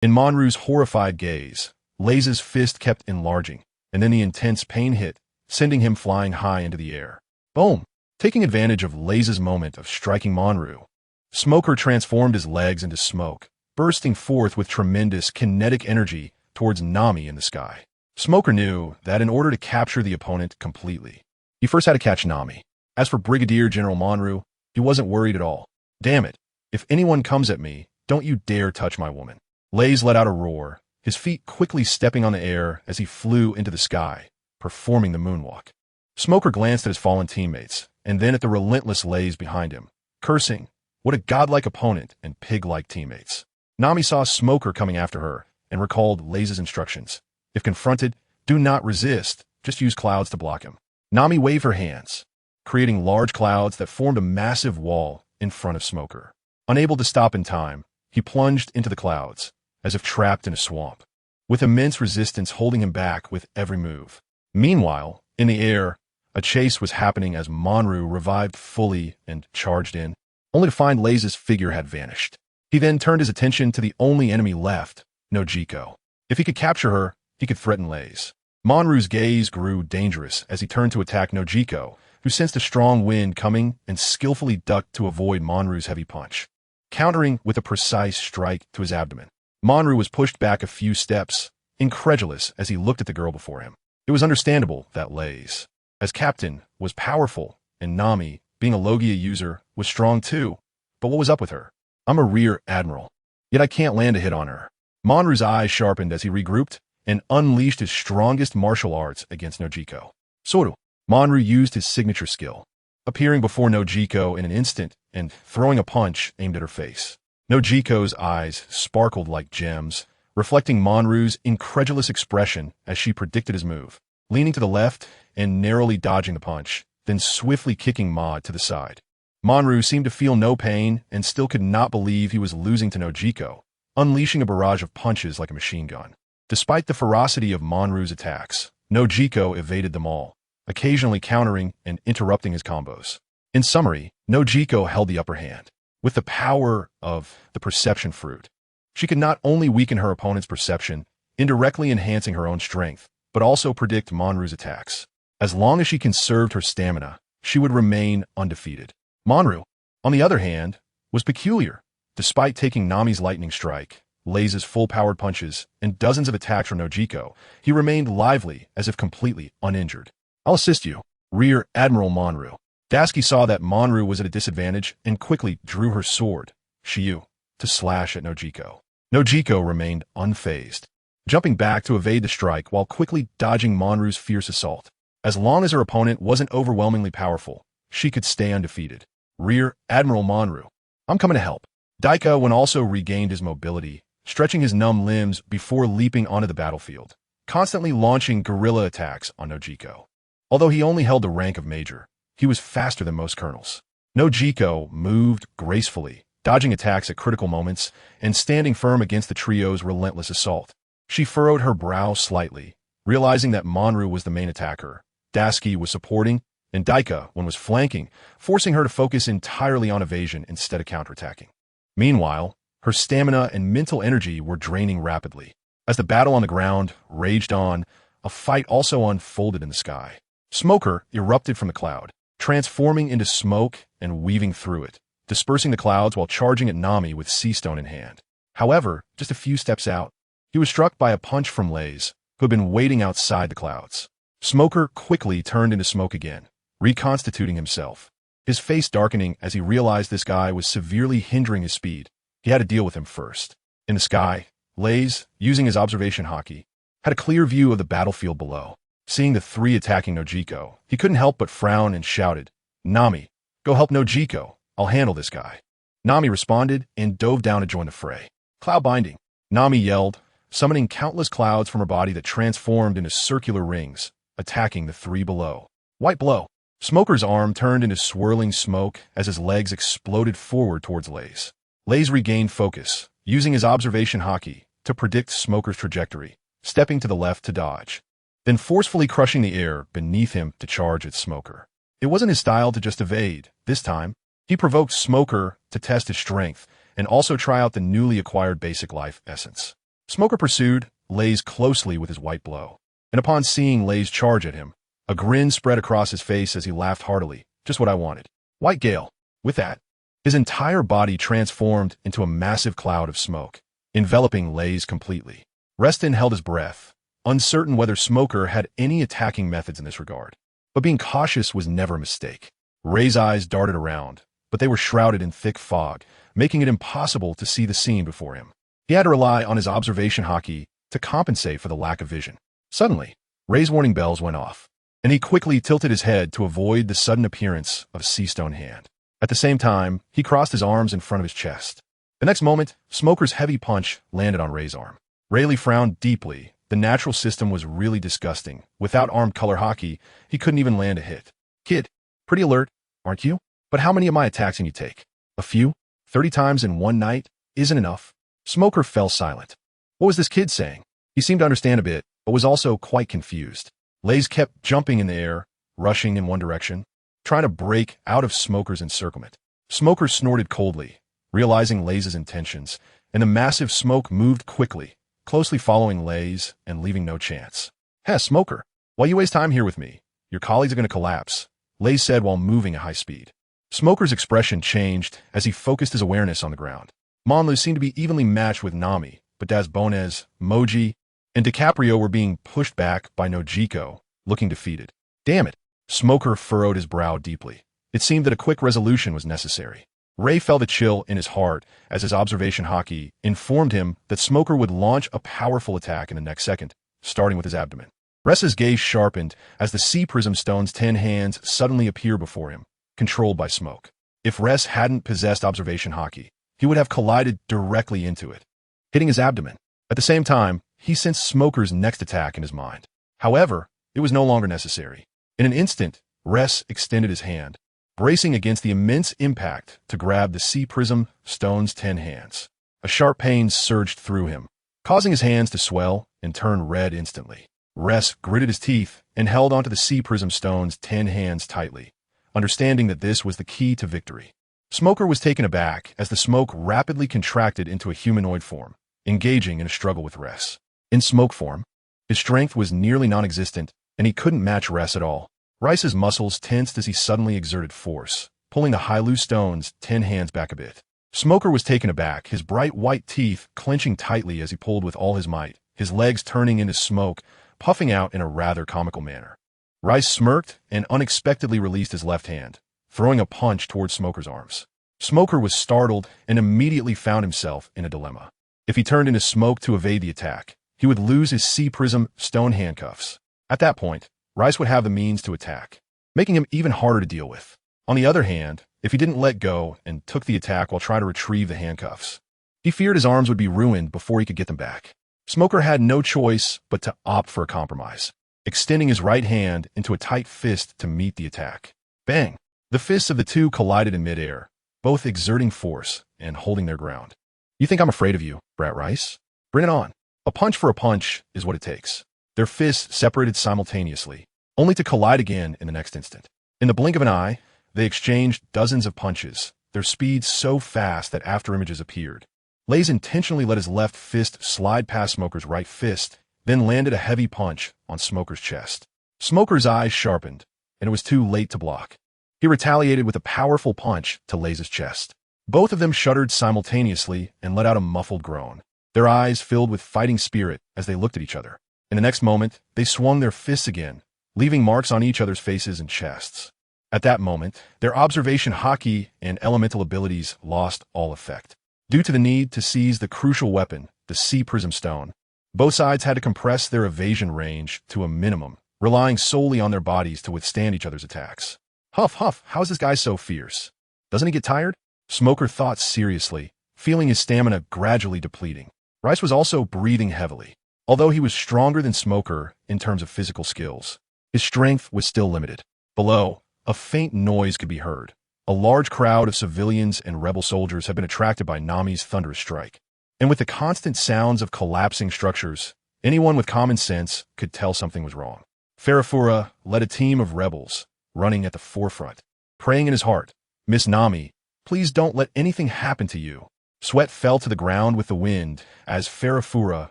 In Monru's horrified gaze, Lace's fist kept enlarging, and then the intense pain hit, sending him flying high into the air. Boom! Taking advantage of Lace's moment of striking Monru, Smoker transformed his legs into smoke, bursting forth with tremendous kinetic energy towards Nami in the sky. Smoker knew that in order to capture the opponent completely, he first had to catch Nami. As for Brigadier General Monru, he wasn't worried at all. Damn it, if anyone comes at me, don't you dare touch my woman. Lace let out a roar, his feet quickly stepping on the air as he flew into the sky, performing the moonwalk. Smoker glanced at his fallen teammates, and then at the relentless Lace behind him, cursing, what a godlike opponent and pig-like teammates. Nami saw Smoker coming after her and recalled Lace's instructions. If confronted, do not resist, just use clouds to block him. Nami waved her hands, creating large clouds that formed a massive wall in front of Smoker. Unable to stop in time, he plunged into the clouds, as if trapped in a swamp, with immense resistance holding him back with every move. Meanwhile, in the air, a chase was happening as Monru revived fully and charged in, only to find Lace's figure had vanished. He then turned his attention to the only enemy left, Nojiko. If he could capture her, he could threaten Lace. Monru's gaze grew dangerous as he turned to attack Nojiko, who sensed a strong wind coming and skillfully ducked to avoid Monru's heavy punch, countering with a precise strike to his abdomen. Monru was pushed back a few steps, incredulous as he looked at the girl before him. It was understandable that Lace, as captain, was powerful, and Nami, being a Logia user, was strong too. But what was up with her? I'm a rear admiral, yet I can't land a hit on her. Monru's eyes sharpened as he regrouped and unleashed his strongest martial arts against Nojiko. Soru. Monru used his signature skill, appearing before Nojiko in an instant and throwing a punch aimed at her face. Nojiko's eyes sparkled like gems, reflecting Monru's incredulous expression as she predicted his move, leaning to the left and narrowly dodging the punch, then swiftly kicking Ma to the side. Monru seemed to feel no pain and still could not believe he was losing to Nojiko, unleashing a barrage of punches like a machine gun. Despite the ferocity of Monru's attacks, Nojiko evaded them all, occasionally countering and interrupting his combos. In summary, Nojiko held the upper hand. With the power of the perception fruit, she could not only weaken her opponent's perception, indirectly enhancing her own strength, but also predict Monru's attacks. As long as she conserved her stamina, she would remain undefeated. Monru, on the other hand, was peculiar. Despite taking Nami's lightning strike, Lace's full-powered punches, and dozens of attacks from Nojiko, he remained lively as if completely uninjured. I'll assist you, Rear Admiral Monru. Dasky saw that Monru was at a disadvantage and quickly drew her sword, Shiyu, to slash at Nojiko. Nojiko remained unfazed, jumping back to evade the strike while quickly dodging Monru's fierce assault. As long as her opponent wasn't overwhelmingly powerful, she could stay undefeated. Rear Admiral Monru. I'm coming to help. Daika also regained his mobility, stretching his numb limbs before leaping onto the battlefield, constantly launching guerrilla attacks on Nojiko. Although he only held the rank of major, he was faster than most colonels. Nojiko moved gracefully, dodging attacks at critical moments and standing firm against the trio's relentless assault. She furrowed her brow slightly, realizing that Monru was the main attacker, Dasky was supporting, and Daika, was flanking, forcing her to focus entirely on evasion instead of counterattacking. Meanwhile, her stamina and mental energy were draining rapidly. As the battle on the ground raged on, a fight also unfolded in the sky. Smoker erupted from the cloud, transforming into smoke and weaving through it, dispersing the clouds while charging at Nami with sea stone in hand. However, just a few steps out, he was struck by a punch from Lace, who had been waiting outside the clouds. Smoker quickly turned into smoke again, reconstituting himself, his face darkening as he realized this guy was severely hindering his speed. He had to deal with him first. In the sky, Lays, using his observation haki, had a clear view of the battlefield below. Seeing the three attacking Nojiko, he couldn't help but frown and shouted, "Nami, go help Nojiko. I'll handle this guy." Nami responded and dove down to join the fray. "Cloud binding," Nami yelled, summoning countless clouds from her body that transformed into circular rings, attacking the three below. White blow. Smoker's arm turned into swirling smoke as his legs exploded forward towards Lays. Lays regained focus, using his observation haki to predict Smoker's trajectory, stepping to the left to dodge, then forcefully crushing the air beneath him to charge at Smoker. It wasn't his style to just evade. This time, he provoked Smoker to test his strength and also try out the newly acquired basic life essence. Smoker pursued Lays closely with his white blow, and upon seeing Lays charge at him, a grin spread across his face as he laughed heartily. "Just what I wanted." White gale. With that, his entire body transformed into a massive cloud of smoke, enveloping Lays completely. Reston held his breath, uncertain whether Smoker had any attacking methods in this regard. But being cautious was never a mistake. Ray's eyes darted around, but they were shrouded in thick fog, making it impossible to see the scene before him. He had to rely on his observation haki to compensate for the lack of vision. Suddenly, Ray's warning bells went off, and he quickly tilted his head to avoid the sudden appearance of a sea-stone hand. At the same time, he crossed his arms in front of his chest. The next moment, Smoker's heavy punch landed on Ray's arm. Rayleigh frowned deeply. The natural system was really disgusting. Without armed color haki, he couldn't even land a hit. "Kid, pretty alert, aren't you? But how many of my attacks can you take? A few? 30 times in one night isn't enough." Smoker fell silent. What was this kid saying? He seemed to understand a bit, but was also quite confused. Lays kept jumping in the air, rushing in one direction, trying to break out of Smoker's encirclement. Smoker snorted coldly, realizing Lays' intentions, and the massive smoke moved quickly, closely following Lays and leaving no chance. "Heh, Smoker, why you waste time here with me? Your colleagues are going to collapse," Lays said while moving at high speed. Smoker's expression changed as he focused his awareness on the ground. Monlu seemed to be evenly matched with Nami, but Das Bones, Moji, and DiCaprio were being pushed back by Nojiko, looking defeated. Damn it. Smoker furrowed his brow deeply. It seemed that a quick resolution was necessary. Ray felt a chill in his heart as his observation haki informed him that Smoker would launch a powerful attack in the next second, starting with his abdomen. Ressa's gaze sharpened as the sea prism stone's 10 hands suddenly appear before him, controlled by smoke. If Ress hadn't possessed observation haki, he would have collided directly into it, hitting his abdomen. At the same time, he sensed Smoker's next attack in his mind. However, it was no longer necessary. In an instant, Ress extended his hand, bracing against the immense impact to grab the sea prism stone's 10 hands. A sharp pain surged through him, causing his hands to swell and turn red instantly. Ress gritted his teeth and held onto the sea prism stone's 10 hands tightly, understanding that this was the key to victory. Smoker was taken aback as the smoke rapidly contracted into a humanoid form, engaging in a struggle with Ress. In smoke form, his strength was nearly non-existent, and he couldn't match Ress at all. Rice's muscles tensed as he suddenly exerted force, pulling the Hailu stone's 10 hands back a bit. Smoker was taken aback, his bright white teeth clenching tightly as he pulled with all his might, his legs turning into smoke, puffing out in a rather comical manner. Rice smirked and unexpectedly released his left hand, throwing a punch towards Smoker's arms. Smoker was startled and immediately found himself in a dilemma. If he turned into smoke to evade the attack, he would lose his sea prism stone handcuffs. At that point, Rice would have the means to attack, making him even harder to deal with. On the other hand, if he didn't let go and took the attack while trying to retrieve the handcuffs, he feared his arms would be ruined before he could get them back. Smoker had no choice but to opt for a compromise, extending his right hand into a tight fist to meet the attack. Bang! The fists of the two collided in midair, both exerting force and holding their ground. "You think I'm afraid of you, Brat Rice? Bring it on." A punch for a punch is what it takes. Their fists separated simultaneously, only to collide again in the next instant. In the blink of an eye, they exchanged dozens of punches, their speed so fast that afterimages appeared. Lays intentionally let his left fist slide past Smoker's right fist, then landed a heavy punch on Smoker's chest. Smoker's eyes sharpened, and it was too late to block. He retaliated with a powerful punch to Lays' chest. Both of them shuddered simultaneously and let out a muffled groan, their eyes filled with fighting spirit as they looked at each other. In the next moment, they swung their fists again, leaving marks on each other's faces and chests. At that moment, their observation haki and elemental abilities lost all effect. Due to the need to seize the crucial weapon, the Sea Prism Stone. Both sides had to compress their evasion range to a minimum, relying solely on their bodies to withstand each other's attacks. Huff, huff, how's this guy so fierce? Doesn't he get tired? Smoker thought seriously, feeling his stamina gradually depleting. Rice was also breathing heavily. Although he was stronger than Smoker in terms of physical skills, his strength was still limited. Below, a faint noise could be heard. A large crowd of civilians and rebel soldiers had been attracted by Nami's thunderous strike. And with the constant sounds of collapsing structures, anyone with common sense could tell something was wrong. Farafura led a team of rebels, running at the forefront, praying in his heart, "Miss Nami, please don't let anything happen to you." Sweat fell to the ground with the wind as Farafura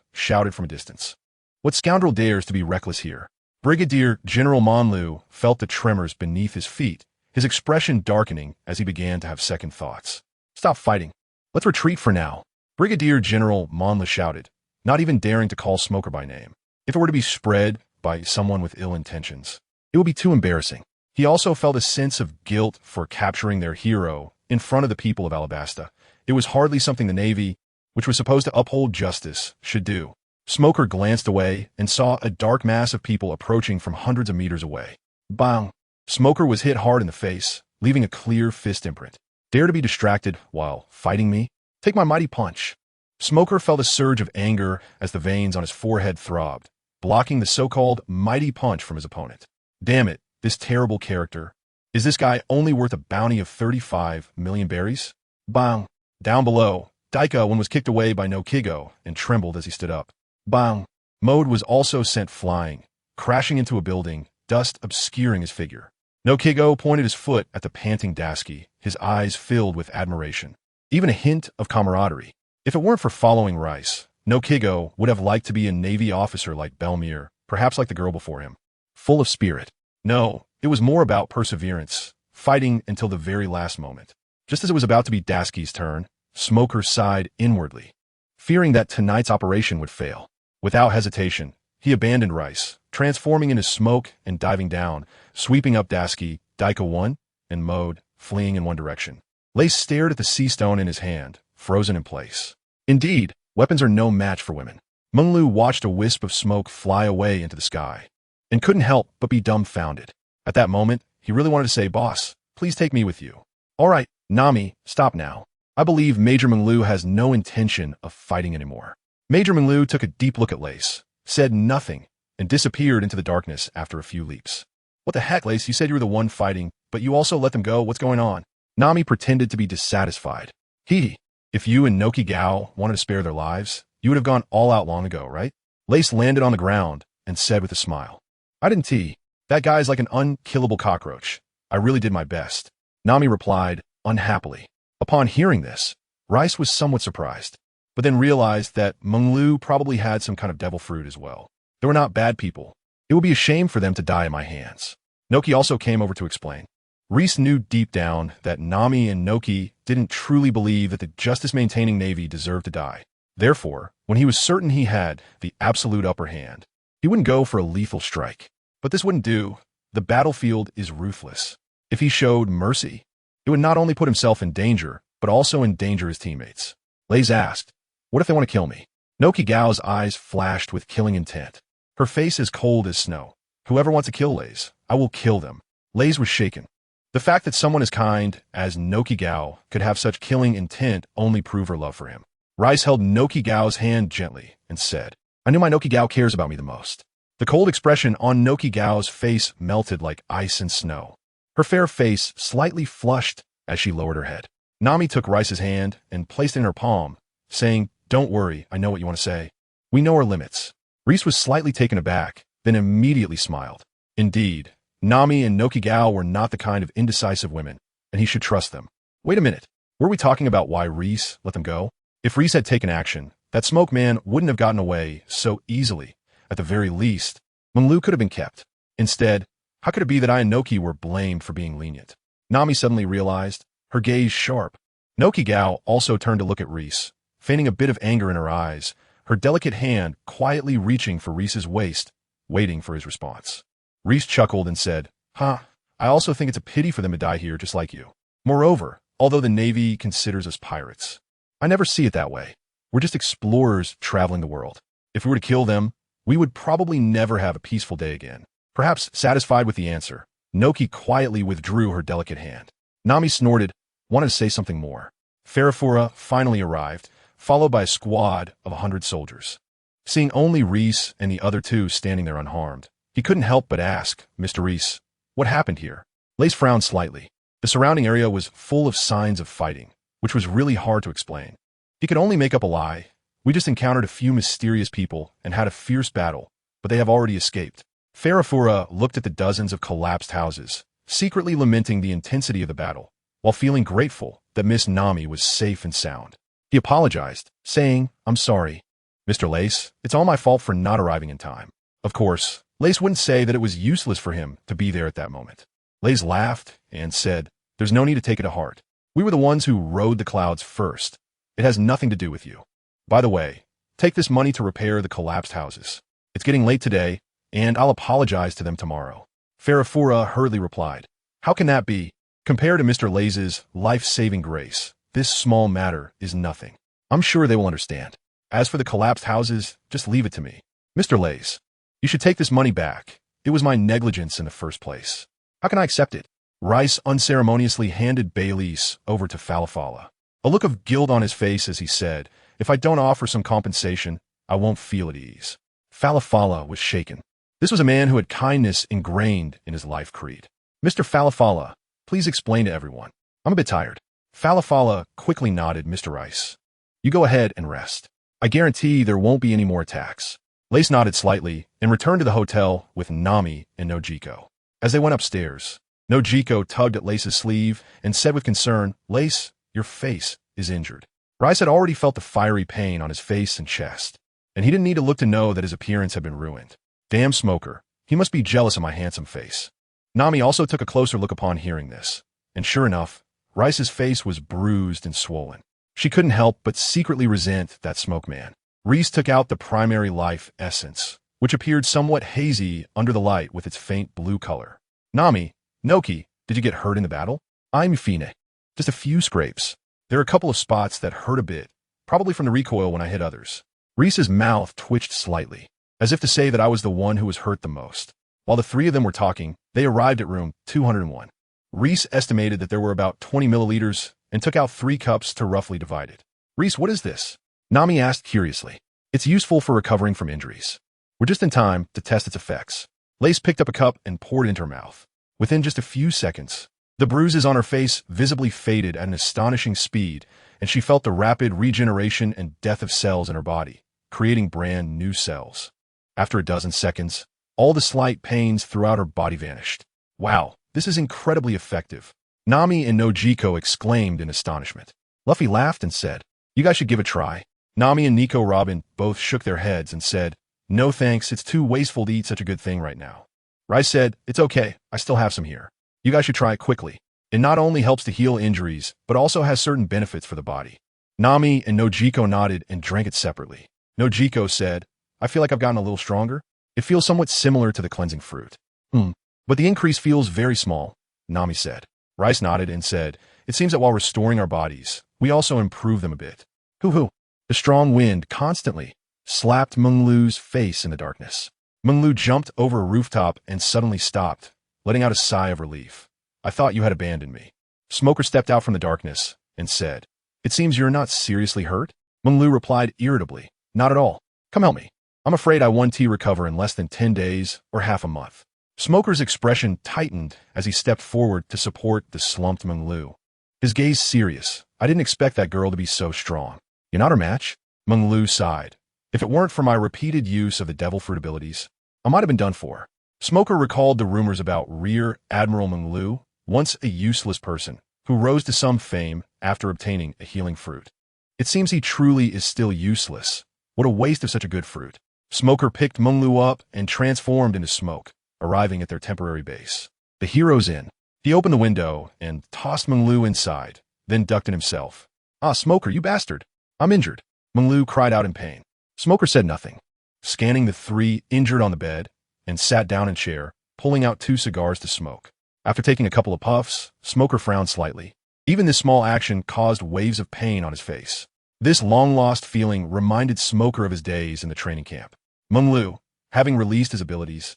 shouted from a distance. What scoundrel dares to be reckless here? Brigadier General Monlu felt the tremors beneath his feet, his expression darkening as he began to have second thoughts. Stop fighting. Let's retreat for now. Brigadier General Monlu shouted, not even daring to call Smoker by name. If it were to be spread by someone with ill intentions, it would be too embarrassing. He also felt a sense of guilt for capturing their hero in front of the people of Alabasta. It was hardly something the Navy, which was supposed to uphold justice, should do. Smoker glanced away and saw a dark mass of people approaching from hundreds of meters away. Bang! Smoker was hit hard in the face, leaving a clear fist imprint. Dare to be distracted while fighting me? Take my mighty punch. Smoker felt a surge of anger as the veins on his forehead throbbed, blocking the so-called mighty punch from his opponent. Damn it, this terrible character. Is this guy only worth a bounty of 35 million berries? Bang! Down below, Daika-1 was kicked away by Nokigo and trembled as he stood up. Bang! Mode was also sent flying, crashing into a building, dust obscuring his figure. Nokigo pointed his foot at the panting Dasky, his eyes filled with admiration. Even a hint of camaraderie. If it weren't for following Rice, Nokigo would have liked to be a Navy officer like Belmere, perhaps like the girl before him. Full of spirit. No, it was more about perseverance, fighting until the very last moment. Just as it was about to be Dasky's turn, Smoker sighed inwardly, fearing that tonight's operation would fail. Without hesitation, he abandoned Rice, transforming into smoke and diving down, sweeping up Dasky, Daika-1, and Mode, fleeing in one direction. Lace stared at the sea stone in his hand, frozen in place. Indeed, weapons are no match for women. Menglu watched a wisp of smoke fly away into the sky, and couldn't help but be dumbfounded. At that moment, he really wanted to say, "Boss, please take me with you." "All right, Nami, stop now. I believe Major Menglu has no intention of fighting anymore." Major Menglu took a deep look at Lace, said nothing, and disappeared into the darkness after a few leaps. "What the heck, Lace? You said you were the one fighting, but you also let them go. What's going on?" Nami pretended to be dissatisfied. If you and Noki Gao wanted to spare their lives, you would have gone all out long ago, right?" Lace landed on the ground and said with a smile, "I didn't tea. That guy's like an unkillable cockroach. I really did my best." Nami replied, unhappily. Upon hearing this, Rice was somewhat surprised, but then realized that Menglu probably had some kind of devil fruit as well. They were not bad people. It would be a shame for them to die in my hands. Noki also came over to explain. Reese knew deep down that Nami and Noki didn't truly believe that the justice-maintaining Navy deserved to die. Therefore, when he was certain he had the absolute upper hand, he wouldn't go for a lethal strike. But this wouldn't do. The battlefield is ruthless. If he showed mercy, it would not only put himself in danger, but also endanger his teammates. Lays asked, "What if they want to kill me?" Noki Gao's eyes flashed with killing intent. Her face as cold as snow. "Whoever wants to kill Lays, I will kill them." Lays was shaken. The fact that someone as kind as Noki Gao could have such killing intent only proved her love for him. Rice held Noki Gao's hand gently and said, "I knew my Noki Gao cares about me the most." The cold expression on Noki Gao's face melted like ice and snow. Her fair face slightly flushed as she lowered her head. Nami took Rice's hand and placed it in her palm, saying, "Don't worry, I know what you want to say. We know our limits." Reese was slightly taken aback, then immediately smiled. Indeed, Nami and Noki Gao were not the kind of indecisive women, and he should trust them. Wait a minute, were we talking about why Reese let them go? If Reese had taken action, that smoke man wouldn't have gotten away so easily. At the very least, Menglu could have been kept. Instead, how could it be that I and Noki were blamed for being lenient? Nami suddenly realized, her gaze sharp. Noki Gao also turned to look at Reese, feigning a bit of anger in her eyes, her delicate hand quietly reaching for Reese's waist, waiting for his response. Reese chuckled and said, I also think it's a pity for them to die here just like you. Moreover, although the Navy considers us pirates, I never see it that way. We're just explorers traveling the world. If we were to kill them, we would probably never have a peaceful day again. Perhaps satisfied with the answer, Noki quietly withdrew her delicate hand. Nami snorted, wanted to say something more. Farafura finally arrived, followed by a squad of 100 soldiers. Seeing only Reese and the other two standing there unharmed, he couldn't help but ask, "Mr. Reese, what happened here?" Lace frowned slightly. The surrounding area was full of signs of fighting, which was really hard to explain. He could only make up a lie. "We just encountered a few mysterious people and had a fierce battle, but they have already escaped." Farafura looked at the dozens of collapsed houses, secretly lamenting the intensity of the battle, while feeling grateful that Miss Nami was safe and sound. He apologized, saying, "I'm sorry, Mr. Lace, it's all my fault for not arriving in time." Of course, Lace wouldn't say that it was useless for him to be there at that moment. Lace laughed and said, "There's no need to take it to heart. We were the ones who rode the clouds first. It has nothing to do with you. By the way, take this money to repair the collapsed houses. It's getting late today, and I'll apologize to them tomorrow." Farafura hurriedly replied, "How can that be? Compared to Mr. Lace's life-saving grace, this small matter is nothing. I'm sure they will understand. As for the collapsed houses, just leave it to me. Mr. Lace, you should take this money back. It was my negligence in the first place." "How can I accept it?" Rice unceremoniously handed Baylis over to Falafala, a look of guilt on his face as he said, "If I don't offer some compensation, I won't feel at ease." Falafala was shaken. This was a man who had kindness ingrained in his life creed. "Mr. Falafala, please explain to everyone. I'm a bit tired." Falafala quickly nodded. "Mr. Rice, you go ahead and rest. I guarantee there won't be any more attacks." Lace nodded slightly and returned to the hotel with Nami and Nojiko. As they went upstairs, Nojiko tugged at Lace's sleeve and said with concern, "Lace, your face is injured." Rice had already felt the fiery pain on his face and chest, and he didn't need to look to know that his appearance had been ruined. "Damn Smoker, he must be jealous of my handsome face." Nami also took a closer look upon hearing this, and sure enough, Rice's face was bruised and swollen. She couldn't help but secretly resent that smoke man. Reese took out the primary life essence, which appeared somewhat hazy under the light with its faint blue color. "Nami, Noki, did you get hurt in the battle?" "I'm fine. Just a few scrapes. There are a couple of spots that hurt a bit, probably from the recoil when I hit others." Reese's mouth twitched slightly, as if to say that I was the one who was hurt the most. While the three of them were talking, they arrived at room 201. Reese estimated that there were about 20 milliliters and took out 3 cups to roughly divide it. "Reese, what is this?" Nami asked curiously. "It's useful for recovering from injuries. We're just in time to test its effects." Lace picked up a cup and poured it into her mouth. Within just a few seconds, the bruises on her face visibly faded at an astonishing speed, and she felt the rapid regeneration and death of cells in her body, creating brand new cells. After a dozen seconds, all the slight pains throughout her body vanished. "Wow, this is incredibly effective," Nami and Nojiko exclaimed in astonishment. Luffy laughed and said, "You guys should give it a try." Nami and Nico Robin both shook their heads and said, "No thanks, it's too wasteful to eat such a good thing right now." Rice said, "It's okay, I still have some here. You guys should try it quickly. It not only helps to heal injuries, but also has certain benefits for the body." Nami and Nojiko nodded and drank it separately. Nojiko said, "I feel like I've gotten a little stronger. It feels somewhat similar to the cleansing fruit." But the increase feels very small," Nami said. Rice nodded and said, "It seems that while restoring our bodies, we also improve them a bit." Hoo-hoo. The strong wind constantly slapped Menglu's face in the darkness. Menglu jumped over a rooftop and suddenly stopped, letting out a sigh of relief. "I thought you had abandoned me." Smoker stepped out from the darkness and said, "It seems you're not seriously hurt?" Menglu replied irritably, "Not at all. Come help me. I'm afraid I won't recover in less than 10 days or half a month." Smoker's expression tightened as he stepped forward to support the slumped Menglu. His gaze serious. "I didn't expect that girl to be so strong." "You're not her match?" Menglu sighed. "If it weren't for my repeated use of the devil fruit abilities, I might have been done for." Smoker recalled the rumors about Rear Admiral Menglu, once a useless person, who rose to some fame after obtaining a healing fruit. It seems he truly is still useless. What a waste of such a good fruit. Smoker picked Menglu up and transformed into smoke, arriving at their temporary base. The hero's inn. He opened the window and tossed Menglu inside, then ducked in himself. "Ah, Smoker, you bastard. I'm injured." Menglu cried out in pain. Smoker said nothing, scanning the 3 injured on the bed, and sat down in chair, pulling out 2 cigars to smoke. After taking a couple of puffs, Smoker frowned slightly. Even this small action caused waves of pain on his face. This long-lost feeling reminded Smoker of his days in the training camp. Meng Lu, having released his abilities,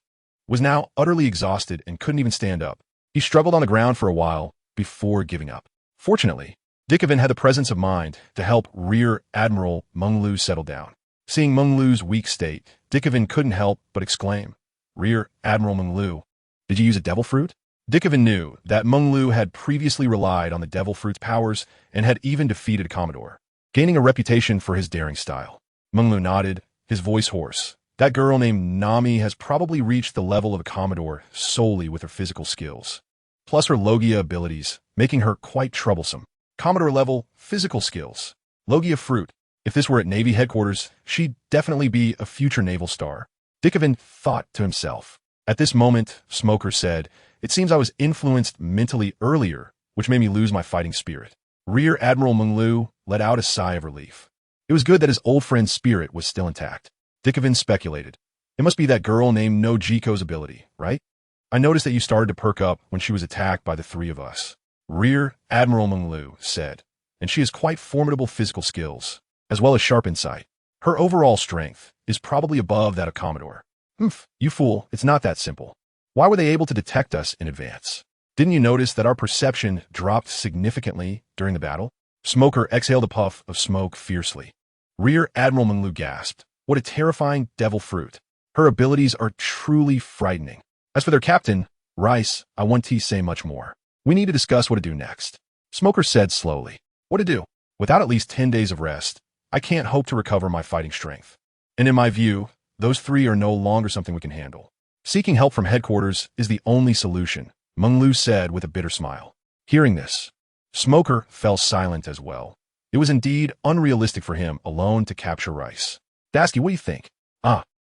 was now utterly exhausted and couldn't even stand up. He struggled on the ground for a while before giving up. Fortunately, Dickovan had the presence of mind to help Rear Admiral Meng Lu settle down. Seeing Meng Lu's weak state, Dickovan couldn't help but exclaim, "Rear Admiral Meng Lu, did you use a devil fruit?" Dickovan knew that Meng Lu had previously relied on the devil fruit's powers and had even defeated Commodore, gaining a reputation for his daring style. Meng Lu nodded, his voice hoarse. That girl named Nami has probably reached the level of a Commodore solely with her physical skills, plus her Logia abilities, making her quite troublesome. Commodore-level physical skills. Logia fruit. If this were at Navy headquarters, she'd definitely be a future naval star. Dickovan thought to himself. At this moment, Smoker said, "It seems I was influenced mentally earlier, which made me lose my fighting spirit." Rear Admiral Meng Lu let out a sigh of relief. It was good that his old friend's spirit was still intact. Dickovan speculated. It must be that girl named Nojiko's ability, right? I noticed that you started to perk up when she was attacked by the three of us. Rear Admiral Meng Lu said, and she has quite formidable physical skills, as well as sharp insight. Her overall strength is probably above that of Commodore. Humph, you fool, it's not that simple. Why were they able to detect us in advance? Didn't you notice that our perception dropped significantly during the battle? Smoker exhaled a puff of smoke fiercely. Rear Admiral Meng Lu gasped. What a terrifying devil fruit. Her abilities are truly frightening. As for their captain, Rice, I won't say much more. We need to discuss what to do next. Smoker said slowly. What to do? Without at least 10 days of rest, I can't hope to recover my fighting strength. And in my view, those three are no longer something we can handle. Seeking help from headquarters is the only solution, Meng Lu said with a bitter smile. Hearing this, Smoker fell silent as well. It was indeed unrealistic for him alone to capture Rice. Dasky, what do you think?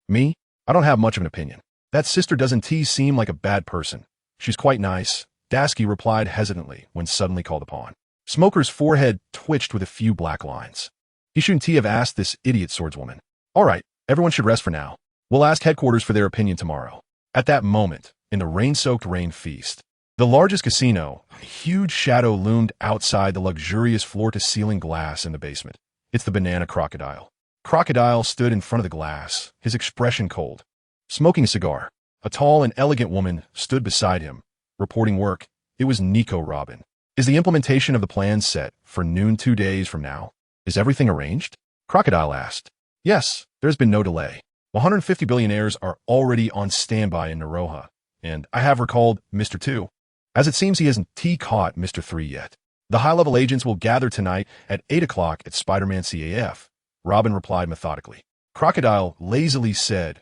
Me? I don't have much of an opinion. That sister doesn't seem like a bad person. She's quite nice, Dasky replied hesitantly when suddenly called upon. Smoker's forehead twitched with a few black lines. He shouldn't have asked this idiot swordswoman. All right, everyone should rest for now. We'll ask headquarters for their opinion tomorrow. At that moment, in the rain-soaked rain feast, the largest casino, a huge shadow loomed outside the luxurious floor-to-ceiling glass in the basement. It's the banana crocodile. Crocodile stood in front of the glass, his expression cold, smoking a cigar. A tall and elegant woman stood beside him, reporting work. It was Nico Robin. Is the implementation of the plan set for noon 2 days from now? Is everything arranged? Crocodile asked. Yes, there's been no delay. 150 billionaires are already on standby in Naroha, and I have recalled Mr. 2. As it seems he hasn't caught Mr. 3 yet. The high-level agents will gather tonight at 8 o'clock at Spider-Man CAF. Robin replied methodically. Crocodile lazily said,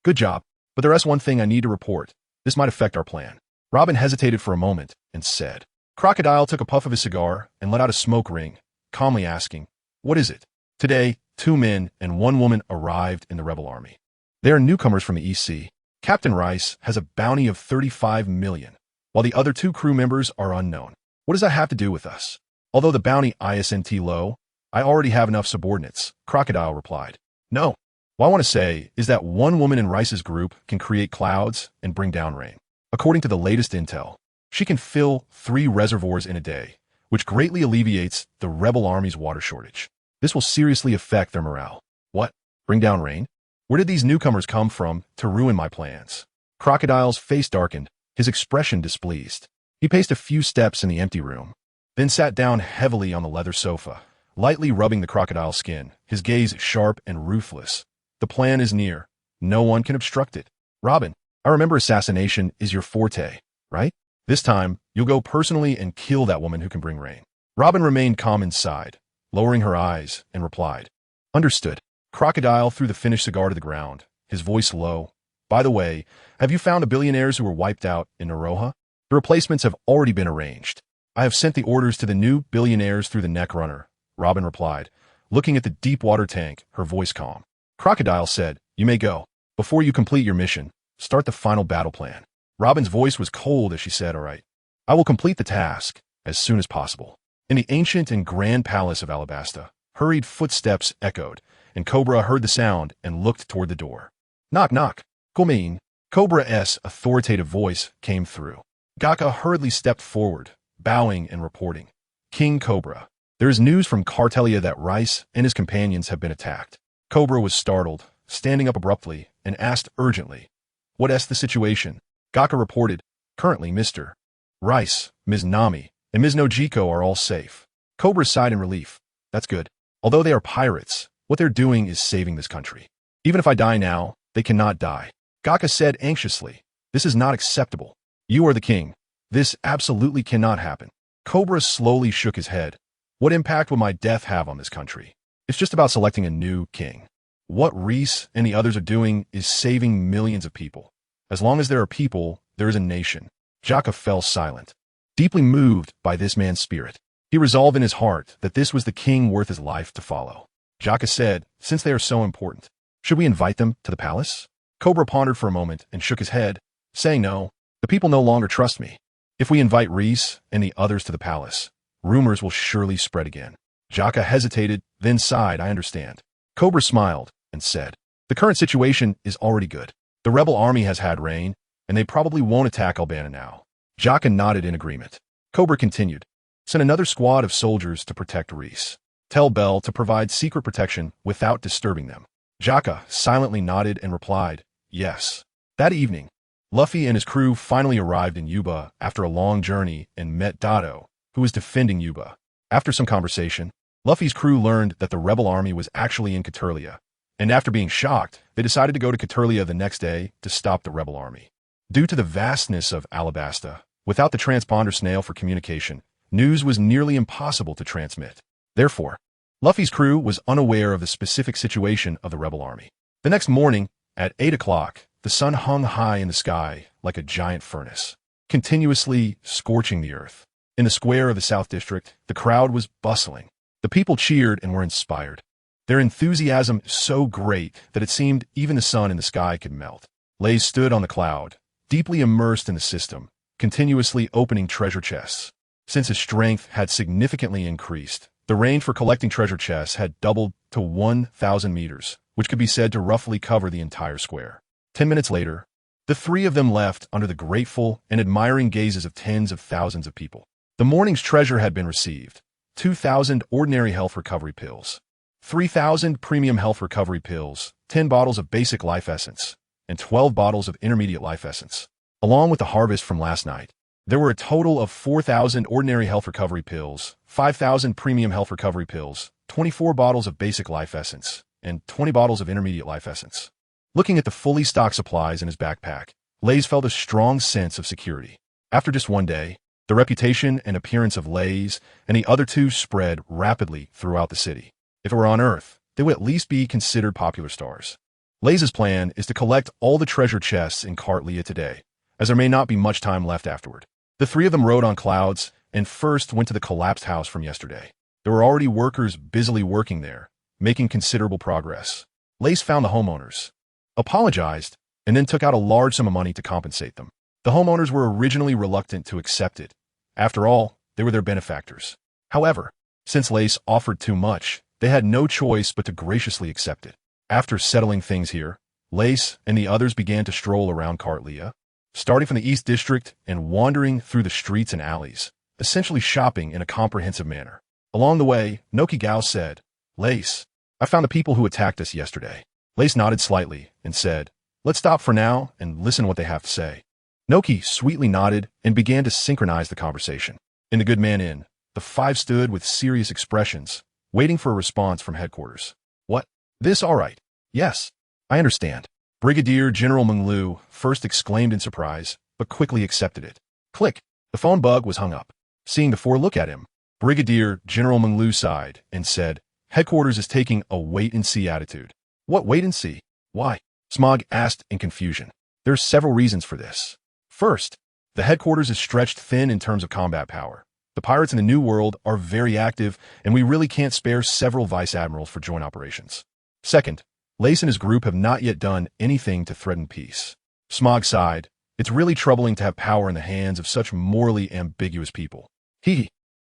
Good job, but there is one thing I need to report. This might affect our plan. Robin hesitated for a moment and said. Crocodile took a puff of his cigar and let out a smoke ring, calmly asking, What is it? Today, 2 men and 1 woman arrived in the rebel army. They are newcomers from the EC. Captain Rice has a bounty of 35 million, while the other 2 crew members are unknown. What does that have to do with us? Although the bounty isn't low, I already have enough subordinates, Crocodile replied. No. What I want to say is that 1 woman in Rice's group can create clouds and bring down rain. According to the latest intel, she can fill 3 reservoirs in a day, which greatly alleviates the rebel army's water shortage. This will seriously affect their morale. What? Bring down rain? Where did these newcomers come from to ruin my plans? Crocodile's face darkened, his expression displeased. He paced a few steps in the empty room, then sat down heavily on the leather sofa, lightly rubbing the crocodile's skin, his gaze sharp and ruthless. The plan is near. No one can obstruct it. Robin, I remember assassination is your forte, right? This time, you'll go personally and kill that woman who can bring rain. Robin remained calm inside, lowering her eyes, and replied, Understood. Crocodile threw the finished cigar to the ground, his voice low. By the way, have you found the billionaires who were wiped out in Naroha? The replacements have already been arranged. I have sent the orders to the new billionaires through the neck runner, Robin replied, looking at the deep water tank, her voice calm. Crocodile said, You may go. Before you complete your mission, start the final battle plan. Robin's voice was cold as she said, All right. I will complete the task as soon as possible. In the ancient and grand palace of Alabasta, hurried footsteps echoed, and Cobra heard the sound and looked toward the door. Knock, knock. Come in. Cobra's authoritative voice came through. Gaka hurriedly stepped forward, bowing and reporting. King Cobra. There is news from Cartelia that Raith and his companions have been attacked. Cobra was startled, standing up abruptly, and asked urgently, "What's the situation?" Gaka reported, "Currently, Mr. Raith, Ms. Nami, and Ms. Nojiko are all safe." Cobra sighed in relief. "That's good. Although they are pirates, what they're doing is saving this country. Even if I die now, they cannot die." Gaka said anxiously, "This is not acceptable. You are the king. This absolutely cannot happen." Cobra slowly shook his head. "What impact will my death have on this country? It's just about selecting a new king. What Raith and the others are doing is saving millions of people. As long as there are people, there is a nation." Jaka fell silent, deeply moved by this man's spirit. He resolved in his heart that this was the king worth his life to follow. Jaka said, "Since they are so important, should we invite them to the palace?" Cobra pondered for a moment and shook his head, saying, "No, the people no longer trust me. If we invite Raith and the others to the palace, rumors will surely spread again." Jaka hesitated, then sighed, "I understand." Cobra smiled and said, "The current situation is already good. The rebel army has had rain, and they probably won't attack Albana now." Jaka nodded in agreement. Cobra continued, "Send another squad of soldiers to protect Raith. Tell Bell to provide secret protection without disturbing them." Jaka silently nodded and replied, "Yes." That evening, Luffy and his crew finally arrived in Yuba after a long journey and met Dado, who was defending Yuba. After some conversation, Luffy's crew learned that the rebel army was actually in Caterlia, and after being shocked, they decided to go to Caterlia the next day to stop the rebel army. Due to the vastness of Alabasta, without the transponder snail for communication, news was nearly impossible to transmit. Therefore, Luffy's crew was unaware of the specific situation of the rebel army. The next morning, at 8 o'clock, the sun hung high in the sky like a giant furnace, continuously scorching the earth. In the square of the South District, the crowd was bustling. The people cheered and were inspired. Their enthusiasm so great that it seemed even the sun in the sky could melt. Lays stood on the cloud, deeply immersed in the system, continuously opening treasure chests. Since his strength had significantly increased, the range for collecting treasure chests had doubled to 1,000 meters, which could be said to roughly cover the entire square. 10 minutes later, the three of them left under the grateful and admiring gazes of tens of thousands of people. The morning's treasure had been received: 2,000 ordinary health recovery pills, 3,000 premium health recovery pills, 10 bottles of basic life essence, and 12 bottles of intermediate life essence. Along with the harvest from last night, there were a total of 4,000 ordinary health recovery pills, 5,000 premium health recovery pills, 24 bottles of basic life essence, and 20 bottles of intermediate life essence. Looking at the fully stocked supplies in his backpack, Lays felt a strong sense of security. After just one day, the reputation and appearance of Lays and the other two spread rapidly throughout the city. If it were on Earth, they would at least be considered popular stars. Lays' plan is to collect all the treasure chests in Cartelia today, as there may not be much time left afterward. The three of them rode on clouds and first went to the collapsed house from yesterday. There were already workers busily working there, making considerable progress. Lays found the homeowners, apologized, and then took out a large sum of money to compensate them. The homeowners were originally reluctant to accept it. After all, they were their benefactors. However, since Lace offered too much, they had no choice but to graciously accept it. After settling things here, Lace and the others began to stroll around Cartelia, starting from the East District and wandering through the streets and alleys, essentially shopping in a comprehensive manner. Along the way, Noki Gao said, "Lace, I found the people who attacked us yesterday." Lace nodded slightly and said, "Let's stop for now and listen to what they have to say." Noki sweetly nodded and began to synchronize the conversation. In the Good Man Inn, the five stood with serious expressions, waiting for a response from headquarters. "What? This all right? Yes, I understand." Brigadier General Menglu first exclaimed in surprise, but quickly accepted it. Click. The phone bug was hung up. Seeing the four look at him, Brigadier General Menglu sighed and said, "Headquarters is taking a wait-and-see attitude." "What wait-and-see? Why?" Smog asked in confusion. "There are several reasons for this. First, the headquarters is stretched thin in terms of combat power. The pirates in the New World are very active, and we really can't spare several vice admirals for joint operations. Second, Lace and his group have not yet done anything to threaten peace." Smog sighed. "It's really troubling to have power in the hands of such morally ambiguous people."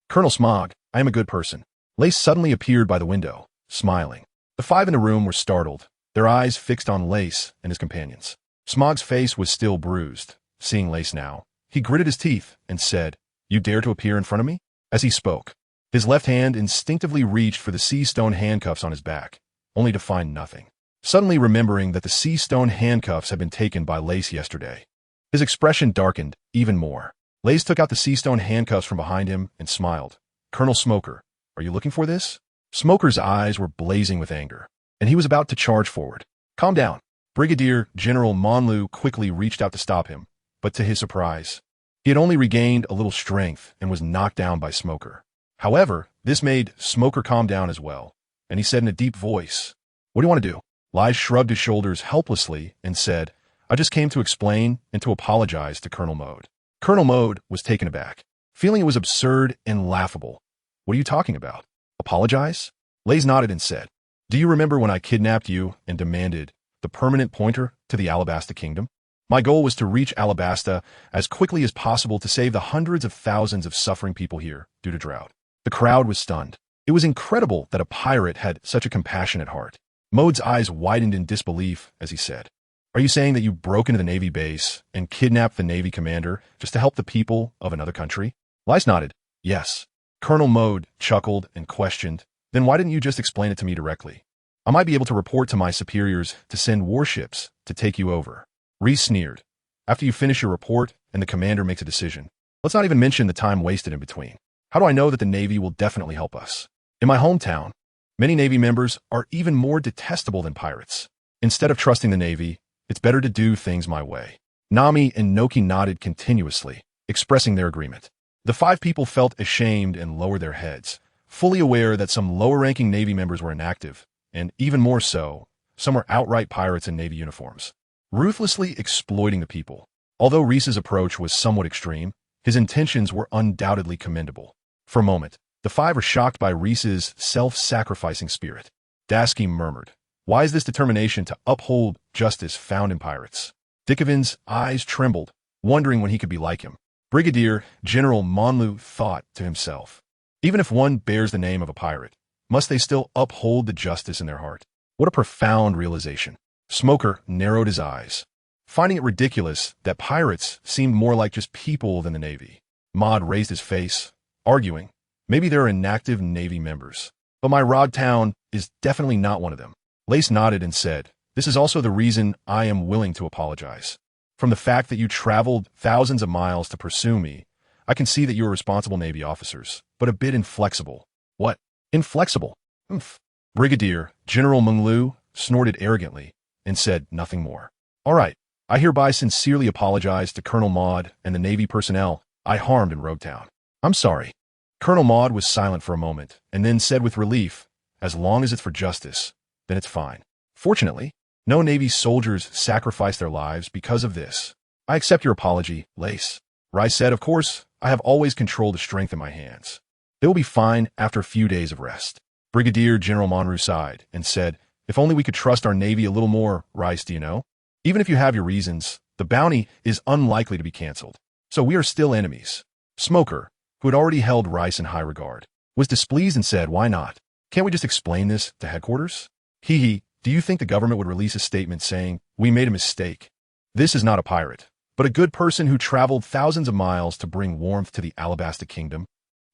Colonel Smog, I am a good person." Lace suddenly appeared by the window, smiling. The five in the room were startled, their eyes fixed on Lace and his companions. Smog's face was still bruised. Seeing Lace now, he gritted his teeth and said, "You dare to appear in front of me?" As he spoke, His left hand instinctively reached for the sea stone handcuffs on his back, only to find nothing. Suddenly remembering that the sea stone handcuffs had been taken by Lace yesterday, his expression darkened even more. Lace took out the sea stone handcuffs from behind him and smiled. "Colonel Smoker, are you looking for this?" Smoker's eyes were blazing with anger, and he was about to charge forward. "Calm down." Brigadier General Monlu quickly reached out to stop him, but to his surprise, he had only regained a little strength and was knocked down by Smoker. However, this made Smoker calm down as well, and he said in a deep voice, "What do you want to do?" Lai shrugged his shoulders helplessly and said, "I just came to explain and to apologize to Colonel Mode." Colonel Mode was taken aback, feeling it was absurd and laughable. "What are you talking about? Apologize?" Lays nodded and said, "Do you remember when I kidnapped you and demanded the permanent pointer to the Alabasta Kingdom? My goal was to reach Alabasta as quickly as possible to save the hundreds of thousands of suffering people here due to drought." The crowd was stunned. It was incredible that a pirate had such a compassionate heart. Mode's eyes widened in disbelief as he said, "Are you saying that you broke into the Navy base and kidnapped the Navy commander just to help the people of another country?" Lice nodded. "Yes." Colonel Mode chuckled and questioned, "Then why didn't you just explain it to me directly? I might be able to report to my superiors to send warships to take you over." Reese sneered. "After you finish your report and the commander makes a decision, let's not even mention the time wasted in between. How do I know that the Navy will definitely help us? In my hometown, many Navy members are even more detestable than pirates. Instead of trusting the Navy, it's better to do things my way." Nami and Noki nodded continuously, expressing their agreement. The 5 people felt ashamed and lowered their heads, fully aware that some lower-ranking Navy members were inactive, and even more so, some were outright pirates in Navy uniforms, ruthlessly exploiting the people. Although Reese's approach was somewhat extreme, his intentions were undoubtedly commendable. For a moment, the 5 were shocked by Reese's self-sacrificing spirit. Dasky murmured, "Why is this determination to uphold justice found in pirates?" Dickovin's eyes trembled, wondering when he could be like him. Brigadier General Monlu thought to himself, even if one bears the name of a pirate, must they still uphold the justice in their heart? What a profound realization. Smoker narrowed his eyes, finding it ridiculous that pirates seemed more like just people than the Navy. Maud raised his face, arguing, "Maybe there are inactive Navy members, but my Rod town is definitely not one of them." Lace nodded and said, "This is also the reason I am willing to apologize. From the fact that you traveled thousands of miles to pursue me, I can see that you are responsible Navy officers, but a bit inflexible." "What? Inflexible?" "Humph." Brigadier General Menglu snorted arrogantly and said nothing more. "All right, I hereby sincerely apologize to Colonel Maud and the Navy personnel I harmed in Roadtown. I'm sorry." Colonel Maud was silent for a moment and then said with relief, "As long as it's for justice, then it's fine. Fortunately, no Navy soldiers sacrificed their lives because of this. I accept your apology, Lace." Rice said, "Of course, I have always controlled the strength in my hands. They will be fine after a few days of rest." Brigadier General Monru sighed and said, "If only we could trust our Navy a little more, Rice, do you know? Even if you have your reasons, the bounty is unlikely to be canceled. So we are still enemies." Smoker, who had already held Rice in high regard, was displeased and said, "Why not? Can't we just explain this to headquarters?" "Hee, do you think the government would release a statement saying, 'We made a mistake'? This is not a pirate, but a good person who traveled thousands of miles to bring warmth to the Alabasta Kingdom?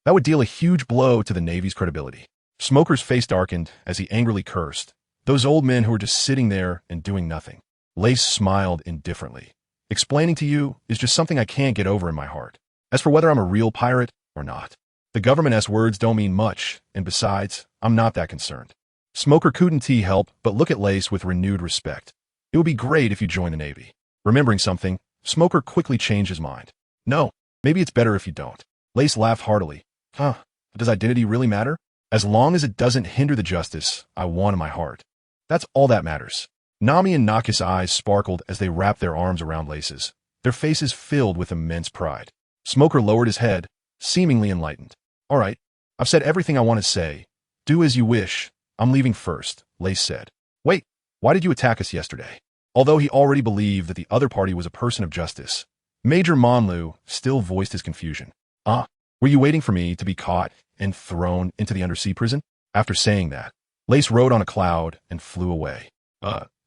That would deal a huge blow to the Navy's credibility." Smoker's face darkened as he angrily cursed, "Those old men who were just sitting there and doing nothing." Lace smiled indifferently. "Explaining to you is just something I can't get over in my heart. As for whether I'm a real pirate or not, the government's words don't mean much, and besides, I'm not that concerned." Smoker couldn't help but look at Lace with renewed respect. "It would be great if you joined the Navy." Remembering something, Smoker quickly changed his mind. "No, maybe it's better if you don't." Lace laughed heartily. But does identity really matter? As long as it doesn't hinder the justice I want in my heart. That's all that matters." Nami and Naki's eyes sparkled as they wrapped their arms around Lace's, their faces filled with immense pride. Smoker lowered his head, seemingly enlightened. "All right, I've said everything I want to say. Do as you wish. I'm leaving first," Lace said. "Wait, why did you attack us yesterday?" Although he already believed that the other party was a person of justice, Major Monlu still voiced his confusion. Were you waiting for me to be caught and thrown into the undersea prison?" After saying that, Lace rode on a cloud and flew away.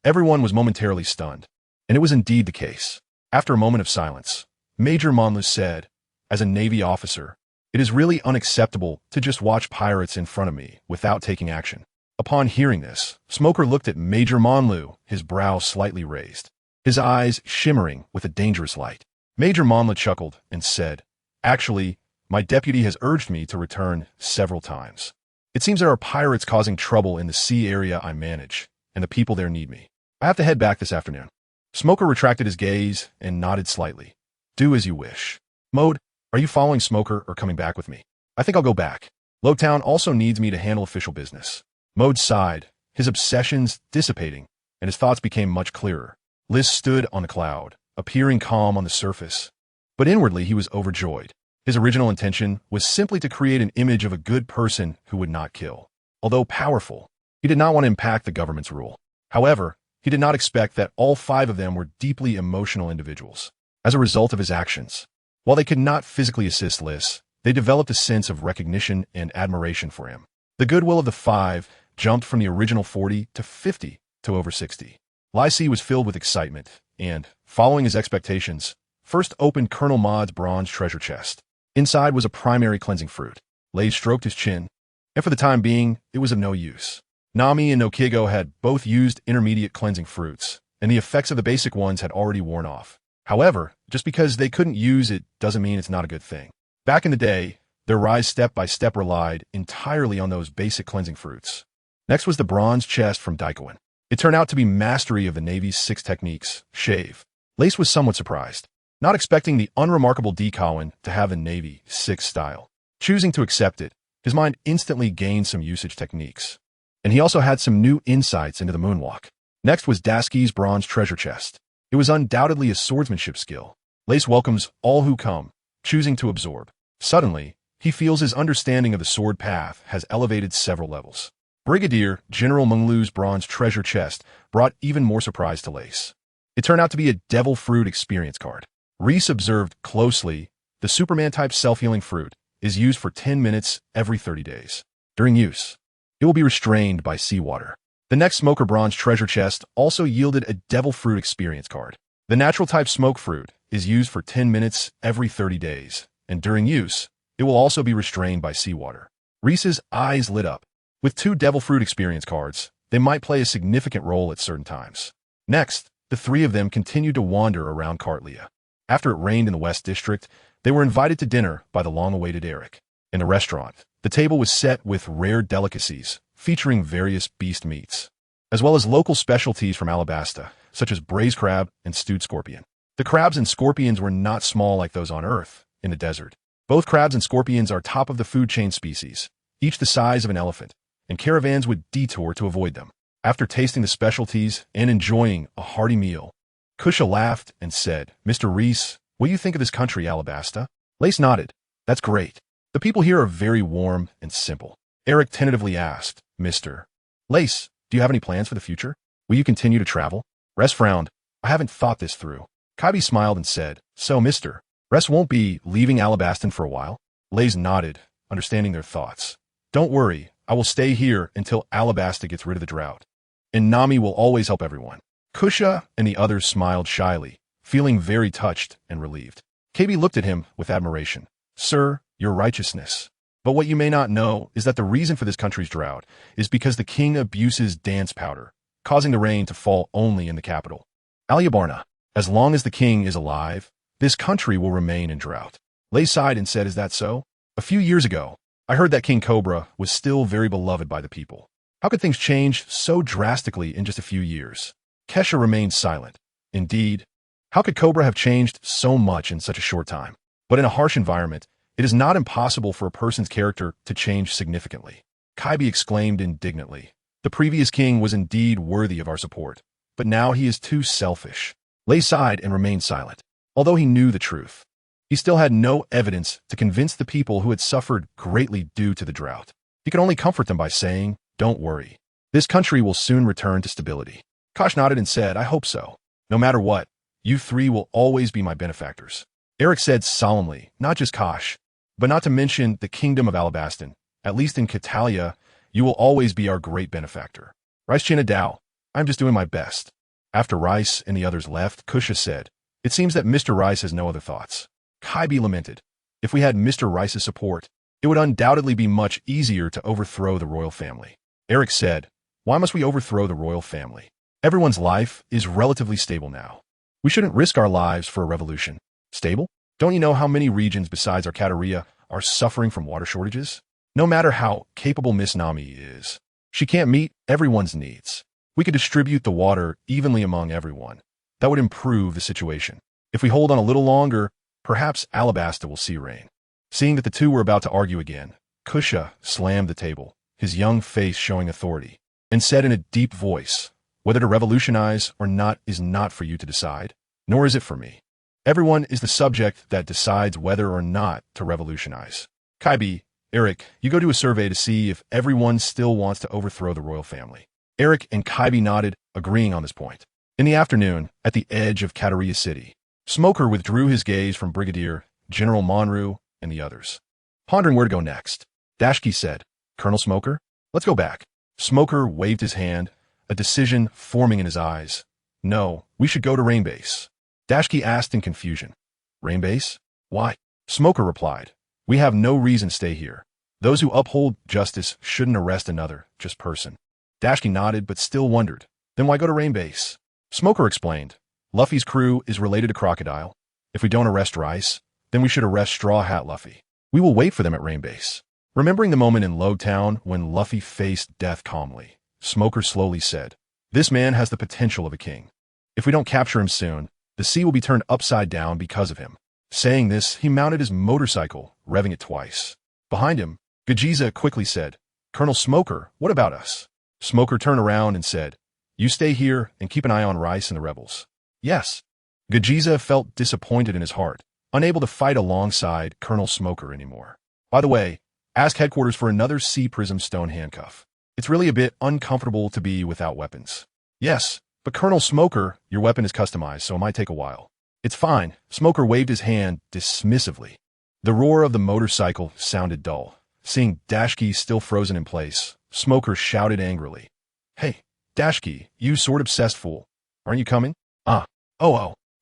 Everyone was momentarily stunned, and it was indeed the case. After a moment of silence, Major Monlu said, "As a Navy officer, It is really unacceptable to just watch pirates in front of me without taking action. Upon hearing this, Smoker looked at Major Monlu, his brow slightly raised, his eyes shimmering with a dangerous light. Major Monlu chuckled and said, "Actually, my deputy has urged me to return several times. It seems there are pirates causing trouble in the sea area I manage, and the people there need me. I have to head back this afternoon." Smoker retracted his gaze and nodded slightly. "Do as you wish." Mode, are you following Smoker or coming back with me? I think I'll go back. Lowtown also needs me to handle official business. Mode sighed, his obsessions dissipating, and his thoughts became much clearer. Liz stood on a cloud, appearing calm on the surface, but inwardly he was overjoyed. His original intention was simply to create an image of a good person who would not kill. Although powerful, he did not want to impact the government's rule. However, he did not expect that all 5 of them were deeply emotional individuals. As a result of his actions, while they could not physically assist Liz, they developed a sense of recognition and admiration for him. The goodwill of the 5 jumped from the original 40 to 50 to over 60. Lysy was filled with excitement and, following his expectations, first opened Colonel Maud's bronze treasure chest. Inside was a primary cleansing fruit. Lay stroked his chin, and for the time being, it was of no use. Nami and Nokigo had both used intermediate cleansing fruits, and the effects of the basic ones had already worn off. However, just because they couldn't use it doesn't mean it's not a good thing. Back in the day, their rise step by step relied entirely on those basic cleansing fruits. Next was the bronze chest from Daikoin. It turned out to be mastery of the Navy's 6 techniques, shave. Lace was somewhat surprised, not expecting the unremarkable Daikoin to have the Navy 6 style. Choosing to accept it, his mind instantly gained some usage techniques. And he also had some new insights into the moonwalk. Next was Dasky's bronze treasure chest. It was undoubtedly a swordsmanship skill. Lace welcomes all who come, choosing to absorb. Suddenly, he feels his understanding of the sword path has elevated several levels. Brigadier General Menglu's bronze treasure chest brought even more surprise to Lace. It turned out to be a devil fruit experience card. Reese observed closely, the Superman-type self-healing fruit is used for 10 minutes every 30 days. During use, it will be restrained by seawater. The next Smoker bronze treasure chest also yielded a devil fruit experience card. The natural-type smoke fruit is used for 10 minutes every 30 days, and during use, it will also be restrained by seawater. Reese's eyes lit up. With 2 devil fruit experience cards, they might play a significant role at certain times. Next, the 3 of them continued to wander around Cartlia. After it rained in the West District, they were invited to dinner by the long-awaited Eric. In the restaurant, the table was set with rare delicacies, featuring various beast meats, as well as local specialties from Alabasta, such as braised crab and stewed scorpion. The crabs and scorpions were not small like those on Earth, in the desert. Both crabs and scorpions are top of the food chain species, each the size of an elephant, and caravans would detour to avoid them. After tasting the specialties and enjoying a hearty meal, Kusha laughed and said, "Mr. Reese, what do you think of this country, Alabasta?" Lace nodded. "That's great. The people here are very warm and simple." Eric tentatively asked, "Mr. Lace, do you have any plans for the future? Will you continue to travel?" Ress frowned. "I haven't thought this through." Kaibi smiled and said, "So, Mr. Ress won't be leaving Alabastan for a while?" Lace nodded, understanding their thoughts. "Don't worry, I will stay here until Alabasta gets rid of the drought. And Nami will always help everyone." Kusha and the others smiled shyly, feeling very touched and relieved. Kaibi looked at him with admiration. "Sir, your righteousness. But what you may not know is that the reason for this country's drought is because the king abuses dance powder, causing the rain to fall only in the capital. Aliabarna, as long as the king is alive, this country will remain in drought." Lay sighed and said, "Is that so? A few years ago, I heard that King Cobra was still very beloved by the people. How could things change so drastically in just a few years?" Kesha remained silent. Indeed, how could Cobra have changed so much in such a short time? But in a harsh environment, it is not impossible for a person's character to change significantly. Kaibi exclaimed indignantly. The previous king was indeed worthy of our support, but now he is too selfish. Lay sighed and remained silent. Although he knew the truth, he still had no evidence to convince the people who had suffered greatly due to the drought. He could only comfort them by saying, "Don't worry. This country will soon return to stability." Kosh nodded and said, "I hope so. No matter what, you 3 will always be my benefactors." Eric said solemnly, "Not just Kosh, but not to mention the kingdom of Alabastan. At least in Catalia, you will always be our great benefactor." Rice China Dao, "I'm just doing my best." After Rice and the others left, Kusha said, "It seems that Mr. Rice has no other thoughts." Kaibi lamented, If we had Mr. Rice's support, it would undoubtedly be much easier to overthrow the royal family. Eric said, why must we overthrow the royal family? Everyone's life is relatively stable now. We shouldn't risk our lives for a revolution. Stable? Don't you know how many regions besides Arcadia are suffering from water shortages? No matter how capable Miss Nami is, she can't meet everyone's needs. We could distribute the water evenly among everyone. That would improve the situation. If we hold on a little longer, perhaps Alabasta will see rain. Seeing that the two were about to argue again, Kusha slammed the table, his young face showing authority, and said in a deep voice, whether to revolutionize or not is not for you to decide, nor is it for me. Everyone is the subject that decides whether or not to revolutionize. Kaibi, Eric, you go do a survey to see if everyone still wants to overthrow the royal family. Eric and Kaibi nodded, agreeing on this point. In the afternoon, at the edge of Kateria City, Smoker withdrew his gaze from Brigadier, General Monru, and the others. Pondering where to go next, Dashki said, Colonel Smoker, let's go back. Smoker waved his hand, a decision forming in his eyes. No, we should go to Rain Base. Dashki asked in confusion. Rain Base? Why? Smoker replied, we have no reason to stay here. Those who uphold justice shouldn't arrest another, just person. Dashki nodded but still wondered. Then why go to Rain Base? Smoker explained, Luffy's crew is related to Crocodile. If we don't arrest Rice, then we should arrest Straw Hat Luffy. We will wait for them at Rain Base. Remembering the moment in Low Town when Luffy faced death calmly, Smoker slowly said, this man has the potential of a king. If we don't capture him soon, the sea will be turned upside down because of him. Saying this, he mounted his motorcycle, revving it twice. Behind him, Gajiza quickly said, Colonel Smoker, what about us? Smoker turned around and said, you stay here and keep an eye on Rice and the rebels. Yes. Gajiza felt disappointed in his heart, unable to fight alongside Colonel Smoker anymore. By the way, ask headquarters for another Sea Prism stone handcuff. It's really a bit uncomfortable to be without weapons. Yes, but Colonel Smoker, your weapon is customized, so it might take a while. It's fine. Smoker waved his hand dismissively. The roar of the motorcycle sounded dull. Seeing Dashki still frozen in place, Smoker shouted angrily. Hey, Dashki, you sword-obsessed fool. Aren't you coming? Oh.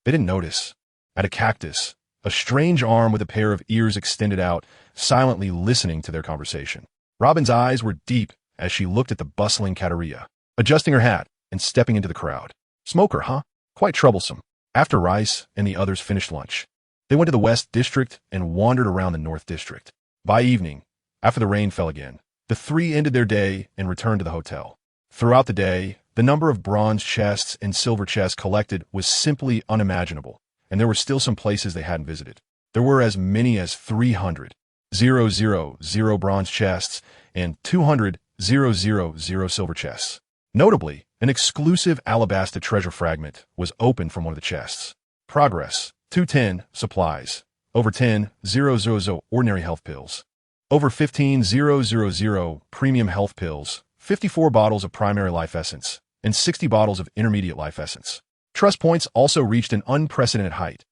They didn't notice. At a cactus, a strange arm with a pair of ears extended out, silently listening to their conversation. Robin's eyes were deep as she looked at the bustling Kateria, adjusting her hat and stepping into the crowd. Smoker, huh? Quite troublesome. After Rice and the others finished lunch, they went to the West District and wandered around the North District. By evening, after the rain fell again, the three ended their day and returned to the hotel. Throughout the day, the number of bronze chests and silver chests collected was simply unimaginable, and there were still some places they hadn't visited. There were as many as 300 000 bronze chests and 200 000 silver chests. Notably, an exclusive Alabasta treasure fragment was opened from one of the chests. Progress, 210, supplies, over 10 000 ordinary health pills, over 15 000 premium health pills, 54 bottles of primary life essence, and 60 bottles of intermediate life essence. Trust points also reached an unprecedented height,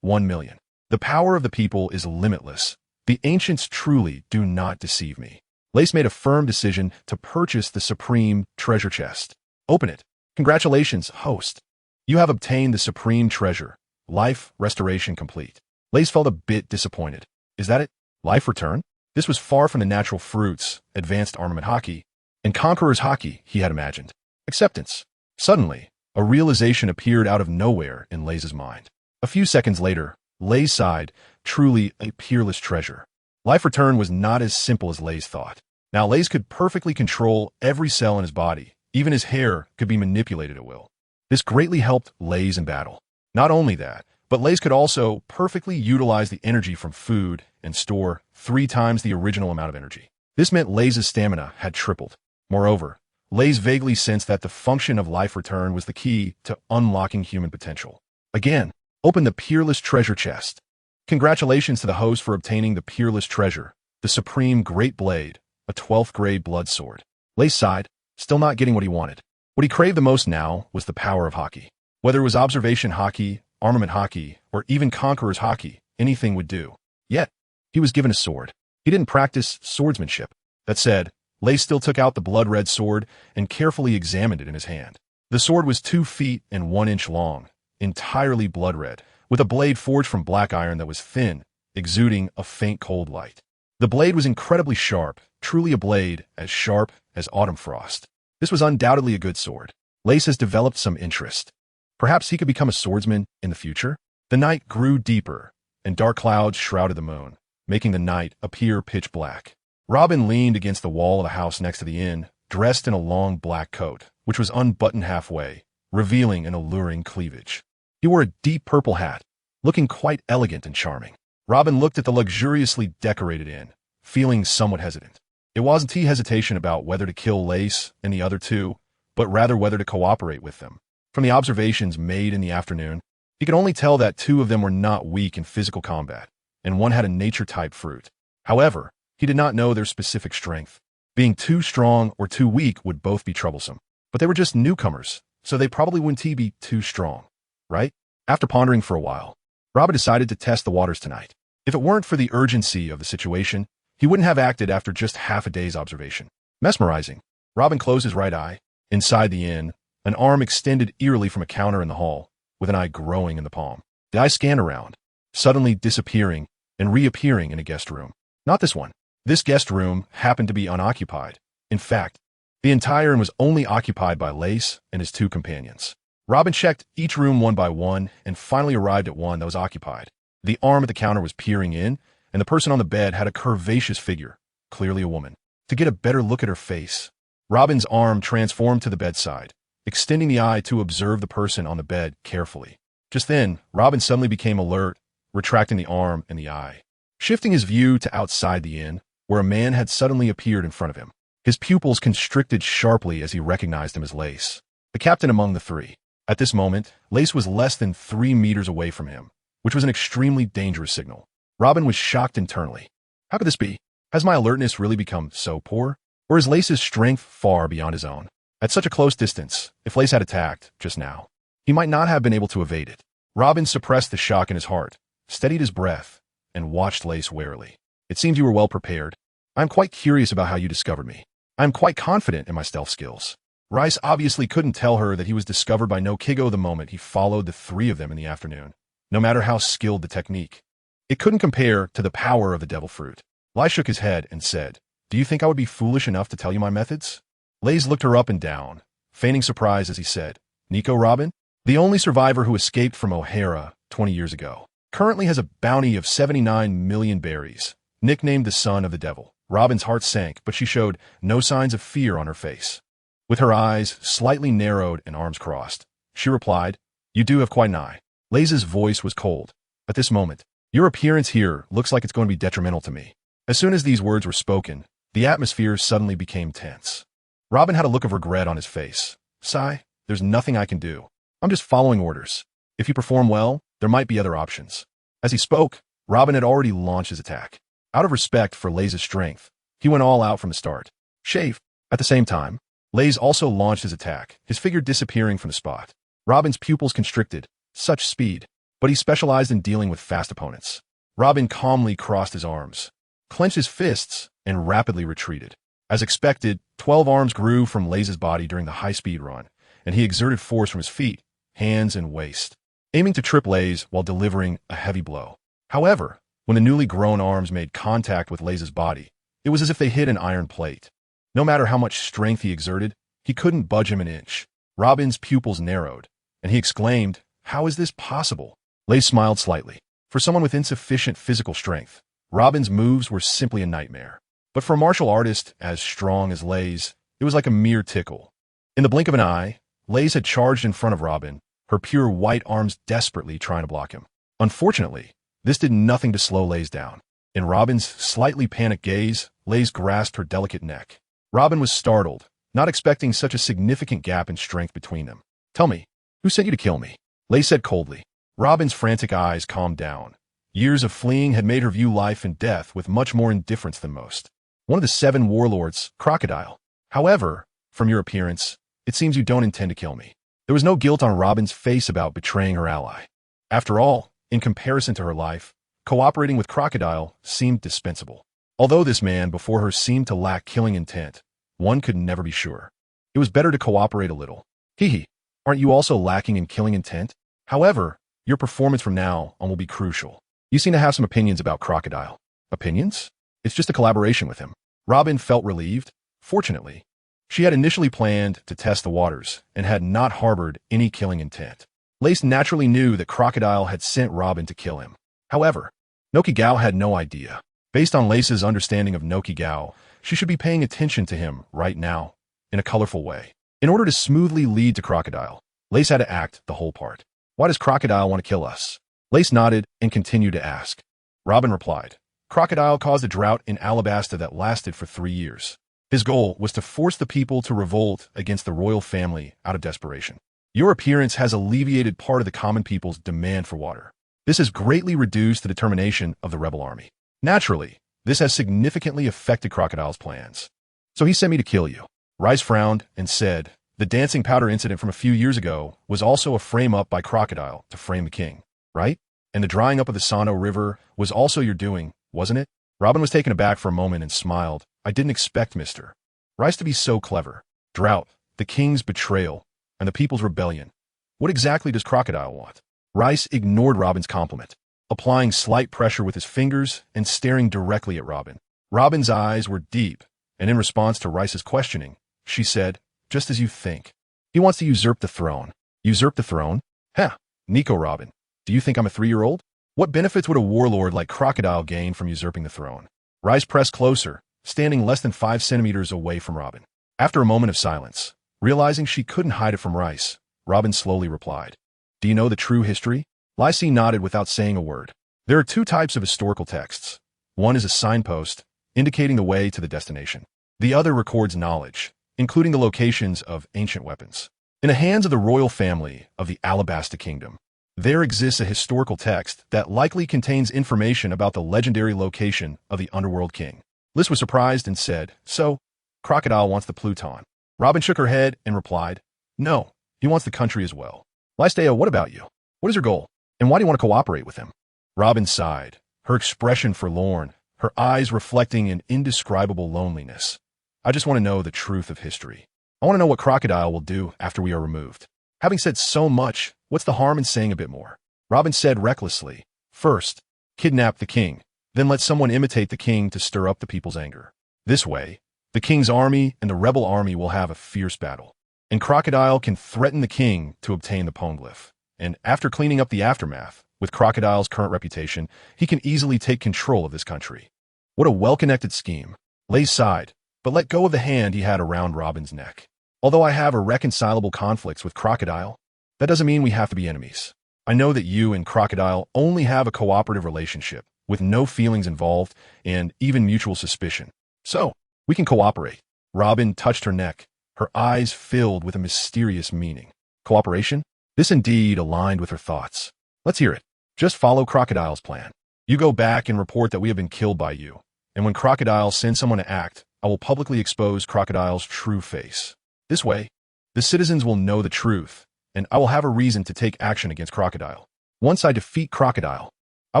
1 million. The power of the people is limitless. The ancients truly do not deceive me. Lace made a firm decision to purchase the supreme treasure chest. Open it. Congratulations, host. You have obtained the supreme treasure. Life restoration complete. Lace felt a bit disappointed. Is that it? Life return? This was far from the natural fruits, advanced Armament Haki, and Conqueror's Haki he had imagined. Acceptance. Suddenly, a realization appeared out of nowhere in Lace's mind. A few seconds later, Lace sighed, truly a peerless treasure. Life return was not as simple as Lace thought. Now Lace could perfectly control every cell in his body. Even his hair could be manipulated at will. This greatly helped Lace in battle. Not only that, but Lace could also perfectly utilize the energy from food and store 3 times the original amount of energy. This meant Lace's stamina had tripled. Moreover, Lace vaguely sensed that the function of life return was the key to unlocking human potential. Again, open the peerless treasure chest. Congratulations to the host for obtaining the peerless treasure, the supreme great blade, a 12th grade blood sword. Lace sighed, still not getting what he wanted. What he craved the most now was the power of Haki. Whether it was observation Haki, armament Haki, or even Conqueror's Haki, anything would do. Yet, he was given a sword. He didn't practice swordsmanship. That said, Lace still took out the blood-red sword and carefully examined it in his hand. The sword was 2 feet and 1 inch long, entirely blood-red, with a blade forged from black iron that was thin, exuding a faint cold light. The blade was incredibly sharp, truly a blade as sharp as autumn frost. This was undoubtedly a good sword. Lace has developed some interest. Perhaps he could become a swordsman in the future? The night grew deeper, and dark clouds shrouded the moon, making the night appear pitch black. Robin leaned against the wall of the house next to the inn, dressed in a long black coat, which was unbuttoned halfway, revealing an alluring cleavage. He wore a deep purple hat, looking quite elegant and charming. Robin looked at the luxuriously decorated inn, feeling somewhat hesitant. It wasn't his hesitation about whether to kill Lace and the other two, but rather whether to cooperate with them. From the observations made in the afternoon, he could only tell that two of them were not weak in physical combat, and one had a nature-type fruit. However, he did not know their specific strength. Being too strong or too weak would both be troublesome. But they were just newcomers, so they probably wouldn't be too strong, right? After pondering for a while, Robin decided to test the waters tonight. If it weren't for the urgency of the situation, he wouldn't have acted after just half a day's observation. Mesmerizing. Robin closed his right eye. Inside the inn, an arm extended eerily from a counter in the hall, with an eye growing in the palm. The eye scanned around, suddenly disappearing and reappearing in a guest room. Not this one. This guest room happened to be unoccupied. In fact, the entire inn was only occupied by Lace and his two companions. Robin checked each room one by one and finally arrived at one that was occupied. The arm at the counter was peering in, and the person on the bed had a curvaceous figure, clearly a woman. To get a better look at her face, Robin's arm transformed to the bedside, extending the eye to observe the person on the bed carefully. Just then, Robin suddenly became alert, retracting the arm and the eye. Shifting his view to outside the inn, where a man had suddenly appeared in front of him. His pupils constricted sharply as he recognized him as Lace, the captain among the three. At this moment, Lace was less than 3 meters away from him, which was an extremely dangerous signal. Robin was shocked internally. How could this be? Has my alertness really become so poor? Or is Lace's strength far beyond his own? At such a close distance, if Lace had attacked just now, he might not have been able to evade it. Robin suppressed the shock in his heart, steadied his breath, and watched Lace warily. It seems you were well prepared. I am quite curious about how you discovered me. I am quite confident in my stealth skills. Rice obviously couldn't tell her that he was discovered by Noki the moment he followed the three of them in the afternoon, no matter how skilled the technique. It couldn't compare to the power of the devil fruit. Lai shook his head and said, "Do you think I would be foolish enough to tell you my methods?" Lays looked her up and down, feigning surprise as he said, "Nico Robin, the only survivor who escaped from O'Hara 20 years ago, currently has a bounty of 79 million berries, nicknamed the Son of the Devil." Robin's heart sank, but she showed no signs of fear on her face. With her eyes slightly narrowed and arms crossed, she replied, "You do have quite an eye." Lays' voice was cold. At this moment, "Your appearance here looks like it's going to be detrimental to me." As soon as these words were spoken, the atmosphere suddenly became tense. Robin had a look of regret on his face. "Sigh, there's nothing I can do. I'm just following orders. If you perform well, there might be other options." As he spoke, Robin had already launched his attack. Out of respect for Lays' strength, he went all out from the start. Shave. At the same time, Lays also launched his attack, his figure disappearing from the spot. Robin's pupils constricted. Such speed. But he specialized in dealing with fast opponents. Robin calmly crossed his arms, clenched his fists, and rapidly retreated. As expected, 12 arms grew from Lays' body during the high-speed run, and he exerted force from his feet, hands, and waist, aiming to trip Lays while delivering a heavy blow. However, when the newly grown arms made contact with Lays' body, it was as if they hit an iron plate. No matter how much strength he exerted, he couldn't budge him an inch. Robin's pupils narrowed, and he exclaimed, "How is this possible?" Lays smiled slightly. For someone with insufficient physical strength, Robin's moves were simply a nightmare. But for a martial artist as strong as Lays, it was like a mere tickle. In the blink of an eye, Lays had charged in front of Robin, her pure white arms desperately trying to block him. Unfortunately, this did nothing to slow Lays down. In Robin's slightly panicked gaze, Lays grasped her delicate neck. Robin was startled, not expecting such a significant gap in strength between them. "Tell me, who sent you to kill me?" Lays said coldly. Robin's frantic eyes calmed down. Years of fleeing had made her view life and death with much more indifference than most. "One of the 7 warlords, Crocodile. However, from your appearance, it seems you don't intend to kill me." There was no guilt on Robin's face about betraying her ally. After all, in comparison to her life, cooperating with Crocodile seemed dispensable. Although this man before her seemed to lack killing intent, one could never be sure. It was better to cooperate a little. "Hee, aren't you also lacking in killing intent? However, your performance from now on will be crucial. You seem to have some opinions about Crocodile. Opinions? It's just a collaboration with him. Robin felt relieved. Fortunately, she had initially planned to test the waters and had not harbored any killing intent. Lace naturally knew that Crocodile had sent Robin to kill him. However, Noki Gao had no idea. Based on Lace's understanding of Noki Gao, she should be paying attention to him right now, in a colorful way. In order to smoothly lead to Crocodile, Lace had to act the whole part. Why does Crocodile want to kill us? Lace nodded and continued to ask. Robin replied, Crocodile caused a drought in Alabasta that lasted for 3 years. His goal was to force the people to revolt against the royal family out of desperation. Your appearance has alleviated part of the common people's demand for water. This has greatly reduced the determination of the rebel army. Naturally, this has significantly affected Crocodile's plans. So he sent me to kill you. Rice frowned and said, the dancing powder incident from a few years ago was also a frame-up by Crocodile to frame the king, right? And the drying up of the Sano River was also your doing, wasn't it? Robin was taken aback for a moment and smiled. I didn't expect Mr. Rice to be so clever. Drought, the king's betrayal, and the people's rebellion. What exactly does Crocodile want? Rice ignored Robin's compliment, applying slight pressure with his fingers and staring directly at Robin. Robin's eyes were deep, and in response to Rice's questioning, she said, just as you think. He wants to usurp the throne. Usurp the throne? Heh, Nico Robin. Do you think I'm a 3-year-old? What benefits would a warlord like Crocodile gain from usurping the throne? Rice pressed closer, standing less than 5 centimeters away from Robin. After a moment of silence, realizing she couldn't hide it from Rice, Robin slowly replied, do you know the true history? Lysine nodded without saying a word. There are 2 types of historical texts. One is a signpost, indicating the way to the destination. The other records knowledge, including the locations of ancient weapons. In the hands of the royal family of the Alabasta Kingdom, there exists a historical text that likely contains information about the legendary location of the Underworld King. Liz was surprised and said, so, Crocodile wants the Pluton. Robin shook her head and replied, no, he wants the country as well. Lysdea, what about you? What is your goal? And why do you want to cooperate with him? Robin sighed, her expression forlorn, her eyes reflecting an indescribable loneliness. I just want to know the truth of history. I want to know what Crocodile will do after we are removed. Having said so much, what's the harm in saying a bit more? Robin said recklessly, first, kidnap the king, then let someone imitate the king to stir up the people's anger. This way, the king's army and the rebel army will have a fierce battle. And Crocodile can threaten the king to obtain the Poneglyph. And after cleaning up the aftermath, with Crocodile's current reputation, he can easily take control of this country. What a well-connected scheme. Lace sighed, but let go of the hand he had around Robin's neck. Although I have irreconcilable conflicts with Crocodile, that doesn't mean we have to be enemies. I know that you and Crocodile only have a cooperative relationship, with no feelings involved and even mutual suspicion. So, we can cooperate. Robin touched her neck, her eyes filled with a mysterious meaning. Cooperation? This indeed aligned with her thoughts. Let's hear it. Just follow Crocodile's plan. You go back and report that we have been killed by you. And when Crocodile sends someone to act, I will publicly expose Crocodile's true face. This way, the citizens will know the truth, and I will have a reason to take action against Crocodile. Once I defeat Crocodile, I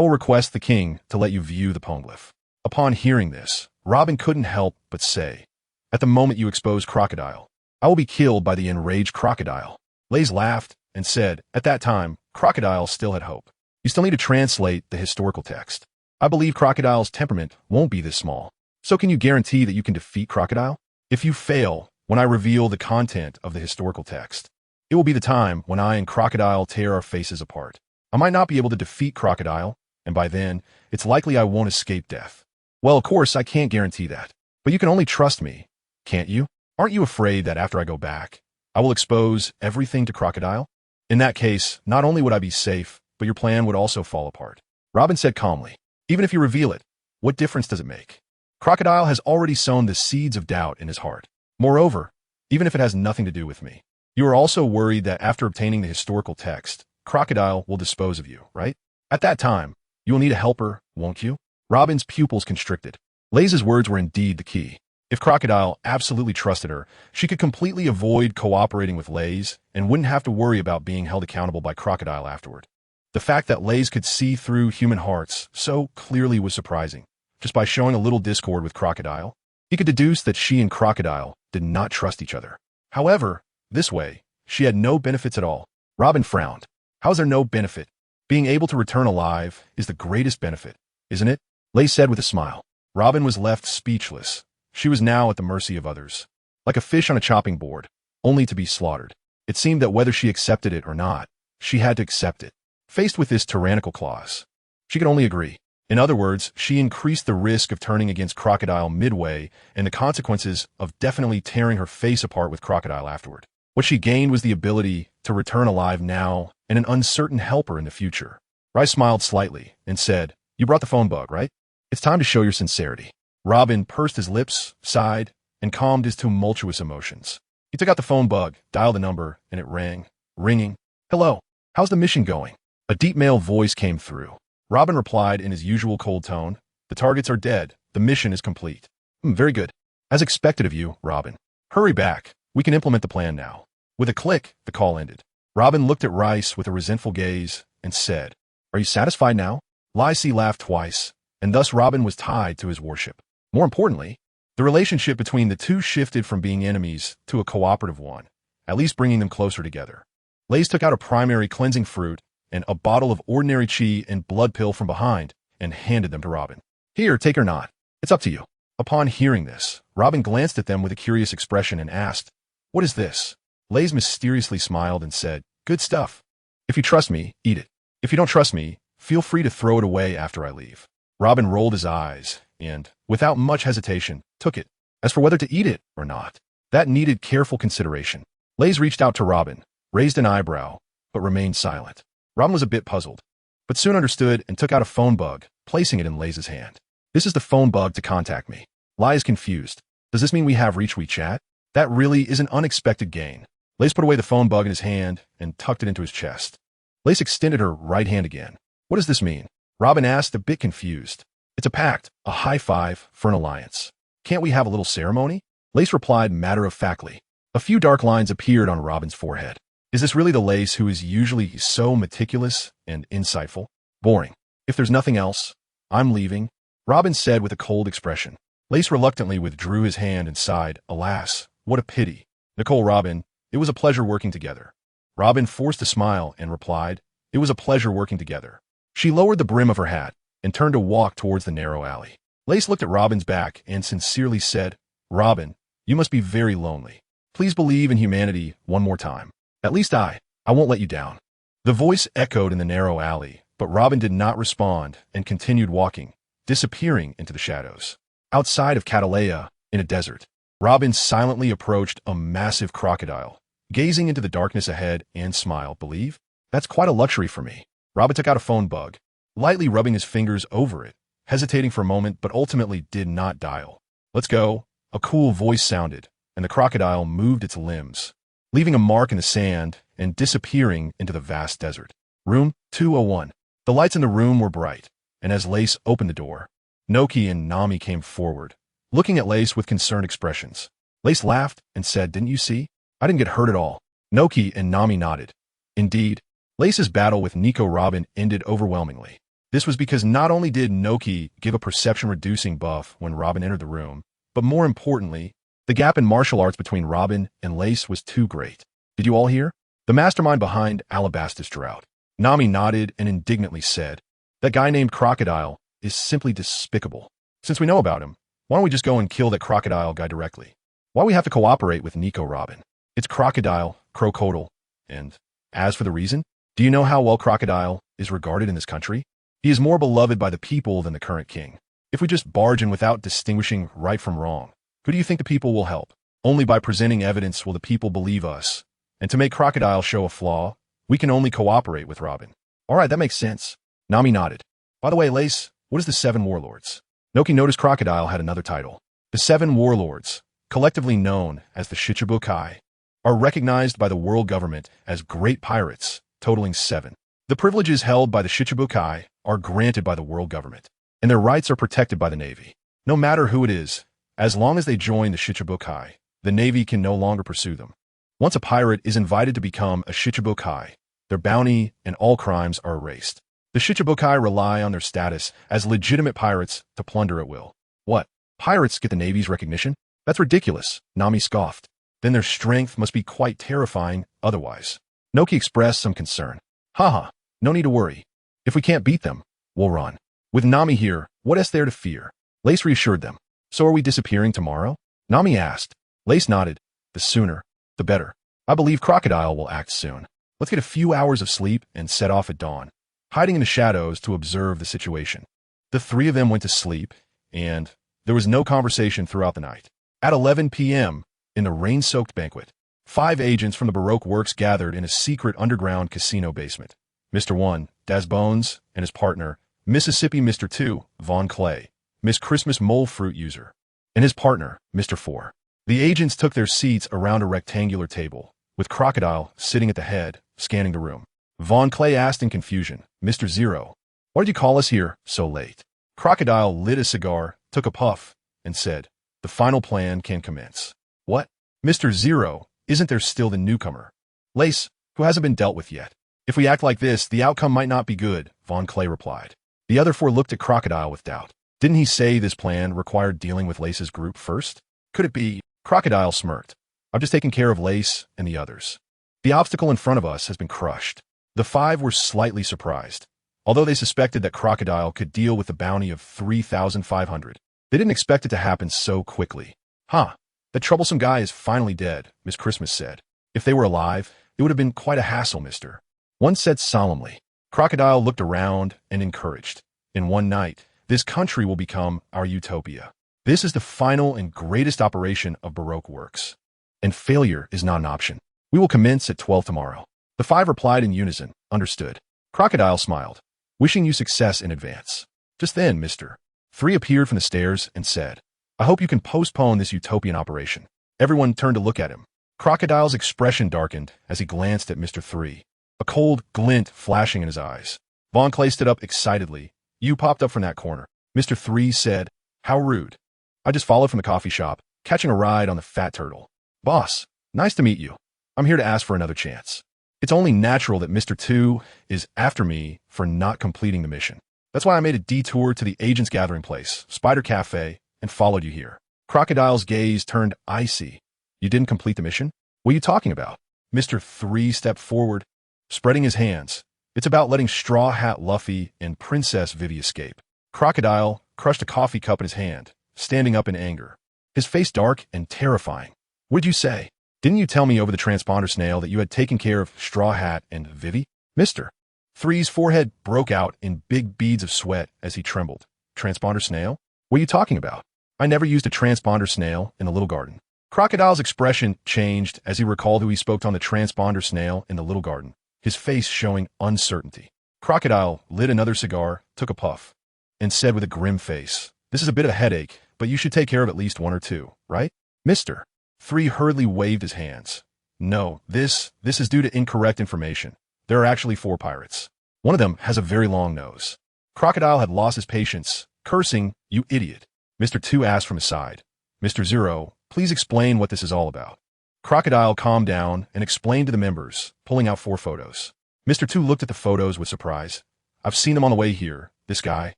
will request the king to let you view the Poneglyph. Upon hearing this, Robin couldn't help but say, at the moment you expose Crocodile, I will be killed by the enraged Crocodile. Lays laughed and said, at that time, Crocodile still had hope. You still need to translate the historical text. I believe Crocodile's temperament won't be this small. So can you guarantee that you can defeat Crocodile? If you fail, when I reveal the content of the historical text, it will be the time when I and Crocodile tear our faces apart. I might not be able to defeat Crocodile, and by then, it's likely I won't escape death. Well, of course, I can't guarantee that. But you can only trust me, can't you? Aren't you afraid that after I go back, I will expose everything to Crocodile? In that case, not only would I be safe, but your plan would also fall apart. Robin said calmly, even if you reveal it, what difference does it make? Crocodile has already sown the seeds of doubt in his heart. Moreover, even if it has nothing to do with me, you are also worried that after obtaining the historical text, Crocodile will dispose of you, right? At that time, you will need a helper, won't you? Robin's pupils constricted. Lay's words were indeed the key. If Crocodile absolutely trusted her, she could completely avoid cooperating with Lays and wouldn't have to worry about being held accountable by Crocodile afterward. The fact that Lays could see through human hearts so clearly was surprising. Just by showing a little discord with Crocodile, he could deduce that she and Crocodile did not trust each other. However, this way, she had no benefits at all. Robin frowned. How is there no benefit? Being able to return alive is the greatest benefit, isn't it? Lay said with a smile. Robin was left speechless. She was now at the mercy of others. Like a fish on a chopping board, only to be slaughtered. It seemed that whether she accepted it or not, she had to accept it. Faced with this tyrannical clause, she could only agree. In other words, she increased the risk of turning against Crocodile midway and the consequences of definitely tearing her face apart with Crocodile afterward. What she gained was the ability to return alive now and an uncertain helper in the future. Raith smiled slightly and said, "You brought the phone bug, right? It's time to show your sincerity." Robin pursed his lips, sighed, and calmed his tumultuous emotions. He took out the phone bug, dialed the number, and it rang, ringing. "Hello, how's the mission going?" A deep male voice came through. Robin replied in his usual cold tone, "The targets are dead. The mission is complete." Very good. As expected of you, Robin. Hurry back. We can implement the plan now." With a click, the call ended. Robin looked at Raith with a resentful gaze and said, "Are you satisfied now?" Lacey laughed twice, and thus Robin was tied to his warship. More importantly, the relationship between the two shifted from being enemies to a cooperative one, at least bringing them closer together. Lace took out a primary cleansing fruit and a bottle of ordinary chi and blood pill from behind and handed them to Robin. "Here, take or not. It's up to you." Upon hearing this, Robin glanced at them with a curious expression and asked, "What is this?" Lace mysteriously smiled and said, "Good stuff. If you trust me, eat it. If you don't trust me, feel free to throw it away after I leave." Robin rolled his eyes and, without much hesitation, took it. As for whether to eat it or not, that needed careful consideration. Lace reached out to Robin, raised an eyebrow, but remained silent. Robin was a bit puzzled, but soon understood and took out a phone bug, placing it in Lace's hand. "This is the phone bug to contact me." Lai is confused. "Does this mean we have reach WeChat?" That really is an unexpected gain. Lace put away the phone bug in his hand and tucked it into his chest. Lace extended her right hand again. "What does this mean?" Robin asked, a bit confused. "It's a pact, a high five for an alliance. Can't we have a little ceremony?" Lace replied matter-of-factly. A few dark lines appeared on Robin's forehead. Is this really the Lace who is usually so meticulous and insightful? Boring. "If there's nothing else, I'm leaving," Robin said with a cold expression. Lace reluctantly withdrew his hand and sighed, "Alas, what a pity. Nicole, Robin, it was a pleasure working together." Robin forced a smile and replied, "It was a pleasure working together." She lowered the brim of her hat and turned to walk towards the narrow alley. Lace looked at Robin's back and sincerely said, "Robin, you must be very lonely. Please believe in humanity one more time. At least I won't let you down." The voice echoed in the narrow alley, but Robin did not respond and continued walking, disappearing into the shadows. Outside of Catalea, in a desert, Robin silently approached a massive crocodile, gazing into the darkness ahead and smiled. "Believe? That's quite a luxury for me." Robin took out a phone bug, lightly rubbing his fingers over it, hesitating for a moment but ultimately did not dial. "Let's go." A cool voice sounded, and the crocodile moved its limbs, leaving a mark in the sand and disappearing into the vast desert. Room 201. The lights in the room were bright, and as Lace opened the door, Noki and Nami came forward, looking at Lace with concerned expressions. Lace laughed and said, "Didn't you see? I didn't get hurt at all." Noki and Nami nodded. Indeed, Lace's battle with Nico Robin ended overwhelmingly. This was because not only did Noki give a perception-reducing buff when Robin entered the room, but more importantly, the gap in martial arts between Robin and Lace was too great. "Did you all hear? The mastermind behind Alabastus Drought." Nami nodded and indignantly said, "That guy named Crocodile is simply despicable. Since we know about him, why don't we just go and kill that crocodile guy directly? Why we have to cooperate with Nico Robin? It's Crocodile, Crocodile, and as for the reason, do you know how well Crocodile is regarded in this country? He is more beloved by the people than the current king. If we just barge in without distinguishing right from wrong, who do you think the people will help? Only by presenting evidence will the people believe us. And to make Crocodile show a flaw, we can only cooperate with Robin." "All right, that makes sense." Nami nodded. "By the way, Lace, what is the Seven Warlords?" Noki noticed Crocodile had another title. The Seven Warlords, collectively known as the Shichibukai, are recognized by the world government as great pirates, totaling 7. The privileges held by the Shichibukai are granted by the world government, and their rights are protected by the Navy. No matter who it is, as long as they join the Shichibukai, the Navy can no longer pursue them. Once a pirate is invited to become a Shichibukai, their bounty and all crimes are erased. The Shichibukai rely on their status as legitimate pirates to plunder at will. "What? Pirates get the Navy's recognition? That's ridiculous," Nami scoffed. "Then their strength must be quite terrifying otherwise." Noki expressed some concern. "Haha, no need to worry. If we can't beat them, we'll run. With Nami here, what is there to fear? Lace reassured them. So are we disappearing tomorrow? Nami asked. Lace nodded. The sooner, the better. I believe Crocodile will act soon. Let's get a few hours of sleep and set off at dawn, hiding in the shadows to observe the situation. The three of them went to sleep, and there was no conversation throughout the night. At 11 p.m., in the rain-soaked banquet, 5 agents from the Baroque Works gathered in a secret underground casino basement. Mr. 1, Daz Bones, and his partner, Mississippi Mr. 2, Von Clay, Miss Christmas Mole Fruit User, and his partner, Mr. 4. The agents took their seats around a rectangular table, with Crocodile sitting at the head, scanning the room. Von Clay asked in confusion, Mr. 0, why did you call us here so late? Crocodile lit a cigar, took a puff, and said, the final plan can commence. What? Mr. 0, isn't there still the newcomer? Lace, who hasn't been dealt with yet. If we act like this, the outcome might not be good, Von Clay replied. The other 4 looked at Crocodile with doubt. Didn't he say this plan required dealing with Lace's group first? Could it be? Crocodile smirked. I've just taken care of Lace and the others. The obstacle in front of us has been crushed. The 5 were slightly surprised. Although they suspected that Crocodile could deal with the bounty of 3,500, they didn't expect it to happen so quickly. Huh, that troublesome guy is finally dead, Miss Christmas said. If they were alive, it would have been quite a hassle, mister. One said solemnly. Crocodile looked around and encouraged. In one night, this country will become our utopia. This is the final and greatest operation of Baroque Works. And failure is not an option. We will commence at 12 tomorrow. The 5 replied in unison, understood. Crocodile smiled. Wishing you success in advance. Just then, Mr. 3 appeared from the stairs and said, I hope you can postpone this utopian operation. Everyone turned to look at him. Crocodile's expression darkened as he glanced at Mr. 3, a cold glint flashing in his eyes. Von Clay stood up excitedly. You popped up from that corner. Mr. 3 said, How rude. I just followed from the coffee shop, catching a ride on the Fat Turtle. Boss, nice to meet you. I'm here to ask for another chance. It's only natural that Mr. 2 is after me for not completing the mission. That's why I made a detour to the agent's gathering place, Spider Cafe, and followed you here. Crocodile's gaze turned icy. You didn't complete the mission? What are you talking about? Mr. 3 stepped forward, spreading his hands. It's about letting Straw Hat Luffy and Princess Vivi escape. Crocodile crushed a coffee cup in his hand, standing up in anger, his face dark and terrifying. What did you say? Didn't you tell me over the transponder snail that you had taken care of Straw Hat and Vivi? Mr. 3's forehead broke out in big beads of sweat as he trembled. Transponder snail? What are you talking about? I never used a transponder snail in the Little Garden. Crocodile's expression changed as he recalled who he spoke to on the transponder snail in the Little Garden, his face showing uncertainty. Crocodile lit another cigar, took a puff, and said with a grim face, This is a bit of a headache, but you should take care of at least 1 or 2, right? Mr. 3 hurriedly waved his hands. No, this is due to incorrect information. There are actually 4 pirates. One of them has a very long nose. Crocodile had lost his patience, cursing, You idiot. Mr. 2 asked from his side. Mr. 0, please explain what this is all about. Crocodile calmed down and explained to the members, pulling out 4 photos. Mr. 2 looked at the photos with surprise. I've seen them on the way here. This guy,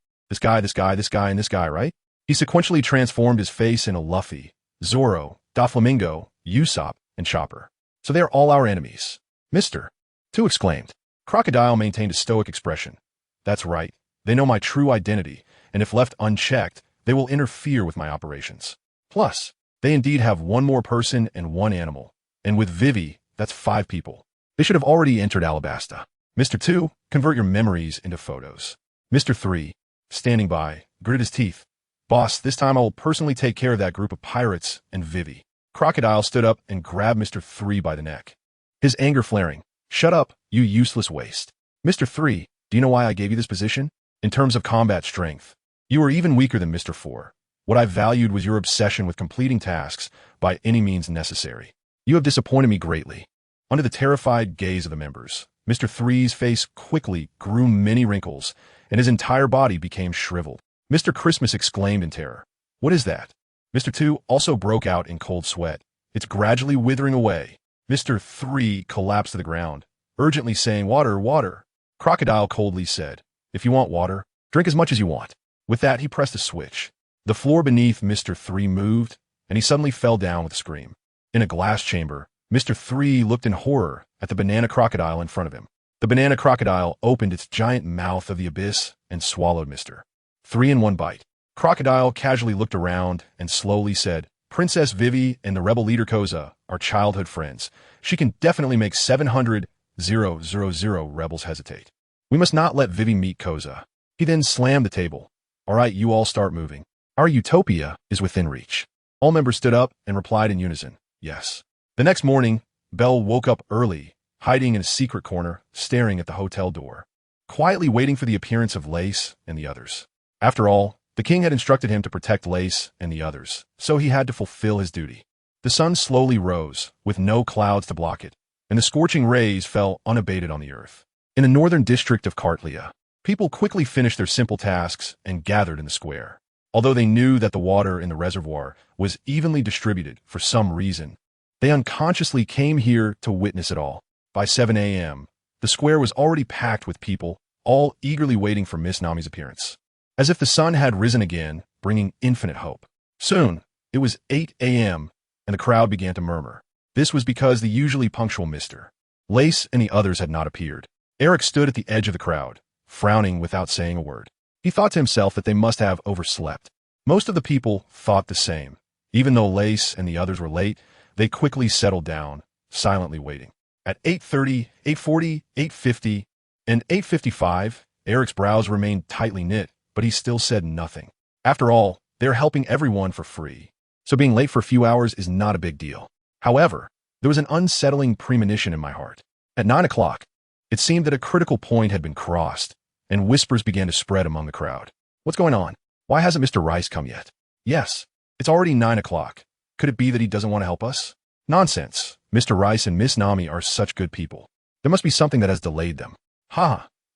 this guy, this guy, this guy, and this guy, right? He sequentially transformed his face into Luffy, Zoro, Doflamingo, Usopp, and Chopper. So they are all our enemies. Mr. 2 exclaimed. Crocodile maintained a stoic expression. That's right. They know my true identity, and if left unchecked, they will interfere with my operations. Plus, they indeed have 1 more person and 1 animal. And with Vivi, that's 5 people. They should have already entered Alabasta. Mr. 2, convert your memories into photos. Mr. 3, standing by, gritted his teeth. Boss, this time I will personally take care of that group of pirates and Vivi. Crocodile stood up and grabbed Mr. 3 by the neck, his anger flaring. Shut up, you useless waste. Mr. 3, do you know why I gave you this position? In terms of combat strength, you are even weaker than Mr. 4. What I valued was your obsession with completing tasks by any means necessary. You have disappointed me greatly. Under the terrified gaze of the members, Mr. 3's face quickly grew many wrinkles, and his entire body became shriveled. Mr. Christmas exclaimed in terror. What is that? Mr. 2 also broke out in cold sweat. It's gradually withering away. Mr. 3 collapsed to the ground, urgently saying, Water, water. Crocodile coldly said, If you want water, drink as much as you want. With that, he pressed a switch. The floor beneath Mr. 3 moved, and he suddenly fell down with a scream. In a glass chamber, Mr. 3 looked in horror at the banana crocodile in front of him. The banana crocodile opened its giant mouth of the abyss and swallowed Mr. 3 in one bite. Crocodile casually looked around and slowly said, Princess Vivi and the rebel leader Koza are childhood friends. She can definitely make 700,000 rebels hesitate. We must not let Vivi meet Koza. He then slammed the table. All right, you all start moving. Our utopia is within reach. All members stood up and replied in unison, yes. The next morning, Belle woke up early, hiding in a secret corner, staring at the hotel door, quietly waiting for the appearance of Lace and the others. After all, the king had instructed him to protect Lace and the others, so he had to fulfill his duty. The sun slowly rose, with no clouds to block it, and the scorching rays fell unabated on the earth. In the northern district of Kartlia, people quickly finished their simple tasks and gathered in the square. Although they knew that the water in the reservoir was evenly distributed for some reason, they unconsciously came here to witness it all. By 7 a.m., the square was already packed with people, all eagerly waiting for Miss Nami's appearance. As if the sun had risen again, bringing infinite hope. Soon, it was 8 a.m., and the crowd began to murmur. This was because the usually punctual Mr. Lace and the others had not appeared. Eric stood at the edge of the crowd, frowning without saying a word. He thought to himself that they must have overslept. Most of the people thought the same. Even though Lace and the others were late, they quickly settled down, silently waiting. At 8:30, 8:40, 8:50, and 8:55, Eric's brows remained tightly knit, but he still said nothing. After all, they're helping everyone for free, so being late for a few hours is not a big deal. However, there was an unsettling premonition in my heart. At 9 o'clock, it seemed that a critical point had been crossed, and whispers began to spread among the crowd. What's going on? Why hasn't Mr. Rice come yet? Yes, it's already 9 o'clock. Could it be that he doesn't want to help us? Nonsense. Mr. Rice and Miss Nami are such good people. There must be something that has delayed them.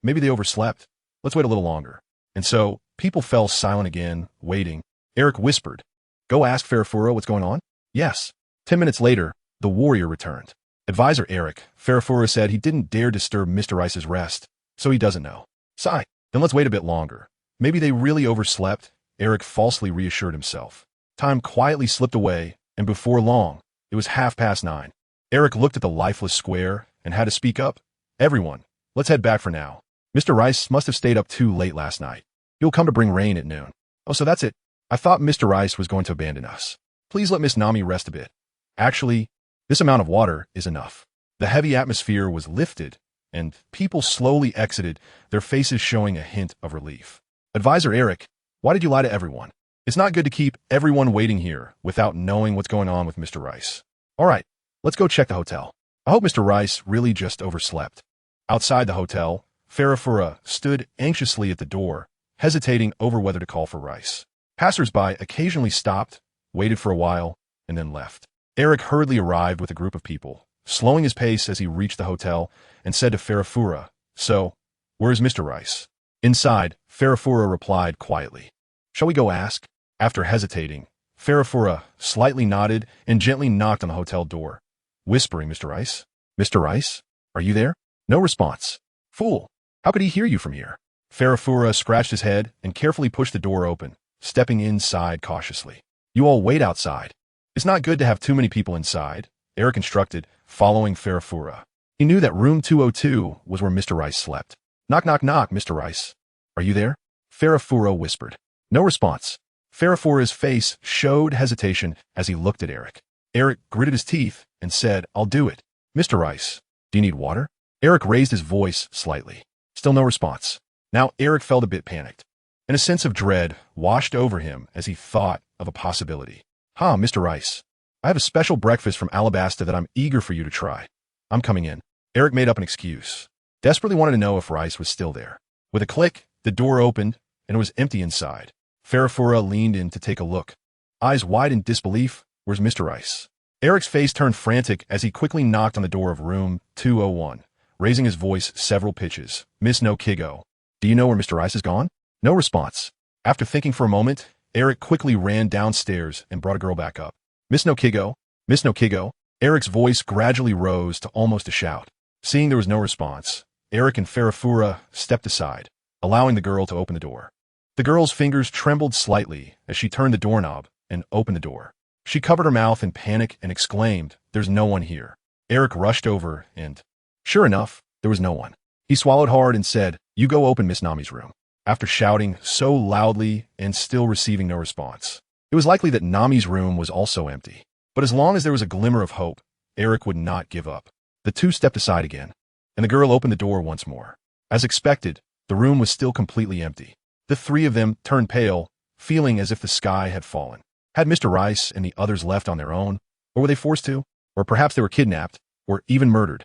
Maybe they overslept. Let's wait a little longer. And so, people fell silent again, waiting. Eric whispered, Go ask Farafura what's going on? Yes. 10 minutes later, the warrior returned. Advisor Eric, Farafura said he didn't dare disturb Mr. Rice's rest, so he doesn't know. Sigh. Then let's wait a bit longer. Maybe they really overslept, Eric falsely reassured himself. Time quietly slipped away, and before long, it was 9:30. Eric looked at the lifeless square and had to speak up. Everyone, let's head back for now. Mr. Rice must have stayed up too late last night. He'll come to bring rain at noon. Oh, so that's it. I thought Mr. Rice was going to abandon us. Please let Miss Nami rest a bit. Actually, this amount of water is enough. The heavy atmosphere was lifted, and people slowly exited, their faces showing a hint of relief. Advisor Eric, why did you lie to everyone? It's not good to keep everyone waiting here without knowing what's going on with Mr. Rice. All right, let's go check the hotel. I hope Mr. Rice really just overslept. Outside the hotel, Farafura stood anxiously at the door, hesitating over whether to call for Rice. Passers-by occasionally stopped, waited for a while, and then left. Eric hurriedly arrived with a group of people, slowing his pace as he reached the hotel, and said to Farafura, So, where's Mr. Rice? Inside, Farafura replied quietly. Shall we go ask? After hesitating, Farafura slightly nodded and gently knocked on the hotel door, whispering, Mr. Rice? Mr. Rice? Are you there? No response. Fool! How could he hear you from here? Farafura scratched his head and carefully pushed the door open, stepping inside cautiously. You all wait outside. It's not good to have too many people inside, Eric instructed, following Farafura. He knew that room 202 was where Mr. Rice slept. Knock, knock, knock, Mr. Rice. Are you there? Farafura whispered. No response. Farafura's face showed hesitation as he looked at Eric. Eric gritted his teeth and said, I'll do it. Mr. Rice, do you need water? Eric raised his voice slightly. Still no response. Now Eric felt a bit panicked, and a sense of dread washed over him as he thought of a possibility. Mr. Rice, I have a special breakfast from Alabasta that I'm eager for you to try. I'm coming in. Eric made up an excuse. Desperately wanted to know if Rice was still there. With a click, the door opened, and it was empty inside. Farafura leaned in to take a look. Eyes wide in disbelief, where's Mr. Rice? Eric's face turned frantic as he quickly knocked on the door of room 201, raising his voice several pitches. Miss Nokigo, do you know where Mr. Rice has gone? No response. After thinking for a moment, Eric quickly ran downstairs and brought a girl back up. Miss Nokigo, Miss Nokigo. Eric's voice gradually rose to almost a shout. Seeing there was no response, Eric and Farafura stepped aside, allowing the girl to open the door. The girl's fingers trembled slightly as she turned the doorknob and opened the door. She covered her mouth in panic and exclaimed, There's no one here. Eric rushed over and, sure enough, there was no one. He swallowed hard and said, "You go open Miss Nami's room." After shouting so loudly and still receiving no response. It was likely that Nami's room was also empty. But as long as there was a glimmer of hope, Eric would not give up. The two stepped aside again, and the girl opened the door once more. As expected, the room was still completely empty. The three of them turned pale, feeling as if the sky had fallen. Had Mr. Rice and the others left on their own? Or were they forced to? Or perhaps they were kidnapped, or even murdered.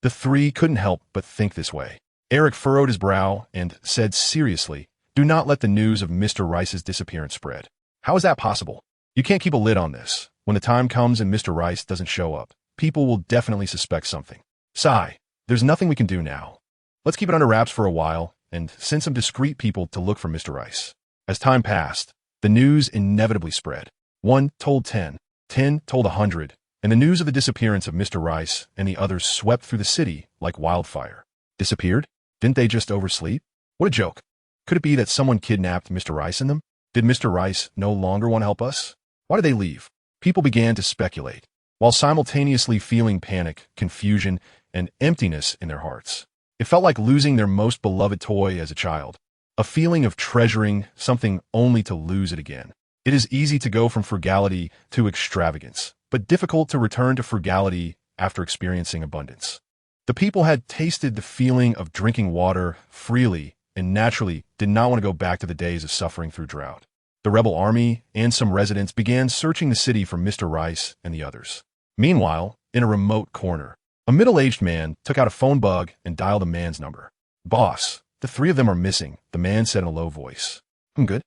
The three couldn't help but think this way. Eric furrowed his brow and said seriously, "Do not let the news of Mr. Rice's disappearance spread. How is that possible? You can't keep a lid on this. When the time comes and Mr. Rice doesn't show up, people will definitely suspect something. Sigh, there's nothing we can do now. Let's keep it under wraps for a while and send some discreet people to look for Mr. Rice." As time passed, the news inevitably spread. 1 told 10, 10 told 100, and the news of the disappearance of Mr. Rice and the others swept through the city like wildfire. Disappeared? Didn't they just oversleep? What a joke. Could it be that someone kidnapped Mr. Rice and them? Did Mr. Rice no longer want to help us? Why did they leave? People began to speculate, while simultaneously feeling panic, confusion, and emptiness in their hearts. It felt like losing their most beloved toy as a child. A feeling of treasuring something only to lose it again. It is easy to go from frugality to extravagance, but difficult to return to frugality after experiencing abundance. The people had tasted the feeling of drinking water freely and naturally did not want to go back to the days of suffering through drought. The rebel army and some residents began searching the city for Mr. Rice and the others. Meanwhile, in a remote corner, a middle-aged man took out a phone bug and dialed a man's number. "Boss, the three of them are missing," the man said in a low voice. "I'm good.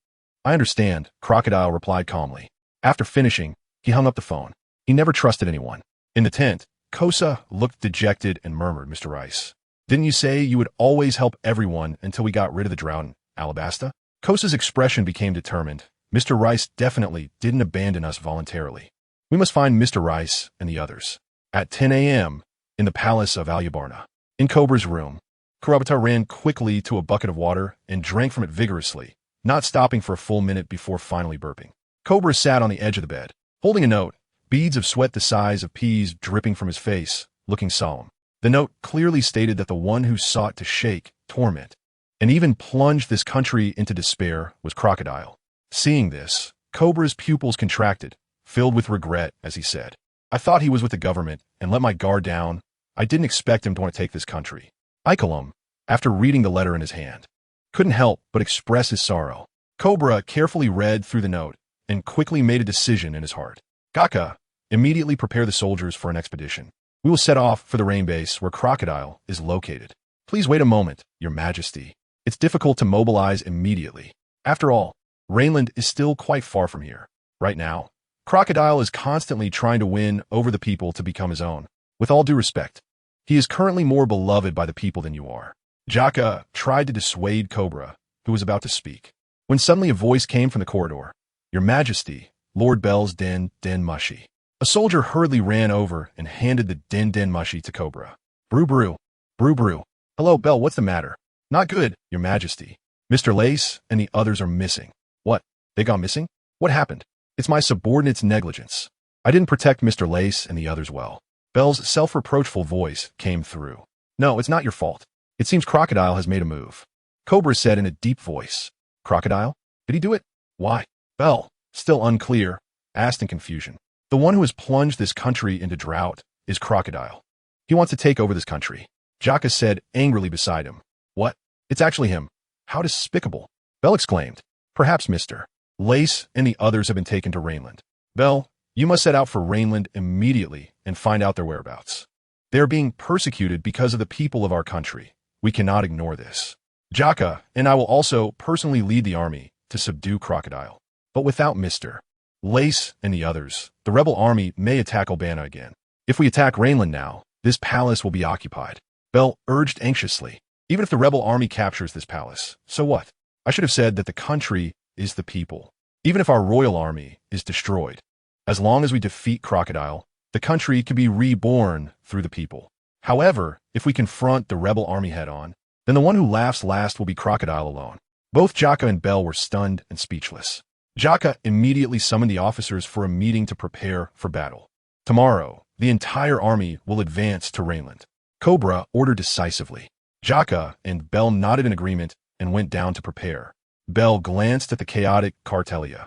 I understand," Crocodile replied calmly. After finishing, he hung up the phone. He never trusted anyone. In the tent, Kosa looked dejected and murmured, "Mr. Rice, didn't you say you would always help everyone until we got rid of the drought in Alabasta?" Kosa's expression became determined. Mr. Rice definitely didn't abandon us voluntarily. We must find Mr. Rice and the others. At 10 a.m., in the palace of Alubarna, in Cobra's room, Kurabata ran quickly to a bucket of water and drank from it vigorously, not stopping for a full minute before finally burping. Cobra sat on the edge of the bed, holding a note, beads of sweat the size of peas dripping from his face, looking solemn. The note clearly stated that the one who sought to shake, torment, and even plunged this country into despair was Crocodile. Seeing this, Cobra's pupils contracted, filled with regret as he said, "I thought he was with the government and let my guard down. I didn't expect him to want to take this country." Icolum, after reading the letter in his hand, couldn't help but express his sorrow. Cobra carefully read through the note and quickly made a decision in his heart. "Gaka, immediately prepare the soldiers for an expedition. We will set off for the rain base where Crocodile is located. Please wait a moment, Your Majesty. It's difficult to mobilize immediately. After all, Rainland is still quite far from here. Right now, Crocodile is constantly trying to win over the people to become his own. With all due respect, he is currently more beloved by the people than you are." Jaka tried to dissuade Cobra, who was about to speak, when suddenly a voice came from the corridor. "Your Majesty, Lord Bell's Den Mushi." A soldier hurriedly ran over and handed the Den Mushi to Cobra. "Brew brew, brew brew. Hello, Bell, what's the matter?" "Not good, Your Majesty. Mr. Lace and the others are missing." "What? They gone missing? What happened?" "It's my subordinate's negligence. I didn't protect Mr. Lace and the others well." Bell's self-reproachful voice came through. "No, it's not your fault. It seems Crocodile has made a move." Cobra said in a deep voice. "Crocodile? Did he do it? Why?" Bell, still unclear, asked in confusion. "The one who has plunged this country into drought is Crocodile. He wants to take over this country." Jaka said angrily beside him. "What? It's actually him. How despicable." Bell exclaimed. "Perhaps Mr. Lace and the others have been taken to Rainland. Bell, you must set out for Rainland immediately and find out their whereabouts. They are being persecuted because of the people of our country. We cannot ignore this. Jaka and I will also personally lead the army to subdue Crocodile. But without Mr. Lace and the others, the rebel army may attack Albana again. If we attack Rainland now, this palace will be occupied." Bell urged anxiously. "Even if the rebel army captures this palace, so what? I should have said that the country is the people. Even if our royal army is destroyed, as long as we defeat Crocodile, the country can be reborn through the people. However, if we confront the rebel army head-on, then the one who laughs last will be Crocodile alone." Both Jaka and Bell were stunned and speechless. Jaka immediately summoned the officers for a meeting to prepare for battle. "Tomorrow, the entire army will advance to Rainland." Cobra ordered decisively. Jaka and Bell nodded in agreement and went down to prepare. Bell glanced at the chaotic Cartelia,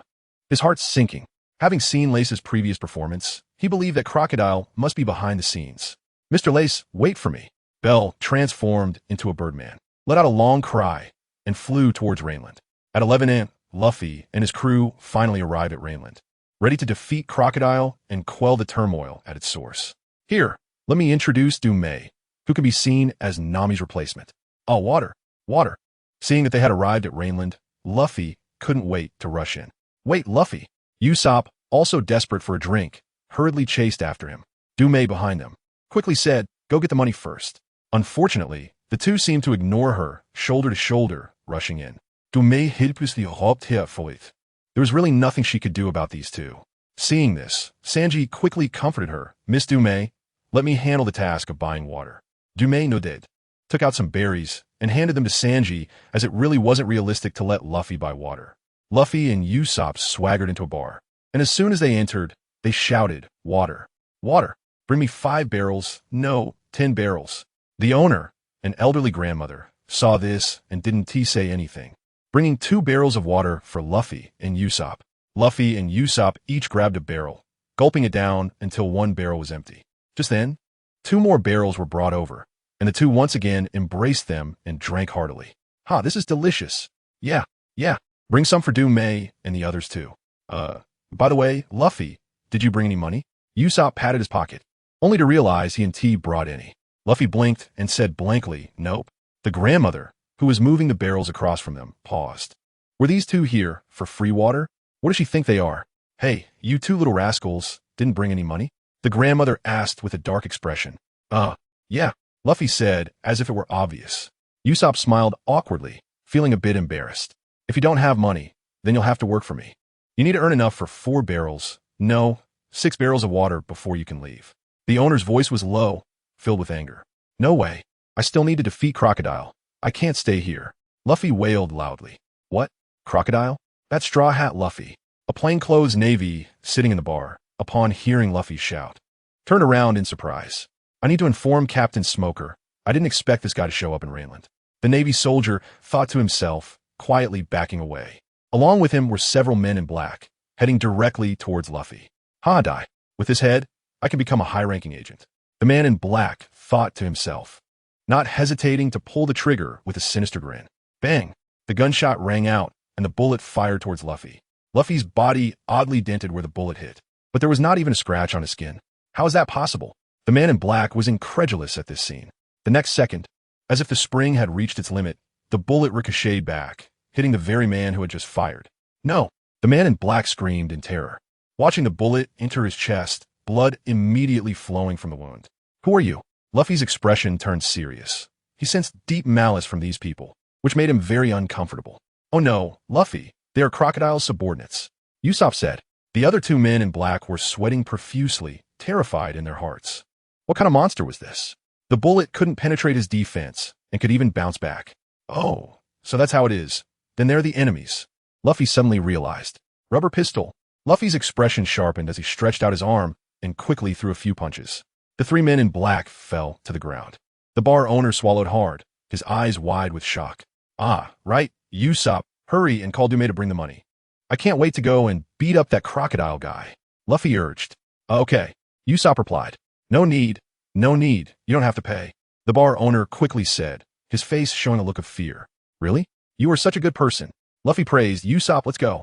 his heart sinking. Having seen Lace's previous performance, he believed that Crocodile must be behind the scenes. Mr. Lace, wait for me. Bell transformed into a birdman, let out a long cry, and flew towards Rainland. At 11 AM, Luffy and his crew finally arrived at Rainland, ready to defeat Crocodile and quell the turmoil at its source. Here, let me introduce Dumei, who can be seen as Nami's replacement. Oh, water, water. Seeing that they had arrived at Rainland, Luffy couldn't wait to rush in. Wait, Luffy. Usopp, also desperate for a drink, hurriedly chased after him. Dumei behind them quickly said, go get the money first. Unfortunately, the two seemed to ignore her, shoulder to shoulder, rushing in. Dumei hilpusly hopped her forth. There was really nothing she could do about these two. Seeing this, Sanji quickly comforted her. Miss Dumei, let me handle the task of buying water. Dumei nodded, took out some berries, and handed them to Sanji, as it really wasn't realistic to let Luffy buy water. Luffy and Usopp swaggered into a bar, and as soon as they entered, they shouted, water, water, bring me 5 barrels, no, 10 barrels. The owner, an elderly grandmother, saw this and didn't say anything, bringing 2 barrels of water for Luffy and Usopp. Luffy and Usopp each grabbed a barrel, gulping it down until 1 barrel was empty. Just then, 2 more barrels were brought over, and the two once again embraced them and drank heartily. This is delicious. Yeah. Bring some for Dumei and the others too. By the way, Luffy, did you bring any money? Usopp patted his pocket, only to realize he and T brought any. Luffy blinked and said blankly, nope. The grandmother, who was moving the barrels across from them, paused. Were these two here for free water? What does she think they are? Hey, you two little rascals, didn't bring any money? The grandmother asked with a dark expression. Yeah, Luffy said, as if it were obvious. Usopp smiled awkwardly, feeling a bit embarrassed. If you don't have money, then you'll have to work for me. You need to earn enough for 4 barrels, no, 6 barrels of water before you can leave. The owner's voice was low, filled with anger. No way. I still need to defeat Crocodile. I can't stay here. Luffy wailed loudly. What? Crocodile? That's Straw Hat Luffy, a plainclothes navy sitting in the bar, upon hearing Luffy's shout. Turned around in surprise. I need to inform Captain Smoker. I didn't expect this guy to show up in Rainland. The Navy soldier thought to himself, quietly backing away. Along with him were several men in black, heading directly towards Luffy. Die. With his head, I can become a high-ranking agent. The man in black thought to himself, not hesitating to pull the trigger with a sinister grin. Bang! The gunshot rang out, and the bullet fired towards Luffy. Luffy's body oddly dented where the bullet hit, but there was not even a scratch on his skin. How is that possible? The man in black was incredulous at this scene. The next second, as if the spring had reached its limit, the bullet ricocheted back, hitting the very man who had just fired. No! The man in black screamed in terror, watching the bullet enter his chest, blood immediately flowing from the wound. Who are you? Luffy's expression turned serious. He sensed deep malice from these people, which made him very uncomfortable. Oh no, Luffy, they are Crocodile's subordinates. Usopp said. The other 2 men in black were sweating profusely, terrified in their hearts. What kind of monster was this? The bullet couldn't penetrate his defense, and could even bounce back. Oh, so that's how it is. Then they're the enemies. Luffy suddenly realized. Rubber pistol. Luffy's expression sharpened as he stretched out his arm and quickly threw a few punches. The 3 men in black fell to the ground. The bar owner swallowed hard, his eyes wide with shock. Right, Usopp, hurry and call Dumei to bring the money. I can't wait to go and beat up that crocodile guy. Luffy urged. Okay, Usopp replied. No need, you don't have to pay. The bar owner quickly said, his face showing a look of fear. Really? You are such a good person. Luffy praised. Usopp, let's go.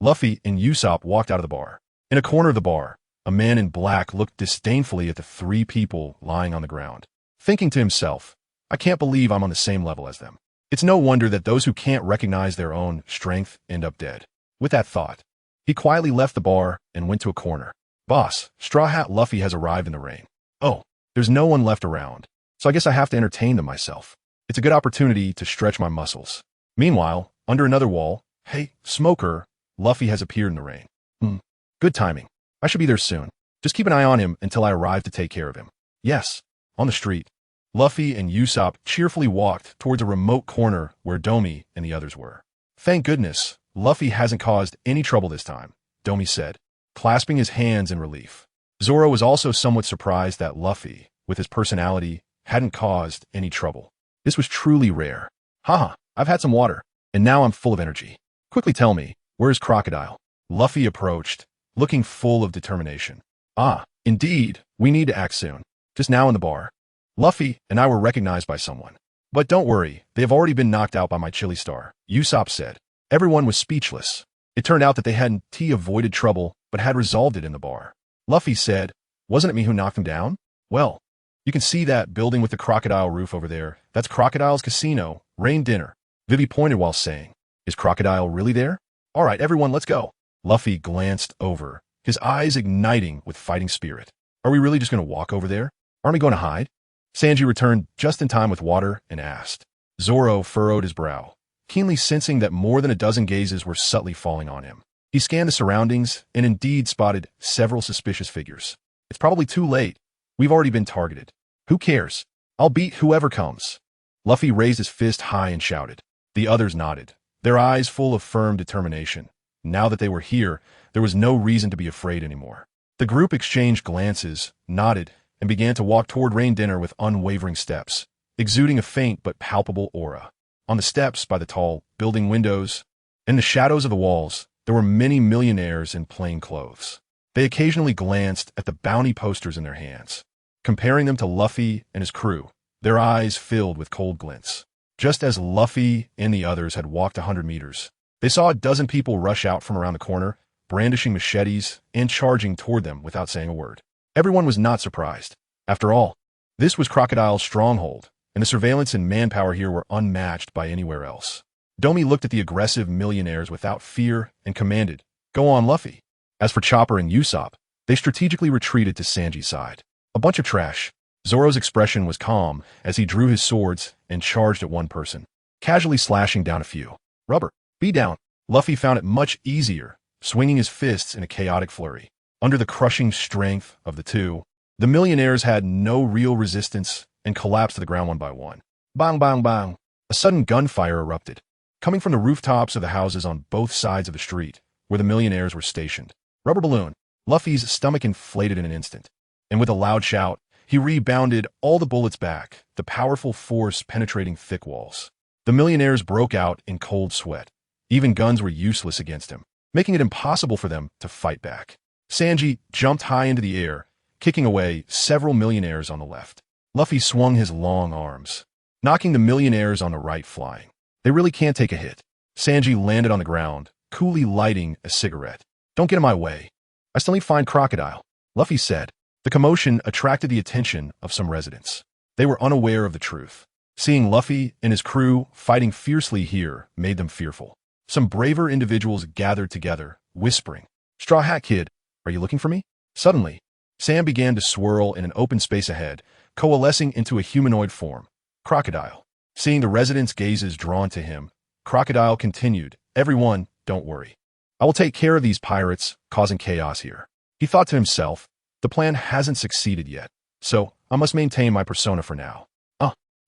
Luffy and Usopp walked out of the bar. In a corner of the bar, a man in black looked disdainfully at the 3 people lying on the ground, thinking to himself, I can't believe I'm on the same level as them. It's no wonder that those who can't recognize their own strength end up dead. With that thought, he quietly left the bar and went to a corner. Boss, Straw Hat Luffy has arrived in the rain. Oh, there's no one left around, so I guess I have to entertain them myself. It's a good opportunity to stretch my muscles. Meanwhile, under another wall, hey, Smoker, Luffy has appeared in the rain. Good timing. I should be there soon. Just keep an eye on him until I arrive to take care of him. Yes, on the street. Luffy and Usopp cheerfully walked towards a remote corner where Domi and the others were. Thank goodness, Luffy hasn't caused any trouble this time, Domi said, clasping his hands in relief. Zoro was also somewhat surprised that Luffy, with his personality, hadn't caused any trouble. This was truly rare. Haha, I've had some water, and now I'm full of energy. Quickly tell me, where's Crocodile? Luffy approached, looking full of determination. Ah, indeed, we need to act soon. Just now in the bar. Luffy and I were recognized by someone. But don't worry, they have already been knocked out by my chili star, Usopp said. Everyone was speechless. It turned out that they hadn't avoided trouble, but had resolved it in the bar. Luffy said, wasn't it me who knocked him down? Well, you can see that building with the crocodile roof over there. That's Crocodile's casino, rain dinner. Vivi pointed while saying, is Crocodile really there? All right, everyone, let's go. Luffy glanced over, his eyes igniting with fighting spirit. Are we really just going to walk over there? Aren't we going to hide? Sanji returned just in time with water and asked. Zoro furrowed his brow, keenly sensing that more than a dozen gazes were subtly falling on him. He scanned the surroundings and indeed spotted several suspicious figures. It's probably too late. We've already been targeted. Who cares? I'll beat whoever comes. Luffy raised his fist high and shouted. The others nodded, their eyes full of firm determination. Now that they were here, there was no reason to be afraid anymore. The group exchanged glances, nodded, and began to walk toward rain dinner with unwavering steps, exuding a faint but palpable aura. On the steps by the tall building windows, in the shadows of the walls, there were many millionaires in plain clothes. They occasionally glanced at the bounty posters in their hands, comparing them to Luffy and his crew, their eyes filled with cold glints. Just as Luffy and the others had walked 100 meters, they saw a dozen people rush out from around the corner, brandishing machetes and charging toward them without saying a word. Everyone was not surprised. After all, this was Crocodile's stronghold, and the surveillance and manpower here were unmatched by anywhere else. Domi looked at the aggressive millionaires without fear and commanded, "Go on, Luffy." As for Chopper and Usopp, they strategically retreated to Sanji's side. A bunch of trash. Zoro's expression was calm as he drew his swords and charged at one person, casually slashing down a few. Rubber, be down. Luffy found it much easier, swinging his fists in a chaotic flurry. Under the crushing strength of the two, the millionaires had no real resistance and collapsed to the ground one by one. Bang, bang, bang. A sudden gunfire erupted, coming from the rooftops of the houses on both sides of the street, where the millionaires were stationed. Rubber balloon. Luffy's stomach inflated in an instant, and with a loud shout, he rebounded all the bullets back, the powerful force penetrating thick walls. The millionaires broke out in cold sweat. Even guns were useless against him, making it impossible for them to fight back. Sanji jumped high into the air, kicking away several millionaires on the left. Luffy swung his long arms, knocking the millionaires on the right flying. They really can't take a hit. Sanji landed on the ground, coolly lighting a cigarette. Don't get in my way. I still need to find Crocodile, Luffy said. The commotion attracted the attention of some residents. They were unaware of the truth. Seeing Luffy and his crew fighting fiercely here made them fearful. Some braver individuals gathered together, whispering, "Straw Hat Kid, are you looking for me?" Suddenly, Sam began to swirl in an open space ahead, coalescing into a humanoid form. Crocodile. Seeing the residents' gazes drawn to him, Crocodile continued, "Everyone, don't worry. I will take care of these pirates causing chaos here." He thought to himself, the plan hasn't succeeded yet, so I must maintain my persona for now.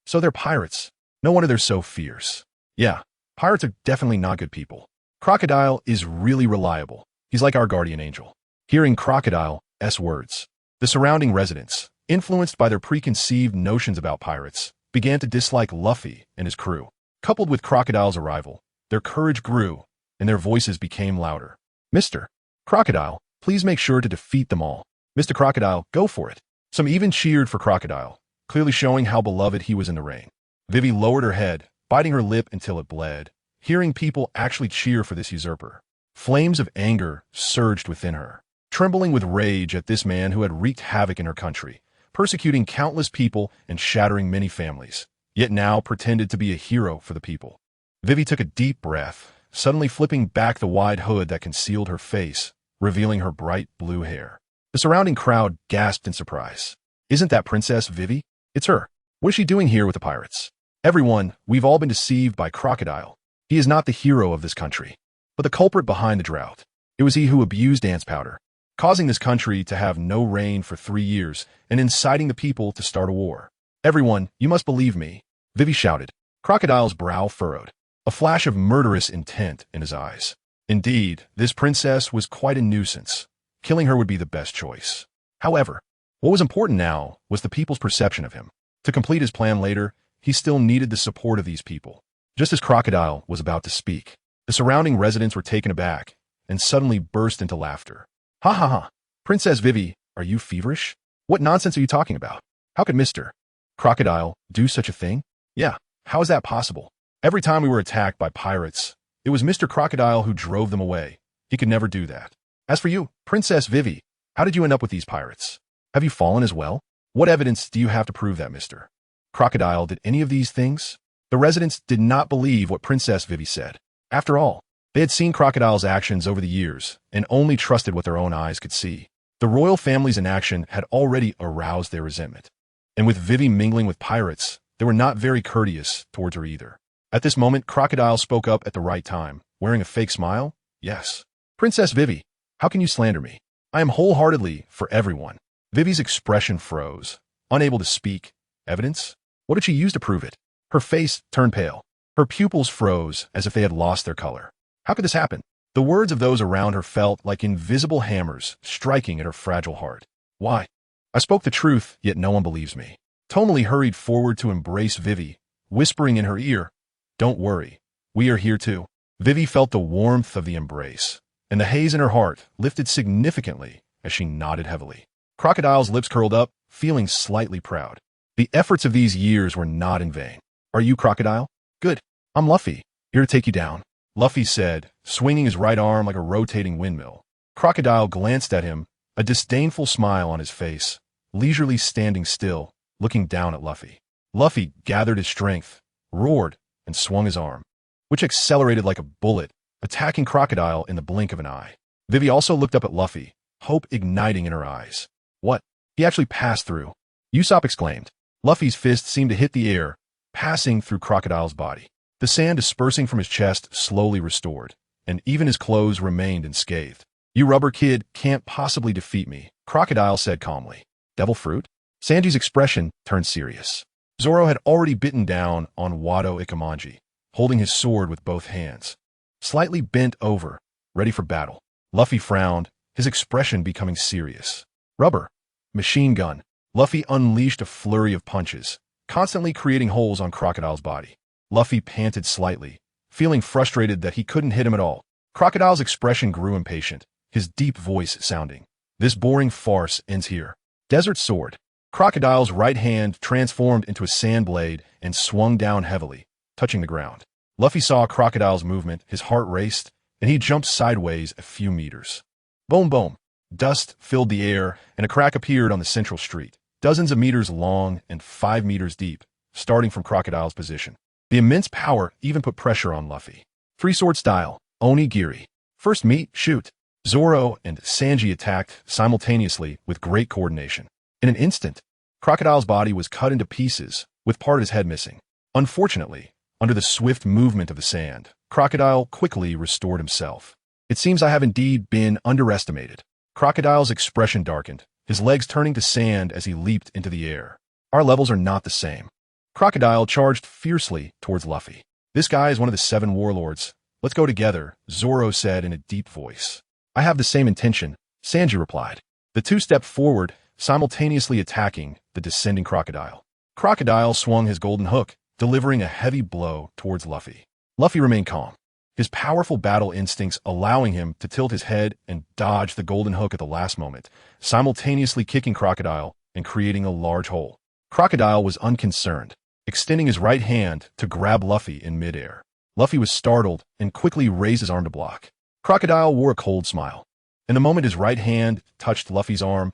So they're pirates. No wonder they're so fierce. Yeah, pirates are definitely not good people. Crocodile is really reliable. He's like our guardian angel. Hearing Crocodile's words, the surrounding residents, influenced by their preconceived notions about pirates, began to dislike Luffy and his crew. Coupled with Crocodile's arrival, their courage grew, and their voices became louder. "Mr. Crocodile, please make sure to defeat them all. Mr. Crocodile, go for it." Some even cheered for Crocodile, clearly showing how beloved he was in the rain. Vivi lowered her head, biting her lip until it bled, hearing people actually cheer for this usurper. Flames of anger surged within her, trembling with rage at this man who had wreaked havoc in her country, persecuting countless people and shattering many families, yet now pretended to be a hero for the people. Vivi took a deep breath, suddenly flipping back the wide hood that concealed her face, revealing her bright blue hair. The surrounding crowd gasped in surprise. "Isn't that Princess Vivi? It's her. What is she doing here with the pirates?" "Everyone, we've all been deceived by Crocodile. He is not the hero of this country, but the culprit behind the drought. It was he who abused dance powder, causing this country to have no rain for 3 years and inciting the people to start a war. Everyone, you must believe me," Vivi shouted. Crocodile's brow furrowed, a flash of murderous intent in his eyes. Indeed, this princess was quite a nuisance. Killing her would be the best choice. However, what was important now was the people's perception of him. To complete his plan later, he still needed the support of these people. Just as Crocodile was about to speak, the surrounding residents were taken aback and suddenly burst into laughter. Ha ha ha! Princess Vivi, are you feverish? What nonsense are you talking about? How could Mr. Crocodile do such a thing? Yeah, how is that possible? Every time we were attacked by pirates, it was Mr. Crocodile who drove them away. He could never do that. As for you, Princess Vivi, how did you end up with these pirates? Have you fallen as well? What evidence do you have to prove that Mr. Crocodile did any of these things? The residents did not believe what Princess Vivi said. After all, they had seen Crocodile's actions over the years and only trusted what their own eyes could see. The royal family's inaction had already aroused their resentment. And with Vivi mingling with pirates, they were not very courteous towards her either. At this moment, Crocodile spoke up at the right time, wearing a fake smile. Yes. Princess Vivi, how can you slander me? I am wholeheartedly for everyone. Vivi's expression froze, unable to speak. Evidence? What did she use to prove it? Her face turned pale. Her pupils froze as if they had lost their color. How could this happen? The words of those around her felt like invisible hammers striking at her fragile heart. Why? I spoke the truth, yet no one believes me. Tomali hurried forward to embrace Vivi, whispering in her ear, "Don't worry, we are here too." Vivi felt the warmth of the embrace, and the haze in her heart lifted significantly as she nodded heavily. Crocodile's lips curled up, feeling slightly proud. The efforts of these years were not in vain. Are you Crocodile? Good. I'm Luffy, here to take you down, Luffy said, swinging his right arm like a rotating windmill. Crocodile glanced at him, a disdainful smile on his face, leisurely standing still, looking down at Luffy. Luffy gathered his strength, roared, and swung his arm, which accelerated like a bullet, attacking Crocodile in the blink of an eye. Vivi also looked up at Luffy, hope igniting in her eyes. What? He actually passed through. Usopp exclaimed. Luffy's fist seemed to hit the air, passing through Crocodile's body. The sand dispersing from his chest slowly restored, and even his clothes remained unscathed. You rubber kid can't possibly defeat me, Crocodile said calmly. Devil fruit? Sanji's expression turned serious. Zoro had already bitten down on Wado Ikamanji, holding his sword with both hands, slightly bent over, ready for battle. Luffy frowned, his expression becoming serious. Rubber. Machine gun. Luffy unleashed a flurry of punches, constantly creating holes on Crocodile's body. Luffy panted slightly, feeling frustrated that he couldn't hit him at all. Crocodile's expression grew impatient, his deep voice sounding. This boring farce ends here. Desert Sword. Crocodile's right hand transformed into a sand blade and swung down heavily, touching the ground. Luffy saw Crocodile's movement, his heart raced, and he jumped sideways a few meters. Boom boom. Dust filled the air, and a crack appeared on the central street, dozens of meters long and 5 meters deep, starting from Crocodile's position. The immense power even put pressure on Luffy. Three-sword style, Onigiri. First meet, shoot. Zoro and Sanji attacked simultaneously with great coordination. In an instant, Crocodile's body was cut into pieces, with part of his head missing. Unfortunately, under the swift movement of the sand, Crocodile quickly restored himself. It seems I have indeed been underestimated. Crocodile's expression darkened, his legs turning to sand as he leaped into the air. Our levels are not the same. Crocodile charged fiercely towards Luffy. This guy is one of the 7 warlords. Let's go together, Zoro said in a deep voice. I have the same intention, Sanji replied. The two stepped forward, simultaneously attacking the descending Crocodile. Crocodile swung his golden hook, delivering a heavy blow towards Luffy. Luffy remained calm, his powerful battle instincts allowing him to tilt his head and dodge the golden hook at the last moment, simultaneously kicking Crocodile and creating a large hole. Crocodile was unconcerned, extending his right hand to grab Luffy in midair. Luffy was startled and quickly raised his arm to block. Crocodile wore a cold smile. In the moment his right hand touched Luffy's arm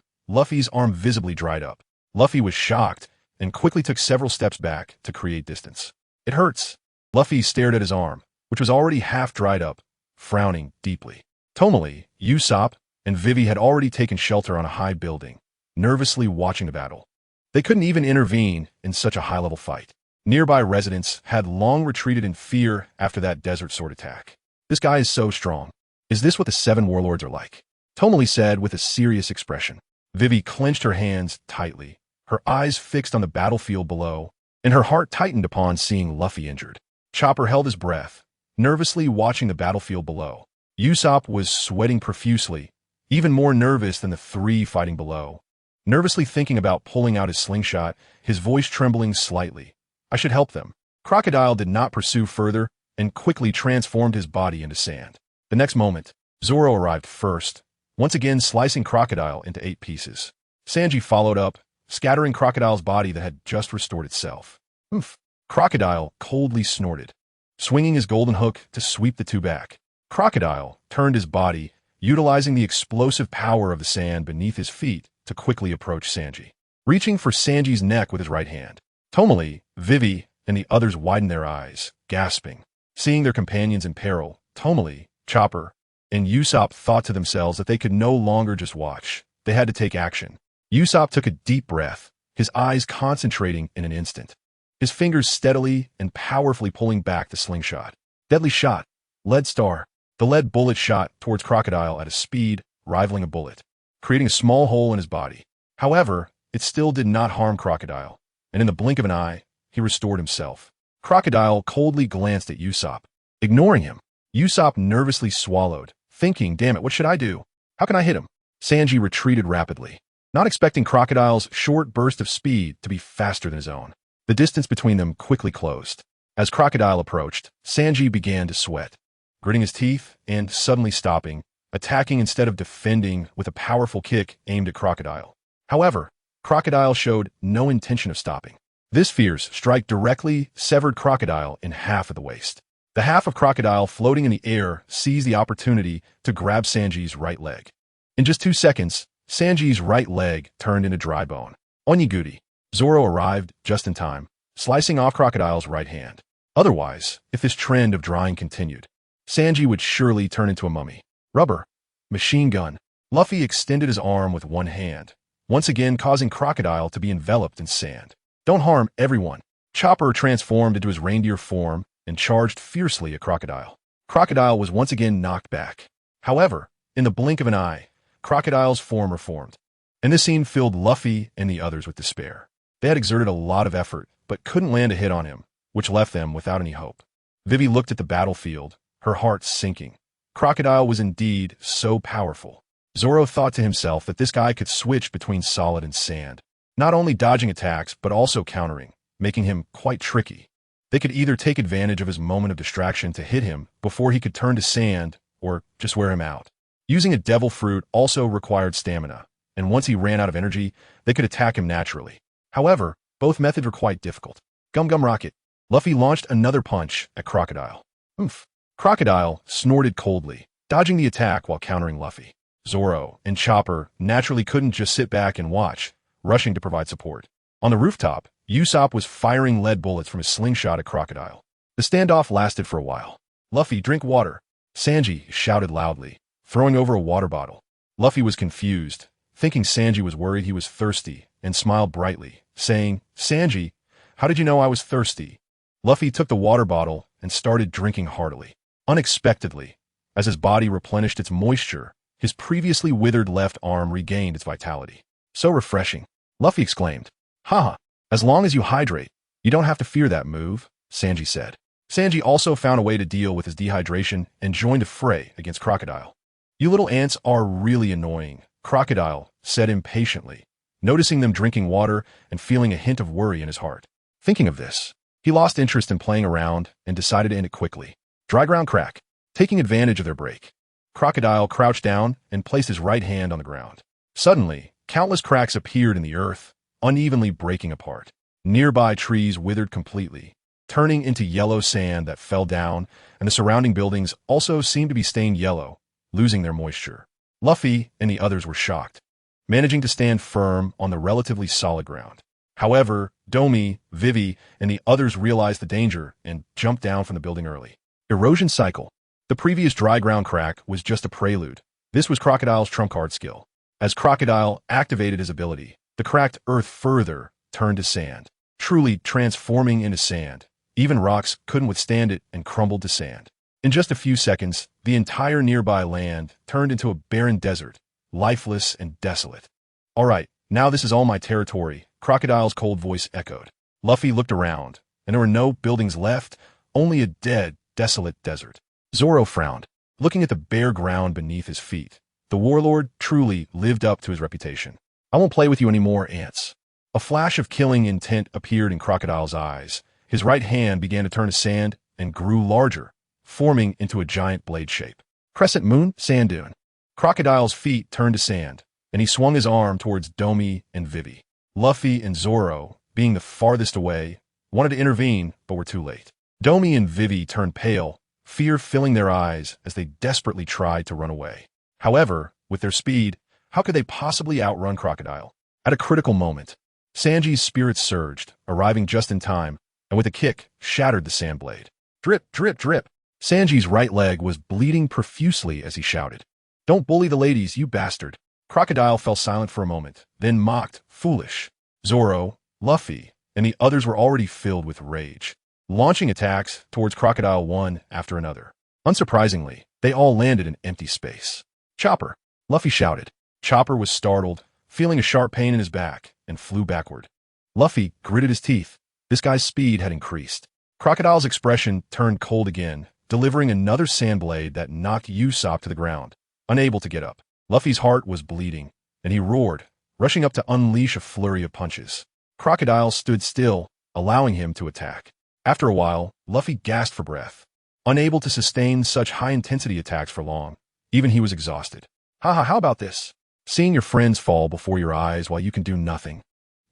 visibly dried up. Luffy was shocked and quickly took several steps back to create distance. It hurts. Luffy stared at his arm, which was already half dried up, frowning deeply. Tomali, Usopp, and Vivi had already taken shelter on a high building, nervously watching the battle. They couldn't even intervene in such a high-level fight. Nearby residents had long retreated in fear after that desert sword attack. This guy is so strong. Is this what the 7 warlords are like? Tomali said with a serious expression. Vivi clenched her hands tightly, her eyes fixed on the battlefield below, and her heart tightened upon seeing Luffy injured. Chopper held his breath, nervously watching the battlefield below. Usopp was sweating profusely, even more nervous than the 3 fighting below. Nervously thinking about pulling out his slingshot, his voice trembling slightly. I should help them. Crocodile did not pursue further and quickly transformed his body into sand. The next moment, Zoro arrived first, once again slicing Crocodile into 8 pieces. Sanji followed up, scattering Crocodile's body that had just restored itself. Oof. Crocodile coldly snorted, swinging his golden hook to sweep the two back. Crocodile turned his body, utilizing the explosive power of the sand beneath his feet to quickly approach Sanji. Reaching for Sanji's neck with his right hand, Tomali, Vivi, and the others widened their eyes, gasping. Seeing their companions in peril, Tomali, Chopper, and Usopp thought to themselves that they could no longer just watch. They had to take action. Usopp took a deep breath, his eyes concentrating in an instant, his fingers steadily and powerfully pulling back the slingshot. Deadly shot. Lead star. The lead bullet shot towards Crocodile at a speed rivaling a bullet, creating a small hole in his body. However, it still did not harm Crocodile, and in the blink of an eye, he restored himself. Crocodile coldly glanced at Usopp, ignoring him. Usopp nervously swallowed, thinking, damn it, what should I do? How can I hit him? Sanji retreated rapidly, not expecting Crocodile's short burst of speed to be faster than his own. The distance between them quickly closed. As Crocodile approached, Sanji began to sweat, gritting his teeth and suddenly stopping, attacking instead of defending with a powerful kick aimed at Crocodile. However, Crocodile showed no intention of stopping. This fierce strike directly severed Crocodile in half at the waist. The half of Crocodile floating in the air seized the opportunity to grab Sanji's right leg. In just 2 seconds, Sanji's right leg turned into dry bone. Onigiri. Zoro arrived just in time, slicing off Crocodile's right hand. Otherwise, if this trend of drying continued, Sanji would surely turn into a mummy. Rubber. Machine gun. Luffy extended his arm with one hand, once again causing Crocodile to be enveloped in sand. Don't harm everyone. Chopper transformed into his reindeer form and charged fiercely at Crocodile. Crocodile was once again knocked back. However, in the blink of an eye, Crocodile's form reformed, and this scene filled Luffy and the others with despair. They had exerted a lot of effort, but couldn't land a hit on him, which left them without any hope. Vivi looked at the battlefield, her heart sinking. Crocodile was indeed so powerful. Zoro thought to himself that this guy could switch between solid and sand, not only dodging attacks, but also countering, making him quite tricky. They could either take advantage of his moment of distraction to hit him before he could turn to sand, or just wear him out. Using a devil fruit also required stamina, and once he ran out of energy, they could attack him naturally. However, both methods were quite difficult. Gum Gum Rocket. Luffy launched another punch at Crocodile. Oof. Crocodile snorted coldly, dodging the attack while countering Luffy. Zoro and Chopper naturally couldn't just sit back and watch, rushing to provide support. On the rooftop, Usopp was firing lead bullets from his slingshot at Crocodile. The standoff lasted for a while. Luffy, drink water. Sanji shouted loudly, throwing over a water bottle. Luffy was confused, thinking Sanji was worried he was thirsty, and smiled brightly, saying, Sanji, how did you know I was thirsty? Luffy took the water bottle and started drinking heartily. Unexpectedly, as his body replenished its moisture, his previously withered left arm regained its vitality. So refreshing. Luffy exclaimed. Haha, as long as you hydrate, you don't have to fear that move, Sanji said. Sanji also found a way to deal with his dehydration and joined a fray against Crocodile. You little ants are really annoying, Crocodile said impatiently, noticing them drinking water and feeling a hint of worry in his heart. Thinking of this, he lost interest in playing around and decided to end it quickly. Dry ground crack. Taking advantage of their break, Crocodile crouched down and placed his right hand on the ground. Suddenly, countless cracks appeared in the earth, unevenly breaking apart. Nearby trees withered completely, turning into yellow sand that fell down, and the surrounding buildings also seemed to be stained yellow, losing their moisture. Luffy and the others were shocked, managing to stand firm on the relatively solid ground. However, Domi, Vivi, and the others realized the danger and jumped down from the building early. Erosion cycle. The previous dry ground crack was just a prelude. This was Crocodile's trump card skill. As Crocodile activated his ability, the cracked earth further turned to sand, truly transforming into sand. Even rocks couldn't withstand it and crumbled to sand. In just a few seconds, the entire nearby land turned into a barren desert, lifeless and desolate. All right, now this is all my territory, Crocodile's cold voice echoed. Luffy looked around, and there were no buildings left, only a dead, desolate desert. Zoro frowned, looking at the bare ground beneath his feet. The warlord truly lived up to his reputation. I won't play with you anymore, ants. A flash of killing intent appeared in Crocodile's eyes, His right hand began to turn to sand and grew larger, forming into a giant blade shape. Crescent moon, sand dune. Crocodile's feet turned to sand, and he swung his arm towards Domi and Vivi. Luffy and Zoro, being the farthest away, wanted to intervene, but were too late. Domi and Vivi turned pale, fear filling their eyes as they desperately tried to run away. However, with their speed, how could they possibly outrun Crocodile? At a critical moment, Sanji's spirits surged, arriving just in time, and with a kick, shattered the sand blade. Drip, drip, drip. Sanji's right leg was bleeding profusely as he shouted, "Don't bully the ladies, you bastard." Crocodile fell silent for a moment, then mocked, "Foolish." Zoro, Luffy, and the others were already filled with rage, launching attacks towards Crocodile one after another. Unsurprisingly, they all landed in empty space. "Chopper!" Luffy shouted. Chopper was startled, feeling a sharp pain in his back, and flew backward. Luffy gritted his teeth. This guy's speed had increased. Crocodile's expression turned cold again, delivering another sand blade that knocked Usopp to the ground, unable to get up. Luffy's heart was bleeding, and he roared, rushing up to unleash a flurry of punches. Crocodile stood still, allowing him to attack. After a while, Luffy gasped for breath. Unable to sustain such high-intensity attacks for long, even he was exhausted. "Haha, how about this? Seeing your friends fall before your eyes while you can do nothing.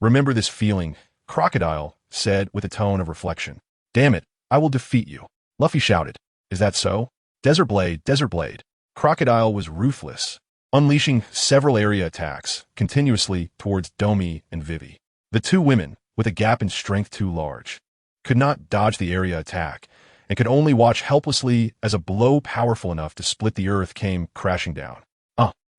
Remember this feeling," Crocodile said with a tone of reflection. "Damn it, I will defeat you." Luffy shouted. "Is that so? Desert Blade, Desert Blade." Crocodile was ruthless, unleashing several area attacks continuously towards Domi and Vivi. The two women, with a gap in strength too large, could not dodge the area attack and could only watch helplessly as a blow powerful enough to split the earth came crashing down.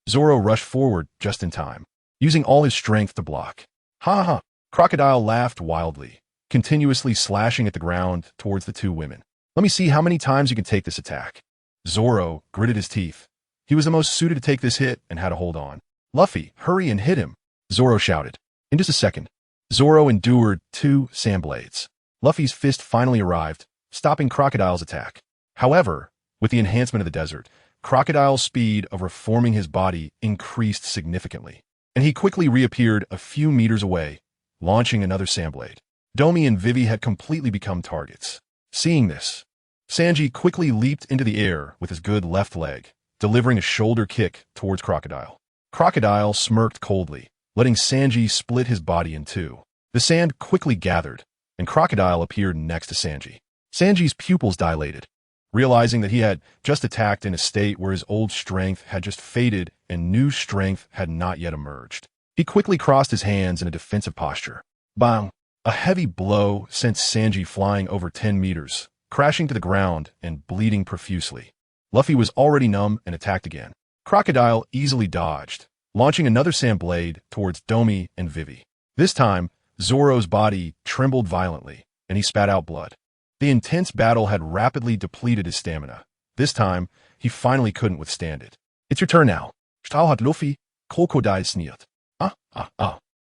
Zoro rushed forward just in time, using all his strength to block. "Ha ha!" Crocodile laughed wildly, continuously slashing at the ground towards the two women. "Let me see how many times you can take this attack." Zoro gritted his teeth. He was the most suited to take this hit and had to hold on. "Luffy, hurry and hit him," Zoro shouted. In just a second, Zoro endured 2 sand blades. Luffy's fist finally arrived, stopping Crocodile's attack. However, with the enhancement of the desert, Crocodile's speed of reforming his body increased significantly, and he quickly reappeared a few meters away, launching another sand blade. Domi and Vivi had completely become targets. Seeing this, Sanji quickly leaped into the air with his good left leg, delivering a shoulder kick towards Crocodile. Crocodile smirked coldly, letting Sanji split his body in two. The sand quickly gathered, and Crocodile appeared next to Sanji. Sanji's pupils dilated, realizing that he had just attacked in a state where his old strength had just faded and new strength had not yet emerged. He quickly crossed his hands in a defensive posture. Bang! A heavy blow sent Sanji flying over 10 meters, crashing to the ground and bleeding profusely. Luffy was already numb and attacked again. Crocodile easily dodged, launching another sand blade towards Domi and Vivi. This time, Zoro's body trembled violently, and he spat out blood. The intense battle had rapidly depleted his stamina. This time, he finally couldn't withstand it. "It's your turn now." Stahl hat Luffy, Crocodile sneert.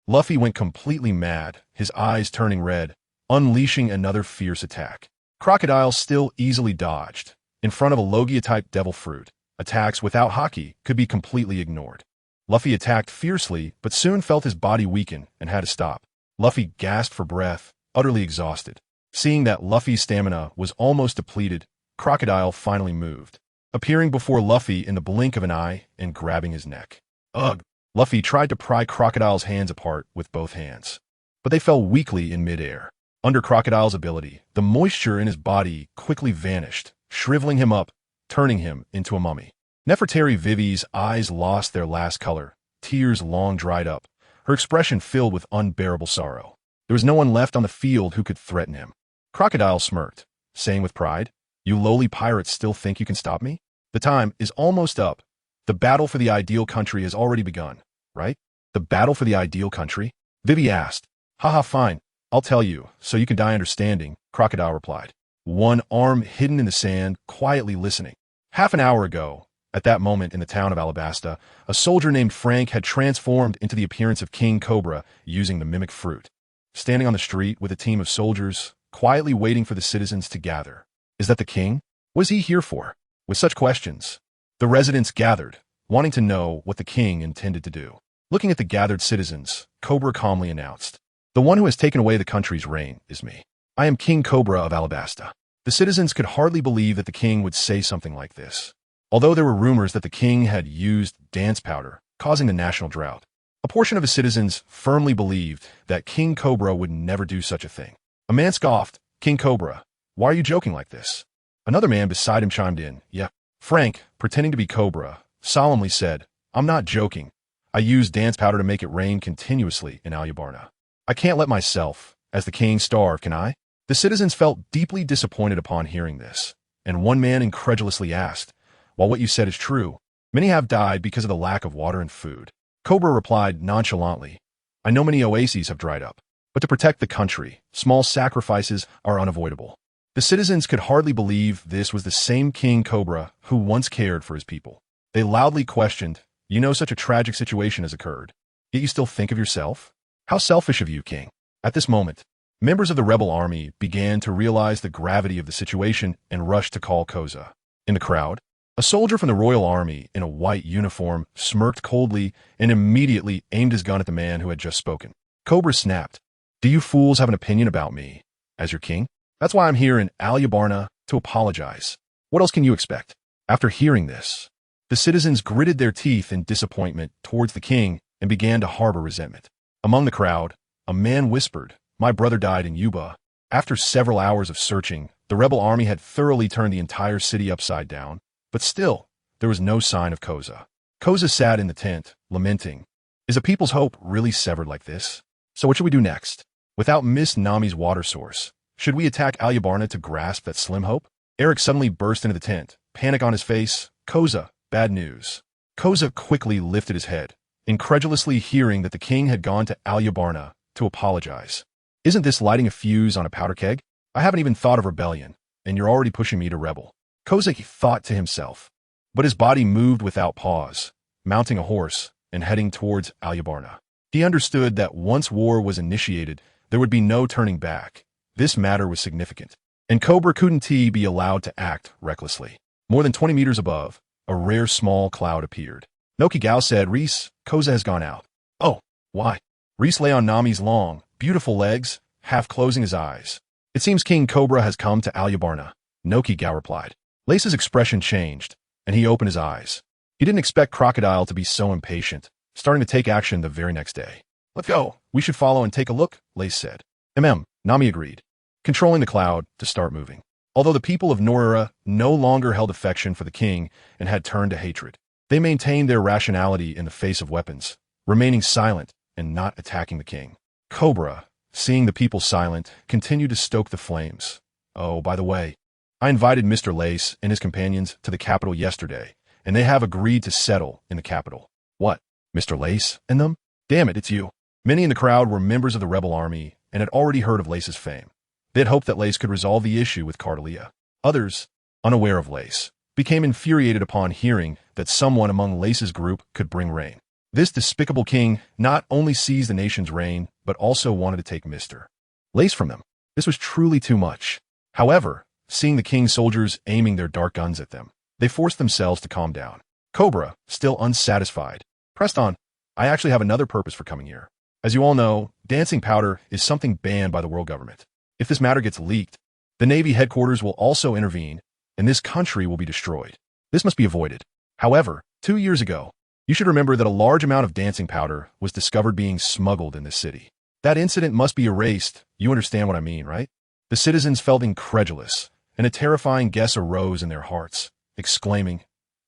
Luffy went completely mad, his eyes turning red, unleashing another fierce attack. Crocodile still easily dodged. In front of a Logia-type devil fruit, attacks without Haki could be completely ignored. Luffy attacked fiercely, but soon felt his body weaken and had to stop. Luffy gasped for breath, utterly exhausted. Seeing that Luffy's stamina was almost depleted, Crocodile finally moved, appearing before Luffy in the blink of an eye and grabbing his neck. Ugh! Luffy tried to pry Crocodile's hands apart with both hands, but they fell weakly in midair. Under Crocodile's ability, the moisture in his body quickly vanished, shriveling him up, turning him into a mummy. Nefertari Vivi's eyes lost their last color, tears long dried up, her expression filled with unbearable sorrow. There was no one left on the field who could threaten him. Crocodile smirked, saying with pride, "You lowly pirates still think you can stop me? The time is almost up. The battle for the ideal country has already begun, right?" "The battle for the ideal country?" Vivi asked. "Haha, fine. I'll tell you, so you can die understanding," Crocodile replied, one arm hidden in the sand, quietly listening. Half an hour ago, at that moment in the town of Alabasta, a soldier named Frank had transformed into the appearance of King Cobra using the mimic fruit. Standing on the street with a team of soldiers, quietly waiting for the citizens to gather. Is that the king? What is he here for? With such questions, the residents gathered, wanting to know what the king intended to do. Looking at the gathered citizens, Cobra calmly announced, "The one who has taken away the country's reign is me. I am King Cobra of Alabasta. The citizens could hardly believe that the king would say something like this. Although there were rumors that the king had used dance powder, causing the national drought, a portion of his citizens firmly believed that King Cobra would never do such a thing. A man scoffed, "King Cobra, why are you joking like this?" Another man beside him chimed in, "Yeah." Frank, pretending to be Cobra, solemnly said, "I'm not joking. I use dance powder to make it rain continuously in Alubarna. I can't let myself, as the king, starve, can I?" The citizens felt deeply disappointed upon hearing this, and one man incredulously asked, "While what you said is true, many have died because of the lack of water and food." Cobra replied nonchalantly, "I know many oases have dried up, but to protect the country, small sacrifices are unavoidable." The citizens could hardly believe this was the same King Cobra who once cared for his people. They loudly questioned, "You know such a tragic situation has occurred, yet you still think of yourself? How selfish of you, King." At this moment, members of the rebel army began to realize the gravity of the situation and rushed to call Koza. In the crowd, a soldier from the royal army in a white uniform smirked coldly and immediately aimed his gun at the man who had just spoken. Cobra snapped, "Do you fools have an opinion about me as your king? That's why I'm here in Alubarna to apologize. What else can you expect?" After hearing this, the citizens gritted their teeth in disappointment towards the king and began to harbor resentment. Among the crowd, a man whispered, "My brother died in Yuba." After several hours of searching, the rebel army had thoroughly turned the entire city upside down, but still, there was no sign of Koza. Koza sat in the tent, lamenting. Is a people's hope really severed like this? So what should we do next? Without Miss Nami's water source, should we attack Alubarna to grasp that slim hope? Eric suddenly burst into the tent, panic on his face. "Koza, bad news." Koza quickly lifted his head, incredulously hearing that the king had gone to Alubarna to apologize. "Isn't this lighting a fuse on a powder keg? I haven't even thought of rebellion, and you're already pushing me to rebel." Koza thought to himself, but his body moved without pause, mounting a horse and heading towards Alubarna. He understood that once war was initiated, there would be no turning back. This matter was significant, and Cobra couldn't be allowed to act recklessly. More than 20 meters above, a rare small cloud appeared. Noki Gao said, "Reese, Koza has gone out." "Oh, why?" Reese lay on Nami's long, beautiful legs, half closing his eyes. "It seems King Cobra has come to Alubarna," Noki Gao replied. Lace's expression changed, and he opened his eyes. He didn't expect Crocodile to be so impatient, starting to take action the very next day. "Let's go. We should follow and take a look," Lace said. Nami agreed, controlling the cloud to start moving. Although the people of Norira no longer held affection for the king and had turned to hatred, they maintained their rationality in the face of weapons, remaining silent and not attacking the king. Cobra, seeing the people silent, continued to stoke the flames. "Oh, by the way, I invited Mr. Lace and his companions to the capital yesterday, and they have agreed to settle in the capital." "What? Mr. Lace and them? Damn it, it's you." Many in the crowd were members of the rebel army and had already heard of Lace's fame. They had hoped that Lace could resolve the issue with Cardelia. Others, unaware of Lace, became infuriated upon hearing that someone among Lace's group could bring rain. This despicable king not only seized the nation's reign, but also wanted to take Mr. Lace from them. This was truly too much. However, seeing the king's soldiers aiming their dark guns at them, they forced themselves to calm down. Cobra, still unsatisfied, pressed on. "I actually have another purpose for coming here. As you all know, dancing powder is something banned by the world government. If this matter gets leaked, the Navy headquarters will also intervene, and this country will be destroyed. This must be avoided. However, 2 years ago, you should remember that a large amount of dancing powder was discovered being smuggled in this city. That incident must be erased. You understand what I mean, right?" The citizens felt incredulous, and a terrifying guess arose in their hearts, exclaiming,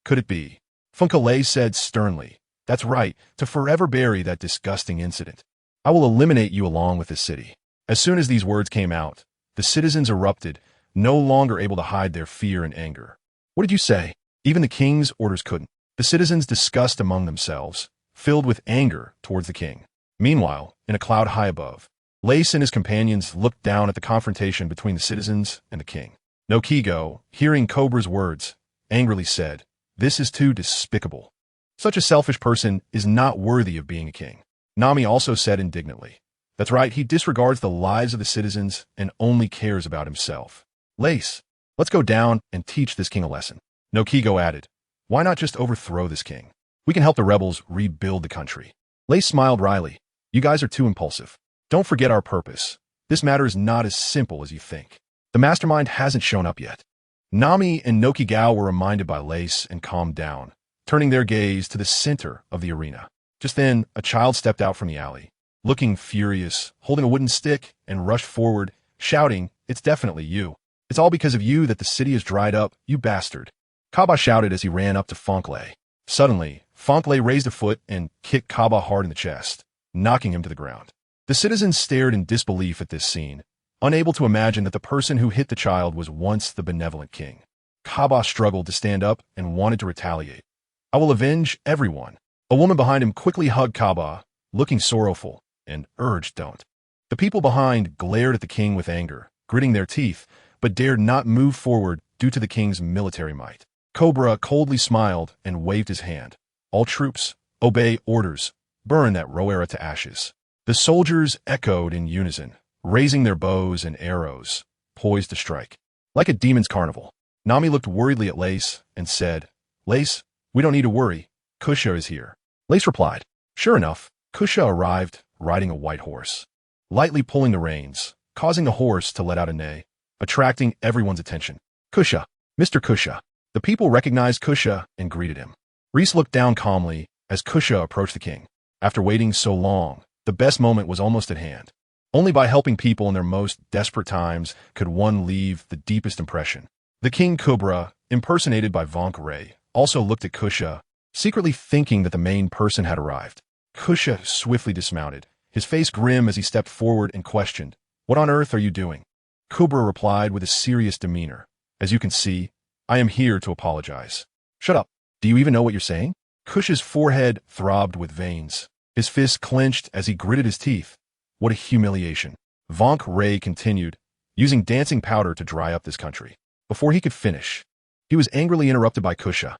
"Could it be?" Funkale said sternly, "That's right, to forever bury that disgusting incident. I will eliminate you along with this city." As soon as these words came out, the citizens erupted, no longer able to hide their fear and anger. "What did you say?" Even the king's orders couldn't. The citizens discussed among themselves, filled with anger towards the king. Meanwhile, in a cloud high above, Lace and his companions looked down at the confrontation between the citizens and the king. Nokigo, hearing Cobra's words, angrily said, "This is too despicable. Such a selfish person is not worthy of being a king." Nami also said indignantly, "That's right, he disregards the lives of the citizens and only cares about himself." "Lace, let's go down and teach this king a lesson." Nokigo added, "Why not just overthrow this king? We can help the rebels rebuild the country." Lace smiled wryly, "You guys are too impulsive. Don't forget our purpose. this matter is not as simple as you think. The mastermind hasn't shown up yet. Nami and Noki were reminded by Lace and calmed down, turning their gaze to the center of the arena. Just then, a child stepped out from the alley, looking furious, holding a wooden stick, and rushed forward, shouting, "It's definitely you. It's all because of you that the city is dried up, you bastard." Kaba shouted as he ran up to Fonkley. Suddenly, Fonkley raised a foot and kicked Kaba hard in the chest, knocking him to the ground. The citizens stared in disbelief at this scene, unable to imagine that the person who hit the child was once the benevolent king. Kaba struggled to stand up and wanted to retaliate. "I will avenge everyone." A woman behind him quickly hugged Kaba, looking sorrowful, and urged, "Don't." The people behind glared at the king with anger, gritting their teeth, but dared not move forward due to the king's military might. Cobra coldly smiled and waved his hand. "All troops, obey orders. Burn that Roera to ashes." The soldiers echoed in unison, raising their bows and arrows, poised to strike. Like a demon's carnival, Nami looked worriedly at Lace and said, "Lace, we don't need to worry. Kusha is here." Lace replied. Sure enough, Kusha arrived, riding a white horse, lightly pulling the reins, causing the horse to let out a neigh, attracting everyone's attention. "Kusha, Mr. Kusha." The people recognized Kusha and greeted him. Reese looked down calmly as Kusha approached the king. After waiting so long, the best moment was almost at hand. Only by helping people in their most desperate times could one leave the deepest impression. The King Cobra, impersonated by Conqueror, also looked at Kusha, secretly thinking that the main person had arrived. Kusha swiftly dismounted, his face grim as he stepped forward and questioned, "What on earth are you doing?" Cobra replied with a serious demeanor, "As you can see, I am here to apologize." "Shut up. Do you even know what you're saying?" Kusha's forehead throbbed with veins. His fists clenched as he gritted his teeth. What a humiliation. Vonk Ray continued, using dancing powder to dry up this country. Before he could finish, he was angrily interrupted by Kusha.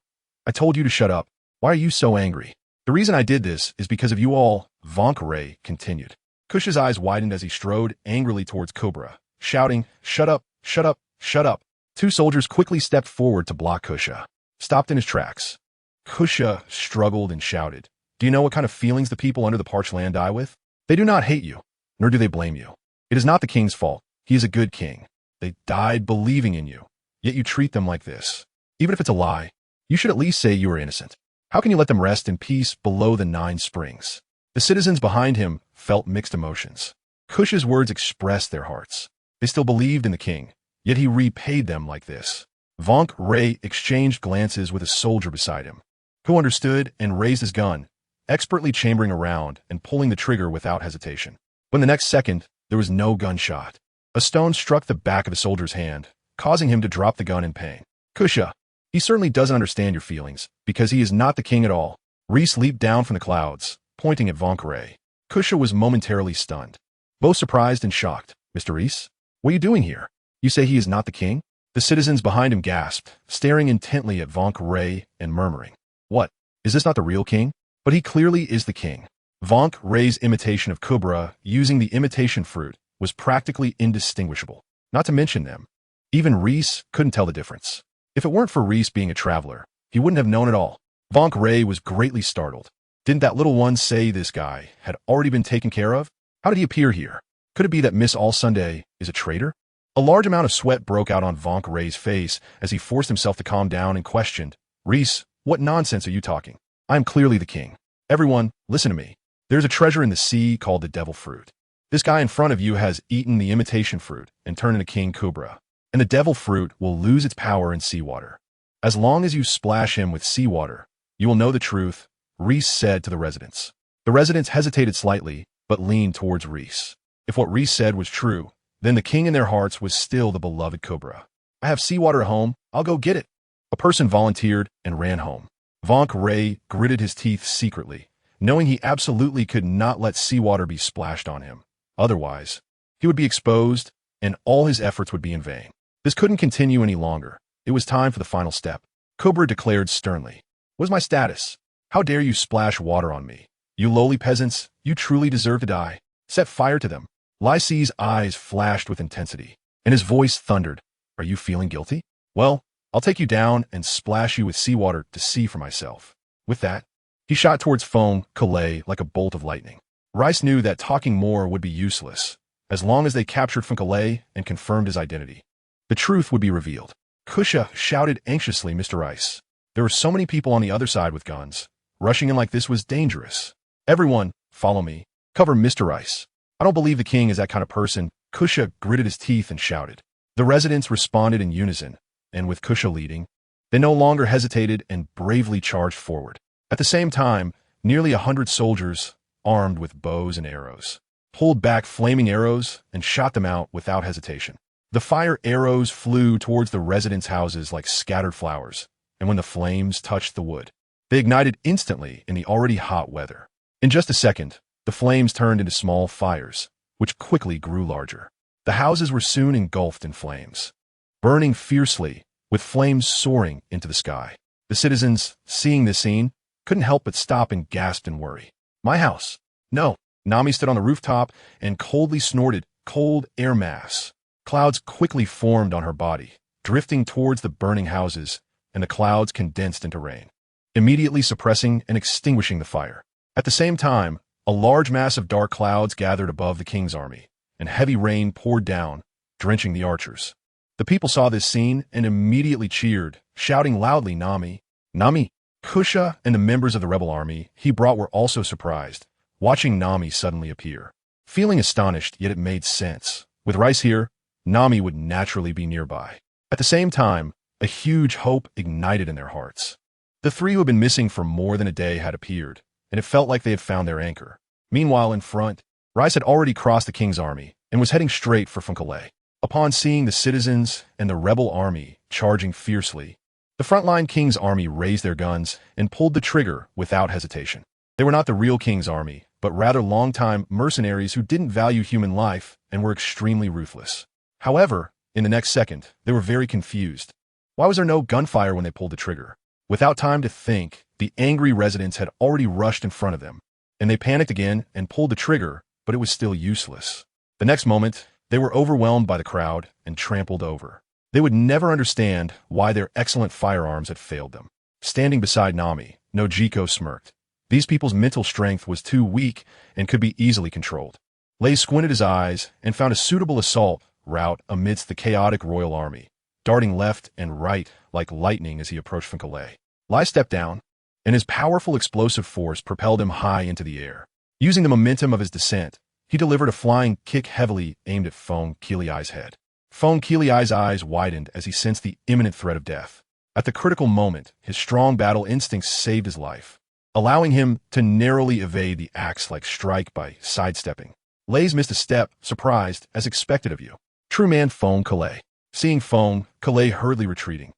"I told you to shut up. Why are you so angry?" "The reason I did this is because of you all," Vonk Ray continued. Kusha's eyes widened as he strode angrily towards Cobra, shouting, "Shut up, shut up, shut up." Two soldiers quickly stepped forward to block Kusha, stopped in his tracks. Kusha struggled and shouted, "Do you know what kind of feelings the people under the parched land die with? They do not hate you, nor do they blame you. It is not the king's fault. He is a good king. They died believing in you, yet you treat them like this. Even if it's a lie, you should at least say you are innocent. How can you let them rest in peace below the 9 springs?" The citizens behind him felt mixed emotions. Kusha's words expressed their hearts. They still believed in the king, yet he repaid them like this. Vonk Ray exchanged glances with a soldier beside him, who understood and raised his gun, expertly chambering around and pulling the trigger without hesitation. But in the next second, there was no gunshot. A stone struck the back of the soldier's hand, causing him to drop the gun in pain. "Kusha, he certainly doesn't understand your feelings, because he is not the king at all." Reese leaped down from the clouds, pointing at Vonk Ray. Kusha was momentarily stunned, both surprised and shocked. "Mr. Reese, what are you doing here? You say he is not the king?" The citizens behind him gasped, staring intently at Vonk Ray and murmuring, "What? Is this not the real king?" But he clearly is the king. Vonk Ray's imitation of Cobra, using the imitation fruit, was practically indistinguishable. Not to mention them, even Reese couldn't tell the difference. If it weren't for Reese being a traveler, he wouldn't have known at all. Vonk Ray was greatly startled. Didn't that little one say this guy had already been taken care of? How did he appear here? Could it be that Miss All Sunday is a traitor? A large amount of sweat broke out on Vonk Ray's face as he forced himself to calm down and questioned, "Reese, what nonsense are you talking? I am clearly the king. Everyone, listen to me. There's a treasure in the sea called the devil fruit. This guy in front of you has eaten the imitation fruit and turned into King Cobra, and the devil fruit will lose its power in seawater. As long as you splash him with seawater, you will know the truth," Reese said to the residents. The residents hesitated slightly, but leaned towards Reese. If what Reese said was true, then the king in their hearts was still the beloved Cobra. "I have seawater at home. I'll go get it." A person volunteered and ran home. Vonk Ray gritted his teeth secretly, knowing he absolutely could not let seawater be splashed on him. Otherwise, he would be exposed, and all his efforts would be in vain. This couldn't continue any longer. It was time for the final step. Cobra declared sternly, "What is my status? How dare you splash water on me? You lowly peasants, you truly deserve to die. Set fire to them." Lycee's eyes flashed with intensity, and his voice thundered, "Are you feeling guilty? Well, I'll take you down and splash you with seawater to see for myself." With that, he shot towards Foam Calais like a bolt of lightning. Rice knew that talking more would be useless, as long as they captured Funkale and confirmed his identity. The truth would be revealed. Kusha shouted anxiously, Mr. Rice. There were so many people on the other side with guns. Rushing in like this was dangerous. Everyone, follow me. Cover Mr. Rice. I don't believe the king is that kind of person. Kusha gritted his teeth and shouted. The residents responded in unison, and with Kusha leading, they no longer hesitated and bravely charged forward. At the same time, nearly 100 soldiers, armed with bows and arrows, pulled back flaming arrows and shot them out without hesitation. The fire arrows flew towards the residents' houses like scattered flowers, and when the flames touched the wood, they ignited instantly in the already hot weather. In just a second, the flames turned into small fires, which quickly grew larger. The houses were soon engulfed in flames, burning fiercely, with flames soaring into the sky. The citizens, seeing this scene, couldn't help but stop and gasp in worry. My house. No. Nami stood on the rooftop and coldly snorted cold air mass. Clouds quickly formed on her body, drifting towards the burning houses, and the clouds condensed into rain, immediately suppressing and extinguishing the fire. At the same time, a large mass of dark clouds gathered above the king's army, and heavy rain poured down, drenching the archers. The people saw this scene and immediately cheered, shouting loudly, Nami, Nami. Kusha and the members of the rebel army he brought were also surprised, watching Nami suddenly appear. Feeling astonished, yet it made sense. With Rice here, Nami would naturally be nearby. At the same time, a huge hope ignited in their hearts. The three who had been missing for more than a day had appeared, and it felt like they had found their anchor. Meanwhile, in front, Rice had already crossed the king's army and was heading straight for Funkale. Upon seeing the citizens and the rebel army charging fiercely, the frontline king's army raised their guns and pulled the trigger without hesitation. They were not the real king's army, but rather longtime mercenaries who didn't value human life and were extremely ruthless. However, in the next second, they were very confused. Why was there no gunfire when they pulled the trigger? Without time to think, the angry residents had already rushed in front of them, and they panicked again and pulled the trigger, but it was still useless. The next moment, they were overwhelmed by the crowd and trampled over. They would never understand why their excellent firearms had failed them. Standing beside Nami, Nojiko smirked. These people's mental strength was too weak and could be easily controlled. Lei squinted his eyes and found a suitable assault route amidst the chaotic royal army, darting left and right like lightning as he approached Funkale. Lai stepped down, and his powerful explosive force propelled him high into the air. Using the momentum of his descent, he delivered a flying kick heavily aimed at Fong Keeley's head. Fong Keeley's eyes widened as he sensed the imminent threat of death. At the critical moment, his strong battle instincts saved his life, allowing him to narrowly evade the axe-like strike by sidestepping. Lei's missed a step, surprised, as expected of you. True man Fong Kale. Seeing Fong Kale hurriedly retreating,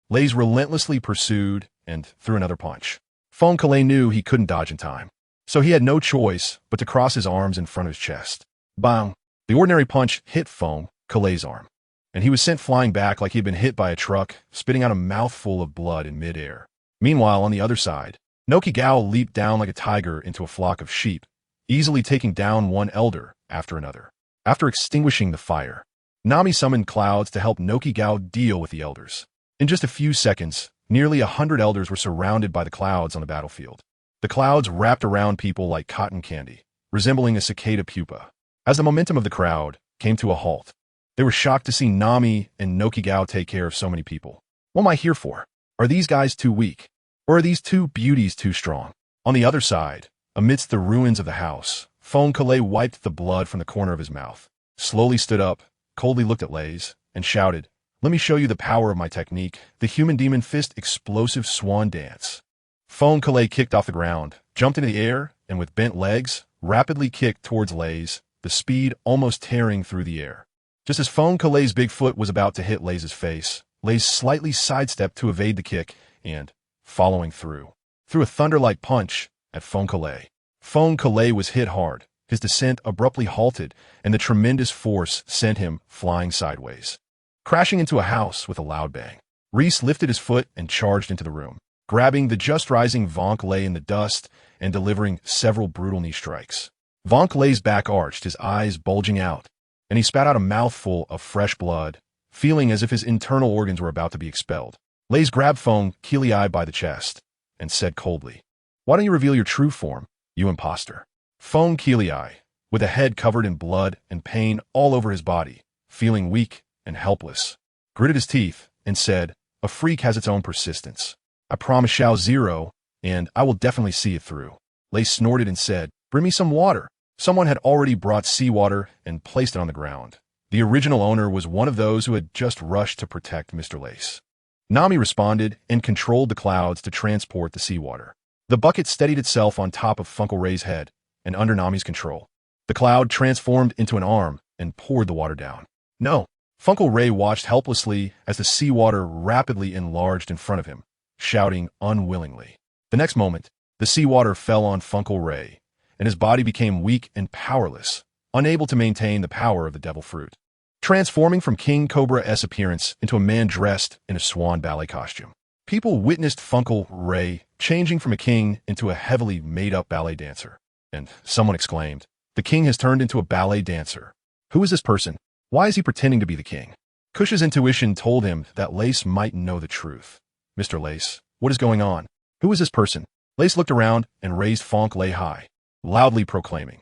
Lei's relentlessly pursued and threw another punch. Fong Kale knew he couldn't dodge in time, so he had no choice but to cross his arms in front of his chest. Bang! The ordinary punch hit Fong Kale's arm, and he was sent flying back like he had been hit by a truck, spitting out a mouthful of blood in midair. Meanwhile, on the other side, Noki Gao leaped down like a tiger into a flock of sheep, easily taking down one elder after another. After extinguishing the fire, Nami summoned clouds to help Noki Gao deal with the elders. In just a few seconds, nearly 100 elders were surrounded by the clouds on the battlefield. The clouds wrapped around people like cotton candy, resembling a cicada pupa. As the momentum of the crowd came to a halt, they were shocked to see Nami and Noki Gao take care of so many people. What am I here for? Are these guys too weak? Or are these two beauties too strong? On the other side, amidst the ruins of the house, Fong Kale wiped the blood from the corner of his mouth, slowly stood up, coldly looked at Lei's, and shouted, "Let me show you the power of my technique, the human demon fist explosive swan dance." Fong Kale kicked off the ground, jumped into the air, and with bent legs, rapidly kicked towards Lei's, the speed almost tearing through the air. Just as Fong Kale's big foot was about to hit Lei's face, Lei's slightly sidestepped to evade the kick and, following threw a thunder-like punch at Fong Kale. Fong Kale was hit hard, his descent abruptly halted, and the tremendous force sent him flying sideways, crashing into a house with a loud bang. Reese lifted his foot and charged into the room, grabbing the just-rising Von Kale in the dust and delivering several brutal knee strikes. Von Kale's back arched, his eyes bulging out, and he spat out a mouthful of fresh blood, feeling as if his internal organs were about to be expelled. Lei's grabbed Fong Kale by the chest and said coldly, "Why don't you reveal your true form, you imposter?" Fong Kale, with a head covered in blood and pain all over his body, feeling weak and helpless. Gritted his teeth and said, "A freak has its own persistence. I promise Xiao Zero, and I will definitely see it through." Lace snorted and said, "Bring me some water." Someone had already brought seawater and placed it on the ground. The original owner was one of those who had just rushed to protect Mr. Lace. Nami responded and controlled the clouds to transport the seawater. The bucket steadied itself on top of Funkle Ray's head and under Nami's control. The cloud transformed into an arm and poured the water down. No. Funkle Ray watched helplessly as the seawater rapidly enlarged in front of him, shouting unwillingly. The next moment, the seawater fell on Funkle Ray, and his body became weak and powerless, unable to maintain the power of the devil fruit, transforming from King Cobra's appearance into a man dressed in a swan ballet costume. People witnessed Funkle Ray changing from a king into a heavily made-up ballet dancer, and someone exclaimed, "The king has turned into a ballet dancer. Who is this person? Why is he pretending to be the king?" Kush's intuition told him that Lace might know the truth. "Mr. Lace, what is going on? Who is this person?" Lace looked around and raised Funkle Ray high, loudly proclaiming,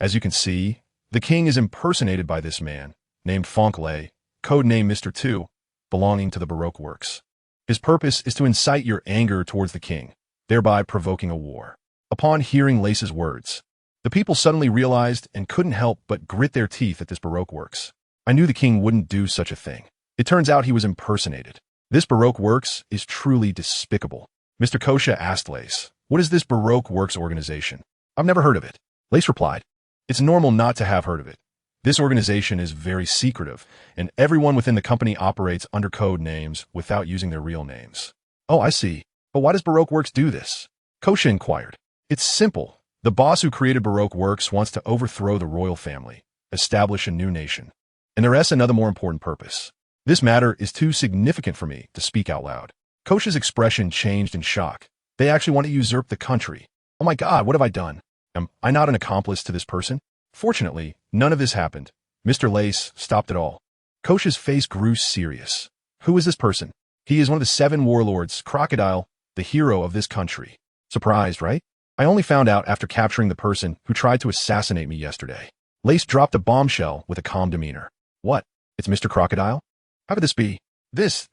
"As you can see, the king is impersonated by this man, named Funkle Ray, codename Mr. 2, belonging to the Baroque works. His purpose is to incite your anger towards the king, thereby provoking a war." Upon hearing Lace's words, the people suddenly realized and couldn't help but grit their teeth at this Baroque works. "I knew the king wouldn't do such a thing. It turns out he was impersonated. This Baroque works is truly despicable." Mr. Kosha asked Lace, "What is this Baroque works organization?" "I've never heard of it." Lace replied, "It's normal not to have heard of it. This organization is very secretive, and everyone within the company operates under code names without using their real names." "Oh, I see. But why does Baroque Works do this?" Kosha inquired. "It's simple. The boss who created Baroque Works wants to overthrow the royal family, establish a new nation. And there is another more important purpose. This matter is too significant for me to speak out loud." Kosha's expression changed in shock. "They actually want to usurp the country. Oh my God, what have I done? Am I not an accomplice to this person?" Fortunately, none of this happened. Mr. Lace stopped it all. Kosha's face grew serious. "Who is this person?" "He is one of the 7 warlords, Crocodile, the hero of this country." Surprised, right? "I only found out after capturing the person who tried to assassinate me yesterday." Lace dropped a bombshell with a calm demeanor. "What? It's Mr. Crocodile? How could this be?" This.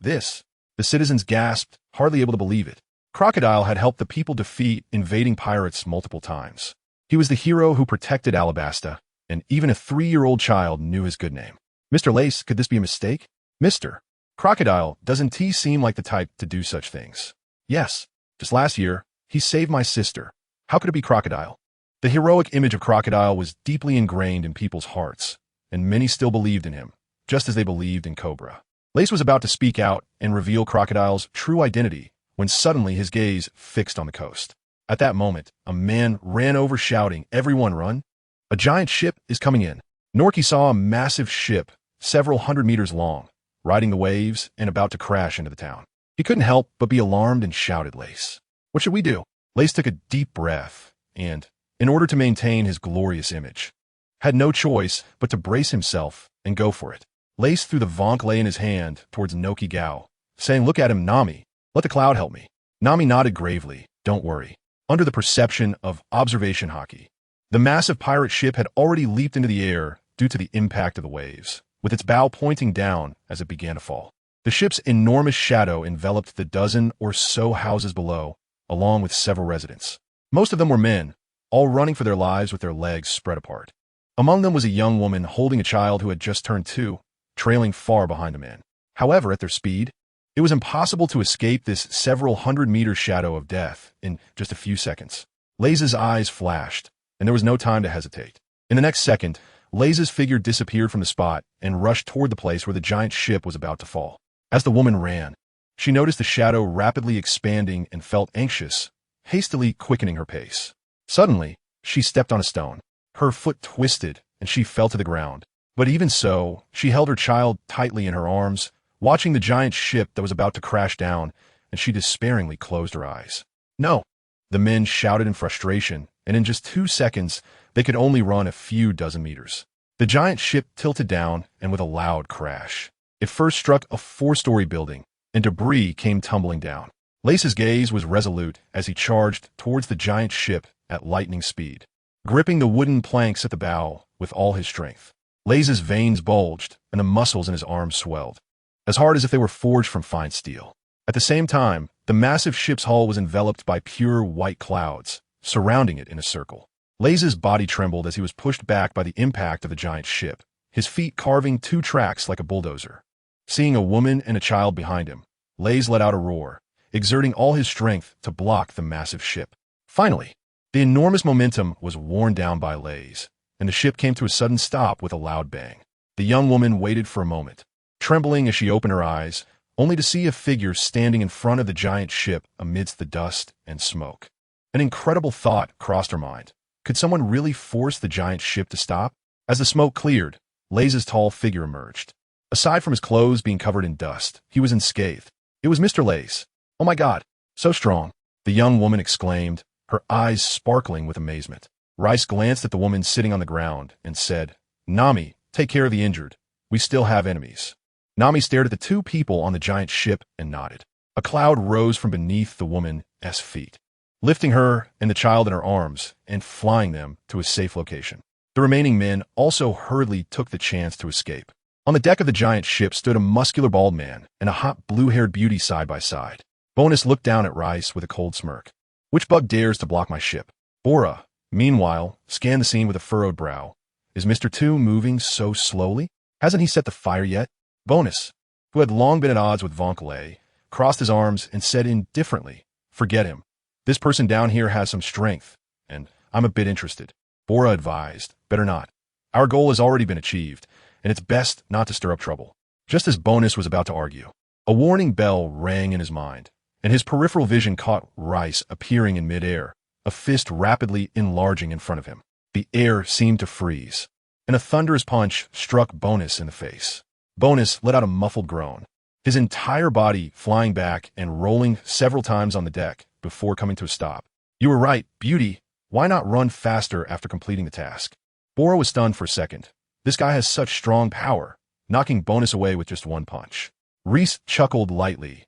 The citizens gasped, hardly able to believe it. Crocodile had helped the people defeat invading pirates multiple times. He was the hero who protected Alabasta, and even a 3-year-old child knew his good name. "Mr. Lace, could this be a mistake?" "Mr. Crocodile, doesn't he seem like the type to do such things?" "Yes. Just last year, he saved my sister. How could it be Crocodile?" The heroic image of Crocodile was deeply ingrained in people's hearts, and many still believed in him, just as they believed in Cobra. Lace was about to speak out and reveal Crocodile's true identity when suddenly his gaze fixed on the coast. At that moment, a man ran over shouting, "Everyone run! A giant ship is coming in." Noki saw a massive ship, several hundred meters long, riding the waves and about to crash into the town. He couldn't help but be alarmed and shouted, "Lace, what should we do?" Lace took a deep breath and, in order to maintain his glorious image, had no choice but to brace himself and go for it. Lace threw the Vonk in his hand towards Noki Gao, saying, "Look at him, Nami. Let the cloud help me." Nami nodded gravely. "Don't worry." Under the perception of observation Haki, the massive pirate ship had already leaped into the air due to the impact of the waves, with its bow pointing down as it began to fall. The ship's enormous shadow enveloped the dozen or so houses below, along with several residents. Most of them were men, all running for their lives with their legs spread apart. Among them was a young woman holding a child who had just turned 2, trailing far behind a man. However, at their speed, it was impossible to escape this several hundred-meter shadow of death in just a few seconds. Laze's eyes flashed, and there was no time to hesitate. In the next second, Laze's figure disappeared from the spot and rushed toward the place where the giant ship was about to fall. As the woman ran, she noticed the shadow rapidly expanding and felt anxious, hastily quickening her pace. Suddenly, she stepped on a stone. Her foot twisted, and she fell to the ground. But even so, she held her child tightly in her arms, watching the giant ship that was about to crash down, and she despairingly closed her eyes. "No!" The men shouted in frustration, and in just 2 seconds, they could only run a few dozen meters. The giant ship tilted down, and with a loud crash, it first struck a 4-story building, and debris came tumbling down. Lace's gaze was resolute as he charged towards the giant ship at lightning speed. gripping the wooden planks at the bow with all his strength. Lay's veins bulged, and the muscles in his arms swelled, as hard as if they were forged from fine steel. At the same time, the massive ship's hull was enveloped by pure white clouds, surrounding it in a circle. Lay's body trembled as he was pushed back by the impact of the giant ship, his feet carving 2 tracks like a bulldozer. Seeing a woman and a child behind him, Lay's let out a roar, exerting all his strength to block the massive ship. Finally, the enormous momentum was worn down by Lay's, and the ship came to a sudden stop with a loud bang. The young woman waited for a moment, trembling as she opened her eyes, only to see a figure standing in front of the giant ship amidst the dust and smoke. An incredible thought crossed her mind. Could someone really force the giant ship to stop? As the smoke cleared, Lay's tall figure emerged. Aside from his clothes being covered in dust, he was unscathed. It was Mr. Lays. "Oh my God, so strong," the young woman exclaimed, her eyes sparkling with amazement. Rice glanced at the woman sitting on the ground and said, "Nami, take care of the injured. We still have enemies." Nami stared at the 2 people on the giant ship and nodded. A cloud rose from beneath the woman's feet, lifting her and the child in her arms and flying them to a safe location. The remaining men also hurriedly took the chance to escape. On the deck of the giant ship stood a muscular bald man and a hot blue-haired beauty side by side. Bonus looked down at Rice with a cold smirk. "Which bug dares to block my ship?" Bora, meanwhile, scanned the scene with a furrowed brow. "Is Mr. 2 moving so slowly? Hasn't he set the fire yet?" Bonus, who had long been at odds with Vonkale, crossed his arms and said indifferently, "Forget him. This person down here has some strength, and I'm a bit interested." Bora advised, "Better not. Our goal has already been achieved, and it's best not to stir up trouble." Just as Bonus was about to argue, a warning bell rang in his mind, and his peripheral vision caught Rice appearing in midair, a fist rapidly enlarging in front of him. The air seemed to freeze, and a thunderous punch struck Bonus in the face. Bonus let out a muffled groan, his entire body flying back and rolling several times on the deck before coming to a stop. "You were right, Beauty. Why not run faster after completing the task?" Bora was stunned for a second. This guy has such strong power, knocking Bonus away with just 1 punch. Reese chuckled lightly.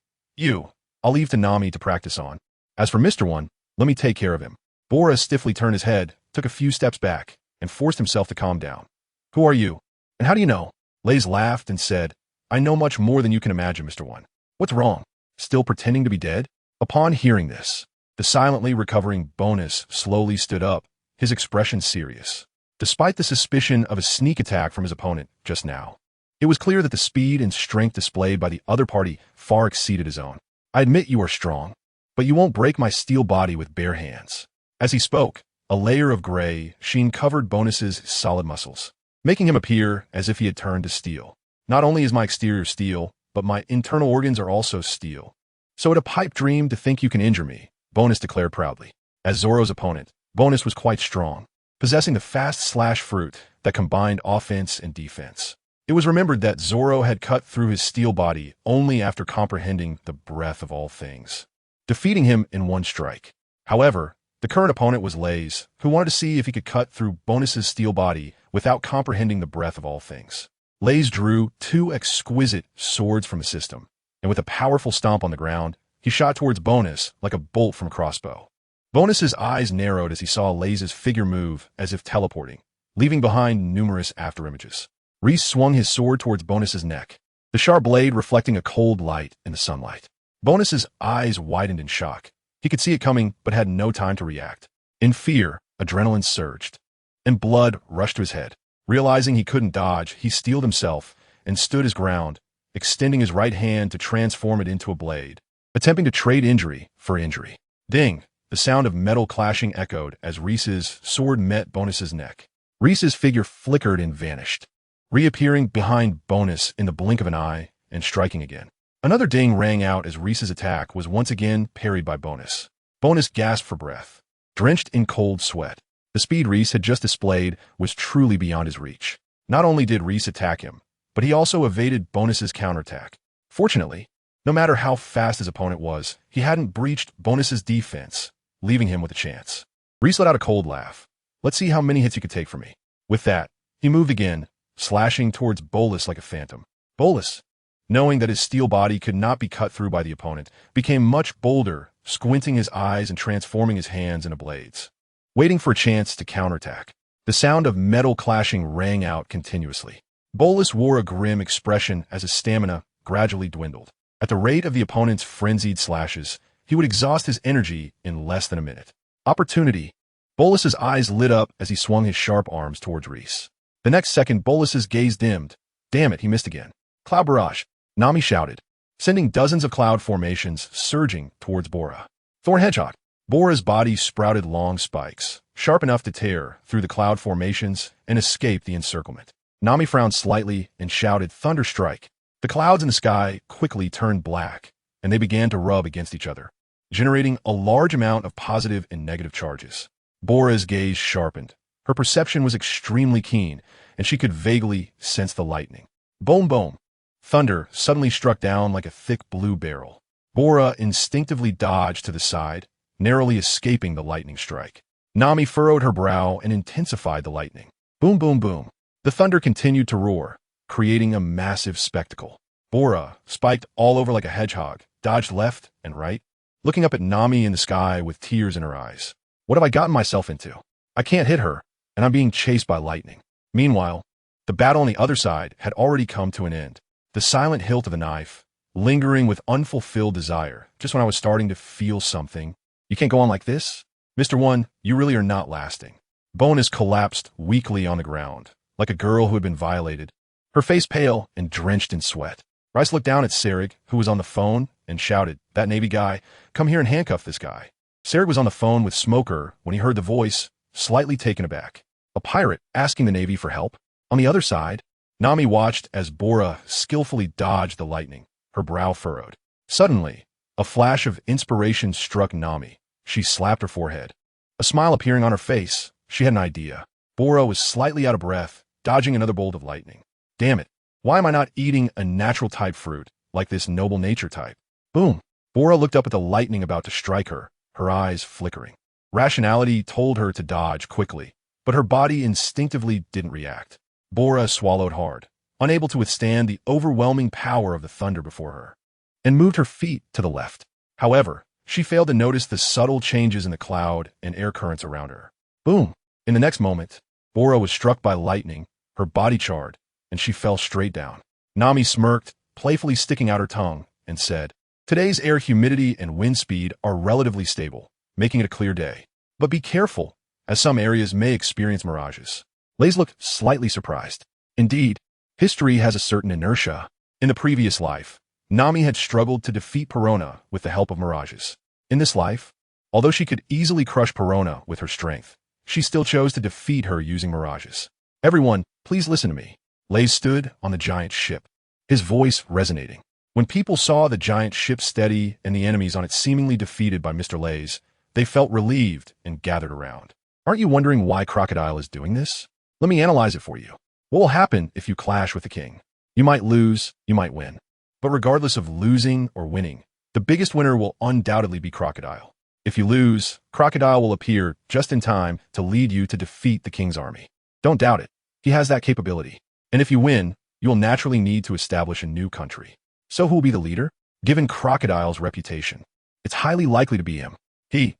I'll leave to Nami to practice on. As for Mr. 1, let me take care of him." Bora stiffly turned his head, took a few steps back, and forced himself to calm down. "Who are you? And how do you know?" Lays laughed and said, "I know much more than you can imagine, Mr. 1. What's wrong? Still pretending to be dead?" Upon hearing this, the silently recovering Bonus slowly stood up, his expression serious. Despite the suspicion of a sneak attack from his opponent just now, it was clear that the speed and strength displayed by the other party far exceeded his own. "I admit you are strong, but you won't break my steel body with bare hands." As he spoke, a layer of gray sheen covered Bonus's solid muscles, making him appear as if he had turned to steel. "Not only is my exterior steel, but my internal organs are also steel. So it a pipe dream to think you can injure me," Bonus declared proudly. As Zoro's opponent, Bonus was quite strong, possessing the fast slash fruit that combined offense and defense. It was remembered that Zoro had cut through his steel body only after comprehending the breadth of all things, defeating him in 1 strike. However, the current opponent was Lays, who wanted to see if he could cut through Bonus's steel body without comprehending the breadth of all things. Lays drew 2 exquisite swords from the system, and with a powerful stomp on the ground, he shot towards Bonus like a bolt from a crossbow. Bonus's eyes narrowed as he saw Lays' figure move as if teleporting, leaving behind numerous afterimages. Reese swung his sword towards Bonus's neck, the sharp blade reflecting a cold light in the sunlight. Bonus's eyes widened in shock. He could see it coming, but had no time to react. In fear, adrenaline surged, and blood rushed to his head. Realizing he couldn't dodge, he steeled himself and stood his ground, extending his right hand to transform it into a blade, attempting to trade injury for injury. Ding! The sound of metal clashing echoed as Reese's sword met Bonus's neck. Reese's figure flickered and vanished, reappearing behind Bonus in the blink of an eye and striking again. Another ding rang out as Reese's attack was once again parried by Bonus. Bonus gasped for breath, drenched in cold sweat. The speed Reese had just displayed was truly beyond his reach. Not only did Reese attack him, but he also evaded Bonus's counterattack. Fortunately, no matter how fast his opponent was, he hadn't breached Bonus's defense, leaving him with a chance. Reese let out a cold laugh. "Let's see how many hits you could take from me." With that, he moved again, slashing towards Bolus like a phantom. Bolus, knowing that his steel body could not be cut through by the opponent, became much bolder, squinting his eyes and transforming his hands into blades. waiting for a chance to counterattack. The sound of metal clashing rang out continuously. Bolus wore a grim expression as his stamina gradually dwindled. At the rate of the opponent's frenzied slashes, he would exhaust his energy in less than a minute. Opportunity. Bolus's eyes lit up as he swung his sharp arms towards Reese. The next second, Bolus's gaze dimmed. Damn it, he missed again. Cloud barrage, Nami shouted, sending dozens of cloud formations surging towards Bora. Thorn hedgehog. Bora's body sprouted long spikes, sharp enough to tear through the cloud formations and escape the encirclement. Nami frowned slightly and shouted, Thunder strike. The clouds in the sky quickly turned black, and they began to rub against each other, generating a large amount of positive and negative charges. Bora's gaze sharpened. Her perception was extremely keen, and she could vaguely sense the lightning. Boom, boom. Thunder suddenly struck down like a thick blue barrel. Bora instinctively dodged to the side, narrowly escaping the lightning strike. Nami furrowed her brow and intensified the lightning. Boom, boom, boom. The thunder continued to roar, creating a massive spectacle. Bora, spiked all over like a hedgehog, dodged left and right, looking up at Nami in the sky with tears in her eyes. What have I gotten myself into? I can't hit her, and I'm being chased by lightning. Meanwhile, the battle on the other side had already come to an end. The silent hilt of the knife, lingering with unfulfilled desire, just when I was starting to feel something. You can't go on like this? Mr. One, you really are not lasting. Bonus collapsed weakly on the ground, like a girl who had been violated, her face pale and drenched in sweat. Rice looked down at Sarig, who was on the phone, and shouted, That Navy guy, come here and handcuff this guy. Sarig was on the phone with Smoker when he heard the voice, slightly taken aback. A pirate asking the Navy for help? On the other side, Nami watched as Bora skillfully dodged the lightning, her brow furrowed. Suddenly, a flash of inspiration struck Nami. She slapped her forehead. A smile appearing on her face, she had an idea. Bora was slightly out of breath, dodging another bolt of lightning. Damn it, why am I not eating a natural type fruit, like this noble nature type? Boom! Bora looked up at the lightning about to strike her, her eyes flickering. Rationality told her to dodge quickly, but her body instinctively didn't react. Bora swallowed hard, unable to withstand the overwhelming power of the thunder before her, and moved her feet to the left. However, she failed to notice the subtle changes in the cloud and air currents around her. Boom! In the next moment, Bora was struck by lightning, her body charred, and she fell straight down. Nami smirked, playfully sticking out her tongue, and said, Today's air humidity and wind speed are relatively stable, making it a clear day. But be careful, as some areas may experience mirages. Lays looked slightly surprised. Indeed, history has a certain inertia. In the previous life, Nami had struggled to defeat Perona with the help of mirages. In this life, although she could easily crush Perona with her strength, she still chose to defeat her using mirages. Everyone, please listen to me. Lays stood on the giant ship, his voice resonating. When people saw the giant ship steady and the enemies on it seemingly defeated by Mr. Lays, they felt relieved and gathered around. Aren't you wondering why Crocodile is doing this? Let me analyze it for you. What will happen if you clash with the king? You might lose, you might win. But regardless of losing or winning, the biggest winner will undoubtedly be Crocodile. If you lose, Crocodile will appear just in time to lead you to defeat the king's army. Don't doubt it. He has that capability. And if you win, you will naturally need to establish a new country. So who will be the leader? Given Crocodile's reputation, it's highly likely to be him. He,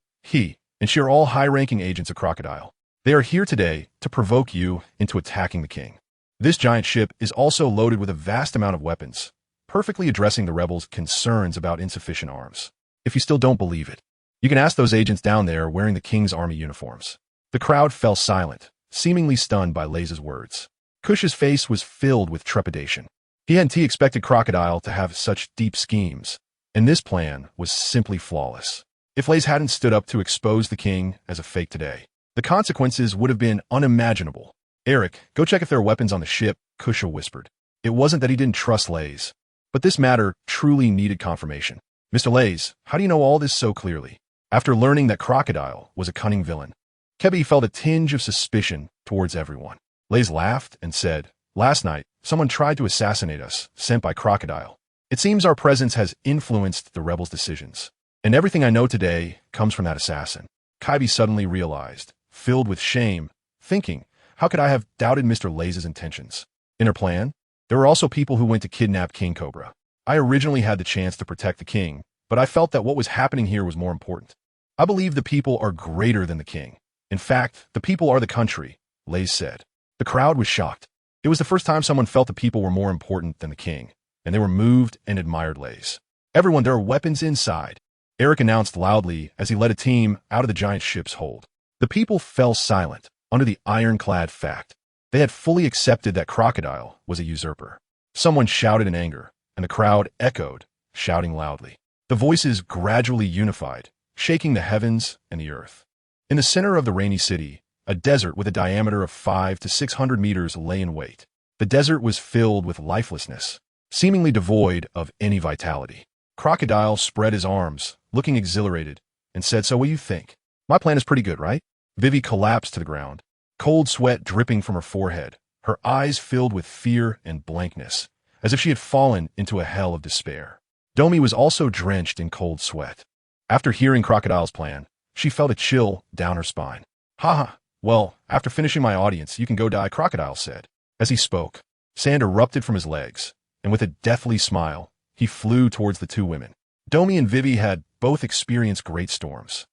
and she are all high-ranking agents of Crocodile. They are here today to provoke you into attacking the king. This giant ship is also loaded with a vast amount of weapons, perfectly addressing the rebels' concerns about insufficient arms. If you still don't believe it, you can ask those agents down there wearing the king's army uniforms. The crowd fell silent, seemingly stunned by Lays' words. Kush's face was filled with trepidation. He hadn't expected Crocodile to have such deep schemes, and this plan was simply flawless. If Lays hadn't stood up to expose the king as a fake today, the consequences would have been unimaginable. Eric, go check if there are weapons on the ship, Kusha whispered. It wasn't that he didn't trust Lays, but this matter truly needed confirmation. Mr. Lays, how do you know all this so clearly? After learning that Crocodile was a cunning villain, Kebi felt a tinge of suspicion towards everyone. Lays laughed and said, Last night, someone tried to assassinate us, sent by Crocodile. It seems our presence has influenced the rebels' decisions, and everything I know today comes from that assassin. Kaibi suddenly realized, filled with shame, thinking, how could I have doubted Mr. Lays' intentions? In her plan, there were also people who went to kidnap King Cobra. I originally had the chance to protect the king, but I felt that what was happening here was more important. I believe the people are greater than the king, In fact, the people are the country, Lays said. The crowd was shocked. It was the first time someone felt the people were more important than the king, and they were moved and admired Lays. Everyone, there are weapons inside, Eric announced loudly as he led a team out of the giant ship's hold. The people fell silent under the ironclad fact. They had fully accepted that Crocodile was a usurper. Someone shouted in anger, and the crowd echoed, shouting loudly. The voices gradually unified, shaking the heavens and the earth. In the center of the rainy city, a desert with a diameter of 500 to 600 meters lay in wait. The desert was filled with lifelessness, seemingly devoid of any vitality. Crocodile spread his arms, looking exhilarated, and said, "So what do you think? My plan is pretty good, right?" Vivi collapsed to the ground, cold sweat dripping from her forehead, her eyes filled with fear and blankness, as if she had fallen into a hell of despair. Domi was also drenched in cold sweat. After hearing Crocodile's plan, she felt a chill down her spine. "Haha, well, after finishing my audience, you can go die," Crocodile said. As he spoke, sand erupted from his legs, and with a deathly smile, he flew towards the two women. Domi and Vivi had both experienced great storms.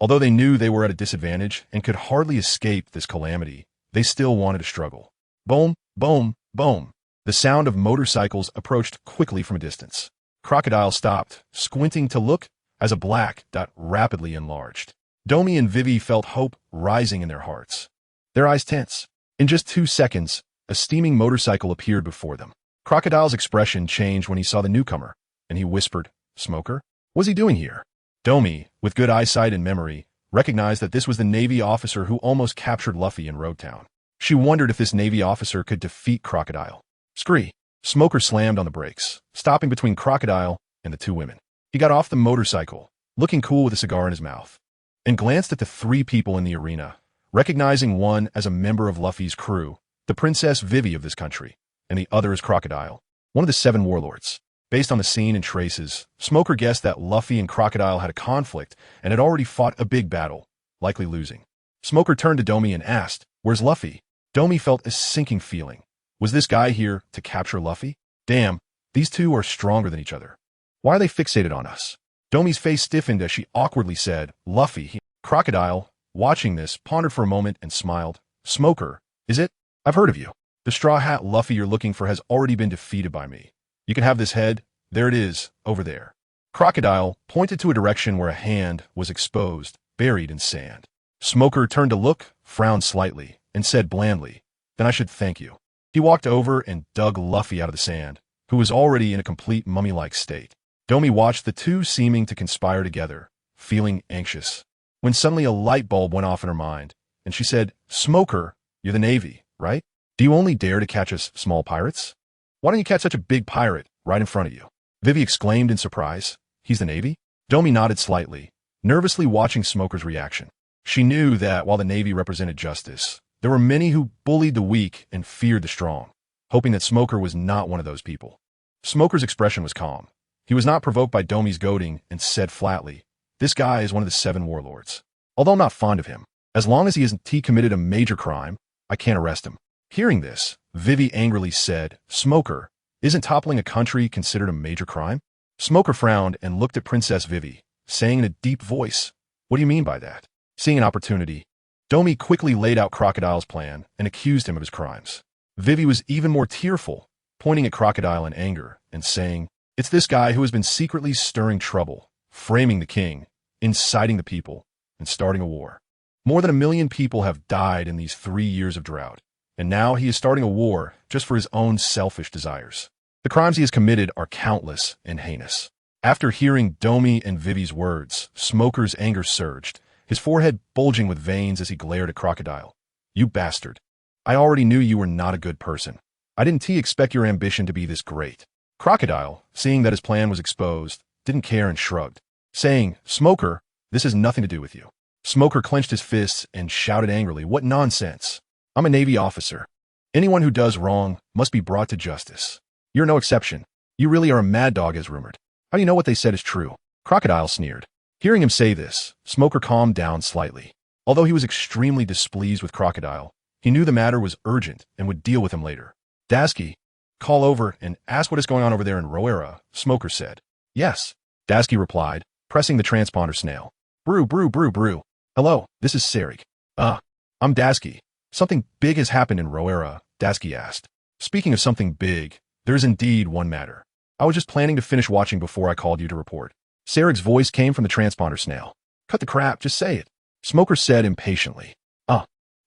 Although they knew they were at a disadvantage and could hardly escape this calamity, they still wanted to struggle. Boom, boom, boom. The sound of motorcycles approached quickly from a distance. Crocodile stopped, squinting to look, as a black dot rapidly enlarged. Domi and Vivi felt hope rising in their hearts. Their eyes tense. In just 2 seconds, a steaming motorcycle appeared before them. Crocodile's expression changed when he saw the newcomer, and he whispered, "Smoker? What's he doing here?" Domi, with good eyesight and memory, recognized that this was the Navy officer who almost captured Luffy in Roadtown. She wondered if this Navy officer could defeat Crocodile. Scree! Smoker slammed on the brakes, stopping between Crocodile and the two women. He got off the motorcycle, looking cool with a cigar in his mouth, and glanced at the 3 people in the arena, recognizing one as a member of Luffy's crew, the Princess Vivi of this country, and the other as Crocodile, one of the 7 warlords. Based on the scene and traces, Smoker guessed that Luffy and Crocodile had a conflict and had already fought a big battle, likely losing. Smoker turned to Domi and asked, "Where's Luffy?" Domi felt a sinking feeling. Was this guy here to capture Luffy? Damn, these two are stronger than each other. Why are they fixated on us? Domi's face stiffened as she awkwardly said, "Luffy." Crocodile, watching this, pondered for a moment and smiled. "Smoker, is it? I've heard of you. The straw hat Luffy you're looking for has already been defeated by me. You can have this head. There it is, over there." Crocodile pointed to a direction where a hand was exposed, buried in sand. Smoker turned to look, frowned slightly, and said blandly, "Then I should thank you." He walked over and dug Luffy out of the sand, who was already in a complete mummy-like state. Domi watched the two seeming to conspire together, feeling anxious, when suddenly a light bulb went off in her mind, and she said, "Smoker, you're the Navy, right? Do you only dare to catch us small pirates? Why don't you catch such a big pirate right in front of you?" Vivi exclaimed in surprise. "He's the Navy?" Domi nodded slightly, nervously watching Smoker's reaction. She knew that while the Navy represented justice, there were many who bullied the weak and feared the strong, hoping that Smoker was not one of those people. Smoker's expression was calm. He was not provoked by Domi's goading and said flatly, "This guy is one of the 7 warlords. Although I'm not fond of him, as long as he committed a major crime, I can't arrest him." Hearing this, Vivi angrily said, "Smoker, isn't toppling a country considered a major crime?" Smoker frowned and looked at Princess Vivi, saying in a deep voice, "What do you mean by that?" Seeing an opportunity, Domi quickly laid out Crocodile's plan and accused him of his crimes. Vivi was even more tearful, pointing at Crocodile in anger and saying, "It's this guy who has been secretly stirring trouble, framing the king, inciting the people, and starting a war. More than 1 million people have died in these 3 years of drought, and now he is starting a war just for his own selfish desires. The crimes he has committed are countless and heinous." After hearing Domi and Vivi's words, Smoker's anger surged, his forehead bulging with veins as he glared at Crocodile. "You bastard. I already knew you were not a good person. I didn't expect your ambition to be this great." Crocodile, seeing that his plan was exposed, didn't care and shrugged, saying, "Smoker, this has nothing to do with you." Smoker clenched his fists and shouted angrily, "What nonsense! I'm a Navy officer. Anyone who does wrong must be brought to justice. You're no exception. You really are a mad dog as rumored. How do you know what they said is true?" Crocodile sneered. Hearing him say this, Smoker calmed down slightly. Although he was extremely displeased with Crocodile, he knew the matter was urgent and would deal with him later. "Dasky, call over and ask what is going on over there in Roera," Smoker said. "Yes," Dasky replied, pressing the transponder snail. "Brew, brew, brew, brew. Hello, this is Sarig. Uh, I'm Dasky. Something big has happened in Roera, Dasky asked. Speaking of something big, there's indeed one matter. I was just planning to finish watching before I called you to report. Sarik's voice came from the transponder snail. Cut the crap, just say it. Smoker said impatiently.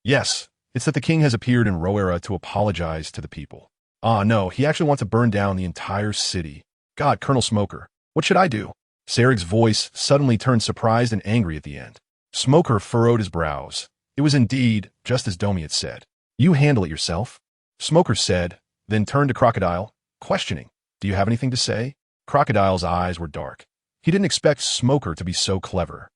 Yes, it's that the king has appeared in Roera to apologize to the people. No, he actually wants to burn down the entire city. God, Colonel Smoker, what should I do? Sarik's voice suddenly turned surprised and angry at the end. Smoker furrowed his brows. It was indeed just as Domi had said. You handle it yourself, Smoker said, then turned to Crocodile, questioning. Do you have anything to say? Crocodile's eyes were dark. He didn't expect Smoker to be so clever.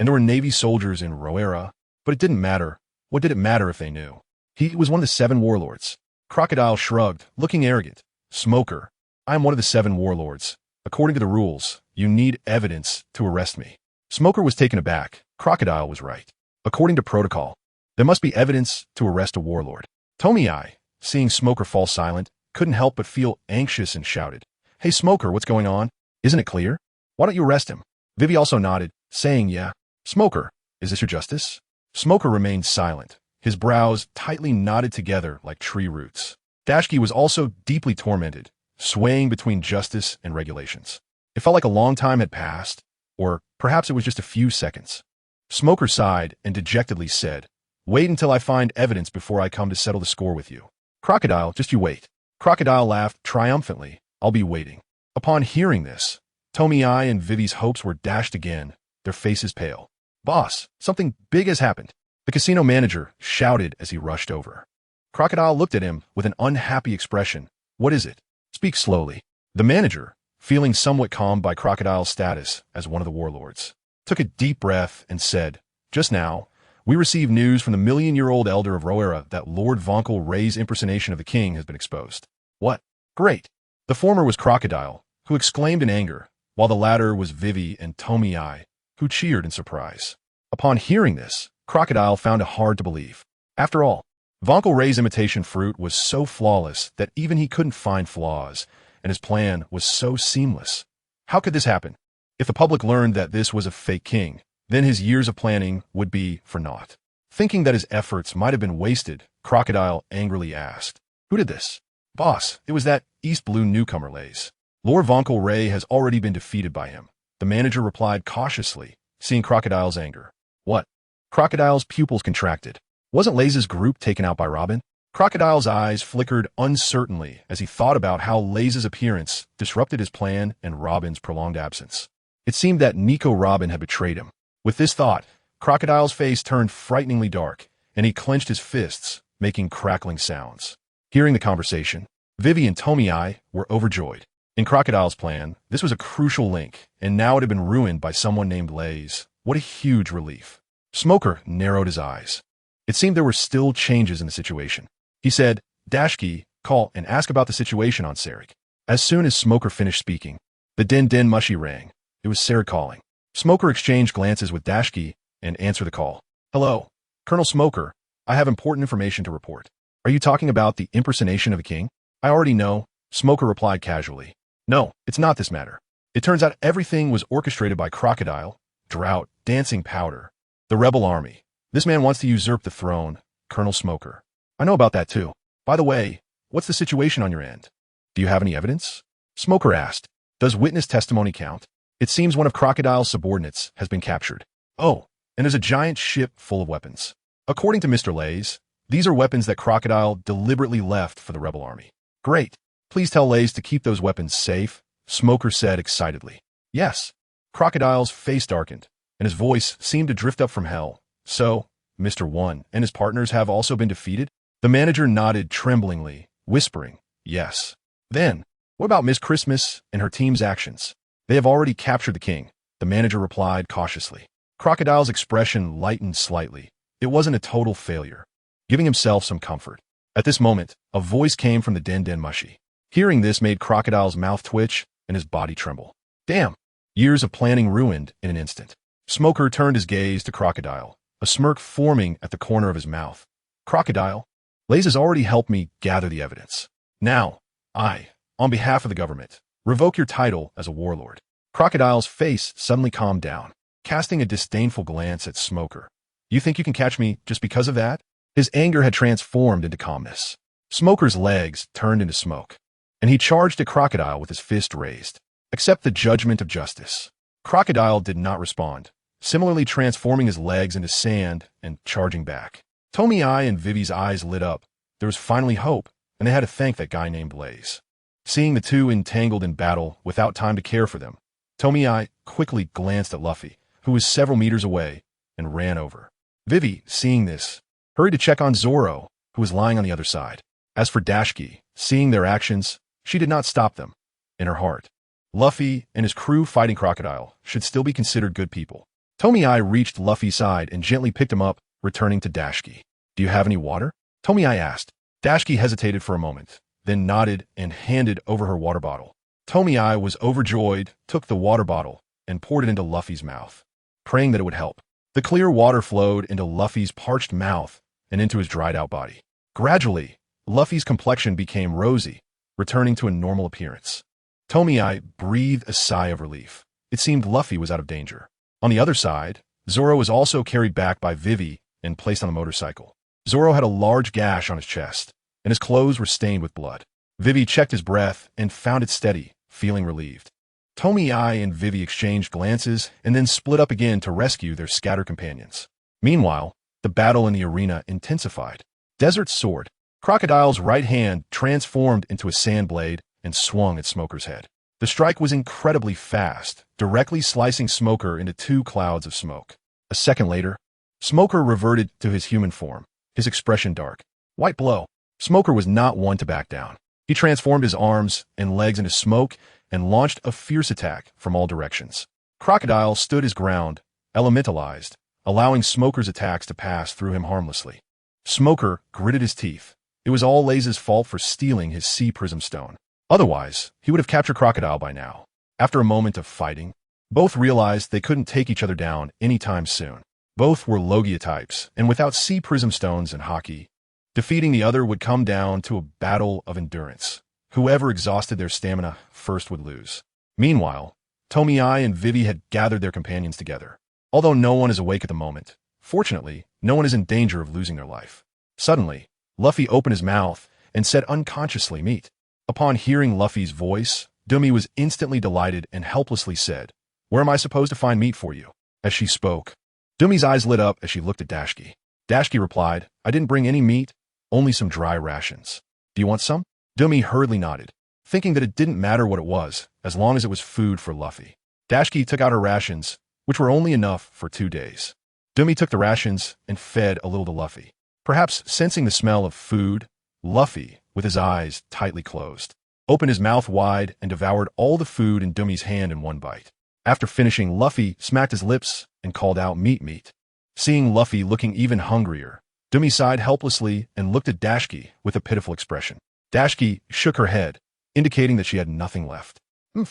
And there were Navy soldiers in Roera, but it didn't matter. What did it matter if they knew? He was one of the 7 warlords. Crocodile shrugged, looking arrogant. Smoker, I am one of the 7 warlords. According to the rules, you need evidence to arrest me. Smoker was taken aback. Crocodile was right. According to protocol, there must be evidence to arrest a warlord. Tomii, seeing Smoker fall silent, couldn't help but feel anxious and shouted. Hey Smoker, what's going on? Isn't it clear? Why don't you arrest him? Vivi also nodded, saying yeah. Smoker, is this your justice? Smoker remained silent, his brows tightly knotted together like tree roots. Dashki was also deeply tormented, swaying between justice and regulations. It felt like a long time had passed, or perhaps it was just a few seconds. Smoker sighed and dejectedly said, Wait until I find evidence before I come to settle the score with you. Crocodile, just you wait. Crocodile laughed triumphantly. I'll be waiting. Upon hearing this, Tomii and Vivi's hopes were dashed again, their faces pale. Boss, something big has happened. The casino manager shouted as he rushed over. Crocodile looked at him with an unhappy expression. What is it? Speak slowly. The manager, feeling somewhat calmed by Crocodile's status as one of the warlords, took a deep breath and said, Just now, we received news from the million-year-old elder of Roera that Lord Vonkel Ray's impersonation of the king has been exposed. What? Great. The former was Crocodile, who exclaimed in anger, while the latter was Vivi and Tomii, who cheered in surprise. Upon hearing this, Crocodile found it hard to believe. After all, Vonkel Ray's imitation fruit was so flawless that even he couldn't find flaws, and his plan was so seamless. How could this happen? If the public learned that this was a fake king, then his years of planning would be for naught. Thinking that his efforts might have been wasted, Crocodile angrily asked, Who did this? Boss, it was that East Blue newcomer Lays. Lord Vonkel Ray has already been defeated by him. The manager replied cautiously, seeing Crocodile's anger. What? Crocodile's pupils contracted. Wasn't Lays' group taken out by Robin? Crocodile's eyes flickered uncertainly as he thought about how Lays' appearance disrupted his plan and Robin's prolonged absence. It seemed that Nico Robin had betrayed him. With this thought, Crocodile's face turned frighteningly dark, and he clenched his fists, making crackling sounds. Hearing the conversation, Vivi and Tomii were overjoyed. In Crocodile's plan, this was a crucial link, and now it had been ruined by someone named Lays. What a huge relief. Smoker narrowed his eyes. It seemed there were still changes in the situation. He said, Dashki, call and ask about the situation on Sarik. As soon as Smoker finished speaking, the den mushy rang. It was Sarik calling. Smoker exchanged glances with Dashki and answered the call. Hello, Colonel Smoker. I have important information to report. Are you talking about the impersonation of the king? I already know, Smoker replied casually. No, it's not this matter. It turns out everything was orchestrated by Crocodile, Drought, Dancing Powder, the rebel army. This man wants to usurp the throne, Colonel Smoker. I know about that too. By the way, what's the situation on your end? Do you have any evidence? Smoker asked. Does witness testimony count? It seems one of Crocodile's subordinates has been captured. Oh, and there's a giant ship full of weapons. According to Mr. Lays, these are weapons that Crocodile deliberately left for the rebel army. Great. Please tell Lays to keep those weapons safe, Smoker said excitedly. Yes. Crocodile's face darkened, and his voice seemed to drift up from hell. So, Mr. One and his partners have also been defeated? The manager nodded tremblingly, whispering, Yes. Then, what about Miss Christmas and her team's actions? They have already captured the king, the manager replied cautiously. Crocodile's expression lightened slightly. It wasn't a total failure, giving himself some comfort. At this moment, a voice came from the den mushy. Hearing this made Crocodile's mouth twitch and his body tremble. Damn! Years of planning ruined in an instant. Smoker turned his gaze to Crocodile, a smirk forming at the corner of his mouth. Crocodile, Lays has already helped me gather the evidence. Now, I, on behalf of the government, revoke your title as a warlord. Crocodile's face suddenly calmed down, casting a disdainful glance at Smoker. You think you can catch me just because of that? His anger had transformed into calmness. Smoker's legs turned into smoke, and he charged at Crocodile with his fist raised. Accept the judgment of justice. Crocodile did not respond, similarly transforming his legs into sand and charging back. Tomi-I and Vivi's eyes lit up. There was finally hope, and they had to thank that guy named Blaze. Seeing the two entangled in battle without time to care for them, Tomi-I quickly glanced at Luffy, who was several meters away, and ran over. Vivi, seeing this, hurried to check on Zoro, who was lying on the other side. As for Dashki, seeing their actions, she did not stop them. In her heart, Luffy and his crew fighting Crocodile should still be considered good people. Tomi-I reached Luffy's side and gently picked him up, returning to Dashki. Do you have any water? Tomi-I asked. Dashki hesitated for a moment, then nodded and handed over her water bottle. Tomi-I was overjoyed, took the water bottle, and poured it into Luffy's mouth, praying that it would help. The clear water flowed into Luffy's parched mouth and into his dried-out body. Gradually, Luffy's complexion became rosy, returning to a normal appearance. Tomi-I breathed a sigh of relief. It seemed Luffy was out of danger. On the other side, Zoro was also carried back by Vivi and placed on the motorcycle. Zoro had a large gash on his chest, and his clothes were stained with blood. Vivi checked his breath and found it steady, feeling relieved. Tomi-I and Vivi exchanged glances and then split up again to rescue their scattered companions. Meanwhile, the battle in the arena intensified. Desert Sword. Crocodile's right hand transformed into a sand blade and swung at Smoker's head. The strike was incredibly fast, directly slicing Smoker into two clouds of smoke. A second later, Smoker reverted to his human form, his expression dark. White blow. Smoker was not one to back down. He transformed his arms and legs into smoke and launched a fierce attack from all directions. Crocodile stood his ground, elementalized, allowing Smoker's attacks to pass through him harmlessly. Smoker gritted his teeth. It was all Laze's fault for stealing his sea prism stone. Otherwise, he would have captured Crocodile by now. After a moment of fighting, both realized they couldn't take each other down anytime soon. Both were Logia types, and without sea prism stones and Haki, defeating the other would come down to a battle of endurance. Whoever exhausted their stamina first would lose. Meanwhile, Tomi-I and Vivi had gathered their companions together. Although no one is awake at the moment, fortunately, no one is in danger of losing their life. Suddenly, Luffy opened his mouth and said unconsciously, "Meat." Upon hearing Luffy's voice, Nami was instantly delighted and helplessly said, "Where am I supposed to find meat for you?" As she spoke, Nami's eyes lit up as she looked at Dashki. Dashki replied, "I didn't bring any meat, only some dry rations. Do you want some?" Nami hurriedly nodded, thinking that it didn't matter what it was, as long as it was food for Luffy. Dashki took out her rations, which were only enough for 2 days. Nami took the rations and fed a little to Luffy. Perhaps sensing the smell of food, Luffy, with his eyes tightly closed, opened his mouth wide and devoured all the food in Nami's hand in one bite. After finishing, Luffy smacked his lips and called out, "Meat, meat." Seeing Luffy looking even hungrier, Nami sighed helplessly and looked at Dashki with a pitiful expression. Dashki shook her head, indicating that she had nothing left.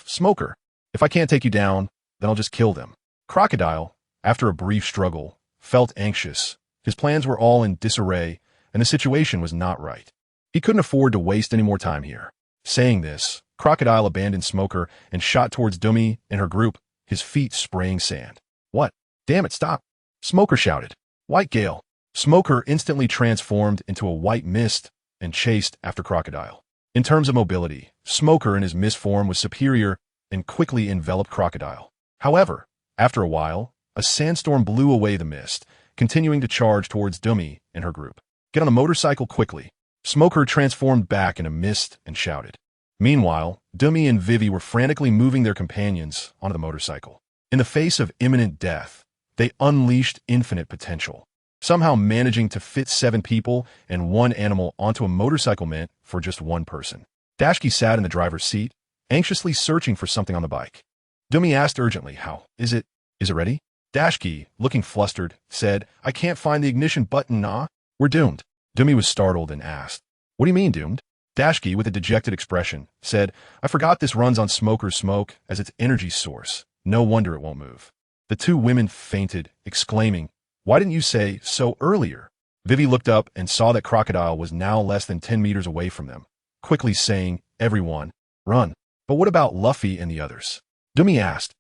Smoker, if I can't take you down, then I'll just kill them." Crocodile, after a brief struggle, felt anxious. His plans were all in disarray, and the situation was not right. He couldn't afford to waste any more time here. Saying this, Crocodile abandoned Smoker and shot towards Nami and her group, his feet spraying sand. "What? Damn it, stop!" Smoker shouted. "White Gale." Smoker instantly transformed into a white mist and chased after Crocodile. In terms of mobility, Smoker in his mist form was superior and quickly enveloped Crocodile. However, after a while, a sandstorm blew away the mist, continuing to charge towards Nami and her group. "Get on the motorcycle quickly." Smoker transformed back in a mist and shouted. Meanwhile, Nami and Vivi were frantically moving their companions onto the motorcycle. In the face of imminent death, they unleashed infinite potential, somehow managing to fit 7 people and 1 animal onto a motorcycle meant for just 1 person. Dashki sat in the driver's seat, anxiously searching for something on the bike. Nami asked urgently, "How? Is it ready?" Dashki, looking flustered, said, "I can't find the ignition button, nah. We're doomed." Nami was startled and asked, "What do you mean doomed?" Dashki, with a dejected expression, said, "I forgot this runs on Smoker's smoke as its energy source. No wonder it won't move." The 2 women fainted, exclaiming, "Why didn't you say so earlier?" Vivi looked up and saw that Crocodile was now less than 10 meters away from them, quickly saying, "Everyone, run." "But what about Luffy and the others?" Nami asked.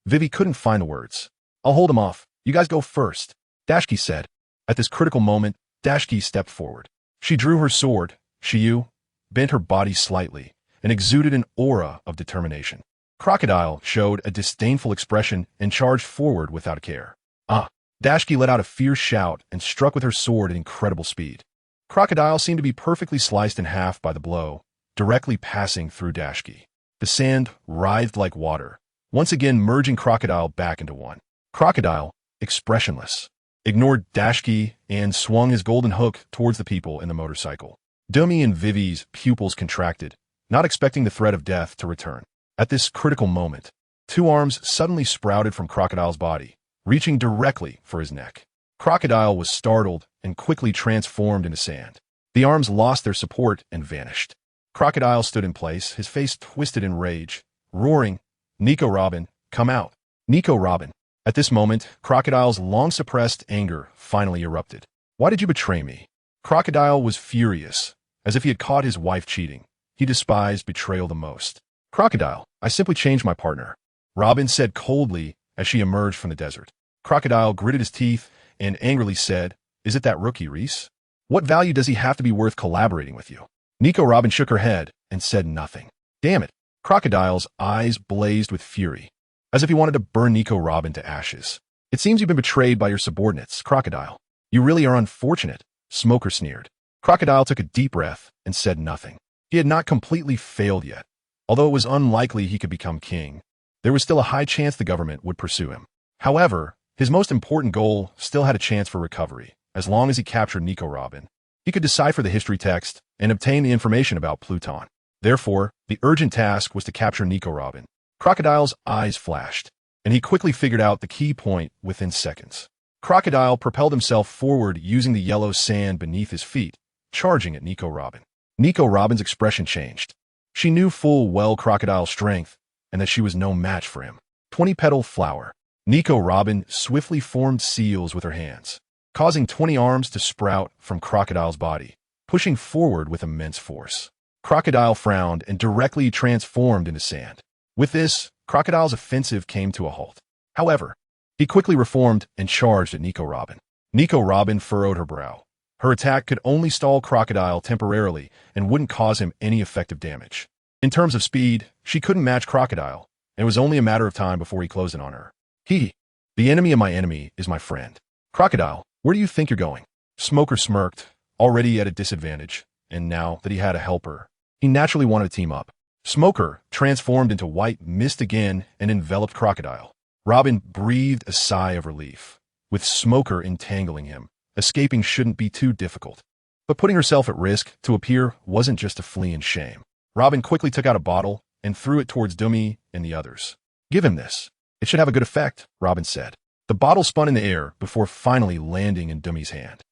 Vivi couldn't find the words. "I'll hold him off. You guys go first." Dashki said. At this critical moment, Dashki stepped forward. She drew her sword, Shiyu, bent her body slightly, and exuded an aura of determination. Crocodile showed a disdainful expression and charged forward without care. Ah! Dashki let out a fierce shout and struck with her sword at incredible speed. Crocodile seemed to be perfectly sliced in half by the blow, directly passing through Dashki. The sand writhed like water, once again merging Crocodile back into one. Crocodile, expressionless, ignored Dashki and swung his golden hook towards the people in the motorcycle. Nami and Vivi's pupils contracted, not expecting the threat of death to return. At this critical moment, two arms suddenly sprouted from Crocodile's body, reaching directly for his neck. Crocodile was startled and quickly transformed into sand. The arms lost their support and vanished. Crocodile stood in place, his face twisted in rage, roaring, "Nico Robin, come out! Nico Robin!" At this moment, Crocodile's long-suppressed anger finally erupted. "Why did you betray me?" Crocodile was furious, as if he had caught his wife cheating. He despised betrayal the most. "Crocodile, I simply changed my partner," Robin said coldly as she emerged from the desert. Crocodile gritted his teeth and angrily said, "Is it that rookie, Reese? What value does he have to be worth collaborating with you?" Nico Robin shook her head and said nothing. "Damn it." Crocodile's eyes blazed with fury, as if he wanted to burn Nico Robin to ashes. "It seems you've been betrayed by your subordinates, Crocodile. You really are unfortunate," Smoker sneered. Crocodile took a deep breath and said nothing. He had not completely failed yet. Although it was unlikely he could become king, there was still a high chance the government would pursue him. However, his most important goal still had a chance for recovery. As long as he captured Nico Robin, he could decipher the history text and obtain the information about Pluton. Therefore, the urgent task was to capture Nico Robin. Crocodile's eyes flashed, and he quickly figured out the key point within seconds. Crocodile propelled himself forward using the yellow sand beneath his feet, charging at Nico Robin. Nico Robin's expression changed. She knew full well Crocodile's strength and that she was no match for him. 20-petal flower. Nico Robin swiftly formed seals with her hands, causing 20 arms to sprout from Crocodile's body, pushing forward with immense force. Crocodile frowned and directly transformed into sand. With this, Crocodile's offensive came to a halt. However, he quickly reformed and charged at Nico Robin. Nico Robin furrowed her brow. Her attack could only stall Crocodile temporarily and wouldn't cause him any effective damage. In terms of speed, she couldn't match Crocodile, and it was only a matter of time before he closed in on her. The enemy of my enemy is my friend. Crocodile, where do you think you're going?" Smoker smirked, already at a disadvantage, and now that he had a helper, he naturally wanted to team up. Smoker transformed into white mist again and enveloped Crocodile. Robin breathed a sigh of relief. With Smoker entangling him, escaping shouldn't be too difficult. But putting herself at risk to appear wasn't just a flee in shame. Robin quickly took out a bottle and threw it towards Nami and the others. "Give him this. It should have a good effect," Robin said. The bottle spun in the air before finally landing in Nami's hand.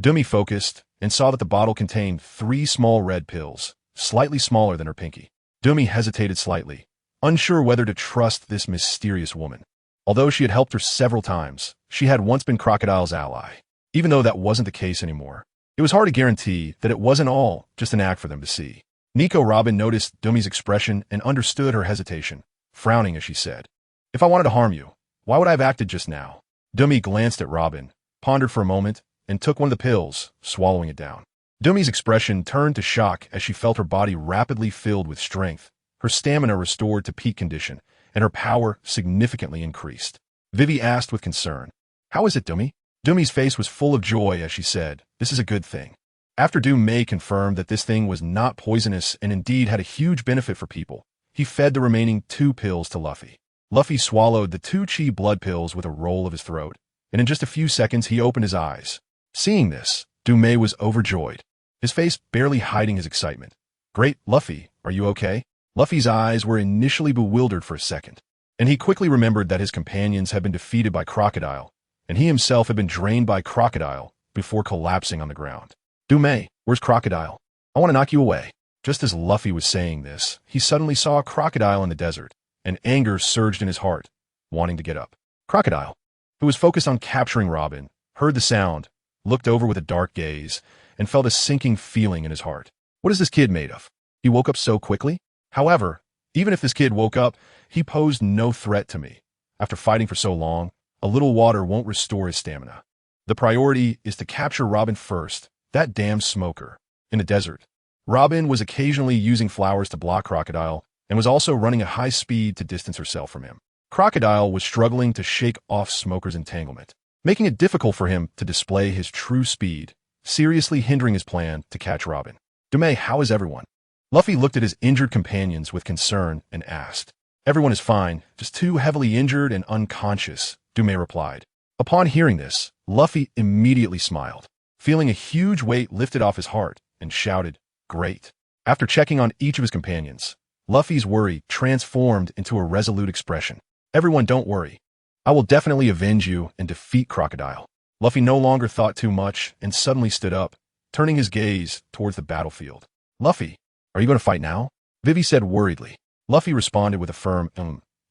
Nami focused and saw that the bottle contained 3 small red pills, slightly smaller than her pinky. Nami hesitated slightly, unsure whether to trust this mysterious woman. Although she had helped her several times, she had once been Crocodile's ally. Even though that wasn't the case anymore, it was hard to guarantee that it wasn't all just an act for them to see. Nico Robin noticed Nami's expression and understood her hesitation, frowning as she said, "If I wanted to harm you, why would I have acted just now?" Nami glanced at Robin, pondered for a moment, and took one of the pills, swallowing it down. Nami's expression turned to shock as she felt her body rapidly filled with strength, her stamina restored to peak condition, and her power significantly increased. Vivi asked with concern, "How is it, Nami?" Nami's face was full of joy as she said, "This is a good thing." After May confirmed that this thing was not poisonous and indeed had a huge benefit for people, he fed the remaining 2 pills to Luffy. Luffy swallowed the 2 chi blood pills with a roll of his throat, and in just a few seconds he opened his eyes. Seeing this, May was overjoyed, his face barely hiding his excitement. "Great, Luffy, are you okay?" Luffy's eyes were initially bewildered for a second, and he quickly remembered that his companions had been defeated by Crocodile, and he himself had been drained by Crocodile before collapsing on the ground. "May, where's Crocodile? I want to knock you away." Just as Luffy was saying this, he suddenly saw a crocodile in the desert, and anger surged in his heart, wanting to get up. Crocodile, who was focused on capturing Robin, heard the sound, looked over with a dark gaze, and felt a sinking feeling in his heart. What is this kid made of? He woke up so quickly? However, even if this kid woke up, he posed no threat to me. After fighting for so long, a little water won't restore his stamina. The priority is to capture Robin first, that damn smoker. In the desert, Robin was occasionally using flowers to block Crocodile and was also running at high speed to distance herself from him. Crocodile was struggling to shake off Smoker's entanglement, making it difficult for him to display his true speed, seriously hindering his plan to catch Robin. "Dumay, how is everyone?" Luffy looked at his injured companions with concern and asked. "Everyone is fine, just too heavily injured and unconscious," Dumay replied. Upon hearing this, Luffy immediately smiled, feeling a huge weight lifted off his heart, and shouted, "Great." After checking on each of his companions, Luffy's worry transformed into a resolute expression. "Everyone, don't worry. I will definitely avenge you and defeat Crocodile." Luffy no longer thought too much and suddenly stood up, turning his gaze towards the battlefield. "Luffy, are you going to fight now?" Vivi said worriedly. Luffy responded with a firm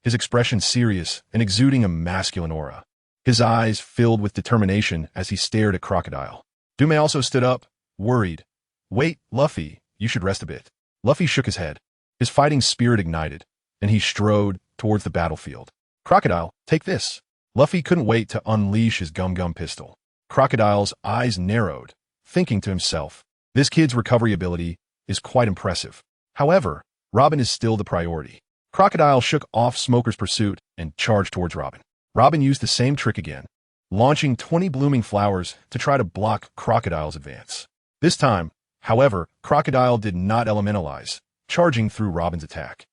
his expression serious and exuding a masculine aura. His eyes filled with determination as he stared at Crocodile. Dumay also stood up, worried. "Wait, Luffy, you should rest a bit." Luffy shook his head. His fighting spirit ignited, and he strode towards the battlefield. "Crocodile, take this." Luffy couldn't wait to unleash his gum-gum pistol. Crocodile's eyes narrowed, thinking to himself, this kid's recovery ability is quite impressive. However, Robin is still the priority. Crocodile shook off Smoker's pursuit and charged towards Robin. Robin used the same trick again, launching 20 blooming flowers to try to block Crocodile's advance. This time, however, Crocodile did not elementalize, charging through Robin's attack.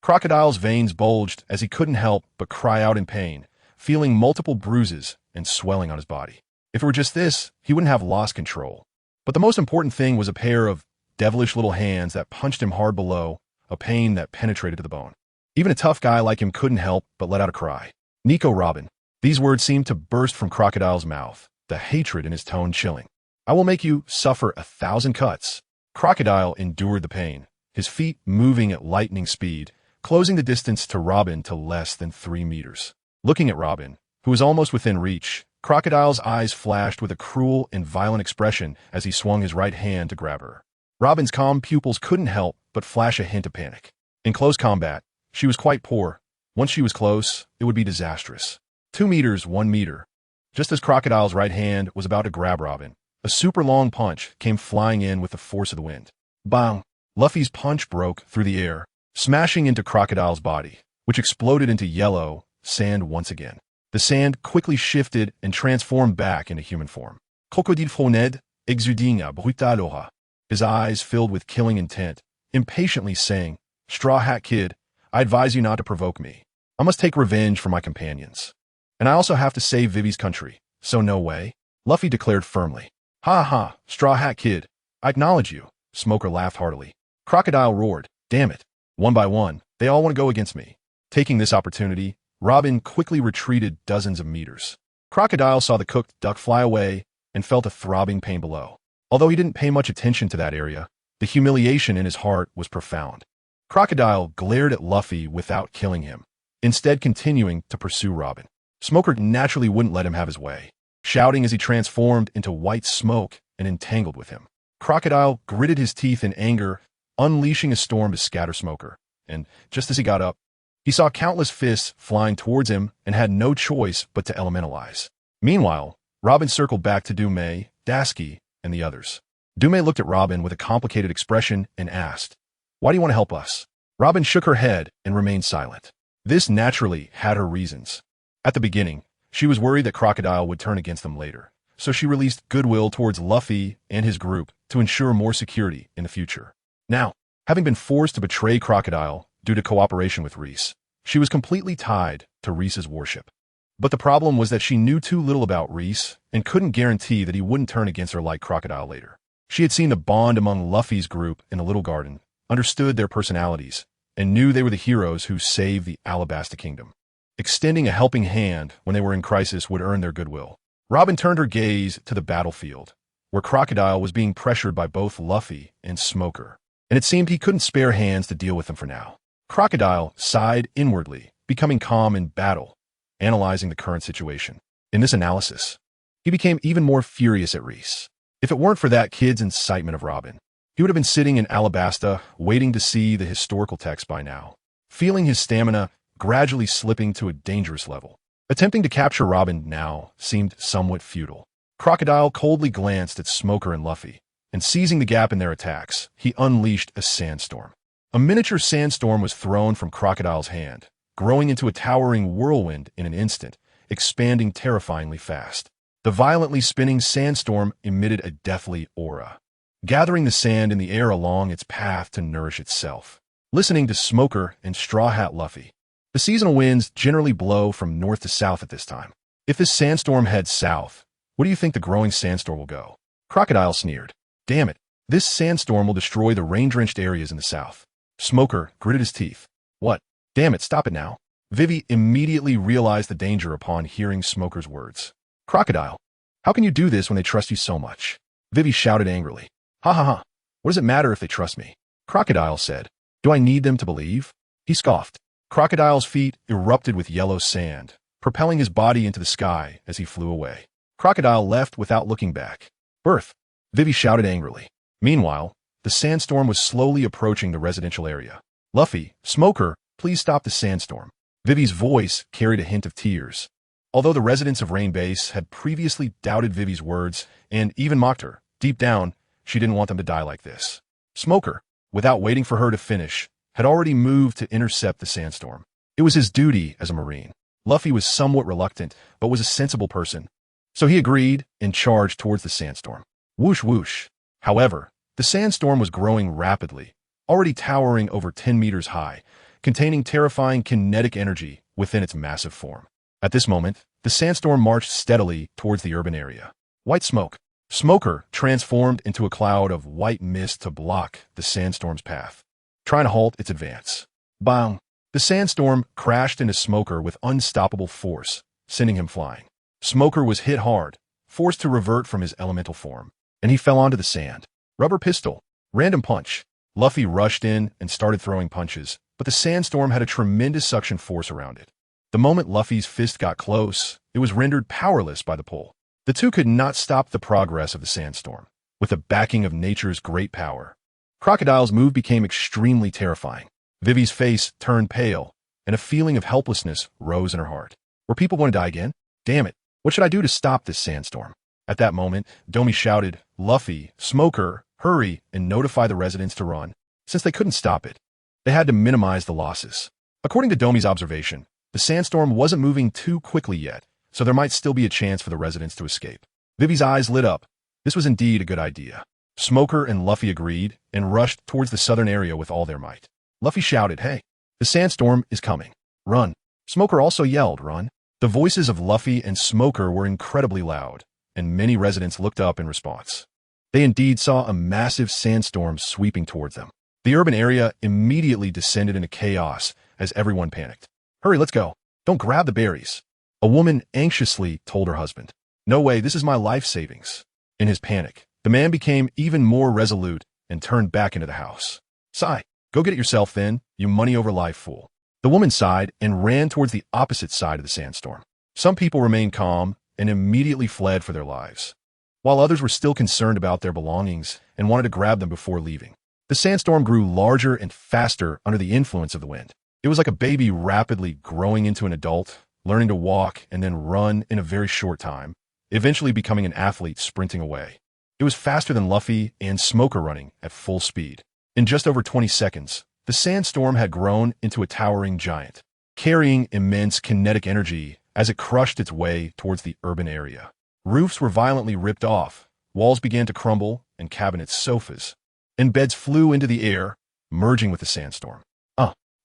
Crocodile's veins bulged as he couldn't help but cry out in pain, feeling multiple bruises and swelling on his body. If it were just this, he wouldn't have lost control. But the most important thing was a pair of devilish little hands that punched him hard below, a pain that penetrated to the bone. Even a tough guy like him couldn't help but let out a cry. "Nico Robin." These words seemed to burst from Crocodile's mouth, the hatred in his tone chilling. "I will make you suffer 1,000 cuts." Crocodile endured the pain, his feet moving at lightning speed, closing the distance to Robin to less than 3 meters. Looking at Robin, who was almost within reach, Crocodile's eyes flashed with a cruel and violent expression as he swung his right hand to grab her. Robin's calm pupils couldn't help but flash a hint of panic. In close combat, she was quite poor. Once she was close, it would be disastrous. 2 meters, 1 meter. Just as Crocodile's right hand was about to grab Robin, a super long punch came flying in with the force of the wind. Bang! Luffy's punch broke through the air, smashing into Crocodile's body, which exploded into yellow sand once again. The sand quickly shifted and transformed back into human form. Crocodile Foned, exuding a brutal aura. His eyes filled with killing intent, impatiently saying, "Straw Hat Kid, I advise you not to provoke me. I must take revenge for my companions. And I also have to save Vivi's country, so no way," Luffy declared firmly. "Ha ha, Straw Hat Kid, I acknowledge you," Smoker laughed heartily. Crocodile roared, "Damn it. One by one, they all want to go against me." Taking this opportunity, Robin quickly retreated dozens of meters. Crocodile saw the cooked duck fly away and felt a throbbing pain below. Although he didn't pay much attention to that area, the humiliation in his heart was profound. Crocodile glared at Luffy without killing him, instead continuing to pursue Robin. Smoker naturally wouldn't let him have his way, shouting as he transformed into white smoke and entangled with him. Crocodile gritted his teeth in anger, unleashing a storm to scatter Smoker, and just as he got up, he saw countless fists flying towards him and had no choice but to elementalize. Meanwhile, Robin circled back to Dumay, Dasky, and the others. Dumay looked at Robin with a complicated expression and asked, "Why do you want to help us?" Robin shook her head and remained silent. This naturally had her reasons. At the beginning, she was worried that Crocodile would turn against them later, so she released goodwill towards Luffy and his group to ensure more security in the future. Now, having been forced to betray Crocodile due to cooperation with Reese, she was completely tied to Reese's worship. But the problem was that she knew too little about Reese and couldn't guarantee that he wouldn't turn against her like Crocodile later. She had seen the bond among Luffy's group in the Little Garden, understood their personalities, and knew they were the heroes who saved the Alabasta Kingdom. Extending a helping hand when they were in crisis would earn their goodwill. Robin turned her gaze to the battlefield, where Crocodile was being pressured by both Luffy and Smoker, and it seemed he couldn't spare hands to deal with them for now. Crocodile sighed inwardly, becoming calm in battle, analyzing the current situation. In this analysis, he became even more furious at Reese. If it weren't for that kid's incitement of Robin, he would have been sitting in Alabasta, waiting to see the historical text by now, feeling his stamina gradually slipping to a dangerous level. Attempting to capture Robin now seemed somewhat futile. Crocodile coldly glanced at Smoker and Luffy, and seizing the gap in their attacks, he unleashed a sandstorm. A miniature sandstorm was thrown from Crocodile's hand, growing into a towering whirlwind in an instant, expanding terrifyingly fast. The violently spinning sandstorm emitted a deathly aura, gathering the sand in the air along its path to nourish itself. Listening to Smoker and Straw Hat Luffy, the seasonal winds generally blow from north to south at this time. If this sandstorm heads south, where do you think the growing sandstorm will go? Crocodile sneered. Damn it, this sandstorm will destroy the rain-drenched areas in the south. Smoker gritted his teeth. What? Damn it, stop it now. Vivi immediately realized the danger upon hearing Smoker's words. Crocodile, how can you do this when they trust you so much? Vivi shouted angrily. Ha ha ha, what does it matter if they trust me? Crocodile said. Do I need them to believe? He scoffed. Crocodile's feet erupted with yellow sand, propelling his body into the sky as he flew away. Crocodile left without looking back. Birth, Vivi shouted angrily. Meanwhile, the sandstorm was slowly approaching the residential area. Luffy, Smoker, please stop the sandstorm. Vivi's voice carried a hint of tears. Although the residents of Rain Base had previously doubted Vivi's words and even mocked her, deep down, she didn't want them to die like this. Smoker, without waiting for her to finish, had already moved to intercept the sandstorm. It was his duty as a Marine. Luffy was somewhat reluctant, but was a sensible person, so he agreed and charged towards the sandstorm. Whoosh whoosh. However, the sandstorm was growing rapidly, already towering over 10 meters high, containing terrifying kinetic energy within its massive form. At this moment, the sandstorm marched steadily towards the urban area. White smoke. Smoker transformed into a cloud of white mist to block the sandstorm's path, trying to halt its advance. Bang! The sandstorm crashed into Smoker with unstoppable force, sending him flying. Smoker was hit hard, forced to revert from his elemental form, and he fell onto the sand. Rubber pistol. Random punch. Luffy rushed in and started throwing punches, but the sandstorm had a tremendous suction force around it. The moment Luffy's fist got close, it was rendered powerless by the pull. The two could not stop the progress of the sandstorm, with the backing of nature's great power. Crocodile's move became extremely terrifying. Vivi's face turned pale, and a feeling of helplessness rose in her heart. Were people going to die again? Damn it, what should I do to stop this sandstorm? At that moment, Domi shouted, Luffy, Smoker, hurry and notify the residents to run. Since they couldn't stop it, they had to minimize the losses. According to Domi's observation, the sandstorm wasn't moving too quickly yet, so there might still be a chance for the residents to escape. Vivi's eyes lit up. This was indeed a good idea. Smoker and Luffy agreed and rushed towards the southern area with all their might. Luffy shouted, hey, the sandstorm is coming. Run. Smoker also yelled, run. The voices of Luffy and Smoker were incredibly loud, and many residents looked up in response. They indeed saw a massive sandstorm sweeping towards them. The urban area immediately descended into chaos as everyone panicked. Hurry, let's go. Don't grab the berries. A woman anxiously told her husband. No way, this is my life savings. In his panic, the man became even more resolute and turned back into the house. Sigh, go get it yourself then, you money over life fool. The woman sighed and ran towards the opposite side of the sandstorm. Some people remained calm and immediately fled for their lives, while others were still concerned about their belongings and wanted to grab them before leaving. The sandstorm grew larger and faster under the influence of the wind. It was like a baby rapidly growing into an adult, learning to walk and then run in a very short time, eventually becoming an athlete sprinting away. It was faster than Luffy and Smoker running at full speed. In just over 20 seconds, the sandstorm had grown into a towering giant, carrying immense kinetic energy as it crushed its way towards the urban area. Roofs were violently ripped off, walls began to crumble, and cabinets, sofas, and beds flew into the air, merging with the sandstorm.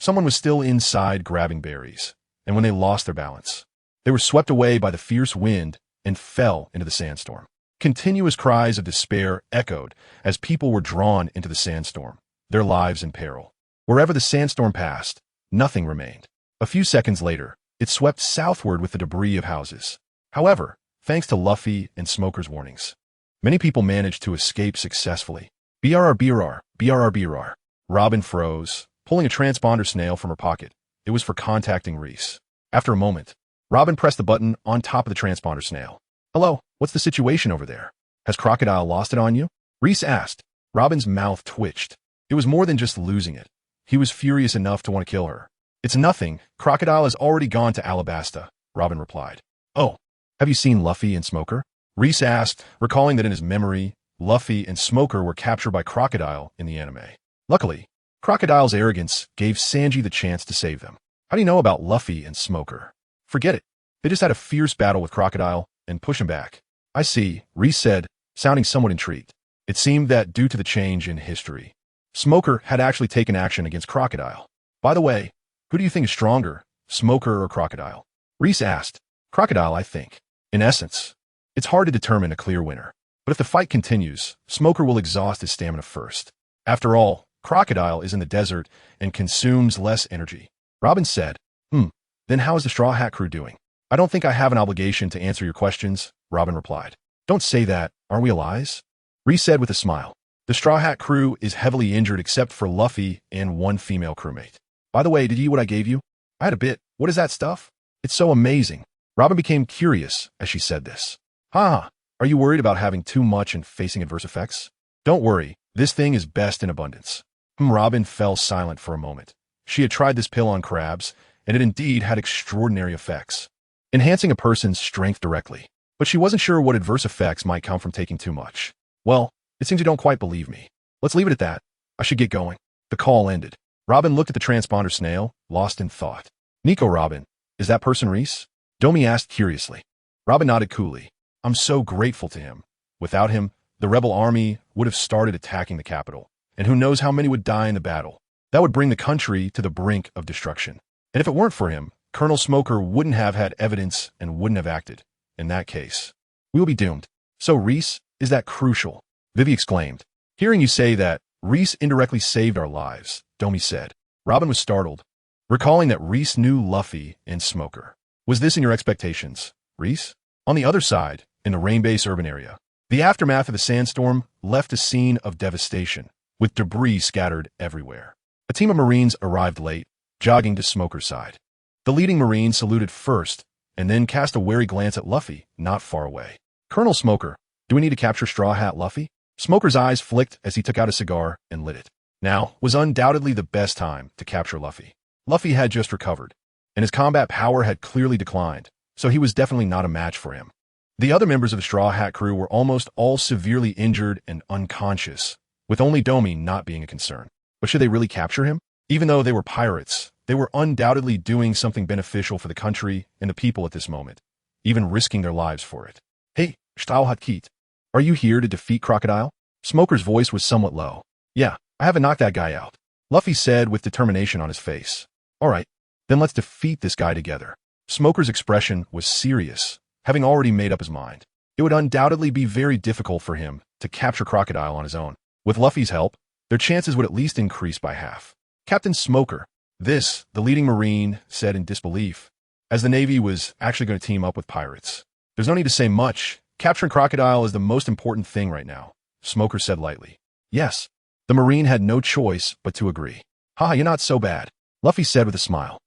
Someone was still inside grabbing berries, and when they lost their balance, they were swept away by the fierce wind and fell into the sandstorm. Continuous cries of despair echoed as people were drawn into the sandstorm, their lives in peril. Wherever the sandstorm passed, nothing remained. A few seconds later, it swept southward with the debris of houses. However, thanks to Luffy and Smoker's warnings, many people managed to escape successfully. BRR. Robin froze, pulling a transponder snail from her pocket. It was for contacting Reese. After a moment, Robin pressed the button on top of the transponder snail. Hello, what's the situation over there? Has Crocodile lost it on you? Reese asked. Robin's mouth twitched. It was more than just losing it. He was furious enough to want to kill her. It's nothing. Crocodile has already gone to Alabasta. Robin replied. Oh, have you seen Luffy and Smoker? Reese asked, recalling that in his memory, Luffy and Smoker were captured by Crocodile in the anime. Luckily, Crocodile's arrogance gave Sanji the chance to save them. How do you know about Luffy and Smoker? Forget it. They just had a fierce battle with Crocodile and pushed him back. I see, Reese said, sounding somewhat intrigued. It seemed that due to the change in history, Smoker had actually taken action against Crocodile. By the way, who do you think is stronger, Smoker or Crocodile? Reese asked. Crocodile, I think. In essence, it's hard to determine a clear winner. But if the fight continues, Smoker will exhaust his stamina first. After all, Crocodile is in the desert and consumes less energy. Robin said, then how is the Straw Hat crew doing? I don't think I have an obligation to answer your questions, Robin replied. Don't say that, aren't we allies? Reese said with a smile. The Straw Hat crew is heavily injured except for Luffy and one female crewmate. By the way, did you eat what I gave you? I had a bit. What is that stuff? It's so amazing. Robin became curious as she said this. Are you worried about having too much and facing adverse effects? Don't worry, this thing is best in abundance. Robin fell silent for a moment. She had tried this pill on crabs, and it indeed had extraordinary effects, enhancing a person's strength directly. But she wasn't sure what adverse effects might come from taking too much. Well, it seems you don't quite believe me. Let's leave it at that. I should get going. The call ended. Robin looked at the transponder snail, lost in thought. Nico, Robin, is that person Reese? Domi asked curiously. Robin nodded coolly. I'm so grateful to him. Without him, the rebel army would have started attacking the capital, and who knows how many would die in the battle. That would bring the country to the brink of destruction. And if it weren't for him, Colonel Smoker wouldn't have had evidence and wouldn't have acted. In that case, we will be doomed. So Reese, is that crucial? Vivi exclaimed. Hearing you say that, Reese indirectly saved our lives, Domi said. Robin was startled, recalling that Reese knew Luffy and Smoker. Was this in your expectations, Reese? On the other side, in the Rainbase urban area, the aftermath of the sandstorm left a scene of devastation, with debris scattered everywhere. A team of Marines arrived late, jogging to Smoker's side. The leading Marine saluted first, and then cast a wary glance at Luffy, not far away. Colonel Smoker, do we need to capture Straw Hat Luffy? Smoker's eyes flicked as he took out a cigar and lit it. Now was undoubtedly the best time to capture Luffy. Luffy had just recovered, and his combat power had clearly declined, so he was definitely not a match for him. The other members of the Straw Hat crew were almost all severely injured and unconscious, with only Domi not being a concern. But should they really capture him? Even though they were pirates, they were undoubtedly doing something beneficial for the country and the people at this moment, even risking their lives for it. Hey, Stahlhatkit, are you here to defeat Crocodile? Smoker's voice was somewhat low. Yeah, I haven't knocked that guy out, Luffy said with determination on his face. All right, then let's defeat this guy together. Smoker's expression was serious, having already made up his mind. It would undoubtedly be very difficult for him to capture Crocodile on his own. With Luffy's help, their chances would at least increase by half. Captain Smoker, this, the leading Marine, said in disbelief, as the Navy was actually going to team up with pirates. There's no need to say much. Capturing Crocodile is the most important thing right now, Smoker said lightly. Yes, the Marine had no choice but to agree. You're not so bad, Luffy said with a smile.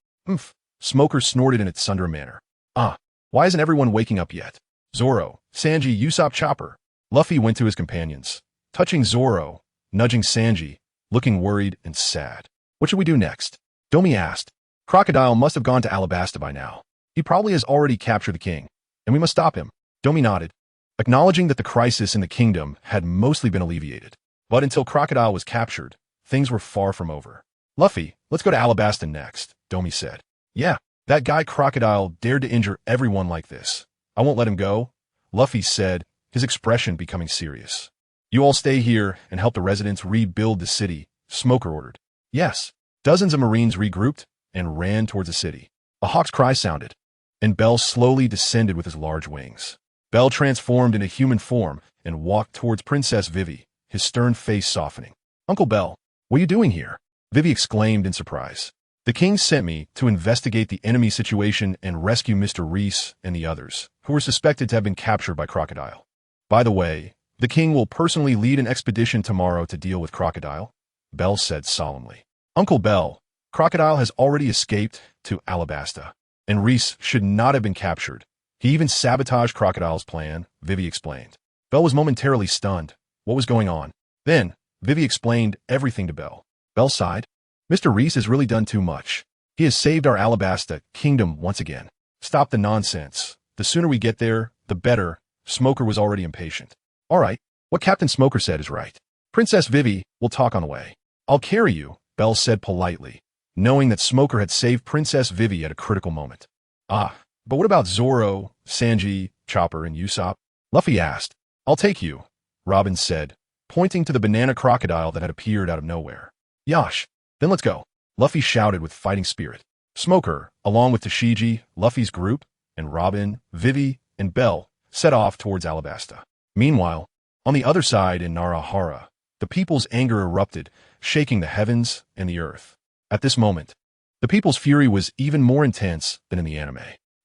Smoker snorted in its Sundra manner. Why isn't everyone waking up yet? Zoro, Sanji, Usopp, Chopper. Luffy went to his companions, touching Zoro, nudging Sanji, looking worried and sad. What should we do next? Domi asked. Crocodile must have gone to Alabasta by now. He probably has already captured the king, and we must stop him. Domi nodded, acknowledging that the crisis in the kingdom had mostly been alleviated. But until Crocodile was captured, things were far from over. Luffy, let's go to Alabasta next, Domi said. Yeah, that guy Crocodile dared to injure everyone like this. I won't let him go, Luffy said, his expression becoming serious. You all stay here and help the residents rebuild the city, Smoker ordered. Yes. Dozens of Marines regrouped and ran towards the city. A hawk's cry sounded, and Bell slowly descended with his large wings. Bell transformed into human form and walked towards Princess Vivi, his stern face softening. Uncle Bell, what are you doing here? Vivi exclaimed in surprise. The king sent me to investigate the enemy situation and rescue Mr. Reese and the others, who were suspected to have been captured by Crocodile. By the way, the king will personally lead an expedition tomorrow to deal with Crocodile, Bell said solemnly. Uncle Bell, Crocodile has already escaped to Alabasta, and Reese should not have been captured. He even sabotaged Crocodile's plan, Vivi explained. Bell was momentarily stunned. What was going on? Then, Vivi explained everything to Bell. Bell sighed. Mr. Reese has really done too much. He has saved our Alabasta kingdom once again. Stop the nonsense. The sooner we get there, the better. Smoker was already impatient. All right, what Captain Smoker said is right. Princess Vivi, we'll talk on the way. I'll carry you, Belle said politely, knowing that Smoker had saved Princess Vivi at a critical moment. Ah, but what about Zoro, Sanji, Chopper, and Usopp? Luffy asked. I'll take you, Robin said, pointing to the banana crocodile that had appeared out of nowhere. Yosh, then let's go, Luffy shouted with fighting spirit. Smoker, along with Tashigi, Luffy's group, and Robin, Vivi, and Belle, set off towards Alabasta. Meanwhile, on the other side in Narahara, the people's anger erupted, shaking the heavens and the earth. At this moment, the people's fury was even more intense than in the anime.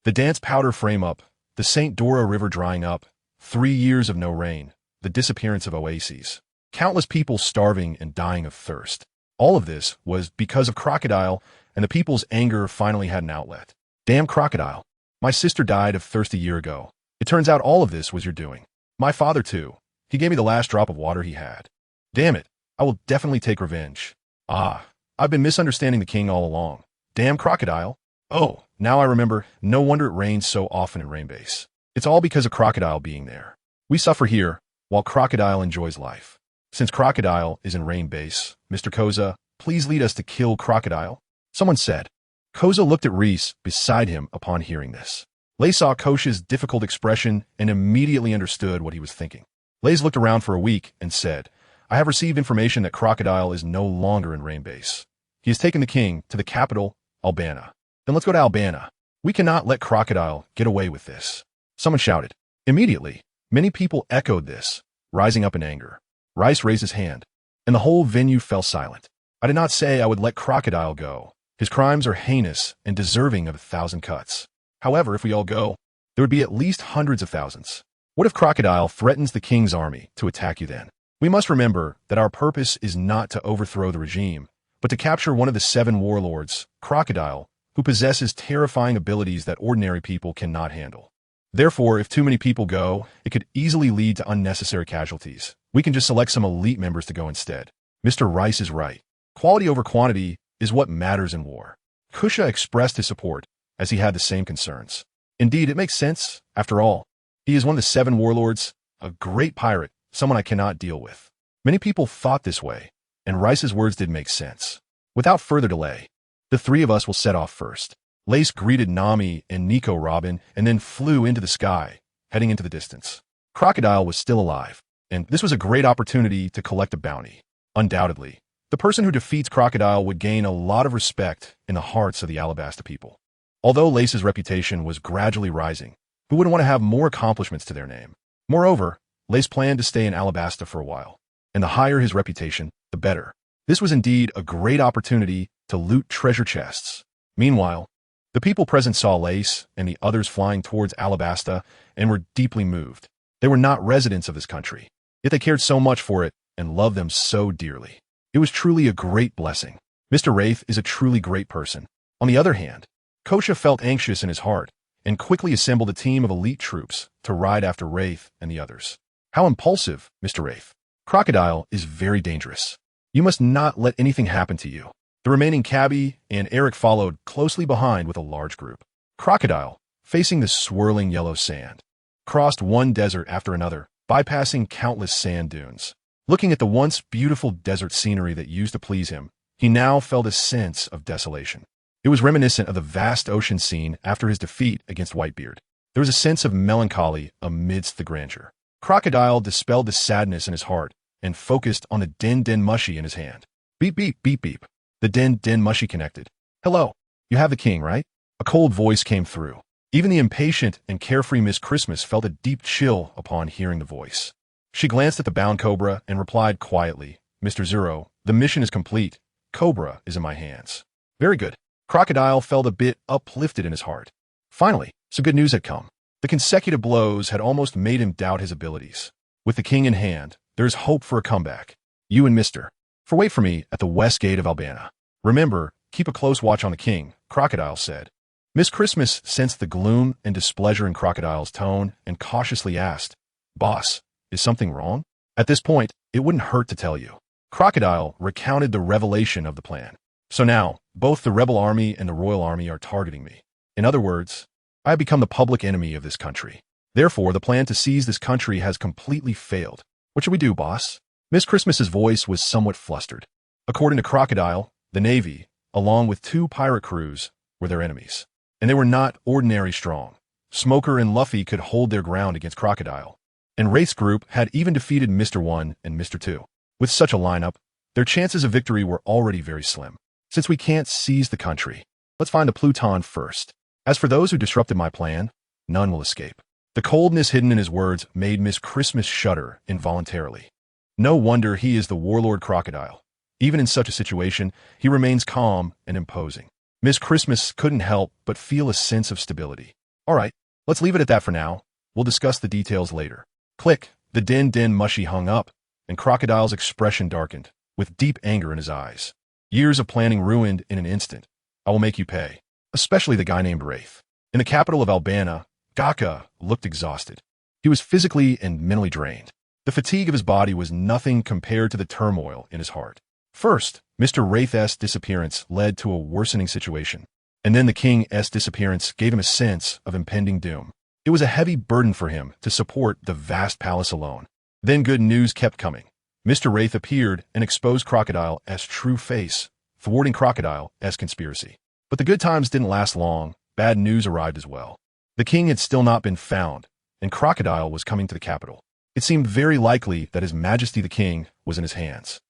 The dance powder frame-up, the St. Dora River drying up, 3 years of no rain, the disappearance of oases, countless people starving and dying of thirst. All of this was because of Crocodile, and the people's anger finally had an outlet. Damn Crocodile. My sister died of thirst a year ago. It turns out all of this was your doing. My father, too. He gave me the last drop of water he had. Damn it. I will definitely take revenge. Ah, I've been misunderstanding the king all along. Damn Crocodile. Oh, now I remember. No wonder it rains so often in Rainbase. It's all because of Crocodile being there. We suffer here, while Crocodile enjoys life. Since Crocodile is in Rainbase, Mr. Koza, please lead us to kill Crocodile, someone said. Koza looked at Reese beside him upon hearing this. Lay saw Kosha's difficult expression and immediately understood what he was thinking. Lays looked around for a week and said, I have received information that Crocodile is no longer in Rainbase. He has taken the king to the capital, Albana. Then let's go to Albana. We cannot let Crocodile get away with this. Someone shouted. Immediately, many people echoed this, rising up in anger. Rice raised his hand, and the whole venue fell silent. I did not say I would let Crocodile go. His crimes are heinous and deserving of 1,000 cuts. However, if we all go, there would be at least hundreds of thousands. What if Crocodile threatens the king's army to attack you then? We must remember that our purpose is not to overthrow the regime, but to capture one of the 7 warlords, Crocodile, who possesses terrifying abilities that ordinary people cannot handle. Therefore, if too many people go, it could easily lead to unnecessary casualties. We can just select some elite members to go instead. Mr. Rice is right. Quality over quantity is what matters in war. Kusha expressed his support, as he had the same concerns. Indeed, it makes sense. After all, he is one of the 7 warlords, a great pirate, someone I cannot deal with. Many people thought this way, and Rice's words did make sense. Without further delay, the 3 of us will set off first. Lace greeted Nami and Nico Robin and then flew into the sky, heading into the distance. Crocodile was still alive, and this was a great opportunity to collect a bounty. Undoubtedly, the person who defeats Crocodile would gain a lot of respect in the hearts of the Alabasta people. Although Lace's reputation was gradually rising, who wouldn't want to have more accomplishments to their name? Moreover, Lace planned to stay in Alabasta for a while, and the higher his reputation, the better. This was indeed a great opportunity to loot treasure chests. Meanwhile, the people present saw Lace and the others flying towards Alabasta and were deeply moved. They were not residents of this country, yet they cared so much for it and loved them so dearly. It was truly a great blessing. Mr. Raith is a truly great person. On the other hand, Kosha felt anxious in his heart and quickly assembled a team of elite troops to ride after Raith and the others. How impulsive, Mr. Raith. Crocodile is very dangerous. You must not let anything happen to you. The remaining cabbie and Eric followed closely behind with a large group. Crocodile, facing the swirling yellow sand, crossed one desert after another, bypassing countless sand dunes. Looking at the once beautiful desert scenery that used to please him, he now felt a sense of desolation. It was reminiscent of the vast ocean scene after his defeat against Whitebeard. There was a sense of melancholy amidst the grandeur. Crocodile dispelled the sadness in his heart and focused on the Den Den Mushi in his hand. Beep, beep, beep, beep. The Den Den Mushi connected. Hello, you have the king, right? A cold voice came through. Even the impatient and carefree Miss Christmas felt a deep chill upon hearing the voice. She glanced at the bound Cobra and replied quietly, Mr. Zero, the mission is complete. Cobra is in my hands. Very good. Crocodile felt a bit uplifted in his heart. Finally, some good news had come. The consecutive blows had almost made him doubt his abilities. With the king in hand, there is hope for a comeback. You and Mr. For wait for me at the west gate of Albana. Remember, keep a close watch on the king, Crocodile said. Miss Christmas sensed the gloom and displeasure in Crocodile's tone and cautiously asked, Boss, is something wrong? At this point, it wouldn't hurt to tell you. Crocodile recounted the revelation of the plan. So now, both the rebel army and the royal army are targeting me. In other words, I have become the public enemy of this country. Therefore, the plan to seize this country has completely failed. What should we do, boss? Miss Christmas's voice was somewhat flustered. According to Crocodile, the Navy, along with 2 pirate crews, were their enemies. And they were not ordinary strong. Smoker and Luffy could hold their ground against Crocodile. And Raith's group had even defeated Mr. 1 and Mr. 2. With such a lineup, their chances of victory were already very slim. Since we can't seize the country, let's find a Pluton first. As for those who disrupted my plan, none will escape. The coldness hidden in his words made Miss Christmas shudder involuntarily. No wonder he is the warlord Crocodile. Even in such a situation, he remains calm and imposing. Miss Christmas couldn't help but feel a sense of stability. All right, let's leave it at that for now. We'll discuss the details later. Click, the Den Mushi hung up, and Crocodile's expression darkened, with deep anger in his eyes. Years of planning ruined in an instant. I will make you pay. Especially the guy named Raith. In the capital of Albania, Gaka looked exhausted. He was physically and mentally drained. The fatigue of his body was nothing compared to the turmoil in his heart. First, Mr. Raith's disappearance led to a worsening situation, and then the King's disappearance gave him a sense of impending doom. It was a heavy burden for him to support the vast palace alone. Then good news kept coming. Mr. Raith appeared and exposed Crocodile's true face, thwarting Crocodile's conspiracy. But the good times didn't last long. Bad news arrived as well. The king had still not been found, and Crocodile was coming to the capital. It seemed very likely that His Majesty the King was in his hands.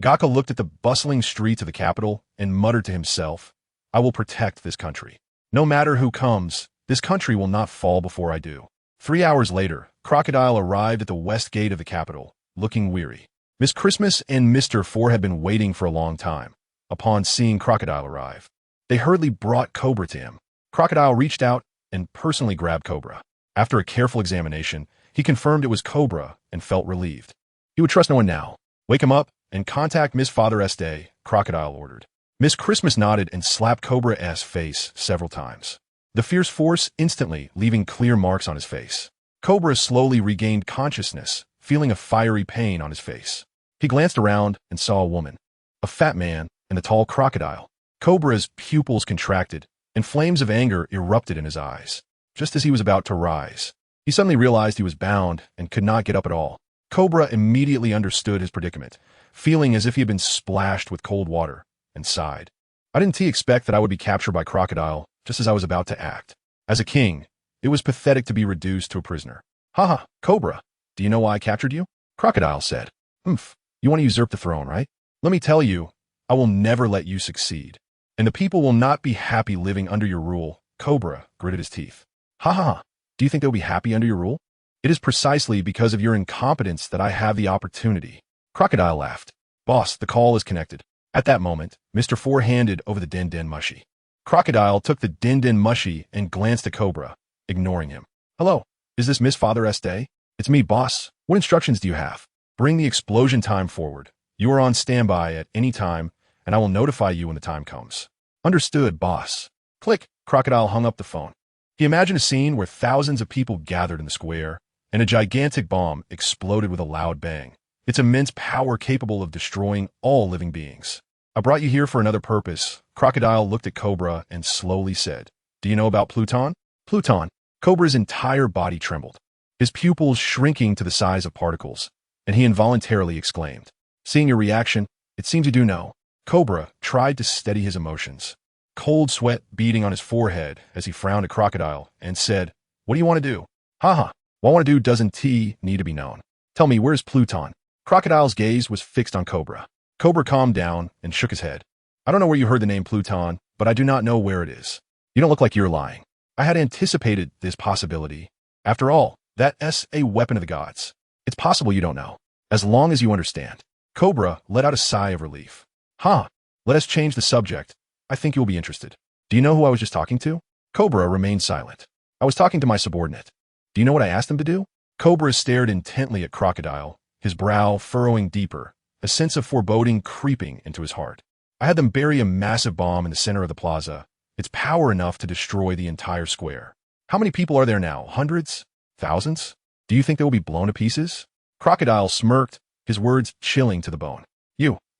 Gaka looked at the bustling streets of the capital and muttered to himself, I will protect this country. No matter who comes, this country will not fall before I do. 3 hours later, Crocodile arrived at the west gate of the capital, looking weary. Miss Christmas and Mr. 4 had been waiting for a long time. Upon seeing Crocodile arrive, they hurriedly brought Cobra to him. Crocodile reached out and personally grabbed Cobra. After a careful examination, he confirmed it was Cobra and felt relieved. He would trust no one now. Wake him up and contact Miss Father Este, Crocodile ordered. Miss Christmas nodded and slapped Cobra's face several times. The fierce force instantly leaving clear marks on his face. Cobra slowly regained consciousness, feeling a fiery pain on his face. He glanced around and saw a woman, a fat man, and a tall crocodile. Cobra's pupils contracted, and flames of anger erupted in his eyes. Just as he was about to rise, he suddenly realized he was bound and could not get up at all. Cobra immediately understood his predicament, feeling as if he had been splashed with cold water, and sighed. I didn't expect that I would be captured by Crocodile just as I was about to act. As a king, it was pathetic to be reduced to a prisoner. Haha, Cobra, do you know why I captured you? Crocodile said. You want to usurp the throne, right? Let me tell you, I will never let you succeed. And the people will not be happy living under your rule. Cobra gritted his teeth. Ha, do you think they'll be happy under your rule? It is precisely because of your incompetence that I have the opportunity. Crocodile laughed. Boss, the call is connected. At that moment, Mr. 4 handed over the Den Mushi. Crocodile took the Den Mushi and glanced at Cobra, ignoring him. Hello, is this Miss Father Este? It's me, boss. What instructions do you have? Bring the explosion time forward. You are on standby at any time, and I will notify you when the time comes. Understood, boss. Click. Crocodile hung up the phone. He imagined a scene where thousands of people gathered in the square, and a gigantic bomb exploded with a loud bang. Its immense power capable of destroying all living beings. I brought you here for another purpose. Crocodile looked at Cobra and slowly said, Do you know about Pluton? Pluton. Cobra's entire body trembled, his pupils shrinking to the size of particles, and he involuntarily exclaimed. Seeing your reaction, it seems you do know. Cobra tried to steady his emotions, cold sweat beading on his forehead as he frowned at Crocodile and said, What do you want to do? Haha, what I want to do doesn't need to be known. Tell me, where's Pluton? Crocodile's gaze was fixed on Cobra. Cobra calmed down and shook his head. I don't know where you heard the name Pluton, but I do not know where it is. You don't look like you're lying. I had anticipated this possibility. After all, that's a weapon of the gods. It's possible you don't know, as long as you understand. Cobra let out a sigh of relief. Let us change the subject. I think you'll be interested. Do you know who I was just talking to? Cobra remained silent. I was talking to my subordinate. Do you know what I asked him to do? Cobra stared intently at Crocodile, his brow furrowing deeper, a sense of foreboding creeping into his heart. I had them bury a massive bomb in the center of the plaza, its power enough to destroy the entire square. How many people are there now? Hundreds? Thousands? Do you think they will be blown to pieces? Crocodile smirked, his words chilling to the bone.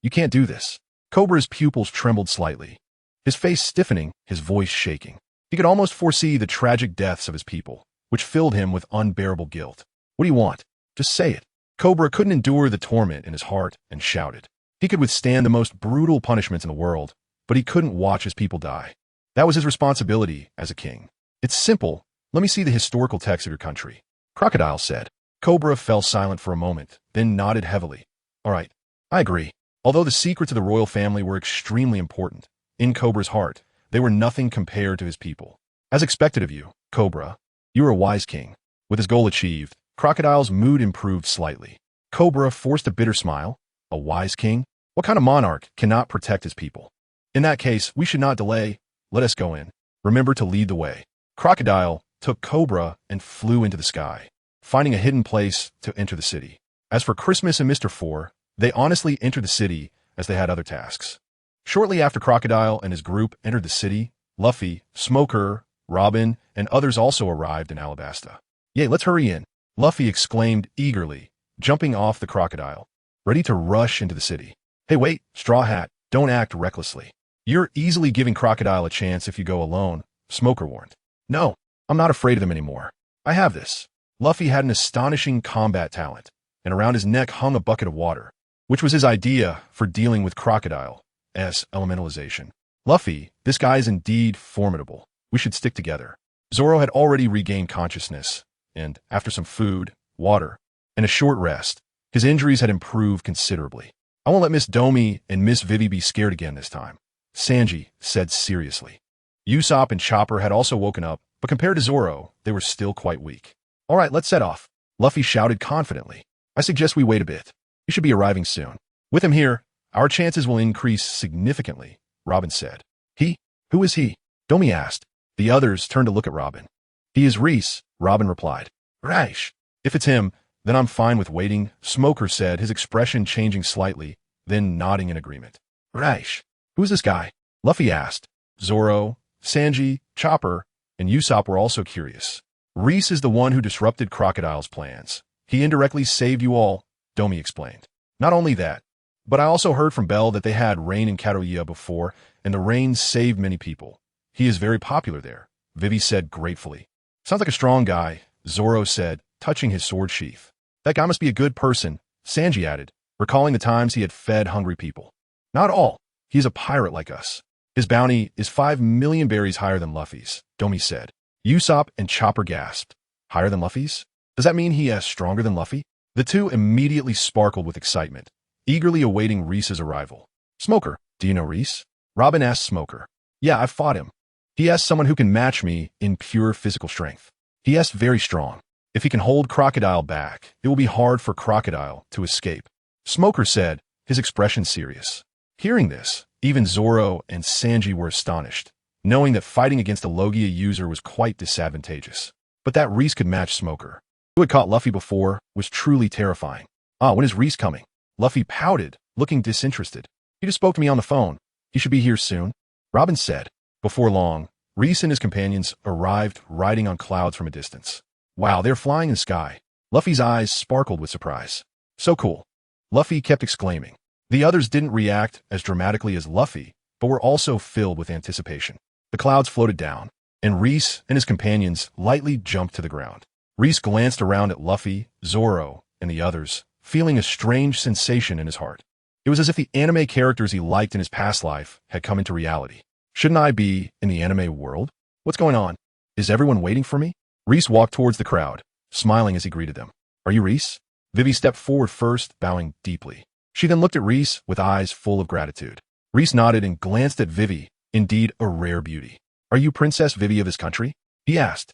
You can't do this. Cobra's pupils trembled slightly, his face stiffening, his voice shaking. He could almost foresee the tragic deaths of his people, which filled him with unbearable guilt. What do you want? Just say it. Cobra couldn't endure the torment in his heart and shouted. He could withstand the most brutal punishments in the world, but he couldn't watch his people die. That was his responsibility as a king. It's simple. Let me see the historical text of your country. Crocodile said. Cobra fell silent for a moment, then nodded heavily. All right, I agree. Although the secrets of the royal family were extremely important, in Cobra's heart, they were nothing compared to his people. As expected of you, Cobra, you were a wise king. With his goal achieved, Crocodile's mood improved slightly. Cobra forced a bitter smile. A wise king? What kind of monarch cannot protect his people? In that case, we should not delay. Let us go in. Remember to lead the way. Crocodile took Cobra and flew into the sky, finding a hidden place to enter the city. As for Christmas and Mr. Four, they honestly entered the city as they had other tasks. Shortly after Crocodile and his group entered the city, Luffy, Smoker, Robin, and others also arrived in Alabasta. Yay, let's hurry in, Luffy exclaimed eagerly, jumping off the crocodile, ready to rush into the city. Hey wait, Straw Hat, don't act recklessly. You're easily giving Crocodile a chance if you go alone, Smoker warned. No, I'm not afraid of them anymore. I have this. Luffy had an astonishing combat talent, and around his neck hung a bucket of water, which was his idea for dealing with Crocodile's elementalization. Luffy, this guy is indeed formidable. We should stick together. Zoro had already regained consciousness, and after some food, water, and a short rest, his injuries had improved considerably. I won't let Miss Domi and Miss Vivi be scared again this time, Sanji said seriously. Usopp and Chopper had also woken up, but compared to Zoro, they were still quite weak. All right, let's set off, Luffy shouted confidently. I suggest we wait a bit. He should be arriving soon. With him here, our chances will increase significantly, Robin said. He? Who is he? Domi asked. The others turned to look at Robin. He is Reese, Robin replied. Raith. If it's him, then I'm fine with waiting, Smoker said, his expression changing slightly, then nodding in agreement. Raith. Who's this guy? Luffy asked. Zoro, Sanji, Chopper, and Usopp were also curious. Reese is the one who disrupted Crocodile's plans. He indirectly saved you all, Domi explained. Not only that, but I also heard from Bell that they had rain in Kadoya before, and the rain saved many people. He is very popular there, Vivi said gratefully. Sounds like a strong guy, Zoro said, touching his sword sheath. That guy must be a good person, Sanji added, recalling the times he had fed hungry people. Not all. He is a pirate like us. His bounty is 5 million berries higher than Luffy's, Domi said. Usopp and Chopper gasped. Higher than Luffy's? Does that mean he is stronger than Luffy? The two immediately sparkled with excitement, eagerly awaiting Reese's arrival. Smoker, do you know Reese? Robin asked Smoker. Yeah, I've fought him. He has someone who can match me in pure physical strength. He is very strong. If he can hold Crocodile back, it will be hard for Crocodile to escape. Smoker said, his expression serious. Hearing this, even Zoro and Sanji were astonished, knowing that fighting against a Logia user was quite disadvantageous. But that Reese could match Smoker, who had caught Luffy before, was truly terrifying. When is Reese coming? Luffy pouted, looking disinterested. He just spoke to me on the phone. He should be here soon, Robin said. Before long, Reese and his companions arrived riding on clouds from a distance. Wow, they're flying in the sky. Luffy's eyes sparkled with surprise. So cool. Luffy kept exclaiming. The others didn't react as dramatically as Luffy, but were also filled with anticipation. The clouds floated down, and Reese and his companions lightly jumped to the ground. Reese glanced around at Luffy, Zoro, and the others, feeling a strange sensation in his heart. It was as if the anime characters he liked in his past life had come into reality. Shouldn't I be in the anime world? What's going on? Is everyone waiting for me? Reese walked towards the crowd, smiling as he greeted them. Are you Reese? Vivi stepped forward first, bowing deeply. She then looked at Reese with eyes full of gratitude. Reese nodded and glanced at Vivi, indeed a rare beauty. Are you Princess Vivi of this country? He asked.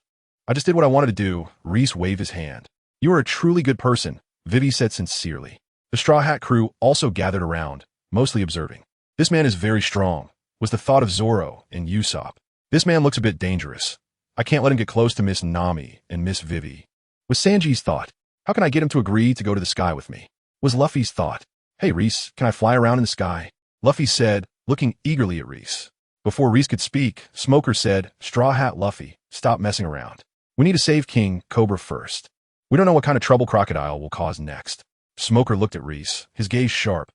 I just did what I wanted to do, Reese waved his hand. You are a truly good person, Vivi said sincerely. The Straw Hat crew also gathered around, mostly observing. This man is very strong, was the thought of Zoro and Usopp. This man looks a bit dangerous. I can't let him get close to Miss Nami and Miss Vivi. Was Sanji's thought. How can I get him to agree to go to the sky with me? Was Luffy's thought. Hey Reese, can I fly around in the sky? Luffy said, looking eagerly at Reese. Before Reese could speak, Smoker said, Straw Hat Luffy, stop messing around. We need to save King Cobra first. We don't know what kind of trouble Crocodile will cause next. Smoker looked at Reese, his gaze sharp.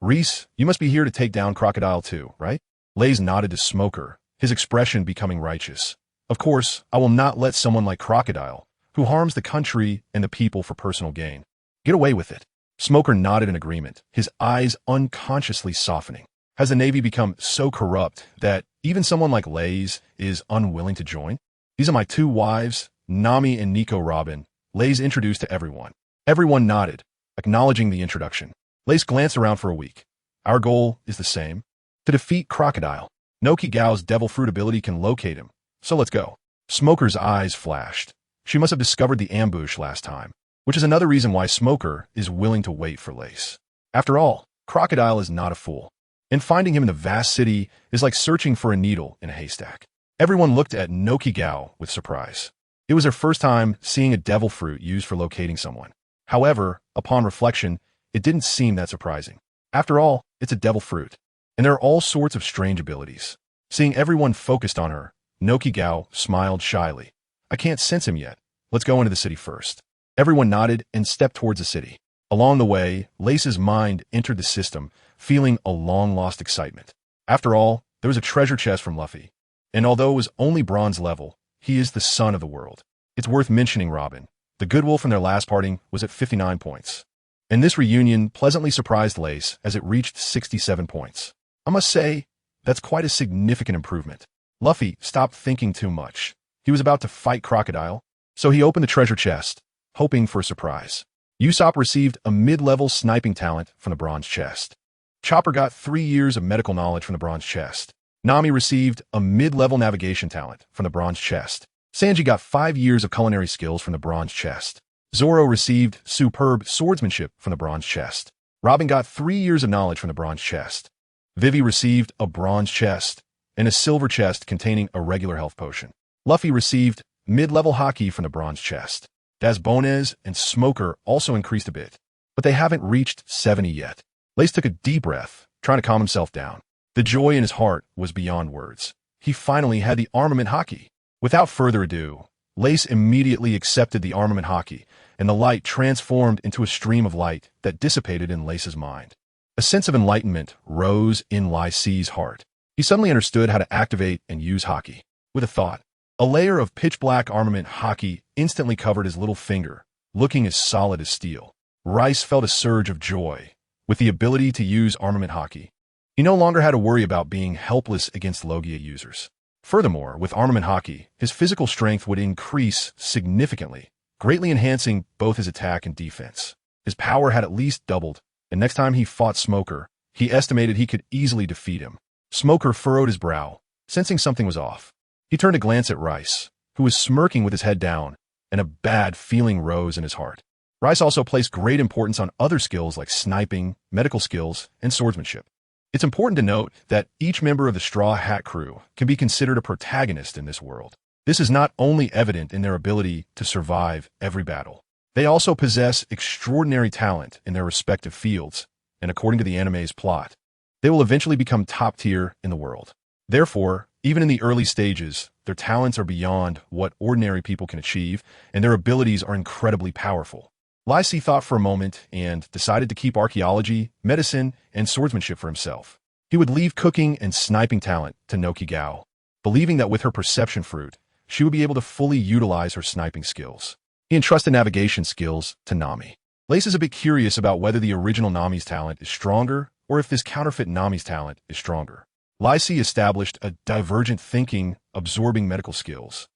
Reese, you must be here to take down Crocodile too, right? Lays nodded to Smoker, his expression becoming righteous. Of course, I will not let someone like Crocodile, who harms the country and the people for personal gain, get away with it. Smoker nodded in agreement, his eyes unconsciously softening. Has the Navy become so corrupt that even someone like Lays is unwilling to join? These are my two wives, Nami and Nico Robin. Lays introduced to everyone. Everyone nodded, acknowledging the introduction. Lays glanced around for a week. Our goal is the same. To defeat Crocodile. Noki Gao's devil fruit ability can locate him. So let's go. Smoker's eyes flashed. She must have discovered the ambush last time, which is another reason why Smoker is willing to wait for Lace. After all, Crocodile is not a fool, and finding him in the vast city is like searching for a needle in a haystack. Everyone looked at Noki Gao with surprise. It was their first time seeing a devil fruit used for locating someone. However, upon reflection, it didn't seem that surprising. After all, it's a devil fruit, and there are all sorts of strange abilities. Seeing everyone focused on her, Noki Gao smiled shyly. I can't sense him yet. Let's go into the city first. Everyone nodded and stepped towards the city. Along the way, Lace's mind entered the system, feeling a long-lost excitement. After all, there was a treasure chest from Luffy, and although it was only bronze level, he is the son of the world. It's worth mentioning Robin. The goodwill from their last parting was at 59 points. And this reunion pleasantly surprised Lace as it reached 67 points. I must say, that's quite a significant improvement. Luffy stopped thinking too much. He was about to fight Crocodile, so he opened the treasure chest, hoping for a surprise. Usopp received a mid-level sniping talent from the bronze chest. Chopper got 3 years of medical knowledge from the bronze chest. Nami received a mid-level navigation talent from the bronze chest. Sanji got 5 years of culinary skills from the bronze chest. Zoro received superb swordsmanship from the bronze chest. Robin got 3 years of knowledge from the bronze chest. Vivi received a bronze chest and a silver chest containing a regular health potion. Luffy received mid-level Haki from the bronze chest. Dazbones and Smoker also increased a bit, but they haven't reached 70 yet. Lace took a deep breath, trying to calm himself down. The joy in his heart was beyond words. He finally had the Armament Haki. Without further ado, Lace immediately accepted the Armament Haki, and the light transformed into a stream of light that dissipated in Lace's mind. A sense of enlightenment rose in Lace's heart. He suddenly understood how to activate and use Haki. With a thought, a layer of pitch-black Armament Haki instantly covered his little finger, looking as solid as steel. Rice felt a surge of joy. With the ability to use Armament Haki, he no longer had to worry about being helpless against Logia users. Furthermore, with Armament Haki, his physical strength would increase significantly, greatly enhancing both his attack and defense. His power had at least doubled, and next time he fought Smoker, he estimated he could easily defeat him. Smoker furrowed his brow, sensing something was off. He turned to glance at Rice, who was smirking with his head down, and a bad feeling rose in his heart. Rice also placed great importance on other skills like sniping, medical skills, and swordsmanship. It's important to note that each member of the Straw Hat crew can be considered a protagonist in this world. This is not only evident in their ability to survive every battle. They also possess extraordinary talent in their respective fields, and according to the anime's plot, they will eventually become top tier in the world. Therefore, even in the early stages, their talents are beyond what ordinary people can achieve, and their abilities are incredibly powerful. Lysy thought for a moment and decided to keep archaeology, medicine, and swordsmanship for himself. He would leave cooking and sniping talent to Noki Gao, believing that with her perception fruit, she would be able to fully utilize her sniping skills. He entrusted navigation skills to Nami. Lace is a bit curious about whether the original Nami's talent is stronger or if this counterfeit Nami's talent is stronger. Lysy established a divergent thinking, absorbing medical skills,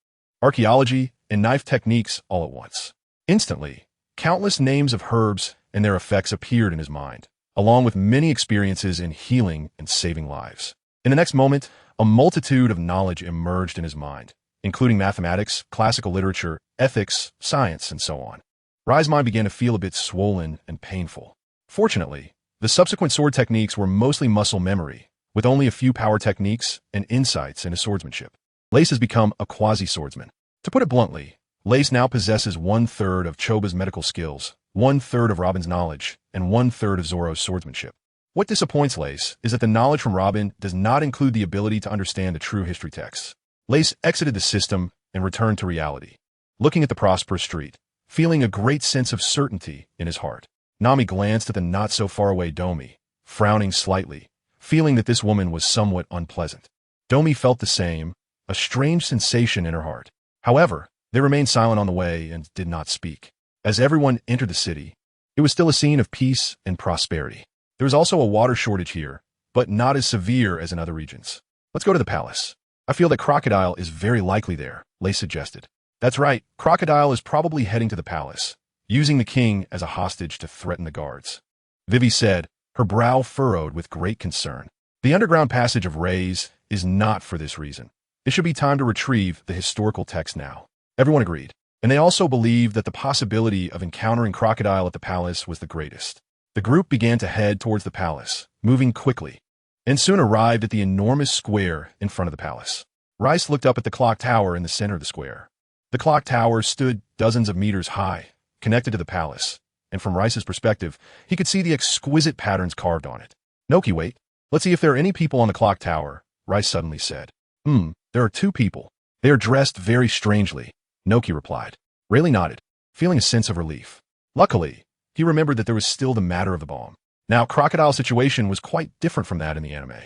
archaeology, and knife techniques all at once. Instantly, countless names of herbs and their effects appeared in his mind, along with many experiences in healing and saving lives. In the next moment, a multitude of knowledge emerged in his mind, including mathematics, classical literature, ethics, science, and so on. Rai's mind began to feel a bit swollen and painful. Fortunately, the subsequent sword techniques were mostly muscle memory, with only a few power techniques and insights in his swordsmanship. Lace has become a quasi-swordsman. To put it bluntly, Lace now possesses 1/3 of Choba's medical skills, 1/3 of Robin's knowledge, and 1/3 of Zoro's swordsmanship. What disappoints Lace is that the knowledge from Robin does not include the ability to understand the true history texts. Lace exited the system and returned to reality, looking at the prosperous street, feeling a great sense of certainty in his heart. Nami glanced at the not-so-far-away Domi, frowning slightly, feeling that this woman was somewhat unpleasant. Domi felt the same, a strange sensation in her heart. However, they remained silent on the way and did not speak. As everyone entered the city, it was still a scene of peace and prosperity. There was also a water shortage here, but not as severe as in other regions. Let's go to the palace. I feel that Crocodile is very likely there, Lace suggested. That's right, Crocodile is probably heading to the palace, using the king as a hostage to threaten the guards. Vivi said, her brow furrowed with great concern. The underground passage of Raith is not for this reason. It should be time to retrieve the historical text now. Everyone agreed, and they also believed that the possibility of encountering Crocodile at the palace was the greatest. The group began to head towards the palace, moving quickly, and soon arrived at the enormous square in front of the palace. Raith looked up at the clock tower in the center of the square. The clock tower stood dozens of meters high, connected to the palace, and from Raith's perspective, he could see the exquisite patterns carved on it. Noki, wait. Let's see if there are any people on the clock tower, Raith suddenly said. There are 2 people. They are dressed very strangely, Noki replied. Rayleigh nodded, feeling a sense of relief. Luckily, he remembered that there was still the matter of the bomb. Now, Crocodile's situation was quite different from that in the anime.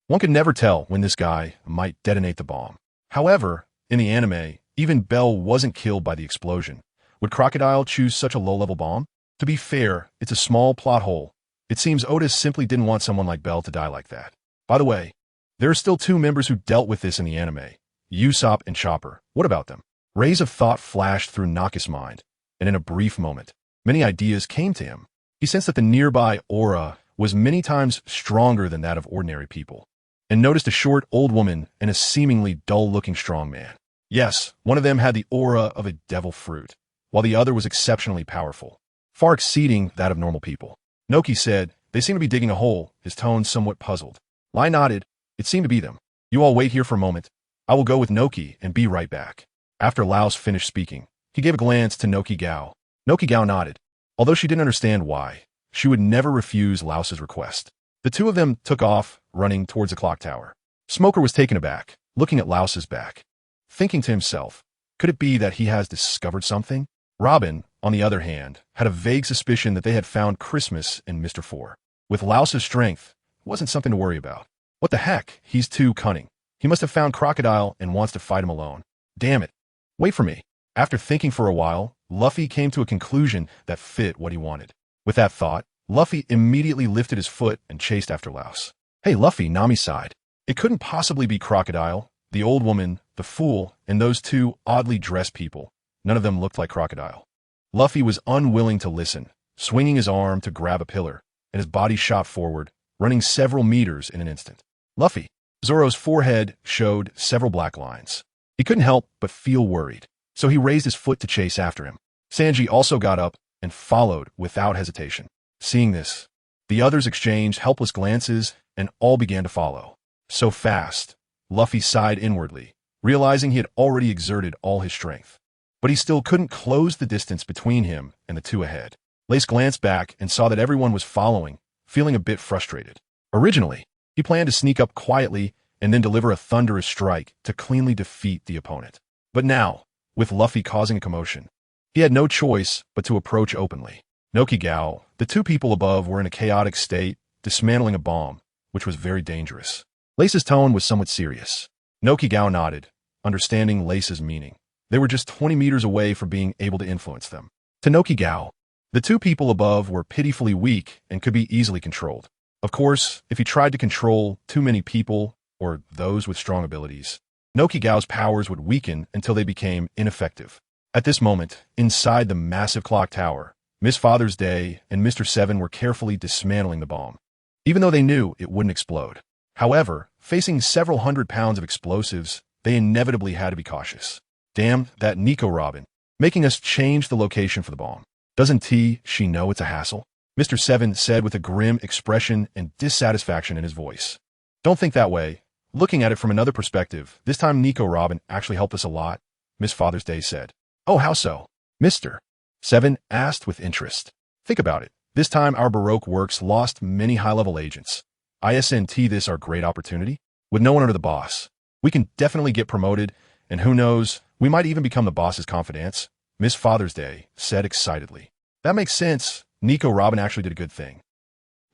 One could never tell when this guy might detonate the bomb. However, in the anime, even Bell wasn't killed by the explosion. Would Crocodile choose such a low-level bomb? To be fair, it's a small plot hole. It seems Otis simply didn't want someone like Bell to die like that. By the way, there are still 2 members who dealt with this in the anime, Usopp and Chopper. What about them? Rays of thought flashed through Noki's mind, and in a brief moment, many ideas came to him. He sensed that the nearby aura was many times stronger than that of ordinary people, and noticed a short old woman and a seemingly dull-looking strong man. Yes, one of them had the aura of a devil fruit, while the other was exceptionally powerful, far exceeding that of normal people. Noki said, they seem to be digging a hole, his tone somewhat puzzled. Lai nodded. It seemed to be them. You all wait here for a moment. I will go with Noki and be right back. After Laos finished speaking, he gave a glance to Noki Gao. Noki Gao nodded. Although she didn't understand why, she would never refuse Laos's request. The 2 of them took off, running towards the clock tower. Smoker was taken aback, looking at Laos's back, thinking to himself, could it be that he has discovered something? Robin, on the other hand, had a vague suspicion that they had found Christmas in Mr. 4. With Laos's strength, it wasn't something to worry about. What the heck? He's too cunning. He must have found Crocodile and wants to fight him alone. Damn it. Wait for me. After thinking for a while, Luffy came to a conclusion that fit what he wanted. With that thought, Luffy immediately lifted his foot and chased after Laos. Hey Luffy, Nami sighed. It couldn't possibly be Crocodile, the old woman, the fool, and those 2 oddly dressed people. None of them looked like Crocodile. Luffy was unwilling to listen, swinging his arm to grab a pillar, and his body shot forward, running several meters in an instant. Luffy. Zoro's forehead showed several black lines. He couldn't help but feel worried, so he raised his foot to chase after him. Sanji also got up and followed without hesitation. Seeing this, the others exchanged helpless glances and all began to follow. So fast, Luffy sighed inwardly, realizing he had already exerted all his strength. But he still couldn't close the distance between him and the 2 ahead. Lace glanced back and saw that everyone was following, feeling a bit frustrated. Originally, he planned to sneak up quietly and then deliver a thunderous strike to cleanly defeat the opponent. But now, with Luffy causing a commotion, he had no choice but to approach openly. Noki Gao, the 2 people above were in a chaotic state, dismantling a bomb, which was very dangerous. Lace's tone was somewhat serious. Noki Gao nodded, understanding Lace's meaning. They were just 20 meters away from being able to influence them. To Noki Gao, the 2 people above were pitifully weak and could be easily controlled. Of course, if he tried to control too many people, or those with strong abilities, Noki Gao's powers would weaken until they became ineffective. At this moment, inside the massive clock tower, Miss Father's Day and Mr. 7 were carefully dismantling the bomb, even though they knew it wouldn't explode. However, facing several hundred pounds of explosives, they inevitably had to be cautious. Damn, that Nico Robin, making us change the location for the bomb. Doesn't she know it's a hassle? Mr. 7 said with a grim expression and dissatisfaction in his voice. Don't think that way. Looking at it from another perspective, this time Nico Robin actually helped us a lot, Miss Father's Day said. Oh, how so? Mr. 7 asked with interest. Think about it. This time our Baroque works lost many high-level agents. ISNT this our great opportunity? With no one under the boss, we can definitely get promoted, and who knows, we might even become the boss's confidants, Miss Father's Day said excitedly. That makes sense. Nico Robin actually did a good thing.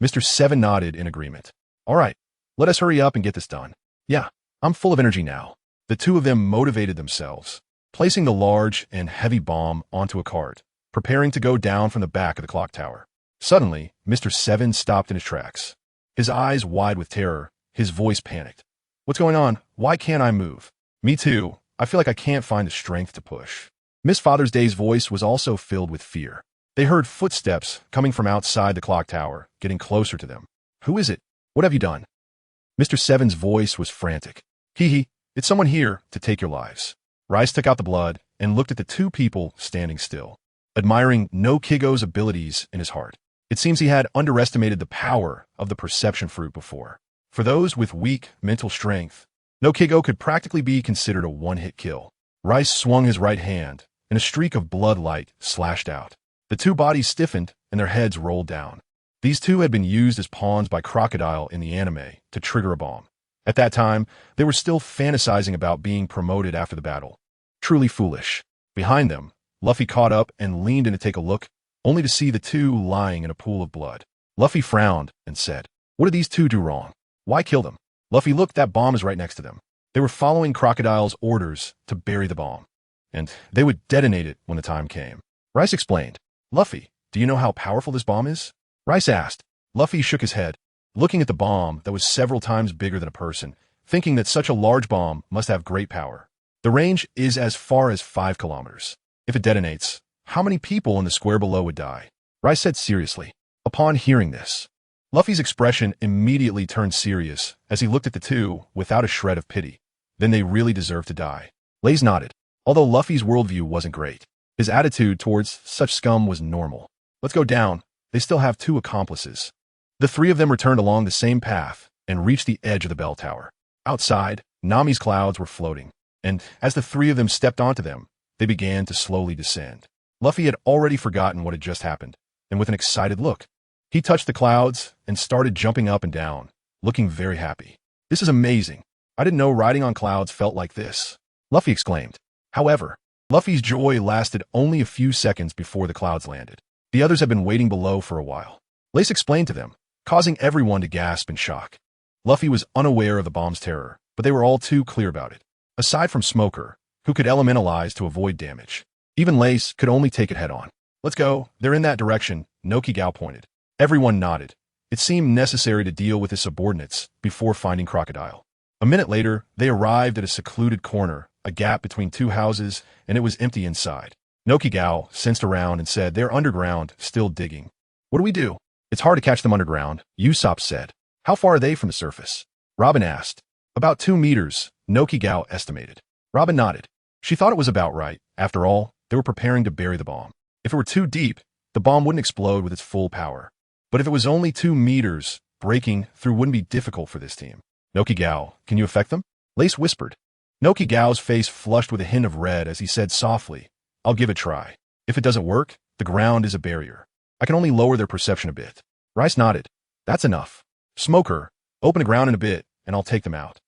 Mr. 7 nodded in agreement. All right, let us hurry up and get this done. Yeah, I'm full of energy now. The two of them motivated themselves, placing the large and heavy bomb onto a cart, preparing to go down from the back of the clock tower. Suddenly, Mr. Seven stopped in his tracks. His eyes wide with terror, his voice panicked. What's going on? Why can't I move? Me too. I feel like I can't find the strength to push. Miss Father's Day's voice was also filled with fear. They heard footsteps coming from outside the clock tower, getting closer to them. Who is it? What have you done? Mr. Seven's voice was frantic. Hee, it's someone here to take your lives. Rice took out the blood and looked at the two people standing still, admiring Nokigo's abilities in his heart. It seems he had underestimated the power of the perception fruit before. For those with weak mental strength, Nokigo could practically be considered a one-hit kill. Rice swung his right hand, and a streak of blood light slashed out. The two bodies stiffened, and their heads rolled down. These two had been used as pawns by Crocodile in the anime to trigger a bomb. At that time, they were still fantasizing about being promoted after the battle. Truly foolish. Behind them, Luffy caught up and leaned in to take a look, only to see the two lying in a pool of blood. Luffy frowned and said, "What did these two do wrong? Why kill them?" Luffy looked, that bomb is right next to them. They were following Crocodile's orders to bury the bomb, and they would detonate it when the time came. Rice explained, "Luffy, do you know how powerful this bomb is?" Rice asked. Luffy shook his head, looking at the bomb that was several times bigger than a person, thinking that such a large bomb must have great power. The range is as far as 5 kilometers. If it detonates, how many people in the square below would die? Rice said seriously. Upon hearing this, Luffy's expression immediately turned serious as he looked at the two without a shred of pity. Then they really deserve to die. Lace nodded. Although Luffy's worldview wasn't great, his attitude towards such scum was normal. Let's go down. They still have 2 accomplices. The 3 of them returned along the same path and reached the edge of the bell tower. Outside, Nami's clouds were floating, and as the 3 of them stepped onto them, they began to slowly descend. Luffy had already forgotten what had just happened, and with an excited look, he touched the clouds and started jumping up and down, looking very happy. "This is amazing. I didn't know riding on clouds felt like this," Luffy exclaimed. However, Luffy's joy lasted only a few seconds before the clouds landed. The others had been waiting below for a while. Lace explained to them, causing everyone to gasp in shock. Luffy was unaware of the bomb's terror, but they were all too clear about it. Aside from Smoker, who could elementalize to avoid damage, even Lace could only take it head-on. "Let's go. They're in that direction," Noki pointed. Everyone nodded. It seemed necessary to deal with his subordinates before finding Crocodile. A minute later, they arrived at a secluded corner, a gap between 2 houses, and it was empty inside. Noki sensed around and said, "They're underground, still digging." "What do we do?" "It's hard to catch them underground," Usopp said. "How far are they from the surface?" Robin asked. "About 2 meters, Noki estimated." Robin nodded. She thought it was about right. After all, they were preparing to bury the bomb. If it were too deep, the bomb wouldn't explode with its full power. But if it was only 2 meters, breaking through wouldn't be difficult for this team. "Noki, can you affect them?" Lace whispered. Noki face flushed with a hint of red as he said softly, "I'll give it a try. If it doesn't work, the ground is a barrier. I can only lower their perception a bit." Rice nodded. "That's enough. Smoker, open the ground in a bit, and I'll take them out."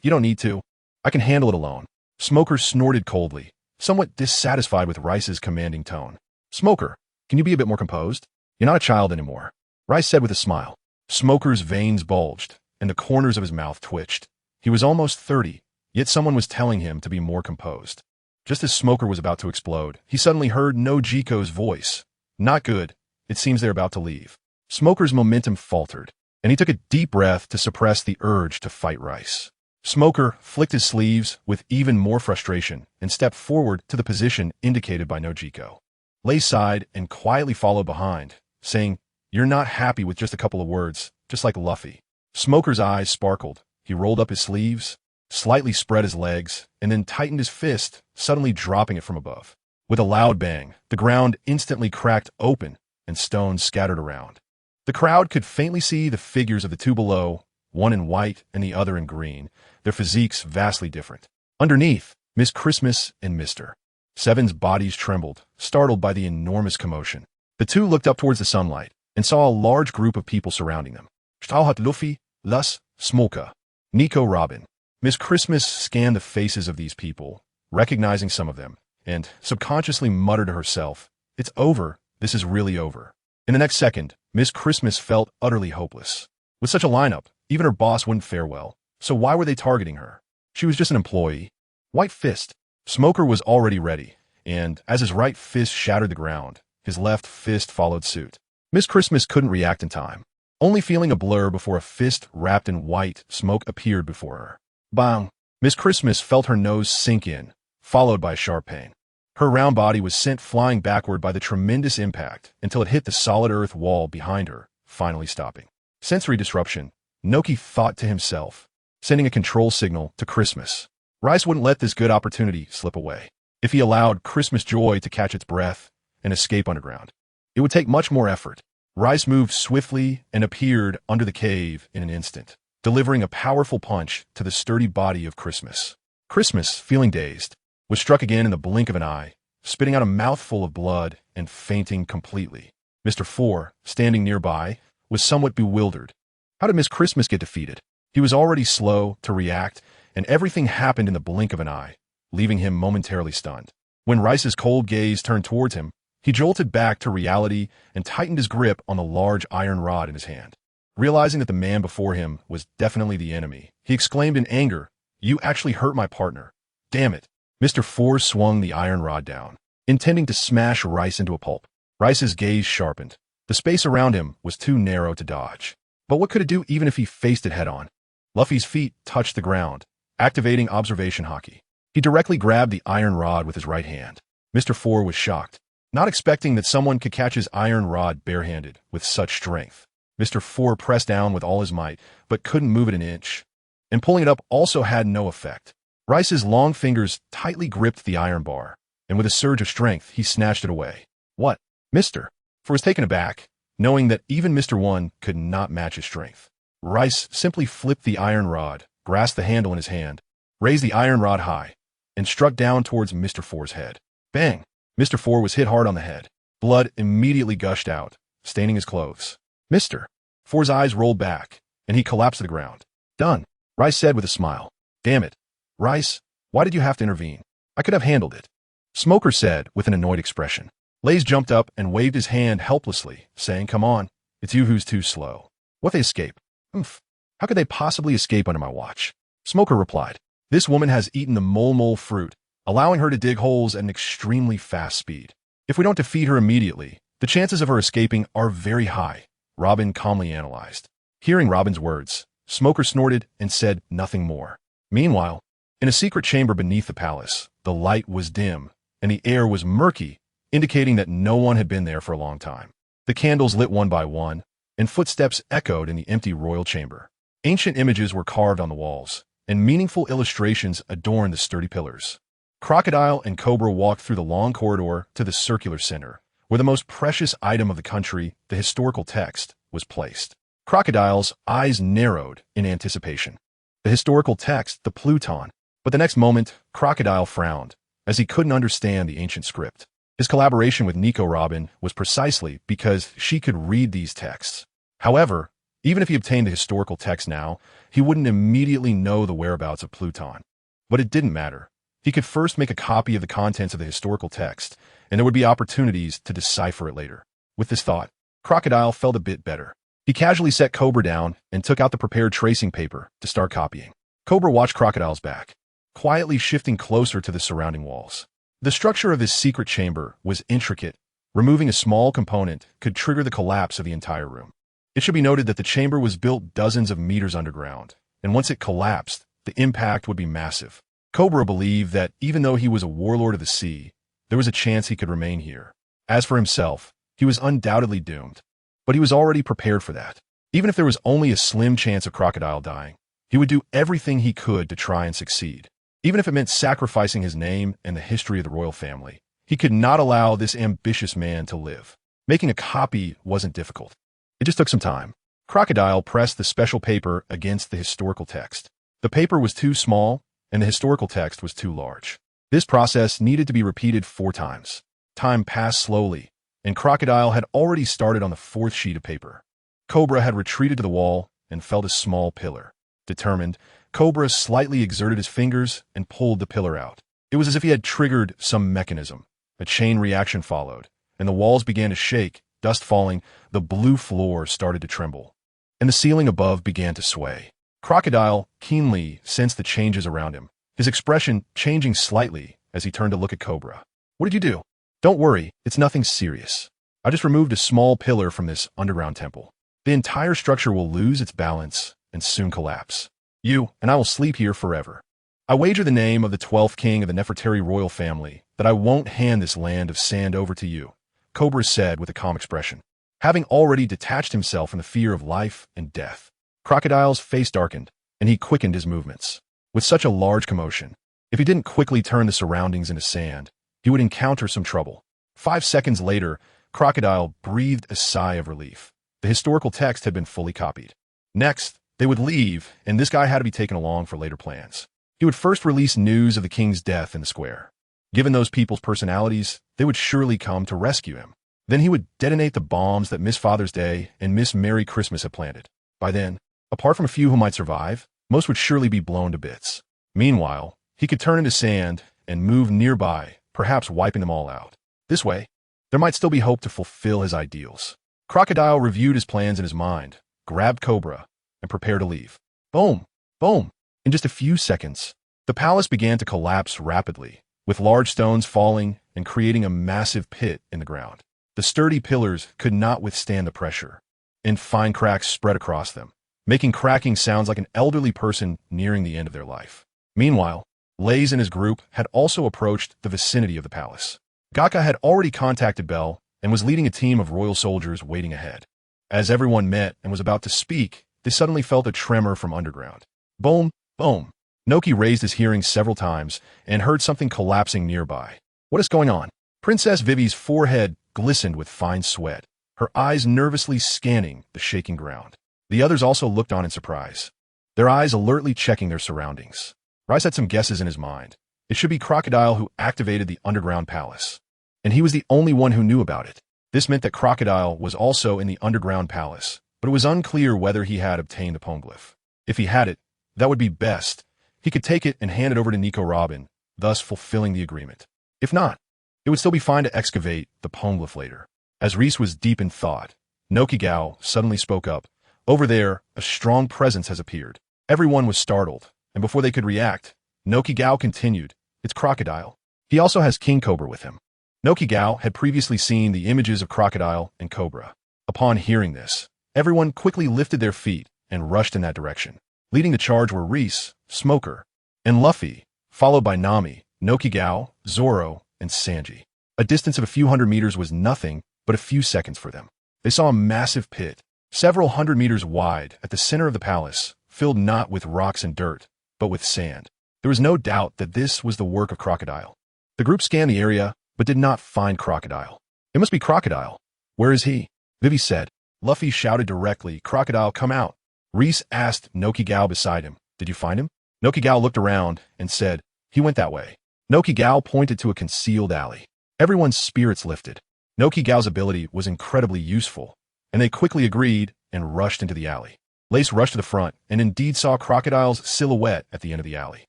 "You don't need to. I can handle it alone." Smoker snorted coldly, somewhat dissatisfied with Rice's commanding tone. "Smoker, can you be a bit more composed? You're not a child anymore," Rice said with a smile. Smoker's veins bulged, and the corners of his mouth twitched. He was almost 30, yet someone was telling him to be more composed. Just as Smoker was about to explode, he suddenly heard Nojiko's voice. "Not good. It seems they're about to leave." Smoker's momentum faltered, and he took a deep breath to suppress the urge to fight Rice. Smoker flicked his sleeves with even more frustration and stepped forward to the position indicated by Nojiko. Lace sighed and quietly followed behind, saying, "You're not happy with just a couple of words, just like Luffy." Smoker's eyes sparkled. He rolled up his sleeves, slightly spread his legs, and then tightened his fist, suddenly dropping it from above. With a loud bang, the ground instantly cracked open and stones scattered around. The crowd could faintly see the figures of the 2 below, one in white and the other in green, their physiques vastly different. Underneath, Miss Christmas and Mr. Seven's bodies trembled, startled by the enormous commotion. The 2 looked up towards the sunlight and saw a large group of people surrounding them. Stahlhut Luffy, Lus, Smolka, Nico, Robin. Miss Christmas scanned the faces of these people, recognizing some of them, and subconsciously muttered to herself, "It's over. This is really over." In the next second, Miss Christmas felt utterly hopeless. With such a lineup, even her boss wouldn't fare well, so why were they targeting her? She was just an employee. White fist. Smoker was already ready, and as his right fist shattered the ground, his left fist followed suit. Miss Christmas couldn't react in time, only feeling a blur before a fist wrapped in white smoke appeared before her. Bang! Miss Christmas felt her nose sink in, followed by sharp pain. Her round body was sent flying backward by the tremendous impact until it hit the solid earth wall behind her, finally stopping. Sensory disruption. Noki thought to himself, sending a control signal to Christmas. Raith wouldn't let this good opportunity slip away. If he allowed Christmas joy to catch its breath and escape underground, it would take much more effort. Raith moved swiftly and appeared under the cave in an instant, delivering a powerful punch to the sturdy body of Christmas. Christmas, feeling dazed, was struck again in the blink of an eye, spitting out a mouthful of blood and fainting completely. Mr. Four, standing nearby, was somewhat bewildered. How did Miss Christmas get defeated? He was already slow to react, and everything happened in the blink of an eye, leaving him momentarily stunned. When Raith's cold gaze turned towards him, he jolted back to reality and tightened his grip on the large iron rod in his hand. Realizing that the man before him was definitely the enemy, he exclaimed in anger, "You actually hurt my partner. Damn it." Mr. Four swung the iron rod down, intending to smash Raith into a pulp. Raith's gaze sharpened. The space around him was too narrow to dodge. But what could it do even if he faced it head-on? Luffy's feet touched the ground, activating observation haki. He directly grabbed the iron rod with his right hand. Mr. Four was shocked, not expecting that someone could catch his iron rod barehanded with such strength. Mr. Four pressed down with all his might, but couldn't move it an inch. And pulling it up also had no effect. Raith's long fingers tightly gripped the iron bar, and with a surge of strength, he snatched it away. What? Mr. Four was taken aback, knowing that even Mr. One could not match his strength. Raith simply flipped the iron rod, grasped the handle in his hand, raised the iron rod high, and struck down towards Mr. Four's head. Bang! Mr. Four was hit hard on the head. Blood immediately gushed out, staining his clothes. Mr. Four's eyes rolled back, and he collapsed to the ground. Done, Raith said with a smile. Damn it. Raith, why did you have to intervene? I could have handled it. Smoker said with an annoyed expression. Lays jumped up and waved his hand helplessly, saying, Come on, it's you who's too slow. What they escape? Oomph. How could they possibly escape under my watch? Smoker replied. This woman has eaten the mole fruit, allowing her to dig holes at an extremely fast speed. If we don't defeat her immediately, the chances of her escaping are very high, Robin calmly analyzed. Hearing Robin's words, Smoker snorted and said nothing more. Meanwhile, in a secret chamber beneath the palace, the light was dim, and the air was murky, indicating that no one had been there for a long time. The candles lit one by one, and footsteps echoed in the empty royal chamber. Ancient images were carved on the walls, and meaningful illustrations adorned the sturdy pillars. Crocodile and Cobra walked through the long corridor to the circular center, where the most precious item of the country, the historical text, was placed. Crocodile's eyes narrowed in anticipation. The historical text, the Pluton. But the next moment, Crocodile frowned, as he couldn't understand the ancient script. His collaboration with Nico Robin was precisely because she could read these texts. However, even if he obtained the historical text now, he wouldn't immediately know the whereabouts of Pluton. But it didn't matter. He could first make a copy of the contents of the historical text, and there would be opportunities to decipher it later. With this thought, Crocodile felt a bit better. He casually set Cobra down and took out the prepared tracing paper to start copying. Cobra watched Crocodile's back, quietly shifting closer to the surrounding walls. The structure of his secret chamber was intricate. Removing a small component could trigger the collapse of the entire room. It should be noted that the chamber was built dozens of meters underground, and once it collapsed, the impact would be massive. Cobra believed that even though he was a warlord of the sea, there was a chance he could remain here. As for himself, he was undoubtedly doomed. But he was already prepared for that. Even if there was only a slim chance of Crocodile dying, he would do everything he could to try and succeed. Even if it meant sacrificing his name and the history of the royal family, he could not allow this ambitious man to live. Making a copy wasn't difficult. It just took some time. Crocodile pressed the special paper against the historical text. The paper was too small, and the historical text was too large. This process needed to be repeated 4 times. Time passed slowly, and Crocodile had already started on the 4th sheet of paper. Cobra had retreated to the wall and felt a small pillar. Determined, Cobra slightly exerted his fingers and pulled the pillar out. It was as if he had triggered some mechanism. A chain reaction followed, and the walls began to shake, dust falling, the blue floor started to tremble, and the ceiling above began to sway. Crocodile keenly sensed the changes around him. his expression changing slightly as he turned to look at Cobra. What did you do? Don't worry, it's nothing serious. I just removed a small pillar from this underground temple. The entire structure will lose its balance and soon collapse. You and I will sleep here forever. I wager the name of the 12th king of the Nefertari royal family that I won't hand this land of sand over to you, Cobra said with a calm expression, having already detached himself from the fear of life and death. Crocodile's face darkened, and he quickened his movements. With such a large commotion, if he didn't quickly turn the surroundings into sand, he would encounter some trouble. 5 seconds later, Crocodile breathed a sigh of relief. The historical text had been fully copied. Next, they would leave, and this guy had to be taken along for later plans. He would first release news of the king's death in the square. Given those people's personalities, they would surely come to rescue him. Then he would detonate the bombs that Miss Father's Day and Miss Merry Christmas had planted. By then, apart from a few who might survive, most would surely be blown to bits. Meanwhile, he could turn into sand and move nearby, perhaps wiping them all out. This way, there might still be hope to fulfill his ideals. Crocodile reviewed his plans in his mind, grabbed Cobra, and prepared to leave. Boom! Boom! In just a few seconds, the palace began to collapse rapidly, with large stones falling and creating a massive pit in the ground. The sturdy pillars could not withstand the pressure, and fine cracks spread across them, making cracking sounds like an elderly person nearing the end of their life. Meanwhile, Lays and his group had also approached the vicinity of the palace. Gaka had already contacted Bell and was leading a team of royal soldiers waiting ahead. As everyone met and was about to speak, they suddenly felt a tremor from underground. Boom! Boom! Noki raised his hearing several times and heard something collapsing nearby. What is going on? Princess Vivi's forehead glistened with fine sweat, her eyes nervously scanning the shaking ground. The others also looked on in surprise, their eyes alertly checking their surroundings. Rice had some guesses in his mind. It should be Crocodile who activated the underground palace, and he was the only one who knew about it. This meant that Crocodile was also in the underground palace, but it was unclear whether he had obtained the poneglyph. If he had it, that would be best. He could take it and hand it over to Nico Robin, thus fulfilling the agreement. If not, it would still be fine to excavate the poneglyph later. As Reese was deep in thought, Noki Gao suddenly spoke up. Over there, a strong presence has appeared. Everyone was startled, and before they could react, Noki Gao continued, It's Crocodile. He also has King Cobra with him. Noki Gao had previously seen the images of Crocodile and Cobra. Upon hearing this, everyone quickly lifted their feet and rushed in that direction. Leading the charge were Reese, Smoker, and Luffy, followed by Nami, Noki Gao, Zoro, and Sanji. A distance of a few hundred meters was nothing but a few seconds for them. They saw a massive pit, several hundred meters wide, at the center of the palace, filled not with rocks and dirt, but with sand. There was no doubt that this was the work of Crocodile. The group scanned the area, but did not find Crocodile. It must be Crocodile. Where is he? Vivi said. Luffy shouted directly, Crocodile, come out. Reese asked Noki Gao beside him, Did you find him? Noki Gao looked around and said, He went that way. Noki Gao pointed to a concealed alley. Everyone's spirits lifted. Noki Gao's ability was incredibly useful, and they quickly agreed and rushed into the alley. Lace rushed to the front and indeed saw Crocodile's silhouette at the end of the alley.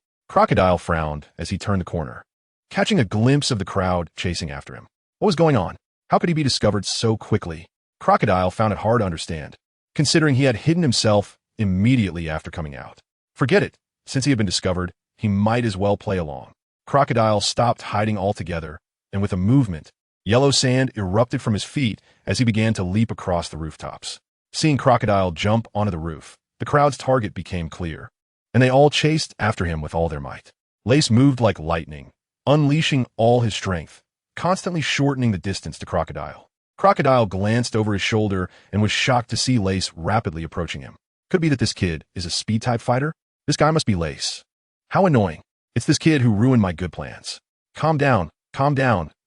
Crocodile frowned as he turned the corner, catching a glimpse of the crowd chasing after him. What was going on? How could he be discovered so quickly? Crocodile found it hard to understand, considering he had hidden himself immediately after coming out. Forget it. Since he had been discovered, he might as well play along. Crocodile stopped hiding altogether, and with a movement, yellow sand erupted from his feet as he began to leap across the rooftops. Seeing Crocodile jump onto the roof, the crowd's target became clear, and they all chased after him with all their might. Lace moved like lightning, unleashing all his strength, constantly shortening the distance to Crocodile. Crocodile glanced over his shoulder and was shocked to see Lace rapidly approaching him. Could be that this kid is a speed-type fighter? This guy must be Lace. How annoying. It's this kid who ruined my good plans. Calm down,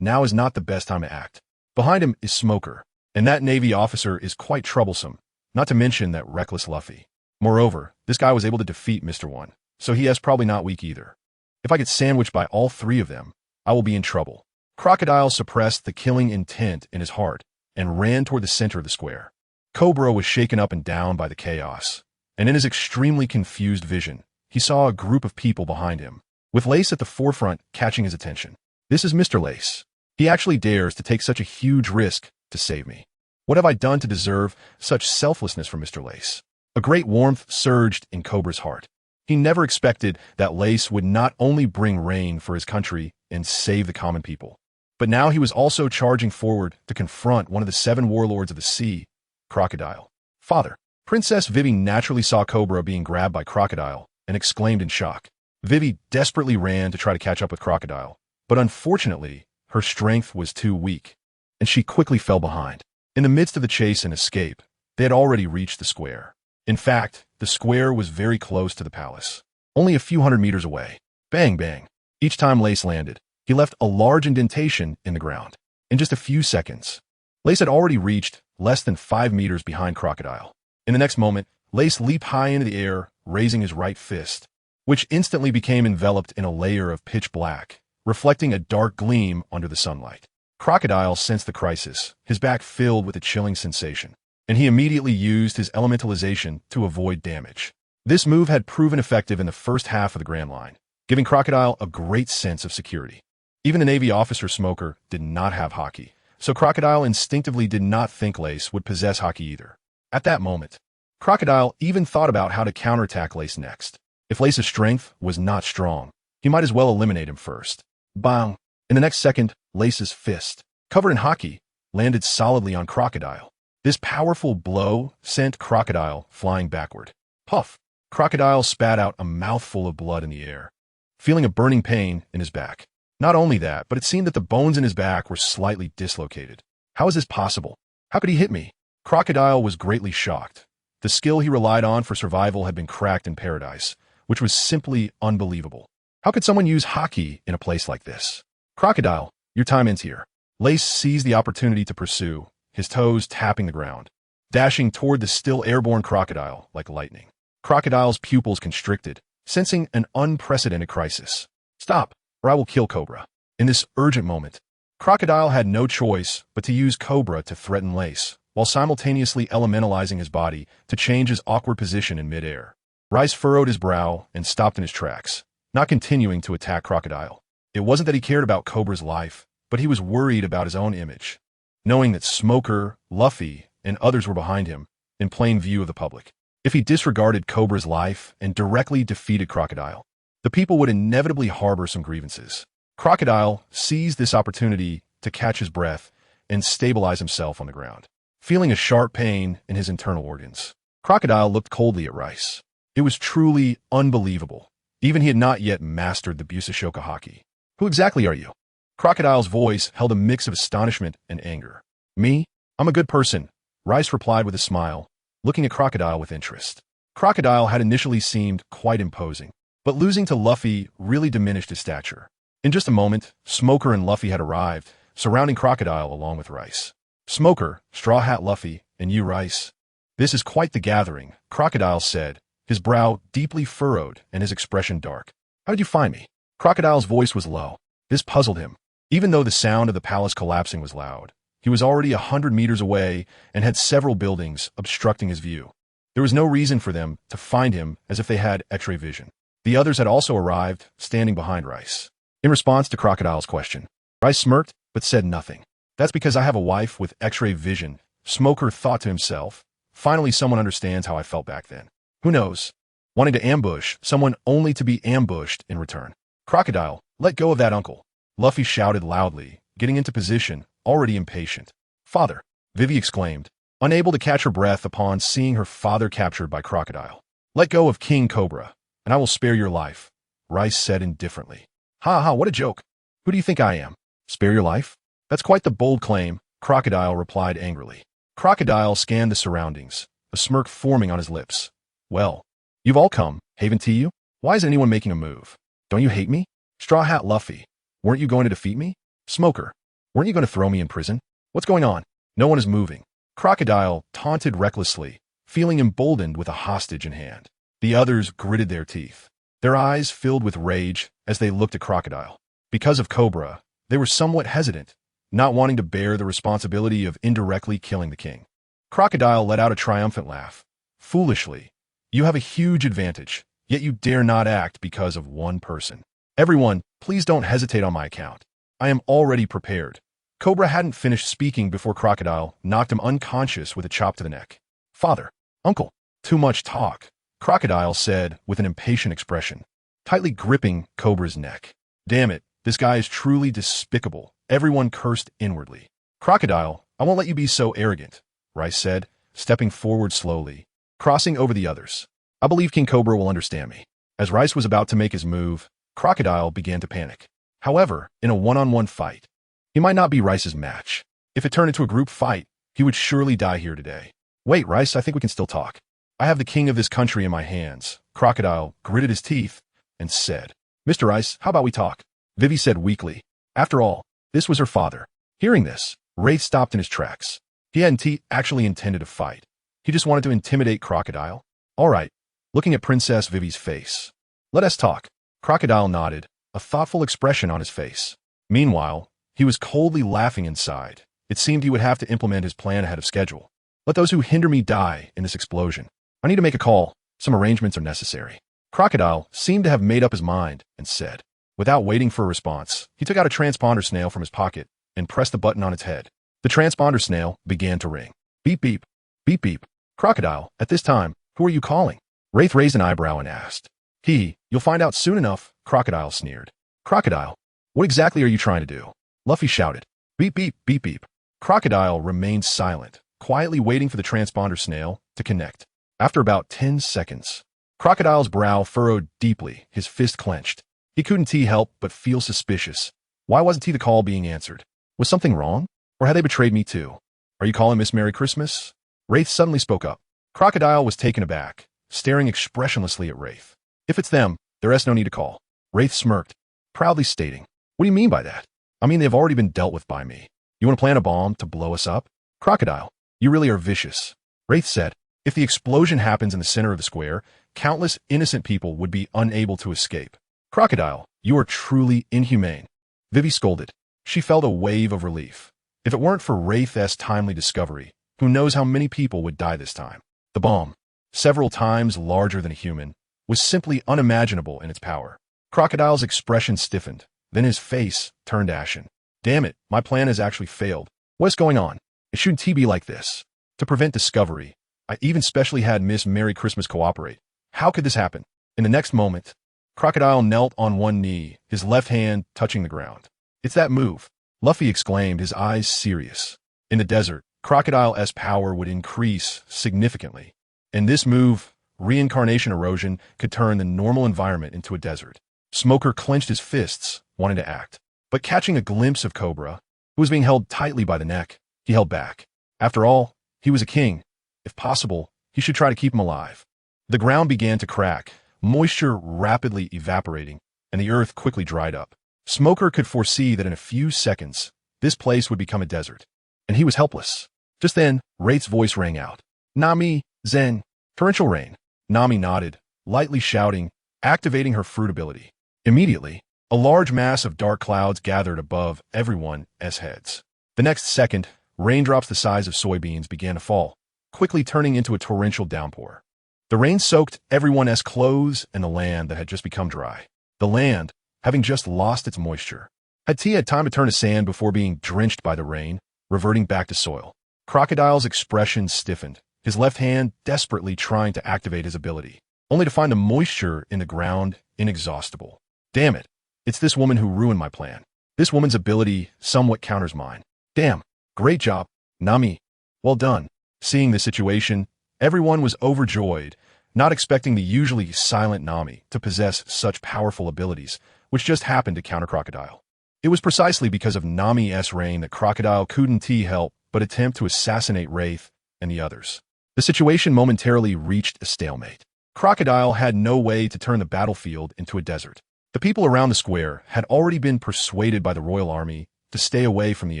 now is not the best time to act. Behind him is Smoker, and that Navy officer is quite troublesome, not to mention that reckless Luffy. Moreover, this guy was able to defeat Mr. One, so he is probably not weak either. If I get sandwiched by all three of them, I will be in trouble. Crocodile suppressed the killing intent in his heart and ran toward the center of the square. Cobra was shaken up and down by the chaos, and in his extremely confused vision, he saw a group of people behind him, with Lace at the forefront catching his attention. This is Mr. Lace. He actually dares to take such a huge risk to save me. What have I done to deserve such selflessness from Mr. Lace? A great warmth surged in Cobra's heart. He never expected that Lace would not only bring rain for his country and save the common people, but now he was also charging forward to confront one of the 7 warlords of the sea, Crocodile. Father. Princess Vivi naturally saw Cobra being grabbed by Crocodile and exclaimed in shock. Vivi desperately ran to try to catch up with Crocodile, but unfortunately, her strength was too weak, and she quickly fell behind. In the midst of the chase and escape, they had already reached the square. In fact, the square was very close to the palace, only a few hundred meters away. Bang, bang. Each time Lace landed, he left a large indentation in the ground. In just a few seconds, Lace had already reached less than 5 meters behind Crocodile. In the next moment, Lace leaped high into the air, raising his right fist, which instantly became enveloped in a layer of pitch black, reflecting a dark gleam under the sunlight. Crocodile sensed the crisis, his back filled with a chilling sensation, and he immediately used his elementalization to avoid damage. This move had proven effective in the first half of the Grand Line, giving Crocodile a great sense of security. Even the Navy officer Smoker did not have Haki, so Crocodile instinctively did not think Lace would possess Haki either. At that moment, Crocodile even thought about how to counterattack Lace next. If Lace's strength was not strong, he might as well eliminate him first. Bang! In the next second, Lace's fist, covered in Haki, landed solidly on Crocodile. This powerful blow sent Crocodile flying backward. Puff! Crocodile spat out a mouthful of blood in the air, feeling a burning pain in his back. Not only that, but it seemed that the bones in his back were slightly dislocated. How is this possible? How could he hit me? Crocodile was greatly shocked. The skill he relied on for survival had been cracked in paradise, which was simply unbelievable. How could someone use Haki in a place like this? Crocodile, your time ends here. Lace seized the opportunity to pursue, his toes tapping the ground, dashing toward the still airborne Crocodile like lightning. Crocodile's pupils constricted, sensing an unprecedented crisis. Stop, or I will kill Cobra. In this urgent moment, Crocodile had no choice but to use Cobra to threaten Lace, while simultaneously elementalizing his body to change his awkward position in midair. Rice furrowed his brow and stopped in his tracks, not continuing to attack Crocodile. It wasn't that he cared about Cobra's life, but he was worried about his own image, knowing that Smoker, Luffy, and others were behind him, in plain view of the public. If he disregarded Cobra's life and directly defeated Crocodile, the people would inevitably harbor some grievances. Crocodile seized this opportunity to catch his breath and stabilize himself on the ground, feeling a sharp pain in his internal organs. Crocodile looked coldly at Rice. It was truly unbelievable. Even he had not yet mastered the Busashoka Haki. Who exactly are you? Crocodile's voice held a mix of astonishment and anger. Me? I'm a good person, Rice replied with a smile, looking at Crocodile with interest. Crocodile had initially seemed quite imposing, but losing to Luffy really diminished his stature. In just a moment, Smoker and Luffy had arrived, surrounding Crocodile along with Rice. Smoker, Straw Hat Luffy, and you, Rice. This is quite the gathering, Crocodile said, his brow deeply furrowed and his expression dark. How did you find me? Crocodile's voice was low. This puzzled him. Even though the sound of the palace collapsing was loud, he was already 100 meters away and had several buildings obstructing his view. There was no reason for them to find him as if they had X-ray vision. The others had also arrived, standing behind Rice. In response to Crocodile's question, Rice smirked but said nothing. That's because I have a wife with X-ray vision, Smoker thought to himself. Finally, someone understands how I felt back then. Who knows? Wanting to ambush someone only to be ambushed in return. Crocodile, let go of that uncle. Luffy shouted loudly, getting into position, already impatient. Father, Vivi exclaimed, unable to catch her breath upon seeing her father captured by Crocodile. Let go of King Cobra, and I will spare your life, Rice said indifferently. Ha ha, what a joke. Who do you think I am? Spare your life? That's quite the bold claim, Crocodile replied angrily. Crocodile scanned the surroundings, a smirk forming on his lips. Well, you've all come, Haven to you? Why is anyone making a move? Don't you hate me? Straw Hat Luffy, weren't you going to defeat me? Smoker, weren't you going to throw me in prison? What's going on? No one is moving. Crocodile taunted recklessly, feeling emboldened with a hostage in hand. The others gritted their teeth, their eyes filled with rage as they looked at Crocodile. Because of Cobra, they were somewhat hesitant, not wanting to bear the responsibility of indirectly killing the king. Crocodile let out a triumphant laugh. Foolishly, you have a huge advantage, yet you dare not act because of one person. Everyone, please don't hesitate on my account. I am already prepared. Cobra hadn't finished speaking before Crocodile knocked him unconscious with a chop to the neck. Father, uncle, too much talk. Crocodile said with an impatient expression, tightly gripping Cobra's neck. Damn it, this guy is truly despicable. Everyone cursed inwardly. Crocodile, I won't let you be so arrogant, Rice said, stepping forward slowly, crossing over the others. I believe King Cobra will understand me. As Rice was about to make his move, Crocodile began to panic. However, in a one-on-one fight, he might not be Rice's match. If it turned into a group fight, he would surely die here today. Wait, Rice, I think we can still talk. I have the king of this country in my hands. Crocodile gritted his teeth and said, Mr. Rice, how about we talk? Vivi said weakly. After all, this was her father. Hearing this, Raith stopped in his tracks. He hadn't actually intended to fight. He just wanted to intimidate Crocodile. All right, looking at Princess Vivi's face. Let us talk. Crocodile nodded, a thoughtful expression on his face. Meanwhile, he was coldly laughing inside. It seemed he would have to implement his plan ahead of schedule. Let those who hinder me die in this explosion. I need to make a call. Some arrangements are necessary. Crocodile seemed to have made up his mind and said. Without waiting for a response, he took out a transponder snail from his pocket and pressed the button on its head. The transponder snail began to ring. Beep, beep. Beep, beep. Crocodile, at this time, who are you calling? Raith raised an eyebrow and asked. You'll find out soon enough, Crocodile sneered. Crocodile, what exactly are you trying to do? Luffy shouted. Beep, beep, beep, beep. Crocodile remained silent, quietly waiting for the transponder snail to connect. After about 10 seconds, Crocodile's brow furrowed deeply, his fist clenched. He couldn't help but feel suspicious. Why wasn't the call being answered? Was something wrong? Or had they betrayed me too? Are you calling Miss Merry Christmas? Raith suddenly spoke up. Crocodile was taken aback, staring expressionlessly at Raith. If it's them, there's no need to call. Raith smirked, proudly stating, What do you mean by that? I mean they've already been dealt with by me. You want to plant a bomb to blow us up? Crocodile, you really are vicious. Raith said, If the explosion happens in the center of the square, countless innocent people would be unable to escape. Crocodile, you are truly inhumane. Vivi scolded. She felt a wave of relief. If it weren't for Raith's timely discovery, who knows how many people would die this time? The bomb, several times larger than a human, was simply unimaginable in its power. Crocodile's expression stiffened, then his face turned ashen. Damn it, my plan has actually failed. What's going on? It shouldn't be like this. To prevent discovery, I even specially had Miss Merry Christmas cooperate. How could this happen? In the next moment, Crocodile knelt on one knee, his left hand touching the ground. It's that move, Luffy exclaimed, his eyes serious. In the desert, Crocodile's power would increase significantly. In this move, reincarnation erosion could turn the normal environment into a desert. Smoker clenched his fists, wanting to act. But catching a glimpse of Cobra, who was being held tightly by the neck, he held back. After all, he was a king. If possible, he should try to keep him alive. The ground began to crack, moisture rapidly evaporating, and the earth quickly dried up. Smoker could foresee that in a few seconds, this place would become a desert, and he was helpless. Just then, Raith's voice rang out. Nami, Zen, torrential rain. Nami nodded, lightly shouting, activating her fruit ability. Immediately, a large mass of dark clouds gathered above everyone's heads. The next second, raindrops the size of soybeans began to fall, quickly turning into a torrential downpour. The rain soaked everyone's clothes and the land that had just become dry. The land, having just lost its moisture, had time to turn to sand before being drenched by the rain, reverting back to soil. Crocodile's expression stiffened, his left hand desperately trying to activate his ability, only to find the moisture in the ground inexhaustible. Damn it, it's this woman who ruined my plan. This woman's ability somewhat counters mine. Damn, great job, Nami. Well done. Seeing the situation, everyone was overjoyed, not expecting the usually silent Nami to possess such powerful abilities, which just happened to counter Crocodile. It was precisely because of Nami's reign that Crocodile couldn't help but attempt to assassinate Raith and the others. The situation momentarily reached a stalemate. Crocodile had no way to turn the battlefield into a desert. The people around the square had already been persuaded by the royal army to stay away from the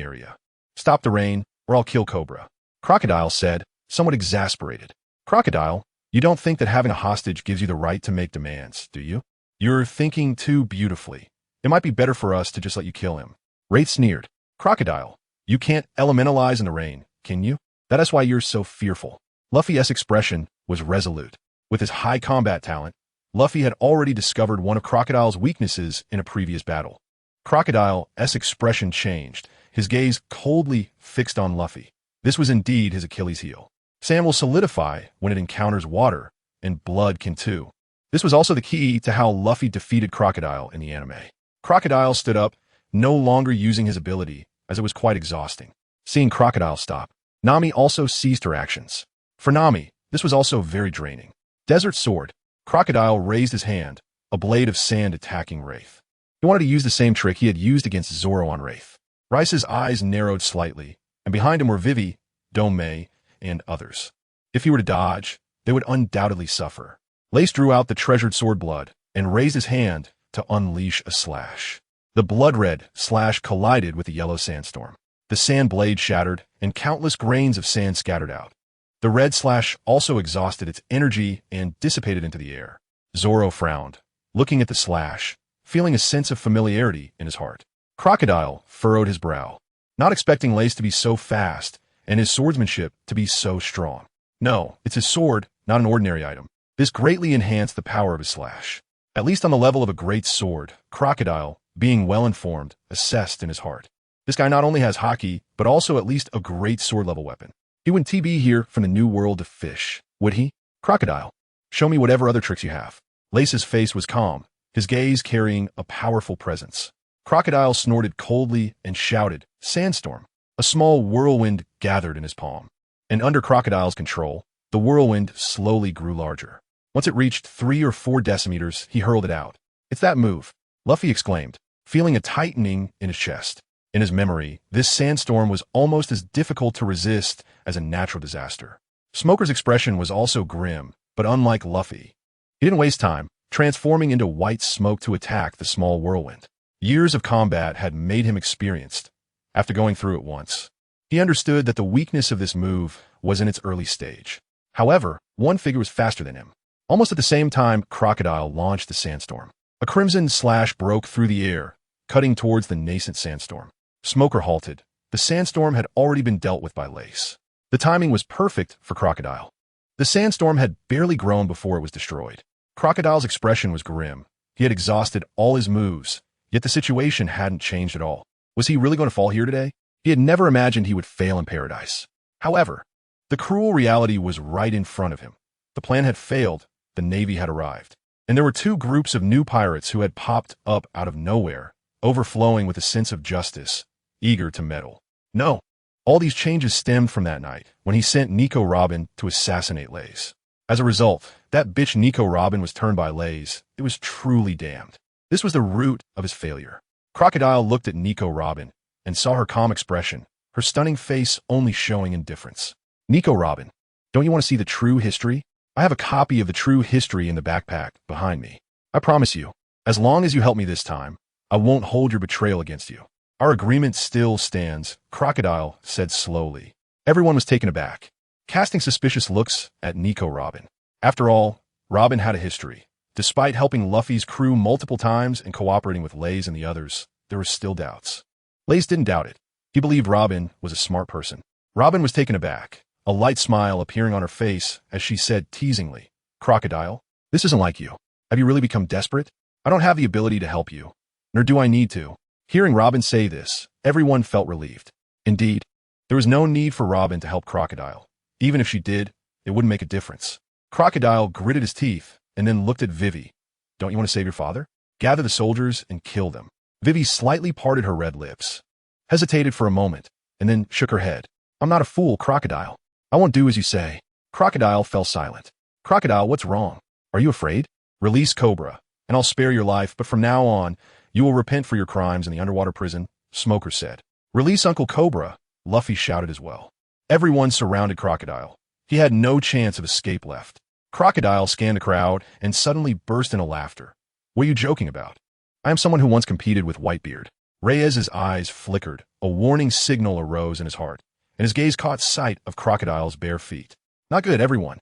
area. Stop the rain, or I'll kill Cobra, Crocodile said, somewhat exasperated. Crocodile, you don't think that having a hostage gives you the right to make demands, do you? You're thinking too beautifully. It might be better for us to just let you kill him. Raith sneered. Crocodile, you can't elementalize in the rain, can you? That is why you're so fearful. Luffy's expression was resolute. With his high combat talent, Luffy had already discovered one of Crocodile's weaknesses in a previous battle. Crocodile's expression changed, his gaze coldly fixed on Luffy. This was indeed his Achilles heel. Sand will solidify when it encounters water, and blood can too. This was also the key to how Luffy defeated Crocodile in the anime. Crocodile stood up, no longer using his ability, as it was quite exhausting. Seeing Crocodile stop, Nami also ceased her actions. For Nami, this was also very draining. Desert Sword. Crocodile raised his hand, a blade of sand attacking Raith. He wanted to use the same trick he had used against Zoro on Raith. Rice's eyes narrowed slightly, and behind him were Vivi, Domei, and others. If he were to dodge, they would undoubtedly suffer. Lace drew out the treasured sword blood and raised his hand to unleash a slash. The blood-red slash collided with the yellow sandstorm. The sand blade shattered, and countless grains of sand scattered out. The red slash also exhausted its energy and dissipated into the air. Zoro frowned, looking at the slash, feeling a sense of familiarity in his heart. Crocodile furrowed his brow, not expecting Lace to be so fast and his swordsmanship to be so strong. No, it's his sword, not an ordinary item. This greatly enhanced the power of his slash. At least on the level of a great sword, Crocodile, being well-informed, assessed in his heart. This guy not only has Haki, but also at least a great sword-level weapon. He wouldn't TB here from the New World to fish, would he? Crocodile, show me whatever other tricks you have. Lace's face was calm, his gaze carrying a powerful presence. Crocodile snorted coldly and shouted, "Sandstorm!" A small whirlwind gathered in his palm. And under Crocodile's control, the whirlwind slowly grew larger. Once it reached 3 or 4 decimeters, he hurled it out. "It's that move," Luffy exclaimed, feeling a tightening in his chest. In his memory, this sandstorm was almost as difficult to resist as a natural disaster. Smoker's expression was also grim, but unlike Luffy, he didn't waste time, transforming into white smoke to attack the small whirlwind. Years of combat had made him experienced. After going through it once, he understood that the weakness of this move was in its early stage. However, one figure was faster than him. Almost at the same time, Crocodile launched the sandstorm. A crimson slash broke through the air, cutting towards the nascent sandstorm. Smoker halted. The sandstorm had already been dealt with by Lace. The timing was perfect for Crocodile. The sandstorm had barely grown before it was destroyed. Crocodile's expression was grim. He had exhausted all his moves, yet the situation hadn't changed at all. Was he really going to fall here today? He had never imagined he would fail in paradise. However, the cruel reality was right in front of him. The plan had failed, the Navy had arrived, and there were 2 groups of new pirates who had popped up out of nowhere, overflowing with a sense of justice, eager to meddle. No, all these changes stemmed from that night, when he sent Nico Robin to assassinate Lace. As a result, that bitch Nico Robin was turned by Lace. It was truly damned. This was the root of his failure. Crocodile looked at Nico Robin and saw her calm expression, her stunning face only showing indifference. "Nico Robin, don't you want to see the true history? I have a copy of the true history in the backpack behind me. I promise you, as long as you help me this time, I won't hold your betrayal against you. Our agreement still stands," Crocodile said slowly. Everyone was taken aback, casting suspicious looks at Nico Robin. After all, Robin had a history. Despite helping Luffy's crew multiple times and cooperating with Lace and the others, there were still doubts. Lace didn't doubt it. He believed Robin was a smart person. Robin was taken aback, a light smile appearing on her face as she said teasingly, "Crocodile, this isn't like you. Have you really become desperate? I don't have the ability to help you, nor do I need to." Hearing Robin say this, everyone felt relieved. Indeed, there was no need for Robin to help Crocodile. Even if she did, it wouldn't make a difference. Crocodile gritted his teeth and then looked at Vivi. "Don't you want to save your father? Gather the soldiers and kill them." Vivi slightly parted her red lips, hesitated for a moment, and then shook her head. "I'm not a fool, Crocodile. I won't do as you say." Crocodile fell silent. "Crocodile, what's wrong? Are you afraid? Release Cobra, and I'll spare your life, but from now on, you will repent for your crimes in the underwater prison," Smoker said. "Release Uncle Cobra," Luffy shouted as well. Everyone surrounded Crocodile. He had no chance of escape left. Crocodile scanned the crowd and suddenly burst into laughter. "What are you joking about? I am someone who once competed with Whitebeard." Reyes's eyes flickered, a warning signal arose in his heart, and his gaze caught sight of Crocodile's bare feet. "Not good, everyone."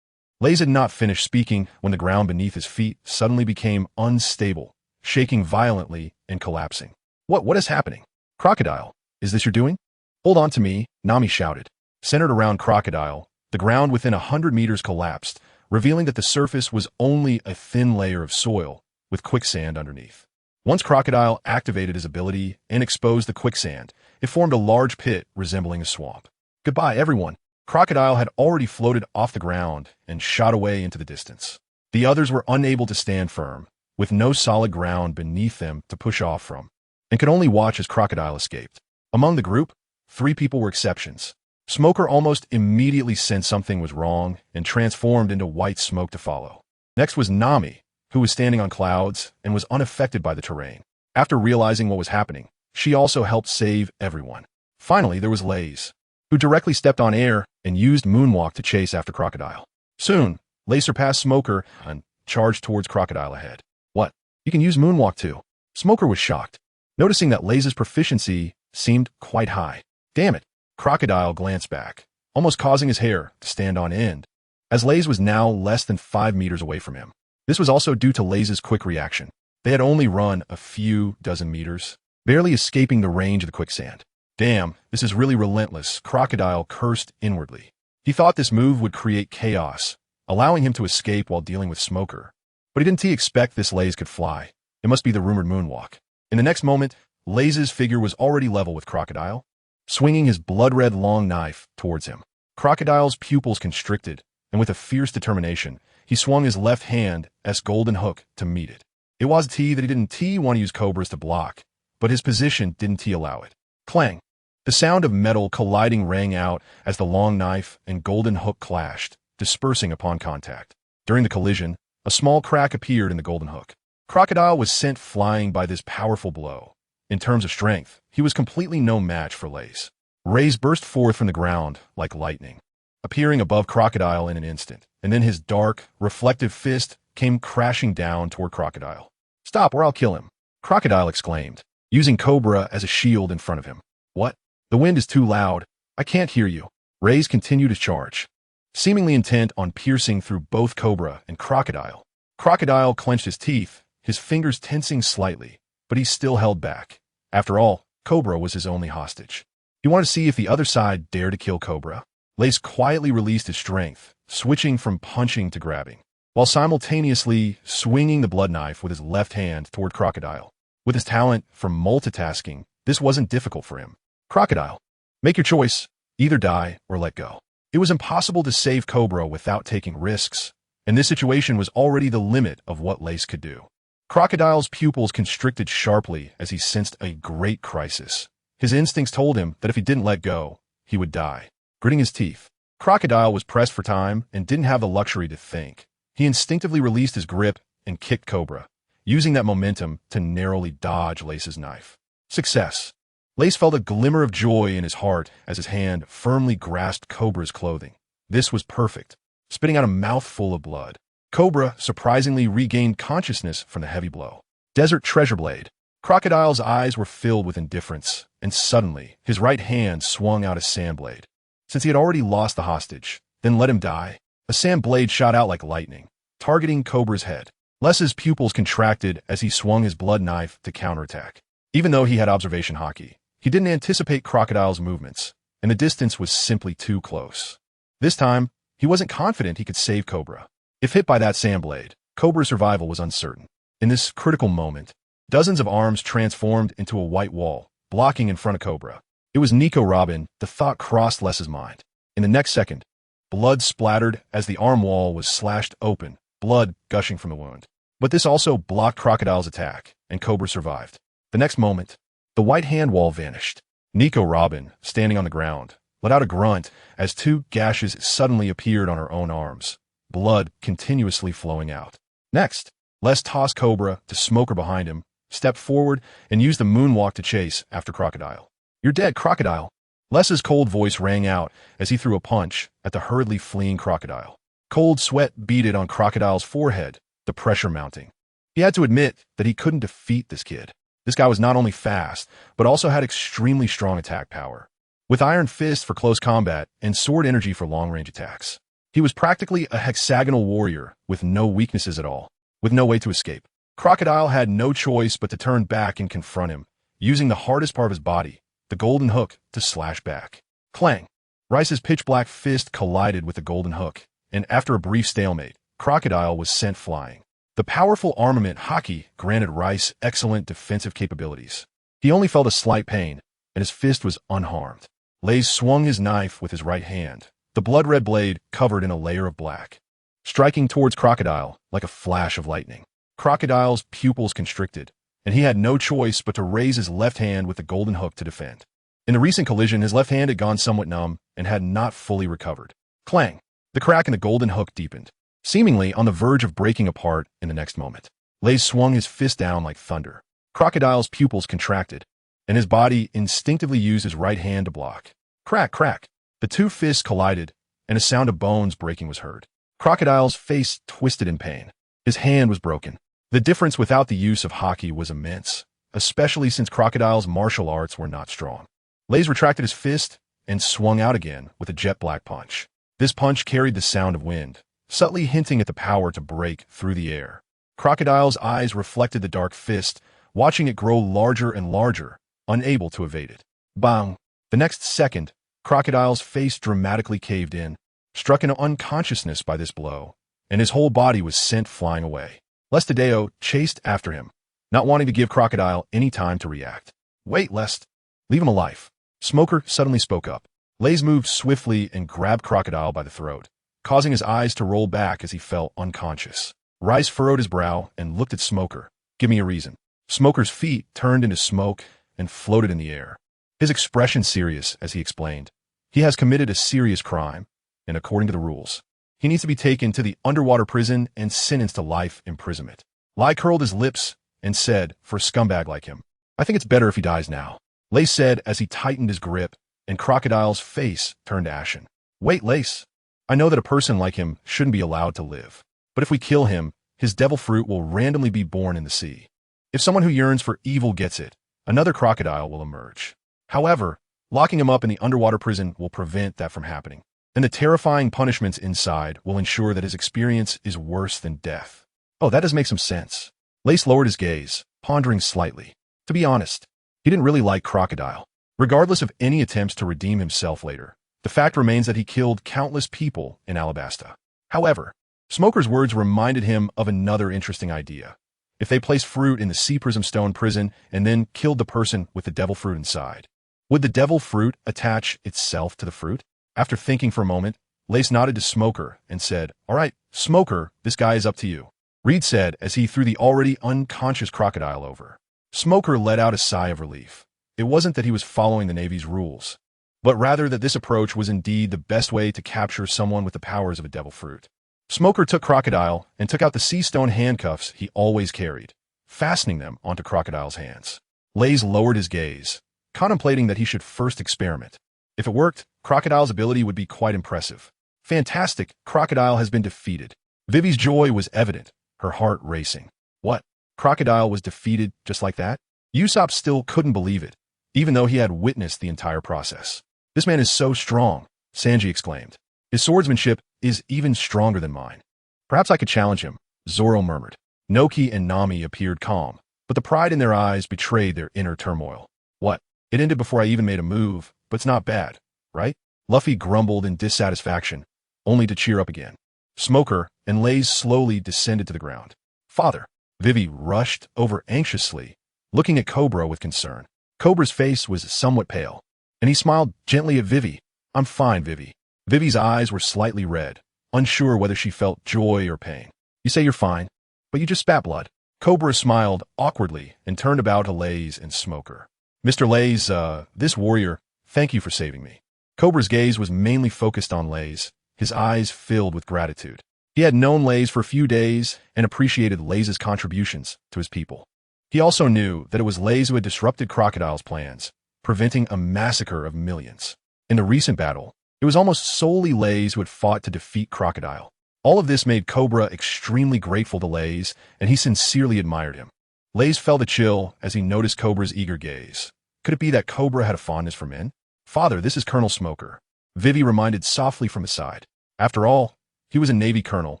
Lace had not finished speaking when the ground beneath his feet suddenly became unstable, shaking violently and collapsing. What is happening? "Crocodile, is this your doing?" "Hold on to me," Nami shouted. Centered around Crocodile, the ground within 100 meters collapsed, revealing that the surface was only a thin layer of soil, with quicksand underneath. Once Crocodile activated his ability and exposed the quicksand, it formed a large pit resembling a swamp. "Goodbye, everyone," Crocodile had already floated off the ground and shot away into the distance. The others were unable to stand firm, with no solid ground beneath them to push off from, and could only watch as Crocodile escaped. Among the group, 3 people were exceptions. Smoker almost immediately sensed something was wrong and transformed into white smoke to follow. Next was Nami, who was standing on clouds and was unaffected by the terrain. After realizing what was happening, she also helped save everyone. Finally, there was Lays, who directly stepped on air and used Moonwalk to chase after Crocodile. Soon, Lays surpassed Smoker and charged towards Crocodile ahead. What? You can use Moonwalk too? Smoker was shocked, noticing that Lays' proficiency seemed quite high. Damn it! Crocodile glanced back, almost causing his hair to stand on end, as Lays was now less than 5 meters away from him. This was also due to Lays' quick reaction. They had only run a few dozen meters, barely escaping the range of the quicksand. Damn, this is really relentless, Crocodile cursed inwardly. He thought this move would create chaos, allowing him to escape while dealing with Smoker. But he didn't expect this Lays could fly. It must be the rumored moonwalk. In the next moment, Lays' figure was already level with Crocodile, swinging his blood-red long knife towards him. Crocodile's pupils constricted, and with a fierce determination, he swung his left hand as golden hook to meet it. It was that he didn't want to use cobras to block, but his position didn't allow it. Clang! The sound of metal colliding rang out as the long knife and golden hook clashed, dispersing upon contact. During the collision, a small crack appeared in the golden hook. Crocodile was sent flying by this powerful blow. In terms of strength, he was completely no match for Lays. Rays burst forth from the ground like lightning, appearing above Crocodile in an instant, and then his dark, reflective fist came crashing down toward Crocodile. "Stop, or I'll kill him," Crocodile exclaimed, using Cobra as a shield in front of him. "What? The wind is too loud. I can't hear you." Rays continued his charge, seemingly intent on piercing through both Cobra and Crocodile. Crocodile clenched his teeth, his fingers tensing slightly, but he still held back. After all, Cobra was his only hostage. He wanted to see if the other side dared to kill Cobra. Lace quietly released his strength, switching from punching to grabbing, while simultaneously swinging the blood knife with his left hand toward Crocodile. With his talent for multitasking, this wasn't difficult for him. "Crocodile, make your choice. Either die or let go." It was impossible to save Cobra without taking risks, and this situation was already the limit of what Lace could do. Crocodile's pupils constricted sharply as he sensed a great crisis. His instincts told him that if he didn't let go, he would die. Gritting his teeth, Crocodile was pressed for time and didn't have the luxury to think. He instinctively released his grip and kicked Cobra, using that momentum to narrowly dodge Lace's knife. Success! Lace felt a glimmer of joy in his heart as his hand firmly grasped Cobra's clothing. This was perfect. Spitting out a mouthful of blood, Cobra surprisingly regained consciousness from the heavy blow. Desert Treasure Blade. Crocodile's eyes were filled with indifference, and suddenly, his right hand swung out a sand blade. Since he had already lost the hostage, then let him die. A sand blade shot out like lightning, targeting Cobra's head. Les's pupils contracted as he swung his blood knife to counterattack. Even though he had observation haki, he didn't anticipate Crocodile's movements, and the distance was simply too close. This time, he wasn't confident he could save Cobra. If hit by that sand blade, Cobra's survival was uncertain. In this critical moment, dozens of arms transformed into a white wall, blocking in front of Cobra. It was Nico Robin. The thought crossed Les's mind. In the next second, blood splattered as the arm wall was slashed open, blood gushing from the wound. But this also blocked Crocodile's attack, and Cobra survived. The next moment, the white hand wall vanished. Nico Robin, standing on the ground, let out a grunt as 2 gashes suddenly appeared on her own arms, blood continuously flowing out. Next, Les tossed Cobra to Smoker behind him, stepped forward, and used the moonwalk to chase after Crocodile. "You're dead, Crocodile." Les's cold voice rang out as he threw a punch at the hurriedly fleeing Crocodile. Cold sweat beaded on Crocodile's forehead, the pressure mounting. He had to admit that he couldn't defeat this kid. This guy was not only fast, but also had extremely strong attack power, with iron fist for close combat and sword energy for long-range attacks. He was practically a hexagonal warrior with no weaknesses at all, with no way to escape. Crocodile had no choice but to turn back and confront him, using the hardest part of his body, the golden hook, to slash back. Clang! Rice's pitch-black fist collided with the golden hook, and after a brief stalemate, Crocodile was sent flying. The powerful Armament Haki granted Rice excellent defensive capabilities. He only felt a slight pain, and his fist was unharmed. Lays swung his knife with his right hand, the blood-red blade covered in a layer of black, striking towards Crocodile like a flash of lightning. Crocodile's pupils constricted, and he had no choice but to raise his left hand with the golden hook to defend. In the recent collision, his left hand had gone somewhat numb and had not fully recovered. Clang! The crack in the golden hook deepened, seemingly on the verge of breaking apart in the next moment. Lays swung his fist down like thunder. Crocodile's pupils contracted, and his body instinctively used his right hand to block. Crack, crack! The two fists collided, and a sound of bones breaking was heard. Crocodile's face twisted in pain. His hand was broken. The difference without the use of Haki was immense, especially since Crocodile's martial arts were not strong. Lays retracted his fist and swung out again with a jet black punch. This punch carried the sound of wind, subtly hinting at the power to break through the air. Crocodile's eyes reflected the dark fist, watching it grow larger and larger, unable to evade it. Bang! The next second, Crocodile's face dramatically caved in, struck into unconsciousness by this blow, and his whole body was sent flying away. Lestadeo chased after him, not wanting to give Crocodile any time to react. Wait, Lest. Leave him alive. Smoker suddenly spoke up. Lays moved swiftly and grabbed Crocodile by the throat, causing his eyes to roll back as he fell unconscious. Rice furrowed his brow and looked at Smoker. Give me a reason. Smoker's feet turned into smoke and floated in the air. His expression serious as he explained. He has committed a serious crime, and according to the rules, he needs to be taken to the underwater prison and sentenced to life imprisonment. Lai curled his lips and said, for a scumbag like him, I think it's better if he dies now. Lace said as he tightened his grip, and Crocodile's face turned ashen. Wait, Lace. I know that a person like him shouldn't be allowed to live. But if we kill him, his devil fruit will randomly be born in the sea. If someone who yearns for evil gets it, another crocodile will emerge. However, locking him up in the underwater prison will prevent that from happening. And the terrifying punishments inside will ensure that his experience is worse than death. Oh, that does make some sense. Lace lowered his gaze, pondering slightly. To be honest, he didn't really like Crocodile. Regardless of any attempts to redeem himself later, the fact remains that he killed countless people in Alabasta. However, Smoker's words reminded him of another interesting idea. If they placed fruit in the Sea Prism Stone prison and then killed the person with the devil fruit inside, would the devil fruit attach itself to the fruit? After thinking for a moment, Lace nodded to Smoker and said, All right, Smoker, this guy is up to you. Reed said as he threw the already unconscious Crocodile over. Smoker let out a sigh of relief. It wasn't that he was following the Navy's rules, but rather that this approach was indeed the best way to capture someone with the powers of a devil fruit. Smoker took Crocodile and took out the sea stone handcuffs he always carried, fastening them onto Crocodile's hands. Lays lowered his gaze, contemplating that he should first experiment. If it worked, Crocodile's ability would be quite impressive. Fantastic, Crocodile has been defeated. Vivi's joy was evident, her heart racing. What? Crocodile was defeated just like that? Usopp still couldn't believe it, even though he had witnessed the entire process. This man is so strong, Sanji exclaimed. His swordsmanship is even stronger than mine. Perhaps I could challenge him, Zoro murmured. Noki and Nami appeared calm, but the pride in their eyes betrayed their inner turmoil. What? It ended before I even made a move, but it's not bad, right? Luffy grumbled in dissatisfaction, only to cheer up again. Smoker and Lays slowly descended to the ground. Father! Vivi rushed over anxiously, looking at Cobra with concern. Cobra's face was somewhat pale, and he smiled gently at Vivi. I'm fine, Vivi. Vivi's eyes were slightly red, unsure whether she felt joy or pain. You say you're fine, but you just spat blood. Cobra smiled awkwardly and turned about to Lays and Smoker. Mr. Lays, this warrior, thank you for saving me. Cobra's gaze was mainly focused on Lays, his eyes filled with gratitude. He had known Lays for a few days and appreciated Lays' contributions to his people. He also knew that it was Lays who had disrupted Crocodile's plans, preventing a massacre of millions. In the recent battle, it was almost solely Lays who had fought to defeat Crocodile. All of this made Cobra extremely grateful to Lays, and he sincerely admired him. Lays felt a chill as he noticed Cobra's eager gaze. Could it be that Cobra had a fondness for men? Father, this is Colonel Smoker. Vivi reminded softly from his side. After all, he was a Navy colonel,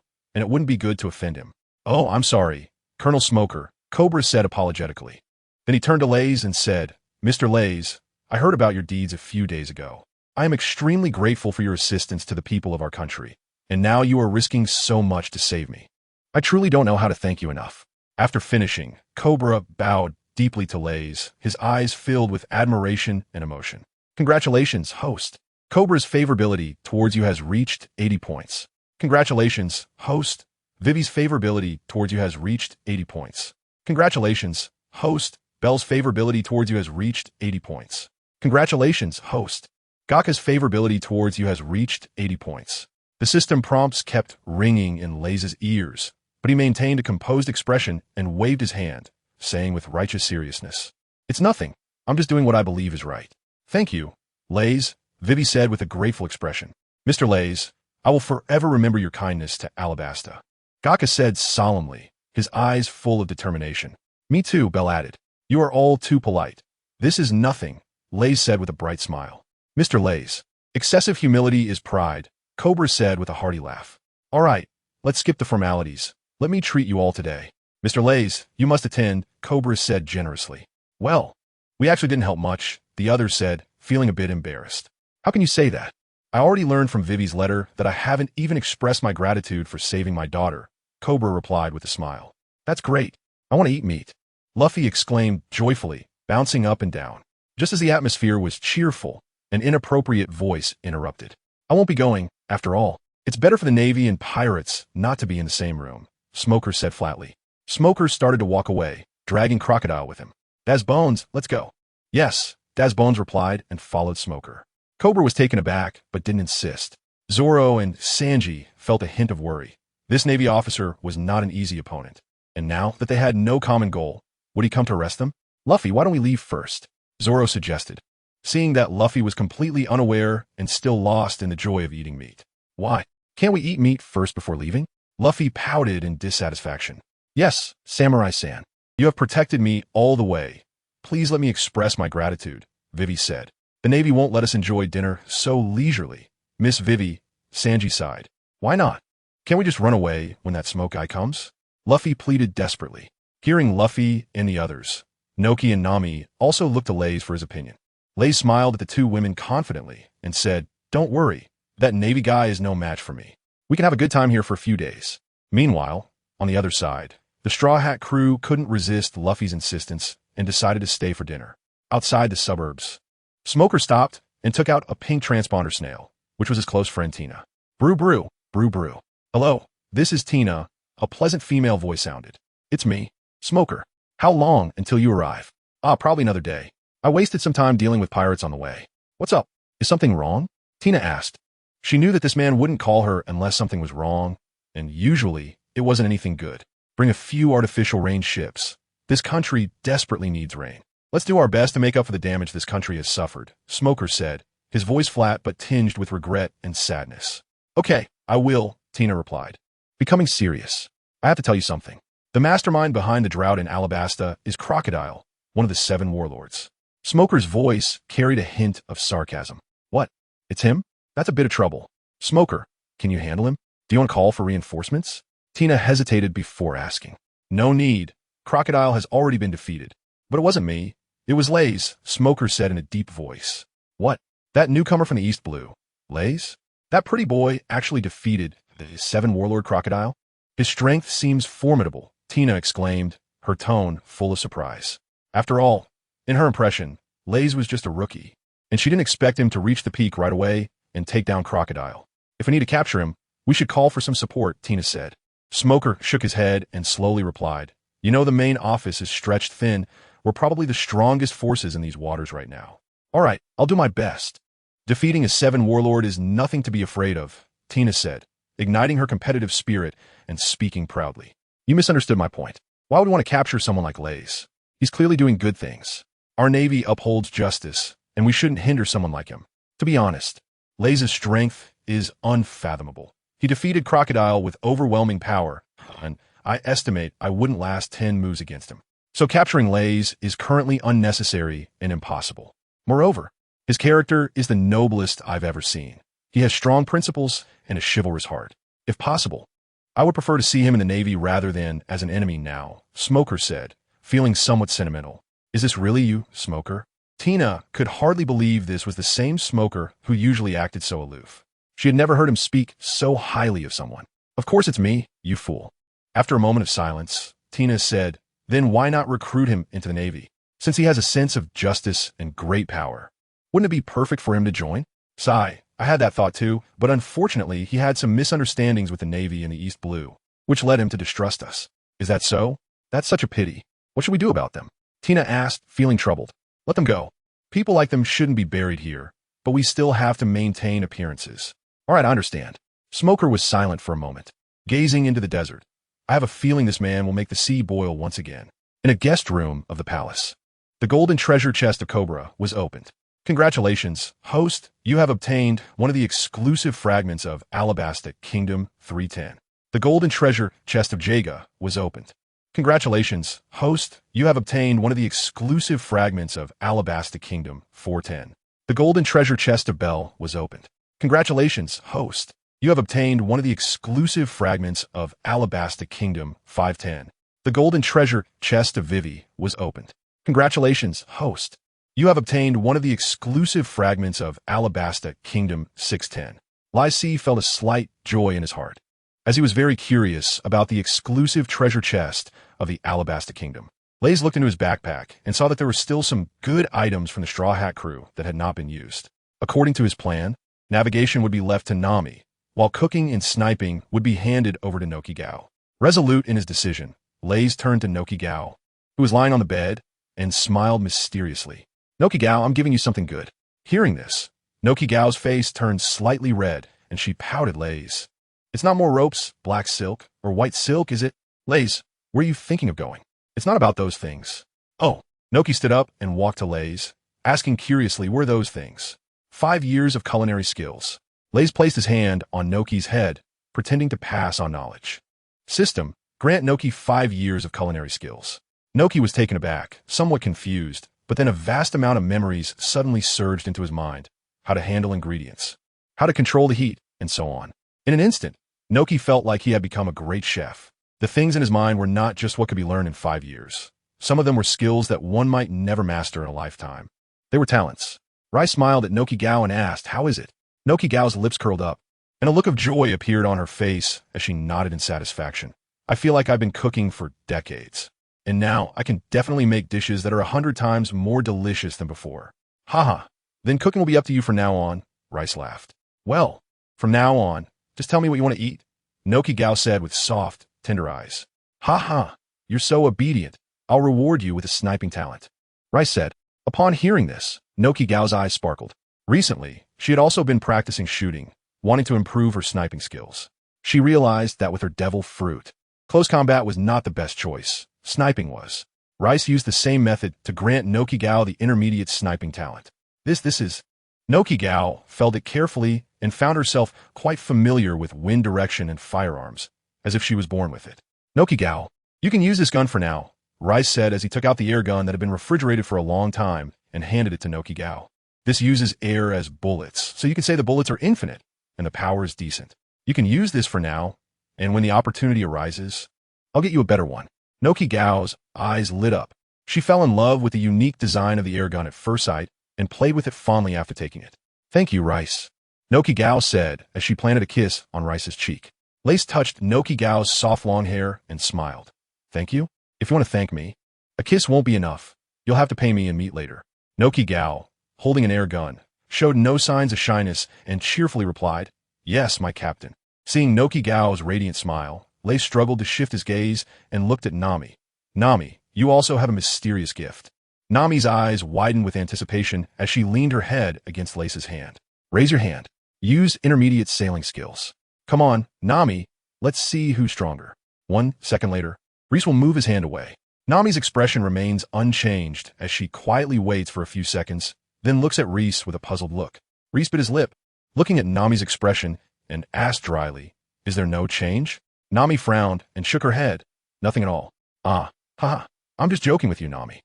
and it wouldn't be good to offend him. Oh, I'm sorry, Colonel Smoker, Cobra said apologetically. Then he turned to Lays and said, Mr. Lays, I heard about your deeds a few days ago. I am extremely grateful for your assistance to the people of our country, and now you are risking so much to save me. I truly don't know how to thank you enough. After finishing, Cobra bowed deeply to Lays, his eyes filled with admiration and emotion. Congratulations, host. Cobra's favorability towards you has reached 80 points. Congratulations, host. Vivi's favorability towards you has reached 80 points. Congratulations, host. Belle's favorability towards you has reached 80 points. Congratulations, host. Gaka's favorability towards you has reached 80 points. The system prompts kept ringing in Lay's ears, but he maintained a composed expression and waved his hand, saying with righteous seriousness, "It's nothing. I'm just doing what I believe is right." "Thank you, Lays," Vivi said with a grateful expression. "Mr. Lays, I will forever remember your kindness to Alabasta," Gaka said solemnly, his eyes full of determination. "Me too," Belle added. "You are all too polite." "This is nothing," Lays said with a bright smile. "Mr. Lays, excessive humility is pride," Cobra said with a hearty laugh. "All right, let's skip the formalities. Let me treat you all today." "Mr. Lays, you must attend," Cobra said generously. "Well, we actually didn't help much," the other said, feeling a bit embarrassed. "How can you say that? I already learned from Vivi's letter that I haven't even expressed my gratitude for saving my daughter," Cobra replied with a smile. "That's great. I want to eat meat," Luffy exclaimed joyfully, bouncing up and down. Just as the atmosphere was cheerful, an inappropriate voice interrupted. "I won't be going, after all. It's better for the Navy and pirates not to be in the same room," Smoker said flatly. Smoker started to walk away, dragging Crocodile with him. "Daz Bones, let's go." "Yes," Daz Bones replied and followed Smoker. Cobra was taken aback, but didn't insist. Zoro and Sanji felt a hint of worry. This Navy officer was not an easy opponent. And now that they had no common goal, would he come to arrest them? "Luffy, why don't we leave first?" Zoro suggested, seeing that Luffy was completely unaware and still lost in the joy of eating meat. "Why? Can't we eat meat first before leaving?" Luffy pouted in dissatisfaction. "Yes, Samurai-san. You have protected me all the way. Please let me express my gratitude," Vivi said. "The Navy won't let us enjoy dinner so leisurely." "Miss Vivi," Sanji sighed. "Why not? Can't we just run away when that smoke eye comes?" Luffy pleaded desperately. Hearing Luffy and the others, Noki and Nami also looked to Lays for his opinion. Lays smiled at the two women confidently and said, "Don't worry, that Navy guy is no match for me. We can have a good time here for a few days." Meanwhile, on the other side, the Straw Hat crew couldn't resist Luffy's insistence and decided to stay for dinner. Outside the suburbs, Smoker stopped and took out a pink transponder snail, which was his close friend Tina. "Brew, brew, brew, brew. Hello, this is Tina," a pleasant female voice sounded. "It's me, Smoker. How long until you arrive?" Probably another day. I wasted some time dealing with pirates on the way." "What's up? Is something wrong?" Tina asked. She knew that this man wouldn't call her unless something was wrong, and usually it wasn't anything good. "Bring a few artificial rain ships. This country desperately needs rain. Let's do our best to make up for the damage this country has suffered," Smoker said, his voice flat but tinged with regret and sadness. "Okay, I will," Tina replied. Becoming serious, "I have to tell you something. The mastermind behind the drought in Alabasta is Crocodile, one of the 7 warlords." Smoker's voice carried a hint of sarcasm. "What? It's him? That's a bit of trouble. Smoker, can you handle him? Do you want to call for reinforcements?" Tina hesitated before asking. "No need. Crocodile has already been defeated." "But it wasn't me. It was Lays," Smoker said in a deep voice. "What? That newcomer from the East Blue? Lays? That pretty boy actually defeated the 7 warlord Crocodile? His strength seems formidable," Tina exclaimed, her tone full of surprise. After all, in her impression, Lays was just a rookie, and she didn't expect him to reach the peak right away and take down Crocodile. "If we need to capture him, we should call for some support," Tina said. Smoker shook his head and slowly replied, "You know the main office is stretched thin. We're probably the strongest forces in these waters right now." "All right, I'll do my best." "Defeating a 7 warlord is nothing to be afraid of," Tina said, igniting her competitive spirit and speaking proudly. "You misunderstood my point. Why would we want to capture someone like Lays? He's clearly doing good things. Our Navy upholds justice, and we shouldn't hinder someone like him. To be honest, Lays' strength is unfathomable. He defeated Crocodile with overwhelming power, and I estimate I wouldn't last 10 moves against him. So capturing Lays is currently unnecessary and impossible. Moreover, his character is the noblest I've ever seen. He has strong principles and a chivalrous heart. If possible, I would prefer to see him in the Navy rather than as an enemy now," Smoker said, feeling somewhat sentimental. "Is this really you, Smoker?" Tina could hardly believe this was the same Smoker who usually acted so aloof. She had never heard him speak so highly of someone. "Of course it's me, you fool." After a moment of silence, Tina said, "Then why not recruit him into the Navy? Since he has a sense of justice and great power, wouldn't it be perfect for him to join?" Sigh. I had that thought too, but unfortunately he had some misunderstandings with the Navy and the East Blue, which led him to distrust us. Is that so? That's such a pity. What should we do about them? Tina asked, feeling troubled. Let them go. People like them shouldn't be buried here, but we still have to maintain appearances. All right, I understand. Smoker was silent for a moment, gazing into the desert. I have a feeling this man will make the sea boil once again. In a guest room of the palace, the golden treasure chest of Cobra was opened. Congratulations, host, you have obtained one of the exclusive fragments of Alabasta Kingdom 310. The golden treasure chest of Jaga was opened. Congratulations, host, you have obtained one of the exclusive fragments of Alabasta Kingdom 410. The golden treasure chest of Bell was opened. Congratulations, host, you have obtained one of the exclusive fragments of Alabasta Kingdom 510. The golden treasure chest of Vivi was opened. Congratulations, host. You have obtained one of the exclusive fragments of Alabasta Kingdom 610. Lycee felt a slight joy in his heart, as he was very curious about the exclusive treasure chest of the Alabasta Kingdom. Lays looked into his backpack and saw that there were still some good items from the Straw Hat crew that had not been used. According to his plan, navigation would be left to Nami, while cooking and sniping would be handed over to Noki Gao. Resolute in his decision, Lays turned to Noki Gao, who was lying on the bed, and smiled mysteriously. Noki Gao, I'm giving you something good. Hearing this, Noki Gao's face turned slightly red, and she pouted Lays. It's not more ropes, black silk, or white silk, is it? Lays, where are you thinking of going? It's not about those things. Oh, Noki stood up and walked to Lays, asking curiously, were those things? 5 years of culinary skills. Lays placed his hand on Noki's head, pretending to pass on knowledge. System, grant Noki 5 years of culinary skills. Noki was taken aback, somewhat confused, but then a vast amount of memories suddenly surged into his mind. How to handle ingredients, how to control the heat, and so on. In an instant, Noki felt like he had become a great chef. The things in his mind were not just what could be learned in 5 years. Some of them were skills that one might never master in a lifetime. They were talents. Rai smiled at Noki Gao and asked, how is it? Noki Gao's lips curled up, and a look of joy appeared on her face as she nodded in satisfaction. I feel like I've been cooking for decades. And now I can definitely make dishes that are 100 times more delicious than before. Haha, then cooking will be up to you from now on, Rice laughed. Well, from now on, just tell me what you want to eat, Noki Gao said with soft, tender eyes. Ha, you're so obedient. I'll reward you with a sniping talent, Rice said. Upon hearing this, Noki Gao's eyes sparkled. Recently, she had also been practicing shooting, wanting to improve her sniping skills. She realized that with her devil fruit, close combat was not the best choice. Sniping was. Rice used the same method to grant Noki Gao the intermediate sniping talent. This is. Noki Gao felt it carefully and found herself quite familiar with wind direction and firearms, as if she was born with it. Noki Gao, you can use this gun for now, Rice said as he took out the air gun that had been refrigerated for a long time and handed it to Noki Gao. This uses air as bullets, so you can say the bullets are infinite and the power is decent. You can use this for now, and when the opportunity arises, I'll get you a better one. Noki Gao's eyes lit up. She fell in love with the unique design of the airgun at first sight and played with it fondly after taking it. Thank you, Rice, Noki Gao said as she planted a kiss on Rice's cheek. Lace touched Noki Gao's soft long hair and smiled. Thank you? If you want to thank me, a kiss won't be enough. You'll have to pay me and meet later. Noki Gao, holding an air gun, showed no signs of shyness and cheerfully replied, Yes, my captain. Seeing Noki Gao's radiant smile, Lace struggled to shift his gaze and looked at Nami. Nami, you also have a mysterious gift. Nami's eyes widened with anticipation as she leaned her head against Lace's hand. Raise your hand. Use intermediate sailing skills. Come on, Nami, let's see who's stronger. 1 second later, Reese will move his hand away. Nami's expression remains unchanged as she quietly waits for a few seconds, then looks at Reese with a puzzled look. Reese bit his lip, looking at Nami's expression, and asked dryly, Is there no change? Nami frowned and shook her head. Nothing at all. Haha, I'm just joking with you, Nami.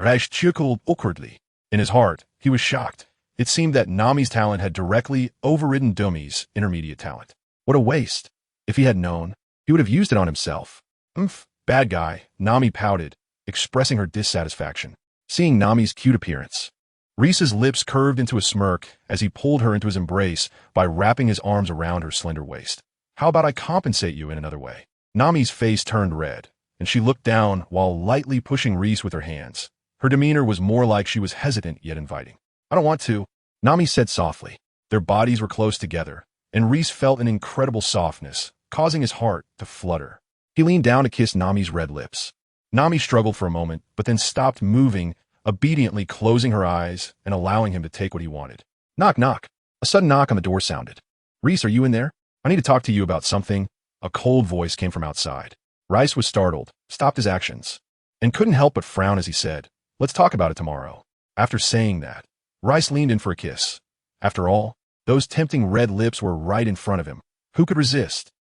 Raish chuckled awkwardly. In his heart, he was shocked. It seemed that Nami's talent had directly overridden Dumi's intermediate talent. What a waste. If he had known, he would have used it on himself. Bad guy, Nami pouted, expressing her dissatisfaction. Seeing Nami's cute appearance, Reese's lips curved into a smirk as he pulled her into his embrace by wrapping his arms around her slender waist. How about I compensate you in another way? Nami's face turned red, and she looked down while lightly pushing Reese with her hands. Her demeanor was more like she was hesitant yet inviting. I don't want to, Nami said softly. Their bodies were close together, and Reese felt an incredible softness, causing his heart to flutter. He leaned down to kiss Nami's red lips. Nami struggled for a moment, but then stopped moving, obediently closing her eyes and allowing him to take what he wanted. Knock, knock. A sudden knock on the door sounded. Reese, are you in there? I need to talk to you about something. A cold voice came from outside. Reese was startled, stopped his actions, and couldn't help but frown as he said, let's talk about it tomorrow. After saying that, Reese leaned in for a kiss. After all, those tempting red lips were right in front of him. Who could resist?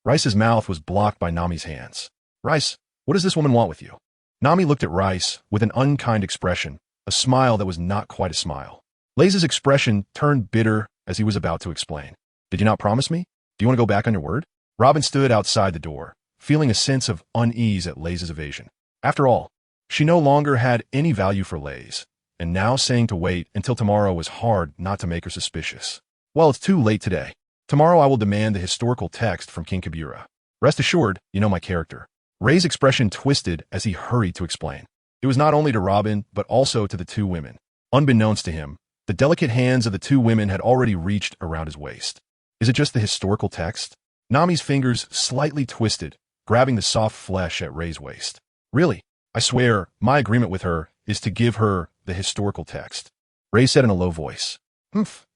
Reese's mouth was blocked by Nami's hands. Reese, what does this woman want with you? Nami looked at Reese with an unkind expression, a smile that was not quite a smile. Laze's expression turned bitter as he was about to explain. Did you not promise me? Do you want to go back on your word? Robin stood outside the door, feeling a sense of unease at Laze's evasion. After all, she no longer had any value for Laze, and now saying to wait until tomorrow was hard not to make her suspicious. Well, it's too late today. Tomorrow I will demand the historical text from King Kabura. Rest assured, you know my character. Ray's expression twisted as he hurried to explain. It was not only to Robin, but also to the two women. Unbeknownst to him, the delicate hands of the two women had already reached around his waist. Is it just the historical text? Nami's fingers slightly twisted, grabbing the soft flesh at Ray's waist. Really? I swear, my agreement with her is to give her the historical text. Ray said in a low voice.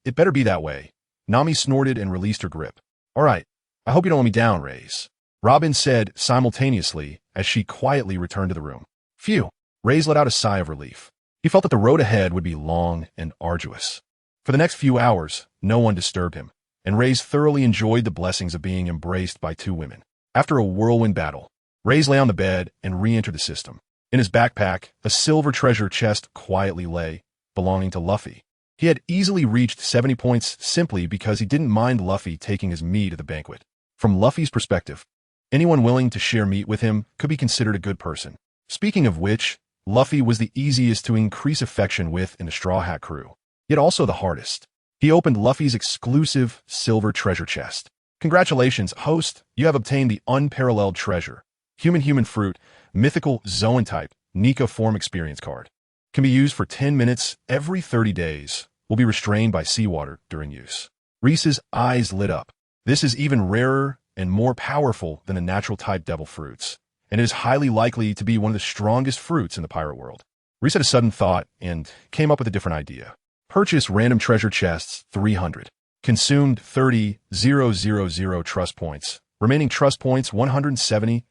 It better be that way. Nami snorted and released her grip. All right, I hope you don't let me down, Raze. Robin said simultaneously as she quietly returned to the room. Phew. Raze let out a sigh of relief. He felt that the road ahead would be long and arduous. For the next few hours, no one disturbed him, and Raze thoroughly enjoyed the blessings of being embraced by two women. After a whirlwind battle, Raze lay on the bed and re-entered the system. In his backpack, a silver treasure chest quietly lay, belonging to Luffy. He had easily reached 70 points simply because he didn't mind Luffy taking his meat at the banquet. From Luffy's perspective, anyone willing to share meat with him could be considered a good person. Speaking of which, Luffy was the easiest to increase affection with in the Straw Hat crew, yet also the hardest. He opened Luffy's exclusive silver treasure chest. Congratulations, host, you have obtained the unparalleled treasure. Human fruit, mythical Zoan type, Nika form experience card. Can be used for 10 minutes every 30 days. Will be restrained by seawater during use. Reese's eyes lit up. This is even rarer and more powerful than the natural type devil fruits, and it is highly likely to be one of the strongest fruits in the pirate world. Reese had a sudden thought and came up with a different idea. Purchase random treasure chests 300. Consumed 30,000 trust points. Remaining trust points 170,000.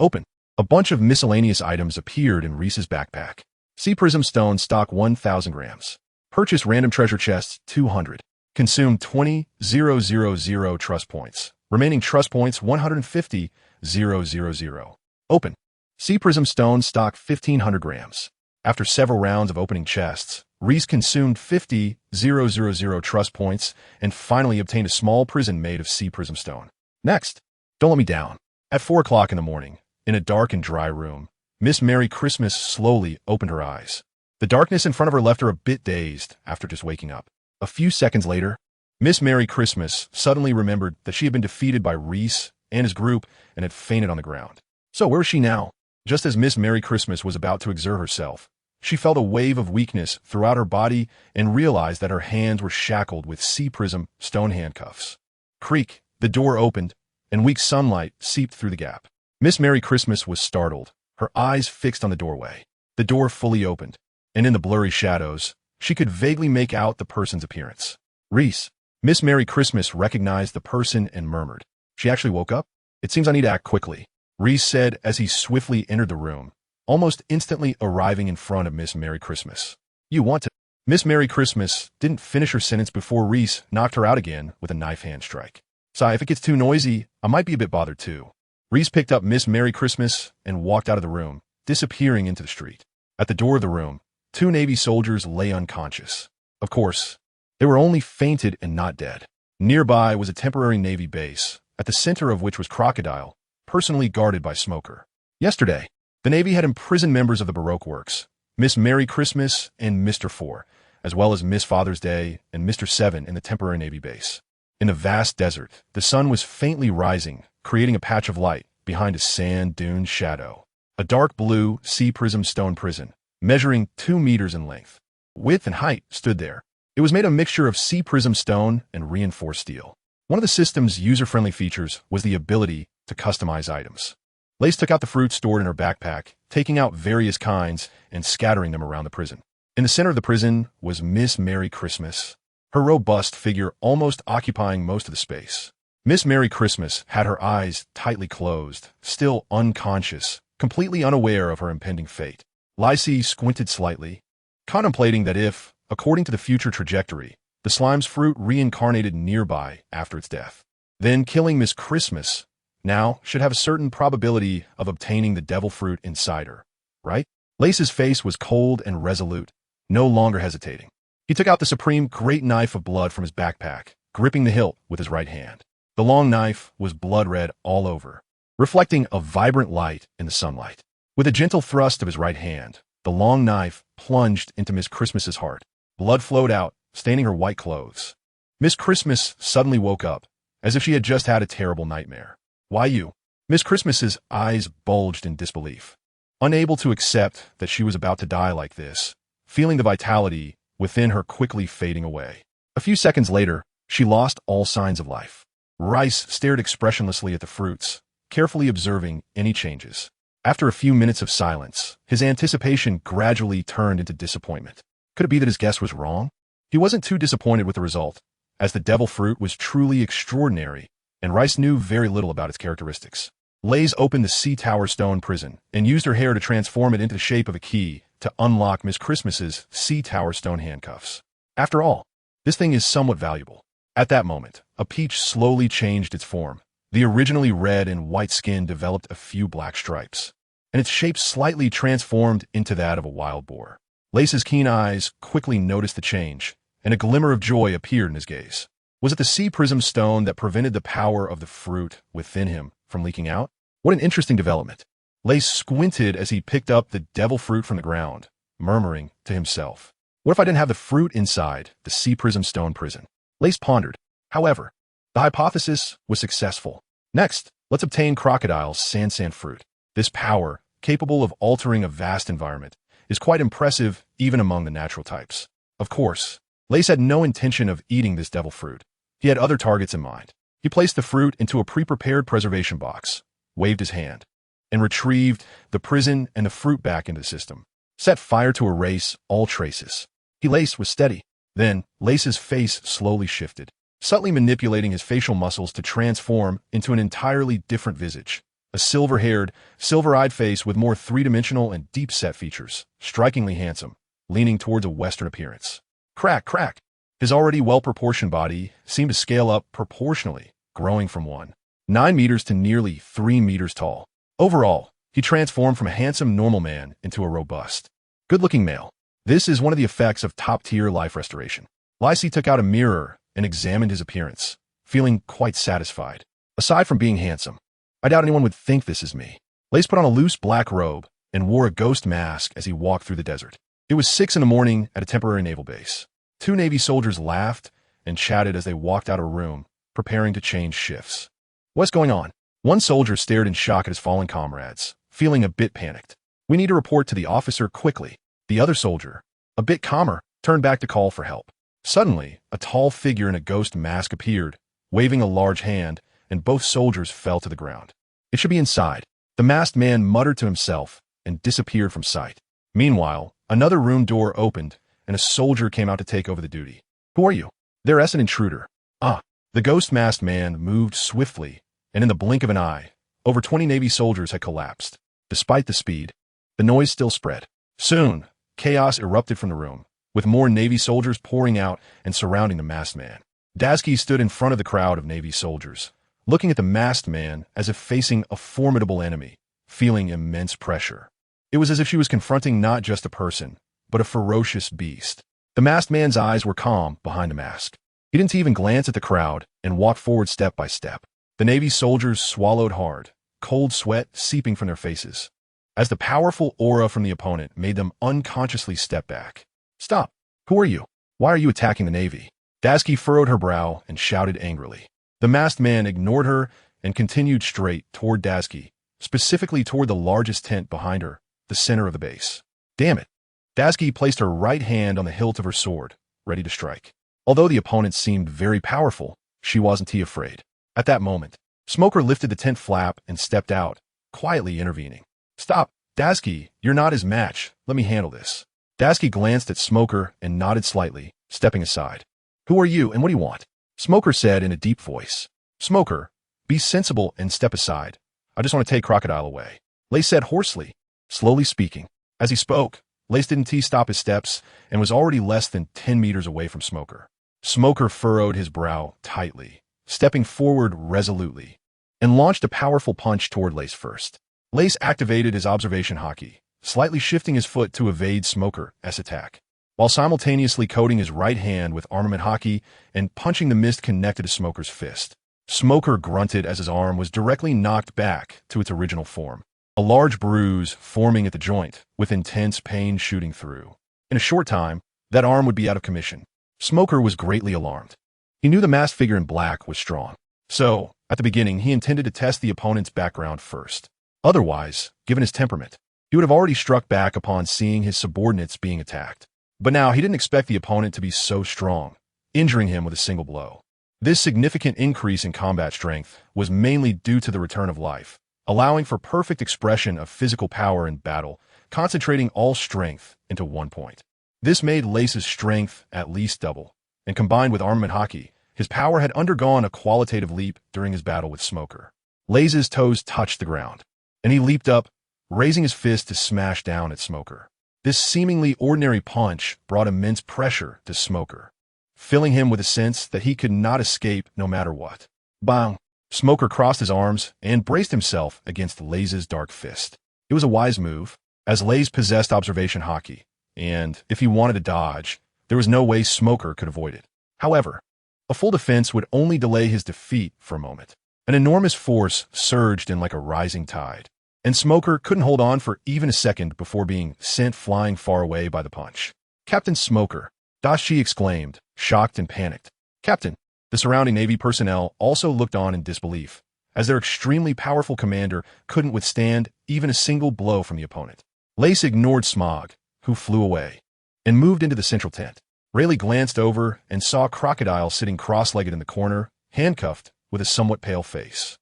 Open. A bunch of miscellaneous items appeared in Reese's backpack. Sea Prism Stone stock 1,000 grams. Purchase random treasure chests 200. Consume 20,000 trust points. Remaining trust points 150,000. Open. Sea Prism Stone stock 1,500 grams. After several rounds of opening chests, Reese consumed 50,000 trust points and finally obtained a small prison made of Sea Prism Stone. Next, don't let me down. At 4 o'clock in the morning, in a dark and dry room, Miss Merry Christmas slowly opened her eyes. The darkness in front of her left her a bit dazed after just waking up. A few seconds later, Miss Merry Christmas suddenly remembered that she had been defeated by Reese and his group and had fainted on the ground. So where is she now? Just as Miss Merry Christmas was about to exert herself, she felt a wave of weakness throughout her body and realized that her hands were shackled with Sea Prism Stone handcuffs. Creak, the door opened, and weak sunlight seeped through the gap. Miss Merry Christmas was startled, her eyes fixed on the doorway. The door fully opened, and in the blurry shadows, she could vaguely make out the person's appearance. Reese. Miss Merry Christmas recognized the person and murmured. She actually woke up? It seems I need to act quickly, Reese said as he swiftly entered the room, almost instantly arriving in front of Miss Merry Christmas. You want to... Miss Merry Christmas didn't finish her sentence before Reese knocked her out again with a knife hand strike. Sigh, if it gets too noisy, I might be a bit bothered too. Reese picked up Miss Merry Christmas and walked out of the room, disappearing into the street. At the door of the room, 2 Navy soldiers lay unconscious. Of course, they were only fainted and not dead. Nearby was a temporary Navy base, at the center of which was Crocodile, personally guarded by Smoker. Yesterday, the Navy had imprisoned members of the Baroque Works, Miss Merry Christmas and Mr. 4, as well as Miss Father's Day and Mr. 7 in the temporary Navy base. In the vast desert, the sun was faintly rising, creating a patch of light behind a sand dune shadow. A dark blue Sea Prism Stone prison, measuring 2 meters in length, width and height, stood there. It was made a mixture of sea prism stone and reinforced steel. One of the system's user-friendly features was the ability to customize items. Lace took out the fruit stored in her backpack, taking out various kinds and scattering them around the prison. In the center of the prison was Miss Merry Christmas, her robust figure almost occupying most of the space. Miss Merry Christmas had her eyes tightly closed, still unconscious, completely unaware of her impending fate. Lacey squinted slightly, contemplating that if, according to the future trajectory, the slime's fruit reincarnated nearby after its death, then killing Miss Christmas now should have a certain probability of obtaining the devil fruit inside her, right? Lace's face was cold and resolute, no longer hesitating. He took out the supreme great knife of blood from his backpack, gripping the hilt with his right hand. The long knife was blood red all over, reflecting a vibrant light in the sunlight. With a gentle thrust of his right hand, the long knife plunged into Miss Christmas's heart. Blood flowed out, staining her white clothes. Miss Christmas suddenly woke up, as if she had just had a terrible nightmare. Why you? Miss Christmas's eyes bulged in disbelief. Unable to accept that she was about to die like this, feeling the vitality within her quickly fading away. A few seconds later, she lost all signs of life. Rice stared expressionlessly at the fruits, carefully observing any changes. After a few minutes of silence, his anticipation gradually turned into disappointment. Could it be that his guess was wrong? He wasn't too disappointed with the result, as the devil fruit was truly extraordinary, and Rice knew very little about its characteristics. Lays opened the Sea Tower Stone prison and used her hair to transform it into the shape of a key to unlock Miss Christmas's Sea Tower Stone handcuffs. After all, this thing is somewhat valuable. At that moment, a peach slowly changed its form. The originally red and white skin developed a few black stripes, and its shape slightly transformed into that of a wild boar. Lace's keen eyes quickly noticed the change, and a glimmer of joy appeared in his gaze. Was it the sea prism stone that prevented the power of the fruit within him from leaking out? What an interesting development. Lace squinted as he picked up the devil fruit from the ground, murmuring to himself, "What if I didn't have the fruit inside the sea prism stone prison?" Lace pondered. However, the hypothesis was successful. Next, let's obtain Crocodile's sand fruit. This power, capable of altering a vast environment, is quite impressive even among the natural types. Of course, Lace had no intention of eating this devil fruit. He had other targets in mind. He placed the fruit into a pre-prepared preservation box, waved his hand, and retrieved the prison and the fruit back into the system. Set fire to erase all traces. Lace was steady. Then, Lace's face slowly shifted, subtly manipulating his facial muscles to transform into an entirely different visage. A silver-haired, silver-eyed face with more three-dimensional and deep-set features, strikingly handsome, leaning towards a Western appearance. Crack, crack. His already well-proportioned body seemed to scale up proportionally, growing from 1.9 meters to nearly 3 meters tall. Overall, he transformed from a handsome normal man into a robust, good-looking male. This is one of the effects of top-tier life restoration. Lacey took out a mirror and examined his appearance, feeling quite satisfied. Aside from being handsome, I doubt anyone would think this is me. Lace put on a loose black robe and wore a ghost mask as he walked through the desert. It was 6 a.m. at a temporary naval base. 2 Navy soldiers laughed and chatted as they walked out of a room, preparing to change shifts. What's going on? One soldier stared in shock at his fallen comrades, feeling a bit panicked. We need to report to the officer quickly. The other soldier, a bit calmer, turned back to call for help. Suddenly, a tall figure in a ghost mask appeared, waving a large hand, and both soldiers fell to the ground. It should be inside. The masked man muttered to himself and disappeared from sight. Meanwhile, another room door opened, and a soldier came out to take over the duty. Who are you? There's an intruder. Ah. The ghost masked man moved swiftly, and in the blink of an eye, over 20 Navy soldiers had collapsed. Despite the speed, the noise still spread. Soon, chaos erupted from the room, with more Navy soldiers pouring out and surrounding the masked man. Dasky stood in front of the crowd of Navy soldiers, looking at the masked man as if facing a formidable enemy, feeling immense pressure. It was as if she was confronting not just a person, but a ferocious beast. The masked man's eyes were calm behind the mask. He didn't even glance at the crowd and walked forward step by step. The Navy soldiers swallowed hard, cold sweat seeping from their faces, as the powerful aura from the opponent made them unconsciously step back. Stop! Who are you? Why are you attacking the Navy? Dasky furrowed her brow and shouted angrily. The masked man ignored her and continued straight toward Dasky, specifically toward the largest tent behind her, the center of the base. Damn it! Dasky placed her right hand on the hilt of her sword, ready to strike. Although the opponent seemed very powerful, she wasn't afraid. At that moment, Smoker lifted the tent flap and stepped out, quietly intervening. "Stop, Dasky, you're not his match. Let me handle this." Dasky glanced at Smoker and nodded slightly, stepping aside. "Who are you and what do you want?" Smoker said in a deep voice. "Smoker, be sensible and step aside. I just want to take Crocodile away," Lace said hoarsely, slowly speaking. As he spoke, Lace didn't stop his steps and was already less than 10 meters away from Smoker. Smoker furrowed his brow tightly, stepping forward resolutely, and launched a powerful punch toward Lace first. Lace activated his observation haki, slightly shifting his foot to evade Smoker's attack, while simultaneously coating his right hand with Armament Haki and punching the mist connected to Smoker's fist. Smoker grunted as his arm was directly knocked back to its original form, a large bruise forming at the joint, with intense pain shooting through. In a short time, that arm would be out of commission. Smoker was greatly alarmed. He knew the masked figure in black was strong, so, at the beginning, he intended to test the opponent's background first. Otherwise, given his temperament, he would have already struck back upon seeing his subordinates being attacked. But now he didn't expect the opponent to be so strong, injuring him with a single blow. This significant increase in combat strength was mainly due to the return of life, allowing for perfect expression of physical power in battle, concentrating all strength into one point. This made Lace's strength at least double, and combined with Armament Haki, his power had undergone a qualitative leap during his battle with Smoker. Lace's toes touched the ground, and he leaped up, raising his fist to smash down at Smoker. This seemingly ordinary punch brought immense pressure to Smoker, filling him with a sense that he could not escape no matter what. Bang! Smoker crossed his arms and braced himself against Lace's dark fist. It was a wise move, as Lace possessed observation haki, and if he wanted to dodge, there was no way Smoker could avoid it. However, a full defense would only delay his defeat for a moment. An enormous force surged in like a rising tide, and Smoker couldn't hold on for even a second before being sent flying far away by the punch. "Captain Smoker," Dashi exclaimed, shocked and panicked. "Captain!" The surrounding Navy personnel also looked on in disbelief, as their extremely powerful commander couldn't withstand even a single blow from the opponent. Lace ignored Smog, who flew away, and moved into the central tent. Rayleigh glanced over and saw Crocodile sitting cross-legged in the corner, handcuffed, with a somewhat pale face.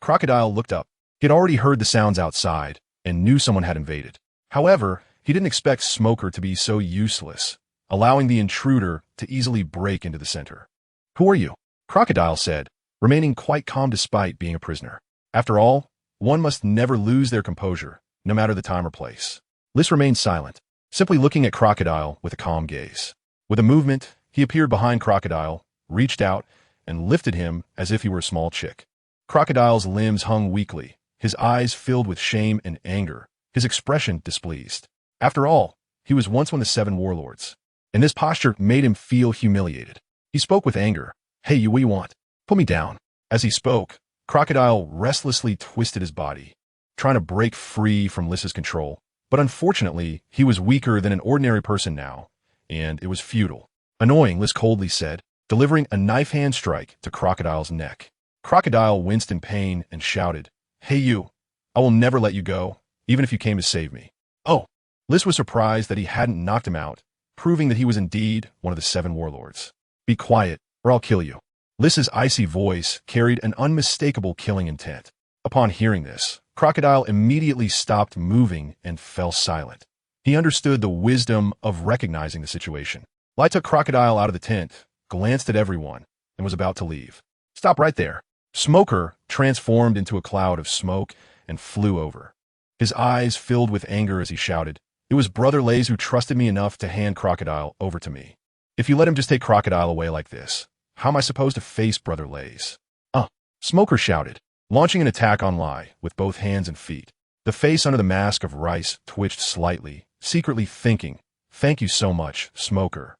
Crocodile looked up. He had already heard the sounds outside and knew someone had invaded. However, he didn't expect Smoker to be so useless, allowing the intruder to easily break into the center. "Who are you?" Crocodile said, remaining quite calm despite being a prisoner. After all, one must never lose their composure, no matter the time or place. Liz remained silent, simply looking at Crocodile with a calm gaze. With a movement, he appeared behind Crocodile, reached out, and lifted him as if he were a small chick. Crocodile's limbs hung weakly, his eyes filled with shame and anger, his expression displeased. After all, he was once one of the 7 warlords, and this posture made him feel humiliated. He spoke with anger. "Hey, you, what do you want? Put me down." As he spoke, Crocodile restlessly twisted his body, trying to break free from Lys's control, but unfortunately, he was weaker than an ordinary person now, and it was futile. "Annoying," Lys coldly said, delivering a knife hand strike to Crocodile's neck. Crocodile winced in pain and shouted, "Hey you, I will never let you go, even if you came to save me." "Oh." Lys was surprised that he hadn't knocked him out, proving that he was indeed one of the 7 warlords. "Be quiet, or I'll kill you." Lys's icy voice carried an unmistakable killing intent. Upon hearing this, Crocodile immediately stopped moving and fell silent. He understood the wisdom of recognizing the situation. Lai took Crocodile out of the tent, glanced at everyone, and was about to leave. "Stop right there." Smoker transformed into a cloud of smoke and flew over. His eyes filled with anger as he shouted, "It was Brother Lays who trusted me enough to hand Crocodile over to me. If you let him just take Crocodile away like this, how am I supposed to face Brother Lays?" Smoker shouted, launching an attack on Lai with both hands and feet. The face under the mask of rice twitched slightly, secretly thinking, "Thank you so much, Smoker."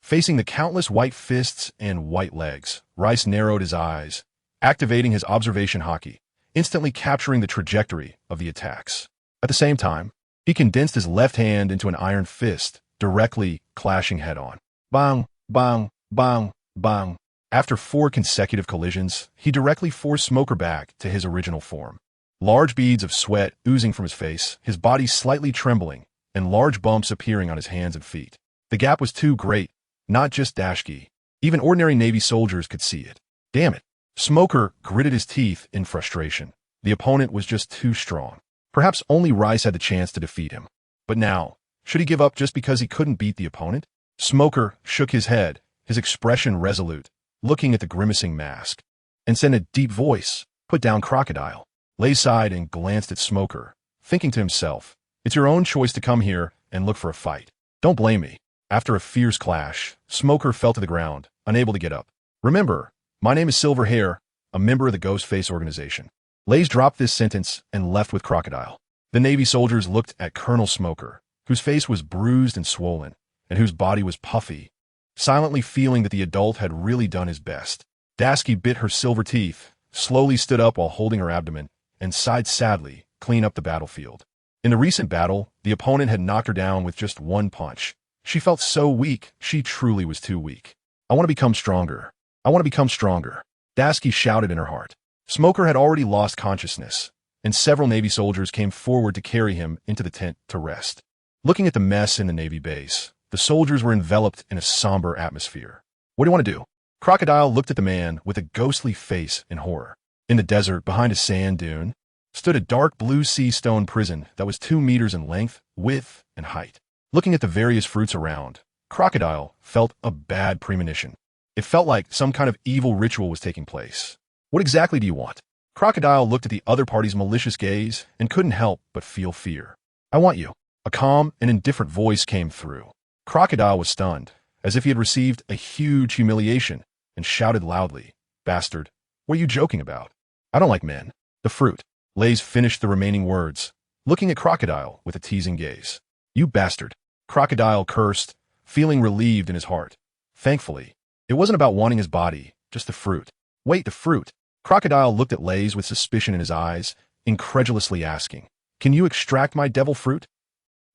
Facing the countless white fists and white legs, Rice narrowed his eyes, activating his observation haki, instantly capturing the trajectory of the attacks. At the same time, he condensed his left hand into an iron fist, directly clashing head-on. Bang, bang, bang, bang. After 4 consecutive collisions, he directly forced Smoker back to his original form. Large beads of sweat oozing from his face, his body slightly trembling, and large bumps appearing on his hands and feet. The gap was too great, Not just Dashki. Even ordinary Navy soldiers could see it. Damn it. Smoker gritted his teeth in frustration. The opponent was just too strong. Perhaps only Rice had the chance to defeat him. But now, should he give up just because he couldn't beat the opponent? Smoker shook his head, his expression resolute, looking at the grimacing mask, and said in a deep voice, "Put down Crocodile." Lay sighed and glanced at Smoker, thinking to himself, "It's your own choice to come here and look for a fight. Don't blame me." After a fierce clash, Smoker fell to the ground, unable to get up. "Remember, my name is Silverhair, a member of the Ghostface organization." Lays dropped this sentence and left with Crocodile. The Navy soldiers looked at Colonel Smoker, whose face was bruised and swollen, and whose body was puffy, silently feeling that the adult had really done his best. Dashki bit her silver teeth, slowly stood up while holding her abdomen, and sighed sadly, clean up the battlefield. In the recent battle, the opponent had knocked her down with just one punch. She felt so weak, she truly was too weak. "I want to become stronger. I want to become stronger," Dashki shouted in her heart. Smoker had already lost consciousness, and several Navy soldiers came forward to carry him into the tent to rest. Looking at the mess in the Navy base, the soldiers were enveloped in a somber atmosphere. "What do you want to do?" Crocodile looked at the man with a ghostly face in horror. In the desert, behind a sand dune, stood a dark blue sea stone prison that was 2 meters in length, width, and height. Looking at the various fruits around, Crocodile felt a bad premonition. It felt like some kind of evil ritual was taking place. "What exactly do you want?" Crocodile looked at the other party's malicious gaze and couldn't help but feel fear. "I want you." A calm and indifferent voice came through. Crocodile was stunned, as if he had received a huge humiliation, and shouted loudly, "Bastard, what are you joking about? I don't like men." "The fruit." Lays finished the remaining words, looking at Crocodile with a teasing gaze. "You bastard." Crocodile cursed, feeling relieved in his heart. Thankfully, it wasn't about wanting his body, just the fruit. "Wait, the fruit?" Crocodile looked at Lays with suspicion in his eyes, incredulously asking, "Can you extract my devil fruit?"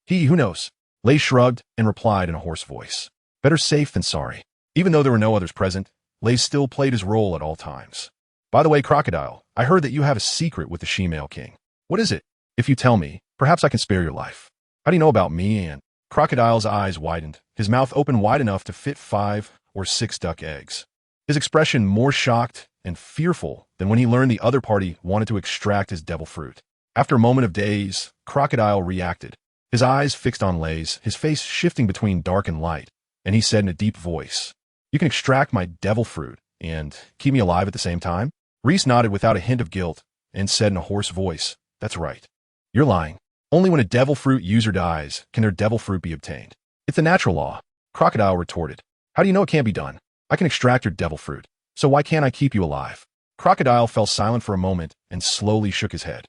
Who knows?" Lays shrugged and replied in a hoarse voice. "Better safe than sorry." Even though there were no others present, Lays still played his role at all times. "By the way, Crocodile, I heard that you have a secret with the She-Male King. What is it? If you tell me, perhaps I can spare your life." "How do you know about me and—" Crocodile's eyes widened, his mouth opened wide enough to fit 5 or 6 duck eggs. His expression more shocked and fearful than when he learned the other party wanted to extract his devil fruit. After a moment of daze, Crocodile reacted. His eyes fixed on Lays, his face shifting between dark and light, and he said in a deep voice, "You can extract my devil fruit and keep me alive at the same time?" Reese nodded without a hint of guilt and said in a hoarse voice, "That's right. You're lying. Only when a devil fruit user dies can their devil fruit be obtained. It's a natural law." Crocodile retorted, "How do you know it can't be done? I can extract your devil fruit, so why can't I keep you alive?" Crocodile fell silent for a moment and slowly shook his head.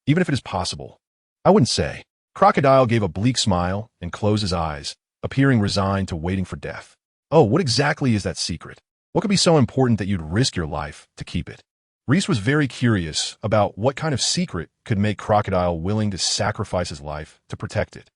Even if it is possible. I wouldn't say." Crocodile gave a bleak smile and closed his eyes, appearing resigned to waiting for death. "Oh, what exactly is that secret? What could be so important that you'd risk your life to keep it?" Reese was very curious about what kind of secret could make Crocodile willing to sacrifice his life to protect it.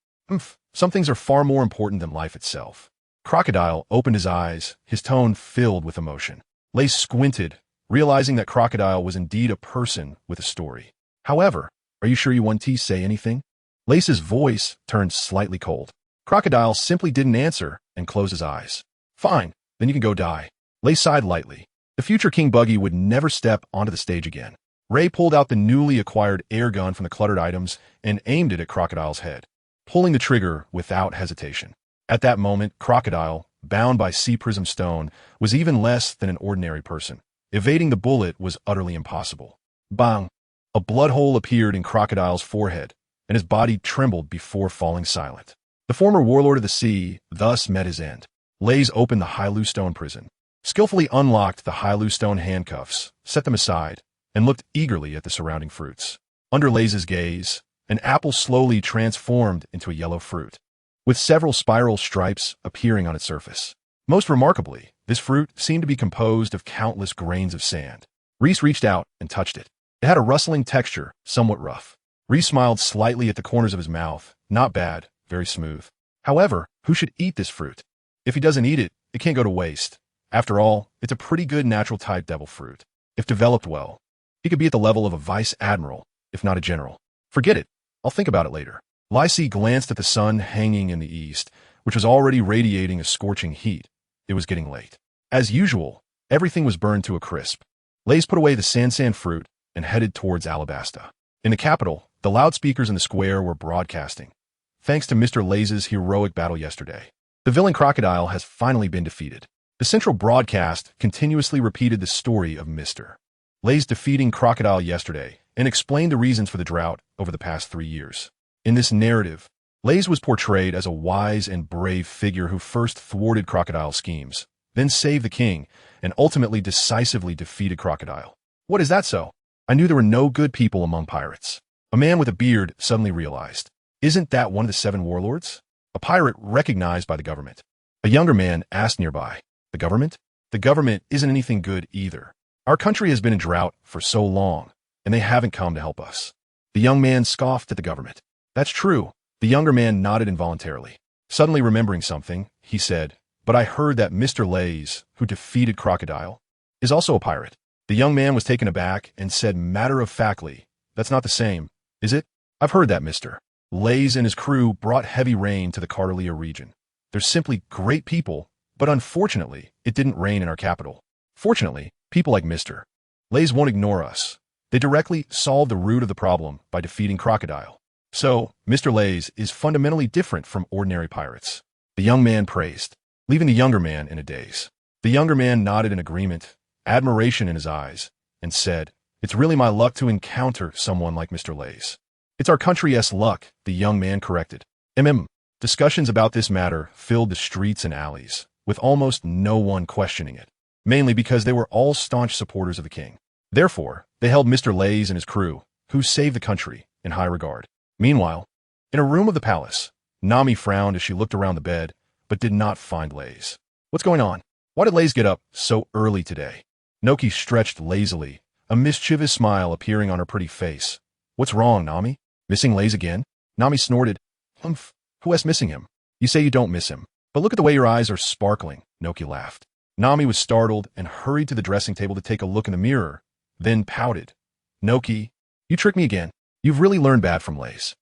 Some things are far more important than life itself." Crocodile opened his eyes, his tone filled with emotion. Lace squinted, realizing that Crocodile was indeed a person with a story. "However, are you sure you want to say anything?" Lace's voice turned slightly cold. Crocodile simply didn't answer and closed his eyes. "Fine, then you can go die." Lace sighed lightly. The future King Buggy would never step onto the stage again. Ray pulled out the newly acquired air gun from the cluttered items and aimed it at Crocodile's head, pulling the trigger without hesitation. At that moment, Crocodile, bound by sea prism stone, was even less than an ordinary person. Evading the bullet was utterly impossible. Bang! A blood hole appeared in Crocodile's forehead, and his body trembled before falling silent. The former warlord of the sea thus met his end. Lays opened the Hailu stone prison, skillfully unlocked the Hailu stone handcuffs, set them aside, and looked eagerly at the surrounding fruits. Under Lays' gaze, an apple slowly transformed into a yellow fruit, with several spiral stripes appearing on its surface. Most remarkably, this fruit seemed to be composed of countless grains of sand. Reese reached out and touched it. It had a rustling texture, somewhat rough. Reese smiled slightly at the corners of his mouth. Not bad, very smooth. However, who should eat this fruit? If he doesn't eat it, it can't go to waste. After all, it's a pretty good natural-type devil fruit. If developed well, he could be at the level of a vice admiral, if not a general. Forget it. I'll think about it later. Lysy glanced at the sun hanging in the east, which was already radiating a scorching heat. It was getting late. As usual, everything was burned to a crisp. Lays put away the Sansan fruit and headed towards Alabasta. In the capital, the loudspeakers in the square were broadcasting. Thanks to Mr. Lays' heroic battle yesterday, the villain crocodile has finally been defeated. The central broadcast continuously repeated the story of Mr. Lays defeating crocodile yesterday and explained the reasons for the drought over the past 3 years. In this narrative, Lays was portrayed as a wise and brave figure who first thwarted crocodile's schemes, then saved the king, and ultimately decisively defeated crocodile. What is that so? I knew there were no good people among pirates. A man with a beard suddenly realized. Isn't that one of the 7 warlords? A pirate recognized by the government. A younger man asked nearby. The government? The government isn't anything good either. Our country has been in drought for so long, and they haven't come to help us. The young man scoffed at the government. That's true. The younger man nodded involuntarily. Suddenly remembering something, he said, but I heard that Mr. Lays, who defeated crocodile, is also a pirate. The young man was taken aback and said matter-of-factly, that's not the same, is it? I've heard that Mr. Lays and his crew brought heavy rain to the Cartelia region. They're simply great people, but unfortunately, it didn't rain in our capital. Fortunately, people like Mr. Lays won't ignore us. They directly solved the root of the problem by defeating crocodile. So, Mr. Lays is fundamentally different from ordinary pirates. The young man praised, leaving the younger man in a daze. The younger man nodded in agreement, admiration in his eyes, and said, it's really my luck to encounter someone like Mr. Lays. It's our country's luck, the young man corrected. Discussions about this matter filled the streets and alleys, with almost no one questioning it, mainly because they were all staunch supporters of the king. Therefore, they held Mr. Lays and his crew, who saved the country, in high regard. Meanwhile, in a room of the palace, Nami frowned as she looked around the bed, but did not find Lays. What's going on? Why did Lays get up so early today? Noki stretched lazily, a mischievous smile appearing on her pretty face. What's wrong, Nami? Missing Lays again? Nami snorted. Humph. Who has missing him? You say you don't miss him. But look at the way your eyes are sparkling, Noki laughed. Nami was startled and hurried to the dressing table to take a look in the mirror, then pouted. Noki, you tricked me again. You've really learned bad from Lays.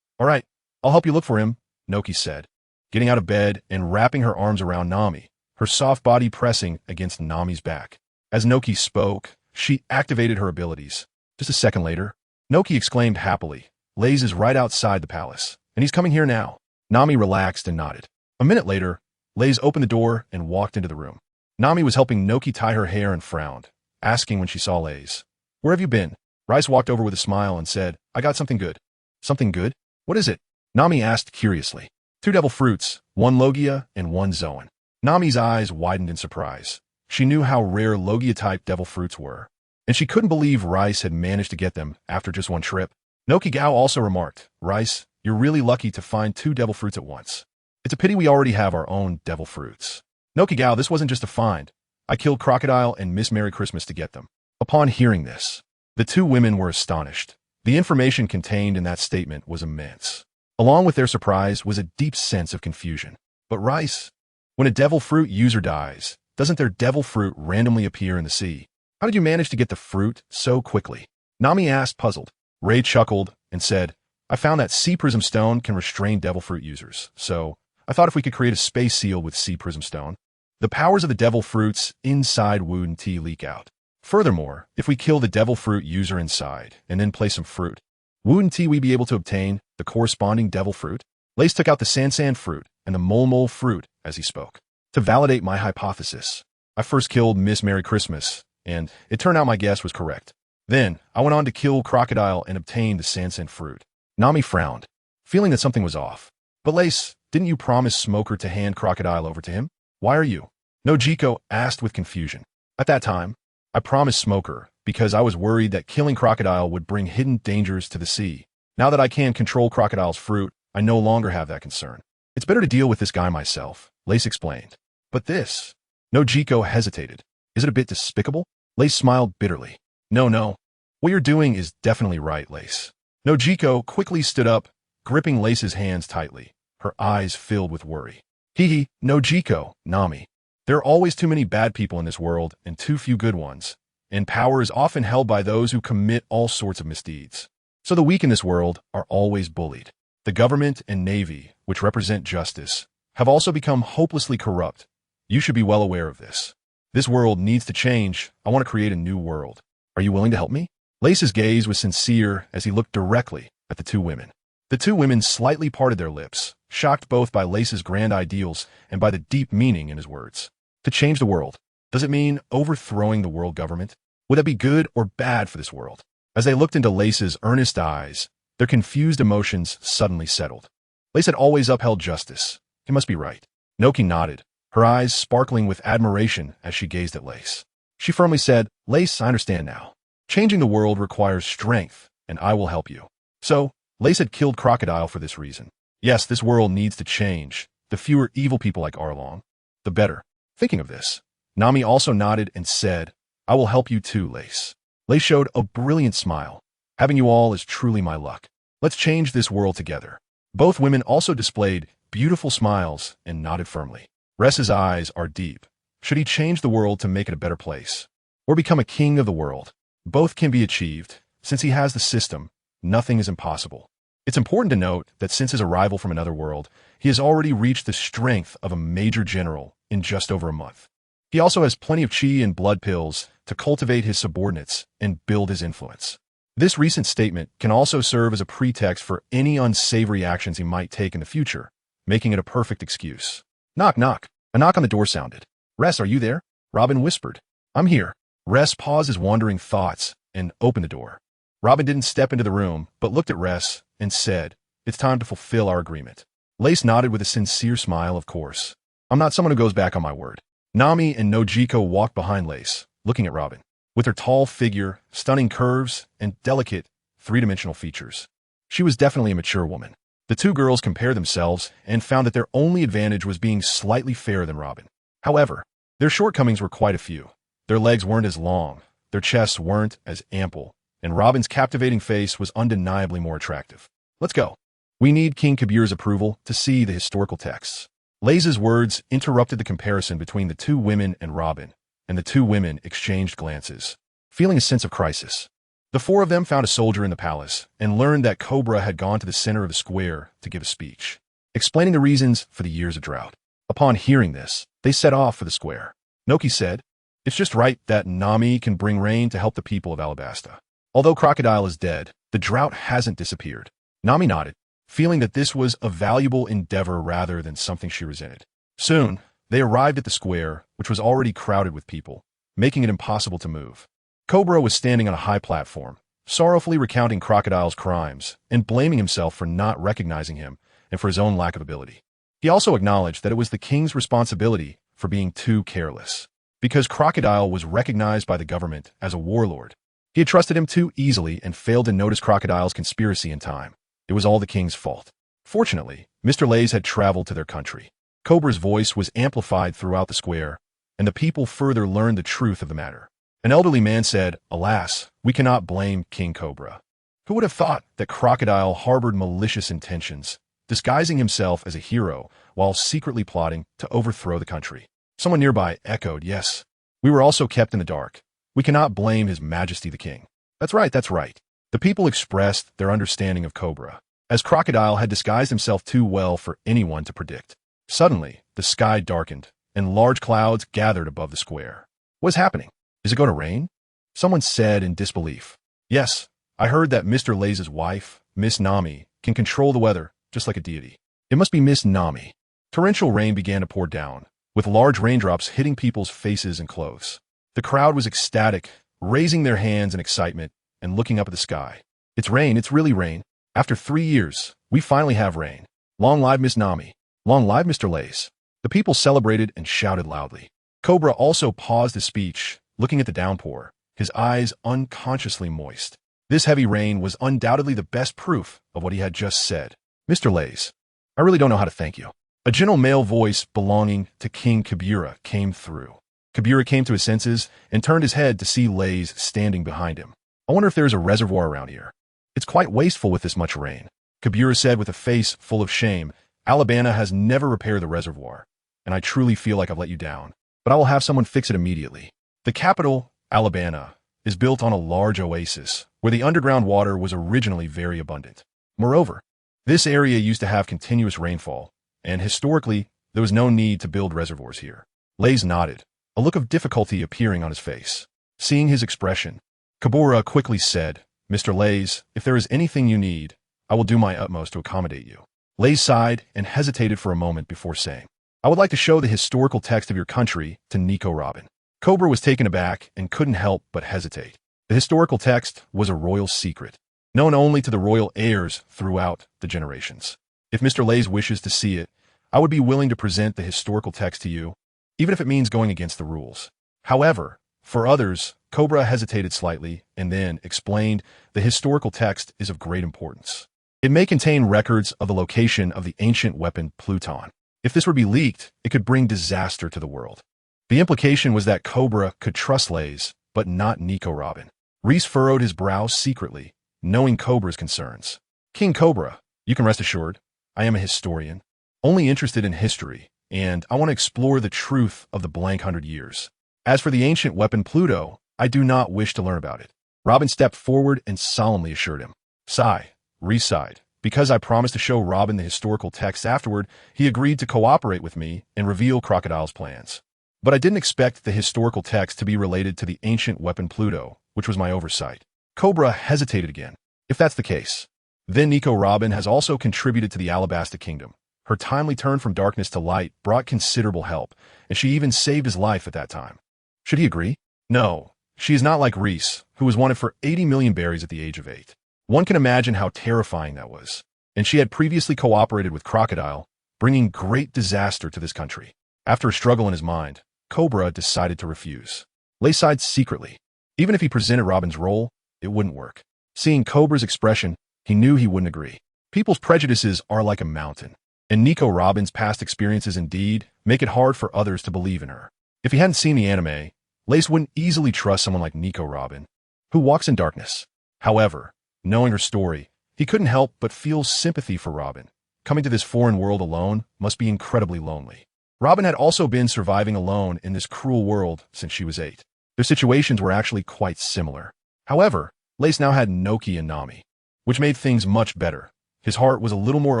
All right, I'll help you look for him, Noki said, getting out of bed and wrapping her arms around Nami, her soft body pressing against Nami's back. As Noki spoke, she activated her abilities. Just a second later, Noki exclaimed happily, Lays is right outside the palace, and he's coming here now. Nami relaxed and nodded. A minute later, Lays opened the door and walked into the room. Nami was helping Noki tie her hair and frowned, asking when she saw Lays. Where have you been? Rice walked over with a smile and said, I got something good. Something good? What is it? Nami asked curiously. 2 devil fruits, 1 Logia and 1 Zoan. Nami's eyes widened in surprise. She knew how rare Logia-type devil fruits were, and she couldn't believe Rice had managed to get them after just 1 trip. Noki Gao also remarked, Rice, you're really lucky to find 2 devil fruits at once. It's a pity we already have our own devil fruits. Noki Gao, this wasn't just a find. I killed Crocodile and Miss Merry Christmas to get them. Upon hearing this, the 2 women were astonished. The information contained in that statement was immense. Along with their surprise was a deep sense of confusion. But Rice, when a devil fruit user dies, doesn't their devil fruit randomly appear in the sea? How did you manage to get the fruit so quickly? Nami asked, puzzled. Ray chuckled and said, I found that sea prism stone can restrain devil fruit users, so I thought if we could create a space seal with sea prism stone, the powers of the devil fruits inside Wooden Tea leak out. Furthermore, if we kill the devil fruit user inside and then place some fruit, wouldn't we be able to obtain the corresponding devil fruit? Lace took out the Sansan fruit and the Mole fruit as he spoke. To validate my hypothesis, I first killed Miss Merry Christmas, and it turned out my guess was correct. Then, I went on to kill Crocodile and obtain the Sansan fruit. Nami frowned, feeling that something was off. But Lace, didn't you promise Smoker to hand Crocodile over to him? Why are you? Nojiko asked with confusion. At that time, I promised Smoker because I was worried that killing Crocodile would bring hidden dangers to the sea. Now that I can control Crocodile's fruit, I no longer have that concern. It's better to deal with this guy myself, Lace explained. But this... Nojiko hesitated. Is it a bit despicable? Lace smiled bitterly. No. What you're doing is definitely right, Lace. Nojiko quickly stood up, gripping Lace's hands tightly, her eyes filled with worry. Nojiko, Nami. There are always too many bad people in this world and too few good ones, and power is often held by those who commit all sorts of misdeeds. So the weak in this world are always bullied. The government and navy, which represent justice, have also become hopelessly corrupt. You should be well aware of this. This world needs to change. I want to create a new world. Are you willing to help me? Lace's gaze was sincere as he looked directly at the two women. The two women slightly parted their lips, shocked both by Lace's grand ideals and by the deep meaning in his words. To change the world. Does it mean overthrowing the world government? Would that be good or bad for this world? As they looked into Lace's earnest eyes, their confused emotions suddenly settled. Lace had always upheld justice. He must be right. Noki nodded, her eyes sparkling with admiration as she gazed at Lace. She firmly said, Lace, I understand now. Changing the world requires strength, and I will help you. So, Lace had killed Crocodile for this reason. Yes, this world needs to change. The fewer evil people like Arlong, the better. Thinking of this, Nami also nodded and said, I will help you too, Lace. Lace showed a brilliant smile. Having you all is truly my luck. Let's change this world together. Both women also displayed beautiful smiles and nodded firmly. Ress's eyes are deep. Should he change the world to make it a better place? Or become a king of the world? Both can be achieved. Since he has the system, nothing is impossible. It's important to note that since his arrival from another world, he has already reached the strength of a major general in just over a month. He also has plenty of chi and blood pills to cultivate his subordinates and build his influence. This recent statement can also serve as a pretext for any unsavory actions he might take in the future, making it a perfect excuse. Knock, knock. A knock on the door sounded. Ress, are you there? Robin whispered. I'm here. Ress paused his wandering thoughts and opened the door. Robin didn't step into the room, but looked at Ress and said, It's time to fulfill our agreement. Lace nodded with a sincere smile, of course. I'm not someone who goes back on my word. Nami and Nojiko walked behind Lace, looking at Robin. With her tall figure, stunning curves, and delicate, three-dimensional features. She was definitely a mature woman. The two girls compared themselves and found that their only advantage was being slightly fairer than Robin. However, their shortcomings were quite a few. Their legs weren't as long, their chests weren't as ample, and Robin's captivating face was undeniably more attractive. Let's go. We need King Kabir's approval to see the historical texts. Lace's words interrupted the comparison between the two women and Robin, and the two women exchanged glances, feeling a sense of crisis. The four of them found a soldier in the palace and learned that Cobra had gone to the center of the square to give a speech, explaining the reasons for the years of drought. Upon hearing this, they set off for the square. Noki said, It's just right that Nami can bring rain to help the people of Alabasta. Although Crocodile is dead, the drought hasn't disappeared. Nami nodded, feeling that this was a valuable endeavor rather than something she resented. Soon, they arrived at the square, which was already crowded with people, making it impossible to move. Cobra was standing on a high platform, sorrowfully recounting Crocodile's crimes and blaming himself for not recognizing him and for his own lack of ability. He also acknowledged that it was the king's responsibility for being too careless, because Crocodile was recognized by the government as a warlord. He had trusted him too easily and failed to notice Crocodile's conspiracy in time. It was all the king's fault. Fortunately, Mr. Lays had traveled to their country. Cobra's voice was amplified throughout the square, and the people further learned the truth of the matter. An elderly man said, Alas, we cannot blame King Cobra. Who would have thought that Crocodile harbored malicious intentions, disguising himself as a hero while secretly plotting to overthrow the country? Someone nearby echoed, Yes, we were also kept in the dark. We cannot blame His Majesty the King. That's right, that's right. The people expressed their understanding of Cobra, as Crocodile had disguised himself too well for anyone to predict. Suddenly, the sky darkened, and large clouds gathered above the square. What is happening? Is it going to rain? Someone said in disbelief. Yes, I heard that Mr. Lays' wife, Miss Nami, can control the weather, just like a deity. It must be Miss Nami. Torrential rain began to pour down, with large raindrops hitting people's faces and clothes. The crowd was ecstatic, raising their hands in excitement and looking up at the sky. It's rain, it's really rain. After 3 years, we finally have rain. Long live Miss Nami. Long live Mr. Lays. The people celebrated and shouted loudly. Cobra also paused his speech, looking at the downpour, his eyes unconsciously moist. This heavy rain was undoubtedly the best proof of what he had just said. Mr. Lays, I really don't know how to thank you. A gentle male voice belonging to King Kabira came through. Kabira came to his senses and turned his head to see Lays standing behind him. I wonder if there's a reservoir around here. It's quite wasteful with this much rain. Kabira said with a face full of shame, Alabama has never repaired the reservoir, and I truly feel like I've let you down. But I will have someone fix it immediately. The capital, Alabama, is built on a large oasis, where the underground water was originally very abundant. Moreover, this area used to have continuous rainfall, and historically, There was no need to build reservoirs here. Lays nodded, a look of difficulty appearing on his face. Seeing his expression, Kabura quickly said, Mr. Lays, if there is anything you need, I will do my utmost to accommodate you. Lays sighed and hesitated for a moment before saying, I would like to show the historical text of your country to Nico Robin. Cobra was taken aback and couldn't help but hesitate. The historical text was a royal secret, known only to the royal heirs throughout the generations. If Mr. Lays wishes to see it, I would be willing to present the historical text to you, even if it means going against the rules. However, for others, Cobra hesitated slightly and then explained the historical text is of great importance. It may contain records of the location of the ancient weapon Pluton. If this were to be leaked, it could bring disaster to the world. The implication was that Cobra could trust Lays, but not Nico Robin. Reese furrowed his brow secretly, knowing Cobra's concerns. King Cobra, you can rest assured, I am a historian, only interested in history, and I want to explore the truth of the blank 100 years. As for the ancient weapon Pluto, I do not wish to learn about it. Robin stepped forward and solemnly assured him. Sigh, Reese sighed. Because I promised to show Robin the historical text afterward, he agreed to cooperate with me and reveal Crocodile's plans. But I didn't expect the historical text to be related to the ancient weapon Pluto, which was my oversight. Cobra hesitated again. If that's the case, then Nico Robin has also contributed to the Alabasta Kingdom. Her timely turn from darkness to light brought considerable help, and she even saved his life at that time. Should he agree? No, she is not like Reese, who was wanted for 80 million berries at the age of 8. One can imagine how terrifying that was. And she had previously cooperated with Crocodile, bringing great disaster to this country. After a struggle in his mind, Cobra decided to refuse. Lay sighed secretly. Even if he presented Robin's role, it wouldn't work. Seeing Cobra's expression, he knew he wouldn't agree. People's prejudices are like a mountain, and Nico Robin's past experiences indeed make it hard for others to believe in her. If he hadn't seen the anime, Lace wouldn't easily trust someone like Nico Robin, who walks in darkness. However, knowing her story, he couldn't help but feel sympathy for Robin. Coming to this foreign world alone must be incredibly lonely. Robin had also been surviving alone in this cruel world since she was 8. Their situations were actually quite similar. However, Lace now had Noki and Nami, which made things much better. His heart was a little more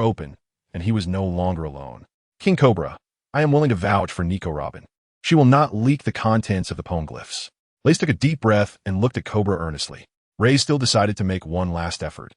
open, and he was no longer alone. King Cobra, I am willing to vouch for Nico Robin. She will not leak the contents of the poem glyphs. Lace took a deep breath and looked at Cobra earnestly. Ray still decided to make one last effort.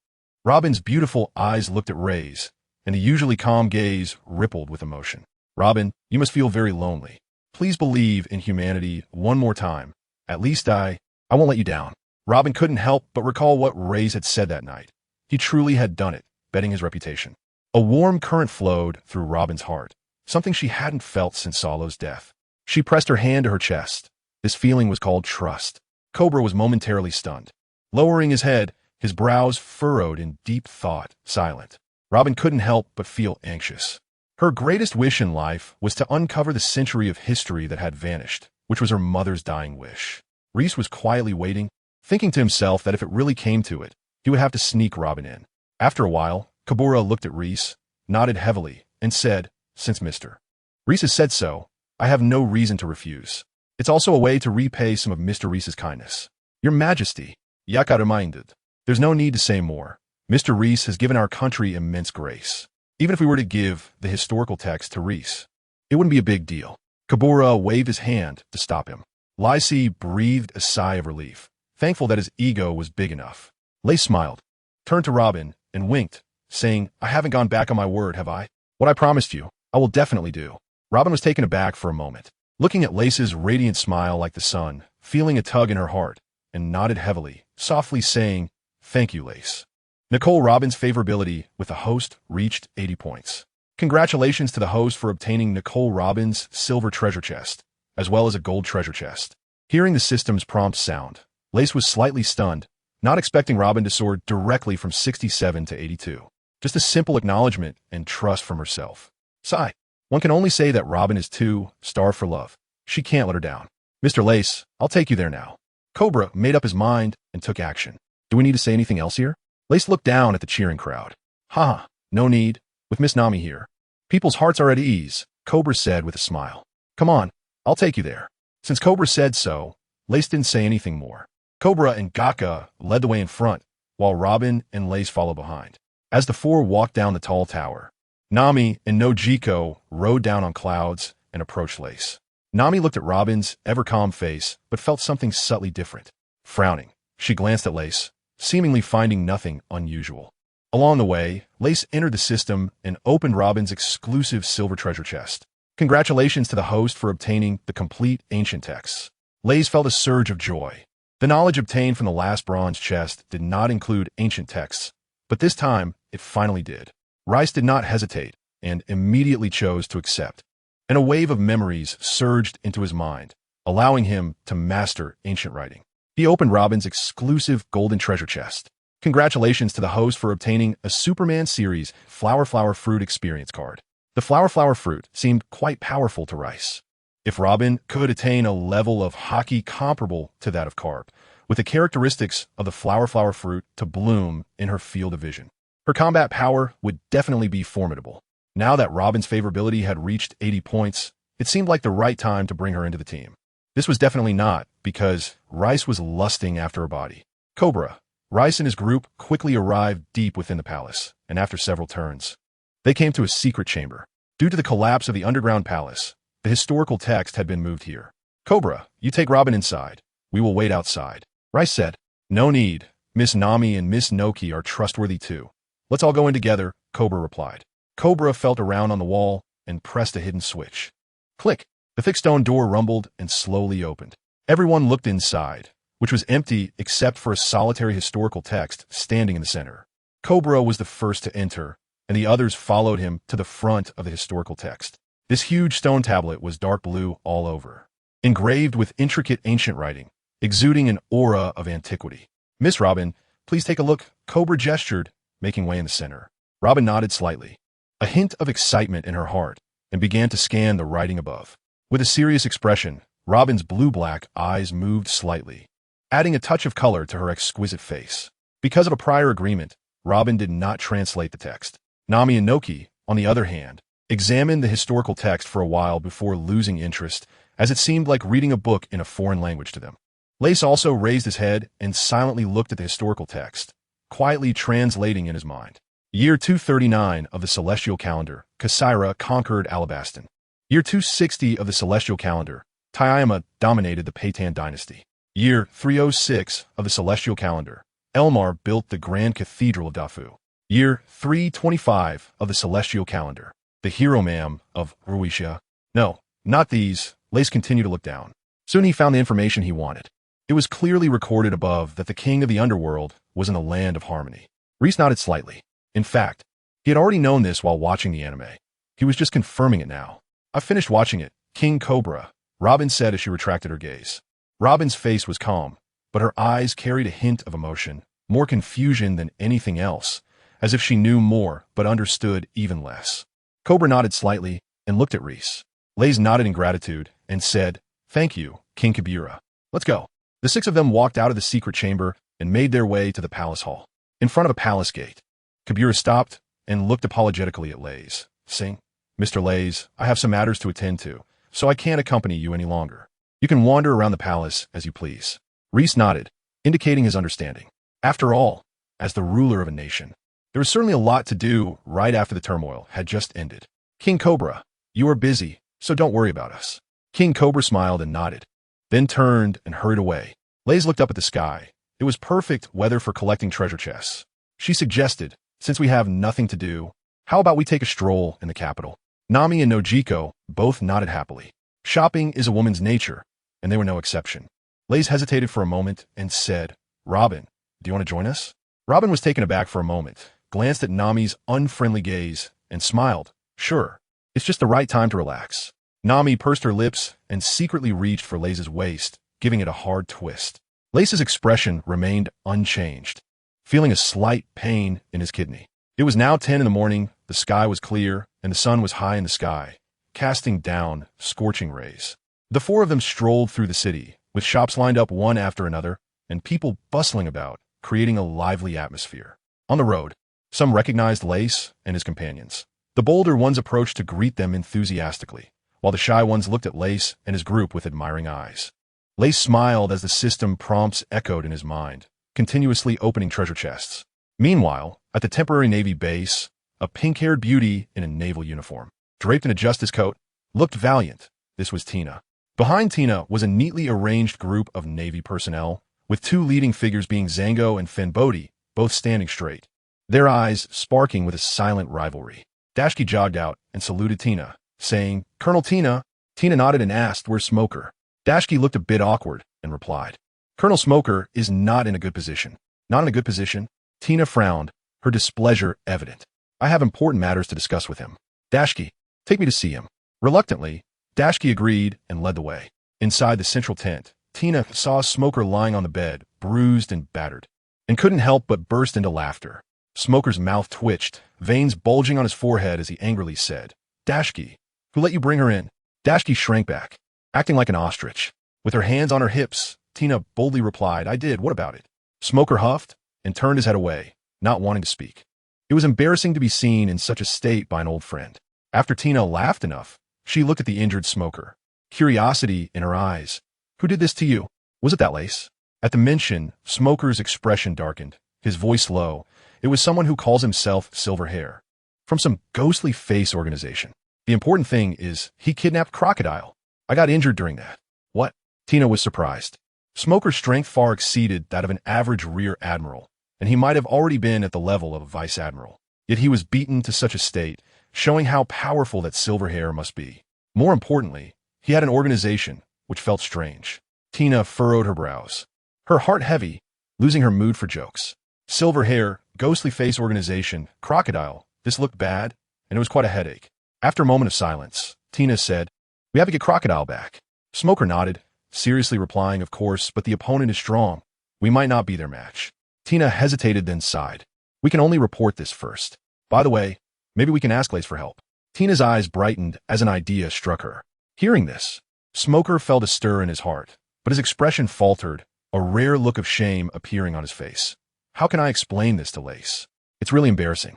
Robin's beautiful eyes looked at Ray's, and the usually calm gaze rippled with emotion. Robin, you must feel very lonely. Please believe in humanity one more time. At least I won't let you down. Robin couldn't help but recall what Raith had said that night. He truly had done it, betting his reputation. A warm current flowed through Robin's heart, something she hadn't felt since Solo's death. She pressed her hand to her chest. This feeling was called trust. Cobra was momentarily stunned. Lowering his head, his brows furrowed in deep thought, silent. Robin couldn't help but feel anxious. Her greatest wish in life was to uncover the century of history that had vanished, which was her mother's dying wish. Reese was quietly waiting, thinking to himself that if it really came to it, he would have to sneak Robin in. After a while, Kabura looked at Reese, nodded heavily, and said, Since Mr. Reese has said so, I have no reason to refuse. It's also a way to repay some of Mr. Reese's kindness. Your Majesty, Yaka reminded. There's no need to say more. Mr. Reese has given our country immense grace. Even if we were to give the historical text to Reese, it wouldn't be a big deal. Kabura waved his hand to stop him. Lysy breathed a sigh of relief, thankful that his ego was big enough. Lace smiled, turned to Robin, and winked, saying, I haven't gone back on my word, have I? What I promised you, I will definitely do. Robin was taken aback for a moment, looking at Lace's radiant smile like the sun, feeling a tug in her heart, and nodded heavily, softly saying, Thank you, Lace. Nicole Robin's favorability with the host reached 80 points. Congratulations to the host for obtaining Nicole Robin's silver treasure chest, as well as a gold treasure chest. Hearing the system's prompt sound, Lace was slightly stunned, not expecting Robin to soar directly from 67 to 82. Just a simple acknowledgement and trust from herself. Sigh. One can only say that Robin is too starved for love. She can't let her down. Mr. Lace, I'll take you there now. Cobra made up his mind and took action. Do we need to say anything else here? Lace looked down at the cheering crowd. Ha, no need. With Miss Nami here. People's hearts are at ease, Cobra said with a smile. Come on, I'll take you there. Since Cobra said so, Lace didn't say anything more. Cobra and Gaka led the way in front, while Robin and Lace followed behind. As the four walked down the tall tower, Nami and Nojiko rode down on clouds and approached Lace. Nami looked at Robin's ever-calm face, but felt something subtly different. Frowning, she glanced at Lace, seemingly finding nothing unusual. Along the way, Lace entered the system and opened Robin's exclusive silver treasure chest. Congratulations to the host for obtaining the complete ancient texts. Lace felt a surge of joy. The knowledge obtained from the last bronze chest did not include ancient texts, but this time it finally did. Raith did not hesitate and immediately chose to accept, and a wave of memories surged into his mind, allowing him to master ancient writing. He opened Robin's exclusive golden treasure chest. Congratulations to the host for obtaining a Superman series Flower Fruit experience card. The Flower Fruit seemed quite powerful to Raith. If Robin could attain a level of Haki comparable to that of Carp, with the characteristics of the Flower Fruit to bloom in her field of vision, her combat power would definitely be formidable. Now that Robin's favorability had reached 80 points, it seemed like the right time to bring her into the team. This was definitely not, because Raith was lusting after her body. Cobra. Raith and his group quickly arrived deep within the palace, and after several turns, they came to a secret chamber. Due to the collapse of the underground palace, the historical text had been moved here. Cobra, you take Robin inside. We will wait outside. Raith said. No need. Miss Nami and Miss Noki are trustworthy too. Let's all go in together, Cobra replied. Cobra felt around on the wall and pressed a hidden switch. Click! The thick stone door rumbled and slowly opened. Everyone looked inside, which was empty except for a solitary historical text standing in the center. Cobra was the first to enter, and the others followed him to the front of the historical text. This huge stone tablet was dark blue all over, engraved with intricate ancient writing, exuding an aura of antiquity. Miss Robin, please take a look, Cobra gestured, making way in the center. Robin nodded slightly, a hint of excitement in her heart, and began to scan the writing above. With a serious expression, Robin's blue-black eyes moved slightly, adding a touch of color to her exquisite face. Because of a prior agreement, Robin did not translate the text. Nami and Noki, on the other hand, examined the historical text for a while before losing interest, as it seemed like reading a book in a foreign language to them. Lace also raised his head and silently looked at the historical text, quietly translating in his mind. Year 239 of the celestial calendar, Kasira conquered Alabastan. Year 260 of the celestial calendar, Taiyama dominated the Paytan dynasty. Year 306 of the celestial calendar, Elmar built the Grand Cathedral of Dafu. Year 325 of the celestial calendar, the hero ma'am of Ruisha. No, not these. Lace continued to look down. Soon he found the information he wanted. It was clearly recorded above that the king of the underworld was in the land of harmony. Raith nodded slightly. In fact, he had already known this while watching the anime. He was just confirming it now. I finished watching it, King Cobra, Robin said as she retracted her gaze. Robin's face was calm, but her eyes carried a hint of emotion, more confusion than anything else, as if she knew more but understood even less. Cobra nodded slightly and looked at Raith. Lace nodded in gratitude and said, Thank you, King Kabira. Let's go. The six of them walked out of the secret chamber and made their way to the palace hall. In front of a palace gate, Kabira stopped and looked apologetically at Lace, saying, Mr. Lace, I have some matters to attend to, so I can't accompany you any longer. You can wander around the palace as you please. Raith nodded, indicating his understanding. After all, as the ruler of a nation, there was certainly a lot to do right after the turmoil had just ended. King Cobra, you are busy, so don't worry about us. King Cobra smiled and nodded, then turned and hurried away. Lace looked up at the sky. It was perfect weather for collecting treasure chests. She suggested, since we have nothing to do, how about we take a stroll in the capital? Nami and Nojiko both nodded happily. Shopping is a woman's nature, and they were no exception. Lace hesitated for a moment and said, Robin, do you want to join us? Robin was taken aback for a moment, glanced at Nami's unfriendly gaze, and smiled. Sure, it's just the right time to relax. Nami pursed her lips and secretly reached for Lace's waist, giving it a hard twist. Lace's expression remained unchanged, feeling a slight pain in his kidney. It was now 10 in the morning, the sky was clear, and the sun was high in the sky, casting down scorching rays. The four of them strolled through the city, with shops lined up one after another, and people bustling about, creating a lively atmosphere. On the road, some recognized Lace and his companions. The bolder ones approached to greet them enthusiastically, while the shy ones looked at Lace and his group with admiring eyes. Lace smiled as the system prompts echoed in his mind, continuously opening treasure chests. Meanwhile, at the temporary Navy base, a pink-haired beauty in a naval uniform, draped in a justice coat, looked valiant. This was Tina. Behind Tina was a neatly arranged group of Navy personnel, with two leading figures being Zango and Finbody, both standing straight, their eyes sparking with a silent rivalry. Dashki jogged out and saluted Tina, saying, "Colonel Tina." Tina nodded and asked, "Where's Smoker?" Dashki looked a bit awkward and replied, "Colonel Smoker is not in a good position." "Not in a good position?" Tina frowned, her displeasure evident. "I have important matters to discuss with him. Dashki, take me to see him." Reluctantly, Dashki agreed and led the way. Inside the central tent, Tina saw Smoker lying on the bed, bruised and battered, and couldn't help but burst into laughter. Smoker's mouth twitched, veins bulging on his forehead as he angrily said, "Dashki, who let you bring her in?" Dashki shrank back, acting like an ostrich. With her hands on her hips, Tina boldly replied, "I did, what about it?" Smoker huffed and turned his head away, not wanting to speak. It was embarrassing to be seen in such a state by an old friend. After Tina laughed enough, she looked at the injured Smoker, curiosity in her eyes. "Who did this to you? Was it that lace?" At the mention, Smoker's expression darkened, his voice low. It was someone who calls himself Silver Hair, from some ghostly face organization. "The important thing is, he kidnapped Crocodile. I got injured during that." "What?" Tina was surprised. Smoker's strength far exceeded that of an average rear admiral, and he might have already been at the level of a vice admiral. Yet he was beaten to such a state, showing how powerful that Silver Hair must be. More importantly, he had an organization, which felt strange. Tina furrowed her brows, her heart heavy, losing her mood for jokes. Silver Hair, ghostly face organization, Crocodile. This looked bad, and it was quite a headache. After a moment of silence, Tina said, "We have to get Crocodile back." Smoker nodded, seriously replying, "Of course, but the opponent is strong. We might not be their match." Tina hesitated, then sighed. "We can only report this first. By the way, maybe we can ask Lace for help." Tina's eyes brightened as an idea struck her. Hearing this, Smoker felt a stir in his heart, but his expression faltered, a rare look of shame appearing on his face. "How can I explain this to Lace? It's really embarrassing."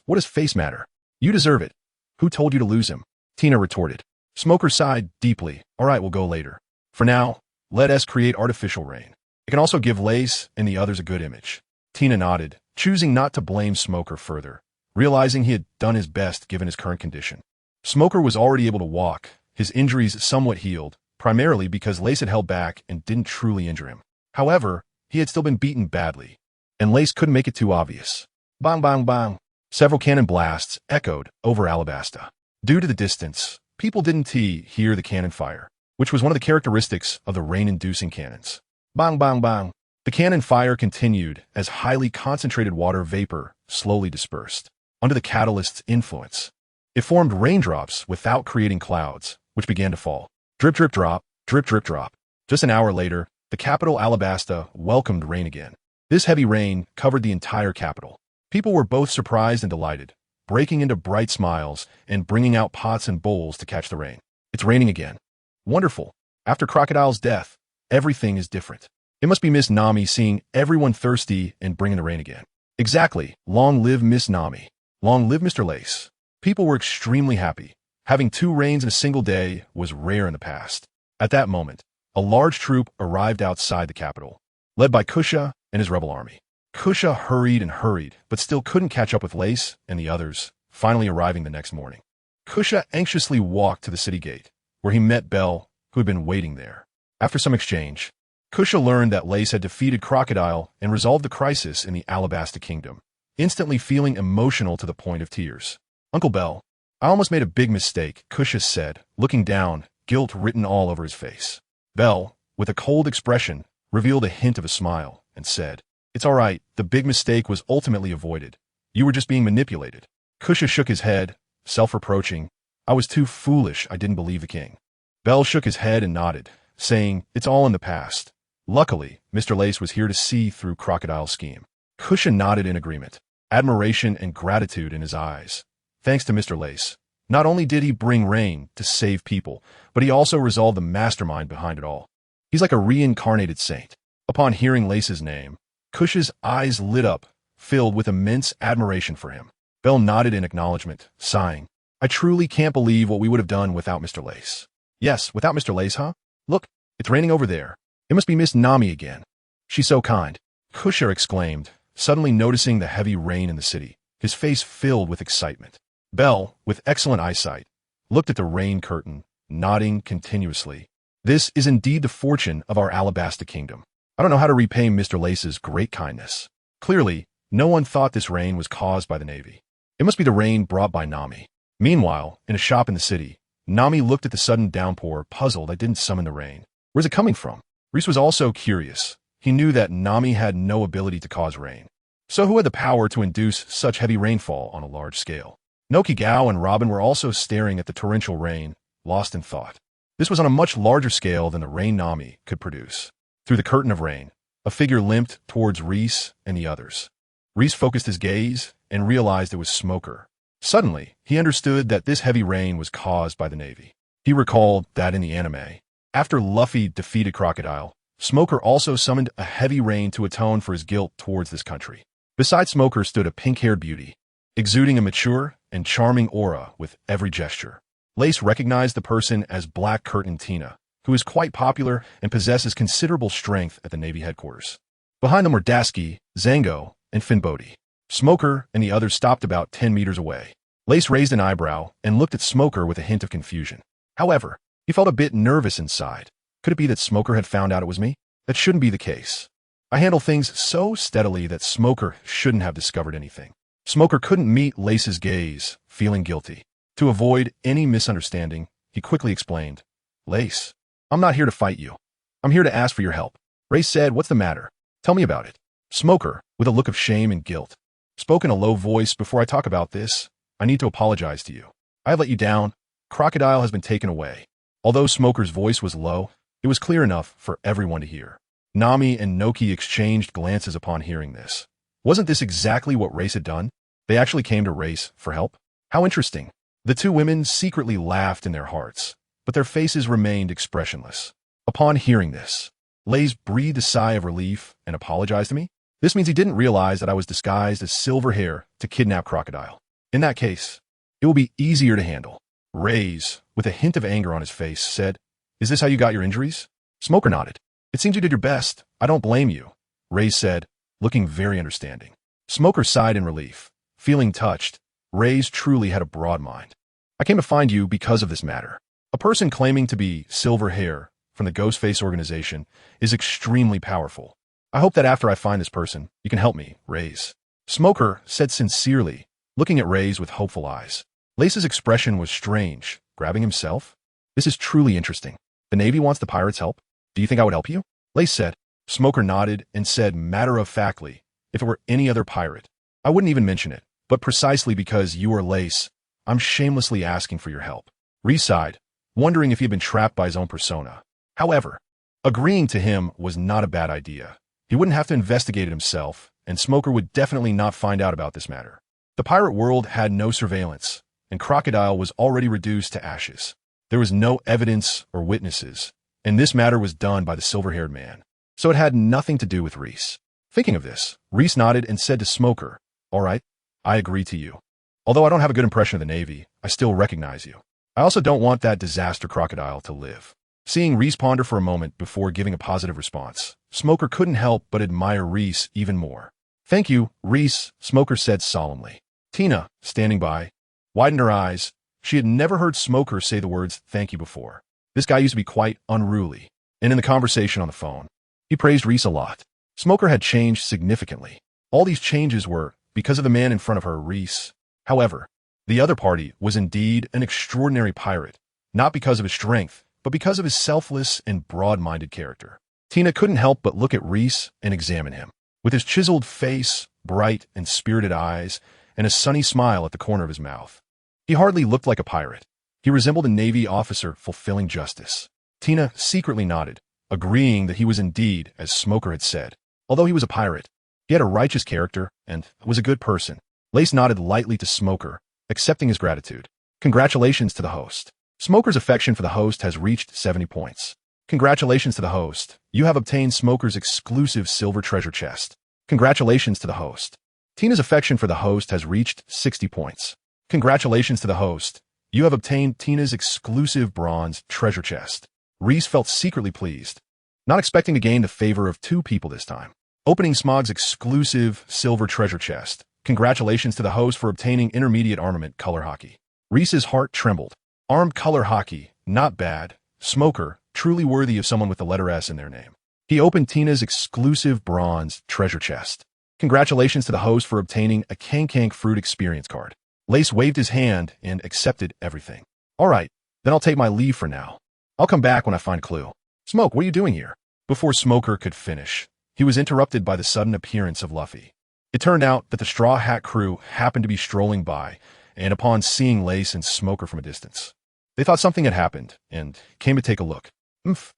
"What does face matter? You deserve it. Who told you to lose him?" Tina retorted. Smoker sighed deeply. "All right, we'll go later. For now, let us create artificial rain. It can also give Lace and the others a good image." Tina nodded, choosing not to blame Smoker further, realizing he had done his best given his current condition. Smoker was already able to walk, his injuries somewhat healed, primarily because Lace had held back and didn't truly injure him. However, he had still been beaten badly, and Lace couldn't make it too obvious. Bang, bang, bang. Several cannon blasts echoed over Alabasta. Due to the distance, people didn't hear the cannon fire, which was one of the characteristics of the rain-inducing cannons. Bang, bang, bang. The cannon fire continued as highly concentrated water vapor slowly dispersed. Under the catalyst's influence, it formed raindrops without creating clouds, which began to fall. Drip, drip, drop, drip, drip, drop. Just an hour later, the capital Alabasta welcomed rain again. This heavy rain covered the entire capital. People were both surprised and delighted, breaking into bright smiles and bringing out pots and bowls to catch the rain. "It's raining again. Wonderful. After Crocodile's death, everything is different. It must be Miss Nami seeing everyone thirsty and bringing the rain again." "Exactly. Long live Miss Nami. Long live Mr. Lace." People were extremely happy. Having 2 rains in a single day was rare in the past. At that moment, a large troop arrived outside the capital, led by Kusha and his rebel army. Kusha hurried and hurried, but still couldn't catch up with Lace and the others, finally arriving the next morning. Kusha anxiously walked to the city gate, where he met Belle, who had been waiting there. After some exchange, Kusha learned that Lace had defeated Crocodile and resolved the crisis in the Alabasta Kingdom, instantly feeling emotional to the point of tears. "Uncle Belle, I almost made a big mistake," Kusha said, looking down, guilt written all over his face. Belle, with a cold expression, revealed a hint of a smile, and said, "It's all right, the big mistake was ultimately avoided. You were just being manipulated." Kusha shook his head, self-reproaching, "I was too foolish, I didn't believe the king." Belle shook his head and nodded, saying, "It's all in the past. Luckily, Mr. Lace was here to see through Crocodile's scheme." Kusha nodded in agreement, admiration and gratitude in his eyes. Thanks to Mr. Lace, not only did he bring rain to save people, but he also resolved the mastermind behind it all. He's like a reincarnated saint. Upon hearing Lace's name, Kusha's eyes lit up, filled with immense admiration for him. Belle nodded in acknowledgement, sighing, "I truly can't believe what we would have done without Mr. Lace." "Yes, without Mr. Lace, huh? Look, it's raining over there. It must be Miss Nami again. She's so kind." Kusha exclaimed, suddenly noticing the heavy rain in the city. his face filled with excitement. Bell, with excellent eyesight, looked at the rain curtain, nodding continuously. This is indeed the fortune of our Alabasta kingdom. I don't know how to repay Mr. Lace's great kindness. Clearly, no one thought this rain was caused by the Navy. It must be the rain brought by Nami. Meanwhile, in a shop in the city, Nami looked at the sudden downpour, puzzled that didn't summon the rain. Where's it coming from? Reese was also curious. He knew that Nami had no ability to cause rain. So who had the power to induce such heavy rainfall on a large scale? Noki, Gao, and Robin were also staring at the torrential rain, lost in thought. This was on a much larger scale than the rain Nami could produce. Through the curtain of rain, a figure limped towards Reese and the others. Reese focused his gaze and realized it was Smoker. Suddenly, he understood that this heavy rain was caused by the Navy. He recalled that in the anime, after Luffy defeated Crocodile, Smoker also summoned a heavy rain to atone for his guilt towards this country. Beside Smoker stood a pink-haired beauty, exuding a mature and charming aura with every gesture. Lace recognized the person as Black Curtain Tina, who is quite popular and possesses considerable strength at the Navy headquarters. Behind them were Dasky, Zango, and Finbody. Smoker and the others stopped about 10 meters away. Lace raised an eyebrow and looked at Smoker with a hint of confusion. However, he felt a bit nervous inside. Could it be that Smoker had found out it was me? That shouldn't be the case. I handle things so steadily that Smoker shouldn't have discovered anything. Smoker couldn't meet Lace's gaze, feeling guilty. To avoid any misunderstanding, he quickly explained, Lace, I'm not here to fight you. I'm here to ask for your help. Raith said, what's the matter? Tell me about it. Smoker, with a look of shame and guilt, spoke in a low voice. Before I talk about this, I need to apologize to you. I have let you down. Crocodile has been taken away. Although Smoker's voice was low, it was clear enough for everyone to hear. Nami and Noki exchanged glances upon hearing this. Wasn't this exactly what Raith had done? They actually came to Raith for help? How interesting. The two women secretly laughed in their hearts, but their faces remained expressionless. Upon hearing this, Lace breathed a sigh of relief and apologized to me. This means he didn't realize that I was disguised as Silverhair to kidnap Crocodile. In that case, it will be easier to handle. Raith, with a hint of anger on his face, said, Is this how you got your injuries? Smoker nodded. It seems you did your best. I don't blame you, Raith said, looking very understanding. Smoker sighed in relief. Feeling touched, Raith truly had a broad mind. I came to find you because of this matter. A person claiming to be Silverhair from the Ghostface organization is extremely powerful. I hope that after I find this person, you can help me, Raith. Smoker said sincerely, looking at Raith with hopeful eyes. Lace's expression was strange, grabbing himself. This is truly interesting. The Navy wants the pirates' help. Do you think I would help you? Lace said. Smoker nodded and said matter-of-factly, if it were any other pirate, I wouldn't even mention it. But precisely because you are Lace, I'm shamelessly asking for your help. Raith sighed, wondering if he had been trapped by his own persona. However, agreeing to him was not a bad idea. He wouldn't have to investigate it himself, and Smoker would definitely not find out about this matter. The pirate world had no surveillance, and Crocodile was already reduced to ashes. There was no evidence or witnesses, and this matter was done by the silver-haired man. So it had nothing to do with Raith. Thinking of this, Raith nodded and said to Smoker, All right, I agree to you. Although I don't have a good impression of the Navy, I still recognize you. I also don't want that disaster Crocodile to live. Seeing Raith ponder for a moment before giving a positive response, Smoker couldn't help but admire Raith even more. Thank you, Raith, Smoker said solemnly. Tina, standing by, widened her eyes. She had never heard Smoker say the words thank you before. This guy used to be quite unruly, and in the conversation on the phone, he praised Raith a lot. Smoker had changed significantly. All these changes were because of the man in front of her, Raith. However, the other party was indeed an extraordinary pirate, not because of his strength, but because of his selfless and broad-minded character. Tina couldn't help but look at Raith and examine him. With his chiseled face, bright and spirited eyes, and a sunny smile at the corner of his mouth, he hardly looked like a pirate. He resembled a Navy officer fulfilling justice. Tina secretly nodded, agreeing that he was indeed as Smoker had said. Although he was a pirate, he had a righteous character and was a good person. Lace nodded lightly to Smoker, accepting his gratitude. Congratulations to the host. Smoker's affection for the host has reached 70 points. Congratulations to the host. You have obtained Smoker's exclusive silver treasure chest. Congratulations to the host. Tina's affection for the host has reached 60 points. Congratulations to the host. You have obtained Tina's exclusive bronze treasure chest. Raith felt secretly pleased, not expecting to gain the favor of two people this time. Opening Smog's exclusive silver treasure chest Congratulations to the host for obtaining intermediate armament color hockey. Reese's heart trembled. Armed color hockey, not bad. Smoker, truly worthy of someone with the letter S in their name. He opened Tina's exclusive bronze treasure chest. Congratulations to the host for obtaining a Kank fruit experience card. Lace waved his hand and accepted everything. All right, then I'll take my leave for now. I'll come back when I find a clue. Smoke, what are you doing here? Before Smoker could finish, he was interrupted by the sudden appearance of Luffy. It turned out that the Straw Hat crew happened to be strolling by, and upon seeing Lace and Smoker from a distance, they thought something had happened and came to take a look.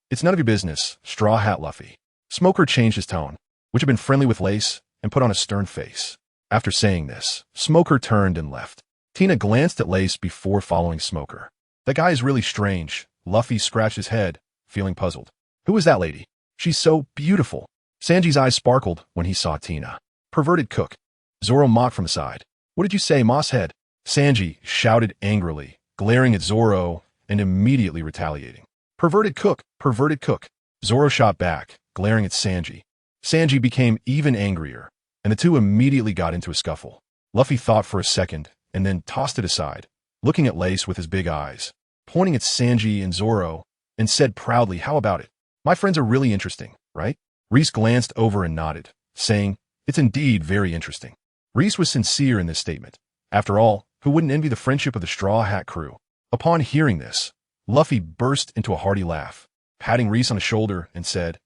It's none of your business, Straw Hat Luffy. Smoker changed his tone, which had been friendly with Lace, and put on a stern face. After saying this, Smoker turned and left. Tina glanced at Lace before following Smoker. That guy is really strange. Luffy scratched his head, feeling puzzled. Who is that lady? She's so beautiful. Sanji's eyes sparkled when he saw Tina. Perverted cook. Zoro mocked from the side. What did you say, Mosshead? Sanji shouted angrily, glaring at Zoro and immediately retaliating. Perverted cook, perverted cook. Zoro shot back, glaring at Sanji. Sanji became even angrier, and the two immediately got into a scuffle. Luffy thought for a second and then tossed it aside, looking at Lace with his big eyes, pointing at Sanji and Zoro, and said proudly, how about it? My friends are really interesting, right? Reese glanced over and nodded, saying, it's indeed very interesting. Reese was sincere in this statement. After all, who wouldn't envy the friendship of the Straw Hat crew? Upon hearing this, Luffy burst into a hearty laugh, patting Reese on the shoulder and said,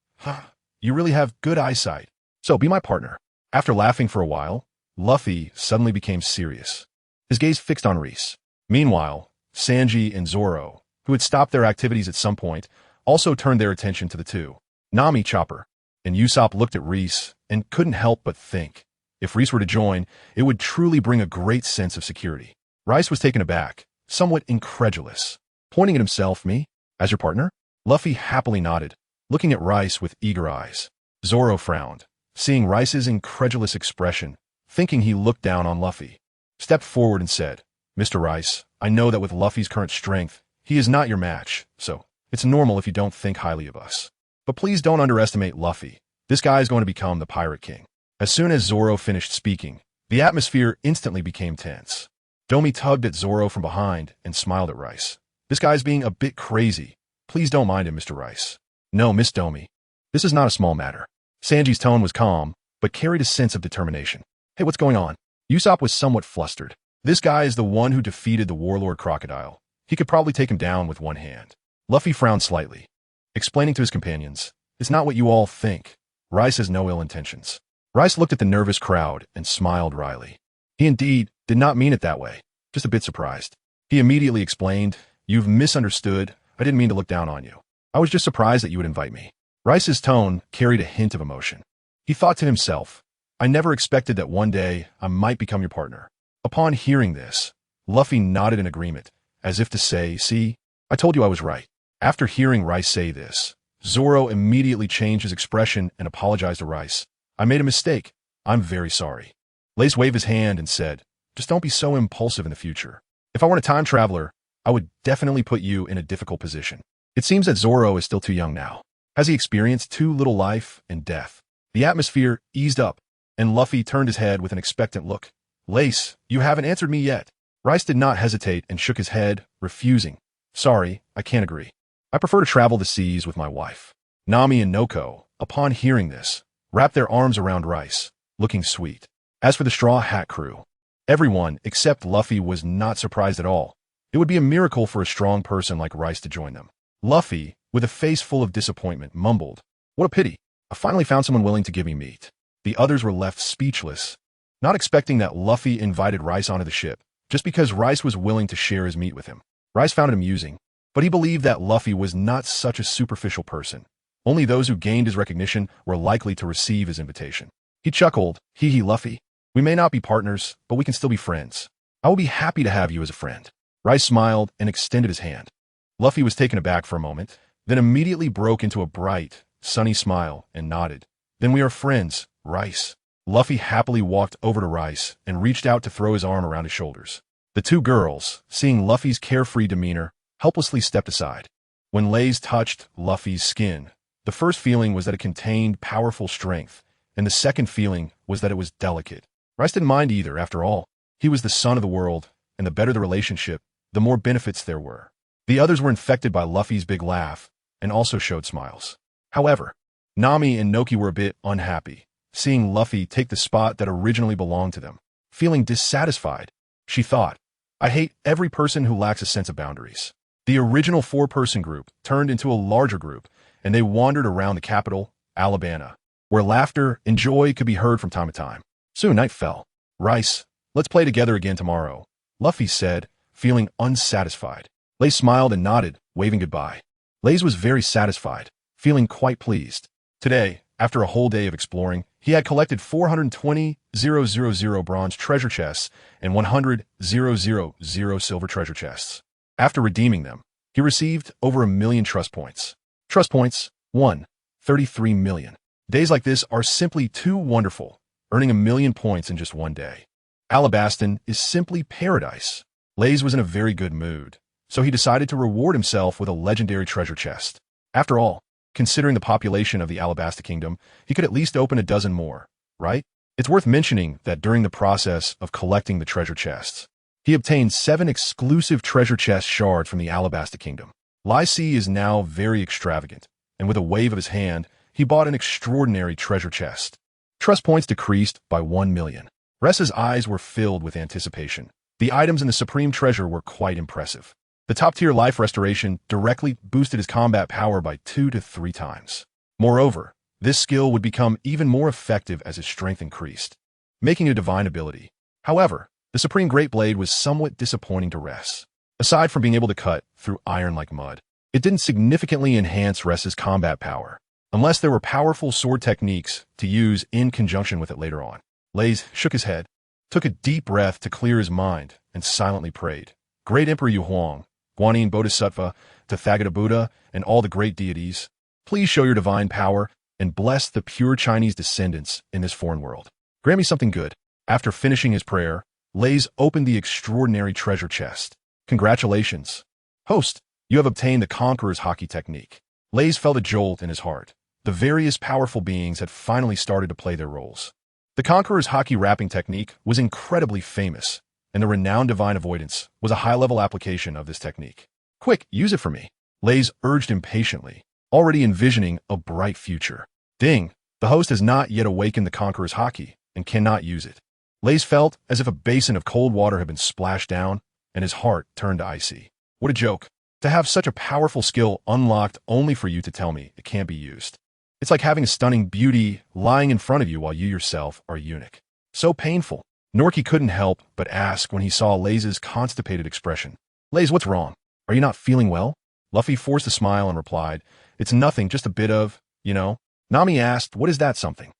you really have good eyesight. So be my partner. After laughing for a while, Luffy suddenly became serious, his gaze fixed on Reese. Meanwhile, Sanji and Zoro, who had stopped their activities at some point, also turned their attention to the two. Nami, Chopper, and Usopp looked at Reese and couldn't help but think, if Reese were to join, it would truly bring a great sense of security. Rice was taken aback, somewhat incredulous. Pointing at himself, me? As your partner? Luffy happily nodded, looking at Rice with eager eyes. Zoro frowned, seeing Rice's incredulous expression, thinking he looked down on Luffy. Stepped forward and said, Mr. Rice, I know that with Luffy's current strength, he is not your match, so it's normal if you don't think highly of us. But please don't underestimate Luffy. This guy is going to become the Pirate King. As soon as Zoro finished speaking, the atmosphere instantly became tense. Domi tugged at Zoro from behind and smiled at Rice. This guy's being a bit crazy. Please don't mind him, Mr. Rice. No, Miss Domi. This is not a small matter. Sanji's tone was calm, but carried a sense of determination. Hey, what's going on? Usopp was somewhat flustered. This guy is the one who defeated the Warlord Crocodile. He could probably take him down with one hand. Luffy frowned slightly, explaining to his companions, it's not what you all think. Rice has no ill intentions. Rice looked at the nervous crowd and smiled wryly. He indeed did not mean it that way, just a bit surprised. He immediately explained, you've misunderstood. I didn't mean to look down on you. I was just surprised that you would invite me. Rice's tone carried a hint of emotion. He thought to himself, I never expected that one day I might become your partner. Upon hearing this, Luffy nodded in agreement, as if to say, see, I told you I was right. After hearing Rice say this, Zoro immediately changed his expression and apologized to Rice. I made a mistake. I'm very sorry. Lace waved his hand and said, just don't be so impulsive in the future. If I weren't a time traveler, I would definitely put you in a difficult position. It seems that Zoro is still too young now. Has he experienced too little life and death? The atmosphere eased up, and Luffy turned his head with an expectant look. Lace, you haven't answered me yet. Rice did not hesitate and shook his head, refusing. Sorry, I can't agree. I prefer to travel the seas with my wife. Nami and Noko, upon hearing this, wrapped their arms around Rice, looking sweet. As for the Straw Hat crew, everyone except Luffy was not surprised at all. It would be a miracle for a strong person like Rice to join them. Luffy, with a face full of disappointment, mumbled, what a pity. I finally found someone willing to give me meat. The others were left speechless, not expecting that Luffy invited Rice onto the ship, just because Rice was willing to share his meat with him. Rice found it amusing, but he believed that Luffy was not such a superficial person. Only those who gained his recognition were likely to receive his invitation. He chuckled, hee hee Luffy. We may not be partners, but we can still be friends. I will be happy to have you as a friend. Rice smiled and extended his hand. Luffy was taken aback for a moment, then immediately broke into a bright, sunny smile and nodded. Then we are friends, Rice. Luffy happily walked over to Rice and reached out to throw his arm around his shoulders. The two girls, seeing Luffy's carefree demeanor, helplessly stepped aside. When Lace touched Luffy's skin, the first feeling was that it contained powerful strength, and the second feeling was that it was delicate. Rice didn't mind either, after all. He was the son of the world, and the better the relationship, the more benefits there were. The others were infected by Luffy's big laugh, and also showed smiles. However, Nami and Noki were a bit unhappy, seeing Luffy take the spot that originally belonged to them. Feeling dissatisfied, she thought, I hate every person who lacks a sense of boundaries. The original four-person group turned into a larger group, and they wandered around the capital, Alabama, where laughter and joy could be heard from time to time. Soon night fell. Rice, let's play together again tomorrow, Luffy said, feeling unsatisfied. Lace smiled and nodded, waving goodbye. Lace was very satisfied, feeling quite pleased. Today, after a whole day of exploring, he had collected 420,000 bronze treasure chests and 100,000 silver treasure chests. After redeeming them, he received over 1 million trust points. Trust points, 33 million. Days like this are simply too wonderful, earning 1 million points in just one day. Alabaston is simply paradise. Lays was in a very good mood, so he decided to reward himself with a legendary treasure chest. After all, considering the population of the Alabasta Kingdom, he could at least open a dozen more, right? It's worth mentioning that during the process of collecting the treasure chests, he obtained 7 exclusive treasure chest shards from the Alabasta Kingdom. Lycee is now very extravagant, and with a wave of his hand, he bought an extraordinary treasure chest. Trust points decreased by 1 million. Ressa's eyes were filled with anticipation. The items in the Supreme Treasure were quite impressive. The top-tier life restoration directly boosted his combat power by 2 to 3 times. Moreover, this skill would become even more effective as his strength increased, making a divine ability. However, the Supreme Great Blade was somewhat disappointing to Ress. Aside from being able to cut through iron like mud, it didn't significantly enhance Ress's combat power, unless there were powerful sword techniques to use in conjunction with it later on. Lays shook his head, took a deep breath to clear his mind, and silently prayed. Great Emperor Yu Huang, Guanyin Bodhisattva, Tathagata Buddha, and all the great deities, please show your divine power and bless the pure Chinese descendants in this foreign world. Grant me something good. After finishing his prayer, Lays opened the extraordinary treasure chest. Congratulations. Host, you have obtained the Conqueror's Haki technique. Lays felt a jolt in his heart. The various powerful beings had finally started to play their roles. The Conqueror's Haki wrapping technique was incredibly famous, and the renowned divine avoidance was a high-level application of this technique. Quick, use it for me. Lays urged impatiently, already envisioning a bright future. Ding, the host has not yet awakened the Conqueror's Haki and cannot use it. Lays felt as if a basin of cold water had been splashed down, and his heart turned icy. What a joke. To have such a powerful skill unlocked only for you to tell me it can't be used. It's like having a stunning beauty lying in front of you while you yourself are a eunuch. So painful. Noki couldn't help but ask when he saw Lays' constipated expression. Lays, what's wrong? Are you not feeling well? Luffy forced a smile and replied, it's nothing, just a bit of, Nami asked, what is that something?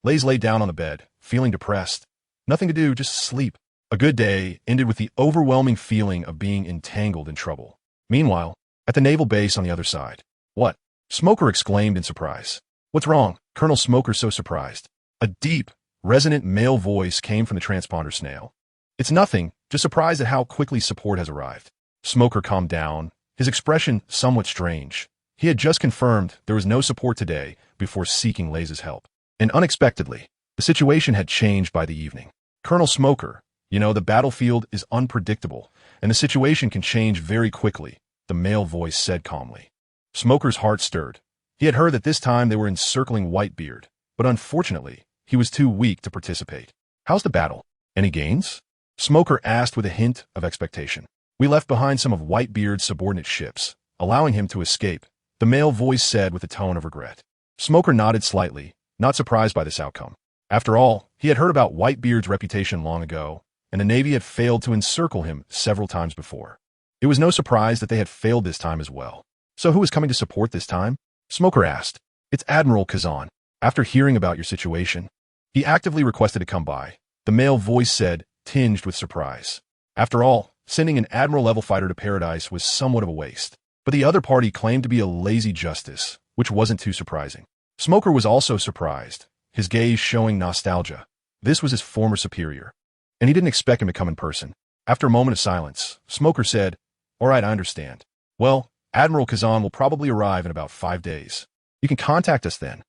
Lays lay down on the bed, feeling depressed. Nothing to do, just sleep. A good day ended with the overwhelming feeling of being entangled in trouble. Meanwhile, at the naval base on the other side. What? Smoker exclaimed in surprise. What's wrong? Colonel Smoker's so surprised. A deep, resonant male voice came from the transponder snail. It's nothing, just surprised at how quickly support has arrived. Smoker calmed down, his expression somewhat strange. He had just confirmed there was no support today before seeking Lays' help. And unexpectedly, the situation had changed by the evening. Colonel Smoker, the battlefield is unpredictable, and the situation can change very quickly, the male voice said calmly. Smoker's heart stirred. He had heard that this time they were encircling Whitebeard, but unfortunately, he was too weak to participate. How's the battle? Any gains? Smoker asked with a hint of expectation. We left behind some of Whitebeard's subordinate ships, allowing him to escape, the male voice said with a tone of regret. Smoker nodded slightly, not surprised by this outcome. After all, he had heard about Whitebeard's reputation long ago, and the Navy had failed to encircle him several times before. It was no surprise that they had failed this time as well. So who is coming to support this time? Smoker asked. It's Admiral Kazan. After hearing about your situation, he actively requested to come by, the male voice said, tinged with surprise. After all, sending an Admiral-level fighter to Paradise was somewhat of a waste. But the other party claimed to be a lazy justice, which wasn't too surprising. Smoker was also surprised, his gaze showing nostalgia. This was his former superior, and he didn't expect him to come in person. After a moment of silence, Smoker said, all right, I understand. Well, Admiral Kazan will probably arrive in about 5 days. You can contact us then.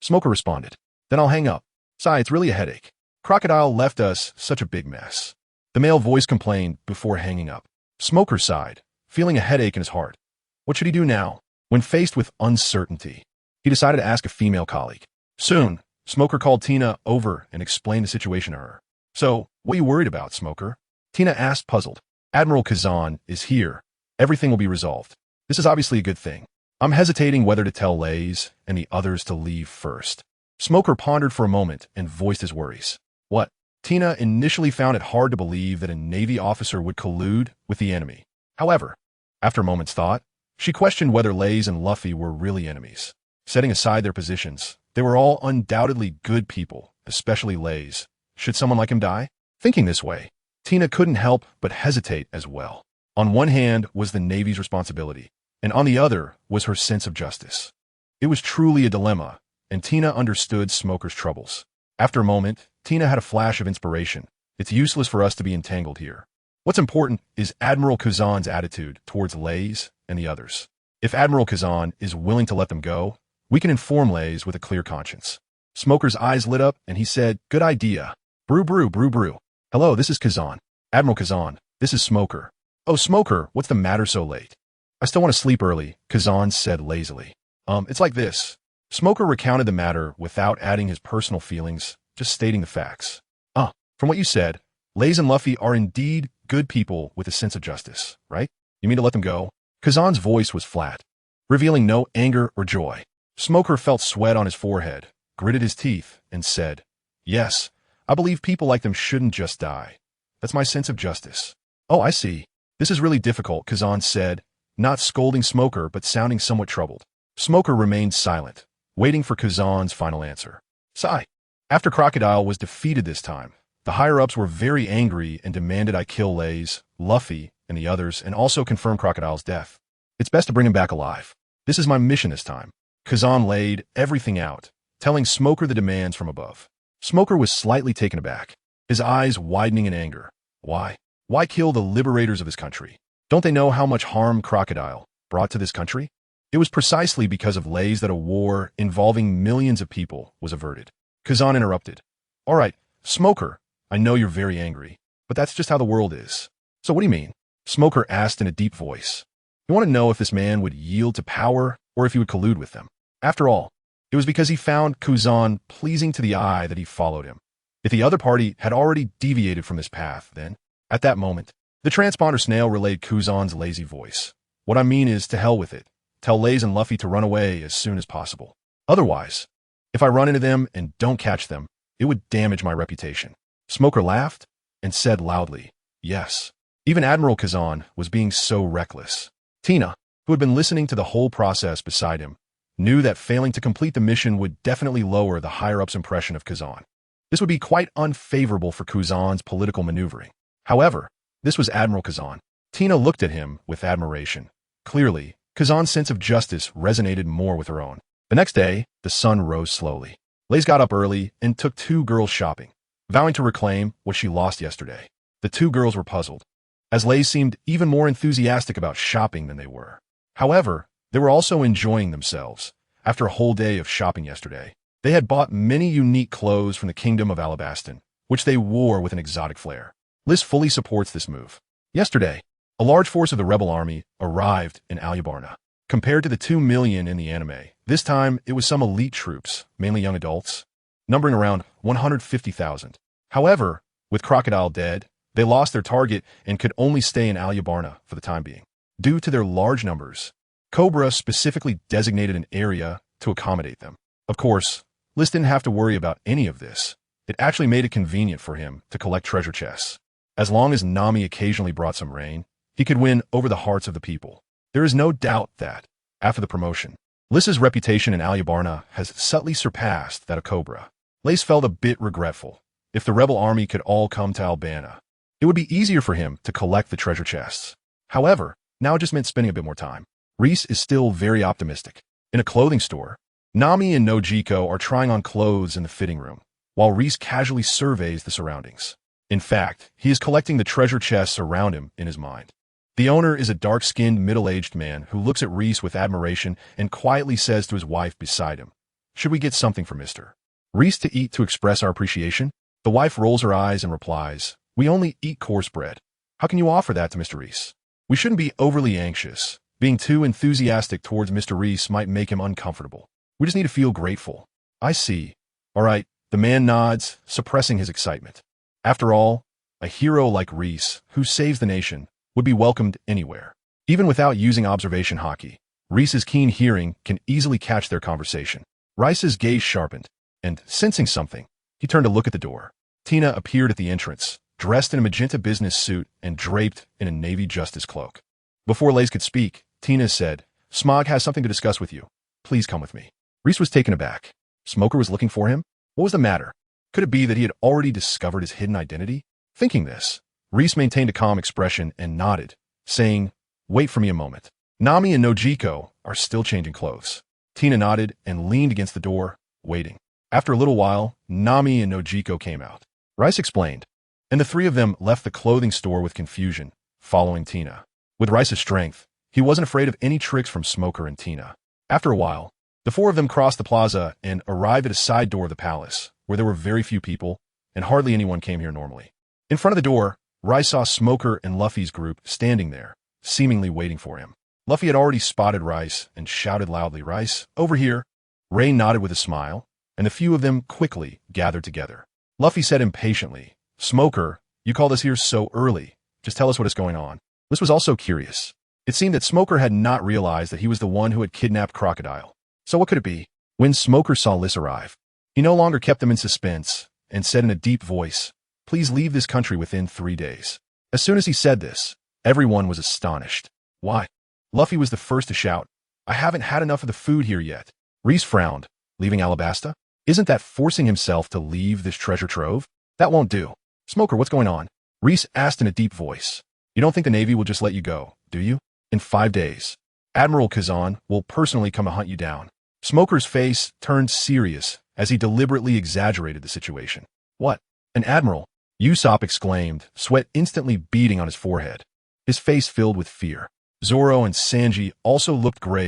Smoker responded. Then I'll hang up. Sigh, it's really a headache. Crocodile left us such a big mess. The male voice complained before hanging up. Smoker sighed, feeling a headache in his heart. What should he do now? When faced with uncertainty, he decided to ask a female colleague. Soon, Smoker called Tina over and explained the situation to her. So, what are you worried about, Smoker? Tina asked, puzzled. Admiral Kazan is here. Everything will be resolved. This is obviously a good thing. I'm hesitating whether to tell Lays and the others to leave first. Smoker pondered for a moment and voiced his worries. What? Tina initially found it hard to believe that a Navy officer would collude with the enemy. However, after a moment's thought, she questioned whether Lays and Luffy were really enemies. Setting aside their positions, they were all undoubtedly good people, especially Lays. Should someone like him die? Thinking this way, Tina couldn't help but hesitate as well. On one hand was the Navy's responsibility, and on the other was her sense of justice. It was truly a dilemma, and Tina understood Smoker's troubles. After a moment, Tina had a flash of inspiration. It's useless for us to be entangled here. What's important is Admiral Kazan's attitude towards Lays and the others. If Admiral Kazan is willing to let them go, we can inform Lays with a clear conscience. Smoker's eyes lit up and he said, good idea. Brew, brew, brew, brew. Hello, this is Kazan. Admiral Kazan, this is Smoker. Oh, Smoker, what's the matter so late? I still want to sleep early, Kazan said lazily. It's like this. Smoker recounted the matter without adding his personal feelings, just stating the facts. From what you said, Lays and Luffy are indeed good people with a sense of justice, right? You mean to let them go? Kazan's voice was flat, revealing no anger or joy. Smoker felt sweat on his forehead, gritted his teeth, and said, yes, I believe people like them shouldn't just die. That's my sense of justice. Oh, I see. This is really difficult, Kazan said, not scolding Smoker but sounding somewhat troubled. Smoker remained silent, waiting for Kazan's final answer. Sigh. After Crocodile was defeated this time, the higher-ups were very angry and demanded I kill Lays, Luffy, and the others, and also confirm Crocodile's death. It's best to bring him back alive. This is my mission this time. Kazan laid everything out, telling Smoker the demands from above. Smoker was slightly taken aback, his eyes widening in anger. Why? Why kill the liberators of his country? Don't they know how much harm Crocodile brought to this country? It was precisely because of Lays that a war involving millions of people was averted. Kazan interrupted. All right, Smoker, I know you're very angry, but that's just how the world is. So what do you mean? Smoker asked in a deep voice. You want to know if this man would yield to power or if he would collude with them. After all, it was because he found Kazan pleasing to the eye that he followed him. If the other party had already deviated from this path, then, at that moment, the transponder snail relayed Kazan's lazy voice. What I mean is, to hell with it. Tell Lays and Luffy to run away as soon as possible. Otherwise, if I run into them and don't catch them, it would damage my reputation. Smoker laughed and said loudly, yes. Even Admiral Kazan was being so reckless. Tina, who had been listening to the whole process beside him, knew that failing to complete the mission would definitely lower the higher-ups' impression of Kazan. This would be quite unfavorable for Kazan's political maneuvering. However, this was Admiral Kazan. Tina looked at him with admiration. Clearly, Kazan's sense of justice resonated more with her own. The next day, the sun rose slowly. Lays got up early and took 2 girls shopping, vowing to reclaim what she lost yesterday. The 2 girls were puzzled, as Lays seemed even more enthusiastic about shopping than they were. However, they were also enjoying themselves. After a whole day of shopping yesterday, they had bought many unique clothes from the Kingdom of Alabaston, which they wore with an exotic flair. Liz fully supports this move. Yesterday, a large force of the rebel army arrived in Alyabarna. Compared to the 2 million in the anime, this time it was some elite troops, mainly young adults, numbering around 150,000. However, with Crocodile dead, they lost their target and could only stay in Alyabarna for the time being. Due to their large numbers, Cobra specifically designated an area to accommodate them. Of course, Liz didn't have to worry about any of this. It actually made it convenient for him to collect treasure chests. As long as Nami occasionally brought some rain, he could win over the hearts of the people. There is no doubt that, after the promotion, Lys's reputation in Alyabarna has subtly surpassed that of Cobra. Lace felt a bit regretful. If the rebel army could all come to Albana, it would be easier for him to collect the treasure chests. However, now it just meant spending a bit more time. Reese is still very optimistic. In a clothing store, Nami and Nojiko are trying on clothes in the fitting room, while Reese casually surveys the surroundings. In fact, he is collecting the treasure chests around him in his mind. The owner is a dark-skinned, middle-aged man who looks at Reese with admiration and quietly says to his wife beside him, "Should we get something for Mr. Reese to eat to express our appreciation?" The wife rolls her eyes and replies, "We only eat coarse bread. How can you offer that to Mr. Reese? We shouldn't be overly anxious. Being too enthusiastic towards Mr. Reese might make him uncomfortable. We just need to feel grateful." "I see. All right." The man nods, suppressing his excitement. After all, a hero like Reese, who saves the nation, would be welcomed anywhere. Even without using observation haki, Reese's keen hearing can easily catch their conversation. Rice's gaze sharpened, and, sensing something, he turned to look at the door. Tina appeared at the entrance, dressed in a magenta business suit and draped in a Navy justice cloak. Before Lace could speak, Tina said, "Smog has something to discuss with you. Please come with me." Reese was taken aback. Smoker was looking for him? What was the matter? Could it be that he had already discovered his hidden identity? Thinking this, Reese maintained a calm expression and nodded, saying, "Wait for me a moment. Nami and Nojiko are still changing clothes." Tina nodded and leaned against the door, waiting. After a little while, Nami and Nojiko came out. Rice explained, and the three of them left the clothing store with confusion, following Tina. With Rice's strength, he wasn't afraid of any tricks from Smoker and Tina. After a while, the four of them crossed the plaza and arrived at a side door of the palace, where there were very few people, and hardly anyone came here normally. In front of the door, Rice saw Smoker and Luffy's group standing there, seemingly waiting for him. Luffy had already spotted Rice and shouted loudly, "Rice, over here!" Ray nodded with a smile, and the few of them quickly gathered together. Luffy said impatiently, "Smoker, you called us here so early. Just tell us what is going on." This was also curious. It seemed that Smoker had not realized that he was the one who had kidnapped Crocodile. So what could it be? When Smoker saw Liss arrive, he no longer kept them in suspense and said in a deep voice, "Please leave this country within 3 days." As soon as he said this, everyone was astonished. "Why?" Luffy was the first to shout, "I haven't had enough of the food here yet." Reese frowned. "Leaving Alabasta? Isn't that forcing himself to leave this treasure trove? That won't do." "Smoker, what's going on?" Reese asked in a deep voice. "You don't think the Navy will just let you go, do you? In 5 days, Admiral Kazan will personally come to hunt you down." Smoker's face turned serious as he deliberately exaggerated the situation. "What? An admiral?" Usopp exclaimed, sweat instantly beading on his forehead. His face filled with fear. Zoro and Sanji also looked grave.